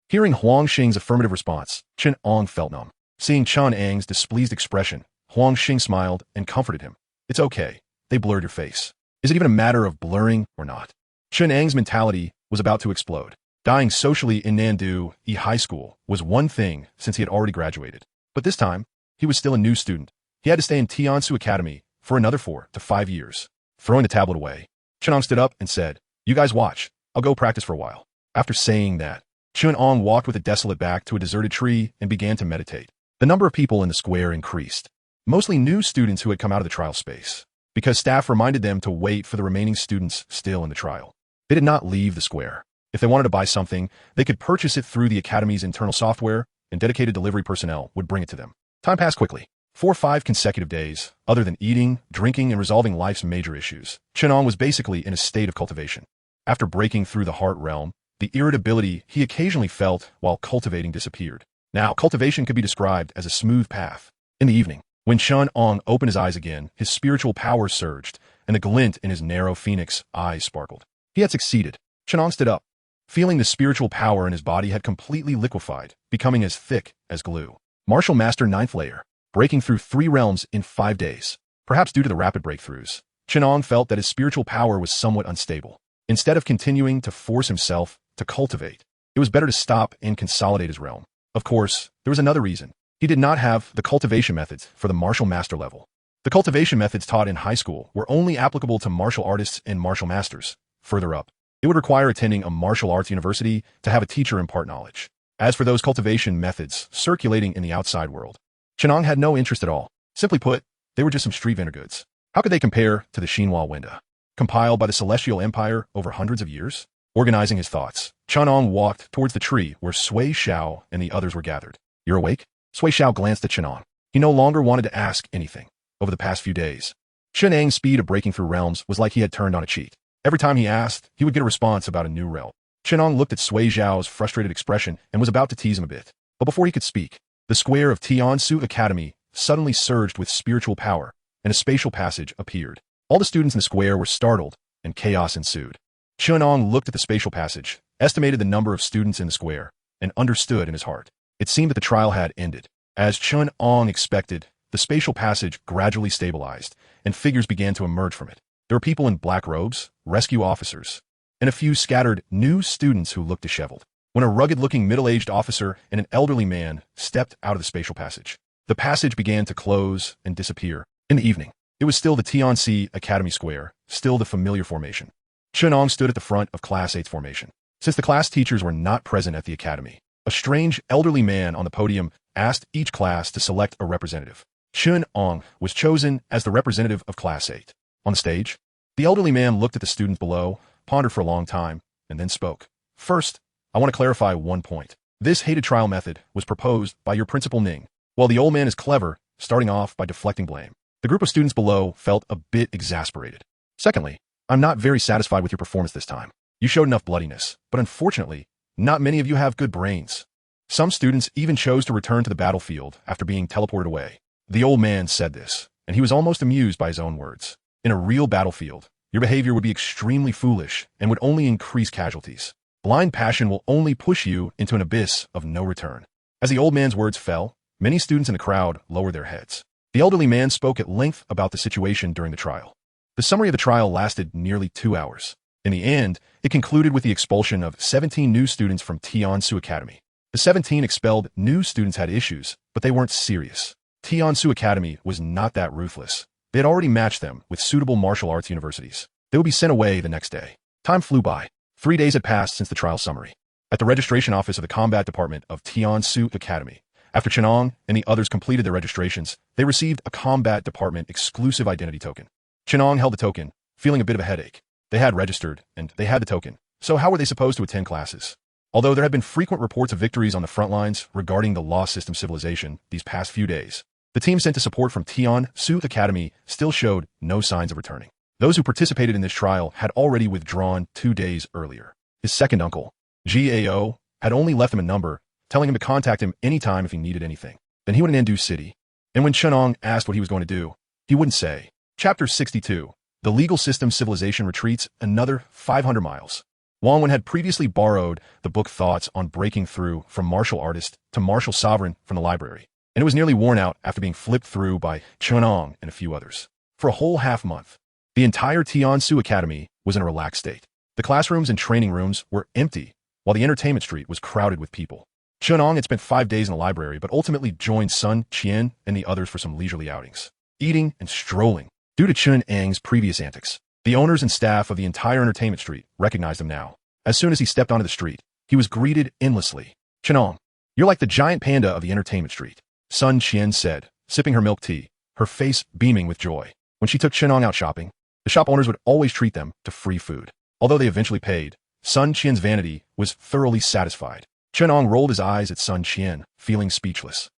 Hearing Huang Xing's affirmative response, Chen Ang felt numb. Seeing Chen Ang's displeased expression, Huang Xing smiled and comforted him. "It's okay. They blurred your face. Is it even a matter of blurring or not?" Chen Ang's mentality was about to explode. Dying socially in Nandu High School was one thing since he had already graduated. But this time, he was still a new student. He had to stay in Tiansu Academy for another 4 to 5 years. Throwing the tablet away, Chen Ang stood up and said, "You guys watch. I'll go practice for a while." After saying that, Chen Ang walked with a desolate back to a deserted tree and began to meditate. The number of people in the square increased, mostly new students who had come out of the trial space, because staff reminded them to wait for the remaining students still in the trial. They did not leave the square. If they wanted to buy something, they could purchase it through the Academy's internal software, and dedicated delivery personnel would bring it to them. Time passed quickly. 4 or 5 consecutive days, other than eating, drinking, and resolving life's major issues, Chen Ang was basically in a state of cultivation. After breaking through the heart realm, the irritability he occasionally felt while cultivating disappeared. Now, cultivation could be described as a smooth path. In the evening, when Chen Ang opened his eyes again, his spiritual power surged, and the glint in his narrow phoenix eyes sparkled. He had succeeded. Chen Ang stood up, feeling the spiritual power in his body had completely liquefied, becoming as thick as glue. Martial Master 9th Layer, breaking through 3 realms in 5 days. Perhaps due to the rapid breakthroughs, Chen Ang felt that his spiritual power was somewhat unstable. Instead of continuing to force himself to cultivate, it was better to stop and consolidate his realm. Of course, there was another reason. He did not have the cultivation methods for the martial master level. The cultivation methods taught in high school were only applicable to martial artists and martial masters. Further up, it would require attending a martial arts university to have a teacher impart knowledge. As for those cultivation methods circulating in the outside world, Chen Ang had no interest at all. Simply put, they were just some street vendor goods. How could they compare to the Xinhua Winda, compiled by the Celestial Empire over hundreds of years? Organizing his thoughts, Chen Ang walked towards the tree where Sui Xiao and the others were gathered. "You're awake?" Sui Xiao glanced at Chen Ang. He no longer wanted to ask anything. Over the past few days, Chen Ang's speed of breaking through realms was like he had turned on a cheat. Every time he asked, he would get a response about a new realm. Chen Ang looked at Sui Xiao's frustrated expression and was about to tease him a bit. But before he could speak, the square of Tiansu Academy suddenly surged with spiritual power, and a spatial passage appeared. All the students in the square were startled, and chaos ensued. Chen Ang looked at the spatial passage, estimated the number of students in the square, and understood in his heart. It seemed that the trial had ended. As Chen Ang expected, the spatial passage gradually stabilized, and figures began to emerge from it. There were people in black robes, rescue officers, and a few scattered new students who looked disheveled. When a rugged-looking middle-aged officer and an elderly man stepped out of the spatial passage, the passage began to close and disappear. In the evening, it was still the Tianxi Academy Square, still the familiar formation. Chen Ang stood at the front of Class 8's formation. Since the class teachers were not present at the academy, a strange elderly man on the podium asked each class to select a representative. Chen Ang was chosen as the representative of Class 8. On the stage, the elderly man looked at the students below, pondered for a long time, and then spoke. "First, I want to clarify one point. This hated trial method was proposed by your principal Ning. While the old man is clever, starting off by deflecting blame, the group of students below felt a bit exasperated. Secondly, I'm not very satisfied with your performance this time. You showed enough bloodiness, but unfortunately, not many of you have good brains. Some students even chose to return to the battlefield after being teleported away." The old man said this, and he was almost amused by his own words. In a real battlefield, your behavior would be extremely foolish and would only increase casualties. Blind passion will only push you into an abyss of no return. As the old man's words fell, many students in the crowd lowered their heads. The elderly man spoke at length about the situation during the trial. The summary of the trial lasted nearly 2 hours. In the end, it concluded with the expulsion of 17 new students from Tiansu Academy. The 17 expelled new students had issues, but they weren't serious. Tiansu Academy was not that ruthless. They had already matched them with suitable martial arts universities. They would be sent away the next day. Time flew by. 3 days had passed since the trial summary. At the registration office of the combat department of Tiansu Academy, after Chen Ang and the others completed their registrations, they received a combat department exclusive identity token. Chen Ang held the token, feeling a bit of a headache. They had registered, and they had the token. So how were they supposed to attend classes? Although there had been frequent reports of victories on the front lines regarding the lost system civilization these past few days, the team sent to support from Tiansu Academy still showed no signs of returning. Those who participated in this trial had already withdrawn 2 days earlier. His second uncle, Gao, had only left him a number, telling him to contact him anytime if he needed anything. Then he went in Nandu City, and when Chen Ang asked what he was going to do, he wouldn't say. Chapter 62. The legal system civilization retreats another 500 miles. Wang Wen had previously borrowed the book Thoughts on Breaking Through from Martial Artist to Martial Sovereign from the library, and it was nearly worn out after being flipped through by Chen Ang and a few others. For a whole half-month, the entire Tiansu Academy was in a relaxed state. The classrooms and training rooms were empty, while the entertainment street was crowded with people. Chen Ang had spent 5 days in the library, but ultimately joined Sun Qian and the others for some leisurely outings, eating and strolling. Due to Chen Ang's previous antics, the owners and staff of the entire entertainment street recognized him now. As soon as he stepped onto the street, he was greeted endlessly. "Chen Ang, you're like the giant panda of the entertainment street," Sun Qian said, sipping her milk tea, her face beaming with joy. When she took Chen Ang out shopping, the shop owners would always treat them to free food. Although they eventually paid, Sun Qian's vanity was thoroughly satisfied. Chen Ang rolled his eyes at Sun Qian, feeling speechless.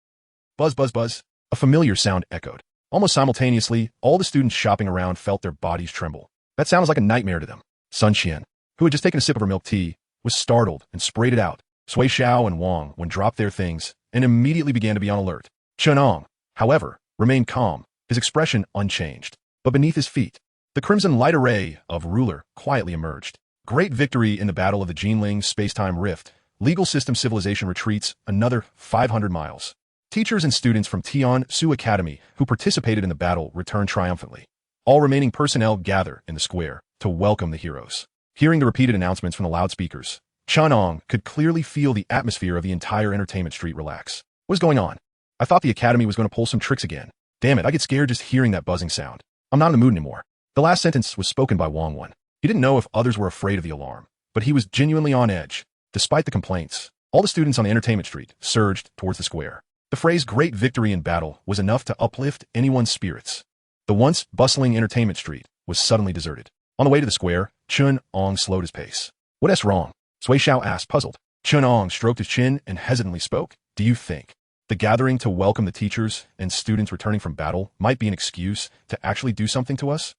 Buzz, buzz, buzz. A familiar sound echoed. Almost simultaneously, all the students shopping around felt their bodies tremble. That sound was like a nightmare to them. Sun Qian, who had just taken a sip of her milk tea, was startled and sprayed it out. Sui Xiao and Wang Wen dropped their things and immediately began to be on alert. Chen Ang, however, remained calm, his expression unchanged. But beneath his feet, the crimson light array of ruler quietly emerged. Great victory in the battle of the Jinling space-time rift. Legal system civilization retreats another 500 miles. Teachers and students from Tiansu Academy who participated in the battle returned triumphantly. All remaining personnel gather in the square to welcome the heroes. Hearing the repeated announcements from the loudspeakers, Chen Ang could clearly feel the atmosphere of the entire entertainment street relax. What's going on? I thought the academy was going to pull some tricks again. Damn it, I get scared just hearing that buzzing sound. I'm not in the mood anymore. The last sentence was spoken by Wang Wen. He didn't know if others were afraid of the alarm, but he was genuinely on edge. Despite the complaints, all the students on the entertainment street surged towards the square. The phrase "great victory in battle" was enough to uplift anyone's spirits. The once bustling entertainment street was suddenly deserted. On the way to the square, Chen Ang slowed his pace. What's wrong? Sui Xiao asked, puzzled. Chen Ang stroked his chin and hesitantly spoke. Do you think the gathering to welcome the teachers and students returning from battle might be an excuse to actually do something to us?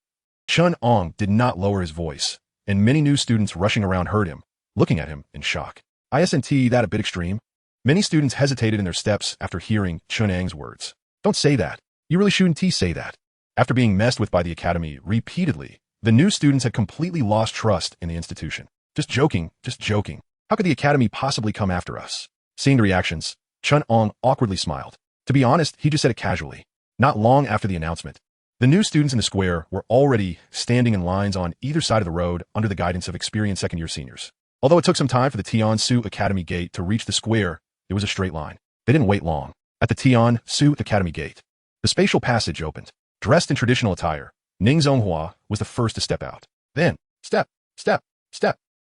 Chen Ang did not lower his voice, and many new students rushing around heard him, looking at him in shock. Isn't that a bit extreme? Many students hesitated in their steps after hearing Chen Ang's words. Don't say that. You really shouldn't say that. After being messed with by the academy repeatedly, the new students had completely lost trust in the institution. Just joking. How could the academy possibly come after us? Seeing the reactions, Chen Ang awkwardly smiled. To be honest, he just said it casually. Not long after the announcement, the new students in the square were already standing in lines on either side of the road under the guidance of experienced second-year seniors. Although it took some time for the Tiansu Academy gate to reach the square, it was a straight line. They didn't wait long. At the Tiansu Academy gate, the spatial passage opened. Dressed in traditional attire, Ning Zonghua was the first to step out. Then, step.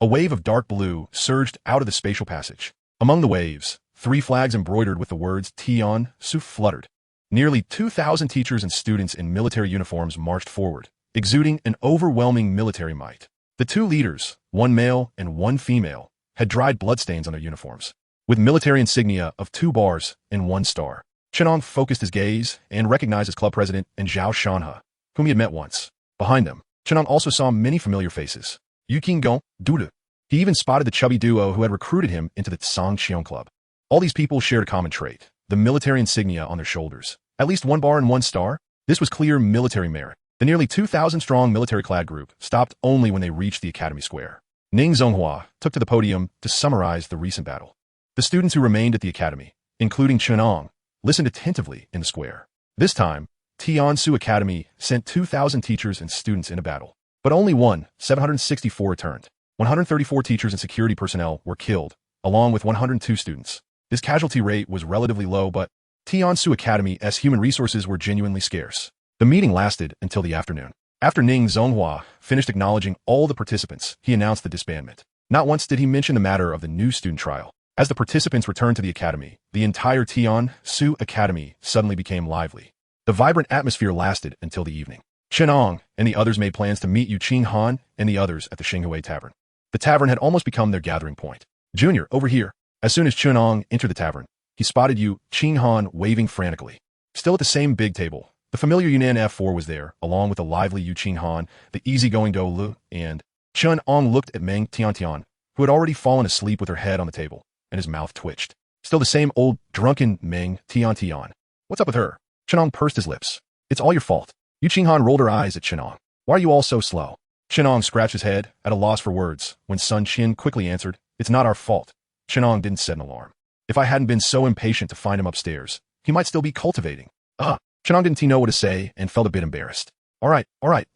A wave of dark blue surged out of the spatial passage. Among the waves, 3 flags embroidered with the words Tiansu fluttered. Nearly 2,000 teachers and students in military uniforms marched forward, exuding an overwhelming military might. The 2 leaders, one male and one female, had dried bloodstains on their uniforms, with military insignia of 2 bars and 1 star. Chen Ang focused his gaze and recognized his club president and Zhao Shanhe, whom he had met once. Behind them, Chen Ang also saw many familiar faces. Yu Qinggong, Dudu. He even spotted the chubby duo who had recruited him into the Xingtian club. All these people shared a common trait, the military insignia on their shoulders. At least 1 bar and 1 star. This was clear military merit. The nearly 2,000-strong military-clad group stopped only when they reached the academy square. Ning Zonghua took to the podium to summarize the recent battle. The students who remained at the academy, including Chen Ang, listened attentively in the square. This time, Tiansu Academy sent 2,000 teachers and students into battle. But only 764 returned. 134 teachers and security personnel were killed, along with 102 students. This casualty rate was relatively low, but Tiansu Academy's human resources were genuinely scarce. The meeting lasted until the afternoon. After Ning Zonghua finished acknowledging all the participants, he announced the disbandment. Not once did he mention the matter of the new student trial. As the participants returned to the academy, the entire Tiansu Academy suddenly became lively. The vibrant atmosphere lasted until the evening. Chen Ang and the others made plans to meet Yu Qinghan and the others at the Xinghui Tavern. The tavern had almost become their gathering point. Junior, over here. As soon as Chen Ang entered the tavern, he spotted Yu Qinghan waving frantically. Still at the same big table, the familiar Yunnan F4 was there, along with the lively Yu Qinghan, the easygoing Dou Lu, and Chen Ang looked at Meng Tiantian, who had already fallen asleep with her head on the table, and his mouth twitched. Still the same old, drunken Meng Tiantian. What's up with her? Chen Ang pursed his lips. It's all your fault. Yu Qinghan rolled her eyes at Chen Ang. Why are you all so slow? Chen Ang scratched his head, at a loss for words, when Sun Qin quickly answered, It's not our fault. Chen Ang didn't set an alarm. If I hadn't been so impatient to find him upstairs, he might still be cultivating. Chen Ang didn't know what to say and felt a bit embarrassed. All right,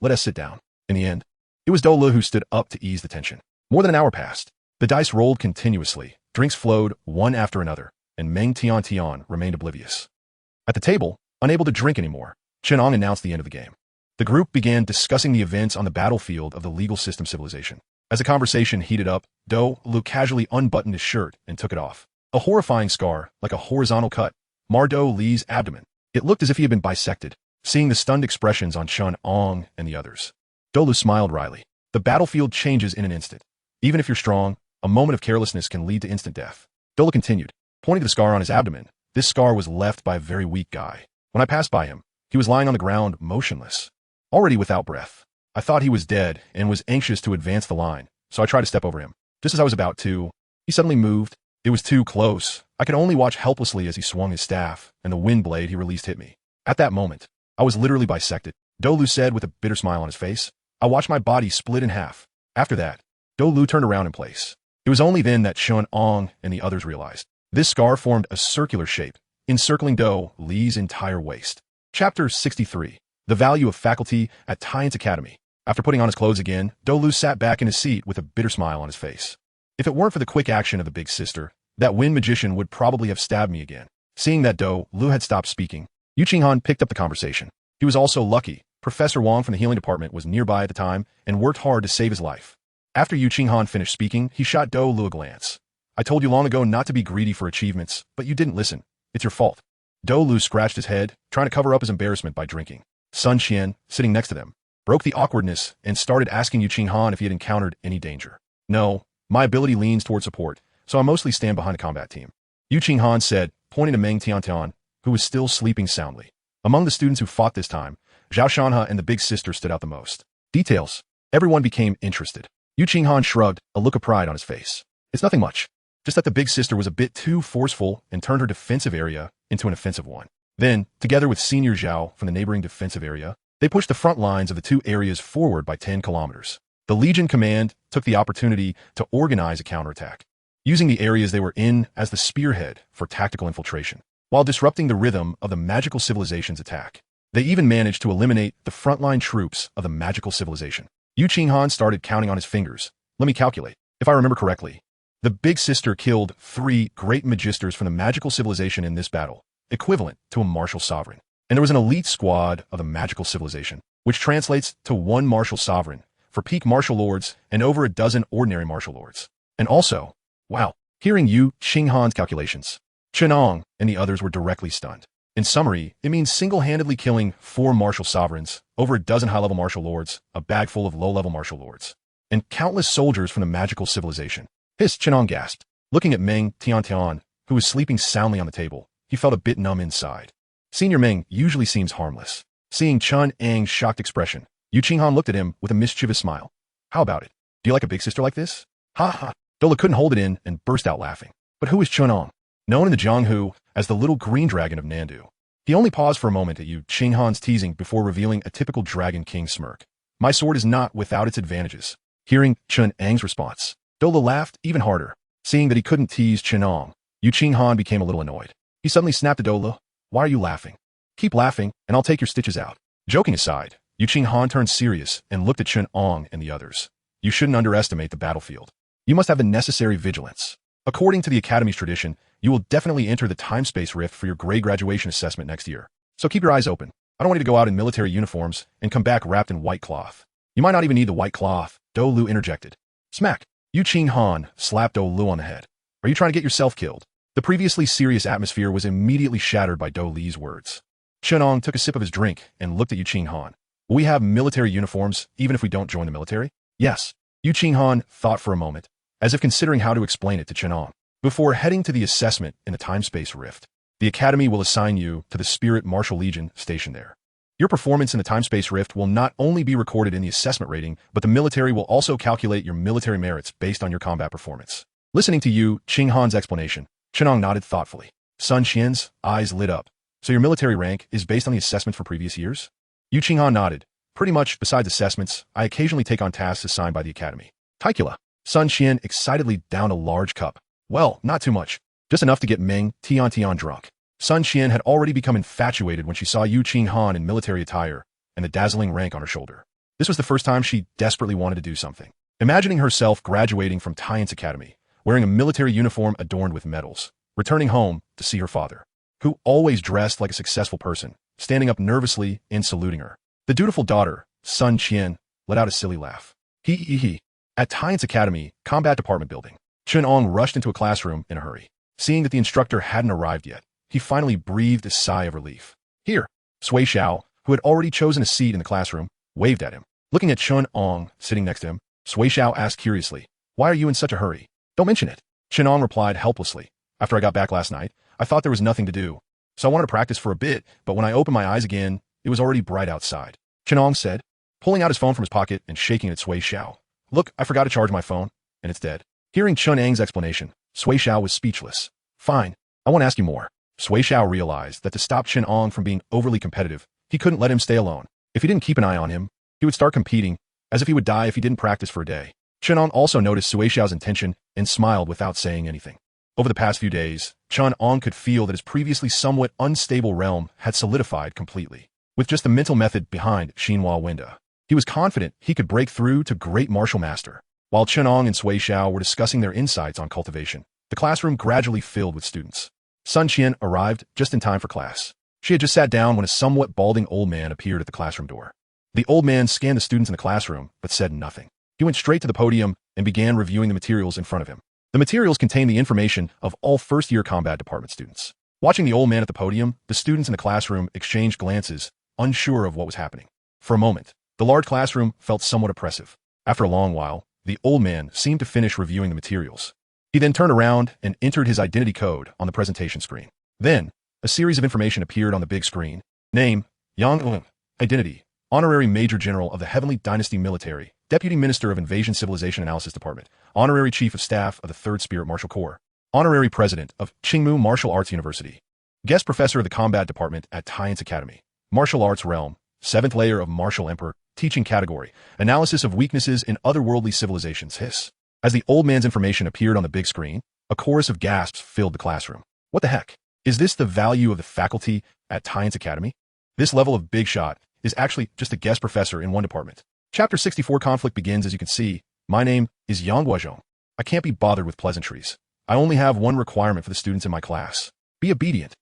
let us sit down. In the end, it was Dou Lu who stood up to ease the tension. More than an hour passed. The dice rolled continuously, drinks flowed one after another, and Meng Tiantian remained oblivious. At the table, unable to drink anymore, Chen Ang announced the end of the game. The group began discussing the events on the battlefield of the legal system civilization. As the conversation heated up, Dou Lu casually unbuttoned his shirt and took it off. A horrifying scar, like a horizontal cut, marred Dou Li's abdomen. It looked as if he had been bisected. Seeing the stunned expressions on Chen Ang and the others, Dou Lu smiled wryly. The battlefield changes in an instant. Even if you're strong, a moment of carelessness can lead to instant death. Dou Lu continued, pointing to the scar on his abdomen. This scar was left by a very weak guy. When I passed by him, he was lying on the ground, motionless, already without breath. I thought he was dead and was anxious to advance the line, so I tried to step over him. Just as I was about to, he suddenly moved. It was too close. I could only watch helplessly as he swung his staff, and the wind blade he released hit me. At that moment, I was literally bisected. Dou Lu said with a bitter smile on his face. I watched my body split in half. After that, Dou Lu turned around in place. It was only then that Chen Ang and the others realized. This scar formed a circular shape, encircling Dou Li's entire waist. Chapter 63. The value of faculty at Tian's Academy. After putting on his clothes again, Do Lu sat back in his seat with a bitter smile on his face. If it weren't for the quick action of the big sister, that wind magician would probably have stabbed me again. Seeing that Do Lu had stopped speaking, Yu Qinghan picked up the conversation. He was also lucky. Professor Wang from the healing department was nearby at the time and worked hard to save his life. After Yu Qinghan finished speaking, he shot Do Lu a glance. I told you long ago not to be greedy for achievements, but you didn't listen. It's your fault. Do Lu scratched his head, trying to cover up his embarrassment by drinking. Sun Qian, sitting next to them, broke the awkwardness and started asking Yu Qinghan if he had encountered any danger. No, my ability leans toward support, so I mostly stand behind a combat team. Yu Qinghan said, pointing to Meng Tiantian, who was still sleeping soundly. Among the students who fought this time, Zhao Shanhe and the big sister stood out the most. Details. Everyone became interested. Yu Qinghan shrugged, a look of pride on his face. It's nothing much. Just that the big sister was a bit too forceful and turned her defensive area into an offensive one. Then, together with Senior Zhao from the neighboring defensive area, they pushed the front lines of the two areas forward by 10 kilometers. The Legion Command took the opportunity to organize a counterattack, using the areas they were in as the spearhead for tactical infiltration, while disrupting the rhythm of the magical civilization's attack. They even managed to eliminate the frontline troops of the magical civilization. Yu Qinghan started counting on his fingers. Let me calculate. If I remember correctly, the big sister killed 3 great magisters from the magical civilization in this battle, equivalent to a martial sovereign. And there was an elite squad of the magical civilization, which translates to 1 martial sovereign for peak martial lords and over a dozen ordinary martial lords. And also, wow, hearing Yu Qinghan's calculations, Chen Ang and the others were directly stunned. In summary, it means single-handedly killing 4 martial sovereigns, over a dozen high-level martial lords, a bag full of low-level martial lords, and countless soldiers from the magical civilization. Chen Ang gasped. Looking at Meng Tiantian, who was sleeping soundly on the table, he felt a bit numb inside. Senior Meng usually seems harmless. Seeing Chen Ang's shocked expression, Yu Qinghan looked at him with a mischievous smile. How about it? Do you like a big sister like this? Ha ha. Dola couldn't hold it in and burst out laughing. But who is Chen Ang? Known in the Jianghu as the little green dragon of Nandu. He only paused for a moment at Yu Qinghan's teasing before revealing a typical Dragon King smirk. My sword is not without its advantages. Hearing Chen Ang's response, Dola laughed even harder. Seeing that he couldn't tease Chen Ang, Yu Qinghan became a little annoyed. He suddenly snapped at Dola. Why are you laughing? Keep laughing, and I'll take your stitches out. Joking aside, Yu Qinghan turned serious and looked at Chen Ang and the others. You shouldn't underestimate the battlefield. You must have the necessary vigilance. According to the Academy's tradition, you will definitely enter the time-space rift for your grade graduation assessment next year. So keep your eyes open. I don't want you to go out in military uniforms and come back wrapped in white cloth. You might not even need the white cloth, Do Lu interjected. Smack! Yu Qinghan slapped Do Lu on the head. Are you trying to get yourself killed? The previously serious atmosphere was immediately shattered by Do Li's words. Chen Ang took a sip of his drink and looked at Yu Qinghan. Will we have military uniforms even if we don't join the military? Yes. Yu Qinghan thought for a moment, as if considering how to explain it to Chen Ang. Before heading to the assessment in the time-space rift, the Academy will assign you to the Spirit Martial Legion stationed there. Your performance in the time-space rift will not only be recorded in the assessment rating, but the military will also calculate your military merits based on your combat performance. Listening to Yu Qinghan's explanation, Chen Ang nodded thoughtfully. Sun Qian's eyes lit up. So your military rank is based on the assessment for previous years? Yu Qinghan nodded. Pretty much, besides assessments, I occasionally take on tasks assigned by the Academy. Taikula. Sun Qian excitedly downed a large cup. Well, not too much. Just enough to get Meng Tiantian drunk. Sun Qian had already become infatuated when she saw Yu Qinghan in military attire and the dazzling rank on her shoulder. This was the first time she desperately wanted to do something. Imagining herself graduating from Tian's Academy, wearing a military uniform adorned with medals, returning home to see her father, who always dressed like a successful person, standing up nervously and saluting her. The dutiful daughter, Sun Qian, let out a silly laugh. He. At Tian's Academy, Combat Department Building, Chen Ang rushed into a classroom in a hurry. Seeing that the instructor hadn't arrived yet, he finally breathed a sigh of relief. Here, Sui Xiao, who had already chosen a seat in the classroom, waved at him. Looking at Chen Ang sitting next to him, Sui Xiao asked curiously, why are you in such a hurry? Don't mention it. Chen Ang replied helplessly. After I got back last night, I thought there was nothing to do. So I wanted to practice for a bit, but when I opened my eyes again, it was already bright outside. Chen Ang said, pulling out his phone from his pocket and shaking it at Sui Xiao. Look, I forgot to charge my phone, and it's dead. Hearing Chen Ang's explanation, Sui Xiao was speechless. Fine, I won't ask you more. Sui Xiao realized that to stop Chen Ang from being overly competitive, he couldn't let him stay alone. If he didn't keep an eye on him, he would start competing, as if he would die if he didn't practice for a day. Chen Ang also noticed Sui Xiao's intention and smiled without saying anything. Over the past few days, Chen Ang could feel that his previously somewhat unstable realm had solidified completely. with just the mental method behind Xinhua Winda. He was confident he could break through to great martial master. While Chen Ang and Sui Xiao were discussing their insights on cultivation, the classroom gradually filled with students. Sun Qian arrived just in time for class. She had just sat down when a somewhat balding old man appeared at the classroom door. The old man scanned the students in the classroom, but said nothing. He went straight to the podium and began reviewing the materials in front of him. The materials contained the information of all first-year combat department students. Watching the old man at the podium, the students in the classroom exchanged glances, unsure of what was happening. For a moment, the large classroom felt somewhat oppressive. After a long while, the old man seemed to finish reviewing the materials. He then turned around and entered his identity code on the presentation screen. Then, a series of information appeared on the big screen. Name, Yang. Identity, Honorary Major General of the Heavenly Dynasty Military, Deputy Minister of Invasion Civilization Analysis Department, Honorary Chief of Staff of the 3rd Spirit Martial Corps, Honorary President of Qingmu Martial Arts University, Guest Professor of the Combat Department at Tian's Academy, Martial Arts Realm, 7th Layer of Martial Emperor, Teaching Category, Analysis of Weaknesses in Otherworldly Civilizations, Hiss. As the old man's information appeared on the big screen, a chorus of gasps filled the classroom. What the heck? Is this the value of the faculty at Tian's Academy? This level of big shot is actually just a guest professor in one department. Chapter 64 conflict begins. As you can see, my name is Yang Guozhong. I can't be bothered with pleasantries. I only have one requirement for the students in my class. Be obedient,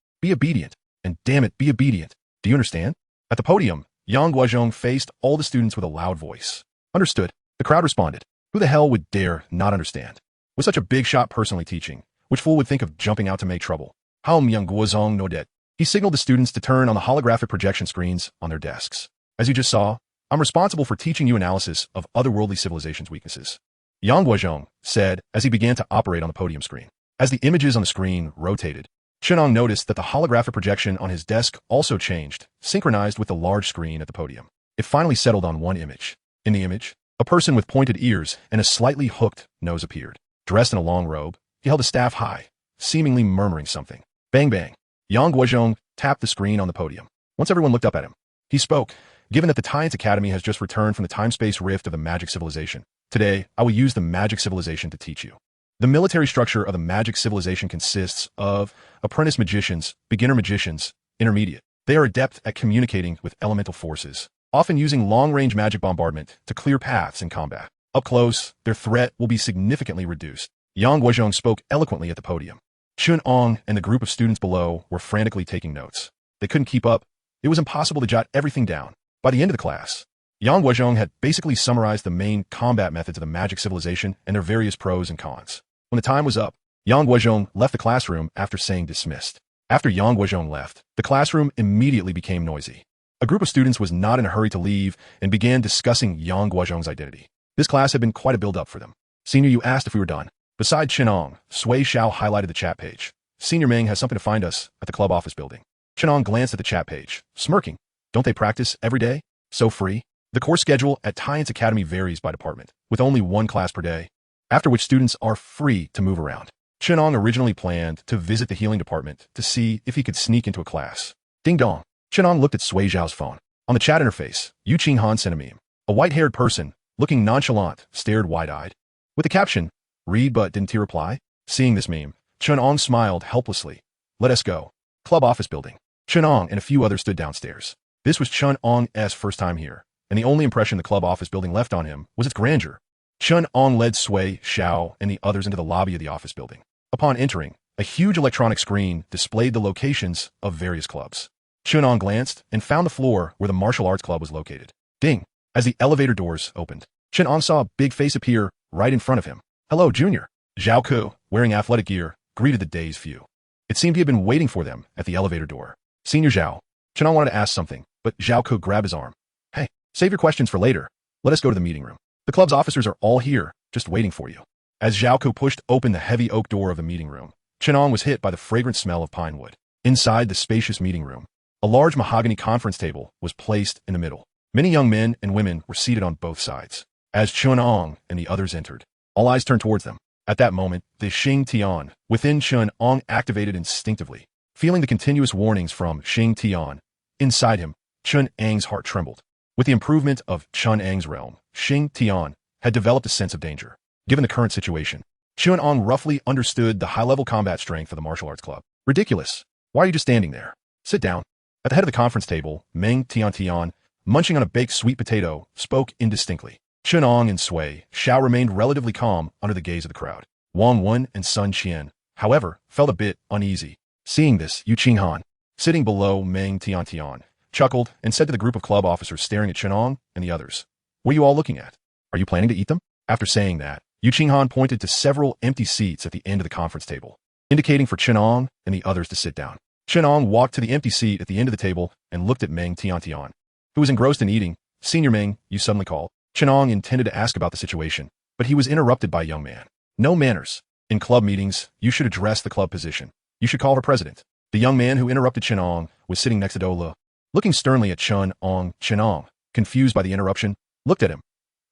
and damn it, be obedient. Do you understand? At the podium, Yang Guozhong faced all the students with a loud voice. Understood. The crowd responded. Who the hell would dare not understand? With such a big shot personally teaching, which fool would think of jumping out to make trouble? Haum Yang Guozhong no det. He signaled the students to turn on the holographic projection screens on their desks. As you just saw, I'm responsible for teaching you analysis of otherworldly civilizations' weaknesses. Yang Guozhong said as he began to operate on the podium screen. As the images on the screen rotated, Chen Ang noticed that the holographic projection on his desk also changed, synchronized with the large screen at the podium. It finally settled on one image. In the image, a person with pointed ears and a slightly hooked nose appeared. Dressed in a long robe, he held a staff high, seemingly murmuring something. Bang bang. Yang Guozhong tapped the screen on the podium. Once everyone looked up at him, he spoke. Given that the Tian's Academy has just returned from the time-space rift of the magic civilization, today I will use the magic civilization to teach you. The military structure of the magic civilization consists of apprentice magicians, beginner magicians, intermediate. They are adept at communicating with elemental forces, often using long-range magic bombardment to clear paths in combat. Up close, their threat will be significantly reduced. Yang Guozhong spoke eloquently at the podium. Chen Ang and the group of students below were frantically taking notes. They couldn't keep up. It was impossible to jot everything down. By the end of the class, Yang Guozhong had basically summarized the main combat methods of the magic civilization and their various pros and cons. When the time was up, Yang Guozhong left the classroom after saying dismissed. After Yang Guozhong left, the classroom immediately became noisy. A group of students was not in a hurry to leave and began discussing Yang Guozhong's identity. This class had been quite a build-up for them. Senior, you asked if we were done. Beside Chen Ang, Sui Xiao highlighted the chat page. Senior Meng has something to find us at the club office building. Chen Ang glanced at the chat page, smirking. Don't they practice every day? So free? The course schedule at Tian's Academy varies by department, with only one class per day, after which students are free to move around. Chen Ang originally planned to visit the healing department to see if he could sneak into a class. Ding dong. Chen Ang looked at Sui Xiao's phone. On the chat interface, Yu Qinghan sent a meme. A white-haired person, looking nonchalant, stared wide-eyed. With the caption, read but didn't he reply? Seeing this meme, Chen Ang smiled helplessly. Let us go. Club office building. Chen Ang and a few others stood downstairs. This was Chen Ang's first time here, and the only impression the club office building left on him was its grandeur. Chen Ang led Sui Xiao and the others into the lobby of the office building. Upon entering, a huge electronic screen displayed the locations of various clubs. Chen Ang glanced and found the floor where the martial arts club was located. Ding! As the elevator doors opened, Chen Ang saw a big face appear right in front of him. Hello, Junior. Zhao Ku, wearing athletic gear, greeted the dazed few. It seemed he had been waiting for them at the elevator door. Senior Zhao. Chen Ang wanted to ask something, but Zhao Ku grabbed his arm. Hey, save your questions for later. Let us go to the meeting room. The club's officers are all here, just waiting for you. As Zhao Ku pushed open the heavy oak door of the meeting room, Chen Ang was hit by the fragrant smell of pine wood. Inside the spacious meeting room, a large mahogany conference table was placed in the middle. Many young men and women were seated on both sides. As Chen Ang and the others entered, all eyes turned towards them. At that moment, the Xingtian within Chen Ang activated instinctively. Feeling the continuous warnings from Xingtian, inside him, Chen Ang's heart trembled. With the improvement of Chen Ang's realm, Xingtian had developed a sense of danger. Given the current situation, Chen Ang roughly understood the high-level combat strength of the martial arts club. Ridiculous. Why are you just standing there? Sit down. At the head of the conference table, Meng Tiantian, munching on a baked sweet potato, spoke indistinctly. Chen Ang and Sui Xiao remained relatively calm under the gaze of the crowd. Wang Wen and Sun Qian, however, felt a bit uneasy. Seeing this, Yu Qinghan, sitting below Meng Tiantian, chuckled and said to the group of club officers staring at Chen Ang and the others, "What are you all looking at? Are you planning to eat them?" After saying that, Yu Qinghan pointed to several empty seats at the end of the conference table, indicating for Chen Ang and the others to sit down. Chen Ang walked to the empty seat at the end of the table and looked at Meng Tiantian, who was engrossed in eating. "Senior Meng," you suddenly called. Chen Ang intended to ask about the situation, but he was interrupted by a young man. "No manners. In club meetings, you should address the club position. You should call her president." The young man who interrupted Chen Ang was sitting next to Do Lu. Looking sternly at Chen Ang, confused by the interruption, looked at him.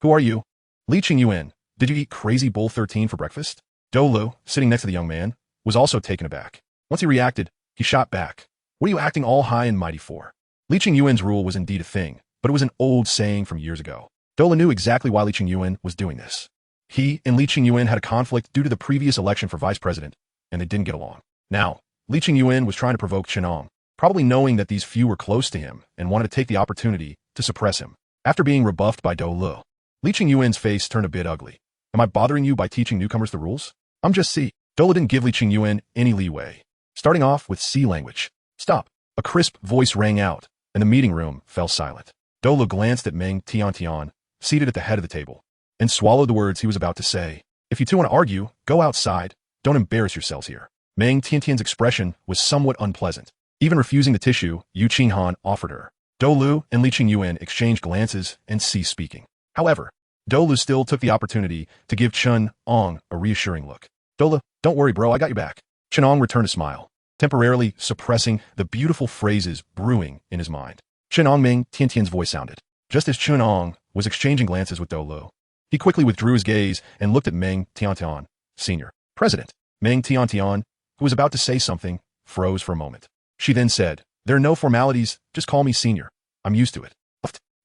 "Who are you?" "Li Qingyuan. Did you eat Crazy Bull 13 for breakfast?" Do Lu, sitting next to the young man, was also taken aback. Once he reacted, he shot back. "What are you acting all high and mighty for?" Li Qingyuan's rule was indeed a thing, but it was an old saying from years ago. Do Lu knew exactly why Li Qingyuan was doing this. He and Li Qingyuan had a conflict due to the previous election for vice president, and they didn't get along. Now, Li Qingyuan was trying to provoke Chen Ang, probably knowing that these few were close to him and wanted to take the opportunity to suppress him. After being rebuffed by Do Lu, Li Qingyuan's face turned a bit ugly. "Am I bothering you by teaching newcomers the rules? I'm just C." Do Lu didn't give Li Qingyuan any leeway, starting off with C language. "Stop." A crisp voice rang out, and the meeting room fell silent. Do Lu glanced at Meng Tiantian, seated at the head of the table, and swallowed the words he was about to say. "If you two want to argue, go outside. Don't embarrass yourselves here." Meng Tiantian's expression was somewhat unpleasant. Even refusing the tissue Yu Qinghan offered her. Do Lu and Li Qingyuan exchanged glances and ceased speaking. However, Do Lu still took the opportunity to give Chen Ang a reassuring look. "Do Lu, don't worry bro, I got your back." Chen Ang returned a smile, temporarily suppressing the beautiful phrases brewing in his mind. Chen Ang Meng Tiantian's voice sounded. Just as Chen Ang was exchanging glances with Do Lu, he quickly withdrew his gaze and looked at Meng Tiantian, Senior President. Meng Tiantian, who was about to say something, froze for a moment. She then said, "There are no formalities, just call me Senior. I'm used to it."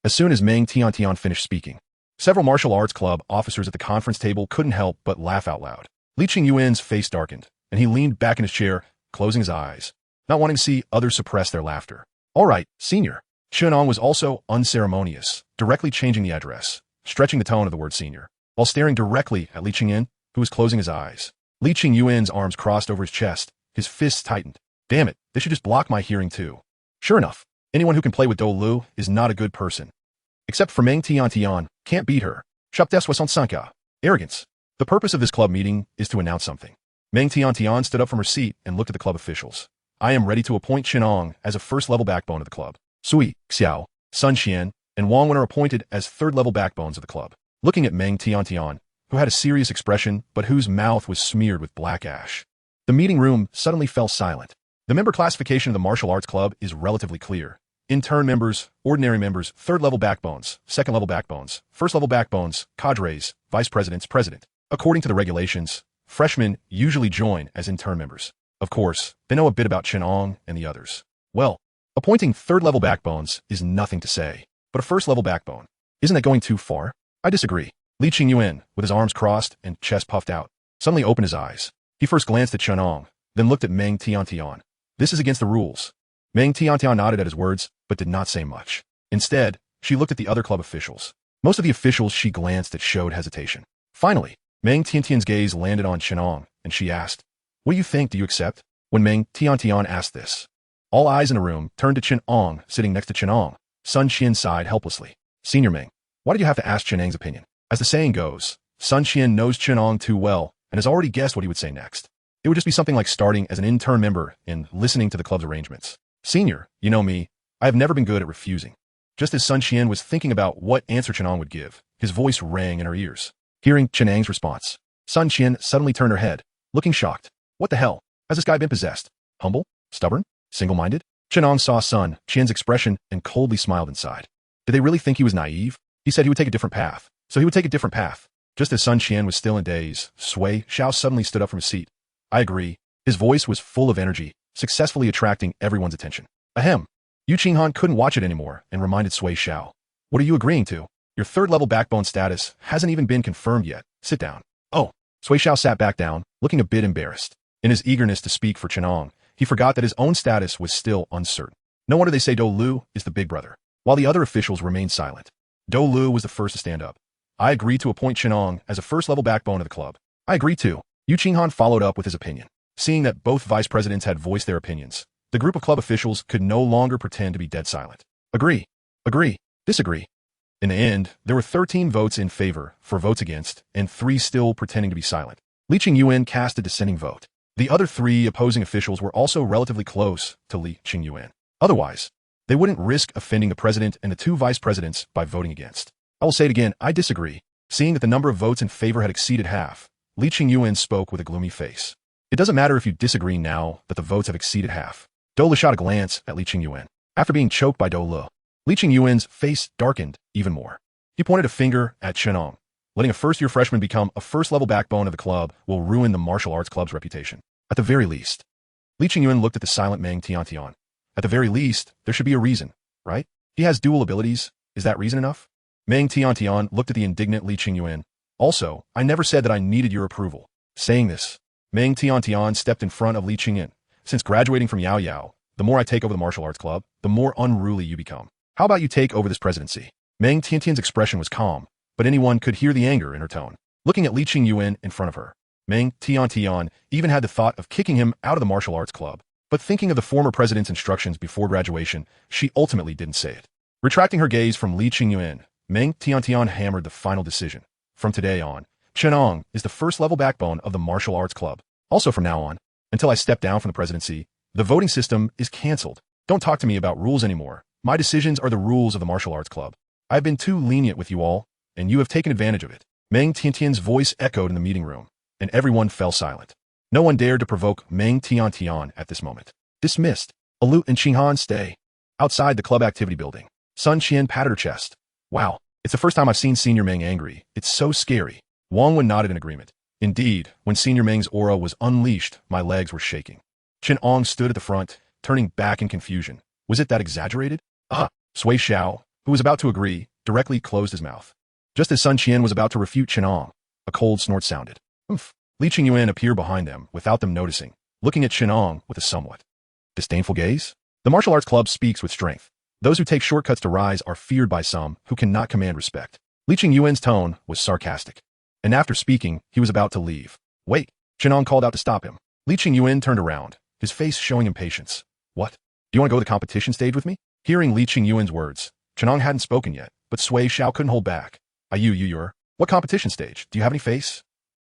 As soon as Meng Tiantian finished speaking, several martial arts club officers at the conference table couldn't help but laugh out loud. Li Qingyuan's face darkened, and he leaned back in his chair, closing his eyes, not wanting to see others suppress their laughter. "All right, Senior." Chen Ang was also unceremonious, directly changing the address, stretching the tone of the word Senior, while staring directly at Li Qingyuan, who was closing his eyes. Li Qingyuan's arms crossed over his chest, his fists tightened. "Damn it, they should just block my hearing too." Sure enough, anyone who can play with Do Lu is not a good person. Except for Meng Tiantian, can't beat her. Shatters 65. Arrogance. The purpose of this club meeting is to announce something. Meng Tiantian stood up from her seat and looked at the club officials. "I am ready to appoint Chen Ang as a first-level backbone of the club. Sui, Xiao, Sun Qian, and Wang Wen are appointed as third-level backbones of the club." Looking at Meng Tiantian, who had a serious expression but whose mouth was smeared with black ash, the meeting room suddenly fell silent. The member classification of the martial arts club is relatively clear. Intern members, ordinary members, third-level backbones, second-level backbones, first-level backbones, cadres, vice presidents, president. According to the regulations, freshmen usually join as intern members. Of course, they know a bit about Chen Ang and the others. Well, appointing third-level backbones is nothing to say, but a first-level backbone, isn't that going too far? I disagree. Li Qingyuan, with his arms crossed and chest puffed out, suddenly opened his eyes. He first glanced at Chen Ang, then looked at Meng Tiantian. "This is against the rules." Meng Tiantian nodded at his words, but did not say much. Instead, she looked at the other club officials. Most of the officials she glanced at showed hesitation. Finally, Meng Tiantian's gaze landed on Chen Ang, and she asked, "What do you think? Do you accept?" When Meng Tiantian asked this, all eyes in the room turned to Chen Ang, sitting next to Chen Ang. Sun Qian sighed helplessly. "Senior Meng, why did you have to ask Chen Ang's opinion?" As the saying goes, Sun Qian knows Chen Ang too well and has already guessed what he would say next. It would just be something like starting as an intern member and listening to the club's arrangements. "Senior, you know me, I have never been good at refusing." Just as Sun Qian was thinking about what answer Chen Ang would give, his voice rang in her ears. Hearing Chen Ang's response, Sun Qian suddenly turned her head, looking shocked. What the hell? Has this guy been possessed? Humble? Stubborn? Single-minded? Chen Ang saw Sun Qian's expression and coldly smiled inside. Did they really think he was naive? He said he would take a different path, so he would take a different path. Just as Sun Qian was still in daze, Sui Xiao suddenly stood up from his seat. "I agree." His voice was full of energy, successfully attracting everyone's attention. Ahem. Yu Qinghan couldn't watch it anymore and reminded Sui Xiao. "What are you agreeing to? Your third-level backbone status hasn't even been confirmed yet. Sit down." "Oh." Sui Xiao sat back down, looking a bit embarrassed. In his eagerness to speak for Chen Ang, he forgot that his own status was still uncertain. No wonder they say Do Lu is the big brother. While the other officials remained silent, Do Lu was the first to stand up. I agree to appoint Chen Ang as a first-level backbone of the club. I agree too. Yu Qinghan followed up with his opinion. Seeing that both vice presidents had voiced their opinions, the group of club officials could no longer pretend to be dead silent. Agree. Agree. Disagree. In the end, there were 13 votes in favor, 4 votes against, and 3 still pretending to be silent. Li Qingyuan cast a dissenting vote. The other 3 opposing officials were also relatively close to Li Qingyuan. Otherwise, they wouldn't risk offending the president and the 2 vice presidents by voting against. I will say it again, I disagree. Seeing that the number of votes in favor had exceeded half, Li Qingyuan spoke with a gloomy face. It doesn't matter if you disagree now that the votes have exceeded half. Do Lu shot a glance at Li Qingyuan. After being choked by Do Lu, Li Qingyuan's face darkened even more. He pointed a finger at Chen Ang. Letting a first-year freshman become a first-level backbone of the club will ruin the martial arts club's reputation. At the very least. Li Qingyuan looked at the silent Meng Tiantian. At the very least, there should be a reason, right? He has dual abilities. Is that reason enough? Meng Tiantian looked at the indignant Li Qingyuan. Also, I never said that I needed your approval. Saying this, Meng Tiantian stepped in front of Li Qingyuan. Since graduating from Yao Yao, the more I take over the martial arts club, the more unruly you become. How about you take over this presidency? Meng Tiantian's expression was calm, but anyone could hear the anger in her tone. Looking at Li Qingyuan in front of her, Meng Tiantian even had the thought of kicking him out of the martial arts club. But thinking of the former president's instructions before graduation, she ultimately didn't say it. Retracting her gaze from Li Qingyuan, Meng Tiantian hammered the final decision. From today on, Chen Ang is the first-level backbone of the martial arts club. Also from now on, until I step down from the presidency, the voting system is cancelled. Don't talk to me about rules anymore. My decisions are the rules of the martial arts club. I've been too lenient with you all, and you have taken advantage of it. Meng Tiantian's voice echoed in the meeting room, and everyone fell silent. No one dared to provoke Meng Tiantian at this moment. Dismissed. Alut and Qinghan stay. Outside the club activity building, Sun Qian patted her chest. Wow, it's the first time I've seen Senior Meng angry. It's so scary. Wang Wen nodded in agreement. Indeed, when Senior Meng's aura was unleashed, my legs were shaking. Chen Ang stood at the front, turning back in confusion. Was it that exaggerated? Sui Xiao, who was about to agree, directly closed his mouth. Just as Sun Qian was about to refute Chen Ang, a cold snort sounded. Oomph. Li Qingyuan appeared behind them without them noticing, looking at Chen Ang with a somewhat disdainful gaze. The martial arts club speaks with strength. Those who take shortcuts to rise are feared by some who cannot command respect. Li Qingyuan's tone was sarcastic. And after speaking, he was about to leave. Wait, Chen Ang called out to stop him. Li Qingyuan turned around, his face showing impatience. What? Do you want to go to the competition stage with me? Hearing Li Qingyuan's words, Chen Ang hadn't spoken yet, but Sui Xiao couldn't hold back. You're. What competition stage? Do you have any face?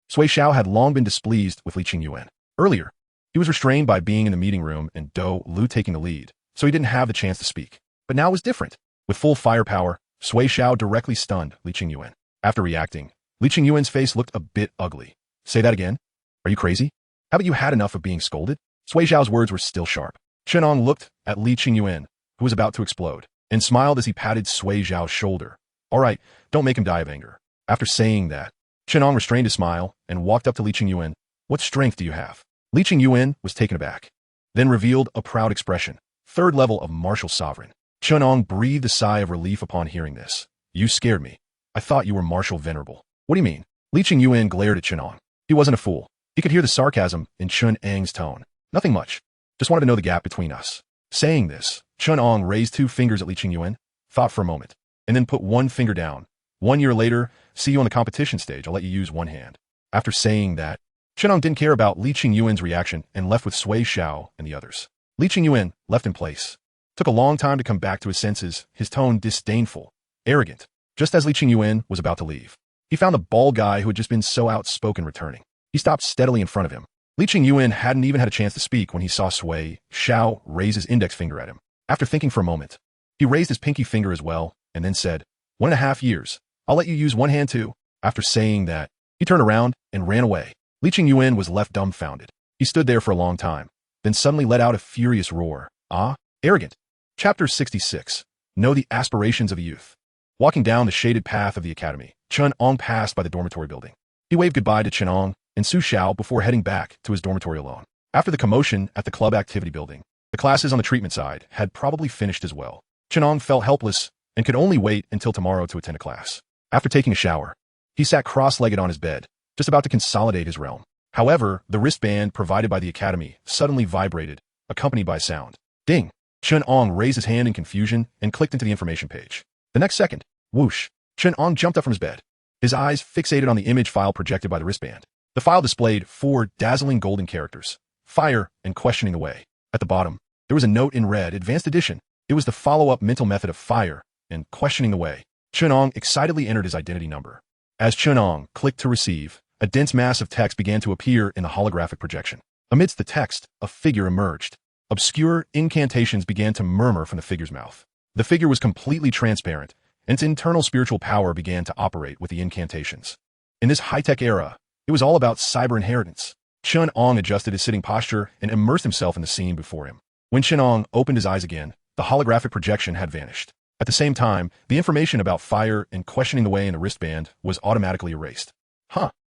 Sui Xiao had long been displeased with Li Qingyuan. Earlier, he was restrained by being in the meeting room and Do Lu taking the lead, so he didn't have the chance to speak. But now it was different. With full firepower, Sui Xiao directly stunned Li Qingyuan. After reacting, Li Qingyuan's face looked a bit ugly. Say that again? Are you crazy? Haven't you had enough of being scolded? Sui Xiao's words were still sharp. Chen Ang looked at Li Qingyuan, who was about to explode, and smiled as he patted Sui Xiao's shoulder. All right, don't make him die of anger. After saying that, Chen Ang restrained his smile and walked up to Li Qingyuan. What strength do you have? Li Qingyuan was taken aback, then revealed a proud expression. 3rd level of martial sovereign. Chen Ang breathed a sigh of relief upon hearing this. You scared me. I thought you were martial venerable. What do you mean? Li Qingyuan glared at Chen Ang. He wasn't a fool. He could hear the sarcasm in Chen Ang's tone. Nothing much. Just wanted to know the gap between us. Saying this, Chen Ang raised 2 fingers at Li Qingyuan, thought for a moment, and then put 1 finger down. 1 year later, see you on the competition stage. I'll let you use 1 hand. After saying that, Chen Ang didn't care about Li Qingyuan's reaction and left with Sui Xiao and the others. Li Qingyuan left in place. Took a long time to come back to his senses, his tone disdainful, arrogant. Just as Li Qingyuan was about to leave, he found the bald guy who had just been so outspoken returning. He stopped steadily in front of him. Li Qingyuan hadn't even had a chance to speak when he saw Sui Xiao raise his index finger at him. After thinking for a moment, he raised his pinky finger as well, and then said, 1.5 years. I'll let you use 1 hand too. After saying that, he turned around and ran away. Li Qingyuan was left dumbfounded. He stood there for a long time, then suddenly let out a furious roar. Arrogant. Chapter 66. Know the aspirations of a youth. Walking down the shaded path of the academy, Chen Ang passed by the dormitory building. He waved goodbye to Chen Ang and Su Xiao before heading back to his dormitory alone. After the commotion at the club activity building, the classes on the treatment side had probably finished as well. Chen Ang felt helpless and could only wait until tomorrow to attend a class. After taking a shower, he sat cross-legged on his bed, just about to consolidate his realm. However, the wristband provided by the academy suddenly vibrated, accompanied by sound. Ding! Chen Ang raised his hand in confusion and clicked into the information page. The next second, whoosh, Chen Ang jumped up from his bed. His eyes fixated on the image file projected by the wristband. The file displayed 4 dazzling golden characters: fire and questioning the way. At the bottom, there was a note in red, Advanced Edition. It was the follow-up mental method of fire and questioning the way. Chen Ang excitedly entered his identity number. As Chen Ang clicked to receive, a dense mass of text began to appear in the holographic projection. Amidst the text, a figure emerged. Obscure incantations began to murmur from the figure's mouth. The figure was completely transparent, and its internal spiritual power began to operate with the incantations. In this high-tech era, it was all about cyber inheritance. Chen Ang adjusted his sitting posture and immersed himself in the scene before him. When Chen Ang opened his eyes again, the holographic projection had vanished. At the same time, the information about fire and questioning the way in the wristband was automatically erased.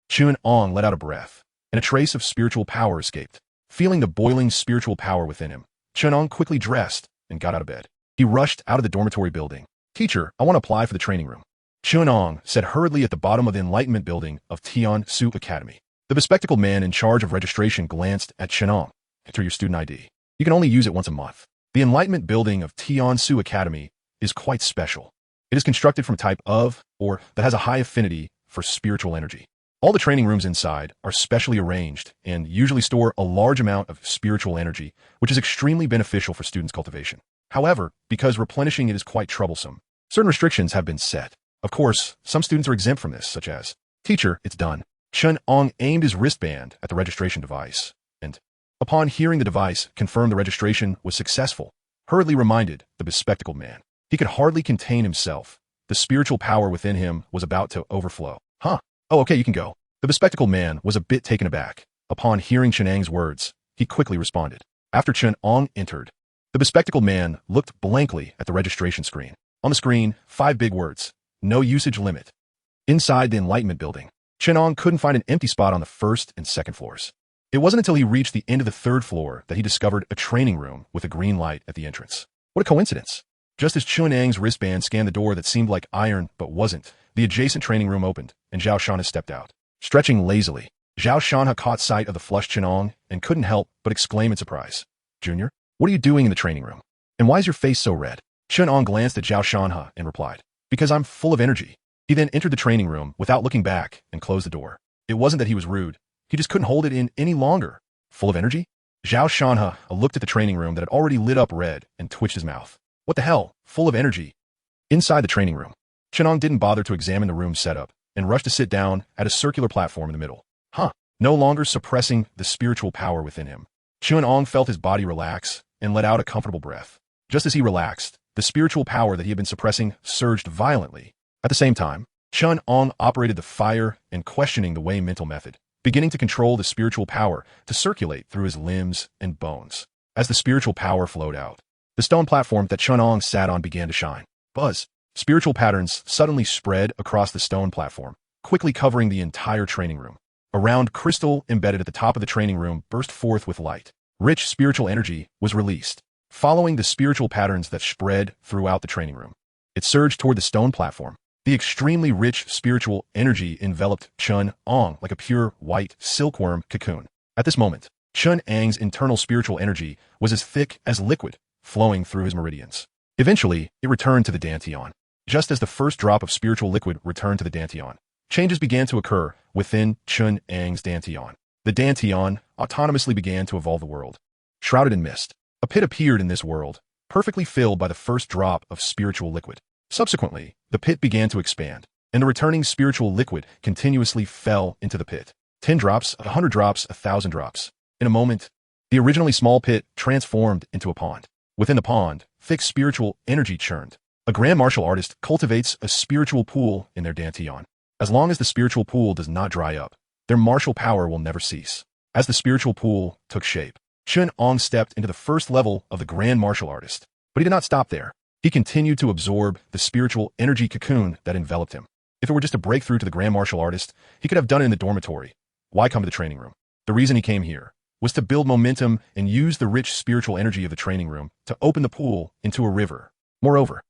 Chen Ang let out a breath, and a trace of spiritual power escaped. Feeling the boiling spiritual power within him, Chen Ang quickly dressed and got out of bed. He rushed out of the dormitory building. "Teacher, I want to apply for the training room," Chen Ang said hurriedly at the bottom of the Enlightenment building of Tian Su Academy. The bespectacled man in charge of registration glanced at Chen Ang. "Enter your student ID. You can only use it once a month." The Enlightenment building of Tian Su Academy is quite special. It is constructed from a type of, or that has a high affinity for spiritual energy. All the training rooms inside are specially arranged and usually store a large amount of spiritual energy, which is extremely beneficial for students' cultivation. However, because replenishing it is quite troublesome, certain restrictions have been set. Of course, some students are exempt from this, such as, "Teacher, it's done." Chen Ang aimed his wristband at the registration device, and, upon hearing the device confirm the registration was successful, hurriedly reminded the bespectacled man. He could hardly contain himself. The spiritual power within him was about to overflow. "Oh, okay, you can go." The bespectacled man was a bit taken aback. Upon hearing Chen Ang's words, he quickly responded. After Chen Ang entered, the bespectacled man looked blankly at the registration screen. On the screen, 5 big words: "No usage limit." Inside the Enlightenment building, Chen Ang couldn't find an empty spot on the first and second floors. It wasn't until he reached the end of the 3rd floor that he discovered a training room with a green light at the entrance. What a coincidence. Just as Chen Ang's wristband scanned the door that seemed like iron but wasn't, the adjacent training room opened, and Zhao Shanha stepped out. Stretching lazily, Zhao Shanha caught sight of the flushed Chen Ang and couldn't help but exclaim in surprise. "Junior, what are you doing in the training room? And why is your face so red?" Chen Ang glanced at Zhao Shanha and replied, "Because I'm full of energy." He then entered the training room without looking back and closed the door. It wasn't that he was rude. He just couldn't hold it in any longer. Full of energy? Zhao Shanha looked at the training room that had already lit up red and twitched his mouth. What the hell? Full of energy? Inside the training room, Chen Ang didn't bother to examine the room setup and rushed to sit down at a circular platform in the middle. No longer suppressing the spiritual power within him, Chen Ang felt his body relax and let out a comfortable breath. Just as he relaxed, the spiritual power that he had been suppressing surged violently. At the same time, Chen Ang operated the fire and questioning the way mental method, beginning to control the spiritual power to circulate through his limbs and bones. As the spiritual power flowed out, the stone platform that Chen Ang sat on began to shine. Buzz. Spiritual patterns suddenly spread across the stone platform, quickly covering the entire training room. A round crystal embedded at the top of the training room burst forth with light. Rich spiritual energy was released, following the spiritual patterns that spread throughout the training room. It surged toward the stone platform. The extremely rich spiritual energy enveloped Chen Ang like a pure white silkworm cocoon. At this moment, Chen Ang's internal spiritual energy was as thick as liquid, flowing through his meridians. Eventually, it returned to the Dantian. Just as the first drop of spiritual liquid returned to the Dantian, changes began to occur within Chen Ang's Dantian. The Dantian autonomously began to evolve the world. Shrouded in mist, a pit appeared in this world, perfectly filled by the first drop of spiritual liquid. Subsequently, the pit began to expand, and the returning spiritual liquid continuously fell into the pit. 10 drops, 100 drops, 1,000 drops. In a moment, the originally small pit transformed into a pond. Within the pond, thick spiritual energy churned. A grand martial artist cultivates a spiritual pool in their Dantian. As long as the spiritual pool does not dry up, their martial power will never cease. As the spiritual pool took shape, Chen Ang stepped into the first level of the grand martial artist. But he did not stop there. He continued to absorb the spiritual energy cocoon that enveloped him. If it were just a breakthrough to the grand martial artist, he could have done it in the dormitory. Why come to the training room? The reason he came here was to build momentum and use the rich spiritual energy of the training room to open the pool into a river. Moreover,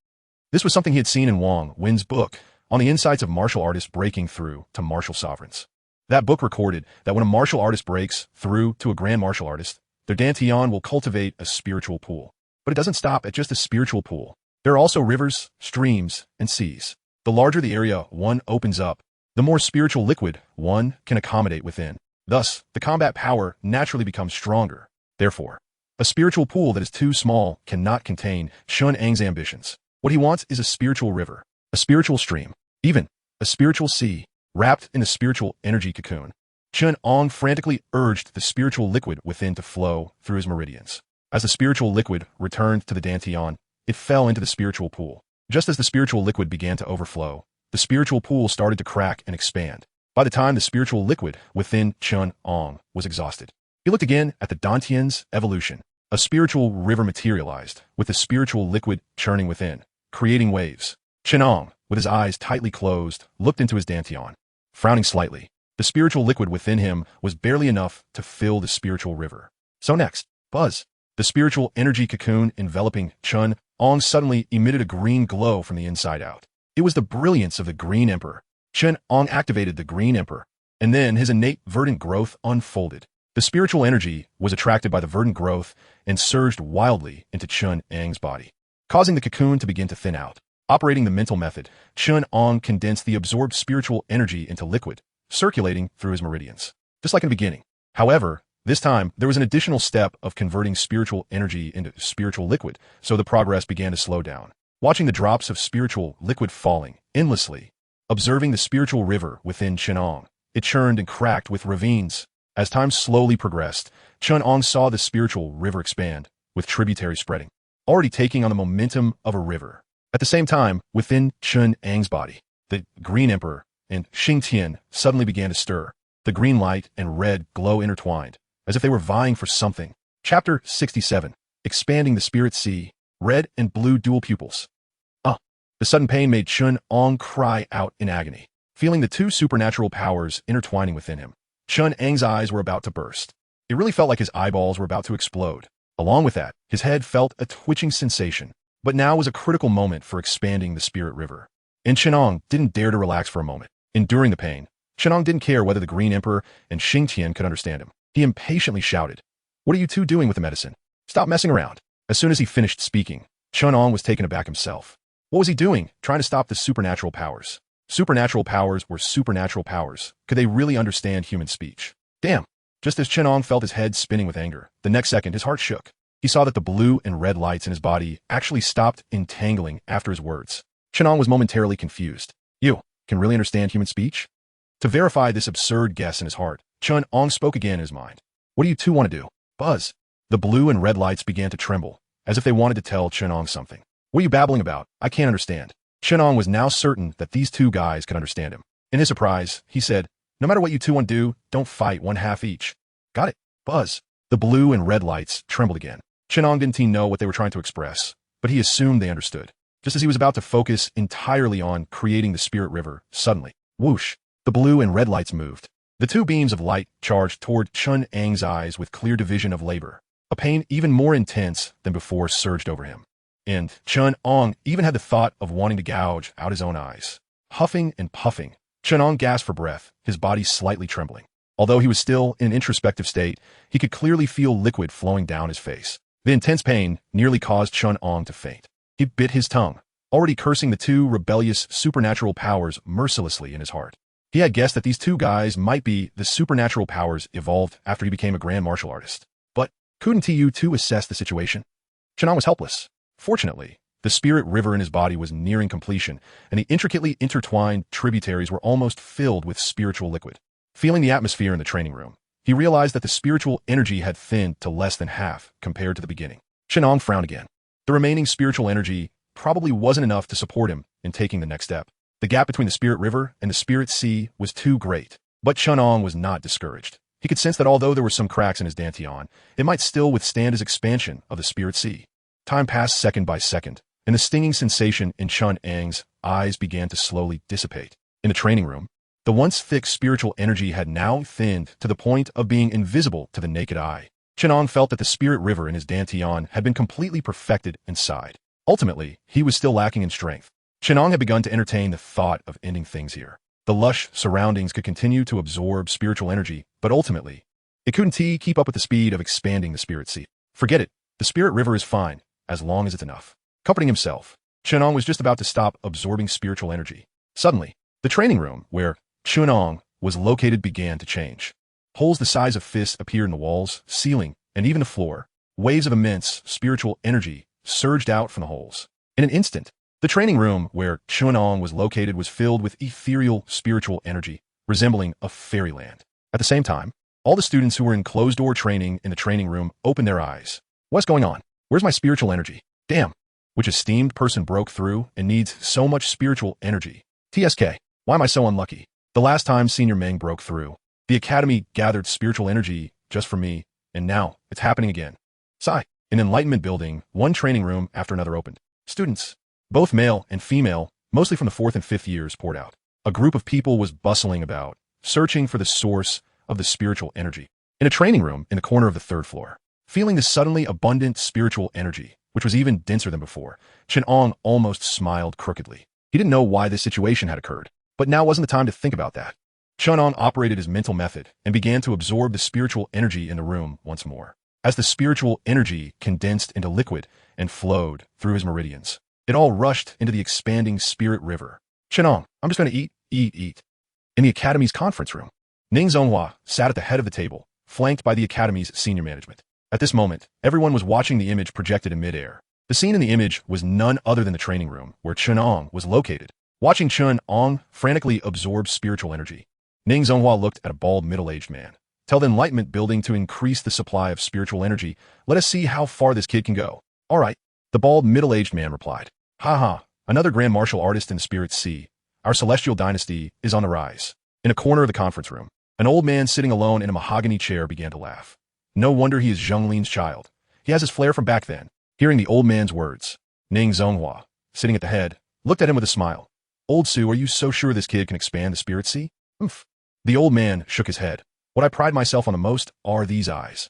this was something he had seen in Wang Wen's book on the insights of martial artists breaking through to martial sovereigns. That book recorded that when a martial artist breaks through to a grand martial artist, their Dantian will cultivate a spiritual pool. But it doesn't stop at just a spiritual pool. There are also rivers, streams, and seas. The larger the area one opens up, the more spiritual liquid one can accommodate within. Thus, the combat power naturally becomes stronger. Therefore, a spiritual pool that is too small cannot contain Chen Ang's ambitions. What he wants is a spiritual river, a spiritual stream, even a spiritual sea, wrapped in a spiritual energy cocoon. Chen Ang frantically urged the spiritual liquid within to flow through his meridians. As the spiritual liquid returned to the Dantian, it fell into the spiritual pool. Just as the spiritual liquid began to overflow, the spiritual pool started to crack and expand. By the time the spiritual liquid within Chen Ang was exhausted, he looked again at the Dantian's evolution. A spiritual river materialized, with the spiritual liquid churning within, creating waves. Chen Ang, with his eyes tightly closed, looked into his Dantian. Frowning slightly, the spiritual liquid within him was barely enough to fill the spiritual river. So next, buzz. The spiritual energy cocoon enveloping Chen Ang suddenly emitted a green glow from the inside out. It was the brilliance of the Green Emperor. Chen Ang activated the Green Emperor, and then his innate verdant growth unfolded. The spiritual energy was attracted by the verdant growth and surged wildly into Chen Ang's body, causing the cocoon to begin to thin out. Operating the mental method, Chen Ang condensed the absorbed spiritual energy into liquid, circulating through his meridians, just like in the beginning. However, this time, there was an additional step of converting spiritual energy into spiritual liquid, so the progress began to slow down. Watching the drops of spiritual liquid falling endlessly, observing the spiritual river within Chen Ang, it churned and cracked with ravines. As time slowly progressed, Chen Ang saw the spiritual river expand, with tributaries spreading, already taking on the momentum of a river. At the same time, within Chen Ang's body, the Green Emperor and Xingtian suddenly began to stir. The green light and red glow intertwined, as if they were vying for something. Chapter 67. Expanding the Spirit Sea. Red and blue dual pupils. The sudden pain made Chen Ang cry out in agony, feeling the two supernatural powers intertwining within him. Chen Ang's eyes were about to burst. It really felt like his eyeballs were about to explode. Along with that, his head felt a twitching sensation. But now was a critical moment for expanding the Spirit River. And Chen Ang didn't dare to relax for a moment. Enduring the pain, Chen Ang didn't care whether the Green Emperor and Xingtian could understand him. He impatiently shouted, "What are you two doing with the medicine? Stop messing around." As soon as he finished speaking, Chen Ang was taken aback himself. What was he doing, trying to stop the supernatural powers? Supernatural powers were supernatural powers. Could they really understand human speech? Damn! Just as Chen Ang felt his head spinning with anger, the next second his heart shook. He saw that the blue and red lights in his body actually stopped entangling after his words. Chen Ang was momentarily confused. You can really understand human speech? To verify this absurd guess in his heart, Chen Ang spoke again in his mind. What do you two want to do? Buzz. The blue and red lights began to tremble, as if they wanted to tell Chen Ang something. What are you babbling about? I can't understand. Chen Ang was now certain that these two guys could understand him. In his surprise, he said, "No matter what you two want to do, don't fight one half each." Got it. Buzz. The blue and red lights trembled again. Chen Ang didn't know what they were trying to express, but he assumed they understood. Just as he was about to focus entirely on creating the Spirit River, suddenly, whoosh, the blue and red lights moved. The two beams of light charged toward Chen Ang's eyes with clear division of labor. A pain even more intense than before surged over him. And Chen Ang even had the thought of wanting to gouge out his own eyes. Huffing and puffing, Chen Ang gasped for breath, his body slightly trembling. Although he was still in an introspective state, he could clearly feel liquid flowing down his face. The intense pain nearly caused Chen Ang to faint. He bit his tongue, already cursing the two rebellious supernatural powers mercilessly in his heart. He had guessed that these two guys might be the supernatural powers evolved after he became a grand martial artist. But couldn't you two assess the situation? Chen Ang was helpless. Fortunately, the spirit river in his body was nearing completion, and the intricately intertwined tributaries were almost filled with spiritual liquid. Feeling the atmosphere in the training room, he realized that the spiritual energy had thinned to less than half compared to the beginning. Chen Ang frowned again. The remaining spiritual energy probably wasn't enough to support him in taking the next step. The gap between the spirit river and the spirit sea was too great. But Chen Ang was not discouraged. He could sense that although there were some cracks in his Dantian, it might still withstand his expansion of the spirit sea. Time passed second by second, and the stinging sensation in Chen Ang's eyes began to slowly dissipate. In the training room, the once thick spiritual energy had now thinned to the point of being invisible to the naked eye. Chen Ang felt that the spirit river in his Dantian had been completely perfected inside. Ultimately, he was still lacking in strength. Chen Ang had begun to entertain the thought of ending things here. The lush surroundings could continue to absorb spiritual energy, but ultimately, it couldn't keep up with the speed of expanding the spirit sea. Forget it. The spirit river is fine. as long as it's enough. Comforting himself, Chen Ang was just about to stop absorbing spiritual energy. Suddenly, the training room where Chen Ang was located began to change. Holes the size of fists appeared in the walls, ceiling, and even the floor. Waves of immense spiritual energy surged out from the holes. In an instant, the training room where Chen Ang was located was filled with ethereal spiritual energy, resembling a fairyland. At the same time, all the students who were in closed-door training in the training room opened their eyes. What's going on? Where's my spiritual energy? Damn. Which esteemed person broke through and needs so much spiritual energy? TSK. Why am I so unlucky? The last time Senior Meng broke through, the academy gathered spiritual energy just for me, and now it's happening again. Sigh. In Enlightenment Building, one training room after another opened. Students, both male and female, mostly from the 4th and 5th years, poured out. A group of people was bustling about, searching for the source of the spiritual energy. In a training room in the corner of the 3rd floor, feeling the suddenly abundant spiritual energy, which was even denser than before, Chen Ang almost smiled crookedly. He didn't know why this situation had occurred, but now wasn't the time to think about that. Chen Ang operated his mental method and began to absorb the spiritual energy in the room once more. As the spiritual energy condensed into liquid and flowed through his meridians, it all rushed into the expanding spirit river. Chen Ang, I'm just going to eat. In the academy's conference room, Ning Zonghua sat at the head of the table, flanked by the academy's senior management. At this moment, everyone was watching the image projected in midair. The scene in the image was none other than the training room where Chen Ang was located. Watching Chen Ang frantically absorb spiritual energy, Ning Zonghua looked at a bald middle-aged man. Tell the Enlightenment Building to increase the supply of spiritual energy. Let us see how far this kid can go. All right, the bald middle-aged man replied. Ha, another grand martial artist in the Spirit Sea. Our celestial dynasty is on the rise. In a corner of the conference room, an old man sitting alone in a mahogany chair began to laugh. No wonder he is Zhongling's child. He has his flair from back then. Hearing the old man's words, Ning Zonghua, sitting at the head, looked at him with a smile. Old Su, are you so sure this kid can expand the Spirit Sea? Oomph. The old man shook his head. What I pride myself on the most are these eyes.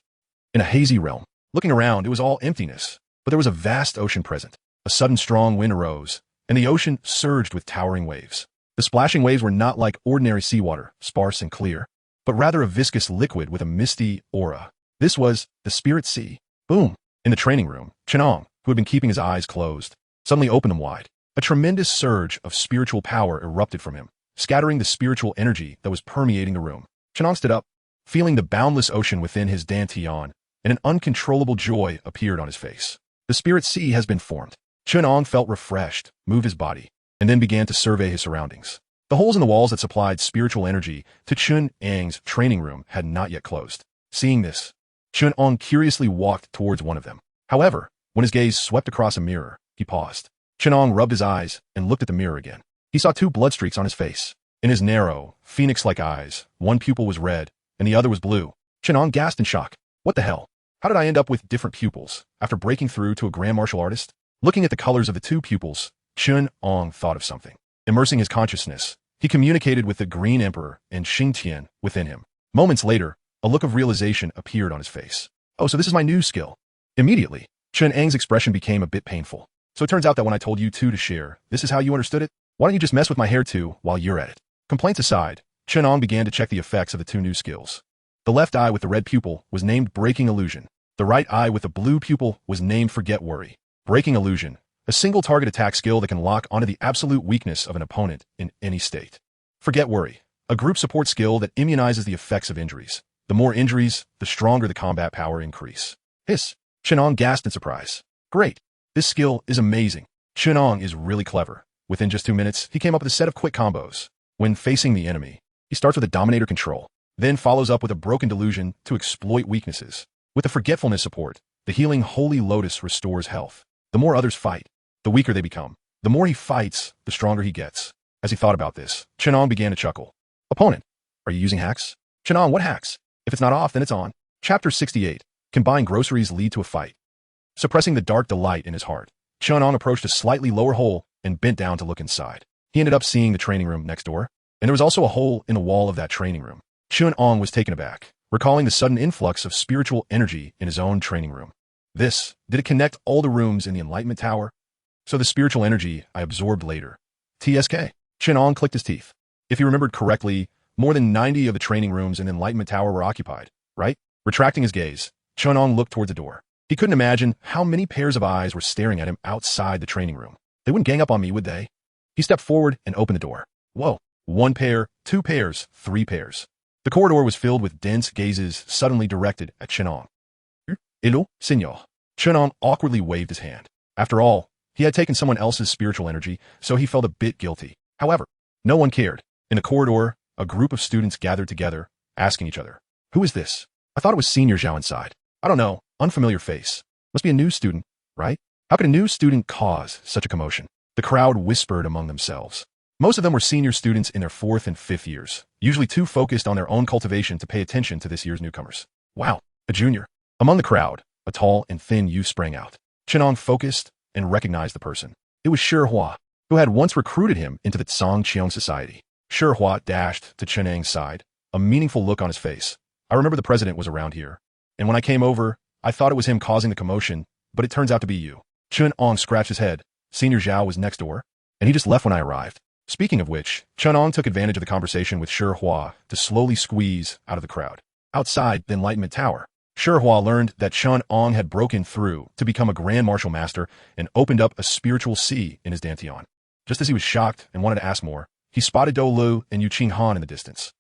In a hazy realm, looking around, it was all emptiness, but there was a vast ocean present. A sudden strong wind arose, and the ocean surged with towering waves. The splashing waves were not like ordinary seawater, sparse and clear, but rather a viscous liquid with a misty aura. This was the Spirit Sea. Boom! In the training room, Chen Ang, who had been keeping his eyes closed, suddenly opened them wide. A tremendous surge of spiritual power erupted from him, scattering the spiritual energy that was permeating the room. Chen Ang stood up, feeling the boundless ocean within his dantian, and an uncontrollable joy appeared on his face. The Spirit Sea has been formed. Chen Ang felt refreshed, moved his body, and then began to survey his surroundings. The holes in the walls that supplied spiritual energy to Chen Ang's training room had not yet closed. Seeing this, Chen Ang curiously walked towards one of them. However, when his gaze swept across a mirror, he paused. Chen Ang rubbed his eyes and looked at the mirror again. He saw 2 blood streaks on his face. In his narrow, phoenix-like eyes, one pupil was red, and the other was blue. Chen Ang gasped in shock. What the hell? How did I end up with different pupils after breaking through to a grand martial artist? Looking at the colors of the 2 pupils, Chen Ang thought of something. Immersing his consciousness, he communicated with the Green Emperor and Xingtian within him. Moments later, a look of realization appeared on his face. Oh, so this is my new skill. Immediately, Chen Ang's expression became a bit painful. So it turns out that when I told you 2 to share, this is how you understood it? Why don't you just mess with my hair too while you're at it? Complaints aside, Chen Ang began to check the effects of the 2 new skills. The left eye with the red pupil was named Breaking Illusion. The right eye with the blue pupil was named Forget Worry. Breaking Illusion, a single target attack skill that can lock onto the absolute weakness of an opponent in any state. Forget Worry, a group support skill that immunizes the effects of injuries. The more injuries, the stronger the combat power increase. Hiss! Chen Ang gasped in surprise. Great! This skill is amazing. Chen Ang is really clever. Within just 2 minutes, he came up with a set of quick combos. When facing the enemy, he starts with a Dominator control, then follows up with a Broken Delusion to exploit weaknesses. With the Forgetfulness support, the healing Holy Lotus restores health. The more others fight, the weaker they become. The more he fights, the stronger he gets. As he thought about this, Chen Ang began to chuckle. Opponent, are you using hacks? Chen Ang, what hacks? If it's not off, then it's on. Chapter 68. Combined groceries lead to a fight. Suppressing the dark delight in his heart, Chen Ang approached a slightly lower hole and bent down to look inside. He ended up seeing the training room next door, and there was also a hole in the wall of that training room. Chen Ang was taken aback, recalling the sudden influx of spiritual energy in his own training room. Did it connect all the rooms in the Enlightenment Tower? So the spiritual energy I absorbed later. TSK. Chen Ang clicked his teeth. If he remembered correctly, more than 90 of the training rooms in the Enlightenment Tower were occupied, right? Retracting his gaze, Chen Ang looked towards the door. He couldn't imagine how many pairs of eyes were staring at him outside the training room. They wouldn't gang up on me, would they? He stepped forward and opened the door. Whoa. 1 pair, 2 pairs, 3 pairs. The corridor was filled with dense gazes suddenly directed at Chen Ang. Hello, senor. Chen Ang awkwardly waved his hand. After all, he had taken someone else's spiritual energy, so he felt a bit guilty. However, no one cared. In the corridor, a group of students gathered together, asking each other, "Who is this? I thought it was Senior Zhao inside. I don't know, unfamiliar face. Must be a new student, right? How could a new student cause such a commotion?" The crowd whispered among themselves. Most of them were senior students in their 4th and 5th years, usually too focused on their own cultivation to pay attention to this year's newcomers. Wow, a junior. Among the crowd, a tall and thin youth sprang out. Chen Ang focused and recognized the person. It was Shi Hua, who had once recruited him into the Xingtian society. Shi Hua dashed to Chen Ang's side, a meaningful look on his face. "I remember the president was around here, and when I came over, I thought it was him causing the commotion, but it turns out to be you." Chen Ang scratched his head. Senior Zhao was next door, and he just left when I arrived. Speaking of which, Chen Ang took advantage of the conversation with Shi Hua to slowly squeeze out of the crowd. Outside the Enlightenment Tower, Shi Hua learned that Chen Ang had broken through to become a Grand Martial Master and opened up a spiritual sea in his Dantian. Just as he was shocked and wanted to ask more, he spotted Dou Lu and Yu Qinghan in the distance.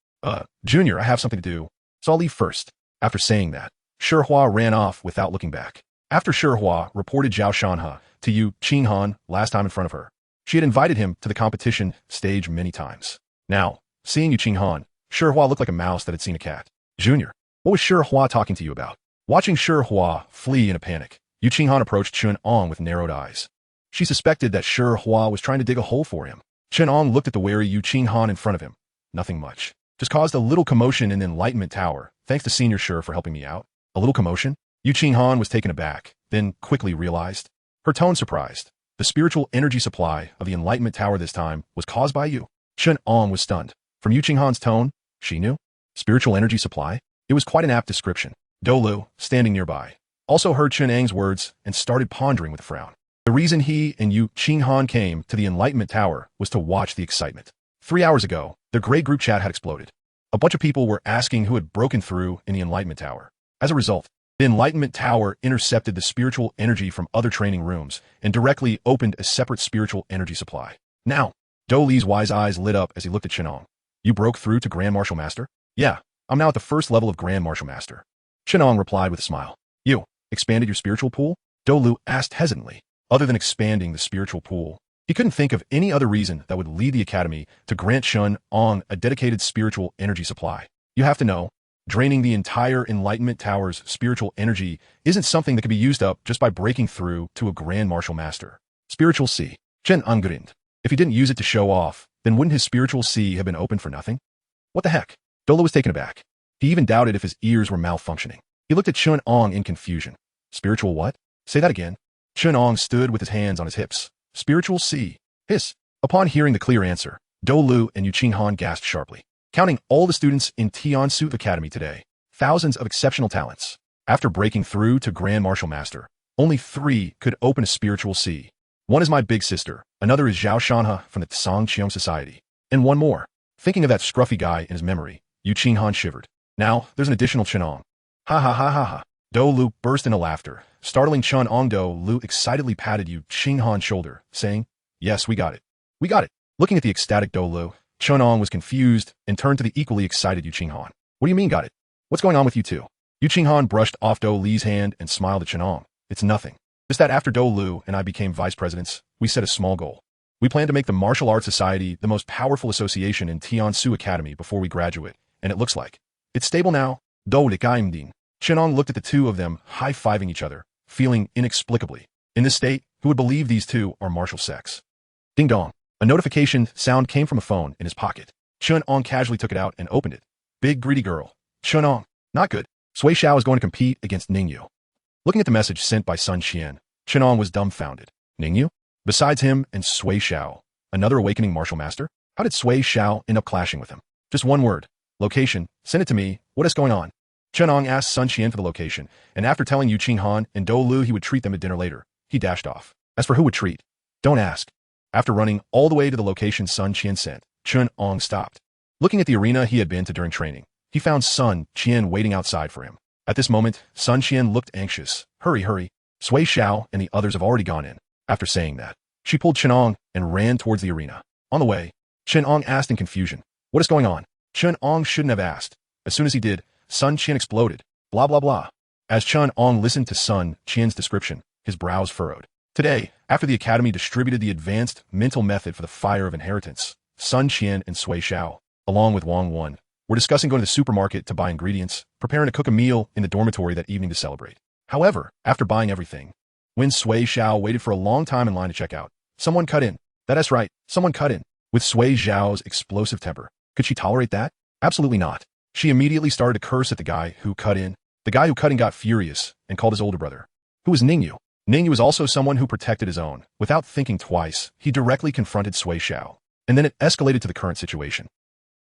Junior, I have something to do, so I'll leave first." After saying that, Shi Hua ran off without looking back. After Shi Hua reported Zhao Shanhe to Yu Qinghan last time in front of her, she had invited him to the competition stage many times. Now, seeing Yu Qinghan, Shi Hua looked like a mouse that had seen a cat. "Junior, what was Shi Hua talking to you about?" Watching Shi Hua flee in a panic, Yu Qinghan approached Chen Ang with narrowed eyes. She suspected that Shi Hua was trying to dig a hole for him. Chen Ang looked at the wary Yu Qinghan in front of him. "Nothing much. Just caused a little commotion in the Enlightenment Tower. Thanks to Senior Shi for helping me out." "A little commotion?" Yu Qinghan was taken aback, then quickly realized. Her tone surprised. The spiritual energy supply of the Enlightenment Tower this time was caused by you. Chen Ang was stunned. From Yu Qinghan's tone, she knew. Spiritual energy supply? It was quite an apt description. Dou Lu, standing nearby, also heard Chen Ang's words and started pondering with a frown. The reason he and Yu Qinghan came to the Enlightenment Tower was to watch the excitement. 3 hours ago, their grade group chat had exploded. A bunch of people were asking who had broken through in the Enlightenment Tower. As a result, the Enlightenment Tower intercepted the spiritual energy from other training rooms and directly opened a separate spiritual energy supply. Now, Dou Li's wise eyes lit up as he looked at Chen Ang. "You broke through to Grand Martial Master?" "Yeah, I'm now at the first level of Grand Martial Master." Chen Ang replied with a smile. "You expanded your spiritual pool?" Dou Lu asked hesitantly. Other than expanding the spiritual pool, he couldn't think of any other reason that would lead the academy to grant Chen Ang a dedicated spiritual energy supply. You have to know, draining the entire Enlightenment Tower's spiritual energy isn't something that can be used up just by breaking through to a Grand Martial Master. Spiritual Sea. Chen Ang grinned. If he didn't use it to show off, then wouldn't his spiritual sea have been open for nothing? What the heck? Dou Lu was taken aback. He even doubted if his ears were malfunctioning. He looked at Chen Ang in confusion. Spiritual what? Say that again. Chen Ang stood with his hands on his hips. Spiritual sea. Hiss. Upon hearing the clear answer, Dou Lu and Yu Qinghan gasped sharply. Counting all the students in Tiansu Academy today, thousands of exceptional talents. After breaking through to Grand Martial Master, only 3 could open a spiritual sea. One is my big sister, another is Zhao Shanhe from the Xingtian Society, and one more. Thinking of that scruffy guy in his memory, Yu Qinghan shivered. Now, there's an additional Chen Ang. Ha ha ha ha ha. Dou Lu burst into laughter. Startling Chen Ang, Dou Lu excitedly patted Yu Qinghan's shoulder, saying, "Yes, we got it. We got it." Looking at the ecstatic Dou Lu, Chen Ang was confused and turned to the equally excited Yu Qinghan. "What do you mean got it? What's going on with you two?" Yu Qinghan brushed off Dou Li's hand and smiled at Chen Ang. "It's nothing. Just that after Dou Lu and I became vice presidents, we set a small goal. We plan to make the Martial Arts Society the most powerful association in Tiansu Academy before we graduate, and it looks like it's stable now." Dou Li Gaimding. Chen Ang looked at the two of them high-fiving each other, feeling inexplicably. In this state, who would believe these two are martial sex? Ding dong. A notification sound came from a phone in his pocket. Chen Ang casually took it out and opened it. Big greedy girl. Chen Ang. Not good. Sui Xiao is going to compete against Ningyu. Looking at the message sent by Sun Qian, Chen Ang was dumbfounded. Ningyu? Besides him and Sui Xiao, another awakening martial master? How did Sui Xiao end up clashing with him? Just one word. Location. Send it to me. What is going on? Chen Ang asked Sun Qian for the location, and after telling Yu Qinghan and Dou Lu he would treat them at dinner later, he dashed off. As for who would treat, don't ask. After running all the way to the location Sun Qian sent, Chen Ang stopped. Looking at the arena he had been to during training, he found Sun Qian waiting outside for him. At this moment, Sun Qian looked anxious, Hurry, hurry. Sui Xiao and the others have already gone in. After saying that, she pulled Chen Ang and ran towards the arena. On the way, Chen Ang asked in confusion, "What is going on?" Chen Ang shouldn't have asked. As soon as he did, Sun Qian exploded. Blah blah blah. As Chen Ang listened to Sun Qian's description, his brows furrowed. Today, after the academy distributed the advanced mental method for the fire of inheritance, Sun Qian and Sui Xiao, along with Wang Wen, were discussing going to the supermarket to buy ingredients, preparing to cook a meal in the dormitory that evening to celebrate. However, after buying everything, when Sui Xiao waited for a long time in line to check out, someone cut in. That's right, someone cut in. With Sui Xiao's explosive temper, could she tolerate that? Absolutely not. She immediately started to curse at the guy who cut in. The guy who cut in got furious and called his older brother, who was Ningyu. Ningyu was also someone who protected his own. Without thinking twice, he directly confronted Sui Xiao. And then it escalated to the current situation.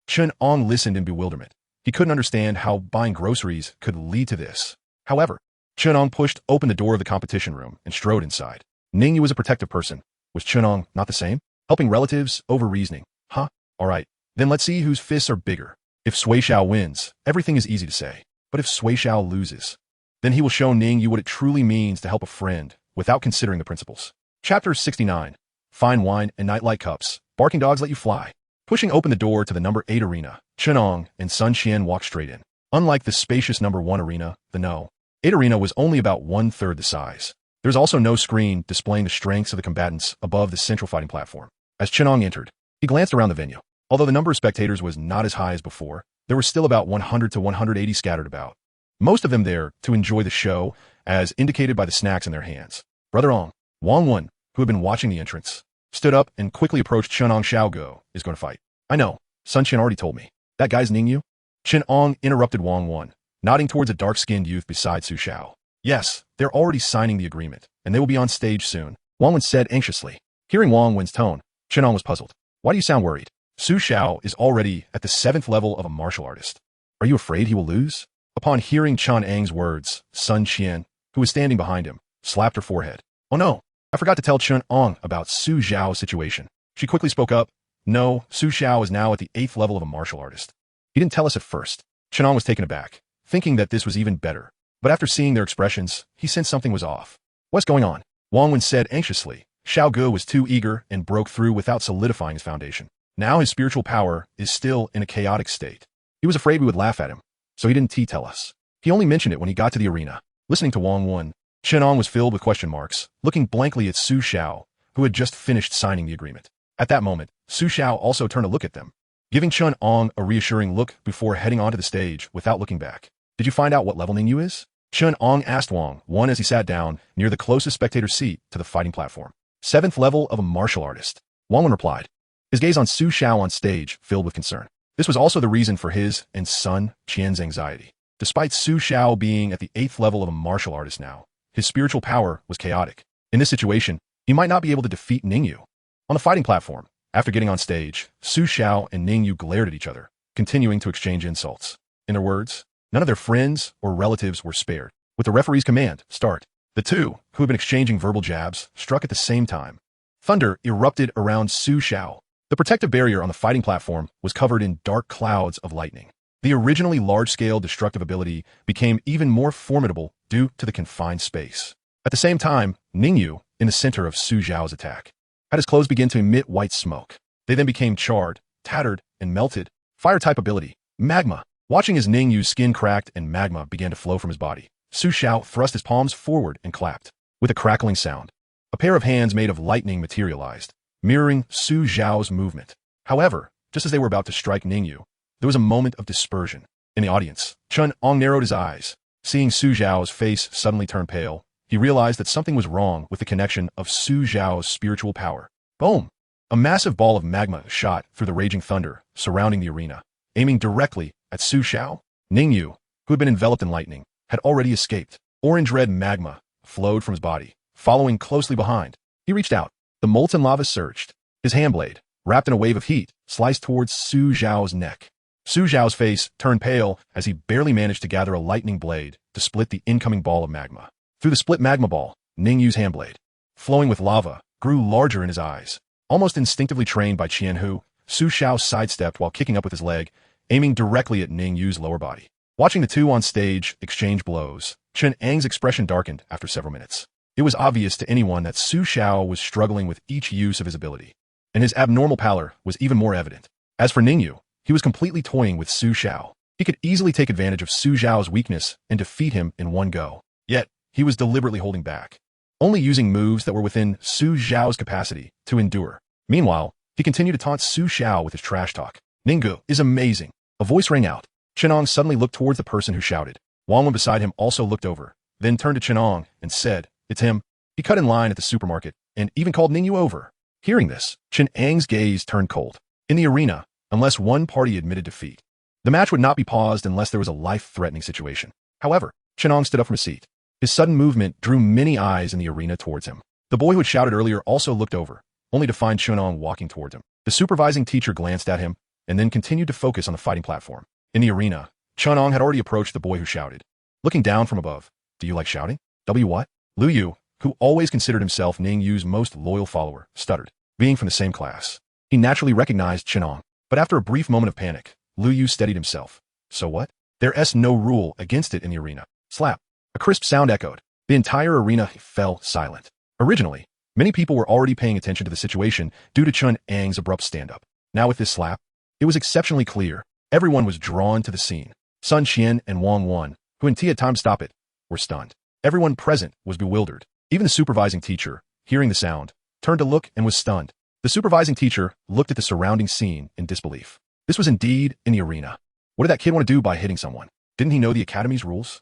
Chen Ang listened in bewilderment. He couldn't understand how buying groceries could lead to this. However, Chen Ang pushed open the door of the competition room and strode inside. Ningyu was a protective person. Was Chen Ang not the same? Helping relatives over reasoning. Huh? Alright, then let's see whose fists are bigger. If Sui Xiao wins, everything is easy to say. But if Sui Xiao loses, then he will show Ningyu what it truly means to help a friend without considering the principles. Chapter 69. Fine wine and nightlight cups. Barking dogs let you fly. Pushing open the door to the number 8 arena, Chen Ang and Sun Qian walked straight in. Unlike the spacious number 1 arena, the No. 8 arena was only about 1/3 the size. There's also no screen displaying the strengths of the combatants above the central fighting platform. As Chen Ang entered, he glanced around the venue. Although the number of spectators was not as high as before, there were still about 100 to 180 scattered about. Most of them there to enjoy the show, as indicated by the snacks in their hands. Brother Ang, Wang Wen, who had been watching the entrance, stood up and quickly approached Chen Ang. Xiaogo is going to fight. I know, Sun Qian already told me. That guy's Ningyu? Chen Ang interrupted Wang Wen, nodding towards a dark-skinned youth beside Su Xiao. Yes, they're already signing the agreement, and they will be on stage soon, Wang Wen said anxiously. Hearing Wang Wen's tone, Chen Ang was puzzled. Why do you sound worried? Su Xiao is already at the 7th level of a martial artist. Are you afraid he will lose? Upon hearing Chen Ang's words, Sun Qian, who was standing behind him, slapped her forehead. Oh no, I forgot to tell Chen Ang about Su Xiao's situation. She quickly spoke up. No, Su Xiao is now at the 8th level of a martial artist. He didn't tell us at first. Chen Ang was taken aback, thinking that this was even better. But after seeing their expressions, he sensed something was off. What's going on? Wang Wen said anxiously. Xiao Ge was too eager and broke through without solidifying his foundation. Now his spiritual power is still in a chaotic state. He was afraid we would laugh at him, so he didn't tell us. He only mentioned it when he got to the arena. Listening to Wang Wen, Chen Ang was filled with question marks, looking blankly at Su Xiao, who had just finished signing the agreement. At that moment, Su Xiao also turned to look at them, giving Chen Ang a reassuring look before heading onto the stage without looking back. Did you find out what level Ningyu is? Chen Ang asked Wang Wen as he sat down near the closest spectator seat to the fighting platform. 7th level of a martial artist. Wang Wen replied, his gaze on Su Xiao on stage filled with concern. This was also the reason for his and Sun Qian's anxiety. Despite Su Xiao being at the 8th level of a martial artist now, his spiritual power was chaotic. In this situation, he might not be able to defeat Ningyu. On the fighting platform, after getting on stage, Su Xiao and Ningyu glared at each other, continuing to exchange insults. In their words, none of their friends or relatives were spared. With the referee's command, start, the two, who had been exchanging verbal jabs, struck at the same time. Thunder erupted around Su Xiao. The protective barrier on the fighting platform was covered in dark clouds of lightning. The originally large-scale destructive ability became even more formidable due to the confined space. At the same time, Ningyu, in the center of Su Xiao's attack, had his clothes begin to emit white smoke. They then became charred, tattered, and melted. Fire-type ability, magma. Watching as Ningyu's skin cracked and magma began to flow from his body, Su Xiao thrust his palms forward and clapped. With a crackling sound, a pair of hands made of lightning materialized, mirroring Su Xiao's movement. However, just as they were about to strike Ningyu, there was a moment of dispersion. In the audience, Chen Ang narrowed his eyes. Seeing Su Xiao's face suddenly turn pale, he realized that something was wrong with the connection of Su Xiao's spiritual power. Boom! A massive ball of magma shot through the raging thunder surrounding the arena, aiming directly at Su Xiao. Ningyu, who had been enveloped in lightning, had already escaped. Orange-red magma flowed from his body, following closely behind. He reached out. The molten lava surged. His hand blade, wrapped in a wave of heat, sliced towards Su Xiao's neck. Su Xiao's face turned pale as he barely managed to gather a lightning blade to split the incoming ball of magma. Through the split magma ball, Ningyu's hand blade, flowing with lava, grew larger in his eyes. Almost instinctively trained by Qianhu, Su Xiao sidestepped while kicking up with his leg, aiming directly at Ningyu's lower body. Watching the two on stage exchange blows, Chen Ang's expression darkened after several minutes. It was obvious to anyone that Su Xiao was struggling with each use of his ability, and his abnormal pallor was even more evident. As for Ningyu, he was completely toying with Su Xiao. He could easily take advantage of Su Xiao's weakness and defeat him in one go. Yet, he was deliberately holding back, only using moves that were within Su Xiao's capacity to endure. Meanwhile, he continued to taunt Su Xiao with his trash talk. Ningyu is amazing. A voice rang out. Chen Ang suddenly looked towards the person who shouted. Wang Wen beside him also looked over, then turned to Chen Ang and said, "It's him." He cut in line at the supermarket and even called Ningyu over. Hearing this, Chen Ang's gaze turned cold. In the arena, unless one party admitted defeat, the match would not be paused unless there was a life-threatening situation. However, Chen Ang stood up from his seat. His sudden movement drew many eyes in the arena towards him. The boy who had shouted earlier also looked over, only to find Chen Ang walking towards him. The supervising teacher glanced at him and then continued to focus on the fighting platform. In the arena, Chen Ang had already approached the boy who shouted. Looking down from above, "Do you like shouting?" "W what?" Lu Yu, who always considered himself Ningyu's most loyal follower, stuttered. Being from the same class, he naturally recognized Chen Ang. But after a brief moment of panic, Lu Yu steadied himself. "So what?" "There's no rule against it in the arena." Slap. A crisp sound echoed. The entire arena fell silent. Originally, many people were already paying attention to the situation due to Chen Ang's abrupt stand-up. Now with this slap, it was exceptionally clear. Everyone was drawn to the scene. Sun Qian and Wang Wen, who until had time to stop it, were stunned. Everyone present was bewildered. Even the supervising teacher, hearing the sound, turned to look and was stunned. The supervising teacher looked at the surrounding scene in disbelief. This was indeed in the arena. What did that kid want to do by hitting someone? Didn't he know the academy's rules?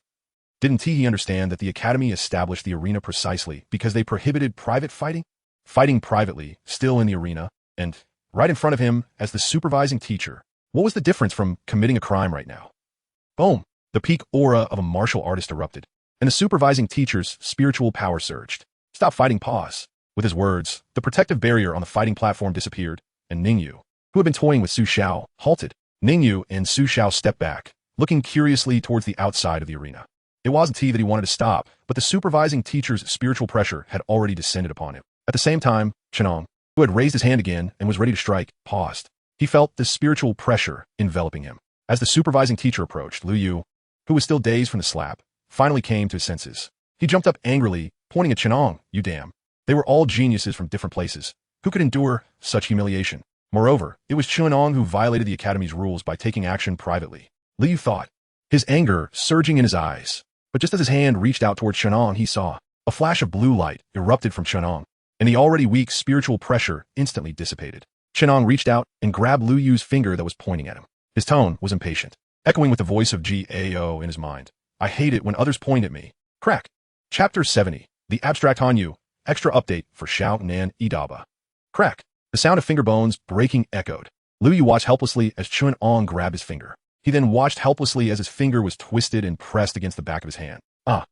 Didn't he understand that the academy established the arena precisely because they prohibited private fighting? Fighting privately, still in the arena, and right in front of him as the supervising teacher. What was the difference from committing a crime right now? Boom! The peak aura of a martial artist erupted, and the supervising teacher's spiritual power surged. "Stop fighting, pause." With his words, the protective barrier on the fighting platform disappeared, and Ningyu, who had been toying with Su Xiao, halted. Ningyu and Su Xiao stepped back, looking curiously towards the outside of the arena. It wasn't he that he wanted to stop, but the supervising teacher's spiritual pressure had already descended upon him. At the same time, Chen Ang, who had raised his hand again and was ready to strike, paused. He felt the spiritual pressure enveloping him. As the supervising teacher approached, Lu Yu, who was still dazed from the slap, finally came to his senses. He jumped up angrily, pointing at Chen Ang. "You damn. They were all geniuses from different places. Who could endure such humiliation?" Moreover, it was Chen Ang who violated the academy's rules by taking action privately. Lu Yu thought, his anger surging in his eyes. But just as his hand reached out toward Chen Ang, he saw a flash of blue light erupted from Chen Ang, and the already weak spiritual pressure instantly dissipated. Chen Ang reached out and grabbed Lu Yu's finger that was pointing at him. His tone was impatient, echoing with the voice of Gao in his mind. "I hate it when others point at me." Crack. Chapter 70. The Abstract Hanyu. Extra update for Xiao Nan Idaba. Crack. The sound of finger bones breaking echoed. Lu Yu watched helplessly as Chen Ang grabbed his finger. He then watched helplessly as his finger was twisted and pressed against the back of his hand. "Ah!"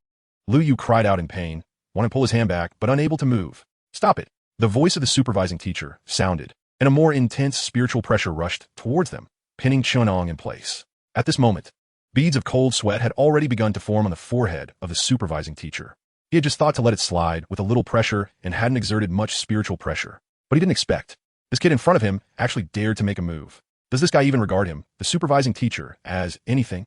Lu Yu cried out in pain, wanting to pull his hand back, but unable to move. "Stop it!" The voice of the supervising teacher sounded, and a more intense spiritual pressure rushed towards them, pinning Chen Ang in place. At this moment, beads of cold sweat had already begun to form on the forehead of the supervising teacher. He had just thought to let it slide with a little pressure and hadn't exerted much spiritual pressure. But he didn't expect this kid in front of him actually dared to make a move. Does this guy even regard him, the supervising teacher, as anything?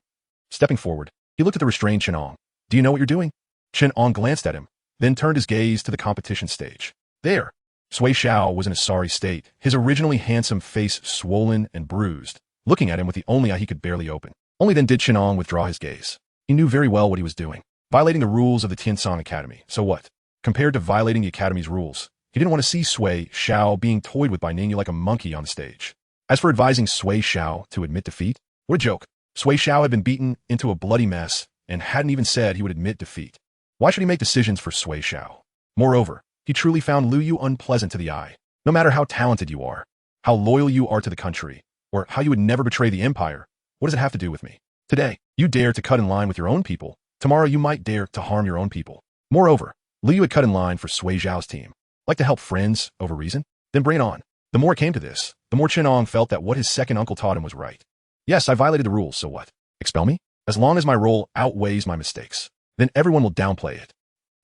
Stepping forward, he looked at the restrained Chen Ang. "Do you know what you're doing?" Chen Ang glanced at him, then turned his gaze to the competition stage. There, Sui Xiao was in a sorry state, his originally handsome face swollen and bruised, looking at him with the only eye he could barely open. Only then did Chen Ang withdraw his gaze. He knew very well what he was doing. Violating the rules of the Tiansong Academy. So what? Compared to violating the Academy's rules, he didn't want to see Sui Xiao being toyed with by Ningyu like a monkey on the stage. As for advising Sui Xiao to admit defeat, what a joke. Sui Xiao had been beaten into a bloody mess and hadn't even said he would admit defeat. Why should he make decisions for Sui Xiao? Moreover, he truly found Lu Yu unpleasant to the eye. No matter how talented you are, how loyal you are to the country, or how you would never betray the empire, what does it have to do with me? Today, you dare to cut in line with your own people. Tomorrow you might dare to harm your own people. Moreover, Lu Yu had cut in line for Sui Xiao's team. Like to help friends over reason? Then bring it on. The more it came to this, the more Chen Ang felt that what his second uncle taught him was right. Yes, I violated the rules, so what? Expel me? As long as my role outweighs my mistakes, then everyone will downplay it.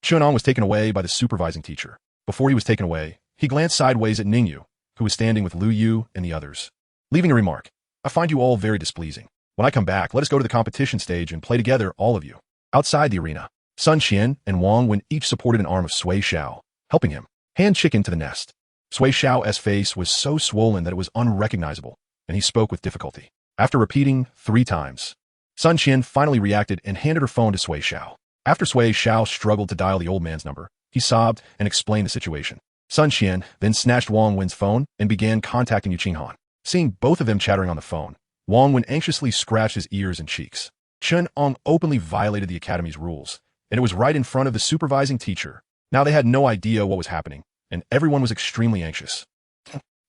Chen Ang was taken away by the supervising teacher. Before he was taken away, he glanced sideways at Ningyu, who was standing with Lu Yu and the others, leaving a remark. "I find you all very displeasing. When I come back, let us go to the competition stage and play together, all of you, outside the arena." Sun Qian and Wang Wen each supported an arm of Sui Xiao, helping him hand chicken to the nest. Sui Xiao's face was so swollen that it was unrecognizable, and he spoke with difficulty. After repeating 3 times, Sun Qian finally reacted and handed her phone to Sui Xiao. After Sui Xiao struggled to dial the old man's number, he sobbed and explained the situation. Sun Qian then snatched Wang Wen's phone and began contacting Yu Qinghan. Seeing both of them chattering on the phone, Wang Wen anxiously scratched his ears and cheeks. Chen Ang openly violated the academy's rules, and it was right in front of the supervising teacher. Now they had no idea what was happening, and everyone was extremely anxious.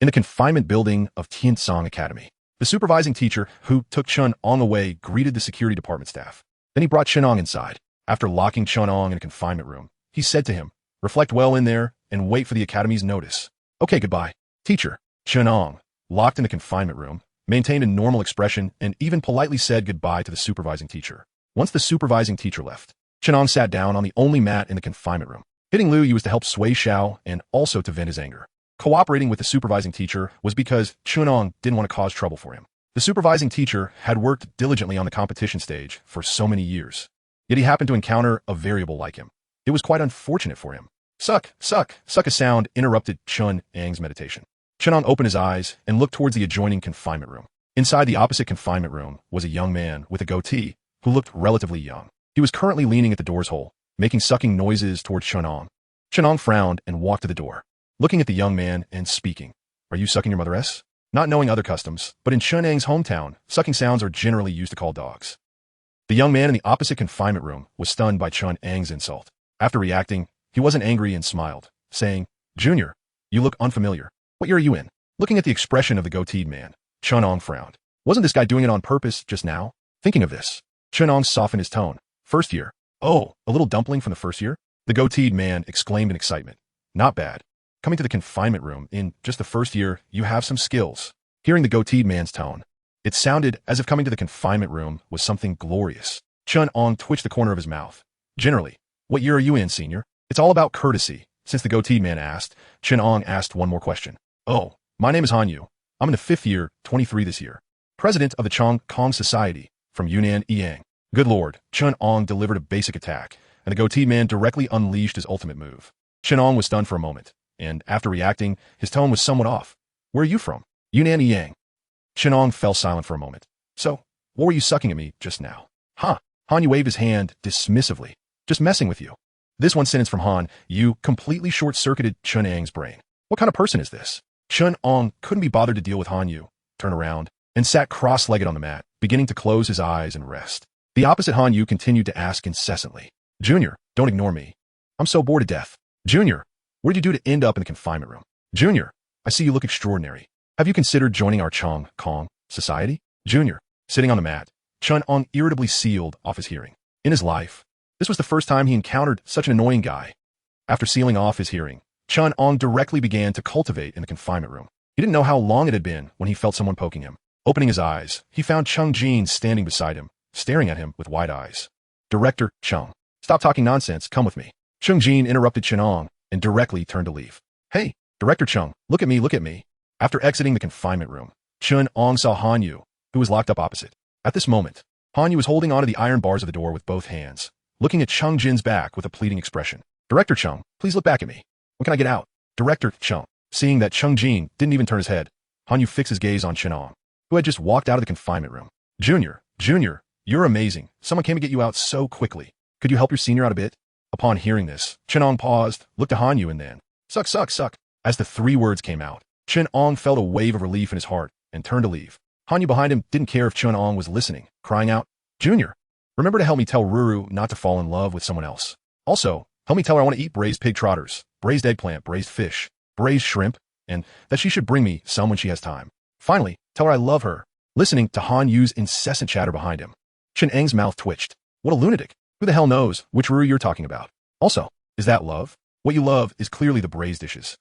In the confinement building of Tiansong Academy, the supervising teacher, who took Chen Ang away, greeted the security department staff. Then he brought Chen Ang inside. After locking Chen Ang in a confinement room, he said to him, "Reflect well in there and wait for the academy's notice." "Okay, goodbye, teacher." Chen Ang, locked in the confinement room, maintained a normal expression and even politely said goodbye to the supervising teacher. Once the supervising teacher left, Chen Ang sat down on the only mat in the confinement room. Hitting Liu Yu was to help Sui Xiao and also to vent his anger. Cooperating with the supervising teacher was because Chen Ang didn't want to cause trouble for him. The supervising teacher had worked diligently on the competition stage for so many years, yet he happened to encounter a variable like him. It was quite unfortunate for him. Suck, a sound interrupted Chen Ang's meditation. Chen Ang opened his eyes and looked towards the adjoining confinement room. Inside the opposite confinement room was a young man with a goatee who looked relatively young. He was currently leaning at the door's hole, making sucking noises towards Chen Ang. Chen Ang frowned and walked to the door, looking at the young man and speaking. "Are you sucking your mother-s?" Not knowing other customs, but in Chen Ang's hometown, sucking sounds are generally used to call dogs. The young man in the opposite confinement room was stunned by Chen Ang's insult. After reacting, he wasn't angry and smiled, saying, "Junior, you look unfamiliar. What year are you in?" Looking at the expression of the goateed man, Chen Ang frowned. Wasn't this guy doing it on purpose just now? Thinking of this, Chen Ang softened his tone. "First year. Oh, a little dumpling from the first year?" The goateed man exclaimed in excitement. "Not bad. Coming to the confinement room in just the first year, you have some skills." Hearing the goateed man's tone, it sounded as if coming to the confinement room was something glorious. Chen Ang twitched the corner of his mouth. "Generally, what year are you in, senior?" It's all about courtesy. Since the goateed man asked, Chen Ang asked one more question. "Oh, my name is Han Yu. I'm in the 5th year, 23 this year. President of the Chong Kong Society from Yunnan Yang." Good lord, Chen Ang delivered a basic attack, and the goatee man directly unleashed his ultimate move. Chen Ang was stunned for a moment, and after reacting, his tone was somewhat off. "Where are you from?" "Yunnan Yang." Chen Ang fell silent for a moment. "So, what were you sucking at me just now?" "Huh." Han Yu waved his hand dismissively. "Just messing with you." This one sentence from Han Yu completely short-circuited Chen Ang's brain. What kind of person is this? Chen Ang couldn't be bothered to deal with Han Yu, turned around, and sat cross-legged on the mat, beginning to close his eyes and rest. The opposite Han Yu continued to ask incessantly, "Junior, don't ignore me. I'm so bored to death. Junior, what did you do to end up in the confinement room? Junior, I see you look extraordinary. Have you considered joining our Chong Kong Society?" Junior, sitting on the mat, Chen Ang irritably sealed off his hearing. In his life, this was the first time he encountered such an annoying guy. After sealing off his hearing, Chen Ang directly began to cultivate in the confinement room. He didn't know how long it had been when he felt someone poking him. Opening his eyes, he found Cheng Jin standing beside him, staring at him with wide eyes. "Director Cheng, stop talking nonsense, come with me." Cheng Jin interrupted Chen Ang and directly turned to leave. "Hey, Director Cheng, look at me, look at me." After exiting the confinement room, Chen Ang saw Han Yu, who was locked up opposite. At this moment, Han Yu was holding onto the iron bars of the door with both hands, looking at Cheng Jin's back with a pleading expression. "Director Cheng, please look back at me. When can I get out?" Director Cheng. Seeing that Cheng Jin didn't even turn his head, Han Yu fixed his gaze on Chen Ang, who had just walked out of the confinement room. Junior, you're amazing. Someone came to get you out so quickly. Could you help your senior out a bit?" Upon hearing this, Chen Ang paused, looked at Han Yu, and then, suck. As the 3 words came out, Chen Ang felt a wave of relief in his heart and turned to leave. Han Yu behind him didn't care if Chen Ang was listening, crying out, "Junior, remember to help me tell Ruru not to fall in love with someone else. Also, help me tell her I want to eat braised pig trotters, braised eggplant, braised fish, braised shrimp, and that she should bring me some when she has time. Finally, tell her I love her." Listening to Han Yu's incessant chatter behind him, Chen Ang's mouth twitched. What a lunatic. Who the hell knows which Ruru you're talking about? Also, is that love? What you love is clearly the braised dishes.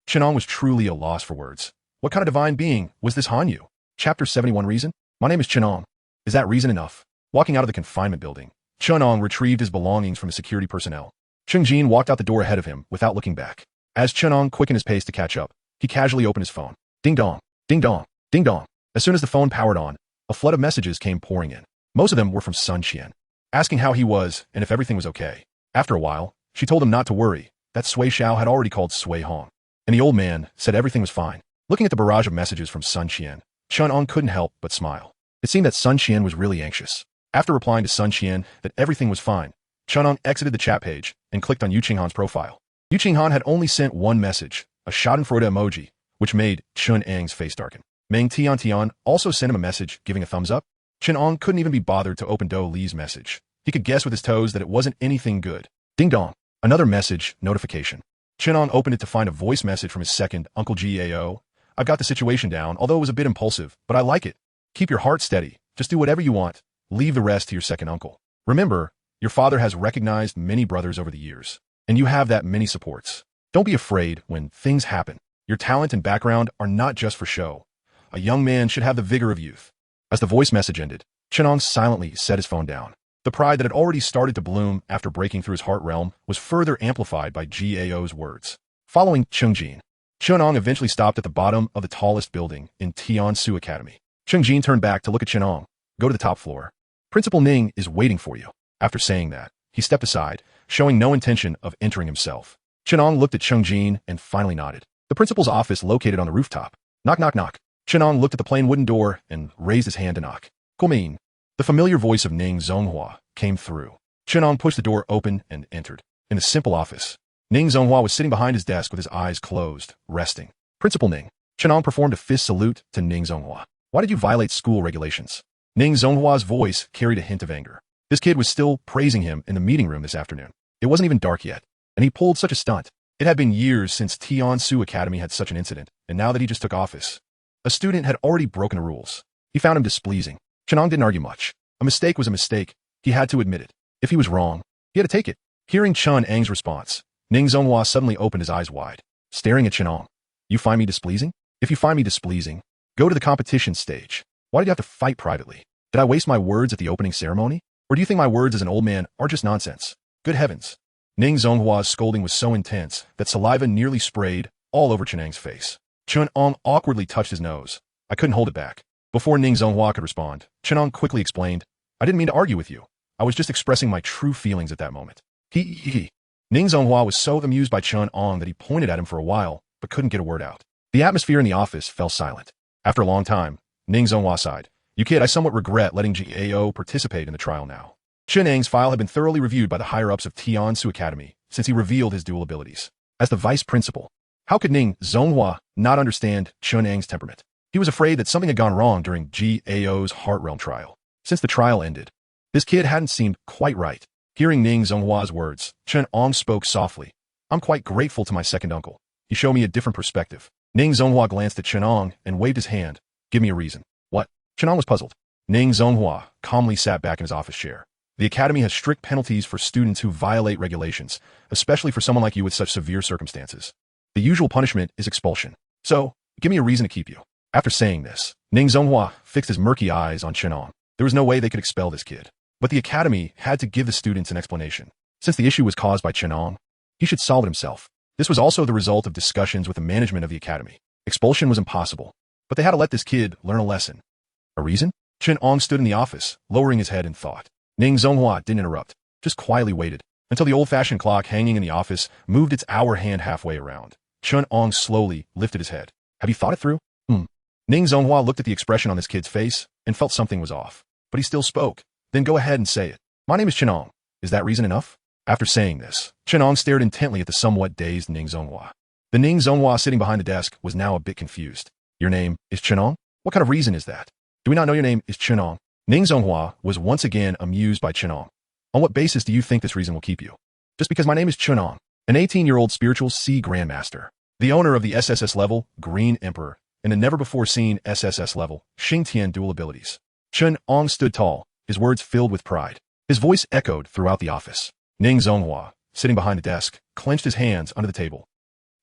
Chen Ang was truly a loss for words. What kind of divine being was this Han Yu? Chapter 71 Reason? My name is Chen Ang. Is that reason enough? Walking out of the confinement building, Chen Ang retrieved his belongings from the security personnel. Cheng Jin walked out the door ahead of him without looking back. As Chen Ang quickened his pace to catch up, he casually opened his phone. Ding dong, ding dong, ding dong. As soon as the phone powered on, a flood of messages came pouring in. Most of them were from Sun Qian, asking how he was and if everything was okay. After a while, she told him not to worry, that Sui Xiao had already called Sui Hong. And the old man said everything was fine. Looking at the barrage of messages from Sun Qian, Chen Ang couldn't help but smile. It seemed that Sun Qian was really anxious. After replying to Sun Qian that everything was fine, Chen Ang exited the chat page and clicked on Yu Qinghan's profile. Yu Qinghan had only sent one message, a schadenfreude emoji, which made Chen Ang's face darken. Meng Tian also sent him a message giving a thumbs up. Chen Ang couldn't even be bothered to open Do Li's message. He could guess with his toes that it wasn't anything good. Ding dong. Another message, notification. Chen Ang opened it to find a voice message from his second, Uncle Gao. I've got the situation down, although it was a bit impulsive, but I like it. Keep your heart steady. Just do whatever you want. Leave the rest to your second uncle. Remember, your father has recognized many brothers over the years, and you have that many supports. Don't be afraid when things happen. Your talent and background are not just for show. A young man should have the vigor of youth. As the voice message ended, Chen Ang silently set his phone down. The pride that had already started to bloom after breaking through his heart realm was further amplified by Gao's words. Following Xingtian, Chen Ang eventually stopped at the bottom of the tallest building in Tiansu Academy. Xingtian turned back to look at Chen Ang. Go to the top floor. Principal Ning is waiting for you. After saying that, he stepped aside, showing no intention of entering himself. Chen Ang looked at Xingtian and finally nodded. The principal's office located on the rooftop. Knock, knock, knock. Chen Ang looked at the plain wooden door and raised his hand to knock. Guomin. The familiar voice of Ning Zonghua came through. Chen Ang pushed the door open and entered. In the simple office, Ning Zonghua was sitting behind his desk with his eyes closed, resting. Principal Ning. Chen Ang performed a fist salute to Ning Zonghua. Why did you violate school regulations? Ning Zonghua's voice carried a hint of anger. This kid was still praising him in the meeting room this afternoon. It wasn't even dark yet, and he pulled such a stunt. It had been years since Tiansu Academy had such an incident, and now that he just took office, a student had already broken the rules. He found him displeasing. Chen Ang didn't argue much. A mistake was a mistake. He had to admit it. If he was wrong, he had to take it. Hearing Chen Ang's response, Ning Zonghua suddenly opened his eyes wide, staring at Chen Ang. You find me displeasing? If you find me displeasing, go to the competition stage. Why did you have to fight privately? Did I waste my words at the opening ceremony? Or do you think my words as an old man are just nonsense? Good heavens. Ning Zonghua's scolding was so intense that saliva nearly sprayed all over Chen Ang's face. Chen Ang awkwardly touched his nose. I couldn't hold it back. Before Ning Zonghua could respond, Chen Ang quickly explained, I didn't mean to argue with you. I was just expressing my true feelings at that moment. He. Ning Zonghua was so amused by Chen Ang that he pointed at him for a while, but couldn't get a word out. The atmosphere in the office fell silent. After a long time, Ning Zonghua sighed. You kid, I somewhat regret letting Gao participate in the trial now. Chen Ang's file had been thoroughly reviewed by the higher-ups of Tiansu Academy since he revealed his dual abilities. As the vice principal, how could Ning Zonghua not understand Chen Ang's temperament? He was afraid that something had gone wrong during Gao's Heart Realm trial. Since the trial ended, this kid hadn't seemed quite right. Hearing Ning Zonghua's words, Chen Ang spoke softly. I'm quite grateful to my second uncle. He showed me a different perspective. Ning Zonghua glanced at Chen Ang and waved his hand. Give me a reason. What? Chen Ang was puzzled. Ning Zonghua calmly sat back in his office chair. The academy has strict penalties for students who violate regulations, especially for someone like you with such severe circumstances. The usual punishment is expulsion. So, give me a reason to keep you. After saying this, Ning Zonghua fixed his murky eyes on Chen Ang. There was no way they could expel this kid. But the academy had to give the students an explanation. Since the issue was caused by Chen Ang, he should solve it himself. This was also the result of discussions with the management of the academy. Expulsion was impossible, but they had to let this kid learn a lesson. A reason? Chen Ang stood in the office, lowering his head in thought. Ning Zonghua didn't interrupt, just quietly waited, until the old-fashioned clock hanging in the office moved its hour hand halfway around. Chen Ang slowly lifted his head. Have you thought it through? Ning Zonghua looked at the expression on this kid's face and felt something was off. But he still spoke. Then go ahead and say it. My name is Chen Ang. Is that reason enough? After saying this, Chen Ang stared intently at the somewhat dazed Ning Zonghua. The Ning Zonghua sitting behind the desk was now a bit confused. Your name is Chen Ang? What kind of reason is that? Do we not know your name is Chen Ang? Ning Zonghua was once again amused by Chen Ang. On what basis do you think this reason will keep you? Just because my name is Chen Ang, an 18-year-old spiritual sea grandmaster, the owner of the SSS level Green Emperor, and the never-before-seen SSS level Xingtian dual abilities. Chen Ang stood tall, his words filled with pride. His voice echoed throughout the office. Ning Zonghua, sitting behind the desk, clenched his hands under the table.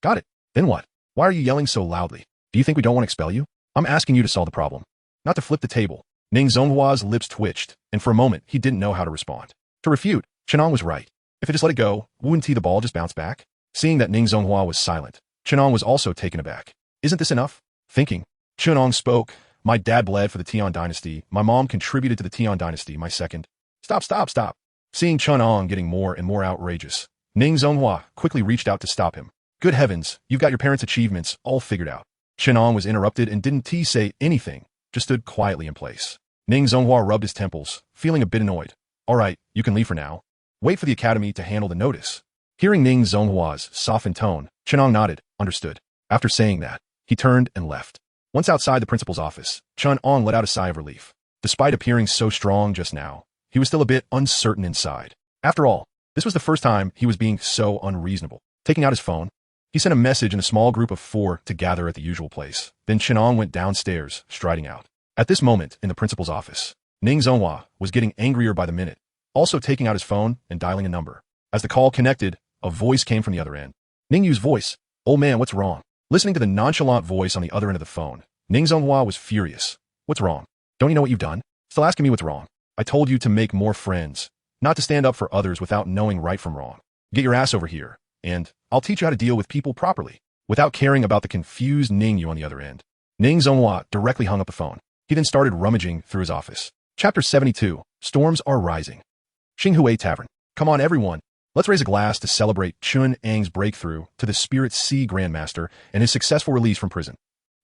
Got it. Then what? Why are you yelling so loudly? Do you think we don't want to expel you? I'm asking you to solve the problem, not to flip the table. Ning Zonghua's lips twitched, and for a moment he didn't know how to respond. To refute, Chen Ang was right. If it just let it go, wouldn't the ball just bounce back? Seeing that Ning Zonghua was silent, Chen Ang was also taken aback. Isn't this enough? Thinking, Chen Ang spoke. My dad bled for the Tian dynasty. My mom contributed to the Tian dynasty, my second. Stop. Seeing Chen Ang getting more and more outrageous, Ning Zonghua quickly reached out to stop him. Good heavens, you've got your parents' achievements all figured out. Chen Ang was interrupted and didn't say anything, just stood quietly in place. Ning Zonghua rubbed his temples, feeling a bit annoyed. All right, you can leave for now. Wait for the academy to handle the notice. Hearing Ning Zonghua's softened tone, Chen Ang nodded, understood. After saying that, he turned and left. Once outside the principal's office, Chen Ang let out a sigh of relief. Despite appearing so strong just now, he was still a bit uncertain inside. After all, this was the first time he was being so unreasonable. Taking out his phone, he sent a message in a small group of 4 to gather at the usual place. Then Chen Ang went downstairs, striding out. At this moment, in the principal's office, Ning Zonghua was getting angrier by the minute, also taking out his phone and dialing a number. As the call connected, a voice came from the other end. Ning Yu's voice. "Old man, what's wrong?" Listening to the nonchalant voice on the other end of the phone, Ning Zonghua was furious. "What's wrong? Don't you know what you've done? Still asking me what's wrong? I told you to make more friends, not to stand up for others without knowing right from wrong. Get your ass over here, and I'll teach you how to deal with people properly," without caring about the confused Ning Yu on the other end. Ning Zonghua directly hung up the phone. He then started rummaging through his office. Chapter 72, Storms Are Rising. Xinghui Tavern. Come on, everyone. Let's raise a glass to celebrate Chen Ang's breakthrough to the Spirit Sea Grandmaster and his successful release from prison.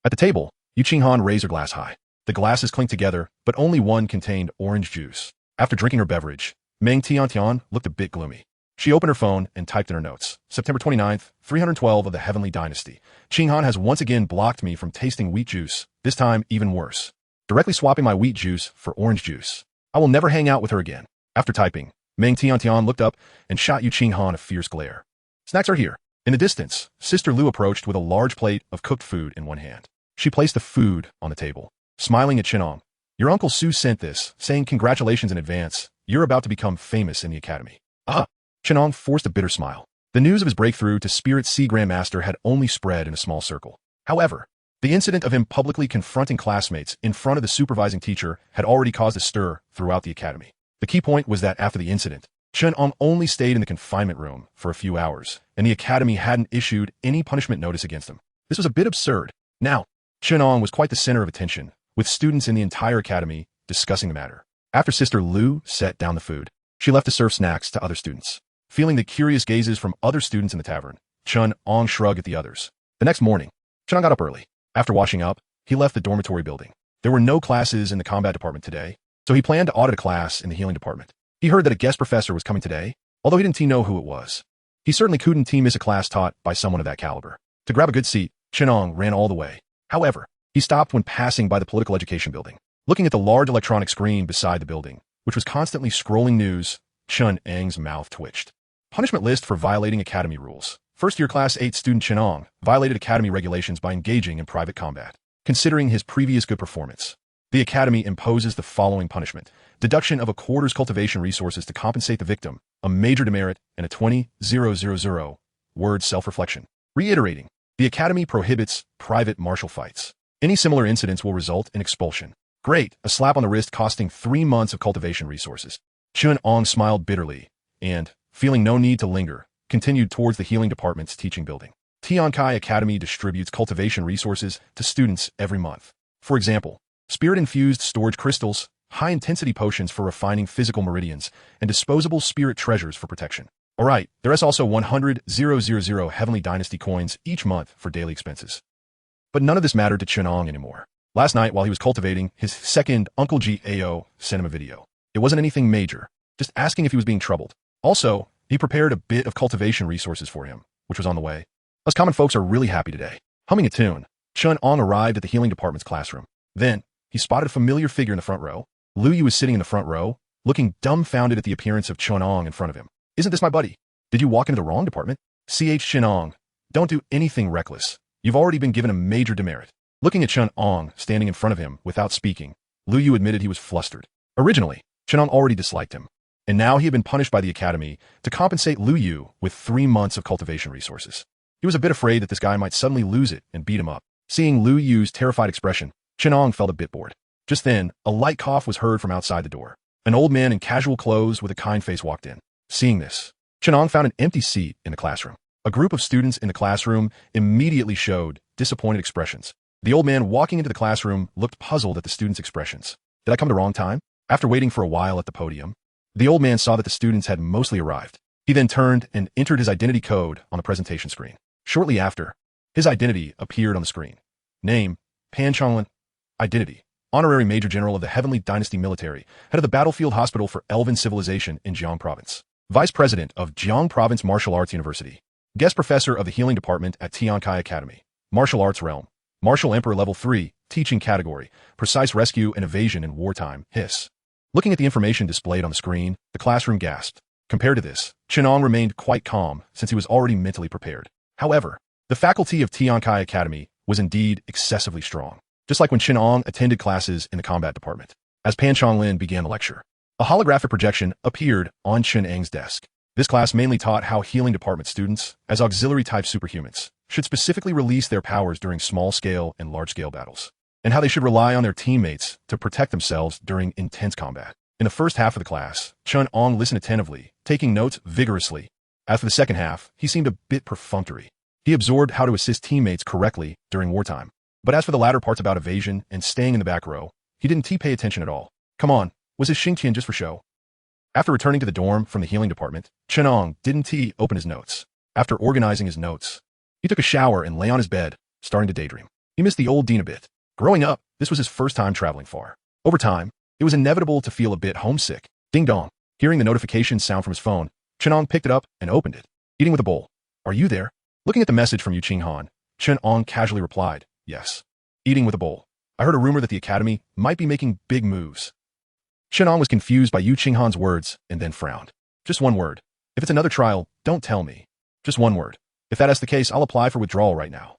At the table, Yu Qinghan raised her glass high. The glasses clinked together, but only one contained orange juice. After drinking her beverage, Meng Tiantian looked a bit gloomy. She opened her phone and typed in her notes. September 29th, 312 of the Heavenly Dynasty. Qinghan has once again blocked me from tasting wheat juice, this time even worse. Directly swapping my wheat juice for orange juice. I will never hang out with her again. After typing, Meng Tiantian looked up and shot Yu Qinghan a fierce glare. Snacks are here. In the distance, Sister Lu approached with a large plate of cooked food in one hand. She placed the food on the table, smiling at Chen Ang. Your Uncle Su sent this, saying congratulations in advance. You're about to become famous in the academy. Ah! Chen Ang forced a bitter smile. The news of his breakthrough to Spirit Sea Grandmaster had only spread in a small circle. However, the incident of him publicly confronting classmates in front of the supervising teacher had already caused a stir throughout the academy. The key point was that after the incident, Chen Ang only stayed in the confinement room for a few hours, and the academy hadn't issued any punishment notice against him. This was a bit absurd. Now, Chen Ang was quite the center of attention, with students in the entire academy discussing the matter. After Sister Lu set down the food, she left to serve snacks to other students. Feeling the curious gazes from other students in the tavern, Chen Ang shrugged at the others. The next morning, Chen Ang got up early. After washing up, he left the dormitory building. There were no classes in the combat department today, so he planned to audit a class in the healing department. He heard that a guest professor was coming today, although he didn't know who it was. He certainly couldn't miss a class taught by someone of that caliber. To grab a good seat, Chen Ang ran all the way. However, he stopped when passing by the political education building. Looking at the large electronic screen beside the building, which was constantly scrolling news, Chen Ang's mouth twitched. Punishment list for violating academy rules. First-year Class 8 student Chen Ang violated academy regulations by engaging in private combat. Considering his previous good performance, the academy imposes the following punishment. Deduction of a quarter's cultivation resources to compensate the victim, a major demerit, and a 20,000 word self-reflection. Reiterating, the academy prohibits private martial fights. Any similar incidents will result in expulsion. Great, a slap on the wrist costing 3 months of cultivation resources. Chen Ang smiled bitterly and, feeling no need to linger, continued towards the healing department's teaching building. Tiankai Academy distributes cultivation resources to students every month. For example, spirit-infused storage crystals, high-intensity potions for refining physical meridians, and disposable spirit treasures for protection. Alright, there is also 100,000 Heavenly Dynasty coins each month for daily expenses. But none of this mattered to Chen Ang anymore. Last night, while he was cultivating, his second Uncle G.A.O. sent him a video. It wasn't anything major, just asking if he was being troubled. Also, he prepared a bit of cultivation resources for him, which was on the way. Us common folks are really happy today. Humming a tune, Chen Ang arrived at the healing department's classroom. Then, he spotted a familiar figure in the front row. Lu Yu was sitting in the front row, looking dumbfounded at the appearance of Chen Ang in front of him. Isn't this my buddy? Did you walk into the wrong department? Chen Ang, don't do anything reckless. You've already been given a major demerit. Looking at Chen Ang standing in front of him without speaking, Lu Yu admitted he was flustered. Originally, Chen Ang already disliked him, and now he had been punished by the academy to compensate Lu Yu with 3 months of cultivation resources. He was a bit afraid that this guy might suddenly lose it and beat him up. Seeing Lu Yu's terrified expression, Chen Ang felt a bit bored. Just then, a light cough was heard from outside the door. An old man in casual clothes with a kind face walked in. Seeing this, Chen Ang found an empty seat in the classroom. A group of students in the classroom immediately showed disappointed expressions. The old man walking into the classroom looked puzzled at the students' expressions. Did I come at the wrong time? After waiting for a while at the podium, The old man saw that the students had mostly arrived. He then turned and entered his identity code on the presentation screen. Shortly after, his identity appeared on the screen. Name, Pan Chonglin. Identity, Honorary Major General of the Heavenly Dynasty Military, head of the Battlefield Hospital for Elven Civilization in Jiang Province. Vice President of Jiang Province Martial Arts University. Guest Professor of the Healing Department at Tiankai Academy. Martial Arts Realm. Martial Emperor Level 3, Teaching Category, Precise Rescue and Evasion in Wartime, Hiss. Looking at the information displayed on the screen, the classroom gasped. Compared to this, Chen Ang remained quite calm since he was already mentally prepared. However, the faculty of Tiankai Academy was indeed excessively strong, just like when Chen Ang attended classes in the combat department. As Pan Chonglin began the lecture, a holographic projection appeared on Chen Ang's desk. This class mainly taught how healing department students, as auxiliary-type superhumans, should specifically release their powers during small-scale and large-scale battles, and how they should rely on their teammates to protect themselves during intense combat. In the first half of the class, Chen Ang listened attentively, taking notes vigorously. As for the second half, he seemed a bit perfunctory. He absorbed how to assist teammates correctly during wartime. But as for the latter parts about evasion and staying in the back row, he didn't pay attention at all. Come on, was his Xingtian just for show? After returning to the dorm from the healing department, Chen Ang didn't open his notes. After organizing his notes, he took a shower and lay on his bed, starting to daydream. He missed the old dean a bit. Growing up, this was his first time traveling far. Over time, it was inevitable to feel a bit homesick. Ding dong. Hearing the notification sound from his phone, Chen Ang picked it up and opened it. Eating with a bowl. Are you there? Looking at the message from Yu Qinghan, Chen Ang casually replied, yes. Eating with a bowl. I heard a rumor that the academy might be making big moves. Chen Ang was confused by Yu Qinghan's words and then frowned. Just one word. If it's another trial, don't tell me. Just one word. If that is the case, I'll apply for withdrawal right now.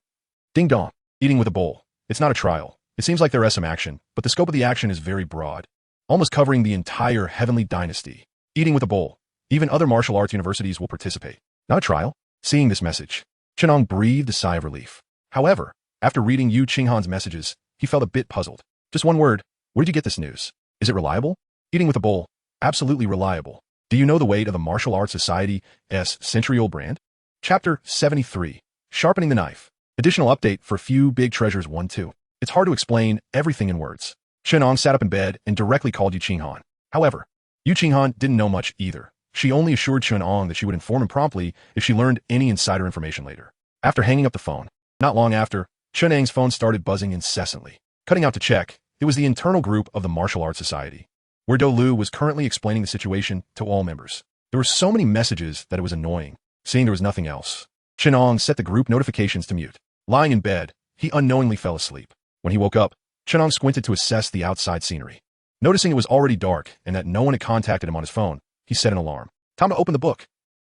Ding dong. Eating with a bowl. It's not a trial. It seems like there is some action, but the scope of the action is very broad, almost covering the entire Heavenly Dynasty. Eating with a bowl. Even other martial arts universities will participate. Not a trial. Seeing this message, Chen Ang breathed a sigh of relief. However, after reading Yu Qinghan's messages, he felt a bit puzzled. Just one word. Where did you get this news? Is it reliable? Eating with a bowl. Absolutely reliable. Do you know the weight of the Martial Arts Society's century-old brand? Chapter 73. Sharpening the Knife. Additional update for Few Big Treasures 1-2. It's hard to explain everything in words. Chen Ang sat up in bed and directly called Yu Qinghan. However, Yu Qinghan didn't know much either. She only assured Chen Ang that she would inform him promptly if she learned any insider information later. After hanging up the phone, not long after, Chen Ang's phone started buzzing incessantly. Cutting out to check, it was the internal group of the Martial Arts Society, where Do Lu was currently explaining the situation to all members. There were so many messages that it was annoying. Seeing there was nothing else, Chen Ang set the group notifications to mute. Lying in bed, he unknowingly fell asleep. When he woke up, Chen Ang squinted to assess the outside scenery. Noticing it was already dark and that no one had contacted him on his phone, he set an alarm. Time to open the book.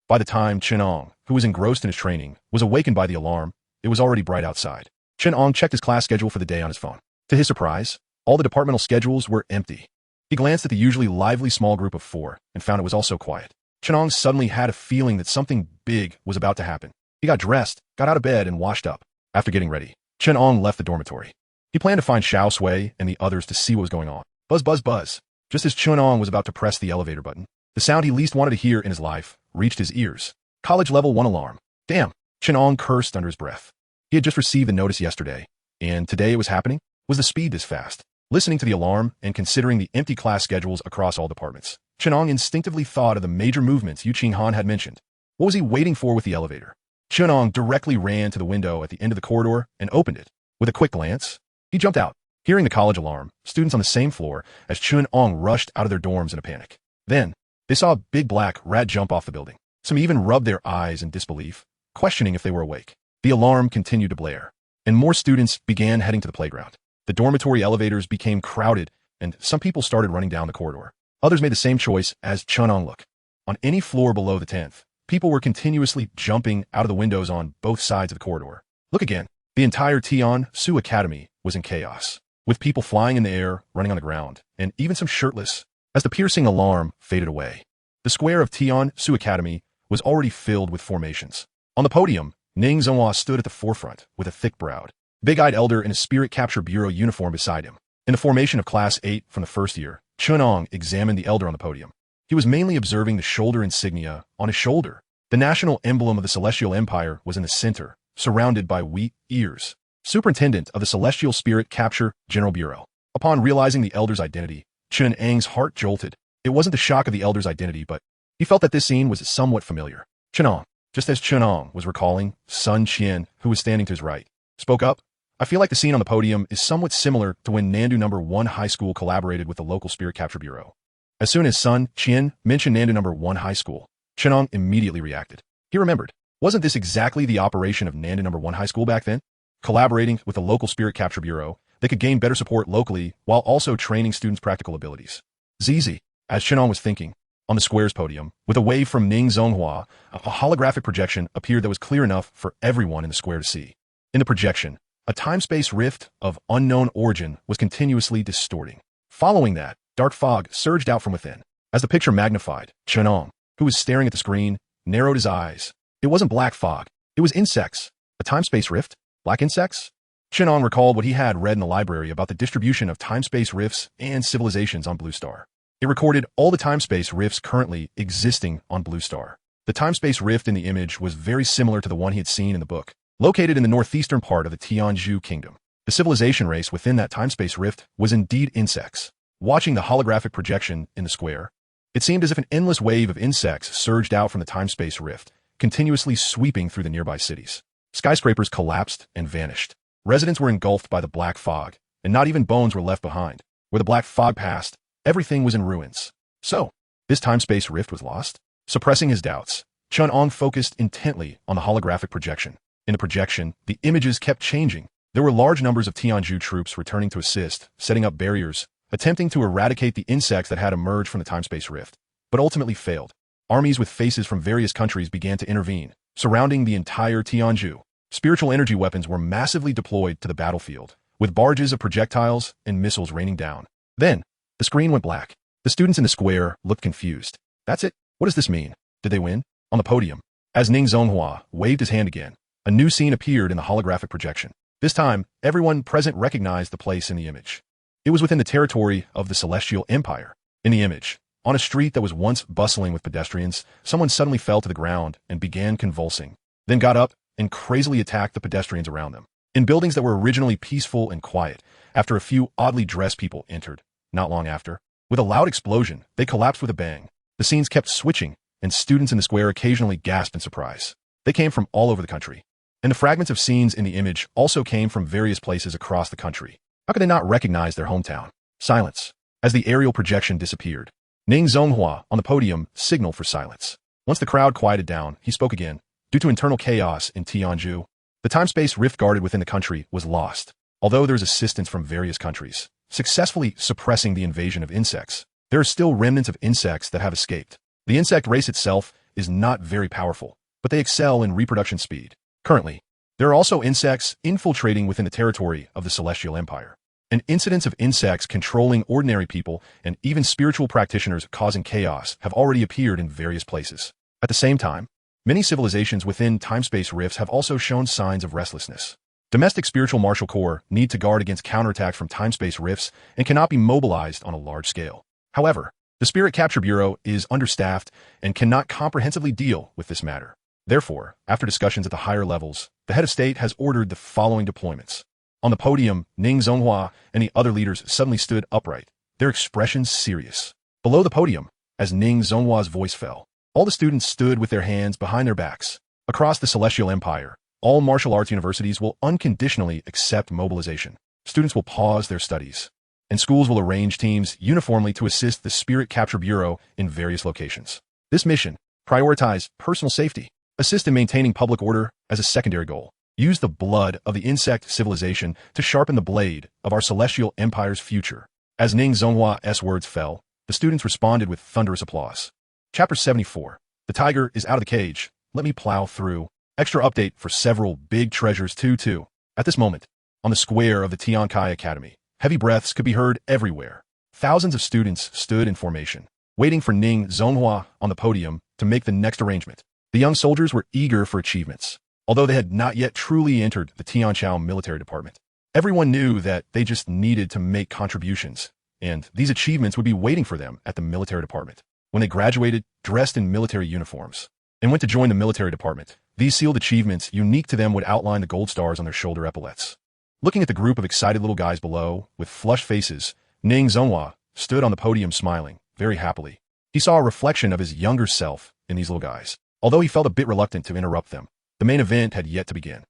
By the time Chen Ang, who was engrossed in his training, was awakened by the alarm, it was already bright outside. Chen Ang checked his class schedule for the day on his phone. To his surprise, all the departmental schedules were empty. He glanced at the usually lively small group of 4 and found it was also quiet. Chen Ang suddenly had a feeling that something big was about to happen. He got dressed, got out of bed, and washed up. After getting ready, Chen Ang left the dormitory. He planned to find Xiao Sui and the others to see what was going on. Buzz, buzz, buzz. Just as Chen Ang was about to press the elevator button, the sound he least wanted to hear in his life reached his ears. College Level 1 alarm. Damn, Chen Ang cursed under his breath. He had just received the notice yesterday, and today it was happening? Was the speed this fast? Listening to the alarm and considering the empty class schedules across all departments, Chen Ang instinctively thought of the major movements Yu Qinghan had mentioned. What was he waiting for with the elevator? Chen Ang directly ran to the window at the end of the corridor and opened it. With a quick glance, he jumped out. Hearing the college alarm, students on the same floor as Chen Ang rushed out of their dorms in a panic. Then, they saw a big black rat jump off the building. Some even rubbed their eyes in disbelief, questioning if they were awake. The alarm continued to blare, and more students began heading to the playground. The dormitory elevators became crowded, and some people started running down the corridor. Others made the same choice as Chen Ang looked. On any floor below the 10th, people were continuously jumping out of the windows on both sides of the corridor. Look again. The entire Tian Su Academy was in chaos, with people flying in the air, running on the ground, and even some shirtless. As the piercing alarm faded away, the square of Tian Su Academy was already filled with formations. On the podium, Ning Zhonghua stood at the forefront with a thick-browed, big-eyed elder in a Spirit Capture Bureau uniform beside him. In the formation of Class 8 from the first year, Chen Ang examined the elder on the podium. He was mainly observing the shoulder insignia on his shoulder. The national emblem of the Celestial Empire was in the center, surrounded by wheat ears. Superintendent of the Celestial Spirit Capture General Bureau. Upon realizing the elder's identity, Chen Ang's heart jolted. It wasn't the shock of the elder's identity, but he felt that this scene was somewhat familiar. Chen Ang, just as Chen Ang was recalling, Sun Qian, who was standing to his right, spoke up. I feel like the scene on the podium is somewhat similar to when Nandu No. 1 High School collaborated with the local Spirit Capture Bureau. As soon as Sun Qian mentioned Nandu No. 1 High School, Chen Ang immediately reacted. He remembered. Wasn't this exactly the operation of Nandu No. 1 High School back then? Collaborating with the local Spirit Capture Bureau, they could gain better support locally while also training students' practical abilities. ZZ, as Chen Ang was thinking, on the square's podium, with a wave from Ning Zonghua, a holographic projection appeared that was clear enough for everyone in the square to see. In the projection, a time-space rift of unknown origin was continuously distorting. Following that, dark fog surged out from within. As the picture magnified, Chen Ang, who was staring at the screen, narrowed his eyes. It wasn't black fog. It was insects. A time-space rift? Black insects? Chen Ang recalled what he had read in the library about the distribution of time-space rifts and civilizations on Blue Star. It recorded all the time-space rifts currently existing on Blue Star. The time-space rift in the image was very similar to the one he had seen in the book, located in the northeastern part of the Tianzhu Kingdom. The civilization race within that time-space rift was indeed insects. Watching the holographic projection in the square, it seemed as if an endless wave of insects surged out from the time-space rift, continuously sweeping through the nearby cities. Skyscrapers collapsed and vanished. Residents were engulfed by the black fog, and not even bones were left behind. Where the black fog passed, everything was in ruins. So, this time-space rift was lost? Suppressing his doubts, Chen Ang focused intently on the holographic projection. In the projection, the images kept changing. There were large numbers of Tianzhu troops returning to assist, setting up barriers, attempting to eradicate the insects that had emerged from the time-space rift, but ultimately failed. Armies with faces from various countries began to intervene, surrounding the entire Tianzhu. Spiritual energy weapons were massively deployed to the battlefield, with barrages of projectiles and missiles raining down. Then, the screen went black. The students in the square looked confused. That's it? What does this mean? Did they win? On the podium, as Ning Zonghua waved his hand again, a new scene appeared in the holographic projection. This time, everyone present recognized the place in the image. It was within the territory of the Celestial Empire. In the image, on a street that was once bustling with pedestrians, someone suddenly fell to the ground and began convulsing, then got up and crazily attacked the pedestrians around them. In buildings that were originally peaceful and quiet, after a few oddly dressed people entered, not long after, with a loud explosion, they collapsed with a bang. The scenes kept switching, and students in the square occasionally gasped in surprise. They came from all over the country. And the fragments of scenes in the image also came from various places across the country. How could they not recognize their hometown? Silence. As the aerial projection disappeared, Ning Zonghua on the podium signaled for silence. Once the crowd quieted down, he spoke again. Due to internal chaos in Tianzhu, the time-space rift guarded within the country was lost, although there is assistance from various countries, successfully suppressing the invasion of insects. There are still remnants of insects that have escaped. The insect race itself is not very powerful, but they excel in reproduction speed. Currently, there are also insects infiltrating within the territory of the Celestial Empire. And incidents of insects controlling ordinary people and even spiritual practitioners causing chaos have already appeared in various places. At the same time, many civilizations within time-space rifts have also shown signs of restlessness. Domestic spiritual martial corps need to guard against counterattacks from time-space rifts and cannot be mobilized on a large scale. However, the Spirit Capture Bureau is understaffed and cannot comprehensively deal with this matter. Therefore, after discussions at the higher levels, the head of state has ordered the following deployments. On the podium, Ning Zonghua and the other leaders suddenly stood upright, their expressions serious. Below the podium, as Ning Zonghua's voice fell, all the students stood with their hands behind their backs. Across the Celestial Empire, all martial arts universities will unconditionally accept mobilization. Students will pause their studies, and schools will arrange teams uniformly to assist the Spirit Capture Bureau in various locations. This mission prioritizes personal safety, assist in maintaining public order as a secondary goal. Use the blood of the insect civilization to sharpen the blade of our Celestial Empire's future. As Ning Zonghua's words fell, the students responded with thunderous applause. Chapter 74. The tiger is out of the cage. Let me plow through. Extra update for several big treasures too. At this moment, on the square of the Tiankai Academy, heavy breaths could be heard everywhere. Thousands of students stood in formation, waiting for Ning Zonghua on the podium to make the next arrangement. The young soldiers were eager for achievements, although they had not yet truly entered the Tianchao military department. Everyone knew that they just needed to make contributions, and these achievements would be waiting for them at the military department. When they graduated, dressed in military uniforms, and went to join the military department, these sealed achievements unique to them would outline the gold stars on their shoulder epaulets. Looking at the group of excited little guys below, with flushed faces, Ning Zonghua stood on the podium smiling. very happily. He saw a reflection of his younger self in these little guys. Although he felt a bit reluctant to interrupt them, the main event had yet to begin.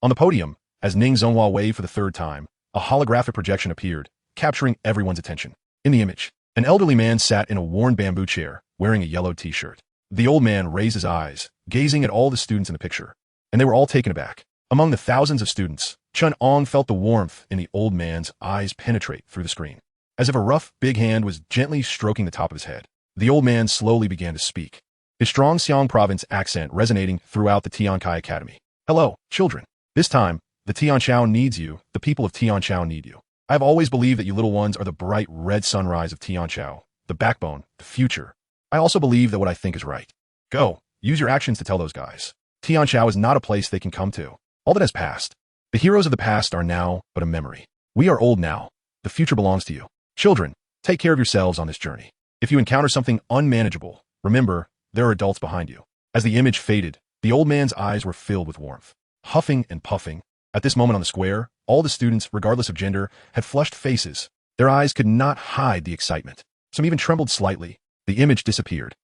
On the podium, as Ning Zonghua waved for the third time, a holographic projection appeared, capturing everyone's attention. In the image, an elderly man sat in a worn bamboo chair, wearing a yellow t-shirt. The old man raised his eyes, gazing at all the students in the picture, and they were all taken aback. Among the thousands of students, Chen Ang felt the warmth in the old man's eyes penetrate through the screen. As if a rough, big hand was gently stroking the top of his head, the old man slowly began to speak, his strong Xiang province accent resonating throughout the Tiankai Academy. Hello, children. This time, the Tianqiao needs you, the people of Tianqiao need you. I have always believed that you little ones are the bright red sunrise of Tianqiao, the backbone, the future. I also believe that what I think is right. Go, use your actions to tell those guys. Tianqiao is not a place they can come to. All that has passed. The heroes of the past are now but a memory. We are old now. The future belongs to you. Children, take care of yourselves on this journey. If you encounter something unmanageable, remember, there are adults behind you. As the image faded, the old man's eyes were filled with warmth. Huffing and puffing, at this moment on the square, all the students, regardless of gender, had flushed faces. Their eyes could not hide the excitement. Some even trembled slightly. The image disappeared.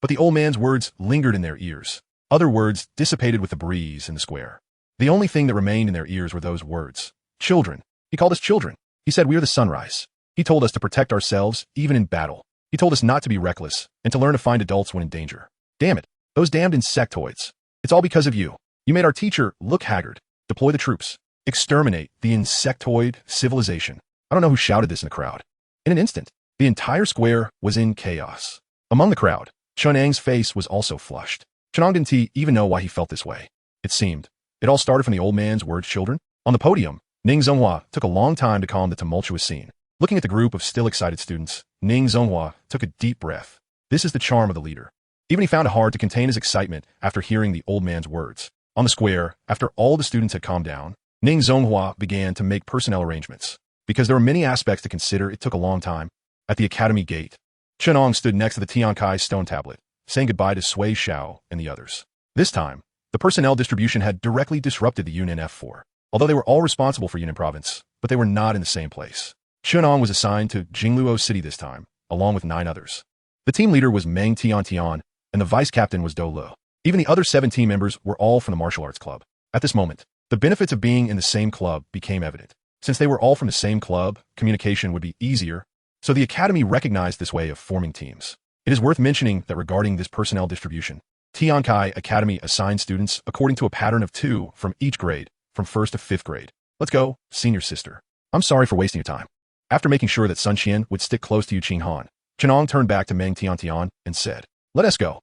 But the old man's words lingered in their ears. Other words dissipated with the breeze in the square. The only thing that remained in their ears were those words. Children. He called us children. He said we are the sunrise. He told us to protect ourselves, even in battle. He told us not to be reckless, and to learn to find adults when in danger. Damn it. Those damned insectoids. It's all because of you. You made our teacher look haggard. Deploy the troops. Exterminate the insectoid civilization. I don't know who shouted this in the crowd. In an instant, the entire square was in chaos. Among the crowd, Chen Ang's face was also flushed. Chen Ang didn't even know why he felt this way. It seemed. It all started from the old man's words, children. On the podium, Ning Zonghua took a long time to calm the tumultuous scene. Looking at the group of still excited students, Ning Zonghua took a deep breath. This is the charm of the leader. Even he found it hard to contain his excitement after hearing the old man's words. On the square, after all the students had calmed down, Ning Zonghua began to make personnel arrangements. Because there were many aspects to consider, it took a long time. At the academy gate, Chen Ang stood next to the Tiankai stone tablet, saying goodbye to Sui Xiao and the others. This time, the personnel distribution had directly disrupted the Yunnan F4. Although they were all responsible for Yunnan province, but they were not in the same place. Chen Ang was assigned to Jingluo City this time, along with 9 others. The team leader was Meng Tiantian, and the vice captain was Do Lo. Even the other 7 team members were all from the martial arts club. At this moment, the benefits of being in the same club became evident. Since they were all from the same club, communication would be easier, so the academy recognized this way of forming teams. It is worth mentioning that regarding this personnel distribution, Tiankai Academy assigned students according to a pattern of 2 from each grade, from 1st to 5th grade. Let's go, senior sister. I'm sorry for wasting your time. After making sure that Sun Qian would stick close to Yu Qinghan, Chen Ang turned back to Meng Tiantian and said, let us go.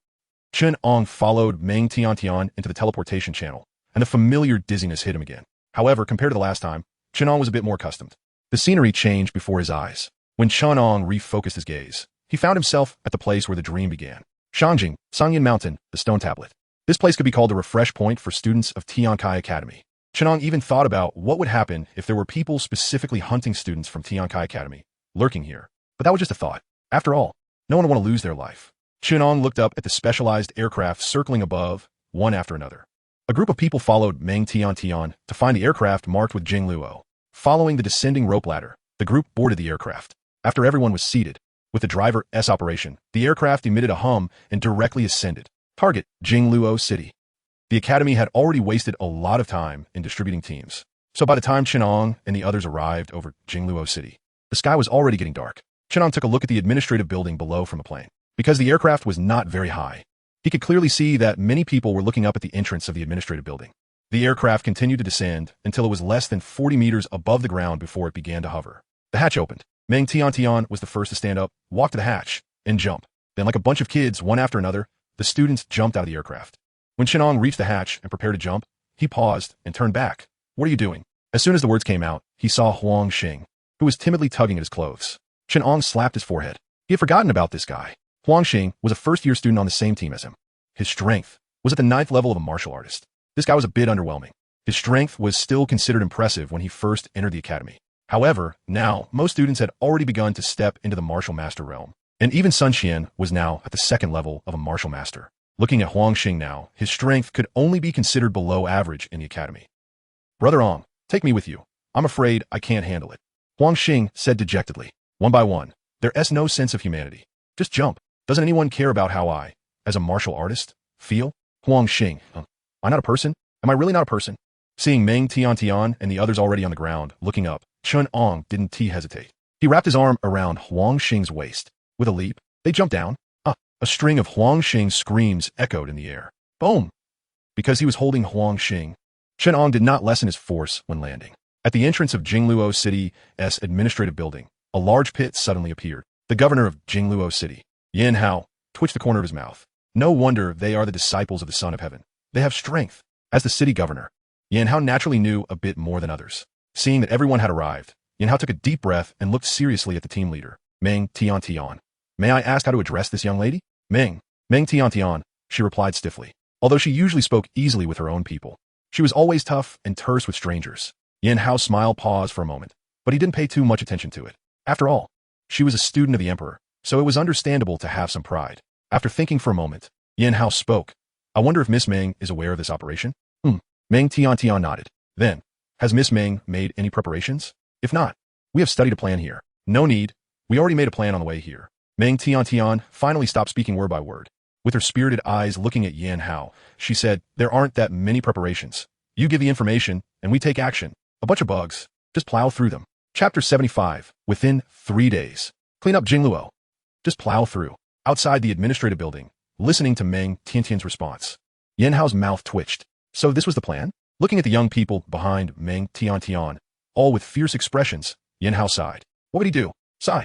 Chen Ang followed Meng Tiantian into the teleportation channel, and the familiar dizziness hit him again. However, compared to the last time, Chen Ang was a bit more accustomed. The scenery changed before his eyes. When Chen Ang refocused his gaze, he found himself at the place where the dream began. Shangjing, Sangyan Mountain, the stone tablet. This place could be called a refresh point for students of Tiankai Academy. Chen Ang even thought about what would happen if there were people specifically hunting students from Tiankai Academy, lurking here. But that was just a thought. After all, no one would want to lose their life. Chen Ang looked up at the specialized aircraft circling above, one after another. A group of people followed Meng Tiantian to find the aircraft marked with Jingluo. Following the descending rope ladder, the group boarded the aircraft. After everyone was seated, with the driver's operation, the aircraft emitted a hum and directly ascended. Target, Jingluo City. The academy had already wasted a lot of time in distributing teams. So by the time Chen Ang and the others arrived over Jingluo City, the sky was already getting dark. Chen Ang took a look at the administrative building below from a plane. Because the aircraft was not very high, he could clearly see that many people were looking up at the entrance of the administrative building. The aircraft continued to descend until it was less than 40 meters above the ground before it began to hover. The hatch opened. Meng Tiantian was the first to stand up, walk to the hatch, and jump. Then like a bunch of kids, one after another, the students jumped out of the aircraft. When Chen Ang reached the hatch and prepared to jump, he paused and turned back. What are you doing? As soon as the words came out, he saw Huang Xing, who was timidly tugging at his clothes. Chen Ang slapped his forehead. He had forgotten about this guy. Huang Xing was a first-year student on the same team as him. His strength was at the 9th level of a martial artist. This guy was a bit underwhelming. His strength was still considered impressive when he first entered the academy. However, now, most students had already begun to step into the martial master realm. And even Sun Qian was now at the 2nd level of a martial master. Looking at Huang Xing now, his strength could only be considered below average in the academy. Brother Ang, take me with you. I'm afraid I can't handle it. Huang Xing said dejectedly. One by one, there is no sense of humanity. Just jump. Doesn't anyone care about how I, as a martial artist, feel? Huang Xing. Am I not a person? Am I really not a person? Seeing Meng Tian and the others already on the ground, looking up, Chen Ang didn't hesitate. He wrapped his arm around Huang Xing's waist. With a leap, they jumped down. A string of Huang Xing's screams echoed in the air. Boom! Because he was holding Huang Xing, Chen Ang did not lessen his force when landing. At the entrance of Jingluo City's administrative building, a large pit suddenly appeared. The governor of Jingluo City, Yan Hao, twitched the corner of his mouth. No wonder they are the disciples of the Son of Heaven. They have strength. As the city governor, Yan Hao naturally knew a bit more than others. Seeing that everyone had arrived, Yan Hao took a deep breath and looked seriously at the team leader, Meng Tian. May I ask how to address this young lady? Meng Tian, she replied stiffly. Although she usually spoke easily with her own people, she was always tough and terse with strangers. Yan Hao's smile paused for a moment, but he didn't pay too much attention to it. After all, she was a student of the emperor, so it was understandable to have some pride. After thinking for a moment, Yan Hao spoke. I wonder if Miss Meng is aware of this operation? Meng Tian nodded. Then, has Miss Meng made any preparations? If not, we have studied a plan here. No need. We already made a plan on the way here. Meng Tian finally stopped speaking word by word. With her spirited eyes looking at Yan Hao, she said, there aren't that many preparations. You give the information, and we take action. A bunch of bugs. Just plow through them. Chapter 75. Within 3 days. Clean up Jingluo. Just plow through. Outside the administrative building, listening to Meng Tian's response, Yan Hao's mouth twitched. So this was the plan? Looking at the young people behind Meng Tian, all with fierce expressions, Yan Hao sighed. What would he do? Sigh.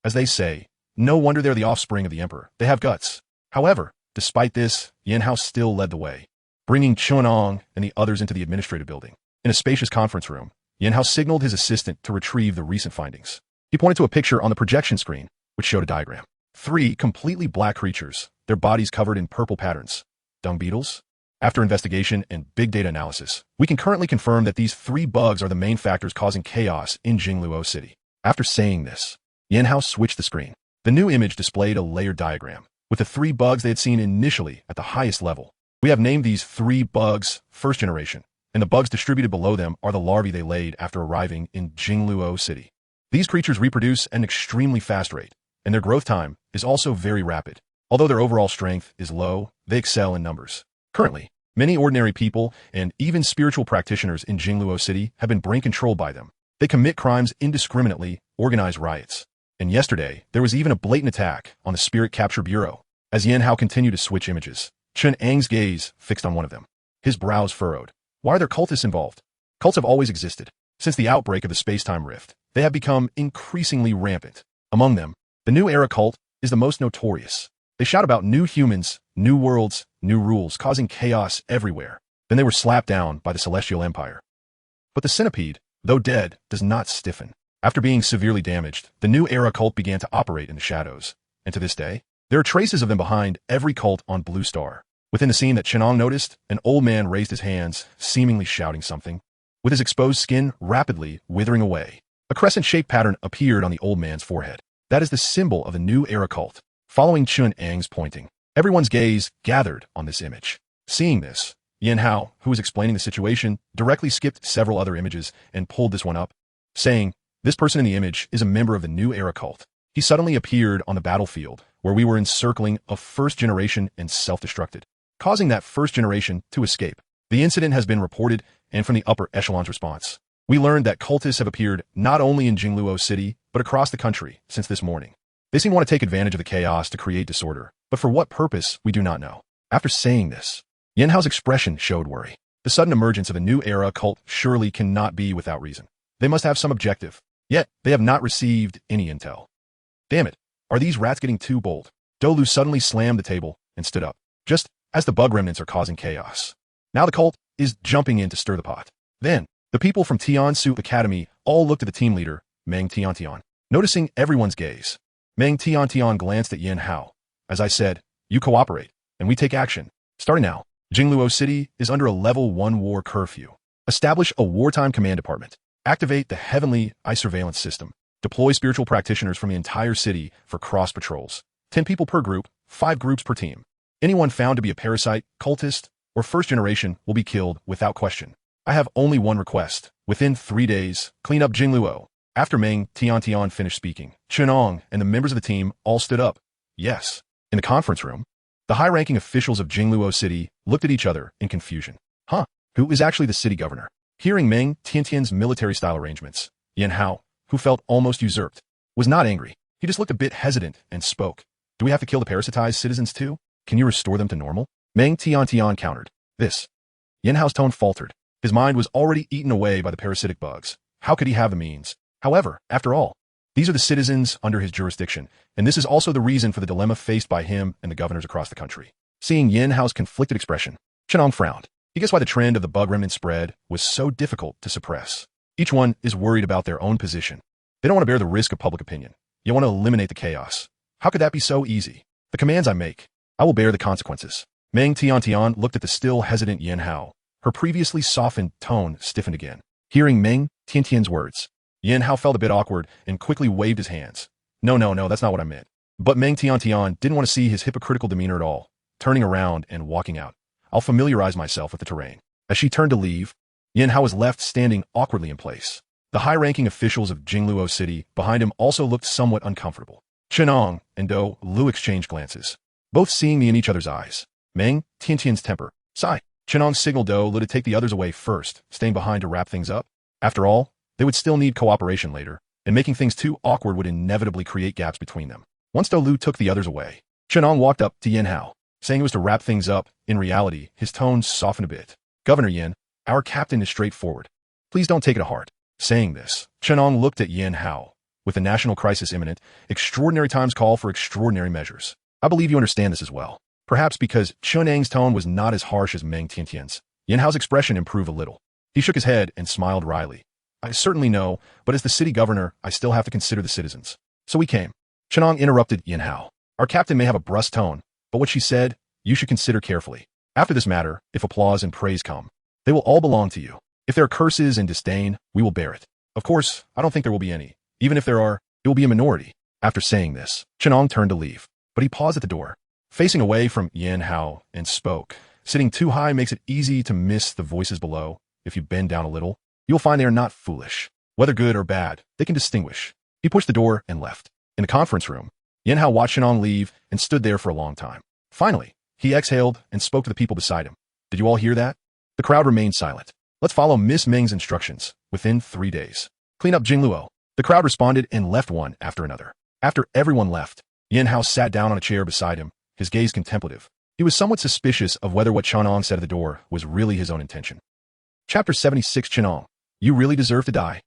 As they say, no wonder they're the offspring of the emperor. They have guts. However, despite this, Yan Hao still led the way, bringing Chen Ang and the others into the administrative building. In a spacious conference room, Yan Hao signaled his assistant to retrieve the recent findings. He pointed to a picture on the projection screen, which showed a diagram. 3 completely black creatures, their bodies covered in purple patterns. Dung beetles? After investigation and big data analysis, we can currently confirm that these 3 bugs are the main factors causing chaos in Jingluo City. After saying this, Yan Hao switched the screen. The new image displayed a layered diagram, with the 3 bugs they had seen initially at the highest level. We have named these 3 bugs first generation, and the bugs distributed below them are the larvae they laid after arriving in Jingluo City. These creatures reproduce at an extremely fast rate, and their growth time is also very rapid. Although their overall strength is low, they excel in numbers. Currently, many ordinary people and even spiritual practitioners in Jingluo City have been brain controlled by them. They commit crimes indiscriminately, organize riots. And yesterday, there was even a blatant attack on the Spirit Capture Bureau. As Yan Hao continued to switch images, Chen Ang's gaze fixed on one of them. His brows furrowed. Why are there cultists involved? Cults have always existed. Since the outbreak of the space-time rift, they have become increasingly rampant. Among them, the New Era cult is the most notorious. They shout about new humans, new worlds, new rules, causing chaos everywhere. Then they were slapped down by the Celestial Empire. But the centipede, though dead, does not stiffen. After being severely damaged, the New Era cult began to operate in the shadows. And to this day, there are traces of them behind every cult on Blue Star. Within the scene that Chen Ang noticed, an old man raised his hands, seemingly shouting something, with his exposed skin rapidly withering away. A crescent-shaped pattern appeared on the old man's forehead. That is the symbol of the New Era cult. Following Chen Ang's pointing, everyone's gaze gathered on this image. Seeing this, Yan Hao, who was explaining the situation, directly skipped several other images and pulled this one up, saying, this person in the image is a member of the New Era cult. He suddenly appeared on the battlefield, where we were encircling a first generation and self-destructed, causing that first generation to escape. The incident has been reported, and from the upper echelon's response, we learned that cultists have appeared not only in Jingluo City, but across the country since this morning. They seem to want to take advantage of the chaos to create disorder, but for what purpose, we do not know. After saying this, Yan Hao's expression showed worry. The sudden emergence of a New Era cult surely cannot be without reason. They must have some objective, yet they have not received any intel. Damn it, are these rats getting too bold? Dolu suddenly slammed the table and stood up, just as the bug remnants are causing chaos. Now the cult is jumping in to stir the pot. Then, the people from Tiansu Academy all looked at the team leader, Meng Tian. Noticing everyone's gaze, Meng Tian glanced at Yan Hao. As I said, you cooperate, and we take action. Starting now, Jingluo City is under a level 1 war curfew. Establish a wartime command department. Activate the Heavenly Eye Surveillance System. Deploy spiritual practitioners from the entire city for cross patrols. 10 people per group, 5 groups per team. Anyone found to be a parasite, cultist, or first generation will be killed without question. I have only one request. Within 3 days, clean up Jingluo. After Meng Tian finished speaking, Chen Ang and the members of the team all stood up. Yes. In the conference room, the high-ranking officials of Jingluo City looked at each other in confusion. Huh? Who is actually the city governor? Hearing Meng Tiantian's military-style arrangements, Yan Hao, who felt almost usurped, was not angry. He just looked a bit hesitant and spoke. Do we have to kill the parasitized citizens too? Can you restore them to normal? Meng Tiantian countered. This. Yan Hao's tone faltered. His mind was already eaten away by the parasitic bugs. How could he have the means? However, after all, these are the citizens under his jurisdiction, and this is also the reason for the dilemma faced by him and the governors across the country. Seeing Yan Hao's conflicted expression, Chen Ang frowned. He guessed why the trend of the bug remnant spread was so difficult to suppress. Each one is worried about their own position. They don't want to bear the risk of public opinion. You want to eliminate the chaos. How could that be so easy? The commands I make, I will bear the consequences. Meng Tiantian looked at the still hesitant Yan Hao. Her previously softened tone stiffened again. Hearing Meng Tiantian's words, Yan Hao felt a bit awkward and quickly waved his hands. No, that's not what I meant. But Meng Tiantian didn't want to see his hypocritical demeanor at all, turning around and walking out. I'll familiarize myself with the terrain. As she turned to leave, Yan Hao was left standing awkwardly in place. The high-ranking officials of Jingluo City behind him also looked somewhat uncomfortable. Chen Ang and Do Lu exchanged glances, both seeing me in each other's eyes. Meng Tiantian's temper. Sigh. Chen Ang signaled Do Lu to take the others away first, staying behind to wrap things up. After all, they would still need cooperation later, and making things too awkward would inevitably create gaps between them. Once Do Lu took the others away, Chen Ang walked up to Yan Hao, saying it was to wrap things up. In reality, his tone softened a bit. Governor Yan, our captain is straightforward. Please don't take it to heart. Saying this, Chen Ang looked at Yan Hao. With the national crisis imminent, extraordinary times call for extraordinary measures. I believe you understand this as well. Perhaps because Chen Ang's tone was not as harsh as Meng Tiantian's, Yan Hao's expression improved a little. He shook his head and smiled wryly. I certainly know, but as the city governor, I still have to consider the citizens. So we came. Chen Ang interrupted Yan Hao. Our captain may have a brusque tone, but what she said, you should consider carefully. After this matter, if applause and praise come, they will all belong to you. If there are curses and disdain, we will bear it. Of course, I don't think there will be any. Even if there are, it will be a minority. After saying this, Chen Ang turned to leave, but he paused at the door, facing away from Yan Hao, and spoke. Sitting too high makes it easy to miss the voices below. If you bend down a little, you'll find they are not foolish. Whether good or bad, they can distinguish. He pushed the door and left. In the conference room, Yan Hao watched Chen Ang leave and stood there for a long time. Finally, he exhaled and spoke to the people beside him. Did you all hear that? The crowd remained silent. Let's follow Miss Meng's instructions. Within 3 days, clean up Jingluo. The crowd responded and left one after another. After everyone left, Yan Hao sat down on a chair beside him, his gaze contemplative. He was somewhat suspicious of whether what Chen Ang said at the door was really his own intention. Chapter 76. Chen Ang, you really deserve to die.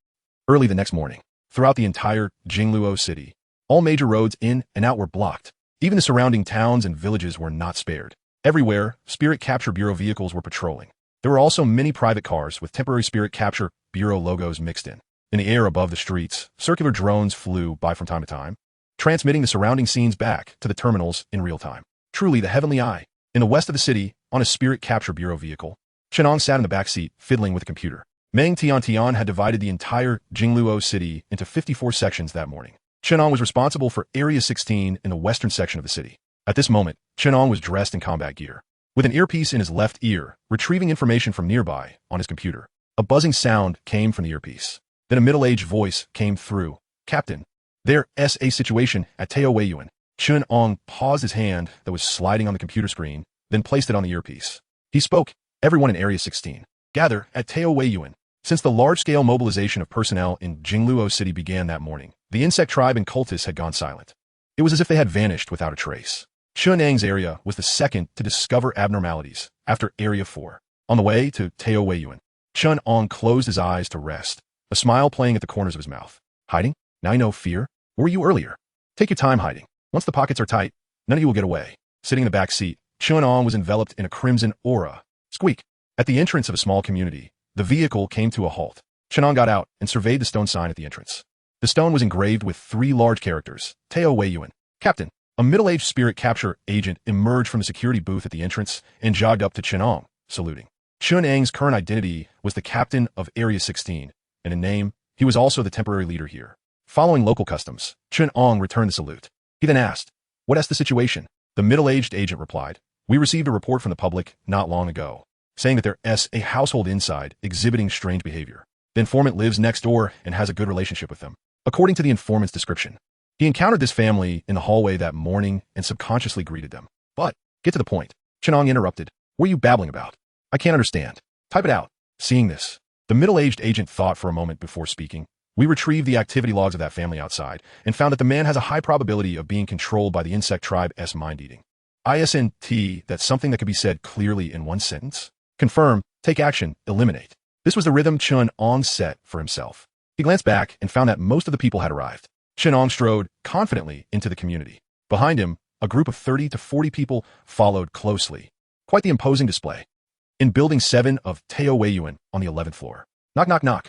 Early the next morning, throughout the entire Jingluo city, all major roads in and out were blocked. Even the surrounding towns and villages were not spared. Everywhere, Spirit Capture Bureau vehicles were patrolling. There were also many private cars with temporary Spirit Capture Bureau logos mixed in. In the air above the streets, circular drones flew by from time to time, transmitting the surrounding scenes back to the terminals in real time. Truly the heavenly eye. In the west of the city, on a Spirit Capture Bureau vehicle, Chen Ang sat in the back seat, fiddling with a computer. Meng Tiantian had divided the entire Jingluo city into 54 sections that morning. Chen Ang was responsible for Area 16 in the western section of the city. At this moment, Chen Ang was dressed in combat gear, with an earpiece in his left ear, retrieving information from nearby on his computer. A buzzing sound came from the earpiece. Then a middle-aged voice came through. Captain, there is a situation at Teo Weiyuan. Chen Ang paused his hand that was sliding on the computer screen, then placed it on the earpiece. He spoke. Everyone in Area 16, gather at Teo Weiyuan. Since the large-scale mobilization of personnel in Jingluo City began that morning, the insect tribe and cultists had gone silent. It was as if they had vanished without a trace. Chen Ang's area was the second to discover abnormalities, after Area 4. On the way to Teo Weiyuan, Chen Ang closed his eyes to rest, a smile playing at the corners of his mouth. Hiding? Now I know fear. Where were you earlier? Take your time hiding. Once the pockets are tight, none of you will get away. Sitting in the back seat, Chen Ang was enveloped in a crimson aura. Squeak. At the entrance of a small community, the vehicle came to a halt. Chen Ang got out and surveyed the stone sign at the entrance. The stone was engraved with 3 large characters. Teo Weiyuan. Captain. A middle-aged Spirit Capture agent emerged from the security booth at the entrance and jogged up to Chen Ang, saluting. Chen Ang's current identity was the captain of Area 16, and in name, he was also the temporary leader here. Following local customs, Chen Ang returned the salute. He then asked, "What is the situation?" The middle-aged agent replied, "We received a report from the public not long ago, saying that there is a household inside exhibiting strange behavior. The informant lives next door and has a good relationship with them. According to the informant's description, He encountered this family in the hallway that morning and subconsciously greeted them. But, get to the point. Chen Ang interrupted. What are you babbling about? I can't understand. Type it out. Seeing this, the middle-aged agent thought for a moment before speaking. We retrieved the activity logs of that family outside and found that the man has a high probability of being controlled by the insect tribe mind-eating. ISNT, that's something that could be said clearly in one sentence. Confirm, take action, eliminate. This was the rhythm Chen Ang set for himself. He glanced back and found that most of the people had arrived. Chen Ang strode confidently into the community. Behind him, a group of 30 to 40 people followed closely. Quite the imposing display. In Building 7 of Teo Weiyuan on the 11th floor. Knock, knock, knock.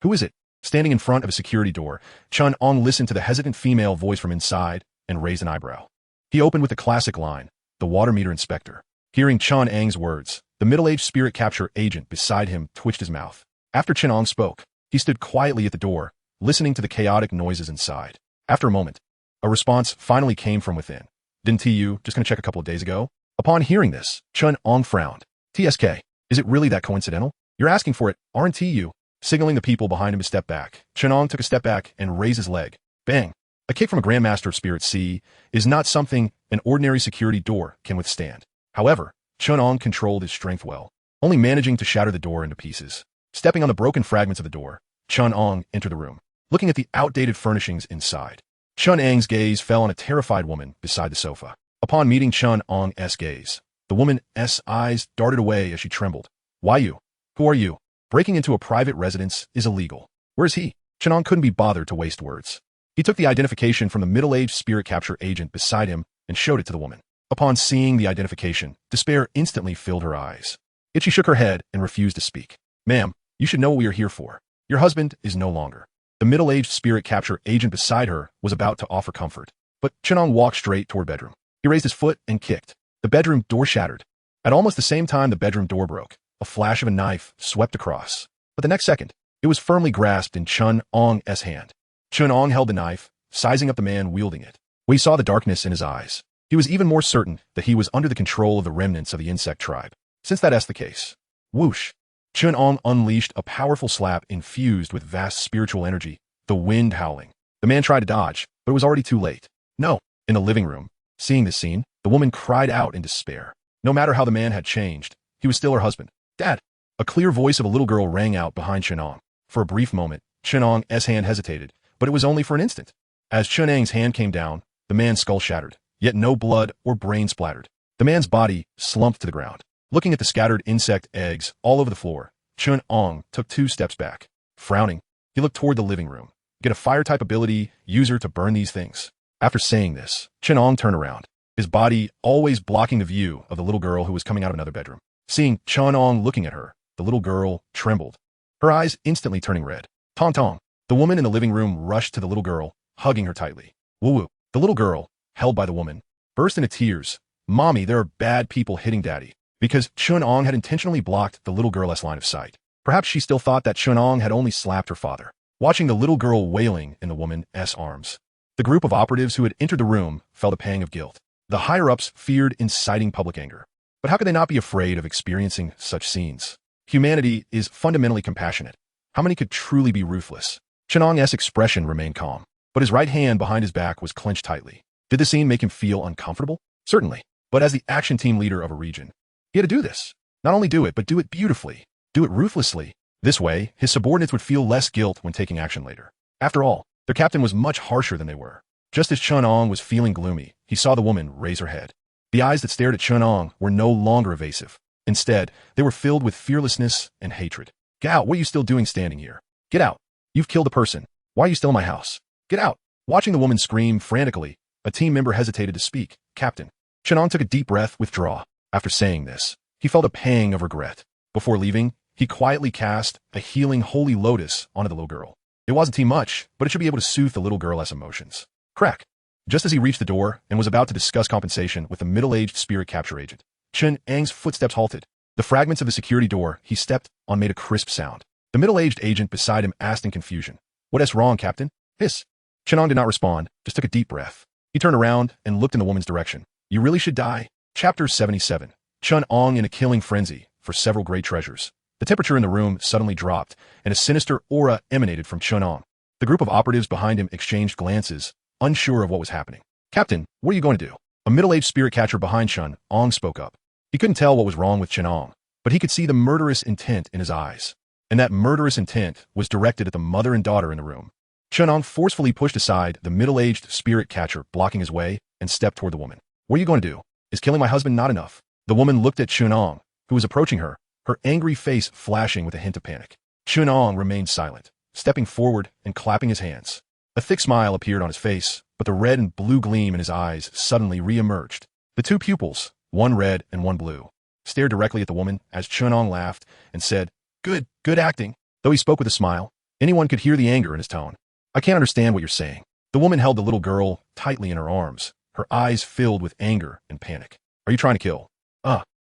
Who is it? Standing in front of a security door, Chen Ang listened to the hesitant female voice from inside and raised an eyebrow. He opened with the classic line, the water meter inspector. Hearing Chen Ang's words, the middle-aged spirit capture agent beside him twitched his mouth. After Chen Ang spoke, he stood quietly at the door, listening to the chaotic noises inside. After a moment, a response finally came from within. Didn't you just gonna check a couple of days ago? Upon hearing this, Chen Ang frowned. TSK, is it really that coincidental? You're asking for it, aren't you? Signaling the people behind him to step back, Chen Ang took a step back and raised his leg. Bang! A kick from a Grandmaster of Spirit C is not something an ordinary security door can withstand. However, Chen Ang controlled his strength well, only managing to shatter the door into pieces. Stepping on the broken fragments of the door, Chen Ang entered the room, looking at the outdated furnishings inside. Chen Ang's gaze fell on a terrified woman beside the sofa. Upon meeting Chen Ang's gaze, the woman's eyes darted away as she trembled. Why you? Who are you? Breaking into a private residence is illegal. Where is he? Chen Ang couldn't be bothered to waste words. He took the identification from the middle-aged spirit capture agent beside him and showed it to the woman. Upon seeing the identification, despair instantly filled her eyes. Yet she shook her head and refused to speak. Ma'am, you should know what we are here for. Your husband is no longer. The middle-aged spirit capture agent beside her was about to offer comfort. But Chen Ang walked straight toward bedroom. He raised his foot and kicked. The bedroom door shattered. At almost the same time the bedroom door broke, a flash of a knife swept across. But the next second, it was firmly grasped in Chen Ang's hand. Chen Ang held the knife, sizing up the man wielding it. When he saw the darkness in his eyes, he was even more certain that he was under the control of the remnants of the insect tribe. Since that's the case. Whoosh! Chen Ang unleashed a powerful slap infused with vast spiritual energy, the wind howling. The man tried to dodge, but it was already too late. No! In the living room, seeing this scene, the woman cried out in despair. No matter how the man had changed, he was still her husband. Dad! A clear voice of a little girl rang out behind Chen Ang. For a brief moment, Chen Ang's hand hesitated, but it was only for an instant. As Chen Ang's hand came down, the man's skull shattered, yet no blood or brain splattered. The man's body slumped to the ground. Looking at the scattered insect eggs all over the floor, Chen Ang took 2 steps back. Frowning, he looked toward the living room. Get a fire-type ability user to burn these things. After saying this, Chen Ang turned around, his body always blocking the view of the little girl who was coming out of another bedroom. Seeing Chen Ang looking at her, the little girl trembled, her eyes instantly turning red. Tong tong. The woman in the living room rushed to the little girl, hugging her tightly. Woo woo. The little girl, held by the woman, burst into tears. Mommy, there are bad people hitting Daddy. Because Chen Ang had intentionally blocked the little girl's line of sight. Perhaps she still thought that Chen Ang had only slapped her father. Watching the little girl wailing in the woman's arms, the group of operatives who had entered the room felt a pang of guilt. The higher-ups feared inciting public anger. But how could they not be afraid of experiencing such scenes? Humanity is fundamentally compassionate. How many could truly be ruthless? Chen Ang's expression remained calm, but his right hand behind his back was clenched tightly. Did the scene make him feel uncomfortable? Certainly. But as the action team leader of a region, he had to do this. Not only do it, but do it beautifully. Do it ruthlessly. This way, his subordinates would feel less guilt when taking action later. After all, their captain was much harsher than they were. Just as Chen Ang was feeling gloomy, he saw the woman raise her head. The eyes that stared at Chen Ang were no longer evasive. Instead, they were filled with fearlessness and hatred. Get out, what are you still doing standing here? Get out. You've killed a person. Why are you still in my house? Get out. Watching the woman scream frantically, a team member hesitated to speak. Captain. Chen Ang took a deep breath, withdraw. After saying this, he felt a pang of regret. Before leaving, he quietly cast a healing holy lotus onto the little girl. It wasn't too much, but it should be able to soothe the little girl's emotions. Crack. Just as he reached the door and was about to discuss compensation with the middle-aged spirit capture agent, Chen Ang's footsteps halted. The fragments of the security door he stepped on made a crisp sound. The middle-aged agent beside him asked in confusion, "What's wrong, Captain?" Hiss. Chen Ang did not respond, just took a deep breath. He turned around and looked in the woman's direction. You really should die. Chapter 77. Chen Ang in a killing frenzy for several great treasures. The temperature in the room suddenly dropped, and a sinister aura emanated from Chen Ang. The group of operatives behind him exchanged glances, unsure of what was happening. "Captain, what are you going to do?" A middle-aged spirit catcher behind Chen Ang spoke up. He couldn't tell what was wrong with Chen Ang, but he could see the murderous intent in his eyes. And that murderous intent was directed at the mother and daughter in the room. Chen Ang forcefully pushed aside the middle-aged spirit catcher blocking his way and stepped toward the woman. "What are you going to do? Is killing my husband not enough?" The woman looked at Chen Ang, who was approaching her, her angry face flashing with a hint of panic. Chen Ang remained silent, stepping forward and clapping his hands. A thick smile appeared on his face, but the red and blue gleam in his eyes suddenly re-emerged. The two pupils, one red and one blue, stared directly at the woman as Chen Ang laughed and said, Good acting." Though he spoke with a smile, anyone could hear the anger in his tone. "I can't understand what you're saying." The woman held the little girl tightly in her arms, her eyes filled with anger and panic. "Are you trying to kill?"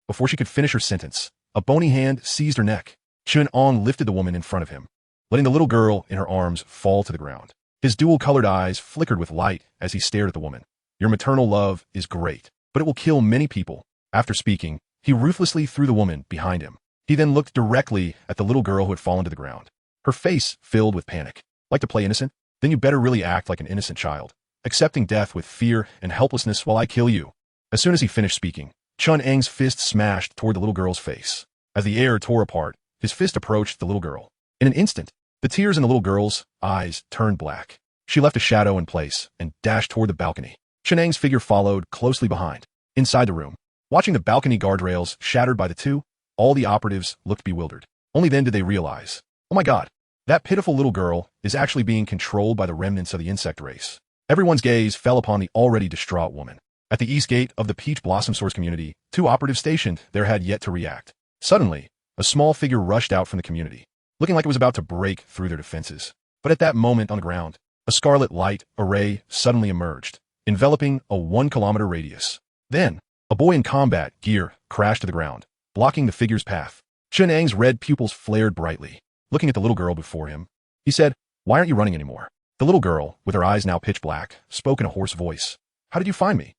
Before she could finish her sentence, a bony hand seized her neck. Chen Ang lifted the woman in front of him, letting the little girl in her arms fall to the ground. His dual-colored eyes flickered with light as he stared at the woman. "Your maternal love is great, but it will kill many people." After speaking, he ruthlessly threw the woman behind him. He then looked directly at the little girl who had fallen to the ground, her face filled with panic. "Like to play innocent? Then you better really act like an innocent child, accepting death with fear and helplessness while I kill you." As soon as he finished speaking, Chen Ang's fist smashed toward the little girl's face. As the air tore apart, his fist approached the little girl. In an instant, the tears in the little girl's eyes turned black. She left a shadow in place and dashed toward the balcony. Chen Ang's figure followed closely behind. Inside the room, watching the balcony guardrails shattered by the two, all the operatives looked bewildered. Only then did they realize, oh my god, that pitiful little girl is actually being controlled by the remnants of the insect race. Everyone's gaze fell upon the already distraught woman. At the east gate of the Peach Blossom Source community, two operatives stationed there had yet to react. Suddenly, a small figure rushed out from the community, looking like it was about to break through their defenses. But at that moment on the ground, a scarlet light array suddenly emerged, enveloping a 1-kilometer radius. Then, a boy in combat gear crashed to the ground, blocking the figure's path. Chen Ang's red pupils flared brightly. Looking at the little girl before him, he said, "Why aren't you running anymore?" The little girl, with her eyes now pitch black, spoke in a hoarse voice. "How did you find me?"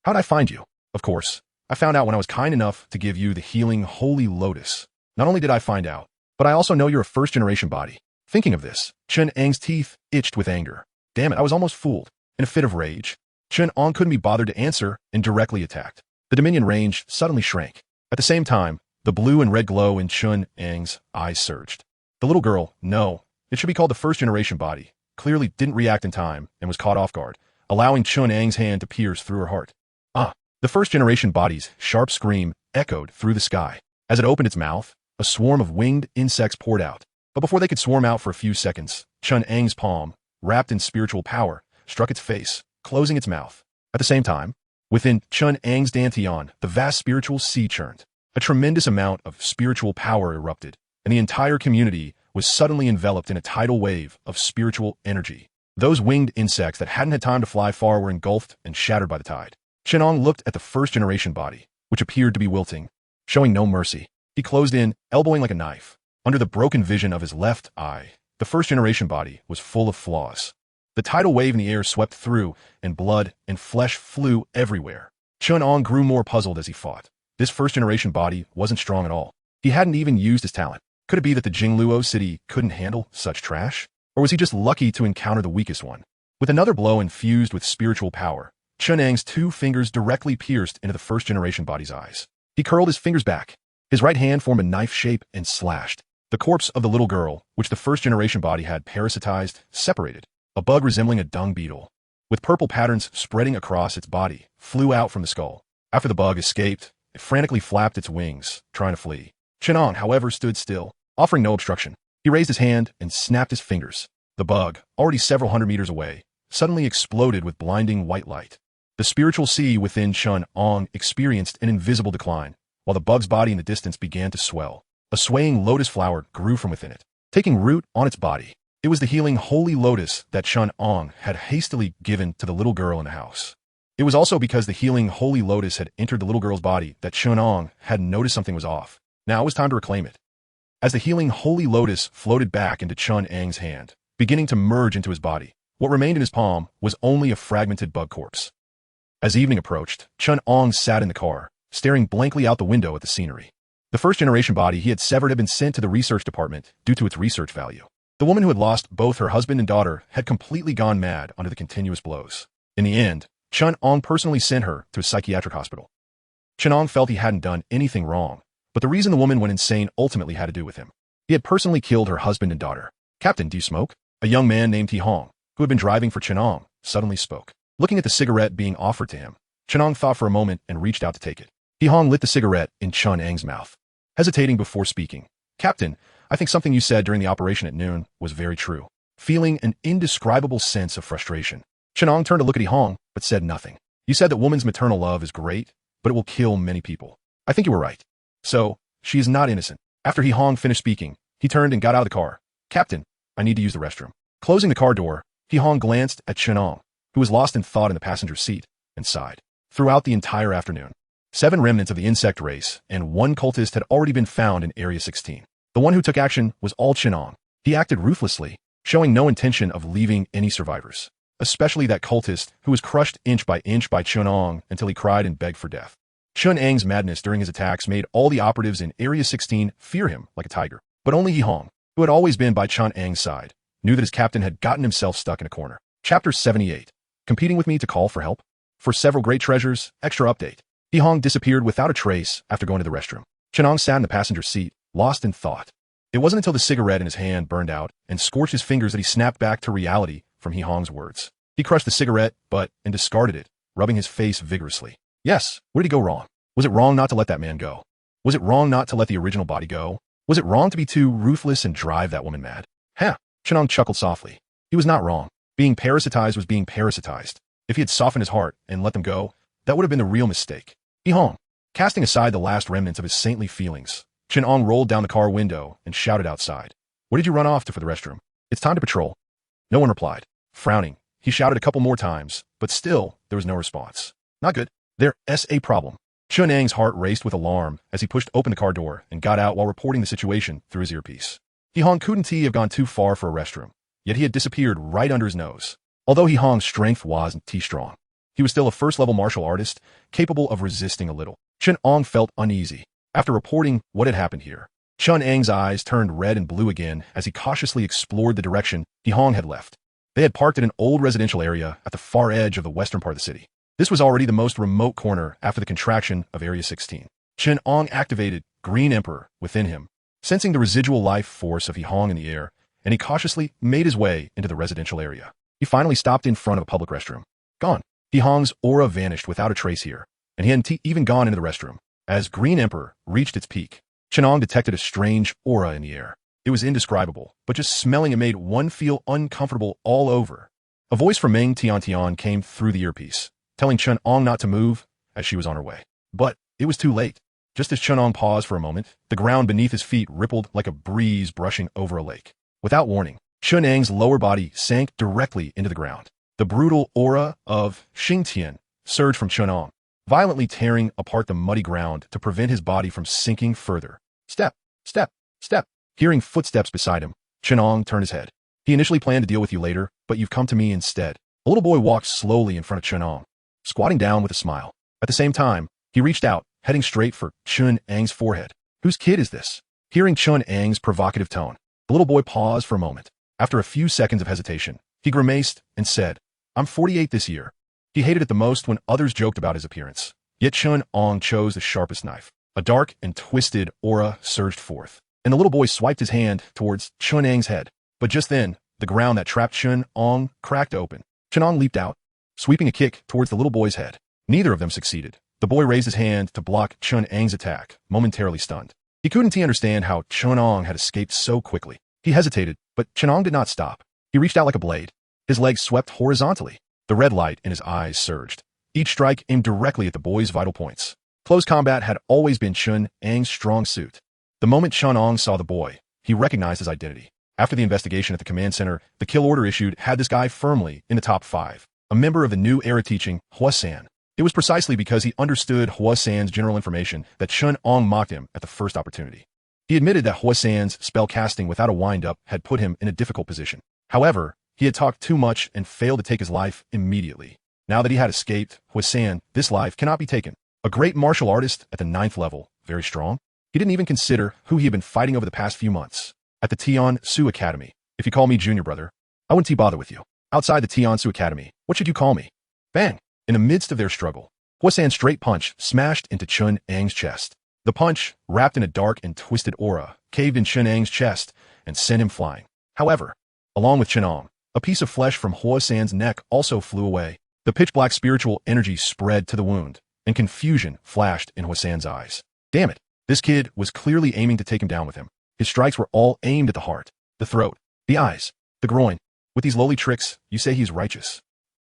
"How'd I find you?" "Of course, I found out when I was kind enough to give you the healing Holy Lotus. Not only did I find out, but I also know you're a first-generation body." Thinking of this, Chen Ang's teeth itched with anger. Damn it, I was almost fooled. In a fit of rage, Chen Ang couldn't be bothered to answer and directly attacked. The Dominion range suddenly shrank. At the same time, the blue and red glow in Chen Ang's eyes surged. The little girl, no, it should be called the first-generation body, clearly didn't react in time and was caught off guard, allowing Chen Ang's hand to pierce through her heart. The first-generation body's sharp scream echoed through the sky. As it opened its mouth, a swarm of winged insects poured out. But before they could swarm out for a few seconds, Chen Ang's palm, wrapped in spiritual power, struck its face, closing its mouth. At the same time, within Chen Ang's dantian, the vast spiritual sea churned. A tremendous amount of spiritual power erupted, and the entire community was suddenly enveloped in a tidal wave of spiritual energy. Those winged insects that hadn't had time to fly far were engulfed and shattered by the tide. Chen Ang looked at the first-generation body, which appeared to be wilting, showing no mercy. He closed in, elbowing like a knife. Under the broken vision of his left eye, the first-generation body was full of flaws. The tidal wave in the air swept through, and blood and flesh flew everywhere. Chen Ang grew more puzzled as he fought. This first-generation body wasn't strong at all. He hadn't even used his talent. Could it be that the Jingluo city couldn't handle such trash? Or was he just lucky to encounter the weakest one? With another blow infused with spiritual power, Chen Ang's two fingers directly pierced into the first-generation body's eyes. He curled his fingers back. His right hand formed a knife shape and slashed. The corpse of the little girl, which the first-generation body had parasitized, separated. A bug resembling a dung beetle, with purple patterns spreading across its body, flew out from the skull. After the bug escaped, it frantically flapped its wings, trying to flee. Chen Ang, however, stood still, offering no obstruction. He raised his hand and snapped his fingers. The bug, already several hundred meters away, suddenly exploded with blinding white light. The spiritual sea within Chen Ang experienced an invisible decline, while the bug's body in the distance began to swell. A swaying lotus flower grew from within it, taking root on its body. It was the healing Holy Lotus that Chen Ang had hastily given to the little girl in the house. It was also because the healing Holy Lotus had entered the little girl's body that Chen Ang had noticed something was off. Now it was time to reclaim it. As the healing Holy Lotus floated back into Chen Ang's hand, beginning to merge into his body, what remained in his palm was only a fragmented bug corpse. As evening approached, Chen Ang sat in the car, staring blankly out the window at the scenery. The first-generation body he had severed had been sent to the research department due to its research value. The woman who had lost both her husband and daughter had completely gone mad under the continuous blows. In the end, Chen Ang personally sent her to a psychiatric hospital. Chen Ang felt he hadn't done anything wrong, but the reason the woman went insane ultimately had to do with him. He had personally killed her husband and daughter. "Captain, do you smoke?" A young man named Ti Hong, who had been driving for Chen Ang, suddenly spoke. Looking at the cigarette being offered to him, Chen Ang thought for a moment and reached out to take it. Ti Hong lit the cigarette in Chen Ang's mouth. Hesitating before speaking, "Captain, I think something you said during the operation at noon was very true." Feeling an indescribable sense of frustration, Chen Ang turned to look at Ti Hong, but said nothing. "You said that woman's maternal love is great, but it will kill many people. I think you were right. So, she is not innocent." After Ti Hong finished speaking, he turned and got out of the car. "Captain, I need to use the restroom." Closing the car door, Ti Hong glanced at Chen Ang, who was lost in thought in the passenger seat, and sighed. Throughout the entire afternoon, 7 remnants of the insect race and 1 cultist had already been found in Area 16. The one who took action was all Chen Ang. He acted ruthlessly, showing no intention of leaving any survivors, especially that cultist who was crushed inch by Chen Ang until he cried and begged for death. Chen Ang's madness during his attacks made all the operatives in Area 16 fear him like a tiger. But only Ti Hong, who had always been by Chen Ang's side, knew that his captain had gotten himself stuck in a corner. Chapter 78. Competing with me to call for help? For several great treasures, extra update. Ti Hong disappeared without a trace after going to the restroom. Chen Ang sat in the passenger seat, lost in thought. It wasn't until the cigarette in his hand burned out and scorched his fingers that he snapped back to reality from Ti Hong's words. He crushed the cigarette, and discarded it, rubbing his face vigorously. Yes, where did he go wrong? Was it wrong not to let that man go? Was it wrong not to let the original body go? Was it wrong to be too ruthless and drive that woman mad? Chen Ang chuckled softly. He was not wrong. Being parasitized was being parasitized. If he had softened his heart and let them go, that would have been the real mistake. Ti Hong, casting aside the last remnants of his saintly feelings, Chen Ang rolled down the car window and shouted outside. "Where did you run off to for the restroom? It's time to patrol." No one replied. Frowning, he shouted a couple more times, but still there was no response. Not good. There's a problem. Chen Ang's heart raced with alarm as he pushed open the car door and got out while reporting the situation through his earpiece. Ti Hong couldn't have gone too far for a restroom, yet he had disappeared right under his nose. Although Ti Hong's strength wasn't strong, he was still a first-level martial artist, capable of resisting a little. Chen Ang felt uneasy. After reporting what had happened here, Chen Ang's eyes turned red and blue again as he cautiously explored the direction Ti Hong had left. They had parked in an old residential area at the far edge of the western part of the city. This was already the most remote corner after the contraction of Area 16. Chen Ang activated Green Emperor within him, sensing the residual life force of Ti Hong in the air, and he cautiously made his way into the residential area. He finally stopped in front of a public restroom. Gone. Ti Hong's aura vanished without a trace here, and he hadn't even gone into the restroom. As Green Emperor reached its peak, Chen Ang detected a strange aura in the air. It was indescribable, but just smelling it made one feel uncomfortable all over. A voice from Meng Tian came through the earpiece, telling Chen Ang not to move as she was on her way. But it was too late. Just as Chen Ang paused for a moment, the ground beneath his feet rippled like a breeze brushing over a lake. Without warning, Chen Ang's lower body sank directly into the ground. The brutal aura of Xingtian surged from Chen Ang, violently tearing apart the muddy ground to prevent his body from sinking further. Step, step, step. Hearing footsteps beside him, Chen Ang turned his head. He initially planned to deal with you later, but you've come to me instead. A little boy walked slowly in front of Chen Ang, squatting down with a smile. At the same time, he reached out, heading straight for Chen Ang's forehead. Whose kid is this? Hearing Chen Ang's provocative tone, the little boy paused for a moment. After a few seconds of hesitation, he grimaced and said, "I'm 48 this year." He hated it the most when others joked about his appearance. Yet Chen Ang chose the sharpest knife. A dark and twisted aura surged forth, and the little boy swiped his hand towards Chen Ang's head. But just then, the ground that trapped Chen Ang cracked open. Chen Ang leaped out, sweeping a kick towards the little boy's head. Neither of them succeeded. The boy raised his hand to block Chen Ang's attack, momentarily stunned. He couldn't understand how Chen Ang had escaped so quickly. He hesitated, but Chen Ang did not stop. He reached out like a blade. His legs swept horizontally. The red light in his eyes surged. Each strike aimed directly at the boy's vital points. Close combat had always been Chen Ang's strong suit. The moment Chen Ang saw the boy, he recognized his identity. After the investigation at the command center, the kill order issued had this guy firmly in the top 5. A member of the new era teaching, Huasan. It was precisely because he understood Huasan's general information that Chen Ang mocked him at the first opportunity. He admitted that Huasan's spell casting without a wind-up had put him in a difficult position. However, he had talked too much and failed to take his life immediately. Now that he had escaped Huasan, this life cannot be taken. A great martial artist at the 9th level, very strong. He didn't even consider who he had been fighting over the past few months. At the Tian Su Academy, If you call me junior brother, I wouldn't bother with you. Outside the Tiansu Academy, what should you call me? Bang! In the midst of their struggle, Huasan's straight punch smashed into Chen Ang's chest. The punch, wrapped in a dark and twisted aura, caved in Chen Ang's chest and sent him flying. However, along with Chen Ang, a piece of flesh from Huasan's neck also flew away. The pitch-black spiritual energy spread to the wound, and confusion flashed in Huasan's eyes. Damn it, this kid was clearly aiming to take him down with him. His strikes were all aimed at the heart, the throat, the eyes, the groin. With these lowly tricks, you say he's righteous.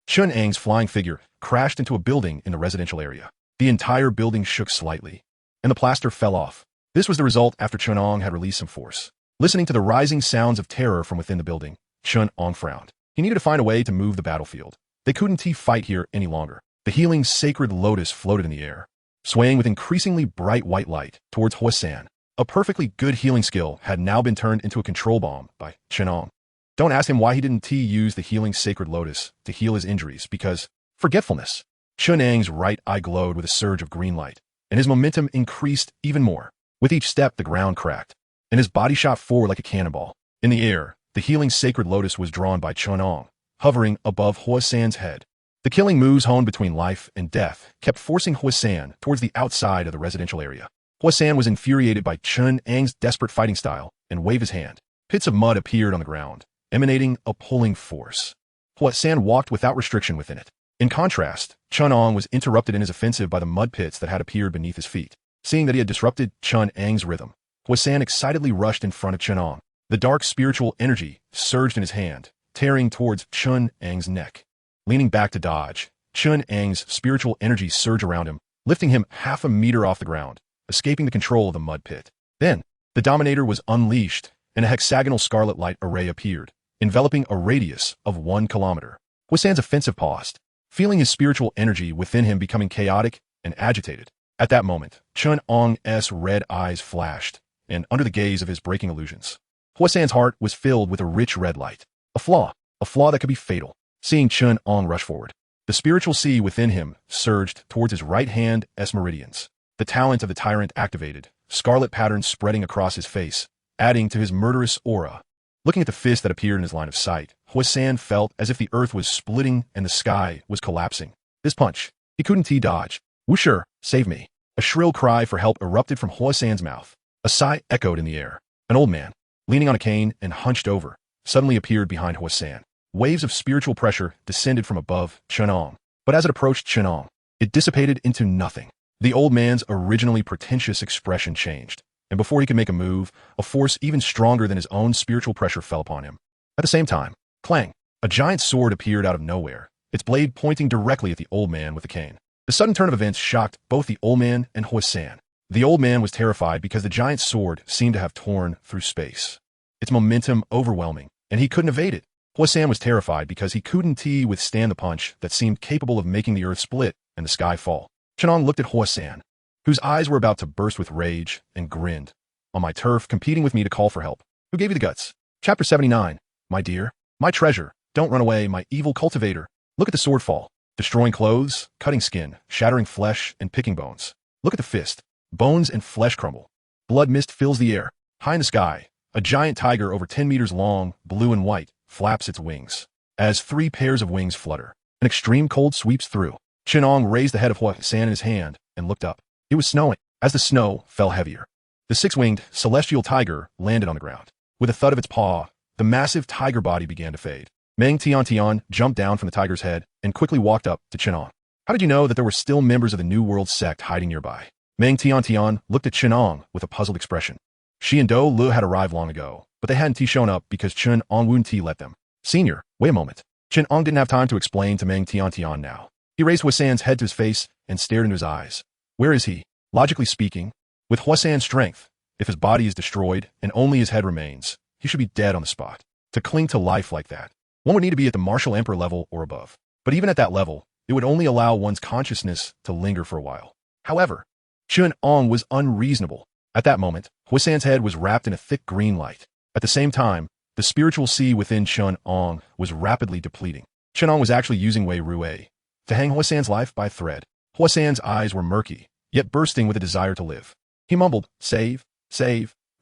Chen Ang's flying figure crashed into a building in the residential area. The entire building shook slightly, and the plaster fell off. This was the result after Chen Ang had released some force. Listening to the rising sounds of terror from within the building, Chen Ang frowned. He needed to find a way to move the battlefield. They couldn't fight here any longer. The healing sacred lotus floated in the air, swaying with increasingly bright white light towards Huasan. A perfectly good healing skill had now been turned into a control bomb by Chen Ang. Don't ask him why he didn't use the healing sacred lotus to heal his injuries, because forgetfulness. Chen Ang's right eye glowed with a surge of green light, and his momentum increased even more. With each step, the ground cracked, and his body shot forward like a cannonball. In the air, the healing sacred lotus was drawn by Chen Ang, hovering above Huasan's head. The killing moves honed between life and death kept forcing Huasan towards the outside of the residential area. Huasan was infuriated by Chen Ang's desperate fighting style and waved his hand. Pits of mud appeared on the ground, emanating a pulling force. Huasan walked without restriction within it. In contrast, Chen Ang was interrupted in his offensive by the mud pits that had appeared beneath his feet. Seeing that he had disrupted Chen Ang's rhythm, Huasan excitedly rushed in front of Chen Ang. The dark spiritual energy surged in his hand, tearing towards Chen Ang's neck. Leaning back to dodge, Chen Ang's spiritual energy surged around him, lifting him half a meter off the ground, escaping the control of the mud pit. Then, the Dominator was unleashed, and a hexagonal scarlet light array appeared, enveloping a radius of 1 kilometer. Huasan's offensive paused, feeling his spiritual energy within him becoming chaotic and agitated. At that moment, Chen Ang's red eyes flashed, and under the gaze of his breaking illusions, Huasan's heart was filled with a rich red light. A flaw that could be fatal. Seeing Chen Ang rush forward, the spiritual sea within him surged towards his right hand's meridians. The talent of the tyrant activated, scarlet patterns spreading across his face, adding to his murderous aura. Looking at the fist that appeared in his line of sight, Huasan felt as if the earth was splitting and the sky was collapsing. This punch, he couldn't dodge. Wushur, save me. A shrill cry for help erupted from Huasan's mouth. A sigh echoed in the air. An old man, leaning on a cane and hunched over, suddenly appeared behind Huasan. Waves of spiritual pressure descended from above Chen Ang, but as it approached Chen Ang, it dissipated into nothing. The old man's originally pretentious expression changed, and before he could make a move, a force even stronger than his own spiritual pressure fell upon him. At the same time, clang, a giant sword appeared out of nowhere, its blade pointing directly at the old man with the cane. The sudden turn of events shocked both the old man and Huasan. The old man was terrified because the giant sword seemed to have torn through space, its momentum overwhelming, and he couldn't evade it. Huasan was terrified because he couldn't withstand the punch that seemed capable of making the earth split and the sky fall. Chen Ang looked at Huasan, whose eyes were about to burst with rage, and grinned. On my turf, competing with me to call for help. Who gave you the guts? Chapter 79. My dear, my treasure, don't run away, my evil cultivator. Look at the sword fall, destroying clothes, cutting skin, shattering flesh, and picking bones. Look at the fist. Bones and flesh crumble. Blood mist fills the air. High in the sky, a giant tiger over 10 meters long, blue and white, flaps its wings. As 3 pairs of wings flutter, an extreme cold sweeps through. Chen Ang raised the head of Huasan in his hand and looked up. It was snowing. As the snow fell heavier, the 6-winged celestial tiger landed on the ground. With a thud of its paw, the massive tiger body began to fade. Xingtian jumped down from the tiger's head and quickly walked up to Chen Ang. How did you know that there were still members of the New World sect hiding nearby? Xingtian looked at Chen Ang with a puzzled expression. She and Do Lu had arrived long ago, but they hadn't shown up because Chen Ang wouldn't let them. Senior, wait a moment. Chen Ang didn't have time to explain to Xingtian now. He raised Huasan's head to his face and stared into his eyes. Where is he? Logically speaking, with Huasan's strength, if his body is destroyed and only his head remains, he should be dead on the spot. To cling to life like that, one would need to be at the martial emperor level or above. But even at that level, it would only allow one's consciousness to linger for a while. However, Chen Ang was unreasonable. At that moment, Huasan's head was wrapped in a thick green light. At the same time, the spiritual sea within Chen Ang was rapidly depleting. Chen Ang was actually using Wei Rui to hang Huasan's life by a thread. Huasan's eyes were murky, yet bursting with a desire to live. He mumbled, save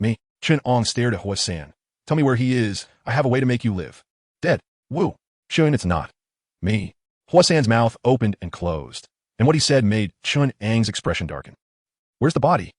me. Chen Ang stared at Huasan, Tell me where he is. I have a way to make you live. Dead. Woo. Chen, it's not. Me. Huasan's mouth opened and closed, and what he said made Chen Ang's expression darken. Where's the body?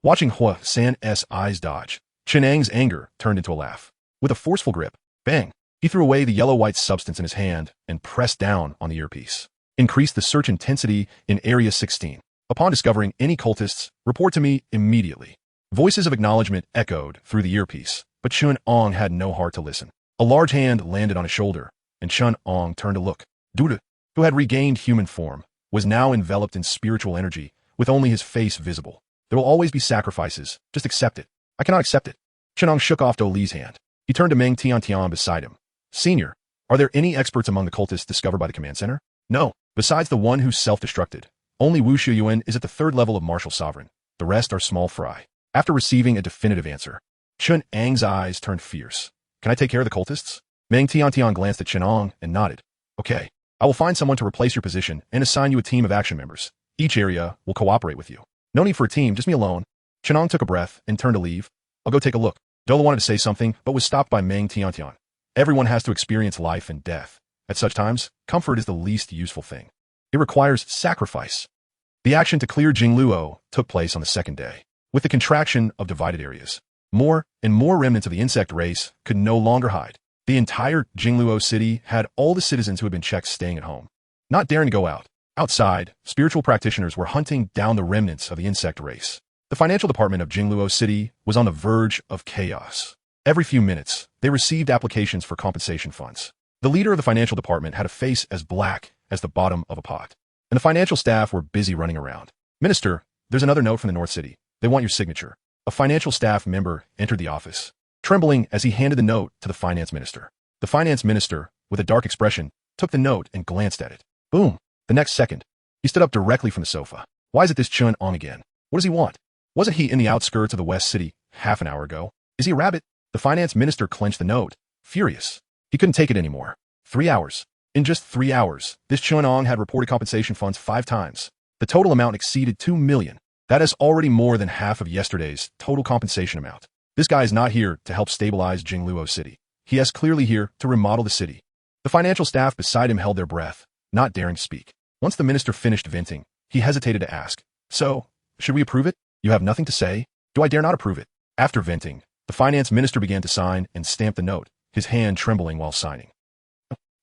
Watching Huasan's eyes dodge, Chen Ang's anger turned into a laugh. With a forceful grip, bang, he threw away the yellow-white substance in his hand and pressed down on the earpiece. Increase the search intensity in Area 16. Upon discovering any cultists, report to me immediately. Voices of acknowledgement echoed through the earpiece, but Chen Ang had no heart to listen. A large hand landed on his shoulder, and Chen Ang turned to look. Duda, who had regained human form, was now enveloped in spiritual energy, with only his face visible. There will always be sacrifices. Just accept it. I cannot accept it. Chen Ang shook off Do Li's hand. He turned to Meng Tiantian beside him. Senior, are there any experts among the cultists discovered by the command center? No, besides the one who self-destructed. Only Wu Shiyuan is at the 3rd level of martial sovereign. The rest are small fry. After receiving a definitive answer, Chen Ang's eyes turned fierce. Can I take care of the cultists? Meng Tiantian glanced at Chen Ang and nodded. Okay, I will find someone to replace your position and assign you a team of action members. Each area will cooperate with you. No need for a team, just me alone. Chen Ang took a breath and turned to leave. I'll go take a look. Dola wanted to say something, but was stopped by Meng Tiantian. Everyone has to experience life and death. At such times, comfort is the least useful thing. It requires sacrifice. The action to clear Jingluo took place on the 2nd day. With the contraction of divided areas, more and more remnants of the insect race could no longer hide. The entire Jingluo city had all the citizens who had been checked staying at home, not daring to go out. Outside, spiritual practitioners were hunting down the remnants of the insect race. The financial department of Jingluo City was on the verge of chaos. Every few minutes, they received applications for compensation funds. The leader of the financial department had a face as black as the bottom of a pot, and the financial staff were busy running around. Minister, there's another note from the North City. They want your signature. A financial staff member entered the office, trembling as he handed the note to the finance minister. The finance minister, with a dark expression, took the note and glanced at it. Boom. The next second, he stood up directly from the sofa. Why is it this Chen Ang again? What does he want? Wasn't he in the outskirts of the West City half an hour ago? Is he a rabbit? The finance minister clenched the note, furious. He couldn't take it anymore. 3 hours. In just 3 hours, this Chen Ang had reported compensation funds 5 times. The total amount exceeded 2 million. That is already more than half of yesterday's total compensation amount. This guy is not here to help stabilize Jingluo City. He is clearly here to remodel the city. The financial staff beside him held their breath, not daring to speak. Once the minister finished venting, he hesitated to ask, So, should we approve it? You have nothing to say? Do I dare not approve it? After venting, the finance minister began to sign and stamp the note, his hand trembling while signing.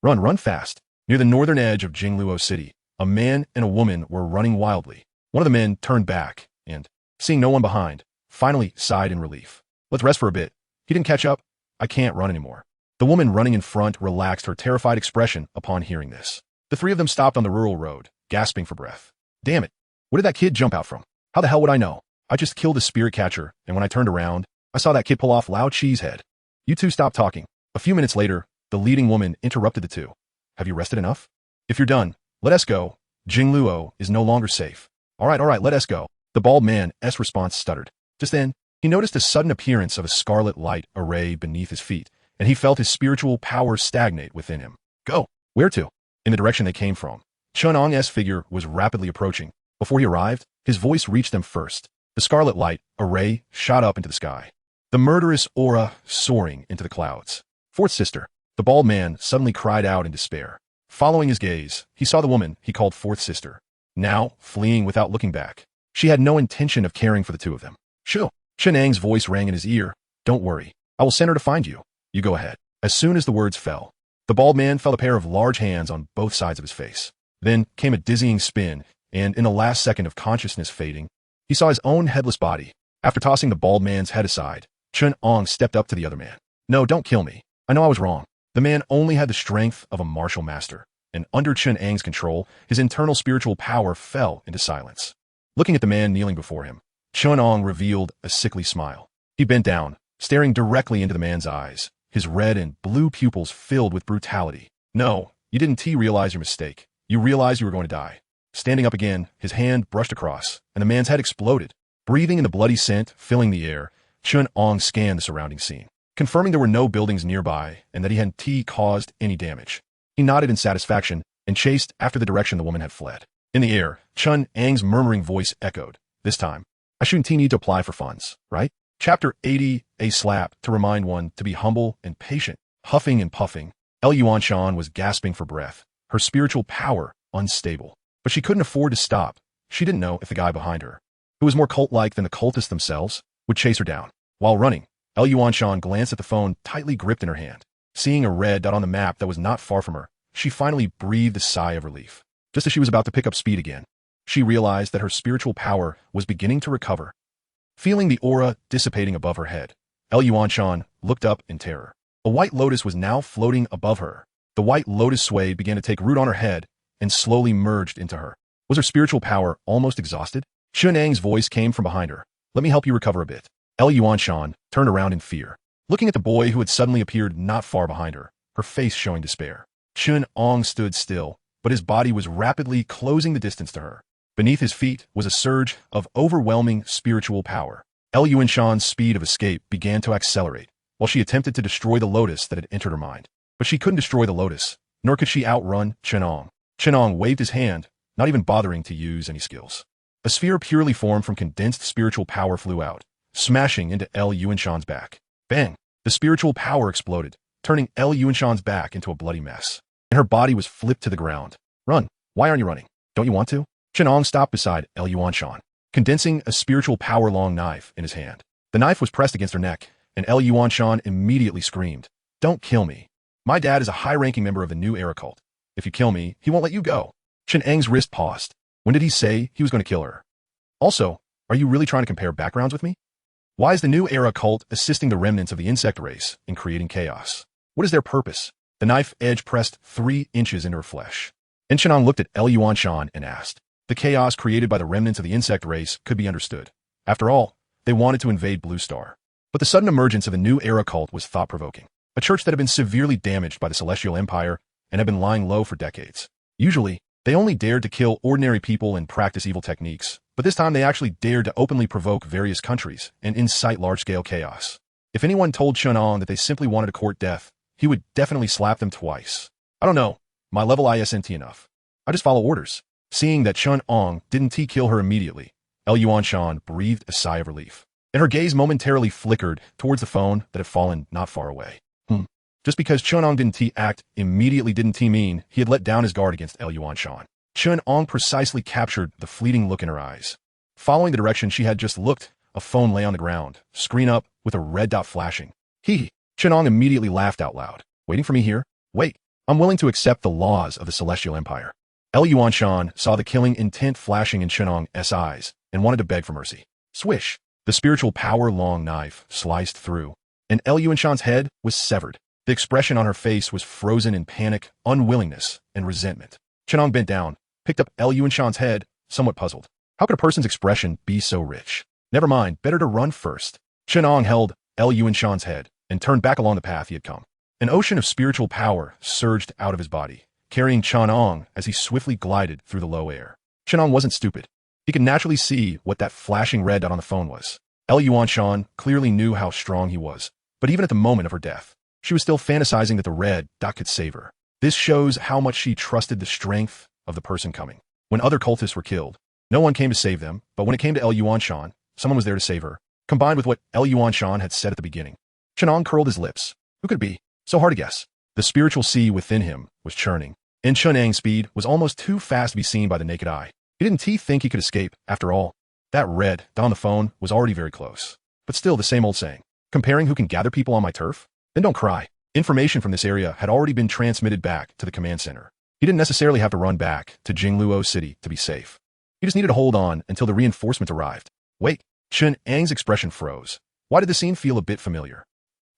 Run fast. Near the northern edge of Jingluo City, a man and a woman were running wildly. One of the men turned back and, seeing no one behind, finally sighed in relief. Let's rest for a bit. He didn't catch up. I can't run anymore. The woman running in front relaxed her terrified expression upon hearing this. The 3 of them stopped on the rural road, gasping for breath. Damn it. Where did that kid jump out from? How the hell would I know? I just killed a spirit catcher, and when I turned around, I saw that kid pull off Lao Chi's head. You two stopped talking. A few minutes later, the leading woman interrupted the two. Have you rested enough? If you're done, let us go. Jingluo is no longer safe. All right, let us go. The bald man's response stuttered. Just then, he noticed a sudden appearance of a scarlet light array beneath his feet, and he felt his spiritual power stagnate within him. Go. Where to? In the direction they came from. Chen Ang's figure was rapidly approaching. Before he arrived, his voice reached them first. The scarlet light array shot up into the sky, the murderous aura soaring into the clouds. 4th sister. The bald man suddenly cried out in despair. Following his gaze, he saw the woman he called 4th sister, now fleeing without looking back. She had no intention of caring for the 2 of them. Shoo! Chen Ang's voice rang in his ear. Don't worry. I will send her to find you. You go ahead. As soon as the words fell, the bald man felt a pair of large hands on both sides of his face. Then came a dizzying spin, and in the last second of consciousness fading, he saw his own headless body. After tossing the bald man's head aside, Chen Ang stepped up to the other man. No, don't kill me. I know I was wrong. The man only had the strength of a martial master, and under Chen Ang's control, his internal spiritual power fell into silence. Looking at the man kneeling before him, Chen Ang revealed a sickly smile. He bent down, staring directly into the man's eyes, his red and blue pupils filled with brutality. No, you didn't realize your mistake. You realized you were going to die. Standing up again, his hand brushed across, and the man's head exploded. Breathing in the bloody scent filling the air, Chen Ang scanned the surrounding scene, confirming there were no buildings nearby and that he hadn't caused any damage. He nodded in satisfaction and chased after the direction the woman had fled. In the air, Chen Ang's murmuring voice echoed. This time, I shouldn't need to apply for funds, right? Chapter 80, A Slap to remind one to be humble and patient. Huffing and puffing, Yuanshan was gasping for breath, her spiritual power unstable. But she couldn't afford to stop. She didn't know if the guy behind her, who was more cult-like than the cultists themselves, would chase her down. While running, Yuanshan glanced at the phone tightly gripped in her hand. Seeing a red dot on the map that was not far from her, she finally breathed a sigh of relief. Just as she was about to pick up speed again, she realized that her spiritual power was beginning to recover. Feeling the aura dissipating above her head, Yuanshan looked up in terror. A white lotus was now floating above her. The white lotus sway began to take root on her head and slowly merged into her. Was her spiritual power almost exhausted? Chen Ang's voice came from behind her. Let me help you recover a bit. Yuanshan turned around in fear, looking at the boy who had suddenly appeared not far behind her, her face showing despair. Chen Ang stood still, but his body was rapidly closing the distance to her. Beneath his feet was a surge of overwhelming spiritual power. Yuanshan's speed of escape began to accelerate, while she attempted to destroy the lotus that had entered her mind. But she couldn't destroy the lotus, nor could she outrun Chen Ang. Chen Ang waved his hand, not even bothering to use any skills. A sphere purely formed from condensed spiritual power flew out, smashing into Yuanshan's back. Bang! The spiritual power exploded, turning Yuanshan's back into a bloody mess. And her body was flipped to the ground. Run! Why aren't you running? Don't you want to? Chen Ang stopped beside Yuanshan, condensing a spiritual power-long knife in his hand. The knife was pressed against her neck, and Yuanshan immediately screamed, "Don't kill me. My dad is a high-ranking member of the New Era cult. If you kill me, he won't let you go." Chen Ang's wrist paused. When did he say he was going to kill her? Also, are you really trying to compare backgrounds with me? Why is the New Era cult assisting the remnants of the insect race in creating chaos? What is their purpose? The knife edge pressed 3 inches into her flesh. And Chen Ang looked at Yuanshan and asked. The chaos created by the remnants of the insect race could be understood. After all, they wanted to invade Blue Star. But the sudden emergence of the New Era cult was thought-provoking. A church that had been severely damaged by the Celestial Empire and had been lying low for decades. Usually, they only dared to kill ordinary people and practice evil techniques, but this time they actually dared to openly provoke various countries and incite large-scale chaos. If anyone told Chen Ang that they simply wanted to court death, he would definitely slap them twice. I don't know. My level isn't enough. I just follow orders. Seeing that Chen Ang didn't kill her immediately, Yuanshan breathed a sigh of relief, and her gaze momentarily flickered towards the phone that had fallen not far away. Just because Chen Ang didn't act immediately didn't mean he had let down his guard against Yuanshan. Chen Ang precisely captured the fleeting look in her eyes. Following the direction she had just looked, a phone lay on the ground, screen up with a red dot flashing. Chen Ang immediately laughed out loud. Waiting for me here? Wait, I'm willing to accept the laws of the Celestial Empire. Yuanshan saw the killing intent flashing in Chen Ang's eyes and wanted to beg for mercy. Swish! The spiritual power-long knife sliced through, and Yuanshan's head was severed. The expression on her face was frozen in panic, unwillingness, and resentment. Chen Ang bent down, picked up Yuanshan's head, somewhat puzzled. How could a person's expression be so rich? Never mind, better to run first. Chen Ang held Yuanshan's head and turned back along the path he had come. An ocean of spiritual power surged out of his body, carrying Chen Ang as he swiftly glided through the low air. Chen Ang wasn't stupid. He could naturally see what that flashing red dot on the phone was. Yuanshan clearly knew how strong he was, but even at the moment of her death, she was still fantasizing that the red dot could save her. This shows how much she trusted the strength of the person coming. When other cultists were killed, no one came to save them, but when it came to Yuanshan, someone was there to save her, combined with what Yuanshan had said at the beginning. Chen Ang curled his lips. Who could it be? So hard to guess. The spiritual sea within him was churning, and Chen Ang's speed was almost too fast to be seen by the naked eye. He didn't think he could escape, after all. That red dot on the phone was already very close. But still the same old saying. Comparing who can gather people on my turf? Then don't cry. Information from this area had already been transmitted back to the command center. He didn't necessarily have to run back to Xingluo City to be safe. He just needed to hold on until the reinforcement arrived. Wait, Chen Ang's expression froze. Why did the scene feel a bit familiar?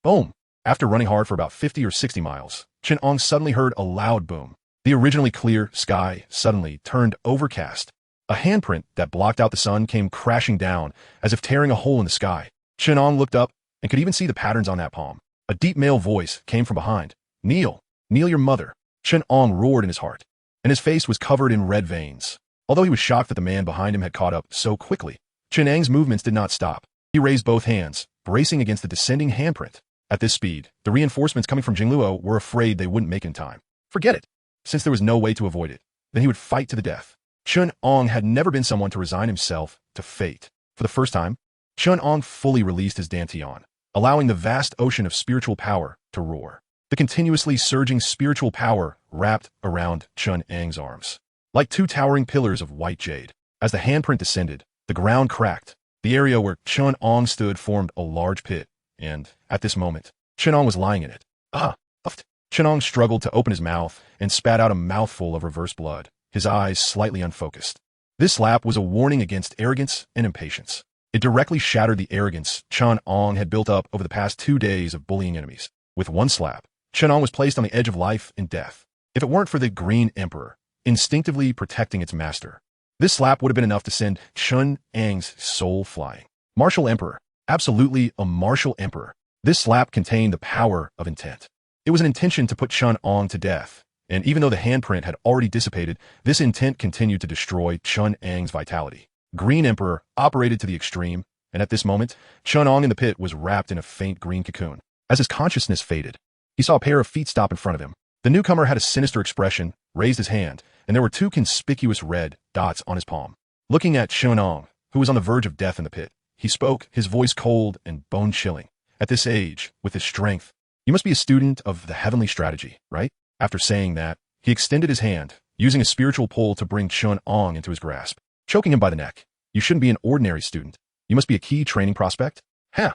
Boom! After running hard for about 50 or 60 miles, Chen Ang suddenly heard a loud boom. The originally clear sky suddenly turned overcast. A handprint that blocked out the sun came crashing down as if tearing a hole in the sky. Chen Ang looked up and could even see the patterns on that palm. A deep male voice came from behind. Kneel your mother. Chen Ang roared in his heart, and his face was covered in red veins. Although he was shocked that the man behind him had caught up so quickly, Chen Ang's movements did not stop. He raised both hands, bracing against the descending handprint. At this speed, the reinforcements coming from Xingluo were afraid they wouldn't make it in time. Forget it. Since there was no way to avoid it, then he would fight to the death. Chen Ang had never been someone to resign himself to fate. For the first time, Chen Ang fully released his dantian, allowing the vast ocean of spiritual power to roar. The continuously surging spiritual power wrapped around Chen Ang's arms, like two towering pillars of white jade. As the handprint descended, the ground cracked. The area where Chen Ang stood formed a large pit, and, at this moment, Chen Ang was lying in it. Uffed. Chen Ang struggled to open his mouth and spat out a mouthful of reverse blood, his eyes slightly unfocused. This slap was a warning against arrogance and impatience. It directly shattered the arrogance Chen Ang had built up over the past 2 days of bullying enemies. With one slap, Chen Ang was placed on the edge of life and death. If it weren't for the Green Emperor instinctively protecting its master, this slap would have been enough to send Chen Ang's soul flying. Martial Emperor. Absolutely a martial emperor. This slap contained the power of intent. It was an intention to put Chen Ang to death, and even though the handprint had already dissipated, this intent continued to destroy Chen Ang's vitality. Green Emperor operated to the extreme, and at this moment, Chen Ang in the pit was wrapped in a faint green cocoon. As his consciousness faded, he saw a pair of feet stop in front of him. The newcomer had a sinister expression, raised his hand, and there were 2 conspicuous red dots on his palm. Looking at Chen Ang, who was on the verge of death in the pit, he spoke, his voice cold and bone-chilling. At this age, with his strength, you must be a student of the heavenly strategy, right? After saying that, he extended his hand, using a spiritual pull to bring Chen Ang into his grasp, choking him by the neck. You shouldn't be an ordinary student. You must be a key training prospect. Ha!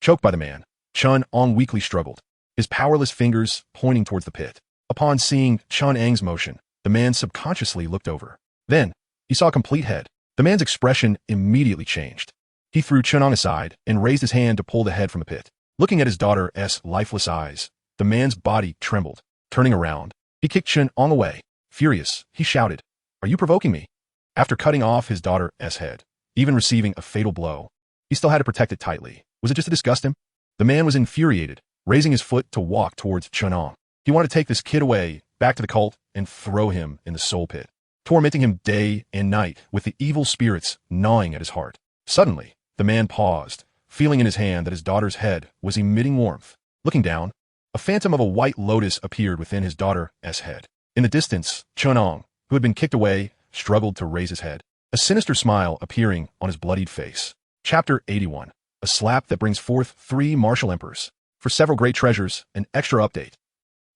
Choked by the man, Chen Ang weakly struggled, his powerless fingers pointing towards the pit. Upon seeing Chen Ang's motion, the man subconsciously looked over. Then, he saw a complete head. The man's expression immediately changed. He threw Chen Ang aside and raised his hand to pull the head from the pit. Looking at his daughter's lifeless eyes, the man's body trembled. Turning around, he kicked Chen Ang away. Furious, he shouted, "Are you provoking me?" After cutting off his daughter's head, even receiving a fatal blow, he still had to protect it tightly. Was it just to disgust him? The man was infuriated, raising his foot to walk towards Chen Ang. He wanted to take this kid away, back to the cult, and throw him in the soul pit, tormenting him day and night with the evil spirits gnawing at his heart. Suddenly, the man paused, feeling in his hand that his daughter's head was emitting warmth. Looking down, a phantom of a white lotus appeared within his daughter's head. In the distance, Chen Ang, who had been kicked away, struggled to raise his head, a sinister smile appearing on his bloodied face. Chapter 81. A slap that brings forth 3 martial emperors. For several great treasures, an extra update.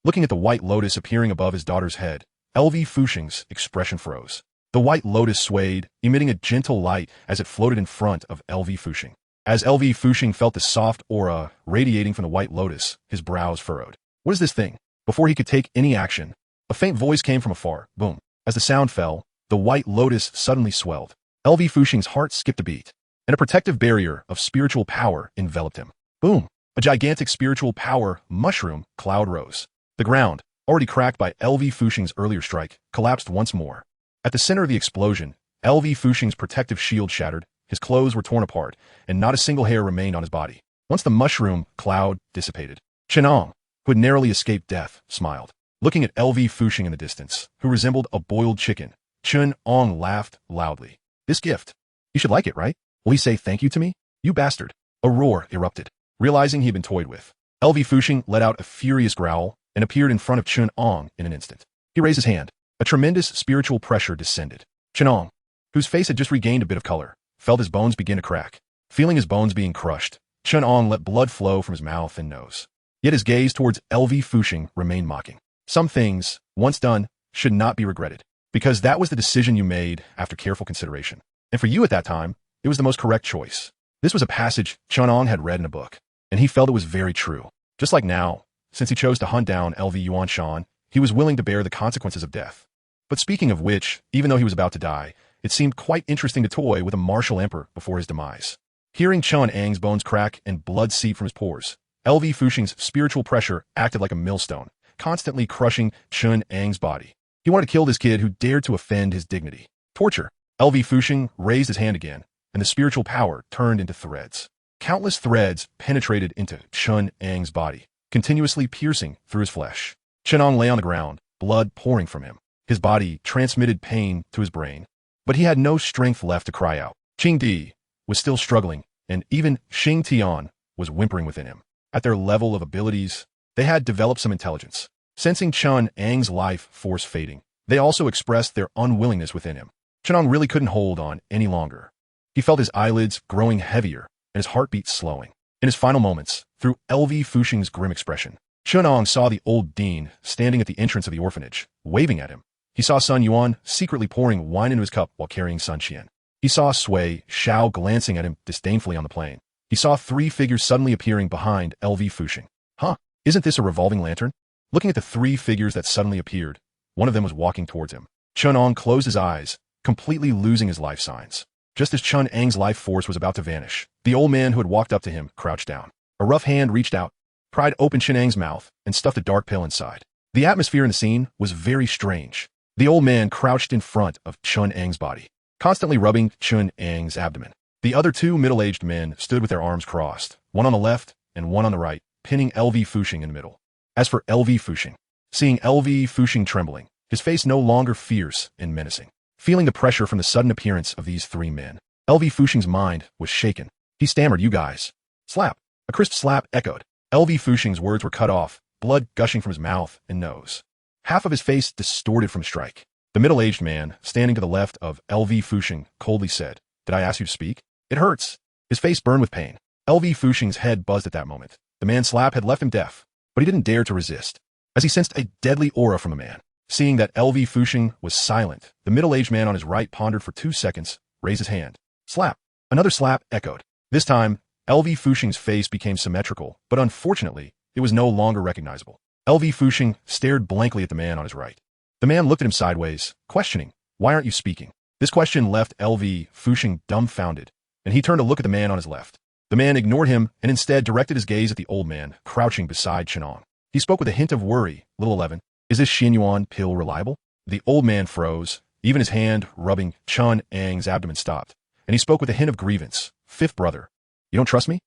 Looking at the white lotus appearing above his daughter's head, LV Fuxing's expression froze. The white lotus swayed, emitting a gentle light as it floated in front of LV Fuxing. As LV Fuxing felt the soft aura radiating from the white lotus, his brows furrowed. What is this thing? Before he could take any action, a faint voice came from afar. Boom. As the sound fell, the white lotus suddenly swelled. LV Fuxing's heart skipped a beat, and a protective barrier of spiritual power enveloped him. Boom. A gigantic spiritual power mushroom cloud rose. The ground, already cracked by LV Fuxing's earlier strike, collapsed once more. At the center of the explosion, LV Fuxing's protective shield shattered, his clothes were torn apart, and not a single hair remained on his body. Once the mushroom cloud dissipated, Chen Ang, who had narrowly escaped death, smiled. Looking at LV Fuxing in the distance, who resembled a boiled chicken, Chen Ang laughed loudly. This gift. You should like it, right? Will he say thank you to me? You bastard. A roar erupted. Realizing he had been toyed with, LV Fuxing let out a furious growl and appeared in front of Chen Ang in an instant. He raised his hand. A tremendous spiritual pressure descended. Chen Ang, whose face had just regained a bit of color, felt his bones begin to crack. Feeling his bones being crushed, Chen Ang let blood flow from his mouth and nose. Yet his gaze towards LV Fuxing remained mocking. Some things, once done, should not be regretted, because that was the decision you made after careful consideration. And for you at that time, it was the most correct choice. This was a passage Chen Ang had read in a book, and he felt it was very true. Just like now, since he chose to hunt down LV Yuanshan, he was willing to bear the consequences of death. But speaking of which, even though he was about to die, it seemed quite interesting to toy with a martial emperor before his demise. Hearing Chen Ang's bones crack and blood seep from his pores, LV Fuxing's spiritual pressure acted like a millstone, constantly crushing Chen Ang's body. He wanted to kill this kid who dared to offend his dignity. Torture. LV Fuxing raised his hand again, and the spiritual power turned into threads. Countless threads penetrated into Chen Ang's body, continuously piercing through his flesh. Chen Ang lay on the ground, blood pouring from him. His body transmitted pain to his brain, but he had no strength left to cry out. Qingdi was still struggling, and even Xingtian was whimpering within him. At their level of abilities, they had developed some intelligence. Sensing Chen Ang's life force fading, they also expressed their unwillingness within him. Chen Ang really couldn't hold on any longer. He felt his eyelids growing heavier and his heartbeat slowing. In his final moments, through LV Fuxing's grim expression, Chen Ang saw the old dean standing at the entrance of the orphanage, waving at him. He saw Sun Yuan secretly pouring wine into his cup while carrying Sun Qian. He saw Sui Xiao glancing at him disdainfully on the plane. He saw 3 figures suddenly appearing behind LV Fuxing. Huh, isn't this a revolving lantern? Looking at the 3 figures that suddenly appeared, one of them was walking towards him. Chen Ang closed his eyes, completely losing his life signs. Just as Chen Ang's life force was about to vanish, the old man who had walked up to him crouched down. A rough hand reached out, pried open Chen Ang's mouth, and stuffed a dark pill inside. The atmosphere in the scene was very strange. The old man crouched in front of Chen Ang's body, constantly rubbing Chen Ang's abdomen. The other 2 middle-aged men stood with their arms crossed, one on the left and one on the right, pinning LV Fuxing in the middle. As for LV Fuxing, seeing LV Fuxing trembling, his face no longer fierce and menacing. Feeling the pressure from the sudden appearance of these 3 men, LV Fuxing's mind was shaken. He stammered, "You guys." Slap. A crisp slap echoed. LV Fuxing's words were cut off, blood gushing from his mouth and nose. Half of his face distorted from strike. The middle-aged man, standing to the left of LV Fuxing, coldly said, "Did I ask you to speak? It hurts." His face burned with pain. LV Fuxing's head buzzed at that moment. The man's slap had left him deaf, but he didn't dare to resist, as he sensed a deadly aura from the man. Seeing that LV Fuxing was silent, the middle-aged man on his right pondered for 2 seconds, raised his hand. Slap. Another slap echoed. This time, LV Fuxing's face became symmetrical, but unfortunately, it was no longer recognizable. LV Fuxing stared blankly at the man on his right. The man looked at him sideways, questioning, "Why aren't you speaking?" This question left LV Fuxing dumbfounded, and he turned to look at the man on his left. The man ignored him and instead directed his gaze at the old man, crouching beside Chen Ang. He spoke with a hint of worry. "Little 11, is this Xingtian pill reliable?" The old man froze. Even his hand rubbing Chen Ang's abdomen stopped, and he spoke with a hint of grievance. "Fifth brother, you don't trust me?"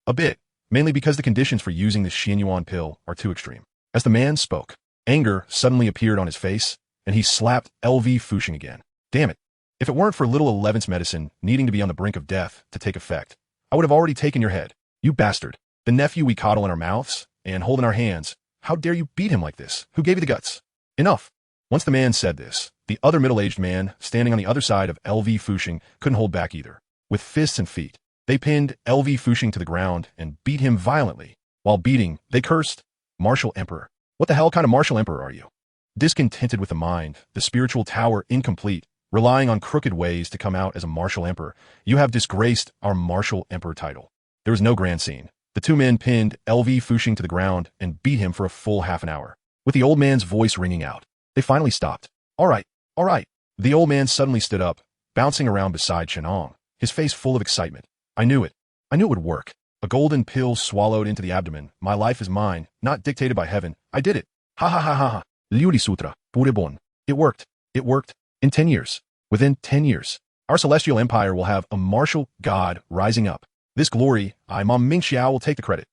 "A bit, mainly because the conditions for using this Xingtian pill are too extreme." As the man spoke, anger suddenly appeared on his face, and he slapped LV Fuxing again. "Damn it. If it weren't for little 11's medicine needing to be on the brink of death to take effect, I would have already taken your head. You bastard. The nephew we coddle in our mouths and hold in our hands. How dare you beat him like this? Who gave you the guts?" Enough. Once the man said this, the other middle-aged man, standing on the other side of LV Fuxing, couldn't hold back either. With fists and feet, they pinned LV Fuxing to the ground and beat him violently. While beating, they cursed, "Martial Emperor. What the hell kind of martial emperor are you? Discontented with the mind, the spiritual tower incomplete, relying on crooked ways to come out as a martial emperor, you have disgraced our martial emperor title." There was no grand scene. The 2 men pinned LV Fuxing to the ground and beat him for a full half an hour, with the old man's voice ringing out. They finally stopped. All right. The old man suddenly stood up, bouncing around beside Chen Ang, his face full of excitement. I knew it would work. A golden pill swallowed into the abdomen. My life is mine, not dictated by heaven. I did it. Ha ha ha ha ha. Liuri Sutra, Puribon. It worked. It worked. In 10 years. Within 10 years, our celestial empire will have a martial god rising up. This glory, Mom Mingxiao will take the credit.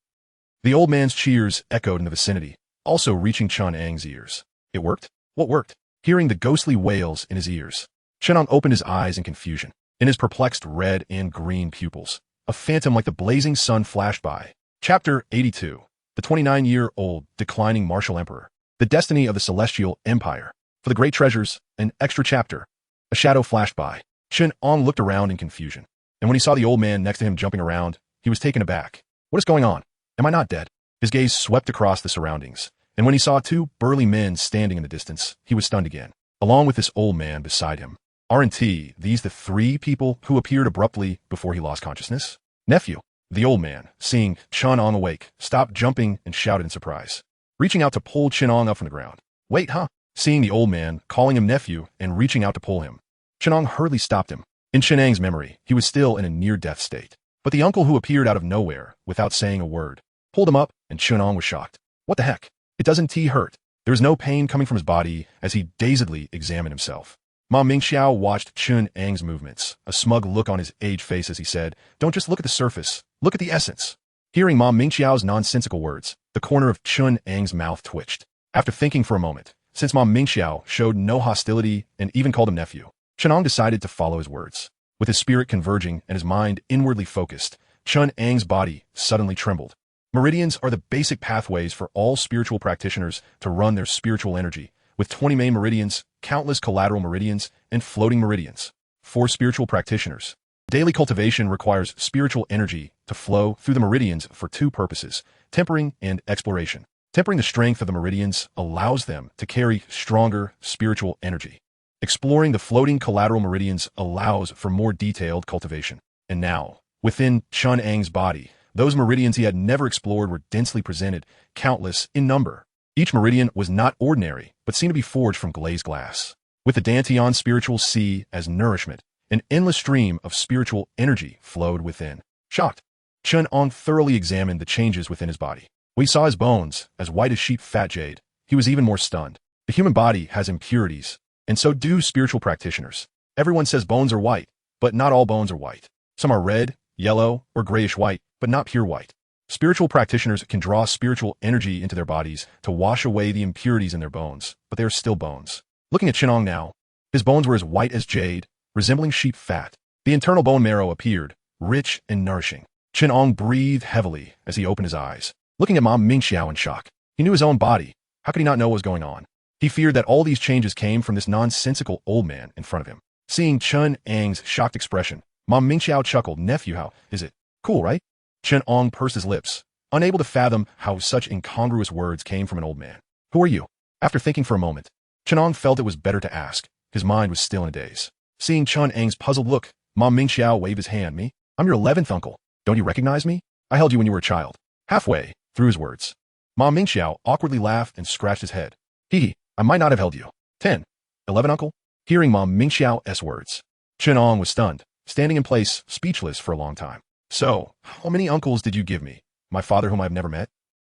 The old man's cheers echoed in the vicinity, also reaching Chen Ang's ears. It worked? What worked? Hearing the ghostly wails in his ears, Chen Ang opened his eyes in confusion. In his perplexed red and green pupils, a phantom like the blazing sun flashed by. Chapter 82. The 29-year-old declining martial emperor. The destiny of the celestial empire. For the great treasures, an extra chapter. A shadow flashed by. Chen Ang looked around in confusion, and when he saw the old man next to him jumping around, he was taken aback. What is going on? Am I not dead? His gaze swept across the surroundings, and when he saw 2 burly men standing in the distance, he was stunned again, along with this old man beside him. Aren't these the 3 people who appeared abruptly before he lost consciousness? Nephew. The old man, seeing Chen Ang awake, stopped jumping and shouted in surprise, reaching out to pull Chen Ang up from the ground. Wait, huh? Seeing the old man, calling him nephew, and reaching out to pull him, Chen Ang hurriedly stopped him. In Chen Ang's memory, he was still in a near-death state. But the uncle who appeared out of nowhere, without saying a word, pulled him up, and Chen Ang was shocked. What the heck? It doesn't hurt. There was no pain coming from his body as he dazedly examined himself. Ma Mingxiao watched Chen Ang's movements, a smug look on his aged face as he said, "Don't just look at the surface, look at the essence." Hearing Ma Mingxiao's nonsensical words, the corner of Chen Ang's mouth twitched. After thinking for a moment, since Ma Mingxiao showed no hostility and even called him nephew, Chen Ang decided to follow his words. With his spirit converging and his mind inwardly focused, Chen Ang's body suddenly trembled. Meridians are the basic pathways for all spiritual practitioners to run their spiritual energy, with 20 main meridians, countless collateral meridians, and floating meridians. For spiritual practitioners, Daily cultivation requires spiritual energy to flow through the meridians for two purposes, tempering and exploration. Tempering the strength of the meridians allows them to carry stronger spiritual energy. Exploring the floating collateral meridians allows for more detailed cultivation. And now, within Chen Ang's body, those meridians he had never explored were densely presented, countless in number. Each meridian was not ordinary, but seemed to be forged from glazed glass. With the Dantian spiritual sea as nourishment, an endless stream of spiritual energy flowed within. Shocked, Chen Ang thoroughly examined the changes within his body. When he saw his bones, as white as sheep fat jade, he was even more stunned. The human body has impurities, and so do spiritual practitioners. Everyone says bones are white, but not all bones are white. Some are red, yellow, or grayish-white, but not pure white. Spiritual practitioners can draw spiritual energy into their bodies to wash away the impurities in their bones, but they are still bones. Looking at Chen Ang now, his bones were as white as jade, resembling sheep fat. The internal bone marrow appeared, rich and nourishing. Chen Ang breathed heavily as he opened his eyes, looking at Ma Mingxiao in shock. He knew his own body. How could he not know what was going on? He feared that all these changes came from this nonsensical old man in front of him. Seeing Chen Ang's shocked expression, Ma Mingxiao chuckled. Nephew, how is it? Cool, right? Chen Ang pursed his lips, unable to fathom how such incongruous words came from an old man. Who are you? After thinking for a moment, Chen Ang felt it was better to ask. His mind was still in a daze. Seeing Chen Ang's puzzled look, Ma Mingxiao waved his hand. Me? I'm your 11th uncle. Don't you recognize me? I held you when you were a child. Halfway through his words, Ma Mingxiao awkwardly laughed and scratched his head. Hee, I might not have held you. 10, 11 uncle? Hearing Ma Mingxiao's words, Chen Ang was stunned, standing in place, speechless for a long time. So, how many uncles did you give me? My father whom I have never met?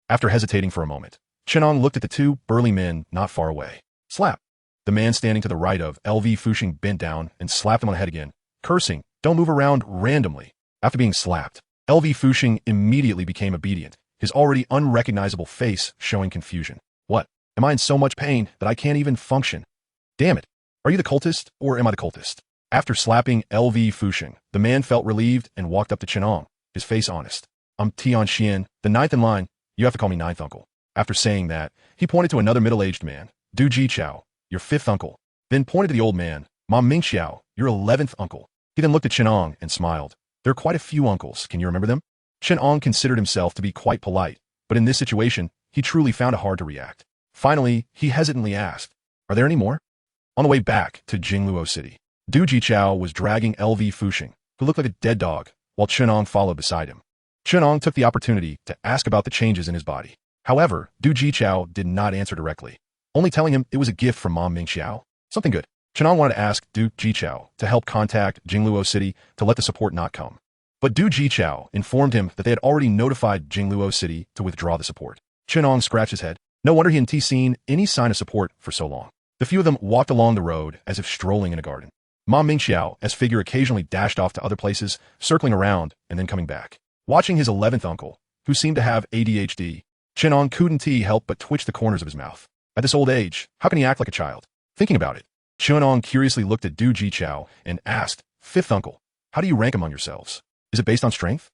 After hesitating for a moment, Chen Ang looked at the two burly men not far away. Slap. The man standing to the right of LV Fuxing bent down and slapped him on the head again, cursing, don't move around randomly. After being slapped, LV Fuxing immediately became obedient, his already unrecognizable face showing confusion. What? Am I in so much pain that I can't even function? Damn it. Are you the cultist, or am I the cultist? After slapping LV Fuxing, the man felt relieved and walked up to Chen Ang, his face honest. I'm Tianxian, the 9th in line. You have to call me 9th uncle. After saying that, he pointed to another middle-aged man. Du Jichao, your 5th uncle. Then pointed to the old man. Ma Mingxiao, your 11th uncle. He then looked at Chen Ang and smiled. There are quite a few uncles. Can you remember them? Chen Ang considered himself to be quite polite, but in this situation, he truly found it hard to react. Finally, he hesitantly asked, are there any more? On the way back to Jingluo City, Du Jichao was dragging LV Fuxing, who looked like a dead dog, while Chen Ang followed beside him. Chen Ang took the opportunity to ask about the changes in his body. However, Du Jichao did not answer directly, only telling him it was a gift from Ma Mingxiao. Something good. Chen Ang wanted to ask Du Jichao to help contact Jingluo City to let the support not come. But Du Jichao informed him that they had already notified Jingluo City to withdraw the support. Chen Ang scratched his head. No wonder he hadn't seen any sign of support for so long. The few of them walked along the road as if strolling in a garden. Ma Mingxiao's figure occasionally dashed off to other places, circling around and then coming back. Watching his 11th uncle, who seemed to have ADHD, Chen Ang couldn't help but twitch the corners of his mouth. At this old age, how can he act like a child? Thinking about it, Chen Ang curiously looked at Du Jichao and asked, 5th uncle, how do you rank among yourselves? Is it based on strength?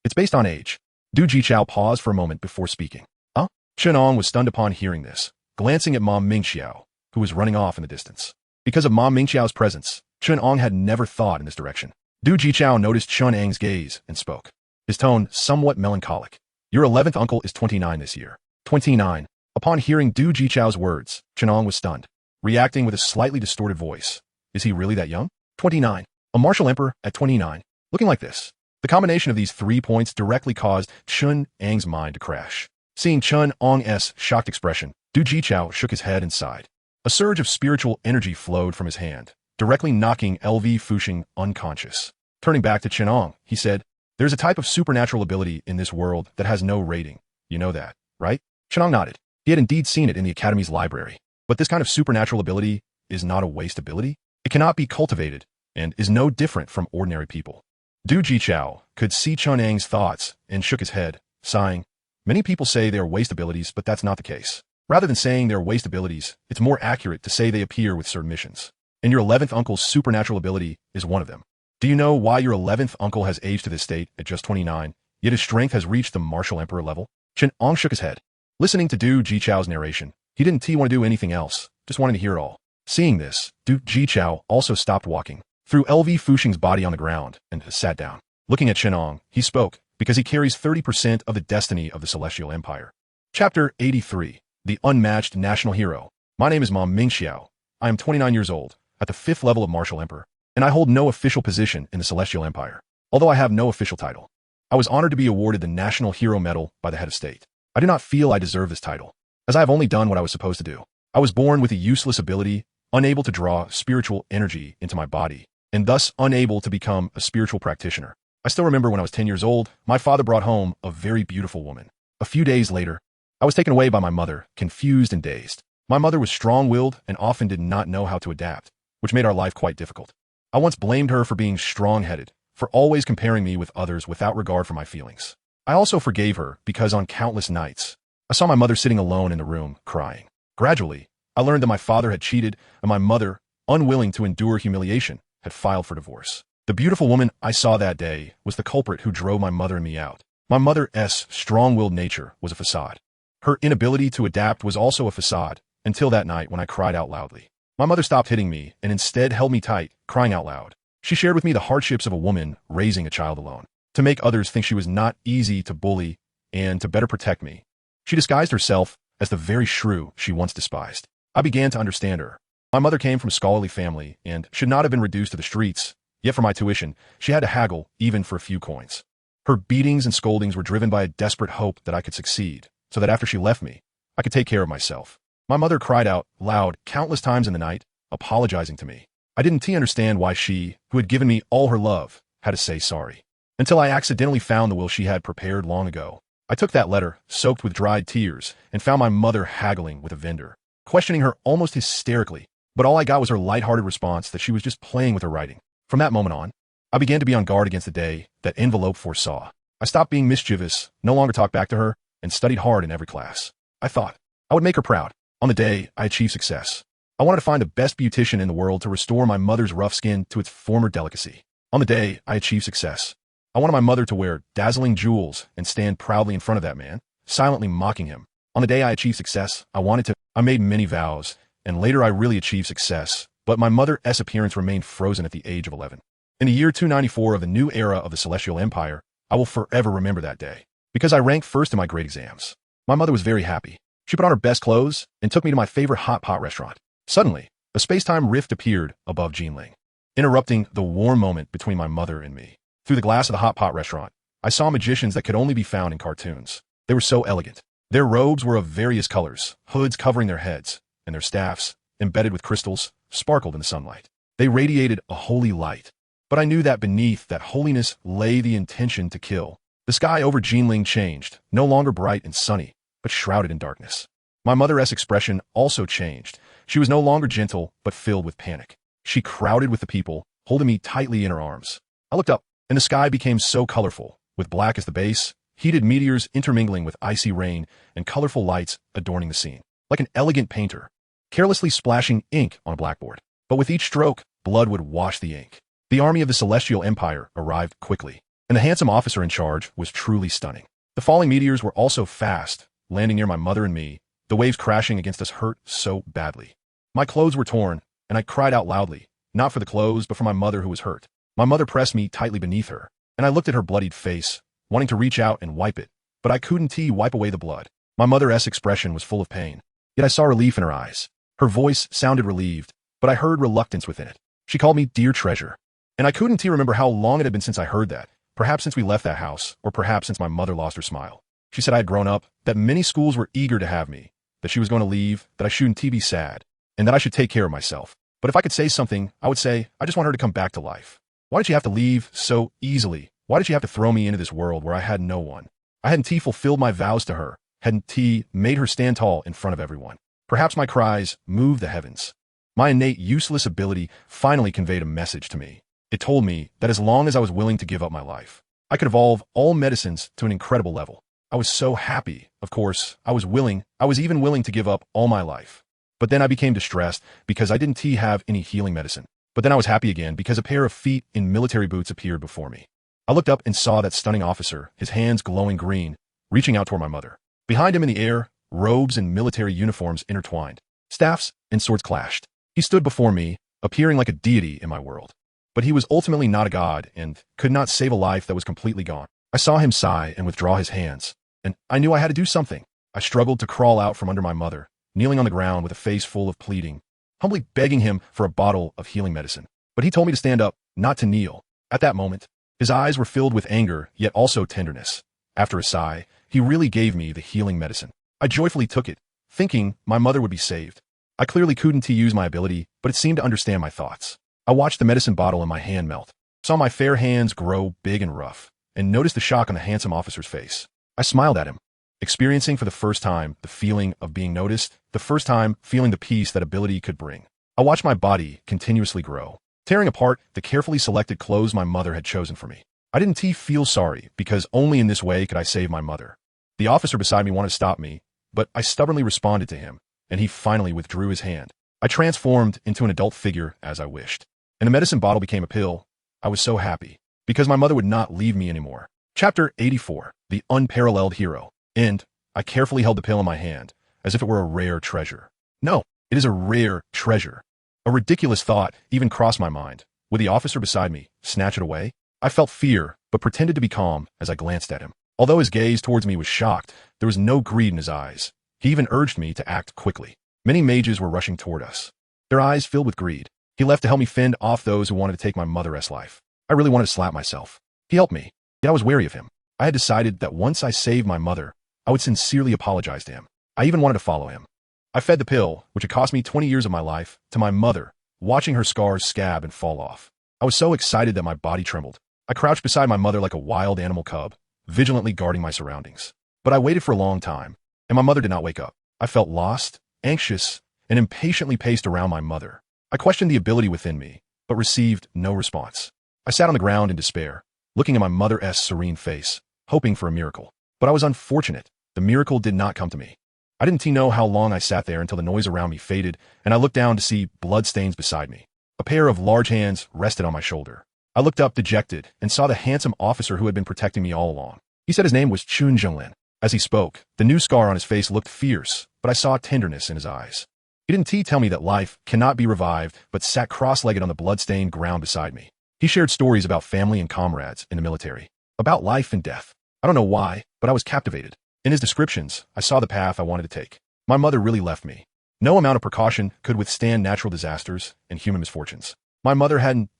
It's based on age. Du Jichao paused for a moment before speaking. Huh? Chen Ang was stunned upon hearing this, glancing at Ma Mingxiao, who was running off in the distance. Because of Ma Mingxiao's presence, Chen Ang had never thought in this direction. Du Jichao noticed Chen Ang's gaze and spoke, his tone somewhat melancholic. Your 11th uncle is 29 this year. 29. Upon hearing Du Jichao's words, Chen Ang was stunned, reacting with a slightly distorted voice. Is he really that young? 29. A martial emperor at 29. Looking like this. The combination of these 3 points directly caused Chen Ang's mind to crash. Seeing Chen Ang's shocked expression, Du Jichao shook his head and sighed. A surge of spiritual energy flowed from his hand, directly knocking LV Fuxing unconscious. Turning back to Chen Ang, he said, there's a type of supernatural ability in this world that has no rating. You know that, right? Chen Ang nodded. He had indeed seen it in the Academy's library. But this kind of supernatural ability is not a waste ability. It cannot be cultivated and is no different from ordinary people. Du Jichao could see Chen Ang's thoughts and shook his head, sighing. Many people say they are waste abilities, but that's not the case. Rather than saying they're waste abilities, it's more accurate to say they appear with certain missions. And your 11th uncle's supernatural ability is one of them. Do you know why your 11th uncle has aged to this state at just 29, yet his strength has reached the martial emperor level? Chen Ang shook his head. Listening to Du Jichao's narration, he didn't want to do anything else, just wanted to hear it all. Seeing this, Du Jichao also stopped walking, threw LV Fuxing's body on the ground, and sat down. Looking at Chen Ang, he spoke, because he carries 30% of the destiny of the Celestial Empire. Chapter 83. The Unmatched National Hero. My name is Ma Mingxiao. I am 29 years old, at the 5th level of Martial Emperor, and I hold no official position in the Celestial Empire. Although I have no official title, I was honored to be awarded the National Hero Medal by the head of state. I do not feel I deserve this title, as I have only done what I was supposed to do. I was born with a useless ability, unable to draw spiritual energy into my body, and thus unable to become a spiritual practitioner. I still remember when I was 10 years old, my father brought home a very beautiful woman. A few days later, I was taken away by my mother, confused and dazed. My mother was strong-willed and often did not know how to adapt, which made our life quite difficult. I once blamed her for being strong-headed, for always comparing me with others without regard for my feelings. I also forgave her because on countless nights, I saw my mother sitting alone in the room, crying. Gradually, I learned that my father had cheated and my mother, unwilling to endure humiliation, had filed for divorce. The beautiful woman I saw that day was the culprit who drove my mother and me out. My mother's strong-willed nature was a facade. Her inability to adapt was also a facade, until that night when I cried out loudly. My mother stopped hitting me and instead held me tight, crying out loud. She shared with me the hardships of a woman raising a child alone, to make others think she was not easy to bully and to better protect me. She disguised herself as the very shrew she once despised. I began to understand her. My mother came from a scholarly family and should not have been reduced to the streets, yet for my tuition, she had to haggle even for a few coins. Her beatings and scoldings were driven by a desperate hope that I could succeed, so that after she left me, I could take care of myself. My mother cried out loud countless times in the night, apologizing to me. I didn't understand why she, who had given me all her love, had to say sorry. Until I accidentally found the will she had prepared long ago. I took that letter, soaked with dried tears, and found my mother haggling with a vendor, questioning her almost hysterically, but all I got was her lighthearted response that she was just playing with her writing. From that moment on, I began to be on guard against the day that envelope foresaw. I stopped being mischievous, no longer talked back to her, and studied hard in every class. I thought I would make her proud. On the day I achieved success, I wanted to find the best beautician in the world to restore my mother's rough skin to its former delicacy. On the day I achieved success, I wanted my mother to wear dazzling jewels and stand proudly in front of that man, silently mocking him. On the day I achieved success, I made many vows, and later I really achieved success, but my mother's appearance remained frozen at the age of 11. In the year 294 of the new era of the Celestial Empire, I will forever remember that day, because I ranked first in my grade exams. My mother was very happy. She put on her best clothes and took me to my favorite hot pot restaurant. Suddenly, a space-time rift appeared above Jinling, interrupting the warm moment between my mother and me. Through the glass of the hot pot restaurant, I saw magicians that could only be found in cartoons. They were so elegant. Their robes were of various colors, hoods covering their heads, and their staffs, embedded with crystals, sparkled in the sunlight. They radiated a holy light. But I knew that beneath that holiness lay the intention to kill. The sky over Jinling changed, no longer bright and sunny, but shrouded in darkness. My mother's expression also changed. She was no longer gentle, but filled with panic. She crowded with the people, holding me tightly in her arms. I looked up, and the sky became so colorful, with black as the base, heated meteors intermingling with icy rain, and colorful lights adorning the scene, like an elegant painter, carelessly splashing ink on a blackboard. But with each stroke, blood would wash the ink. The army of the Celestial Empire arrived quickly, and the handsome officer in charge was truly stunning. The falling meteors were also fast, landing near my mother and me. The waves crashing against us hurt so badly. My clothes were torn, and I cried out loudly, not for the clothes, but for my mother who was hurt. My mother pressed me tightly beneath her, and I looked at her bloodied face, wanting to reach out and wipe it, but I couldn't wipe away the blood. My mother's expression was full of pain, yet I saw relief in her eyes. Her voice sounded relieved, but I heard reluctance within it. She called me dear treasure, and I couldn't remember how long it had been since I heard that, perhaps since we left that house, or perhaps since my mother lost her smile. She said I had grown up, that many schools were eager to have me, that she was going to leave, that I shouldn't be sad, and that I should take care of myself. But if I could say something, I would say, I just want her to come back to life. Why did she have to leave so easily? Why did she have to throw me into this world where I had no one? I hadn't fulfilled my vows to her, hadn't made her stand tall in front of everyone. Perhaps my cries moved the heavens. My innate useless ability finally conveyed a message to me. It told me that as long as I was willing to give up my life, I could evolve all medicines to an incredible level. I was so happy. Of course, I was even willing to give up all my life. But then I became distressed because I didn't have any healing medicine. But then I was happy again because a pair of feet in military boots appeared before me. I looked up and saw that stunning officer, his hands glowing green, reaching out toward my mother. Behind him in the air, robes and military uniforms intertwined. Staffs and swords clashed. He stood before me, appearing like a deity in my world. But he was ultimately not a god and could not save a life that was completely gone. I saw him sigh and withdraw his hands, and I knew I had to do something. I struggled to crawl out from under my mother, kneeling on the ground with a face full of pleading, humbly begging him for a bottle of healing medicine. But he told me to stand up, not to kneel. At that moment, his eyes were filled with anger, yet also tenderness. After a sigh, he really gave me the healing medicine. I joyfully took it, thinking my mother would be saved. I clearly couldn't use my ability, but it seemed to understand my thoughts. I watched the medicine bottle in my hand melt, saw my fair hands grow big and rough, and noticed the shock on the handsome officer's face. I smiled at him, experiencing for the first time the feeling of being noticed, the first time feeling the peace that ability could bring. I watched my body continuously grow, tearing apart the carefully selected clothes my mother had chosen for me. I didn't feel sorry, because only in this way could I save my mother. The officer beside me wanted to stop me, but I stubbornly responded to him, and he finally withdrew his hand. I transformed into an adult figure as I wished, and the medicine bottle became a pill. I was so happy, because my mother would not leave me anymore. Chapter 84, The Unparalleled Hero. End. I carefully held the pill in my hand, as if it were a rare treasure. No, it is a rare treasure. A ridiculous thought even crossed my mind. Would the officer beside me snatch it away? I felt fear, but pretended to be calm as I glanced at him. Although his gaze towards me was shocked, there was no greed in his eyes. He even urged me to act quickly. Many mages were rushing toward us, their eyes filled with greed. He left to help me fend off those who wanted to take my mother's life. I really wanted to slap myself. He helped me, yet I was wary of him. I had decided that once I saved my mother, I would sincerely apologize to him. I even wanted to follow him. I fed the pill, which had cost me 20 years of my life, to my mother, watching her scars scab and fall off. I was so excited that my body trembled. I crouched beside my mother like a wild animal cub, vigilantly guarding my surroundings. But I waited for a long time, and my mother did not wake up. I felt lost, anxious, and impatiently paced around my mother. I questioned the ability within me, but received no response. I sat on the ground in despair, looking at my mother's serene face, hoping for a miracle. But I was unfortunate. The miracle did not come to me. I didn't know how long I sat there until the noise around me faded, and I looked down to see bloodstains beside me. A pair of large hands rested on my shoulder. I looked up dejected and saw the handsome officer who had been protecting me all along. He said his name was Xingtian. As he spoke, the new scar on his face looked fierce, but I saw tenderness in his eyes. He didn't tell me that life cannot be revived, but sat cross-legged on the blood-stained ground beside me. He shared stories about family and comrades in the military, about life and death. I don't know why, but I was captivated. In his descriptions, I saw the path I wanted to take. My mother really left me. No amount of precaution could withstand natural disasters and human misfortunes. My mother hadn't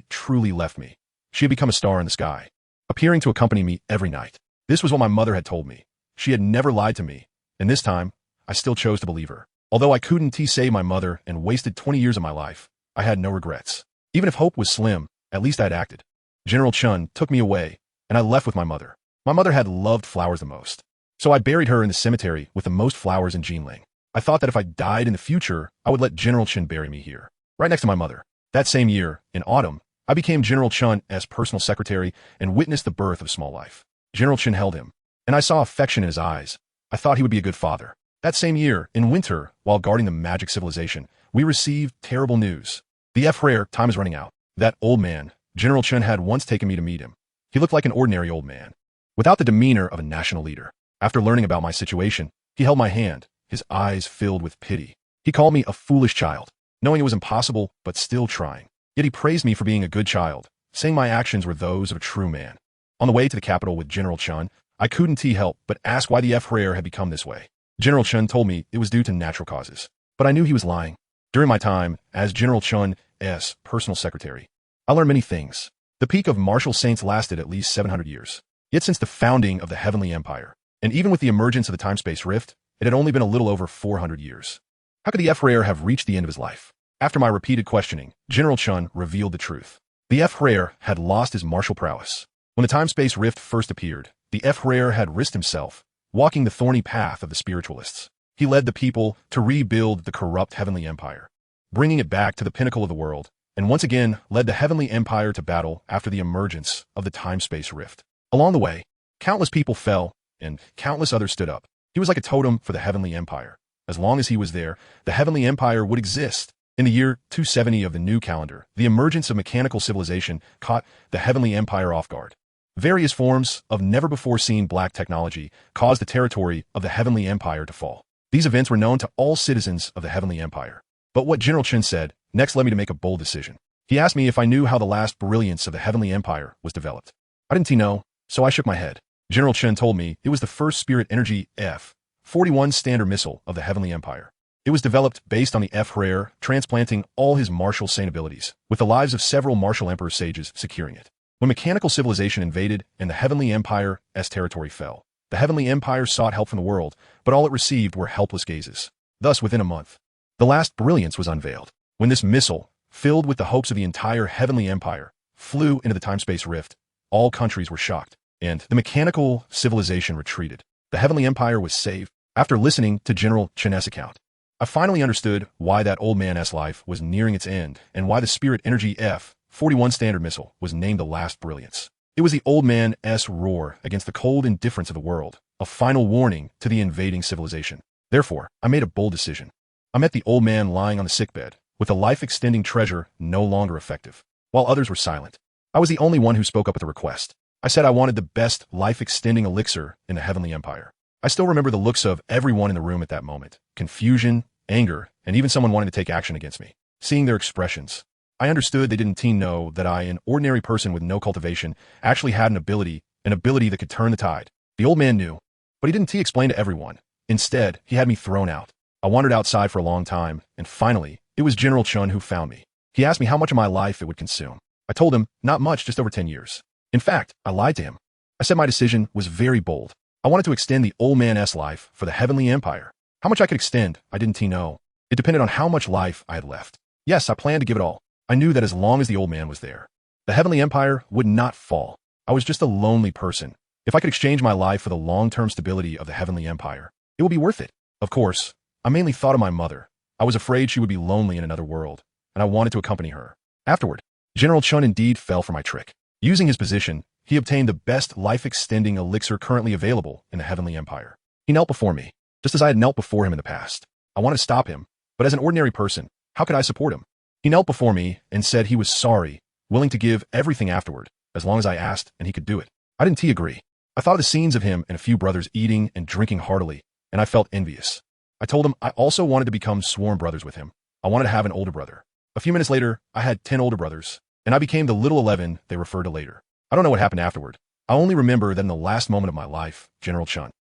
truly left me. She had become a star in the sky, appearing to accompany me every night. This was what my mother had told me. She had never lied to me, and this time, I still chose to believe her. Although I couldn't save my mother and wasted 20 years of my life, I had no regrets. Even if hope was slim, at least I had acted. General Chen took me away, and I left with my mother. My mother had loved flowers the most, so I buried her in the cemetery with the most flowers in Jinling. I thought that if I died in the future, I would let General Chen bury me here, right next to my mother. That same year, in autumn, I became General Chen's personal secretary and witnessed the birth of small life. General Chen held him, and I saw affection in his eyes. I thought he would be a good father. That same year, in winter, while guarding the magic civilization, we received terrible news. The F-Rare, time is running out. That old man, General Chen had once taken me to meet him. He looked like an ordinary old man, without the demeanor of a national leader. After learning about my situation, he held my hand, his eyes filled with pity. He called me a foolish child, knowing it was impossible, but still trying. Yet he praised me for being a good child, saying my actions were those of a true man. On the way to the capital with General Chen, I couldn't help but ask why the F-Rare had become this way. General Chen told me it was due to natural causes, but I knew he was lying. During my time as General Chen's personal secretary, I learned many things. The peak of martial saints lasted at least 700 years. Yet since the founding of the Heavenly Empire, and even with the emergence of the time-space rift, it had only been a little over 400 years. How could the F-Rare have reached the end of his life? After my repeated questioning, General Chen revealed the truth. The F-Rare had lost his martial prowess. When the time-space rift first appeared, the F-Rare had risked himself, walking the thorny path of the spiritualists. He led the people to rebuild the corrupt Heavenly Empire, bringing it back to the pinnacle of the world, and once again led the Heavenly Empire to battle after the emergence of the time-space rift. Along the way, countless people fell, and countless others stood up. He was like a totem for the Heavenly Empire. As long as he was there, the Heavenly Empire would exist. In the year 270 of the new calendar, the emergence of mechanical civilization caught the Heavenly Empire off guard. Various forms of never-before-seen black technology caused the territory of the Heavenly Empire to fall. These events were known to all citizens of the Heavenly Empire. But what General Chen said next led me to make a bold decision. He asked me if I knew how the last brilliance of the Heavenly Empire was developed. I didn't know, so I shook my head. General Chen told me it was the first Spirit Energy F-41 standard missile of the Heavenly Empire. It was developed based on the F-Rare, transplanting all his martial saint abilities, with the lives of several martial emperor sages securing it. When mechanical civilization invaded and the Heavenly Empire's territory fell, the Heavenly Empire sought help from the world, but all it received were helpless gazes. Thus, within a month, the last brilliance was unveiled. When this missile, filled with the hopes of the entire Heavenly Empire, flew into the time-space rift, all countries were shocked, and the mechanical civilization retreated. The Heavenly Empire was saved. After listening to General Chen's account, I finally understood why that old man's life was nearing its end and why the Spirit Energy F-41 standard missile was named the last brilliance. It was the old man's roar against the cold indifference of the world, a final warning to the invading civilization. Therefore, I made a bold decision. I met the old man lying on the sickbed, with a life-extending treasure no longer effective. While others were silent, I was the only one who spoke up at the request. I said I wanted the best life-extending elixir in the Heavenly Empire. I still remember the looks of everyone in the room at that moment. Confusion, anger, and even someone wanting to take action against me. Seeing their expressions, I understood they didn't know that I, an ordinary person with no cultivation, actually had an ability that could turn the tide. The old man knew, but he didn't explain to everyone. Instead, he had me thrown out. I wandered outside for a long time, and finally, it was General Chen who found me. He asked me how much of my life it would consume. I told him, not much, just over 10 years. In fact, I lied to him. I said my decision was very bold. I wanted to extend the old man's life for the Heavenly Empire. How much I could extend, I didn't know. It depended on how much life I had left. Yes, I planned to give it all. I knew that as long as the old man was there, the Heavenly Empire would not fall. I was just a lonely person. If I could exchange my life for the long-term stability of the Heavenly Empire, it would be worth it. Of course, I mainly thought of my mother. I was afraid she would be lonely in another world, and I wanted to accompany her. Afterward, General Chen indeed fell for my trick. Using his position, he obtained the best life-extending elixir currently available in the Heavenly Empire. He knelt before me, just as I had knelt before him in the past. I wanted to stop him, but as an ordinary person, how could I support him? He knelt before me and said he was sorry, willing to give everything afterward, as long as I asked and he could do it. I didn't agree. I thought of the scenes of him and a few brothers eating and drinking heartily, and I felt envious. I told him I also wanted to become sworn brothers with him. I wanted to have an older brother. A few minutes later, I had 10 older brothers, and I became the little 11 they referred to later. I don't know what happened afterward. I only remember that in the last moment of my life, General Chen.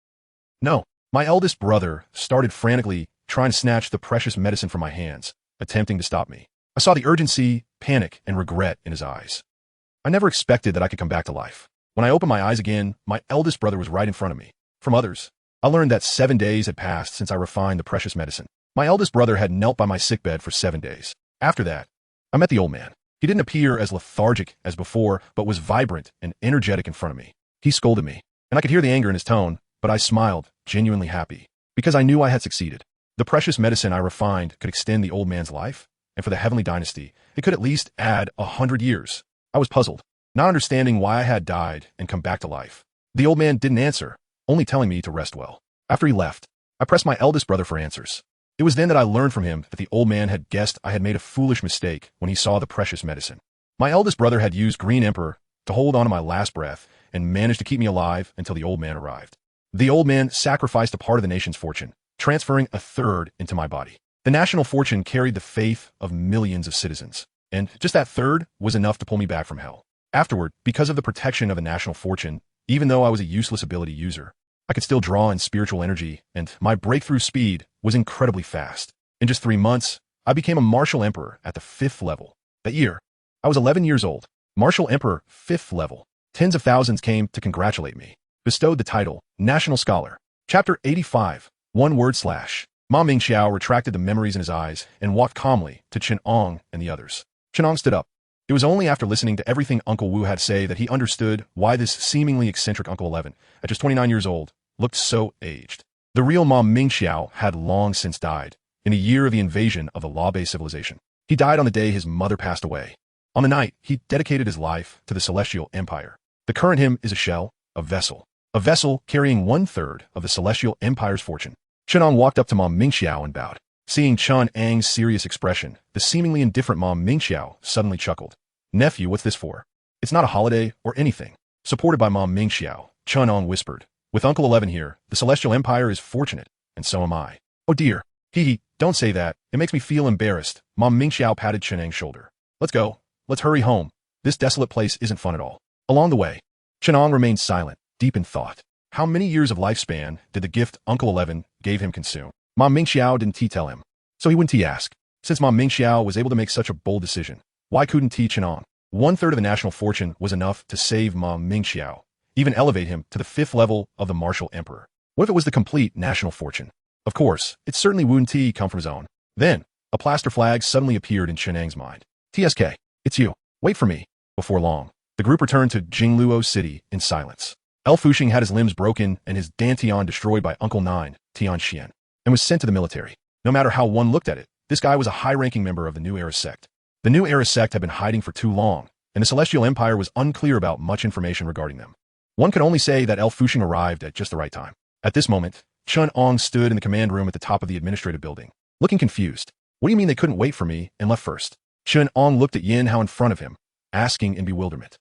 No, my eldest brother started frantically trying to snatch the precious medicine from my hands, attempting to stop me. I saw the urgency, panic, and regret in his eyes. I never expected that I could come back to life. When I opened my eyes again, my eldest brother was right in front of me. From others, I learned that 7 days had passed since I refined the precious medicine. My eldest brother had knelt by my sickbed for 7 days. After that, I met the old man. He didn't appear as lethargic as before, but was vibrant and energetic in front of me. He scolded me, and I could hear the anger in his tone, but I smiled, genuinely happy, because I knew I had succeeded. The precious medicine I refined could extend the old man's life, and for the Heavenly Dynasty, it could at least add 100 years. I was puzzled, not understanding why I had died and come back to life. The old man didn't answer, only telling me to rest well. After he left, I pressed my eldest brother for answers. It was then that I learned from him that the old man had guessed I had made a foolish mistake when he saw the precious medicine. My eldest brother had used Green Emperor to hold on to my last breath and managed to keep me alive until the old man arrived. The old man sacrificed a part of the nation's fortune, transferring a third into my body. The national fortune carried the faith of millions of citizens, and just that third was enough to pull me back from hell. Afterward, because of the protection of the national fortune, even though I was a useless ability user, I could still draw in spiritual energy, and my breakthrough speed was incredibly fast. In just 3 months, I became a Martial Emperor at the 5th level. That year, I was 11 years old. Martial Emperor, 5th level. Tens of thousands came to congratulate me. Bestowed the title, National Scholar. Chapter 85, One Word / Ma Mingxiao retracted the memories in his eyes and walked calmly to Chen Ang and the others. Chen Ang stood up. It was only after listening to everything Uncle Wu had to say that he understood why this seemingly eccentric Uncle 11, at just 29 years old, looked so aged. The real Ma Mingxiao had long since died, in the year of the invasion of the law-based civilization. He died on the day his mother passed away. On the night, he dedicated his life to the Celestial Empire. The current him is a shell, a vessel carrying 1/3 of the Celestial Empire's fortune. Chen Ang walked up to Ma Mingxiao and bowed. Seeing Chen Ang's serious expression, the seemingly indifferent Ma Mingxiao suddenly chuckled. Nephew, what's this for? It's not a holiday or anything. Supported by Ma Mingxiao, Chen Ang whispered. With Uncle 11 here, the Celestial Empire is fortunate, and so am I. Oh dear. Hee, don't say that. It makes me feel embarrassed. Ma Mingxiao patted Chen Ang's shoulder. Let's go. let's hurry home. This desolate place isn't fun at all. Along the way, Chen Ang remained silent, deep in thought. How many years of lifespan did the gift Uncle 11 gave him consume? Mom Mingxiao didn't tell him. So he wouldn't ask. Since Mom Mingxiao was able to make such a bold decision, why couldn't Chen Ang? 1/3 of the national fortune was enough to save Mom Mingxiao, even elevate him to the 5th level of the martial emperor. What if it was the complete national fortune? Of course, it certainly wouldn't come from his own. Then, a plaster flag suddenly appeared in Chen Ang's mind. TSK, it's you. Wait for me. Before long, the group returned to Jingluo City in silence. El Fuxing had his limbs broken and his Dantian destroyed by Uncle 9, Tianxian, and was sent to the military. No matter how one looked at it, this guy was a high-ranking member of the New Era sect. The New Era sect had been hiding for too long, and the Celestial Empire was unclear about much information regarding them. One could only say that El Fuxing arrived at just the right time. At this moment, Chen Ang stood in the command room at the top of the administrative building, looking confused. What do you mean they couldn't wait for me and left first? Chen Ang looked at Yin Hao in front of him, asking in bewilderment.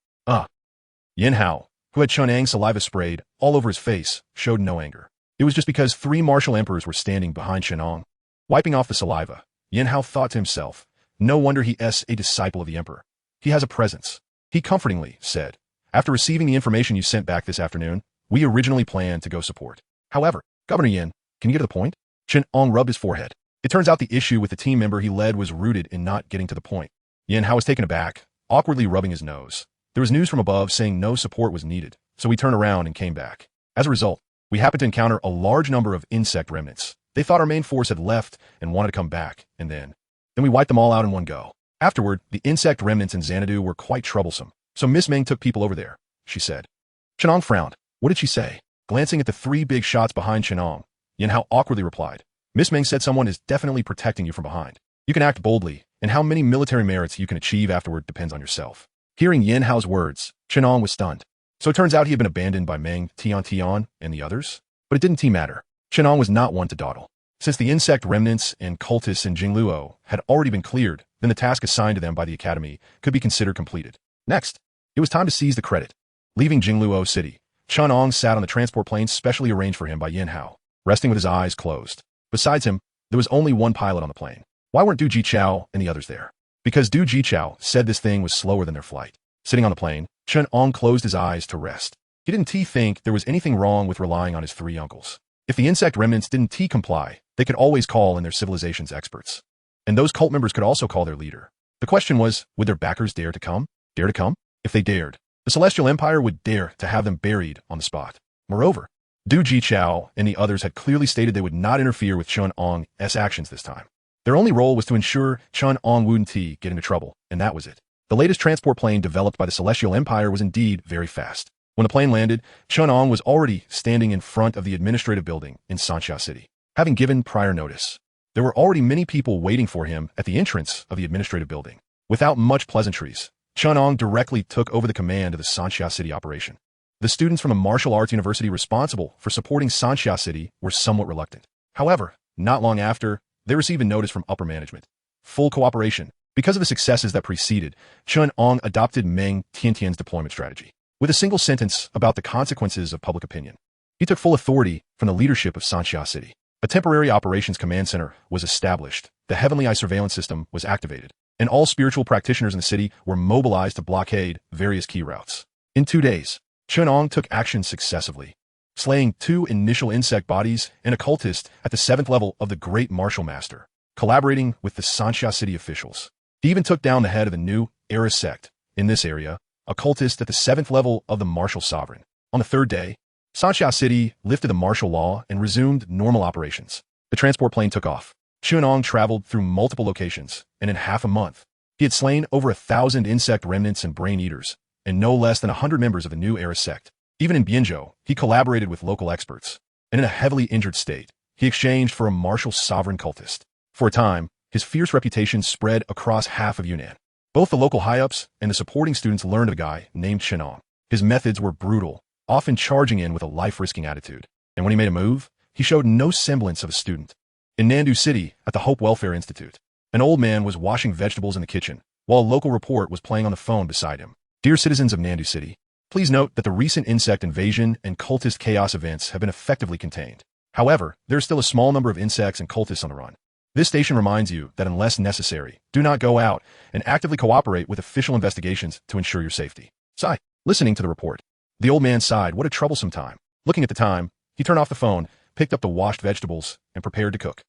Yin Hao, who had Chen Ang's saliva sprayed all over his face, showed no anger. It was just because 3 martial emperors were standing behind Chen Ang. Wiping off the saliva, Yin Hao thought to himself, no wonder he's a disciple of the emperor. He has a presence. He comfortingly said, after receiving the information you sent back this afternoon, we originally planned to go support. However, Governor Yin, can you get to the point? Chen Ang rubbed his forehead. It turns out the issue with the team member he led was rooted in not getting to the point. Yin Hao was taken aback, awkwardly rubbing his nose. There was news from above saying no support was needed, so we turned around and came back. As a result, we happened to encounter a large number of insect remnants. They thought our main force had left and wanted to come back, and then we wiped them all out in one go. Afterward, the insect remnants in Xanadu were quite troublesome, so Miss Meng took people over there, she said. Chen Ang frowned. What did she say? Glancing at the 3 big shots behind Chen Ang, Yin Hao awkwardly replied, Miss Meng said someone is definitely protecting you from behind. You can act boldly, and how many military merits you can achieve afterward depends on yourself. Hearing Yin Hao's words, Chen Ang was stunned. So it turns out he had been abandoned by Meng, Tian, and the others? But it didn't matter. Chen Ang was not one to dawdle. Since the insect remnants and cultists in Jingluo had already been cleared, then the task assigned to them by the academy could be considered completed. Next, it was time to seize the credit. Leaving Jingluo City, Chen Ang sat on the transport plane specially arranged for him by Yin Hao, resting with his eyes closed. Besides him, there was only one pilot on the plane. Why weren't Du Jichao and the others there? Because Du Jichao said this thing was slower than their flight. Sitting on the plane, Chen Ang closed his eyes to rest. He didn't think there was anything wrong with relying on his 3 uncles. If the insect remnants didn't comply, they could always call in their civilization's experts. And those cult members could also call their leader. The question was, would their backers dare to come? Dare to come? If they dared, the Celestial Empire would dare to have them buried on the spot. Moreover, Du Jichao and the others had clearly stated they would not interfere with Chen Ang's actions this time. Their only role was to ensure Chen Ang wouldn't get into trouble, and that was it. The latest transport plane developed by the Celestial Empire was indeed very fast. When the plane landed, Chen Ang was already standing in front of the administrative building in Sanxia City. Having given prior notice, there were already many people waiting for him at the entrance of the administrative building. Without much pleasantries, Chen Ang directly took over the command of the Sanxia City operation. The students from a martial arts university responsible for supporting Sanxia City were somewhat reluctant. However, not long after, they received a notice from upper management. Full cooperation. Because of the successes that preceded, Chen Ang adopted Meng Tiantian's deployment strategy. With a single sentence about the consequences of public opinion, he took full authority from the leadership of Sanxia City. A temporary operations command center was established, the Heavenly Eye surveillance system was activated, and all spiritual practitioners in the city were mobilized to blockade various key routes. In 2 days, Chen Ang took action successively, slaying 2 initial insect bodies and a cultist at the 7th level of the Great Martial Master, collaborating with the Sanxia City officials. He even took down the head of the New Era sect, in this area, a cultist at the 7th level of the Martial Sovereign. On the 3rd day, Sanxia City lifted the martial law and resumed normal operations. The transport plane took off. Chen Ang traveled through multiple locations, and in half a month, he had slain over 1,000 insect remnants and brain eaters, and no less than 100 members of the New Era sect. Even in Bianzhou, he collaborated with local experts, and in a heavily injured state, he exchanged for a martial sovereign cultist. For a time, his fierce reputation spread across half of Yunnan. Both the local high-ups and the supporting students learned of a guy named Chen Ang. His methods were brutal, often charging in with a life-risking attitude. And when he made a move, he showed no semblance of a student. In Nandu City, at the Hope Welfare Institute, an old man was washing vegetables in the kitchen, while a local report was playing on the phone beside him. Dear citizens of Nandu City, please note that the recent insect invasion and cultist chaos events have been effectively contained. However, there is still a small number of insects and cultists on the run. This station reminds you that unless necessary, do not go out and actively cooperate with official investigations to ensure your safety. Sigh. Listening to the report, the old man sighed. What a troublesome time. Looking at the time, he turned off the phone, picked up the washed vegetables, and prepared to cook.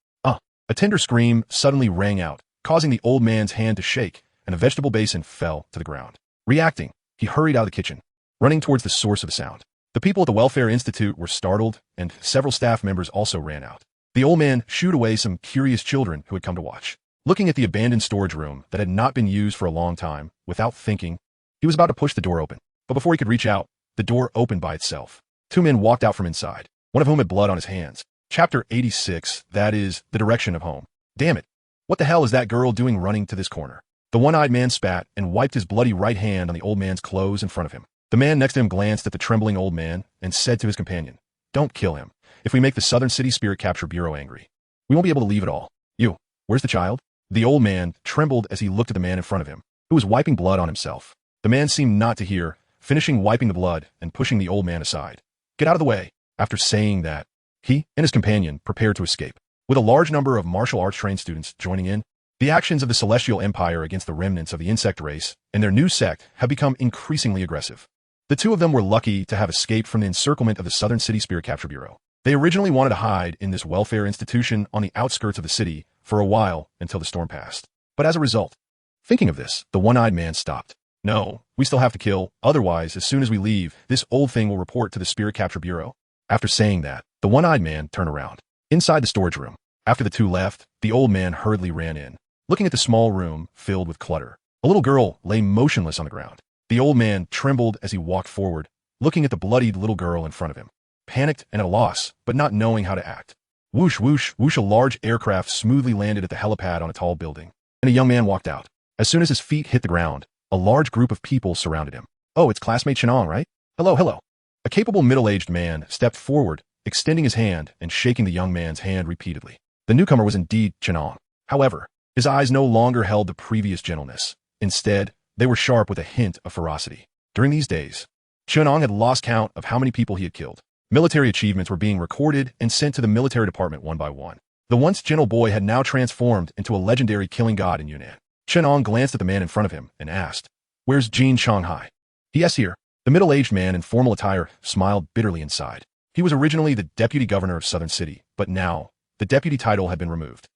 A tender scream suddenly rang out, causing the old man's hand to shake, and the vegetable basin fell to the ground. Reacting, he hurried out of the kitchen, running towards the source of the sound. The people at the Welfare Institute were startled, and several staff members also ran out. The old man shooed away some curious children who had come to watch. Looking at the abandoned storage room that had not been used for a long time, without thinking, he was about to push the door open. But before he could reach out, the door opened by itself. Two men walked out from inside, one of whom had blood on his hands. Chapter 86, that is, the direction of home. Damn it. What the hell is that girl doing running to this corner? The one-eyed man spat and wiped his bloody right hand on the old man's clothes in front of him. The man next to him glanced at the trembling old man and said to his companion, "Don't kill him. If we make the Southern City Spirit Capture Bureau angry, we won't be able to leave it all. You, where's the child?" The old man trembled as he looked at the man in front of him, who was wiping blood on himself. The man seemed not to hear, finishing wiping the blood and pushing the old man aside. "Get out of the way." After saying that, he and his companion prepared to escape. With a large number of martial arts trained students joining in, the actions of the Celestial Empire against the remnants of the insect race and their new sect have become increasingly aggressive. The two of them were lucky to have escaped from the encirclement of the Southern City Spirit Capture Bureau. They originally wanted to hide in this welfare institution on the outskirts of the city for a while until the storm passed. But as a result, thinking of this, the one-eyed man stopped. "No, we still have to kill, otherwise, as soon as we leave, this old thing will report to the Spirit Capture Bureau." After saying that, the one-eyed man turned around. Inside the storage room, after the two left, the old man hurriedly ran in, looking at the small room filled with clutter. A little girl lay motionless on the ground. The old man trembled as he walked forward, looking at the bloodied little girl in front of him, panicked and at a loss, but not knowing how to act. Whoosh, whoosh, whoosh, a large aircraft smoothly landed at the helipad on a tall building, and a young man walked out. As soon as his feet hit the ground, a large group of people surrounded him. "Oh, it's classmate Chen Ang, right? Hello, hello." A capable middle-aged man stepped forward, extending his hand and shaking the young man's hand repeatedly. The newcomer was indeed Chen Ang. However, his eyes no longer held the previous gentleness. Instead, they were sharp with a hint of ferocity. During these days, Chen Ang had lost count of how many people he had killed. Military achievements were being recorded and sent to the military department one by one. The once gentle boy had now transformed into a legendary killing god in Yunnan. Chen Ang glanced at the man in front of him and asked, "Where's Jin Shanghai?" "Yes, here." The middle-aged man in formal attire smiled bitterly inside. He was originally the deputy governor of Southern City, but now, the deputy title had been removed.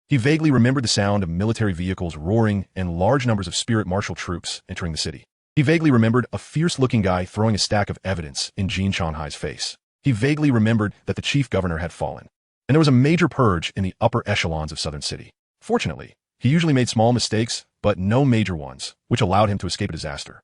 He vaguely remembered the sound of military vehicles roaring and large numbers of spirit martial troops entering the city. He vaguely remembered a fierce-looking guy throwing a stack of evidence in Jin Shanghai's face. He vaguely remembered that the chief governor had fallen, and there was a major purge in the upper echelons of Southern City. Fortunately, he usually made small mistakes, but no major ones, which allowed him to escape a disaster.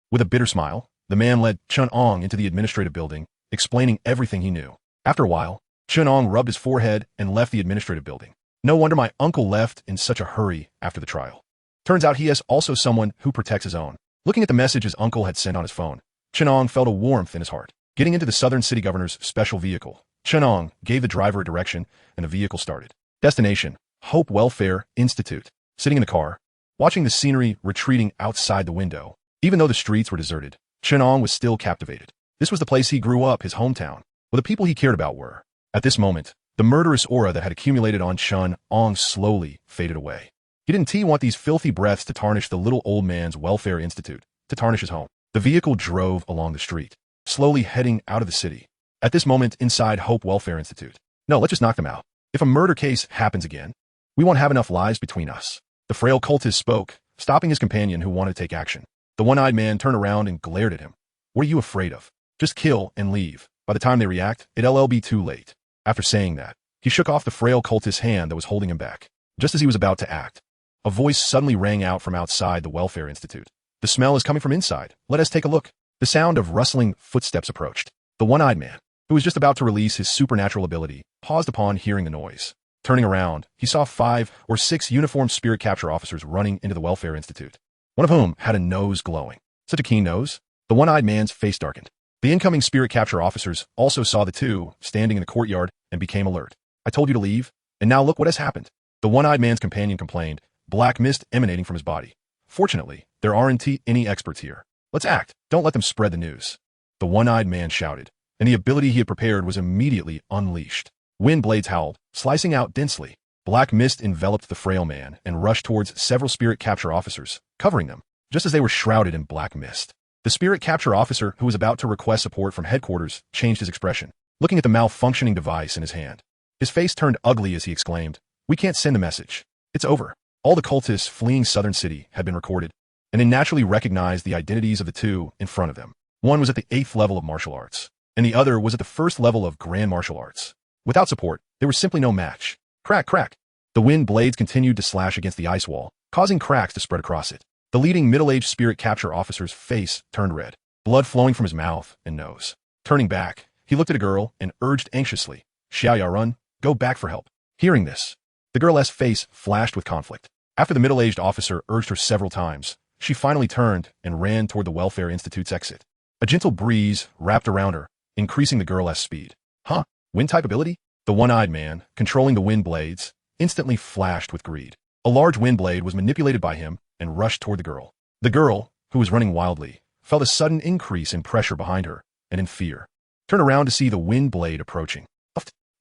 With a bitter smile, the man led Chen Ang into the administrative building, explaining everything he knew. After a while, Chen Ang rubbed his forehead and left the administrative building. "No wonder my uncle left in such a hurry after the trial. Turns out he is also someone who protects his own." Looking at the message his uncle had sent on his phone, Chen Ang felt a warmth in his heart. Getting into the Southern City Governor's special vehicle, Chen Ang gave the driver a direction, and the vehicle started. Destination, Hope Welfare Institute. Sitting in the car, watching the scenery retreating outside the window, even though the streets were deserted, Chen Ang was still captivated. This was the place he grew up, his hometown, where the people he cared about were. At this moment, the murderous aura that had accumulated on Chen Ang slowly faded away. He didn't want these filthy breaths to tarnish the little old man's welfare institute, to tarnish his home. The vehicle drove along the street, slowly heading out of the city. At this moment, inside Hope Welfare Institute. "No, let's just knock them out. If a murder case happens again, we won't have enough lives between us." The frail cultist spoke, stopping his companion who wanted to take action. The one-eyed man turned around and glared at him. "What are you afraid of? Just kill and leave. By the time they react, it'll be too late." After saying that, he shook off the frail cultist's hand that was holding him back. Just as he was about to act, a voice suddenly rang out from outside the Welfare Institute. "The smell is coming from inside. Let us take a look." The sound of rustling footsteps approached. The one-eyed man, who was just about to release his supernatural ability, paused upon hearing the noise. Turning around, he saw 5 or 6 uniformed spirit capture officers running into the Welfare Institute, one of whom had a nose glowing. Such a keen nose. The one-eyed man's face darkened. The incoming spirit capture officers also saw the two standing in the courtyard and became alert. "I told you to leave, and now look what has happened." The one-eyed man's companion complained, black mist emanating from his body. "Fortunately, there aren't any experts here. Let's act. Don't let them spread the news." The one-eyed man shouted, and the ability he had prepared was immediately unleashed. Wind blades howled, slicing out densely. Black mist enveloped the frail man and rushed towards several spirit capture officers, covering them, just as they were shrouded in black mist. The spirit capture officer, who was about to request support from headquarters, changed his expression, looking at the malfunctioning device in his hand. His face turned ugly as he exclaimed, "We can't send the message. It's over." All the cultists fleeing Southern City had been recorded, and they naturally recognized the identities of the two in front of them. One was at the 8th level of martial arts, and the other was at the 1st level of grand martial arts. Without support, there was simply no match. Crack, crack. The wind blades continued to slash against the ice wall, causing cracks to spread across it. The leading middle-aged spirit capture officer's face turned red, blood flowing from his mouth and nose. Turning back, he looked at a girl and urged anxiously, "Xiao Run, go back for help." Hearing this, the girl's face flashed with conflict. After the middle-aged officer urged her several times, she finally turned and ran toward the Welfare Institute's exit. A gentle breeze wrapped around her, increasing the girl's speed. Huh? Wind-type ability? The one-eyed man, controlling the wind blades, instantly flashed with greed. A large wind blade was manipulated by him and rushed toward the girl. The girl, who was running wildly, felt a sudden increase in pressure behind her and in fear. Turned around to see the wind blade approaching.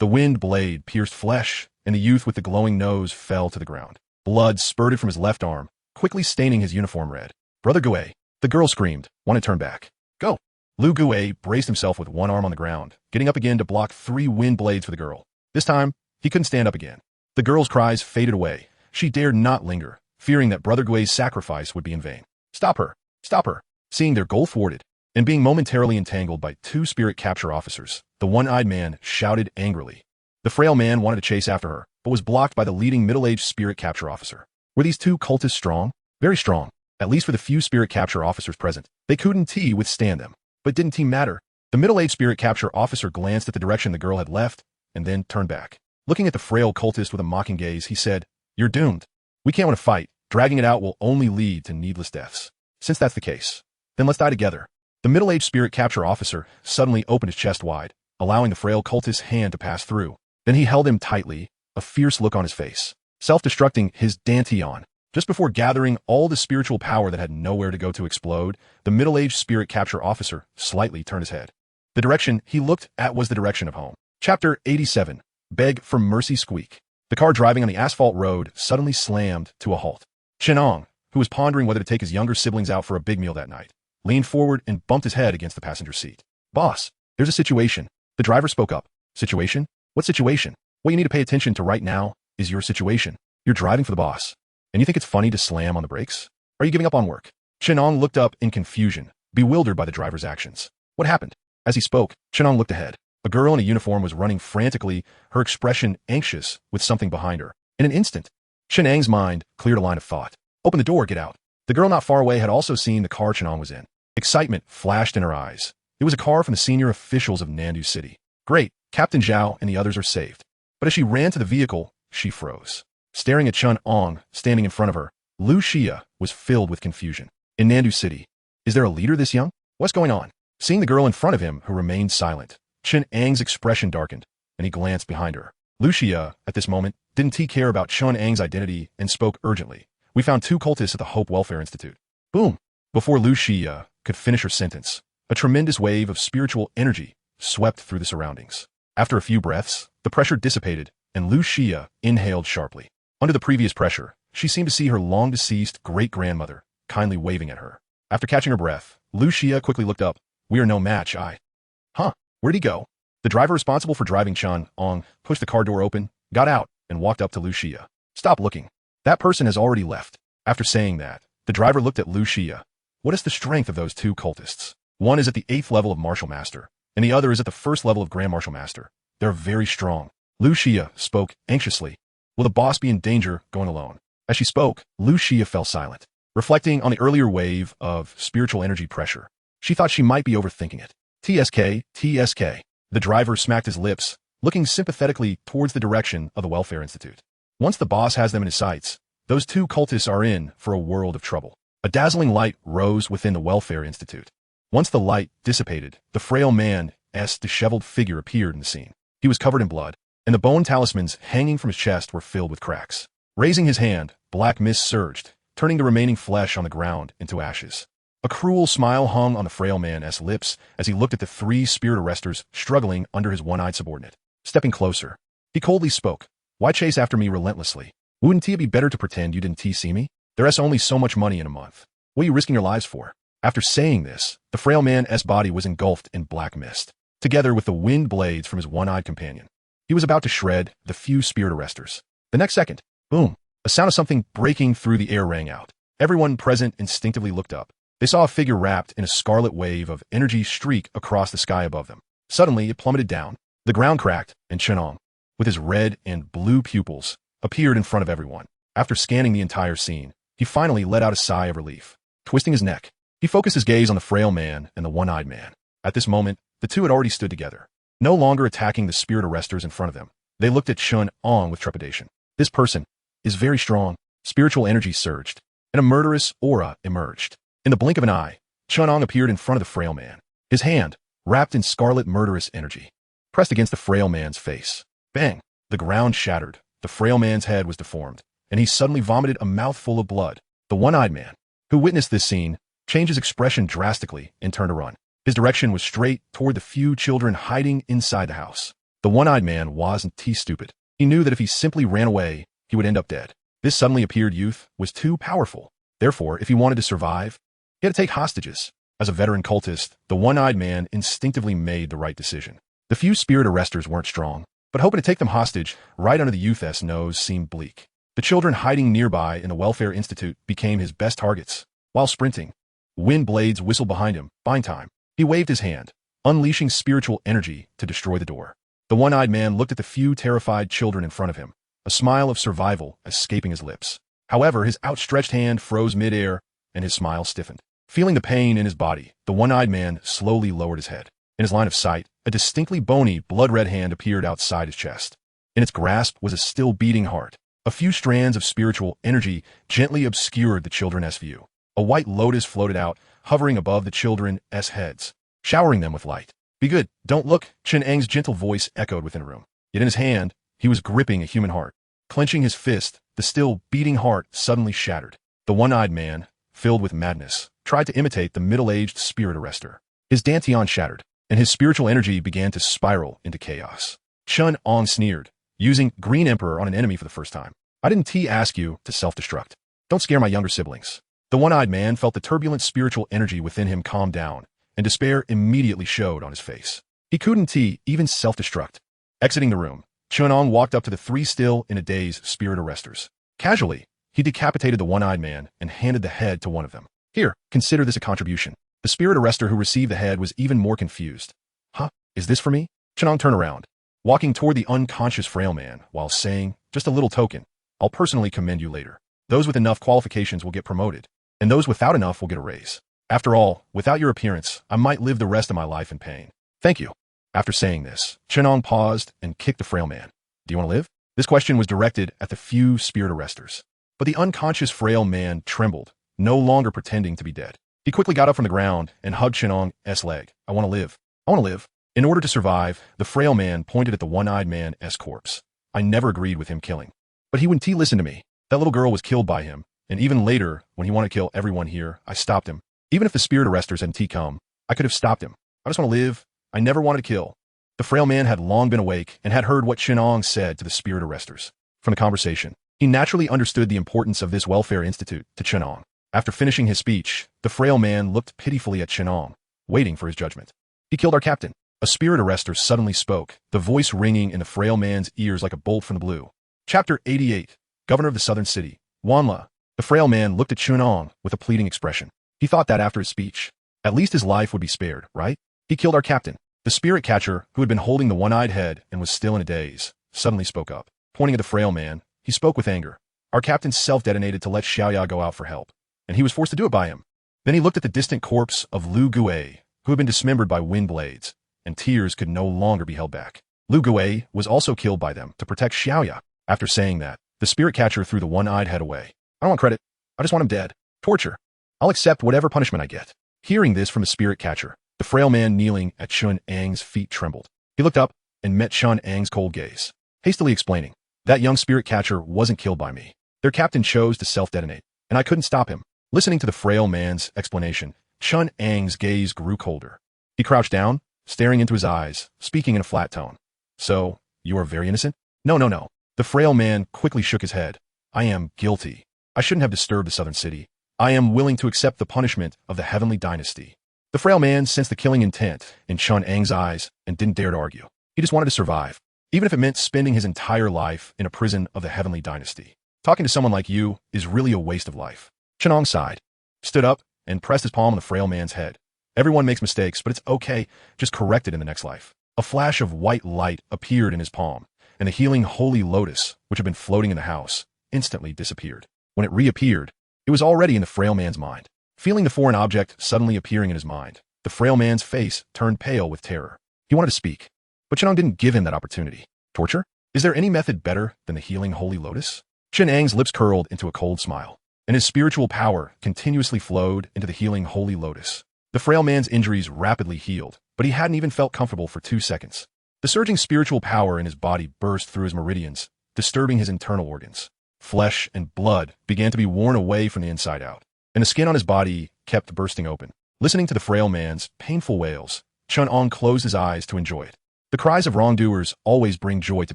The wind blade pierced flesh, and the youth with the glowing nose fell to the ground. Blood spurted from his left arm, quickly staining his uniform red. "Brother Gue!" The girl screamed, want to turn back. "Go!" Lu Gue braced himself with one arm on the ground, getting up again to block 3 wind blades for the girl. This time, he couldn't stand up again. The girl's cries faded away. She dared not linger, fearing that Brother Gue's sacrifice would be in vain. "Stop her! Stop her!" Seeing their goal thwarted, and being momentarily entangled by 2 spirit capture officers, the one-eyed man shouted angrily. The frail man wanted to chase after her, but was blocked by the leading middle-aged spirit capture officer. Were these 2 cultists strong? Very strong. At least for the few spirit capture officers present. They couldn't withstand them. But didn't matter. The middle-aged spirit capture officer glanced at the direction the girl had left, and then turned back. Looking at the frail cultist with a mocking gaze, he said, "You're doomed. We can't want to fight. Dragging it out will only lead to needless deaths. Since that's the case, then let's die together." The middle-aged spirit capture officer suddenly opened his chest wide, allowing the frail cultist's hand to pass through. Then he held him tightly, a fierce look on his face, self-destructing his dantian. Just before gathering all the spiritual power that had nowhere to go to explode, the middle-aged spirit capture officer slightly turned his head. The direction he looked at was the direction of home. Chapter 87. Beg for Mercy Squeak. The car driving on the asphalt road suddenly slammed to a halt. Chen Ang, who was pondering whether to take his younger siblings out for a big meal that night, leaned forward and bumped his head against the passenger seat. "Boss, there's a situation." The driver spoke up. "Situation? What situation?" "What you need to pay attention to right now is your situation. You're driving for the boss. And you think it's funny to slam on the brakes? Are you giving up on work?" Chen Ang looked up in confusion, bewildered by the driver's actions. "What happened?" As he spoke, Chen Ang looked ahead. A girl in a uniform was running frantically, her expression anxious with something behind her. In an instant, Chen Ang's mind cleared a line of thought. "Open the door, get out." The girl not far away had also seen the car Chen Ang was in. Excitement flashed in her eyes. It was a car from the senior officials of Nandu City. "Great, Captain Zhao and the others are saved." But as she ran to the vehicle, she froze. Staring at Chen Ang standing in front of her, Lu Xia was filled with confusion. In Nandu City, is there a leader this young? What's going on? Seeing the girl in front of him, who remained silent, Chen Ang's expression darkened, and he glanced behind her. Lu Xia, at this moment, didn't care about Chen Ang's identity and spoke urgently. "We found 2 cultists at the Hope Welfare Institute." Boom! Before Lu Xia could finish her sentence, a tremendous wave of spiritual energy swept through the surroundings. After a few breaths, the pressure dissipated, and Lu Xia inhaled sharply. Under the previous pressure, she seemed to see her long-deceased great-grandmother kindly waving at her. After catching her breath, Lu Xia quickly looked up. "We are no match, Huh? Where'd he go?" The driver responsible for driving Chen Ang pushed the car door open, got out, and walked up to Lu Xia. "Stop looking. That person has already left." After saying that, the driver looked at Lu Xia. "What is the strength of those 2 cultists? One is at the 8th level of Martial Master, and the other is at the 1st level of Grand Martial Master. They're very strong." Lu Xia spoke anxiously. "Will the boss be in danger going alone?" As she spoke, Lu Xia fell silent. Reflecting on the earlier wave of spiritual energy pressure, she thought she might be overthinking it. TSK. The driver smacked his lips, looking sympathetically towards the direction of the Welfare Institute. Once the boss has them in his sights, those 2 cultists are in for a world of trouble. A dazzling light rose within the Welfare Institute. Once the light dissipated, the frail man's disheveled figure appeared in the scene. He was covered in blood, and the bone talismans hanging from his chest were filled with cracks. Raising his hand, black mist surged, turning the remaining flesh on the ground into ashes. A cruel smile hung on the frail man's lips as he looked at the 3 spirit arresters struggling under his one-eyed subordinate. Stepping closer, he coldly spoke, Why chase after me relentlessly? Wouldn't it be better to pretend you didn't see me? There's only so much money in a month. What are you risking your lives for? After saying this, the frail man's body was engulfed in black mist, together with the wind blades from his one-eyed companion. He was about to shred the few spirit arresters. The next second, boom, a sound of something breaking through the air rang out. Everyone present instinctively looked up. They saw a figure wrapped in a scarlet wave of energy streak across the sky above them. Suddenly, it plummeted down. The ground cracked, and Chen Ang, with his red and blue pupils, appeared in front of everyone. After scanning the entire scene, he finally let out a sigh of relief. Twisting his neck, he focused his gaze on the frail man and the one-eyed man. At this moment, the two had already stood together, no longer attacking the spirit arresters in front of them. They looked at Chen Ang with trepidation. This person is very strong. Spiritual energy surged, and a murderous aura emerged. In the blink of an eye, Chen Ang appeared in front of the frail man, his hand, wrapped in scarlet murderous energy, pressed against the frail man's face. Bang! The ground shattered, the frail man's head was deformed, and he suddenly vomited a mouthful of blood. The one-eyed man, who witnessed this scene, changed his expression drastically and turned to run. His direction was straight toward the few children hiding inside the house. The one-eyed man wasn't stupid. He knew that if he simply ran away, he would end up dead. This suddenly appeared youth was too powerful. Therefore, if he wanted to survive, he had to take hostages. As a veteran cultist, the one-eyed man instinctively made the right decision. The few spirit arresters weren't strong, but hoping to take them hostage right under the youth's nose seemed bleak. The children hiding nearby in the Welfare Institute became his best targets. While sprinting, wind blades whistled behind him, buying time. He waved his hand, unleashing spiritual energy to destroy the door. The one-eyed man looked at the few terrified children in front of him, a smile of survival escaping his lips. However, his outstretched hand froze mid-air, and his smile stiffened. Feeling the pain in his body, the one-eyed man slowly lowered his head. In his line of sight, a distinctly bony, blood-red hand appeared outside his chest. In its grasp was a still-beating heart. A few strands of spiritual energy gently obscured the children's view. A white lotus floated out, hovering above the children's heads, showering them with light. Be good, don't look, Chen Ang's gentle voice echoed within a room. Yet in his hand, he was gripping a human heart. Clenching his fist, the still beating heart suddenly shattered. The one-eyed man, filled with madness, tried to imitate the middle-aged spirit arrester. His dantian shattered, and his spiritual energy began to spiral into chaos. Chen Ang sneered, using Green Emperor on an enemy for the first time. I didn't ask you to self-destruct. Don't scare my younger siblings. The one-eyed man felt the turbulent spiritual energy within him calm down, and despair immediately showed on his face. He couldn't even self-destruct. Exiting the room, Chen Ang walked up to the three still in a daze spirit arresters. Casually, he decapitated the one-eyed man and handed the head to one of them. Here, consider this a contribution. The spirit arrester who received the head was even more confused. Huh? Is this for me? Chen Ang turned around, walking toward the unconscious frail man while saying, just a little token. I'll personally commend you later. Those with enough qualifications will get promoted, and those without enough will get a raise. After all, without your appearance, I might live the rest of my life in pain. Thank you. After saying this, Chen Ang paused and kicked the frail man. Do you want to live? This question was directed at the few spirit arresters. But the unconscious frail man trembled, no longer pretending to be dead. He quickly got up from the ground and hugged Chen Ang's leg. I want to live. I want to live. In order to survive, the frail man pointed at the one-eyed man's corpse. I never agreed with him killing. But he wouldn't listen to me. That little girl was killed by him, and even later, when he wanted to kill everyone here, I stopped him. Even if the spirit arresters hadn't come, I could have stopped him. I just want to live. I never wanted to kill. The frail man had long been awake and had heard what Chen Ang said to the spirit arresters. From the conversation, he naturally understood the importance of this welfare institute to Chen Ang. After finishing his speech, the frail man looked pitifully at Chen Ang, waiting for his judgment. He killed our captain. A spirit arrester suddenly spoke, the voice ringing in the frail man's ears like a bolt from the blue. Chapter 88, Governor of the Southern City, Wanla. The frail man looked at Chen Ang with a pleading expression. He thought that after his speech, at least his life would be spared, right? He killed our captain. The spirit catcher, who had been holding the one-eyed head and was still in a daze, suddenly spoke up. Pointing at the frail man, he spoke with anger. Our captain self-detonated to let Xiaoya go out for help, and he was forced to do it by him. Then he looked at the distant corpse of Lu Gui, who had been dismembered by wind blades, and tears could no longer be held back. Lu Gui was also killed by them to protect Xiaoya. After saying that, the spirit catcher threw the one-eyed head away. I don't want credit. I just want him dead. Torture. I'll accept whatever punishment I get. Hearing this from the spirit catcher, the frail man kneeling at Chen Ang's feet trembled. He looked up and met Chen Ang's cold gaze, hastily explaining, that young spirit catcher wasn't killed by me. Their captain chose to self-detonate, and I couldn't stop him. Listening to the frail man's explanation, Chen Ang's gaze grew colder. He crouched down, staring into his eyes, speaking in a flat tone. So, you are very innocent? No. The frail man quickly shook his head. I am guilty. I shouldn't have disturbed the southern city. I am willing to accept the punishment of the heavenly dynasty. The frail man sensed the killing intent in Chen Ang's eyes and didn't dare to argue. He just wanted to survive, even if it meant spending his entire life in a prison of the heavenly dynasty. Talking to someone like you is really a waste of life. Chen Ang sighed, stood up, and pressed his palm on the frail man's head. Everyone makes mistakes, but it's okay. Just correct it in the next life. A flash of white light appeared in his palm, and the healing holy lotus, which had been floating in the house, instantly disappeared. When it reappeared, it was already in the frail man's mind. Feeling the foreign object suddenly appearing in his mind, the frail man's face turned pale with terror. He wanted to speak, but Chen Ang didn't give him that opportunity. Torture? Is there any method better than the healing holy lotus? Chen Ang's lips curled into a cold smile, and his spiritual power continuously flowed into the healing holy lotus. The frail man's injuries rapidly healed, but he hadn't even felt comfortable for 2 seconds. The surging spiritual power in his body burst through his meridians, disturbing his internal organs. Flesh and blood began to be worn away from the inside out, and the skin on his body kept bursting open. Listening to the frail man's painful wails, Chen Ang closed his eyes to enjoy it. The cries of wrongdoers always bring joy to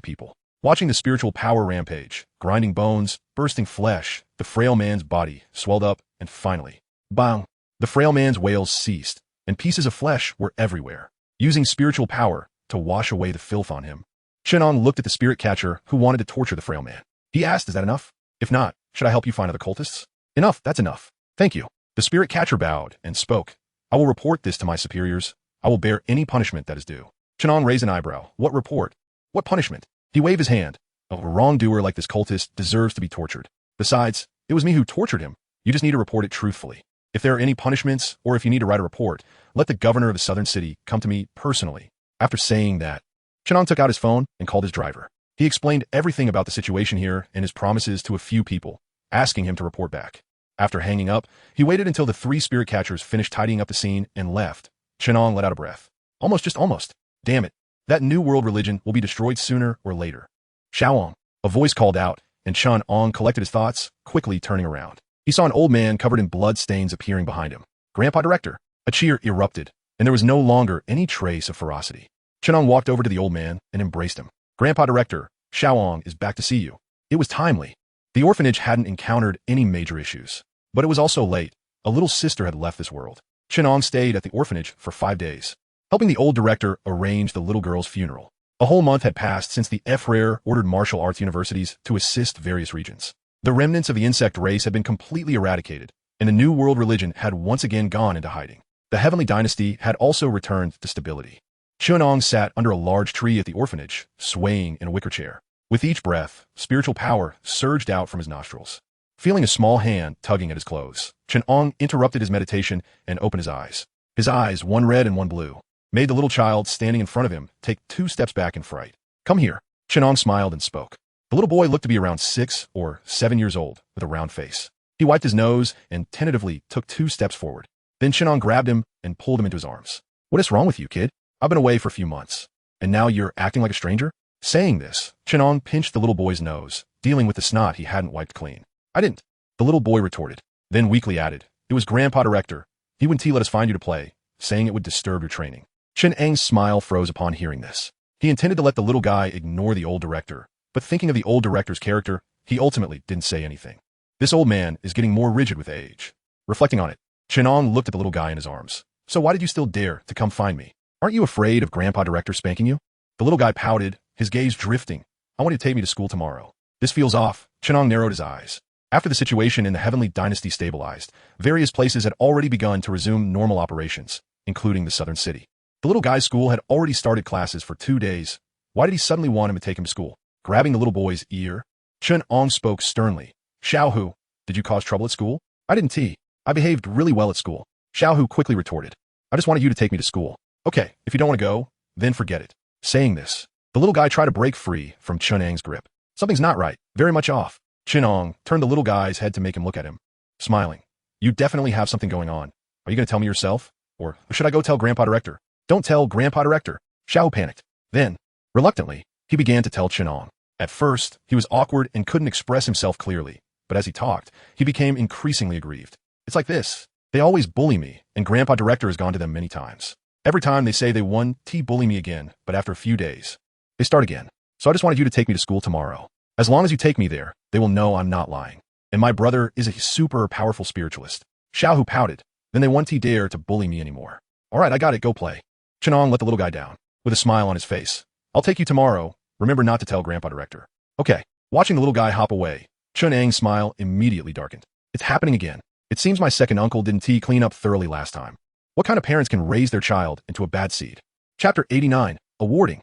people. Watching the spiritual power rampage, grinding bones, bursting flesh, the frail man's body swelled up, and finally, bang! The frail man's wails ceased, and pieces of flesh were everywhere, using spiritual power to wash away the filth on him. Chen Ang looked at the spirit catcher who wanted to torture the frail man. He asked, is that enough? If not, should I help you find other cultists? Enough, that's enough. Thank you. The spirit catcher bowed and spoke. I will report this to my superiors. I will bear any punishment that is due. Chen Ang raised an eyebrow. What report? What punishment? He waved his hand. A wrongdoer like this cultist deserves to be tortured. Besides, it was me who tortured him. You just need to report it truthfully. If there are any punishments, or if you need to write a report, let the governor of the southern city come to me personally. After saying that, Chen Ang took out his phone and called his driver. He explained everything about the situation here and his promises to a few people, asking him to report back. After hanging up, he waited until the 3 spirit catchers finished tidying up the scene and left. Chen Ang let out a breath. Almost. Damn it. That new world religion will be destroyed sooner or later. Xiaoang, a voice called out, and Chen Ang collected his thoughts, quickly turning around. He saw an old man covered in blood stains appearing behind him. Grandpa Director. A cheer erupted, and there was no longer any trace of ferocity. Chen Ang walked over to the old man and embraced him. Grandpa Director, Xiaoang is back to see you. It was timely. The orphanage hadn't encountered any major issues, but it was also late. A little sister had left this world. Chen Ang stayed at the orphanage for 5 days, helping the old director arrange the little girl's funeral. A whole month had passed since the F-Rare ordered martial arts universities to assist various regions. The remnants of the insect race had been completely eradicated, and the new world religion had once again gone into hiding. The heavenly dynasty had also returned to stability. Chen Ang sat under a large tree at the orphanage, swaying in a wicker chair. With each breath, spiritual power surged out from his nostrils. Feeling a small hand tugging at his clothes, Chen Ang interrupted his meditation and opened his eyes. His eyes, one red and one blue, made the little child standing in front of him take 2 steps back in fright. Come here. Chen Ang smiled and spoke. The little boy looked to be around 6 or 7 years old, with a round face. He wiped his nose and tentatively took 2 steps forward. Then Chen Ang grabbed him and pulled him into his arms. What is wrong with you, kid? I've been away for a few months, and now you're acting like a stranger? Saying this, Chen Ang pinched the little boy's nose, dealing with the snot he hadn't wiped clean. I didn't. The little boy retorted, then weakly added, it was Grandpa Director. He wouldn't let us find you to play, saying it would disturb your training. Chen Ang's smile froze upon hearing this. He intended to let the little guy ignore the old director, but thinking of the old director's character, he ultimately didn't say anything. This old man is getting more rigid with age. Reflecting on it, Chen Ang looked at the little guy in his arms. So why did you still dare to come find me? Aren't you afraid of Grandpa Director spanking you? The little guy pouted, his gaze drifting. I want you to take me to school tomorrow. This feels off. Chen Ang narrowed his eyes. After the situation in the Heavenly Dynasty stabilized, various places had already begun to resume normal operations, including the southern city. The little guy's school had already started classes for 2 days. Why did he suddenly want him to take him to school? Grabbing the little boy's ear, Chen Ang spoke sternly. Xiaohu, did you cause trouble at school? I didn't. I behaved really well at school. Xiaohu quickly retorted. I just wanted you to take me to school. Okay, if you don't want to go, then forget it. Saying this, the little guy tried to break free from Chen Ang's grip. Something's not right, very much off. Chen Ang turned the little guy's head to make him look at him, smiling. You definitely have something going on. Are you going to tell me yourself? Or should I go tell Grandpa Director? Don't tell Grandpa Director. Xiao panicked. Then, reluctantly, he began to tell Chen Ang. At first, he was awkward and couldn't express himself clearly, but as he talked, he became increasingly aggrieved. It's like this. They always bully me, and Grandpa Director has gone to them many times. Every time they say they won, bully me again, but after a few days, they start again. So I just wanted you to take me to school tomorrow. As long as you take me there, they will know I'm not lying. And my brother is a super powerful spiritualist. Xiaohu pouted. Then they won't dare to bully me anymore. All right, I got it. Go play. Chen Ang let the little guy down, with a smile on his face. I'll take you tomorrow. Remember not to tell Grandpa Director. Okay. Watching the little guy hop away, Chen Ang's smile immediately darkened. It's happening again. It seems my second uncle didn't clean up thoroughly last time. What kind of parents can raise their child into a bad seed? Chapter 89. Awarding.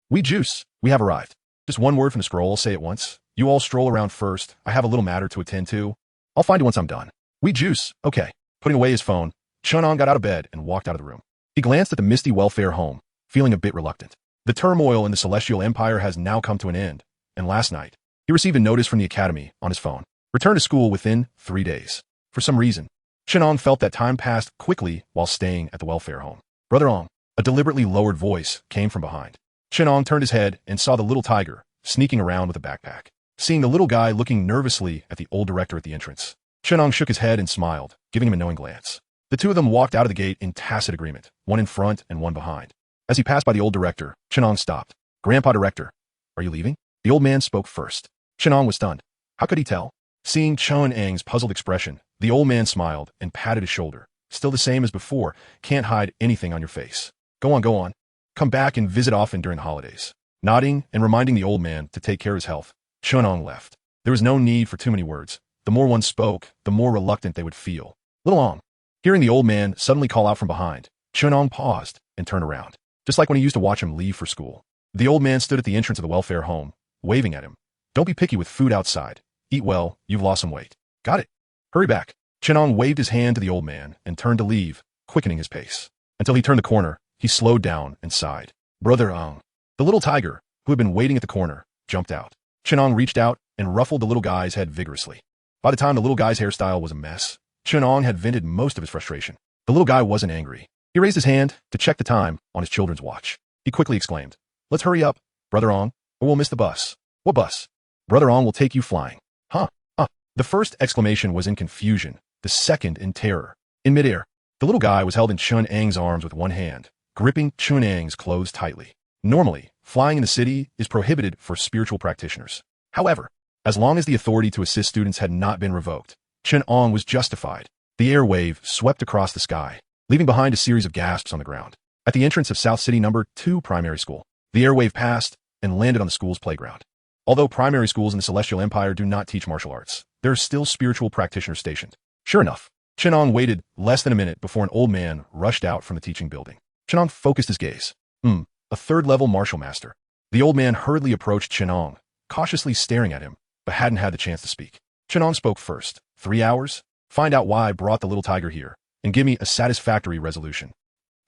We juice. We have arrived. Just one word from the scroll. I'll say it once. You all stroll around first. I have a little matter to attend to. I'll find you once I'm done. We juice. Okay. Putting away his phone, Chen Ang got out of bed and walked out of the room. He glanced at the misty welfare home, feeling a bit reluctant. The turmoil in the Celestial Empire has now come to an end, and last night, he received a notice from the academy on his phone. Return to school within 3 days. For some reason, Chen Ang felt that time passed quickly while staying at the welfare home. Brother Ang, a deliberately lowered voice came from behind. Chen Ang turned his head and saw the little tiger sneaking around with a backpack. Seeing the little guy looking nervously at the old director at the entrance, Chen Ang shook his head and smiled, giving him a knowing glance. The two of them walked out of the gate in tacit agreement, one in front and one behind. As he passed by the old director, Chen Ang stopped. Grandpa Director, are you leaving? The old man spoke first. Chen Ang was stunned. How could he tell? Seeing Chen Ang's puzzled expression, the old man smiled and patted his shoulder. Still the same as before, can't hide anything on your face. Go on, go on. Come back and visit often during the holidays. Nodding and reminding the old man to take care of his health, Chen Ang left. There was no need for too many words. The more one spoke, the more reluctant they would feel. Little Ang. Hearing the old man suddenly call out from behind, Chen Ang paused and turned around, just like when he used to watch him leave for school. The old man stood at the entrance of the welfare home, waving at him. Don't be picky with food outside. Eat well, you've lost some weight. Got it. Hurry back. Chen Ang waved his hand to the old man and turned to leave, quickening his pace. Until he turned the corner, he slowed down and sighed. Brother Ang. The little tiger, who had been waiting at the corner, jumped out. Chen Ang reached out and ruffled the little guy's head vigorously. By the time the little guy's hairstyle was a mess, Chen Ang had vented most of his frustration. The little guy wasn't angry. He raised his hand to check the time on his children's watch. He quickly exclaimed, Let's hurry up, Brother Ang, or we'll miss the bus. What bus? Brother Ang will take you flying. Huh? The first exclamation was in confusion, the second in terror. In midair, the little guy was held in Chen Ang's arms with one hand, gripping Chen Ang's clothes tightly. Normally, flying in the city is prohibited for spiritual practitioners. However, as long as the authority to assist students had not been revoked, Chen Ang was justified. The air wave swept across the sky, leaving behind a series of gasps on the ground. At the entrance of South City No. 2 Primary School, the air wave passed and landed on the school's playground. Although primary schools in the Celestial Empire do not teach martial arts, there are still spiritual practitioners stationed. Sure enough, Chen Ang waited less than a minute before an old man rushed out from the teaching building. Chen Ang focused his gaze. A third-level martial master. The old man hurriedly approached Chen Ang, cautiously staring at him, but hadn't had the chance to speak. Chen Ang spoke first. 3 hours? Find out why I brought the little tiger here, and give me a satisfactory resolution.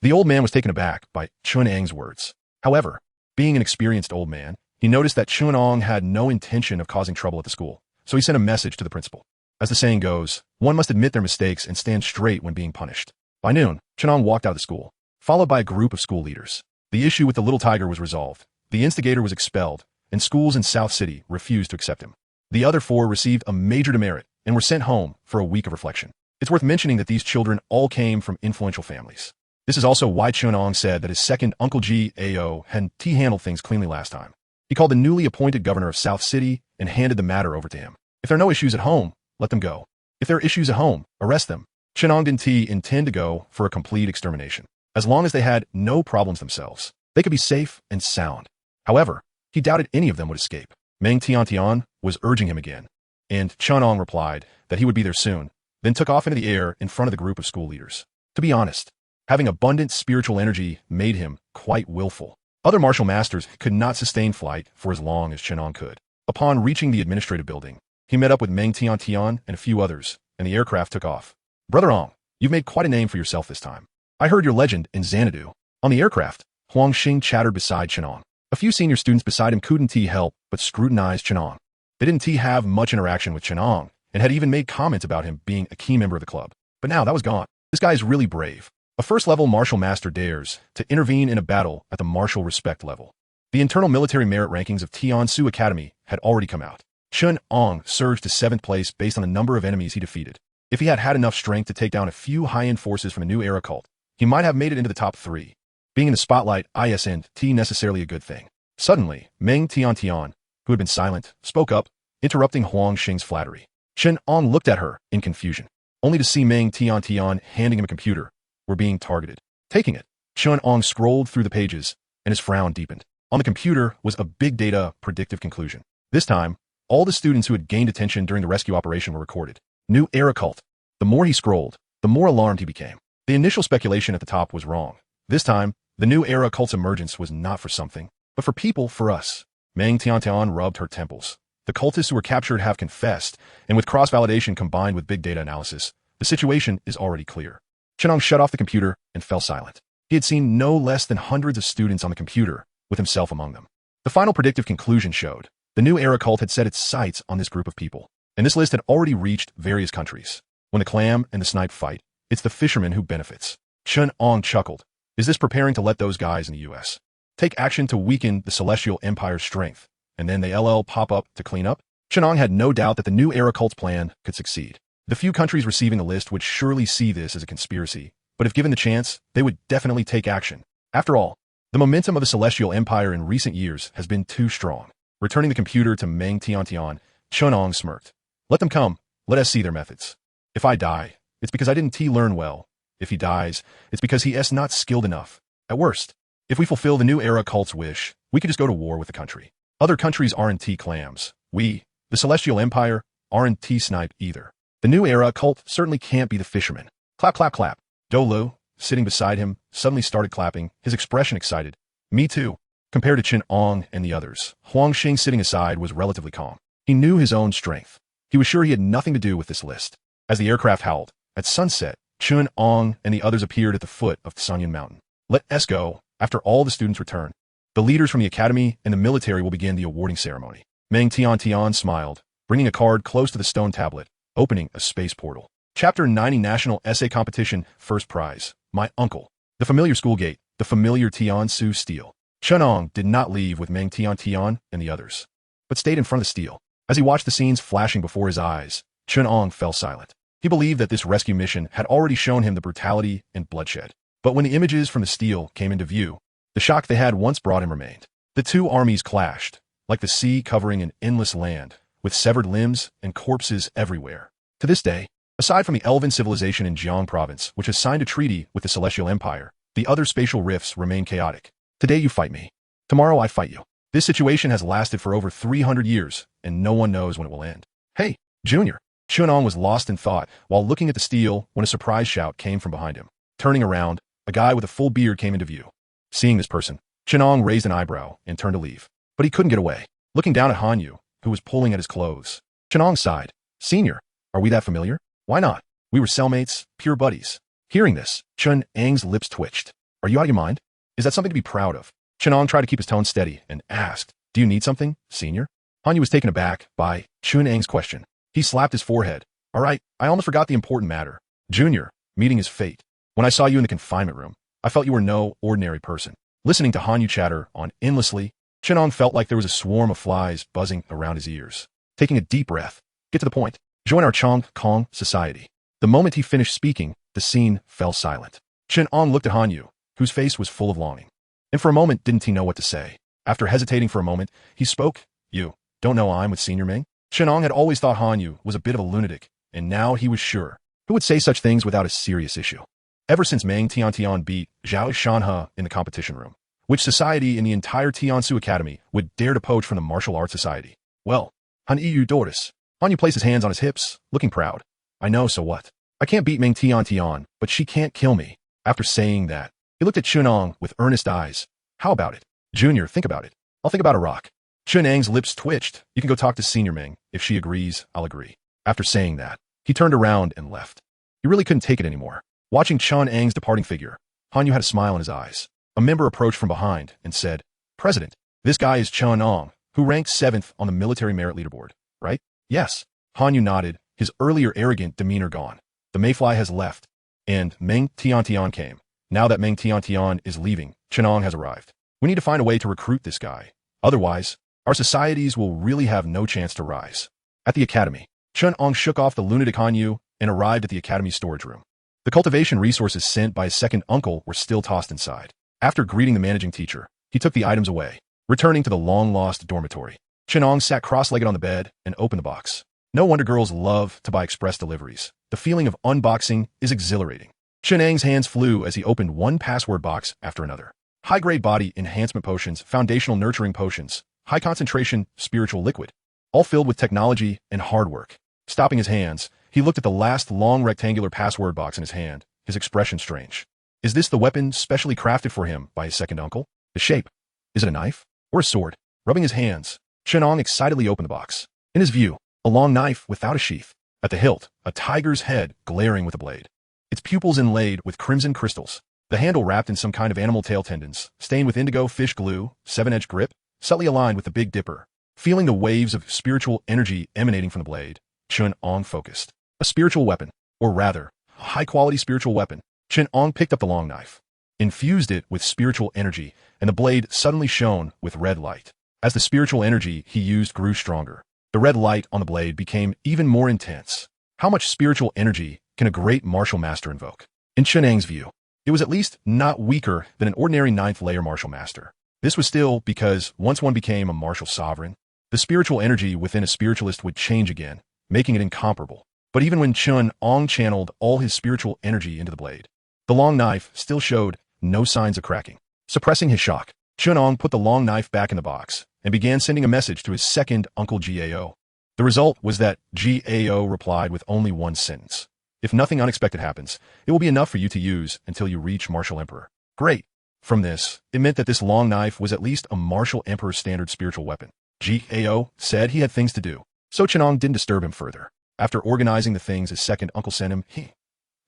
The old man was taken aback by Chen Ang's words. However, being an experienced old man, he noticed that Chen Ang had no intention of causing trouble at the school, so he sent a message to the principal. As the saying goes, one must admit their mistakes and stand straight when being punished. By noon, Chen Ang walked out of the school, followed by a group of school leaders. The issue with the little tiger was resolved. The instigator was expelled, and schools in South City refused to accept him. The other 4 received a major demerit and were sent home for a week of reflection. It's worth mentioning that these children all came from influential families. This is also why Chen Ang said that his second Uncle Gao hadn't handled things cleanly last time. He called the newly appointed governor of South City and handed the matter over to him. If there are no issues at home, let them go. If there are issues at home, arrest them. Chen Ang didn't intend to go for a complete extermination. As long as they had no problems themselves, they could be safe and sound. However, he doubted any of them would escape. Meng Tian was urging him again, and Chen Ang replied that he would be there soon, then took off into the air in front of the group of school leaders. To be honest, having abundant spiritual energy made him quite willful. Other martial masters could not sustain flight for as long as Chen Ang could. Upon reaching the administrative building, he met up with Meng Tian and a few others, and the aircraft took off. Brother Ang, you've made quite a name for yourself this time. I heard your legend in Xanadu. On the aircraft, Huang Xing chattered beside Chen Ang. A few senior students beside him couldn't help but scrutinize Chen Ang. They didn't have much interaction with Chen Ang, and had even made comments about him being a key member of the club. But now that was gone. This guy is really brave. A first-level martial master dares to intervene in a battle at the martial respect level. The internal military merit rankings of Tiansu Academy had already come out. Chen Ang surged to 7th place based on the number of enemies he defeated. If he had enough strength to take down a few high-end forces from a new era cult, he might have made it into the top 3. Being in the spotlight isn't necessarily a good thing. Suddenly, Meng Tian, who who had been silent, spoke up, interrupting Huang Xing's flattery. Chen Ang looked at her in confusion, only to see Meng Tiantian handing him a computer, were being targeted. Taking it, Chen Ang scrolled through the pages, and his frown deepened. On the computer was a big data predictive conclusion. This time, all the students who had gained attention during the rescue operation were recorded. New era cult. The more he scrolled, the more alarmed he became. The initial speculation at the top was wrong. This time, the new era cult's emergence was not for something, but for people, for us. Meng Tiantian rubbed her temples. The cultists who were captured have confessed, and with cross-validation combined with big data analysis, the situation is already clear. Chen Ang shut off the computer and fell silent. He had seen no less than hundreds of students on the computer, with himself among them. The final predictive conclusion showed the new era cult had set its sights on this group of people, and this list had already reached various countries. When the clam and the snipe fight, it's the fisherman who benefits. Chen Ang chuckled. Is this preparing to let those guys in the U.S. take action to weaken the Celestial Empire's strength, and then they LL pop up to clean up? Chen Ang had no doubt that the new era cult's plan could succeed. The few countries receiving the list would surely see this as a conspiracy, but if given the chance, they would definitely take action. After all, the momentum of the Celestial Empire in recent years has been too strong. Returning the computer to Meng Tiantian, Chen Ang smirked. Let them come. Let us see their methods. If I die, it's because I didn't learn well. If he dies, it's because he is not skilled enough. At worst, if we fulfill the new era cult's wish, we could just go to war with the country. Other countries aren't clams. We, the Celestial Empire, aren't snipe either. The new era cult certainly can't be the fisherman. Clap, clap, clap. Dolu, sitting beside him, suddenly started clapping, his expression excited. Me too. Compared to Chen Ang and the others, Huang Xing sitting aside was relatively calm. He knew his own strength. He was sure he had nothing to do with this list. As the aircraft howled, at sunset, Chen Ang and the others appeared at the foot of Xingtian Mountain. Let us go. After all the students return, the leaders from the academy and the military will begin the awarding ceremony. Meng Tiantian smiled, bringing a card close to the stone tablet, opening a space portal. Chapter 90 National Essay Competition, First Prize. My uncle. The familiar school gate, the familiar Tiansu steel. Chen Ang did not leave with Meng Tiantian and the others, but stayed in front of the steel. As he watched the scenes flashing before his eyes, Chen Ang fell silent. He believed that this rescue mission had already shown him the brutality and bloodshed. But when the images from the steel came into view, the shock they had once brought him remained. The two armies clashed, like the sea covering an endless land, with severed limbs and corpses everywhere. To this day, aside from the Elven civilization in Jiang province, which has signed a treaty with the Celestial Empire, the other spatial rifts remain chaotic. Today you fight me. Tomorrow I fight you. This situation has lasted for over 300 years, and no one knows when it will end. Hey, Junior. Chen Ang was lost in thought while looking at the steel when a surprise shout came from behind him. Turning around, a guy with a full beard came into view. Seeing this person, Chen Ang raised an eyebrow and turned to leave. But he couldn't get away. Looking down at Hanyu, who was pulling at his clothes, Chen Ang sighed. Senior, are we that familiar? Why not? We were cellmates, pure buddies. Hearing this, Chen Ang's lips twitched. Are you out of your mind? Is that something to be proud of? Chen Ang tried to keep his tone steady and asked, do you need something, senior? Hanyu was taken aback by Chen Ang's question. He slapped his forehead. All right, I almost forgot the important matter. Junior, meeting his fate. When I saw you in the confinement room, I felt you were no ordinary person. Listening to Hanyu chatter on endlessly, Chen Ang felt like there was a swarm of flies buzzing around his ears. Taking a deep breath, get to the point. Join our Chong Kong society. The moment he finished speaking, the scene fell silent. Chen Ang looked at Hanyu, whose face was full of longing. And for a moment, didn't he know what to say? After hesitating for a moment, he spoke. You don't know I'm with Senior Meng? Chen Ang had always thought Hanyu was a bit of a lunatic, and now he was sure. Who would say such things without a serious issue? Ever since Meng Tiantian beat Zhao Shanhe in the competition room, which society in the entire Tiansu Academy would dare to poach from the martial arts society? Well, Hanyu Doris. Hanyu placed his hands on his hips, looking proud. I know, so what? I can't beat Meng Tiantian, but she can't kill me. After saying that, he looked at Chen Ang with earnest eyes. How about it? Junior, think about it. I'll think about a rock. Chen Ang's lips twitched. You can go talk to Senior Meng. If she agrees, I'll agree. After saying that, he turned around and left. He really couldn't take it anymore. Watching Chen Ang's departing figure, Hanyu had a smile in his eyes. A member approached from behind and said, President, this guy is Chen Ang, who ranked 7th on the military merit leaderboard, right? Yes. Hanyu nodded, his earlier arrogant demeanor gone. The mayfly has left, and Meng Tiantian came. Now that Meng Tiantian is leaving, Chen Ang has arrived. We need to find a way to recruit this guy. Otherwise, our societies will really have no chance to rise. At the academy, Chen Ang shook off the lunatic Hanyu and arrived at the academy's storage room. The cultivation resources sent by his second uncle were still tossed inside. After greeting the managing teacher, he took the items away, returning to the long-lost dormitory. Chen Ang sat cross-legged on the bed and opened the box. No wonder girls love to buy express deliveries. The feeling of unboxing is exhilarating. Chen Ang's hands flew as he opened one password box after another. High-grade body enhancement potions, foundational nurturing potions, high-concentration spiritual liquid, all filled with technology and hard work. Stopping his hands, he looked at the last long rectangular password box in his hand, his expression strange. Is this the weapon specially crafted for him by his second uncle? The shape. Is it a knife? Or a sword? Rubbing his hands, Chen Ang excitedly opened the box. In his view, a long knife without a sheath. At the hilt, a tiger's head glaring with a blade. Its pupils inlaid with crimson crystals. The handle wrapped in some kind of animal tail tendons, stained with indigo fish glue, 7-edged grip, subtly aligned with the Big Dipper. Feeling the waves of spiritual energy emanating from the blade, Chen Ang focused. A spiritual weapon, or rather, a high-quality spiritual weapon. Chen Ang picked up the long knife, infused it with spiritual energy, and the blade suddenly shone with red light. As the spiritual energy he used grew stronger, the red light on the blade became even more intense. How much spiritual energy can a great martial master invoke? In Chen Ang's view, it was at least not weaker than an ordinary 9th-layer martial master. This was still because once one became a martial sovereign, the spiritual energy within a spiritualist would change again, making it incomparable. But even when Chen Ang channeled all his spiritual energy into the blade, the long knife still showed no signs of cracking. Suppressing his shock, Chen Ang put the long knife back in the box and began sending a message to his second uncle Gao. The result was that Gao replied with only one sentence. If nothing unexpected happens, it will be enough for you to use until you reach Martial Emperor. Great. From this, it meant that this long knife was at least a Martial Emperor standard spiritual weapon. Gao said he had things to do, so Chen Ang didn't disturb him further. After organizing the things his second uncle sent him, he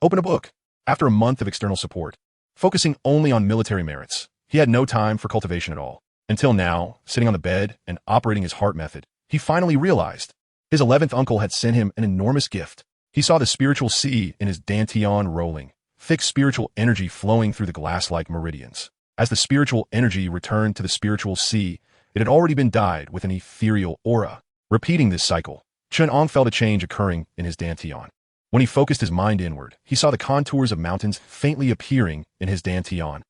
opened a book. After a month of external support, focusing only on military merits, he had no time for cultivation at all. Until now, sitting on the bed and operating his heart method, he finally realized his 11th uncle had sent him an enormous gift. He saw the spiritual sea in his dantian rolling, thick spiritual energy flowing through the glass-like meridians. As the spiritual energy returned to the spiritual sea, it had already been dyed with an ethereal aura. Repeating this cycle, Chen Ang felt a change occurring in his dantian. When he focused his mind inward, he saw the contours of mountains faintly appearing in his dantian.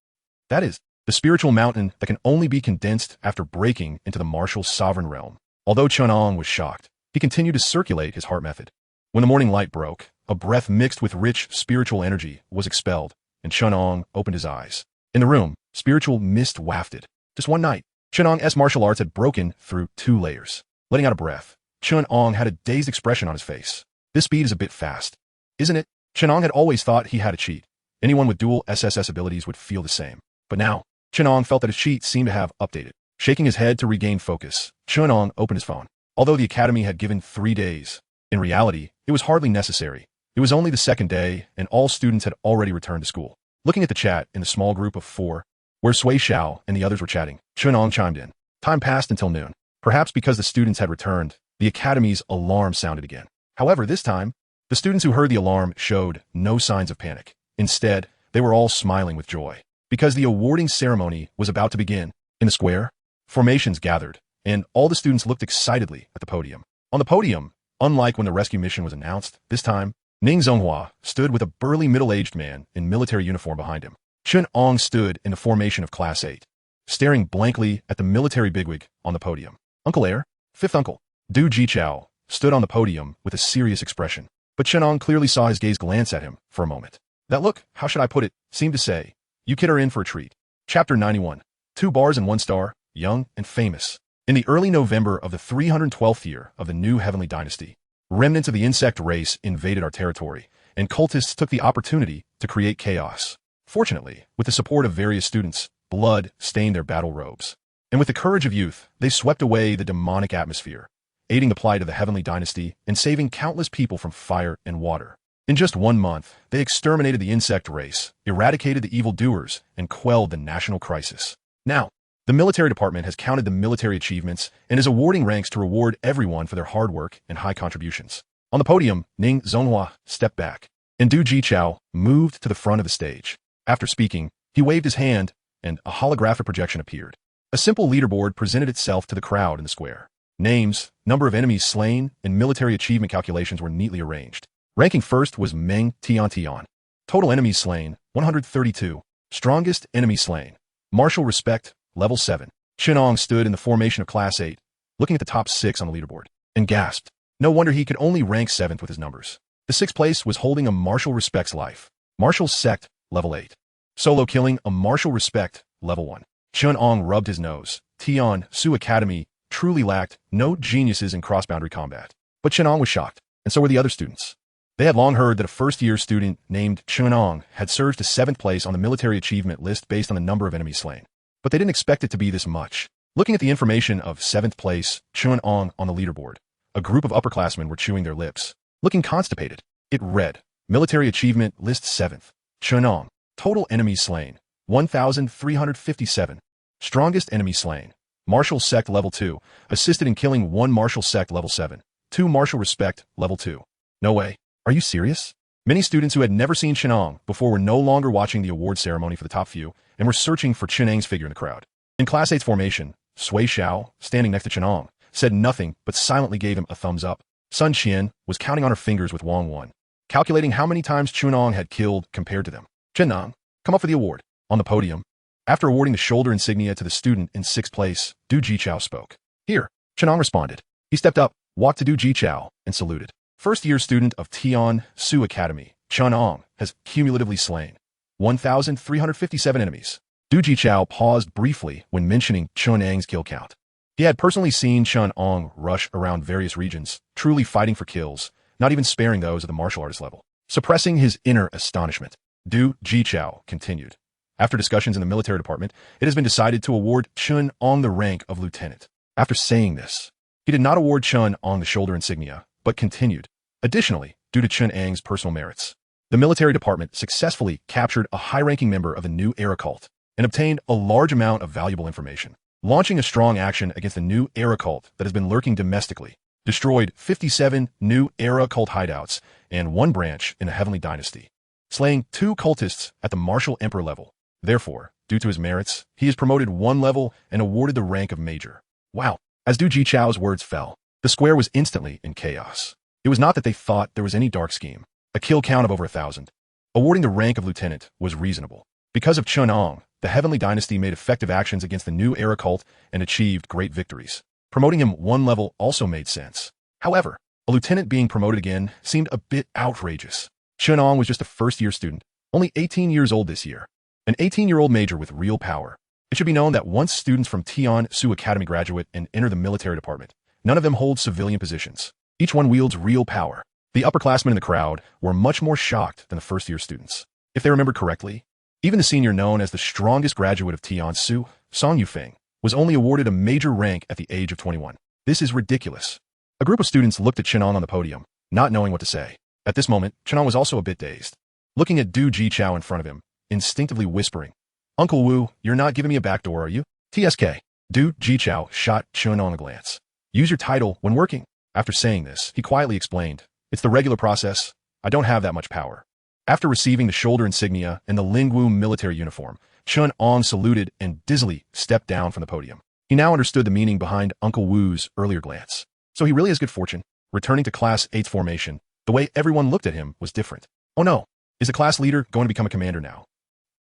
That is, the spiritual mountain that can only be condensed after breaking into the martial sovereign realm. Although Chen Ang was shocked, he continued to circulate his heart method. When the morning light broke, a breath mixed with rich spiritual energy was expelled, and Chen Ang opened his eyes. In the room, spiritual mist wafted. Just one night, Chen Ang's martial arts had broken through 2 layers. Letting out a breath, Chen Ang had a dazed expression on his face. This speed is a bit fast, isn't it? Chen Ang had always thought he had a cheat. Anyone with dual SSS abilities would feel the same. But now, Chen Ang felt that his cheat seemed to have updated. Shaking his head to regain focus, Chen Ang opened his phone. Although the academy had given 3 days, in reality, it was hardly necessary. It was only the 2nd day, and all students had already returned to school. Looking at the chat in the small group of 4, where Sui Xiao and the others were chatting, Chen Ang chimed in. Time passed until noon. Perhaps because the students had returned, the academy's alarm sounded again. However, this time, the students who heard the alarm showed no signs of panic. Instead, they were all smiling with joy, because the awarding ceremony was about to begin. In the square, formations gathered, and all the students looked excitedly at the podium. On the podium, unlike when the rescue mission was announced, this time, Ning Zonghua stood with a burly middle-aged man in military uniform behind him. Chen Ang stood in the formation of Class 8, staring blankly at the military bigwig on the podium. Uncle Air, 5th uncle, Du Jichao, stood on the podium with a serious expression, but Chen Ang clearly saw his gaze glance at him for a moment. That look, how should I put it, seemed to say, "You kid are in for a treat." Chapter 91. 2 bars and 1 star, young and famous. In the early November of the 312th year of the new heavenly dynasty, remnants of the insect race invaded our territory, and cultists took the opportunity to create chaos. Fortunately, with the support of various students, blood stained their battle robes. And with the courage of youth, they swept away the demonic atmosphere, aiding the plight of the heavenly dynasty and saving countless people from fire and water. In just 1 month, they exterminated the insect race, eradicated the evildoers, and quelled the national crisis. Now, the military department has counted the military achievements and is awarding ranks to reward everyone for their hard work and high contributions. On the podium, Ning Zonghua stepped back, and Du Jichao moved to the front of the stage. After speaking, he waved his hand, and a holographic projection appeared. A simple leaderboard presented itself to the crowd in the square. Names, number of enemies slain, and military achievement calculations were neatly arranged. Ranking first was Meng Tiantian. Total enemies slain, 132. Strongest enemy slain. Martial respect, level 7. Chen Ang stood in the formation of Class 8, looking at the top 6 on the leaderboard, and gasped. No wonder he could only rank 7th with his numbers. The 6th place was holding a martial respect's life. Martial sect, level 8. Solo killing a martial respect, level 1. Chen Ang rubbed his nose. Tian Su Academy truly lacked no geniuses in cross-boundary combat. But Chen Ang was shocked, and so were the other students. They had long heard that a first-year student named Chen Ang had surged to 7th place on the military achievement list based on the number of enemies slain. But they didn't expect it to be this much. Looking at the information of 7th place Chen Ang on the leaderboard, a group of upperclassmen were chewing their lips, looking constipated. It read, Military Achievement List 7th, Chen Ang. Total enemies slain, 1,357. Strongest enemy slain, Martial Sect Level 2, assisted in killing 1 Martial Sect Level 7, 2 Martial Respect Level 2. No way. Are you serious? Many students who had never seen Chen Ang before were no longer watching the award ceremony for the top few and were searching for Chen Ang's figure in the crowd. In Class 8's formation, Sui Xiao, standing next to Chen Ang, said nothing but silently gave him a thumbs up. Sun Qian was counting on her fingers with Wang Wan, calculating how many times Chen Ang had killed compared to them. Chen Ang, come up for the award. On the podium, after awarding the shoulder insignia to the student in 6th place, Du Jichao spoke. Here, Chen Ang responded. He stepped up, walked to Du Jichao, and saluted. First-year student of Tian Su Academy, Chen Ang has cumulatively slain 1,357 enemies. Du Jichao paused briefly when mentioning Chen Ang's kill count. He had personally seen Chen Ang rush around various regions, truly fighting for kills, not even sparing those at the martial artist level. Suppressing his inner astonishment, Du Jichao continued. After discussions in the military department, it has been decided to award Chen Ang the rank of lieutenant. After saying this, he did not award Chen Ang the shoulder insignia, but continued. Additionally, due to Chen Ang's personal merits, the military department successfully captured a high-ranking member of the New Era cult and obtained a large amount of valuable information, launching a strong action against the New Era cult that has been lurking domestically, destroyed 57 New Era cult hideouts and 1 branch in the Heavenly Dynasty, slaying 2 cultists at the Martial Emperor level. Therefore, due to his merits, he is promoted 1 level and awarded the rank of Major. Wow! As Du Jichao's words fell, the square was instantly in chaos. It was not that they thought there was any dark scheme. A kill count of over 1,000. Awarding the rank of lieutenant was reasonable. Because of Chen Ang, the Heavenly Dynasty made effective actions against the New Era cult and achieved great victories. Promoting him 1 level also made sense. However, a lieutenant being promoted again seemed a bit outrageous. Chen Ang was just a first-year student, only 18 years old this year. An 18-year-old major with real power. It should be known that once students from Tian Su Academy graduate and enter the military department, none of them hold civilian positions. Each one wields real power. The upperclassmen in the crowd were much more shocked than the first-year students. If they remembered correctly, even the senior known as the strongest graduate of Tian Su, Song Yufeng, was only awarded a major rank at the age of 21. This is ridiculous. A group of students looked at Chen Ang on the podium, not knowing what to say. At this moment, Chen Ang was also a bit dazed, looking at Du Jichao in front of him, instinctively whispering, Uncle Wu, you're not giving me a backdoor, are you? TSK. Du Jichao shot Chen Ang a glance. Use your title when working. After saying this, he quietly explained, It's the regular process. I don't have that much power. After receiving the shoulder insignia and the Lingwu military uniform, Chen Ang saluted and dizzily stepped down from the podium. He now understood the meaning behind Uncle Wu's earlier glance. So he really has good fortune. Returning to Class 8's formation, the way everyone looked at him was different. Oh no, is the class leader going to become a commander now?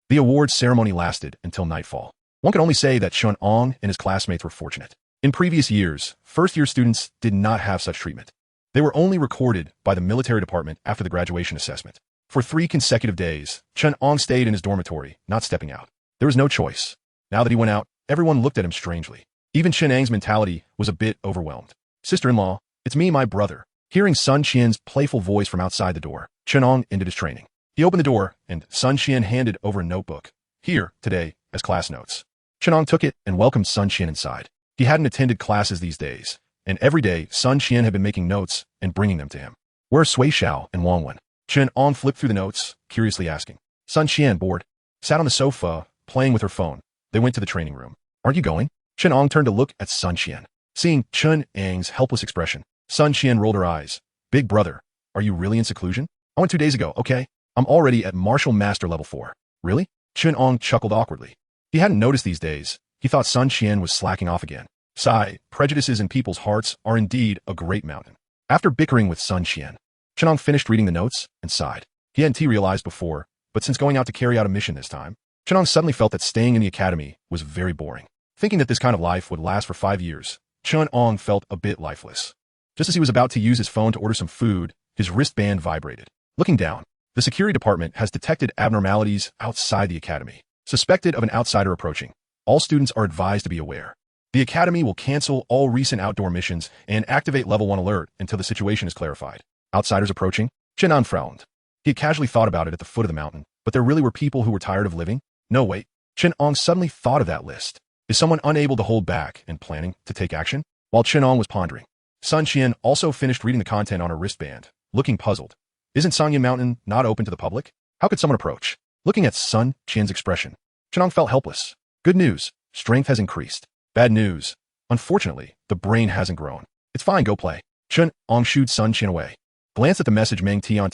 The awards ceremony lasted until nightfall. One could only say that Chen Ang and his classmates were fortunate. In previous years, first-year students did not have such treatment. They were only recorded by the military department after the graduation assessment. For 3 consecutive days, Chen Ang stayed in his dormitory, not stepping out. There was no choice. Now that he went out, everyone looked at him strangely. Even Chen Ang's mentality was a bit overwhelmed. Sister-in-law, it's me, my brother. Hearing Sun Qian's playful voice from outside the door, Chen Ang ended his training. He opened the door, and Sun Qian handed over a notebook. Here, today, as class notes. Chen Ang took it and welcomed Sun Qian inside. He hadn't attended classes these days, and every day Sun Qian had been making notes and bringing them to him. Where are Sui Xiao and Wang Wen? Chen Ang flipped through the notes, curiously asking. Sun Qian, bored, sat on the sofa, playing with her phone. They went to the training room. Aren't you going? Chen Ang turned to look at Sun Qian. Seeing Chen Ang's helpless expression, Sun Qian rolled her eyes. Big brother, are you really in seclusion? I went 2 days ago, okay? I'm already at Martial Master Level 4. Really? Chen Ang chuckled awkwardly. He hadn't noticed these days. He thought Sun Qian was slacking off again. Sigh, prejudices in people's hearts are indeed a great mountain. After bickering with Sun Qian, Chen Ang finished reading the notes and sighed. He hadn't realized before, but since going out to carry out a mission this time, Chen Ang suddenly felt that staying in the academy was very boring. Thinking that this kind of life would last for 5 years, Chen Ang felt a bit lifeless. Just as he was about to use his phone to order some food, his wristband vibrated. Looking down, the security department has detected abnormalities outside the academy, suspected of an outsider approaching. All students are advised to be aware. The academy will cancel all recent outdoor missions and activate level 1 alert until the situation is clarified. Outsiders approaching? Chen Ang frowned. He had casually thought about it at the foot of the mountain, but there really were people who were tired of living? No, wait. Chen Ang suddenly thought of that list. Is someone unable to hold back and planning to take action? While Chen Ang was pondering, Sun Qian also finished reading the content on her wristband, looking puzzled. Isn't Sangyan Mountain not open to the public? How could someone approach? Looking at Sun Qian's expression, Chen Ang felt helpless. Good news, strength has increased. Bad news, unfortunately, the brain hasn't grown. It's fine, go play. Chen Ang shooed Sun Qian away. Glanced at the message Meng Tian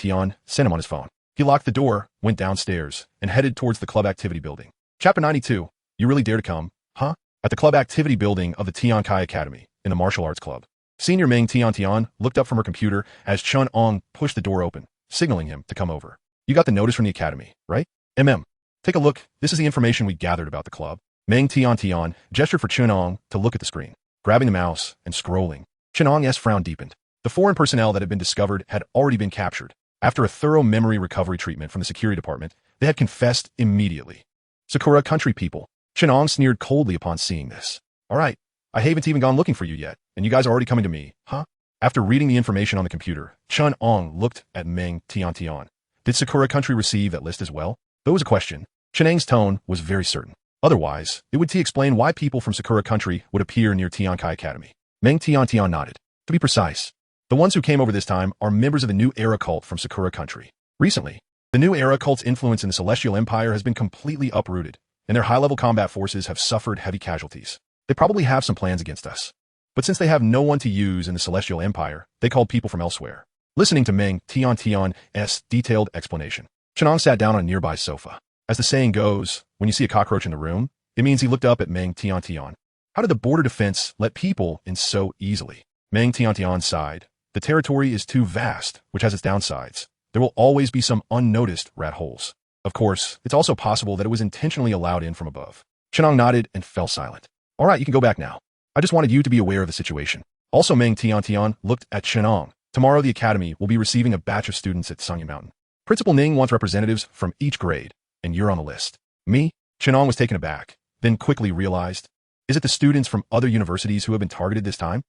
sent him on his phone. He locked the door, went downstairs, and headed towards the club activity building. Chapter 92. You really dare to come, huh? At the club activity building of the Tian Kai Academy, in the martial arts club. Senior Meng Tian looked up from her computer as Chen Ang pushed the door open, signaling him to come over. You got the notice from the academy, right? Take a look. This is the information we gathered about the club. Meng Tian gestured for Chen Ang to look at the screen, grabbing the mouse and scrolling. Chen Ang's frown deepened. The foreign personnel that had been discovered had already been captured. After a thorough memory recovery treatment from the security department, they had confessed immediately. Sakura country people. Chen Ang sneered coldly upon seeing this. All right, I haven't even gone looking for you yet, and you guys are already coming to me, huh? After reading the information on the computer, Chen Ang looked at Meng Tian. Did Sakura country receive that list as well? That was a question. Chen Ang's tone was very certain. Otherwise, it would explain why people from Sakura country would appear near Tian Kai Academy. Meng Tian nodded. To be precise, the ones who came over this time are members of the New Era cult from Sakura country. Recently, the New Era cult's influence in the Celestial Empire has been completely uprooted, and their high-level combat forces have suffered heavy casualties. They probably have some plans against us. But since they have no one to use in the Celestial Empire, they called people from elsewhere. Listening to Meng Tian's detailed explanation, Chen Ang sat down on a nearby sofa. As the saying goes, when you see a cockroach in the room, it means he looked up at Meng Tian. How did the border defense let people in so easily? Meng Tian sighed. The territory is too vast, which has its downsides. There will always be some unnoticed rat holes. Of course, it's also possible that it was intentionally allowed in from above. Chen Ang nodded and fell silent. All right, you can go back now. I just wanted you to be aware of the situation. Also, Meng Tian looked at Chen Ang. Tomorrow, the academy will be receiving a batch of students at Sangyan Mountain. Principal Ning wants representatives from each grade, and you're on the list. Me? Chen Ang was taken aback, then quickly realized. Is it the students from other universities who have been targeted this time?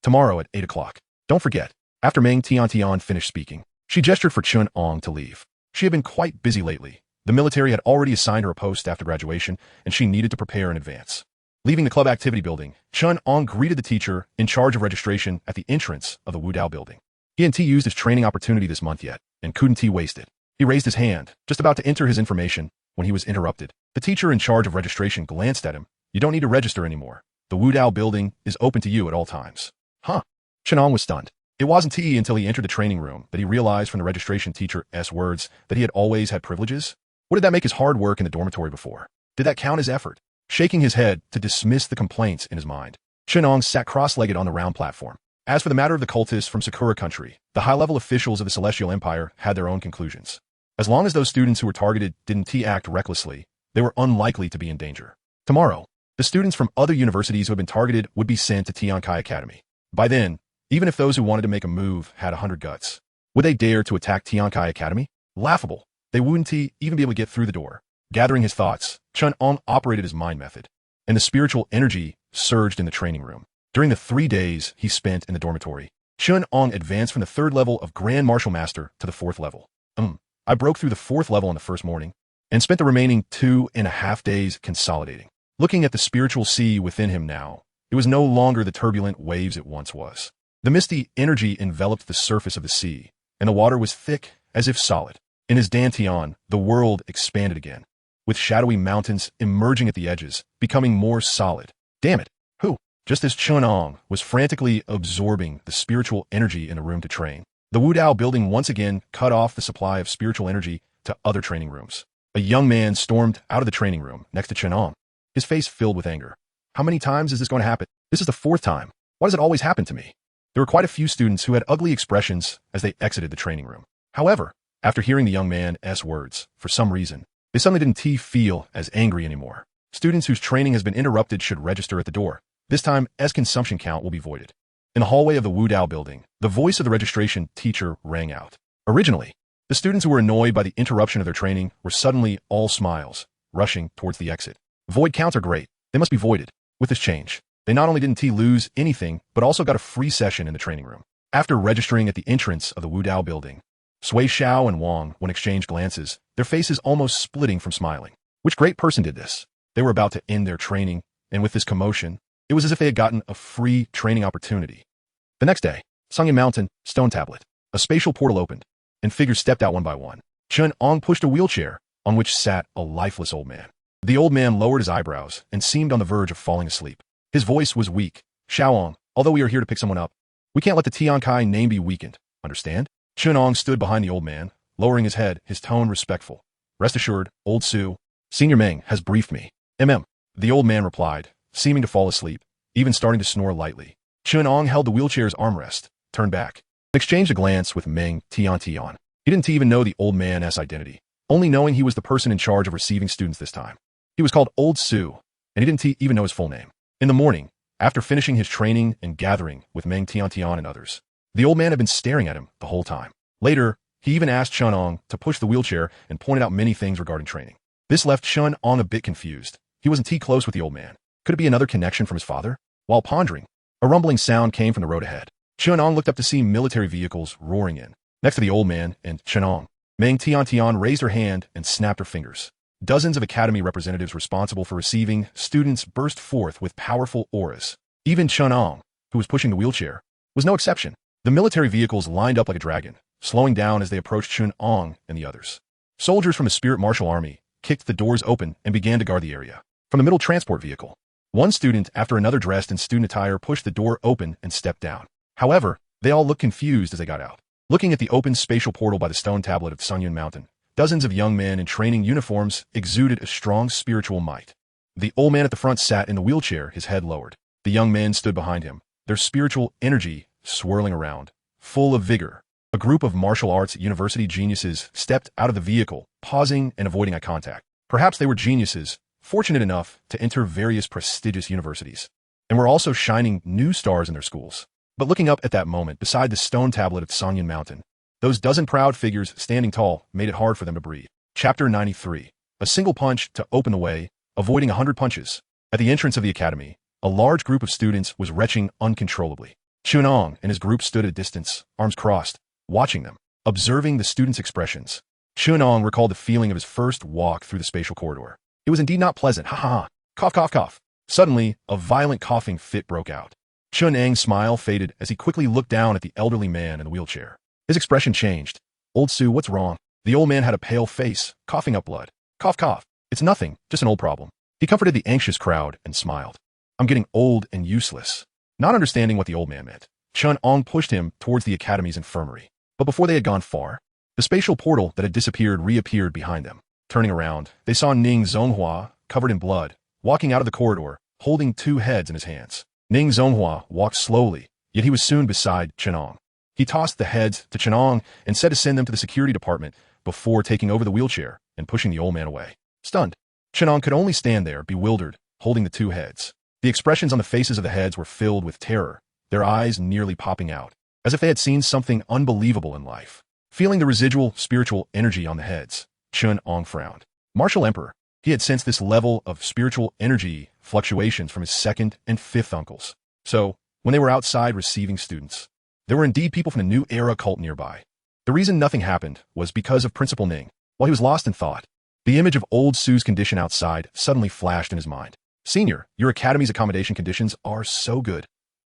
Tomorrow at 8 o'clock. Don't forget. After Meng Tian finished speaking, she gestured for Chen Ang to leave. She had been quite busy lately. The military had already assigned her a post after graduation, and she needed to prepare in advance. Leaving the club activity building, Chen Ang greeted the teacher in charge of registration at the entrance of the Wudao building. He hadn't used his training opportunity this month yet, and couldn't waste it. He raised his hand, just about to enter his information, when he was interrupted. The teacher in charge of registration glanced at him. You don't need to register anymore. The Wudao building is open to you at all times. Huh? Chen Ang was stunned. It wasn't until he entered the training room that he realized from the registration teacher's words that he had always had privileges. What did that make his hard work in the dormitory before? Did that count as effort? Shaking his head to dismiss the complaints in his mind, Chen Ang sat cross-legged on the round platform. As for the matter of the cultists from Sakura country, the high-level officials of the Celestial Empire had their own conclusions. As long as those students who were targeted didn't act recklessly, they were unlikely to be in danger. Tomorrow, the students from other universities who had been targeted would be sent to Tian Kai Academy. By then, even if those who wanted to make a move had 100 guts, would they dare to attack Tian Kai Academy? Laughable. They wouldn't even be able to get through the door. Gathering his thoughts, Chen Ang operated his mind method, and the spiritual energy surged in the training room. During the 3 days he spent in the dormitory, Chen Ang advanced from the 3rd level of Grand Martial Master to the 4th level. I broke through the 4th level on the first morning, and spent the remaining 2.5 days consolidating. Looking at the spiritual sea within him now, it was no longer the turbulent waves it once was. The misty energy enveloped the surface of the sea, and the water was thick as if solid. In his dantian, the world expanded again, with shadowy mountains emerging at the edges, becoming more solid. Damn it, who? Just as Chen Ang was frantically absorbing the spiritual energy in the room to train, the Wudao building once again cut off the supply of spiritual energy to other training rooms. A young man stormed out of the training room next to Chen Ang, his face filled with anger. How many times is this going to happen? This is the 4th time. Why does it always happen to me? There were quite a few students who had ugly expressions as they exited the training room. However, after hearing the young man's words, for some reason, they suddenly didn't feel as angry anymore. Students whose training has been interrupted should register at the door. This time, S consumption count will be voided. In the hallway of the Wudao building, the voice of the registration teacher rang out. Originally, the students who were annoyed by the interruption of their training were suddenly all smiles, rushing towards the exit. Void counts are great. They must be voided. With this change, they not only didn't lose anything, but also got a free session in the training room. After registering at the entrance of the Wudao building, Sui Xiao and Wang, when exchanged glances, their faces almost splitting from smiling. Which great person did this? They were about to end their training, and with this commotion, it was as if they had gotten a free training opportunity. The next day, Xingtian Mountain, Stone Tablet. A spatial portal opened, and figures stepped out one by one. Chen Ang pushed a wheelchair, on which sat a lifeless old man. The old man lowered his eyebrows and seemed on the verge of falling asleep. His voice was weak. Xiaoang, although we are here to pick someone up, we can't let the Tiankai name be weakened, understand? Chen Ang stood behind the old man, lowering his head, his tone respectful. Rest assured, old Su, Senior Meng has briefed me. The old man replied, seeming to fall asleep, even starting to snore lightly. Chen Ang held the wheelchair's armrest, turned back, and exchanged a glance with Meng Tian. He didn't even know the old man's identity, only knowing he was the person in charge of receiving students this time. He was called Old Su, and he didn't even know his full name. In the morning, after finishing his training and gathering with Meng Tian and others, the old man had been staring at him the whole time. Later, he even asked Chen Ang to push the wheelchair and pointed out many things regarding training. This left Chen Ang a bit confused. He wasn't close with the old man. Could it be another connection from his father? While pondering, a rumbling sound came from the road ahead. Chen Ang looked up to see military vehicles roaring in. Next to the old man and Chen Ang, Meng Tian raised her hand and snapped her fingers. Dozens of academy representatives responsible for receiving students burst forth with powerful auras. Even Chen Ang, who was pushing the wheelchair, was no exception. The military vehicles lined up like a dragon, slowing down as they approached Chen Ang and the others. Soldiers from the Spirit Martial Army kicked the doors open and began to guard the area. From the middle transport vehicle, one student after another dressed in student attire pushed the door open and stepped down. However, they all looked confused as they got out. Looking at the open spatial portal by the stone tablet of Xingtian Mountain, dozens of young men in training uniforms exuded a strong spiritual might. The old man at the front sat in the wheelchair, his head lowered. The young men stood behind him, their spiritual energy swirling around, full of vigor. A group of martial arts university geniuses stepped out of the vehicle, pausing and avoiding eye contact. Perhaps they were geniuses, fortunate enough to enter various prestigious universities, and were also shining new stars in their schools. But looking up at that moment beside the stone tablet of Xingtian Mountain, those dozen proud figures standing tall made it hard for them to breathe. Chapter 93. A single punch to open the way, avoiding 100 punches. At the entrance of the academy, a large group of students was retching uncontrollably. Chen Ang and his group stood at a distance, arms crossed, watching them, observing the students' expressions. Chen Ang recalled the feeling of his first walk through the spatial corridor. It was indeed not pleasant. Ha ha ha. Cough, cough, cough. Suddenly, a violent coughing fit broke out. Chen Ang's smile faded as he quickly looked down at the elderly man in the wheelchair. His expression changed. Old Su, what's wrong? The old man had a pale face, coughing up blood. Cough, cough. It's nothing, just an old problem. He comforted the anxious crowd and smiled. I'm getting old and useless. Not understanding what the old man meant, Chen Ang pushed him towards the academy's infirmary. But before they had gone far, the spatial portal that had disappeared reappeared behind them. Turning around, they saw Ning Zonghua, covered in blood, walking out of the corridor, holding two heads in his hands. Ning Zonghua walked slowly, yet he was soon beside Chen Ang. He tossed the heads to Chen Ang and said to send them to the security department before taking over the wheelchair and pushing the old man away. Stunned, Chen Ang could only stand there, bewildered, holding the two heads. The expressions on the faces of the heads were filled with terror, their eyes nearly popping out, as if they had seen something unbelievable in life. Feeling the residual spiritual energy on the heads, Chen Ang frowned. Martial Emperor, he had sensed this level of spiritual energy fluctuations from his second and fifth uncles. So, when they were outside receiving students, there were indeed people from the New Era cult nearby. The reason nothing happened was because of Principal Ning. While he was lost in thought, the image of old Su's condition outside suddenly flashed in his mind. Senior, your academy's accommodation conditions are so good.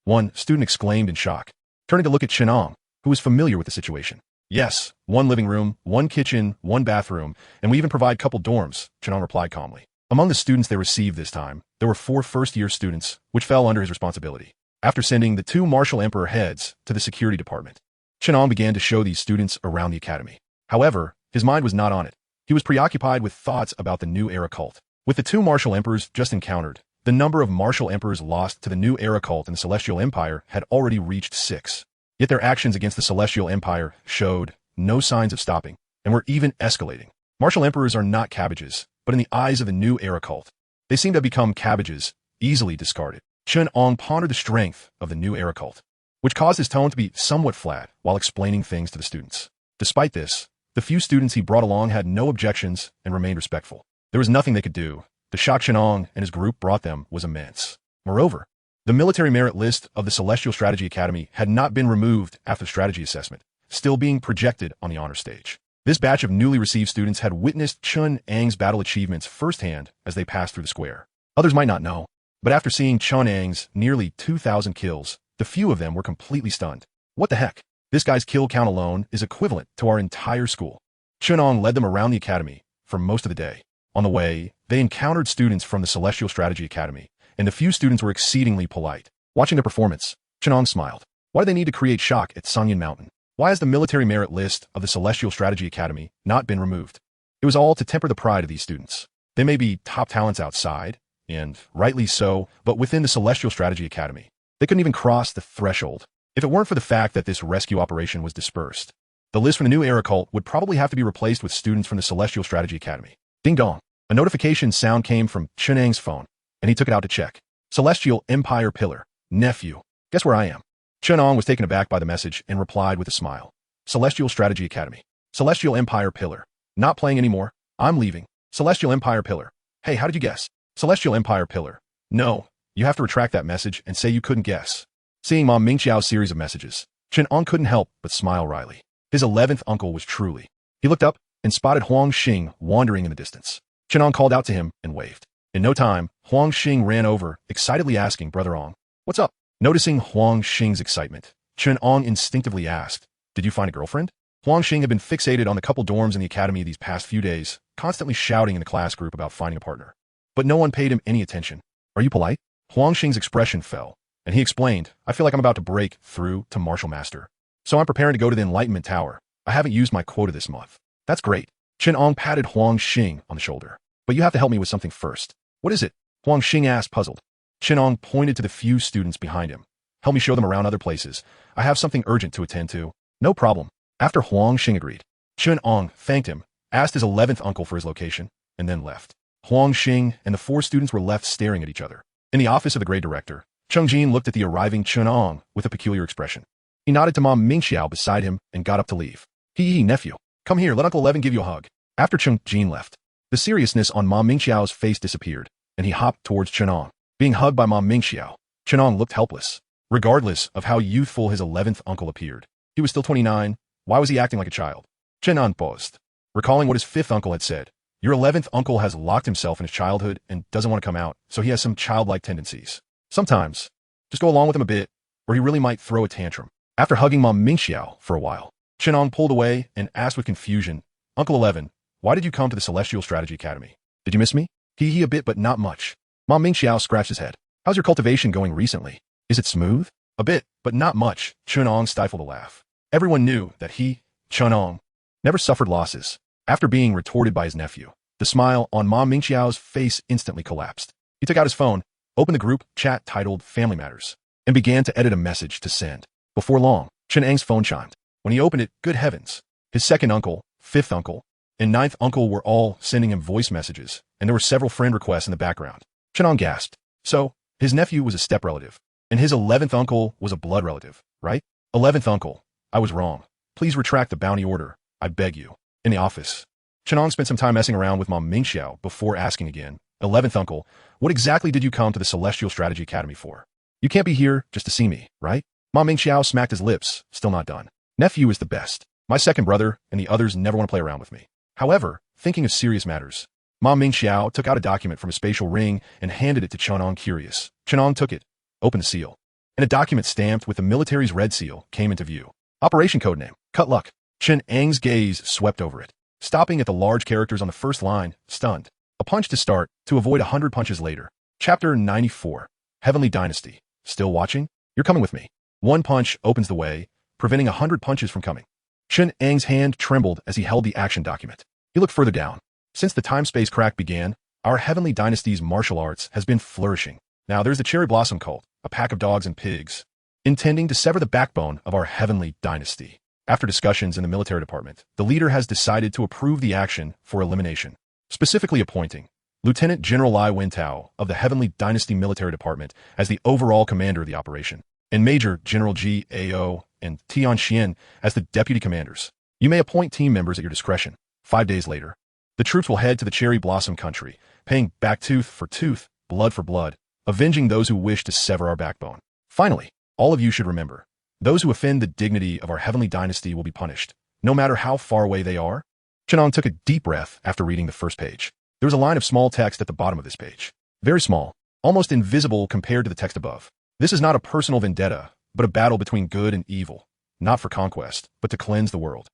One student exclaimed in shock, turning to look at Chen Ang, who was familiar with the situation. Yes, one living room, one kitchen, one bathroom, and we even provide couple dorms, Chen Ang replied calmly. Among the students they received this time, there were 4 first-year students, which fell under his responsibility. After sending the 2 Martial Emperor heads to the security department, Chen Ang began to show these students around the academy. However, his mind was not on it. He was preoccupied with thoughts about the New Era cult. With the 2 Martial Emperors just encountered, the number of Martial Emperors lost to the New Era cult in the Celestial Empire had already reached 6. Yet their actions against the Celestial Empire showed no signs of stopping, and were even escalating. Martial Emperors are not cabbages, but in the eyes of the New Era cult, they seem to have become cabbages, easily discarded. Chen Ang pondered the strength of the new era cult, which caused his tone to be somewhat flat while explaining things to the students. Despite this, the few students he brought along had no objections and remained respectful. There was nothing they could do. The shock Chen Ang and his group brought them was immense. Moreover, the military merit list of the Celestial Strategy Academy had not been removed after the strategy assessment, still being projected on the honor stage. This batch of newly received students had witnessed Chen Ang's battle achievements firsthand as they passed through the square. Others might not know, but after seeing Chen Ang's nearly 2,000 kills, the few of them were completely stunned. What the heck? This guy's kill count alone is equivalent to our entire school. Chen Ang led them around the academy for most of the day. On the way, they encountered students from the Celestial Strategy Academy, and the few students were exceedingly polite. Watching their performance, Chen Ang smiled. Why do they need to create shock at Sangyan Mountain? Why has the military merit list of the Celestial Strategy Academy not been removed? It was all to temper the pride of these students. They may be top talents outside, and rightly so, but within the Celestial Strategy Academy, they couldn't even cross the threshold. If it weren't for the fact that this rescue operation was dispersed, the list from the new era cult would probably have to be replaced with students from the Celestial Strategy Academy. Ding dong. A notification sound came from Chen Ang's phone, and he took it out to check. Celestial Empire Pillar. Nephew. Guess where I am? Chen Ang was taken aback by the message and replied with a smile. Celestial Strategy Academy. Celestial Empire Pillar. Not playing anymore. I'm leaving. Celestial Empire Pillar. Hey, how did you guess? Celestial Empire Pillar. No, you have to retract that message and say you couldn't guess. Seeing Mom Mingxiao's series of messages, Chen Ang couldn't help but smile wryly. His 11th uncle was truly. He looked up and spotted Huang Xing wandering in the distance. Chen Ang called out to him and waved. In no time, Huang Xing ran over, excitedly asking Brother Ang, "What's up?" Noticing Huang Xing's excitement, Chen Ang instinctively asked, "Did you find a girlfriend?" Huang Xing had been fixated on the couple dorms in the academy these past few days, constantly shouting in the class group about finding a partner. But no one paid him any attention. "Are you polite?" Huang Xing's expression fell, and he explained, "I feel like I'm about to break through to Martial Master. So I'm preparing to go to the Enlightenment Tower. I haven't used my quota this month." "That's great." Chen Ang patted Huang Xing on the shoulder. "But you have to help me with something first." "What is it?" Huang Xing asked, puzzled. Chen Ang pointed to the few students behind him. "Help me show them around other places. I have something urgent to attend to." "No problem." After Huang Xing agreed, Chen Ang thanked him, asked his 11th uncle for his location, and then left. Huang Xing and the 4 students were left staring at each other. In the office of the grade director, Cheng Jin looked at the arriving Chen Ang with a peculiar expression. He nodded to Mom Mingxiao beside him and got up to leave. "Hee, nephew. Come here, let Uncle 11 give you a hug." After Cheng Jin left, the seriousness on Mom Mingxiao's face disappeared, and he hopped towards Chen Ang. Being hugged by Mom Mingxiao, Chen Ang looked helpless. Regardless of how youthful his 11th uncle appeared, he was still 29. Why was he acting like a child? Chen Ang paused, recalling what his 5th uncle had said. Your 11th uncle has locked himself in his childhood and doesn't want to come out, so he has some childlike tendencies. Sometimes, just go along with him a bit, or he really might throw a tantrum. After hugging Mom Mingxiao for a while, Chen Ang pulled away and asked with confusion, "Uncle 11, why did you come to the Celestial Strategy Academy? Did you miss me?" He a bit, but not much. Mom Mingxiao scratched his head. "How's your cultivation going recently? Is it smooth?" "A bit, but not much." Chen Ang stifled a laugh. Everyone knew that he, Chen Ang, never suffered losses. After being retorted by his nephew, the smile on Mom Mingxiao's face instantly collapsed. He took out his phone, opened the group chat titled Family Matters, and began to edit a message to send. Before long, Chen Ang's phone chimed. When he opened it, good heavens, his 2nd uncle, 5th uncle, and 9th uncle were all sending him voice messages, and there were several friend requests in the background. Chen Ang gasped. So, his nephew was a step relative, and his 11th uncle was a blood relative, right? 11th uncle, I was wrong. Please retract the bounty order, I beg you. In the office, Chen Ang spent some time messing around with Mom Mingxiao before asking again, 11th uncle, what exactly did you come to the Celestial Strategy Academy for? You can't be here just to see me, right? Mom Mingxiao smacked his lips, still not done. Nephew is the best. My 2nd brother and the others never want to play around with me. However, thinking of serious matters, Mom Mingxiao took out a document from a spatial ring and handed it to Chen Ang curious. Chen Ang took it, opened the seal, and a document stamped with the military's red seal came into view. Operation codename, Cut Luck. Chen Ang's gaze swept over it, stopping at the large characters on the first line, stunned. A punch to start, to avoid 100 punches later. Chapter 94. Heavenly Dynasty. Still watching? You're coming with me. One punch opens the way, preventing 100 punches from coming. Chen Ang's hand trembled as he held the action document. He looked further down. Since the time-space crack began, our Heavenly Dynasty's martial arts has been flourishing. Now there's the Cherry Blossom Cult, a pack of dogs and pigs, intending to sever the backbone of our Heavenly Dynasty. After discussions in the military department, the leader has decided to approve the action for elimination, specifically appointing Lieutenant General Lai Wentao of the Heavenly Dynasty Military Department as the overall commander of the operation, and Major General G.A.O. and Xingtian as the deputy commanders. You may appoint team members at your discretion. 5 days later, the troops will head to the Cherry Blossom country, paying back tooth for tooth, blood for blood, avenging those who wish to sever our backbone. Finally, all of you should remember, those who offend the dignity of our Heavenly Dynasty will be punished, no matter how far away they are. Chen Ang took a deep breath after reading the first page. There was a line of small text at the bottom of this page. Very small, almost invisible compared to the text above. This is not a personal vendetta, but a battle between good and evil, not for conquest, but to cleanse the world.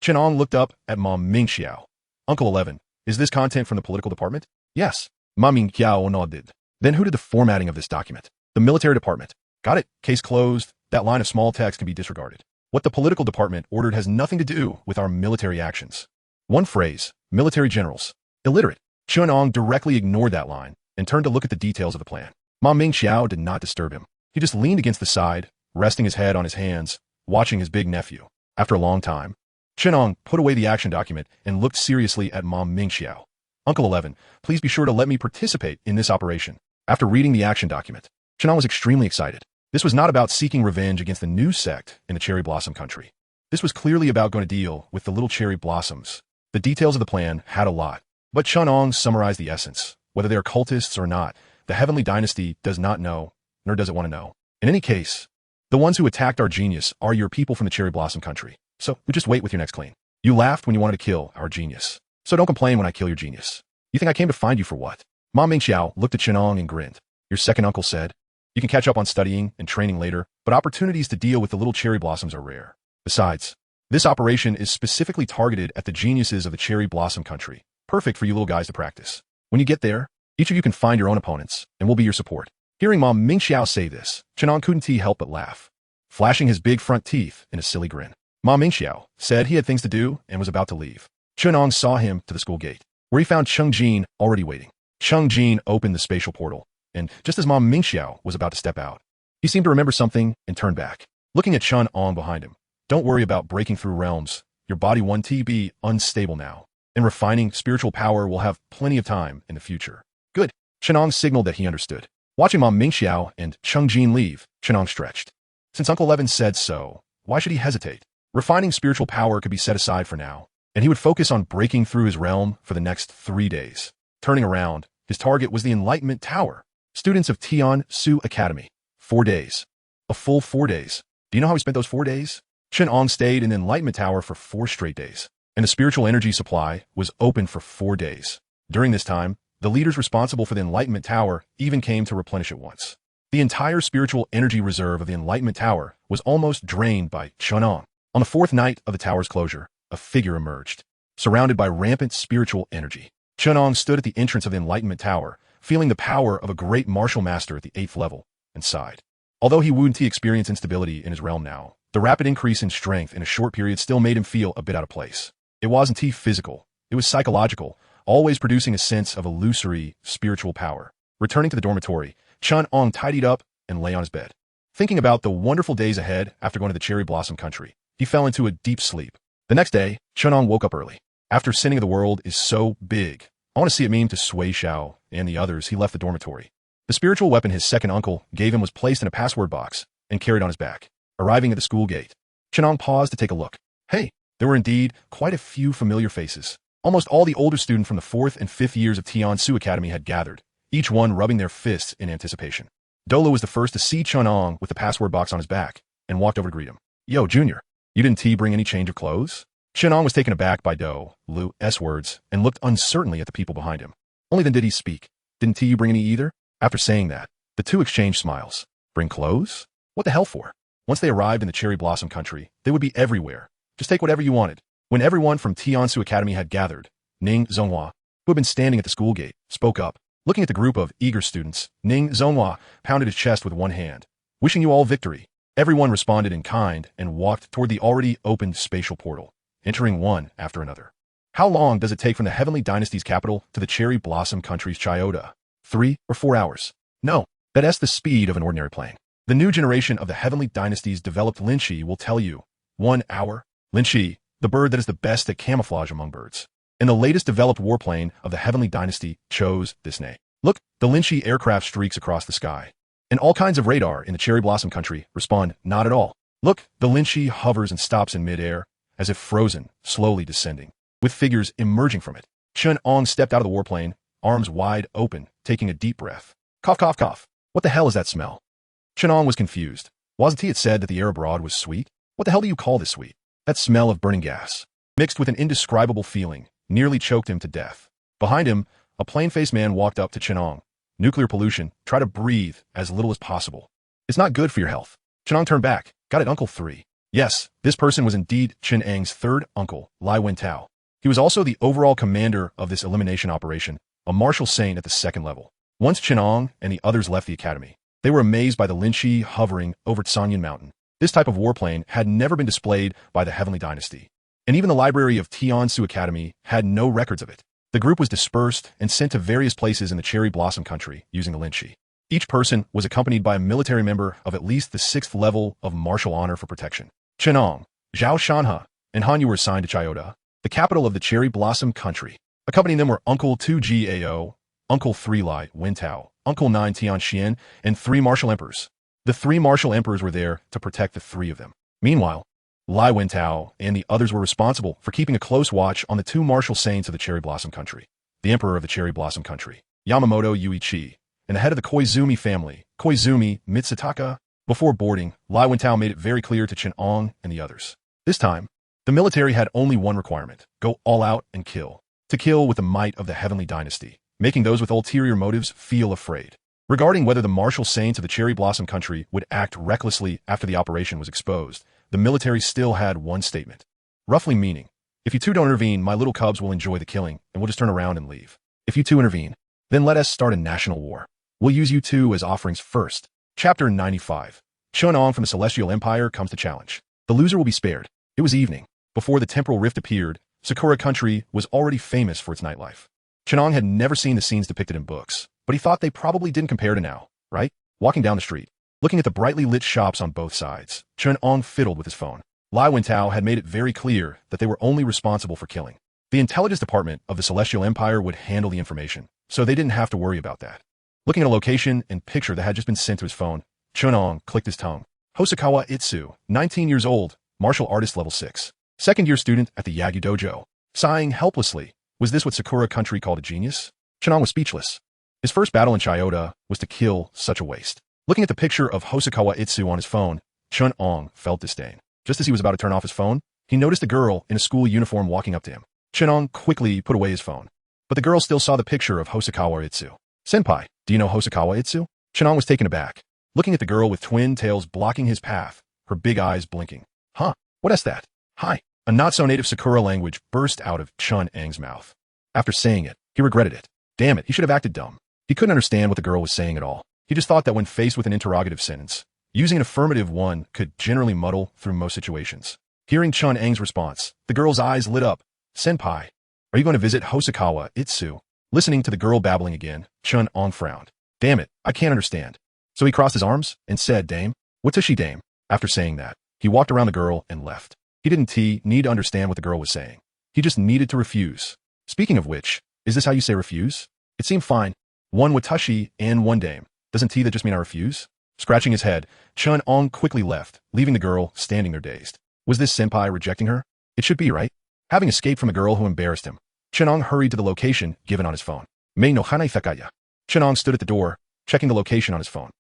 Chen Ang looked up at Ma Mingxiao. Uncle 11, is this content from the political department? Yes. Ma Mingxiao nodded. Then who did the formatting of this document? The military department. Got it. Case closed. That line of small text can be disregarded. What the political department ordered has nothing to do with our military actions. One phrase, military generals. Illiterate. Chen Ang directly ignored that line and turned to look at the details of the plan. Ma Mingxiao did not disturb him. He just leaned against the side, resting his head on his hands, watching his big nephew. After a long time, Chen Ang put away the action document and looked seriously at Ma Mingxiao. Uncle 11, please be sure to let me participate in this operation. After reading the action document, Chen Ang was extremely excited. This was not about seeking revenge against the new sect in the Cherry Blossom country. This was clearly about going to deal with the little cherry blossoms. The details of the plan had a lot, but Chen Ang summarized the essence. Whether they are cultists or not, the Heavenly Dynasty does not know, nor does it want to know. In any case, the ones who attacked our genius are your people from the Cherry Blossom country. So you just wait with your next claim. You laughed when you wanted to kill our genius. So don't complain when I kill your genius. You think I came to find you for what? Ma Mingxiao looked at Chen Ang and grinned. Your second uncle said, you can catch up on studying and training later, but opportunities to deal with the little cherry blossoms are rare. Besides, this operation is specifically targeted at the geniuses of the Cherry Blossom country. Perfect for you little guys to practice. When you get there, each of you can find your own opponents, and we'll be your support. Hearing Ma Mingxiao say this, Chen Ang couldn't help but laugh, flashing his big front teeth in a silly grin. Ma Mingxiao said he had things to do and was about to leave. Chen Ang saw him to the school gate, where he found Xingtian already waiting. Xingtian opened the spatial portal, and just as Ma Mingxiao was about to step out, he seemed to remember something and turned back, looking at Chen Ang behind him. Don't worry about breaking through realms. Your body won't be unstable now, and refining spiritual power will have plenty of time in the future. Good. Chen Ang signaled that he understood. Watching Ma Mingxiao and Xingtian leave, Chen Ang stretched. Since Uncle Levin said so, why should he hesitate? Refining spiritual power could be set aside for now, and he would focus on breaking through his realm for the next 3 days. Turning around, his target was the Enlightenment Tower. Students of Tian Su Academy. 4 days. A full 4 days. Do you know how he spent those 4 days? Chen Ang stayed in the Enlightenment Tower for 4 straight days, and the spiritual energy supply was open for 4 days. During this time, the leaders responsible for the Enlightenment Tower even came to replenish it once. The entire spiritual energy reserve of the Enlightenment Tower was almost drained by Chen Ang. On the 4th night of the tower's closure, a figure emerged, surrounded by rampant spiritual energy. Chen Ang stood at the entrance of the Enlightenment Tower, feeling the power of a great martial master at the 8th level, and sighed. Although he wouldn't experience instability in his realm now, the rapid increase in strength in a short period still made him feel a bit out of place. It wasn't physical, it was psychological, always producing a sense of illusory spiritual power. Returning to the dormitory, Chen Ang tidied up and lay on his bed. Thinking about the wonderful days ahead after going to the Cherry Blossom country, he fell into a deep sleep. The next day, Chen Ang woke up early. After Sending of the World is so big, I want to see it mean to Sui Xiao and the others, he left the dormitory. The spiritual weapon his second uncle gave him was placed in a password box and carried on his back. Arriving at the school gate, Chen Ang paused to take a look. Hey, there were indeed quite a few familiar faces. Almost all the older students from the 4th and 5th years of Tian Su Academy had gathered, each one rubbing their fists in anticipation. Dolo was the first to see Chen Ang with the password box on his back and walked over to greet him. Yo, Junior, you didn't bring any change of clothes? Chen Ang was taken aback by Do Lu's words and looked uncertainly at the people behind him. Only then did he speak. Didn't you bring any either? After saying that, the two exchanged smiles. Bring clothes? What the hell for? Once they arrived in the Cherry Blossom country, they would be everywhere. Just take whatever you wanted. When everyone from Tian Su Academy had gathered, Ning Zonghua, who had been standing at the school gate, spoke up. Looking at the group of eager students, Ning Zonghua pounded his chest with one hand. Wishing you all victory. Everyone responded in kind and walked toward the already opened spatial portal, entering one after another. How long does it take from the Heavenly Dynasty's capital to the Cherry Blossom country's Chiyoda? 3 or 4 hours? No, that's the speed of an ordinary plane. The new generation of the Heavenly Dynasty's developed Linshi will tell you. 1 hour? Linshi, the bird that is the best at camouflage among birds. and the latest developed warplane of the Heavenly Dynasty chose this name. Look, the Linchi aircraft streaks across the sky. And all kinds of radar in the Cherry Blossom country respond not at all. Look, the Linchi hovers and stops in midair, as if frozen, slowly descending, with figures emerging from it. Chen Ang stepped out of the warplane, arms wide open, taking a deep breath. Cough, cough, cough. What the hell is that smell? Chen Ang was confused. Wasn't he had said that the air abroad was sweet? What the hell do you call this sweet? That smell of burning gas, mixed with an indescribable feeling, nearly choked him to death. Behind him, a plain-faced man walked up to Chen Ang. Nuclear pollution. Try to breathe as little as possible. It's not good for your health. Chen Ang turned back. Got it, Uncle 3. Yes, this person was indeed Chen Ang's third uncle, Lai Wentao. He was also the overall commander of this elimination operation, a martial saint at the second level. Once Chen Ang and the others left the academy, they were amazed by the Linchi hovering over Xingtian Mountain. This type of warplane had never been displayed by the Heavenly Dynasty, and even the library of Tiansu Academy had no records of it. The group was dispersed and sent to various places in the Cherry Blossom country using the Linchi. Each person was accompanied by a military member of at least the 6th level of martial honor for protection. Chen Ang, Zhao Shanhe, and Han Yu were assigned to Chiyoda, the capital of the Cherry Blossom country. Accompanying them were Uncle 2 Gao, Uncle 3 Lai Wentao, Uncle 9 Tianxian, and 3 martial emperors. The 3 martial emperors were there to protect the 3 of them. Meanwhile, Lai Wentao and the others were responsible for keeping a close watch on the 2 martial saints of the Cherry Blossom country, the emperor of the Cherry Blossom country, Yamamoto Yuichi, and the head of the Koizumi family, Koizumi Mitsutaka. Before boarding, Lai Wentao made it very clear to Chen Ang and the others. This time, the military had only one requirement: go all out and kill. To kill with the might of the Heavenly Dynasty, making those with ulterior motives feel afraid. Regarding whether the martial saints of the Cherry Blossom country would act recklessly after the operation was exposed, the military still had one statement. Roughly meaning, if you two don't intervene, my little cubs will enjoy the killing, and we'll just turn around and leave. If you two intervene, then let us start a national war. We'll use you two as offerings first. Chapter 95. Chen Ang from the Celestial Empire comes to challenge. The loser will be spared. It was evening. Before the temporal rift appeared, Sakura country was already famous for its nightlife. Chen Ang had never seen the scenes depicted in books, but he thought they probably didn't compare to now, right? Walking down the street, looking at the brightly lit shops on both sides, Chen Ang fiddled with his phone. Lai Wentao had made it very clear that they were only responsible for killing. The intelligence department of the Celestial Empire would handle the information, so they didn't have to worry about that. Looking at a location and picture that had just been sent to his phone, Chen Ang clicked his tongue. Hosokawa Itsu, 19 years old, martial artist level 6. Second-year student at the Yagi Dojo. Sighing helplessly. Was this what Sakura country called a genius? Chen Ang was speechless. His first battle in Chiyoda was to kill such a waste. Looking at the picture of Hosokawa Itsu on his phone, Chen Ang felt disdain. Just as he was about to turn off his phone, he noticed a girl in a school uniform walking up to him. Chen Ang quickly put away his phone. But the girl still saw the picture of Hosokawa Itsu. Senpai, do you know Hosokawa Itsu? Chen Ang was taken aback, looking at the girl with twin tails blocking his path, her big eyes blinking. Huh? What is that? Hi. A not-so-native Sakura language burst out of Chen Ang's mouth. After saying it, he regretted it. Damn it, he should have acted dumb. He couldn't understand what the girl was saying at all. He just thought that when faced with an interrogative sentence, using an affirmative one could generally muddle through most situations. Hearing Chen Ang's response, the girl's eyes lit up. Senpai, are you going to visit Hosokawa Itsu? Listening to the girl babbling again, Chen Ang frowned. Damn it, I can't understand. So he crossed his arms and said, Dame, what's a she dame? After saying that, he walked around the girl and left. He didn't need to understand what the girl was saying. He just needed to refuse. Speaking of which, is this how you say refuse? It seemed fine. One watashi and one dame. Doesn't that just mean I refuse? Scratching his head, Chen Ang quickly left, leaving the girl standing there dazed. Was this senpai rejecting her? It should be, right? Having escaped from a girl who embarrassed him, Chen Ang hurried to the location given on his phone. Mei no Hanai Thakaya. Chen Ang stood at the door, checking the location on his phone.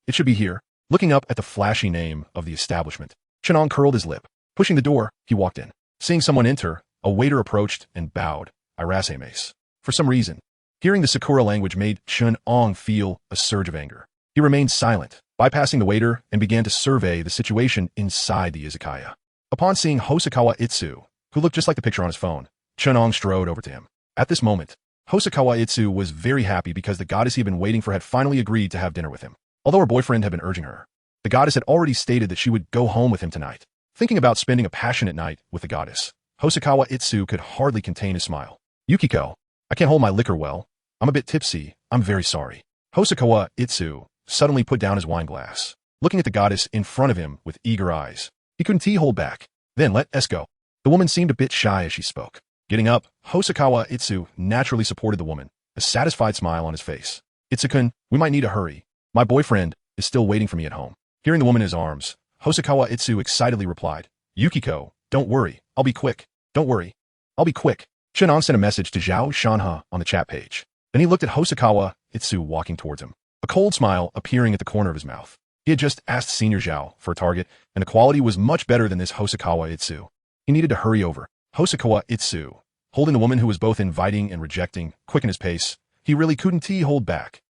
It should be here. Looking up at the flashy name of the establishment, Chen Ang curled his lip. Pushing the door, he walked in. Seeing someone enter, a waiter approached and bowed. Irasemes. For some reason, hearing the Sakura language made Chen Ang feel a surge of anger. He remained silent, bypassing the waiter, and began to survey the situation inside the izakaya. Upon seeing Hosokawa Itsu, who looked just like the picture on his phone, Chen Ang strode over to him. At this moment, Hosokawa Itsu was very happy because the goddess he had been waiting for had finally agreed to have dinner with him. Although her boyfriend had been urging her, the goddess had already stated that she would go home with him tonight. Thinking about spending a passionate night with the goddess, Hosokawa Itsu could hardly contain his smile. Yukiko, I can't hold my liquor well. I'm a bit tipsy. I'm very sorry. Hosokawa Itsu suddenly put down his wine glass, looking at the goddess in front of him with eager eyes. He couldn't hold back. Then let us go. The woman seemed a bit shy as she spoke. Getting up, Hosokawa Itsu naturally supported the woman, a satisfied smile on his face. Itsu-kun, we might need to hurry. My boyfriend is still waiting for me at home. Hearing the woman in his arms, Hosokawa Itsu excitedly replied, Yukiko, don't worry, I'll be quick. Don't worry, I'll be quick. Chen Ang sent a message to Zhao Shanha on the chat page. Then he looked at Hosokawa Itsu walking towards him, a cold smile appearing at the corner of his mouth. He had just asked Senior Zhao for a target, and the quality was much better than this Hosokawa Itsu. He needed to hurry over. Hosokawa Itsu, holding the woman who was both inviting and rejecting, quickened his pace. He really couldn't hold back.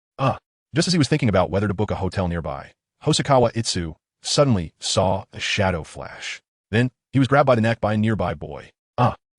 Just as he was thinking about whether to book a hotel nearby, Hosokawa Itsu suddenly saw a shadow flash. Then, he was grabbed by the neck by a nearby boy.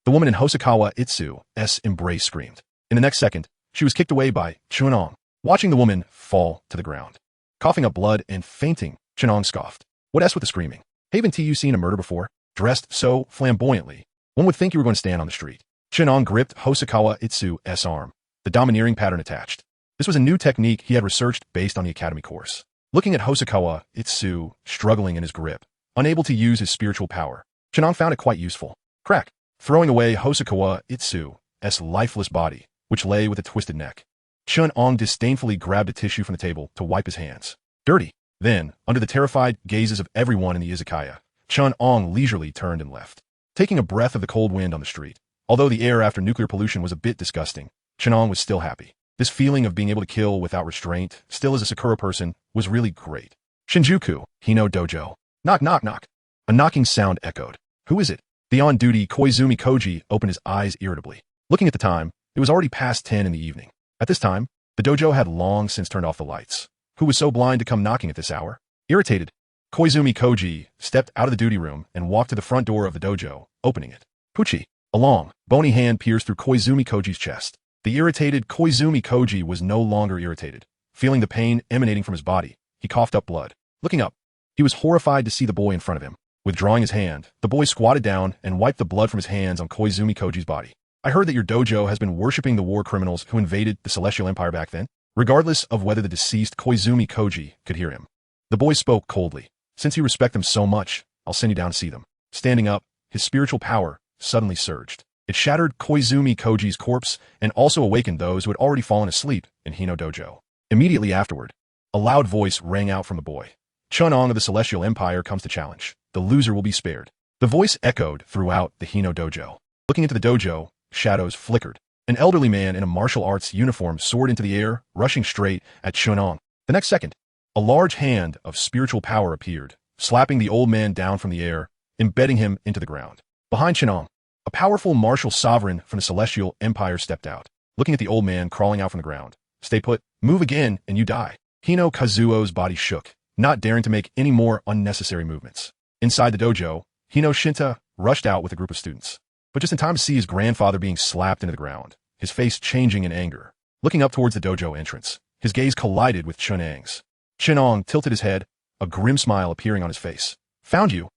The woman in Hosokawa Itsu's embrace screamed. In the next second, she was kicked away by Chen Ang, watching the woman fall to the ground. Coughing up blood and fainting, Chen Ang scoffed. What with the screaming? Haven't you seen a murder before? Dressed so flamboyantly, one would think you were going to stand on the street. Chen Ang gripped Hosokawa Itsu's arm, the domineering pattern attached. This was a new technique he had researched based on the academy course. Looking at Hosokawa Itsu struggling in his grip, unable to use his spiritual power, Chen Ang found it quite useful. Crack! Throwing away Hosokawa Itsu's lifeless body, which lay with a twisted neck. Chen Ang disdainfully grabbed a tissue from the table to wipe his hands. Dirty. Then, under the terrified gazes of everyone in the izakaya, Chen Ang leisurely turned and left. Taking a breath of the cold wind on the street. Although the air after nuclear pollution was a bit disgusting, Chen Ang was still happy. This feeling of being able to kill without restraint, still as a Sakura person, was really great. Shinjuku, Hino Dojo. Knock, knock, knock. A knocking sound echoed. Who is it? The on-duty Koizumi Koji opened his eyes irritably. Looking at the time, it was already past 10 in the evening. At this time, the dojo had long since turned off the lights. Who was so blind to come knocking at this hour? Irritated, Koizumi Koji stepped out of the duty room and walked to the front door of the dojo, opening it. Puchi. A long, bony hand pierced through Koizumi Koji's chest. The irritated Koizumi Koji was no longer irritated. Feeling the pain emanating from his body, he coughed up blood. Looking up, he was horrified to see the boy in front of him. Withdrawing his hand, the boy squatted down and wiped the blood from his hands on Koizumi Koji's body. I heard that your dojo has been worshipping the war criminals who invaded the Celestial Empire back then, regardless of whether the deceased Koizumi Koji could hear him. The boy spoke coldly. Since you respect them so much, I'll send you down to see them. Standing up, his spiritual power suddenly surged. It shattered Koizumi Koji's corpse and also awakened those who had already fallen asleep in Hino Dojo. Immediately afterward, a loud voice rang out from the boy. Chen Ang of the Celestial Empire comes to challenge. The loser will be spared. The voice echoed throughout the Hino Dojo. Looking into the dojo, shadows flickered. An elderly man in a martial arts uniform soared into the air, rushing straight at Chen Ang. The next second, a large hand of spiritual power appeared, slapping the old man down from the air, embedding him into the ground. Behind Chen Ang, a powerful martial sovereign from the Celestial Empire stepped out, looking at the old man crawling out from the ground. Stay put, move again, and you die. Hino Kazuo's body shook, not daring to make any more unnecessary movements. Inside the dojo, Hino Shinta rushed out with a group of students, but just in time to see his grandfather being slapped into the ground, his face changing in anger. Looking up towards the dojo entrance, his gaze collided with Chen Ang's. Chen Ang tilted his head, a grim smile appearing on his face. Found you.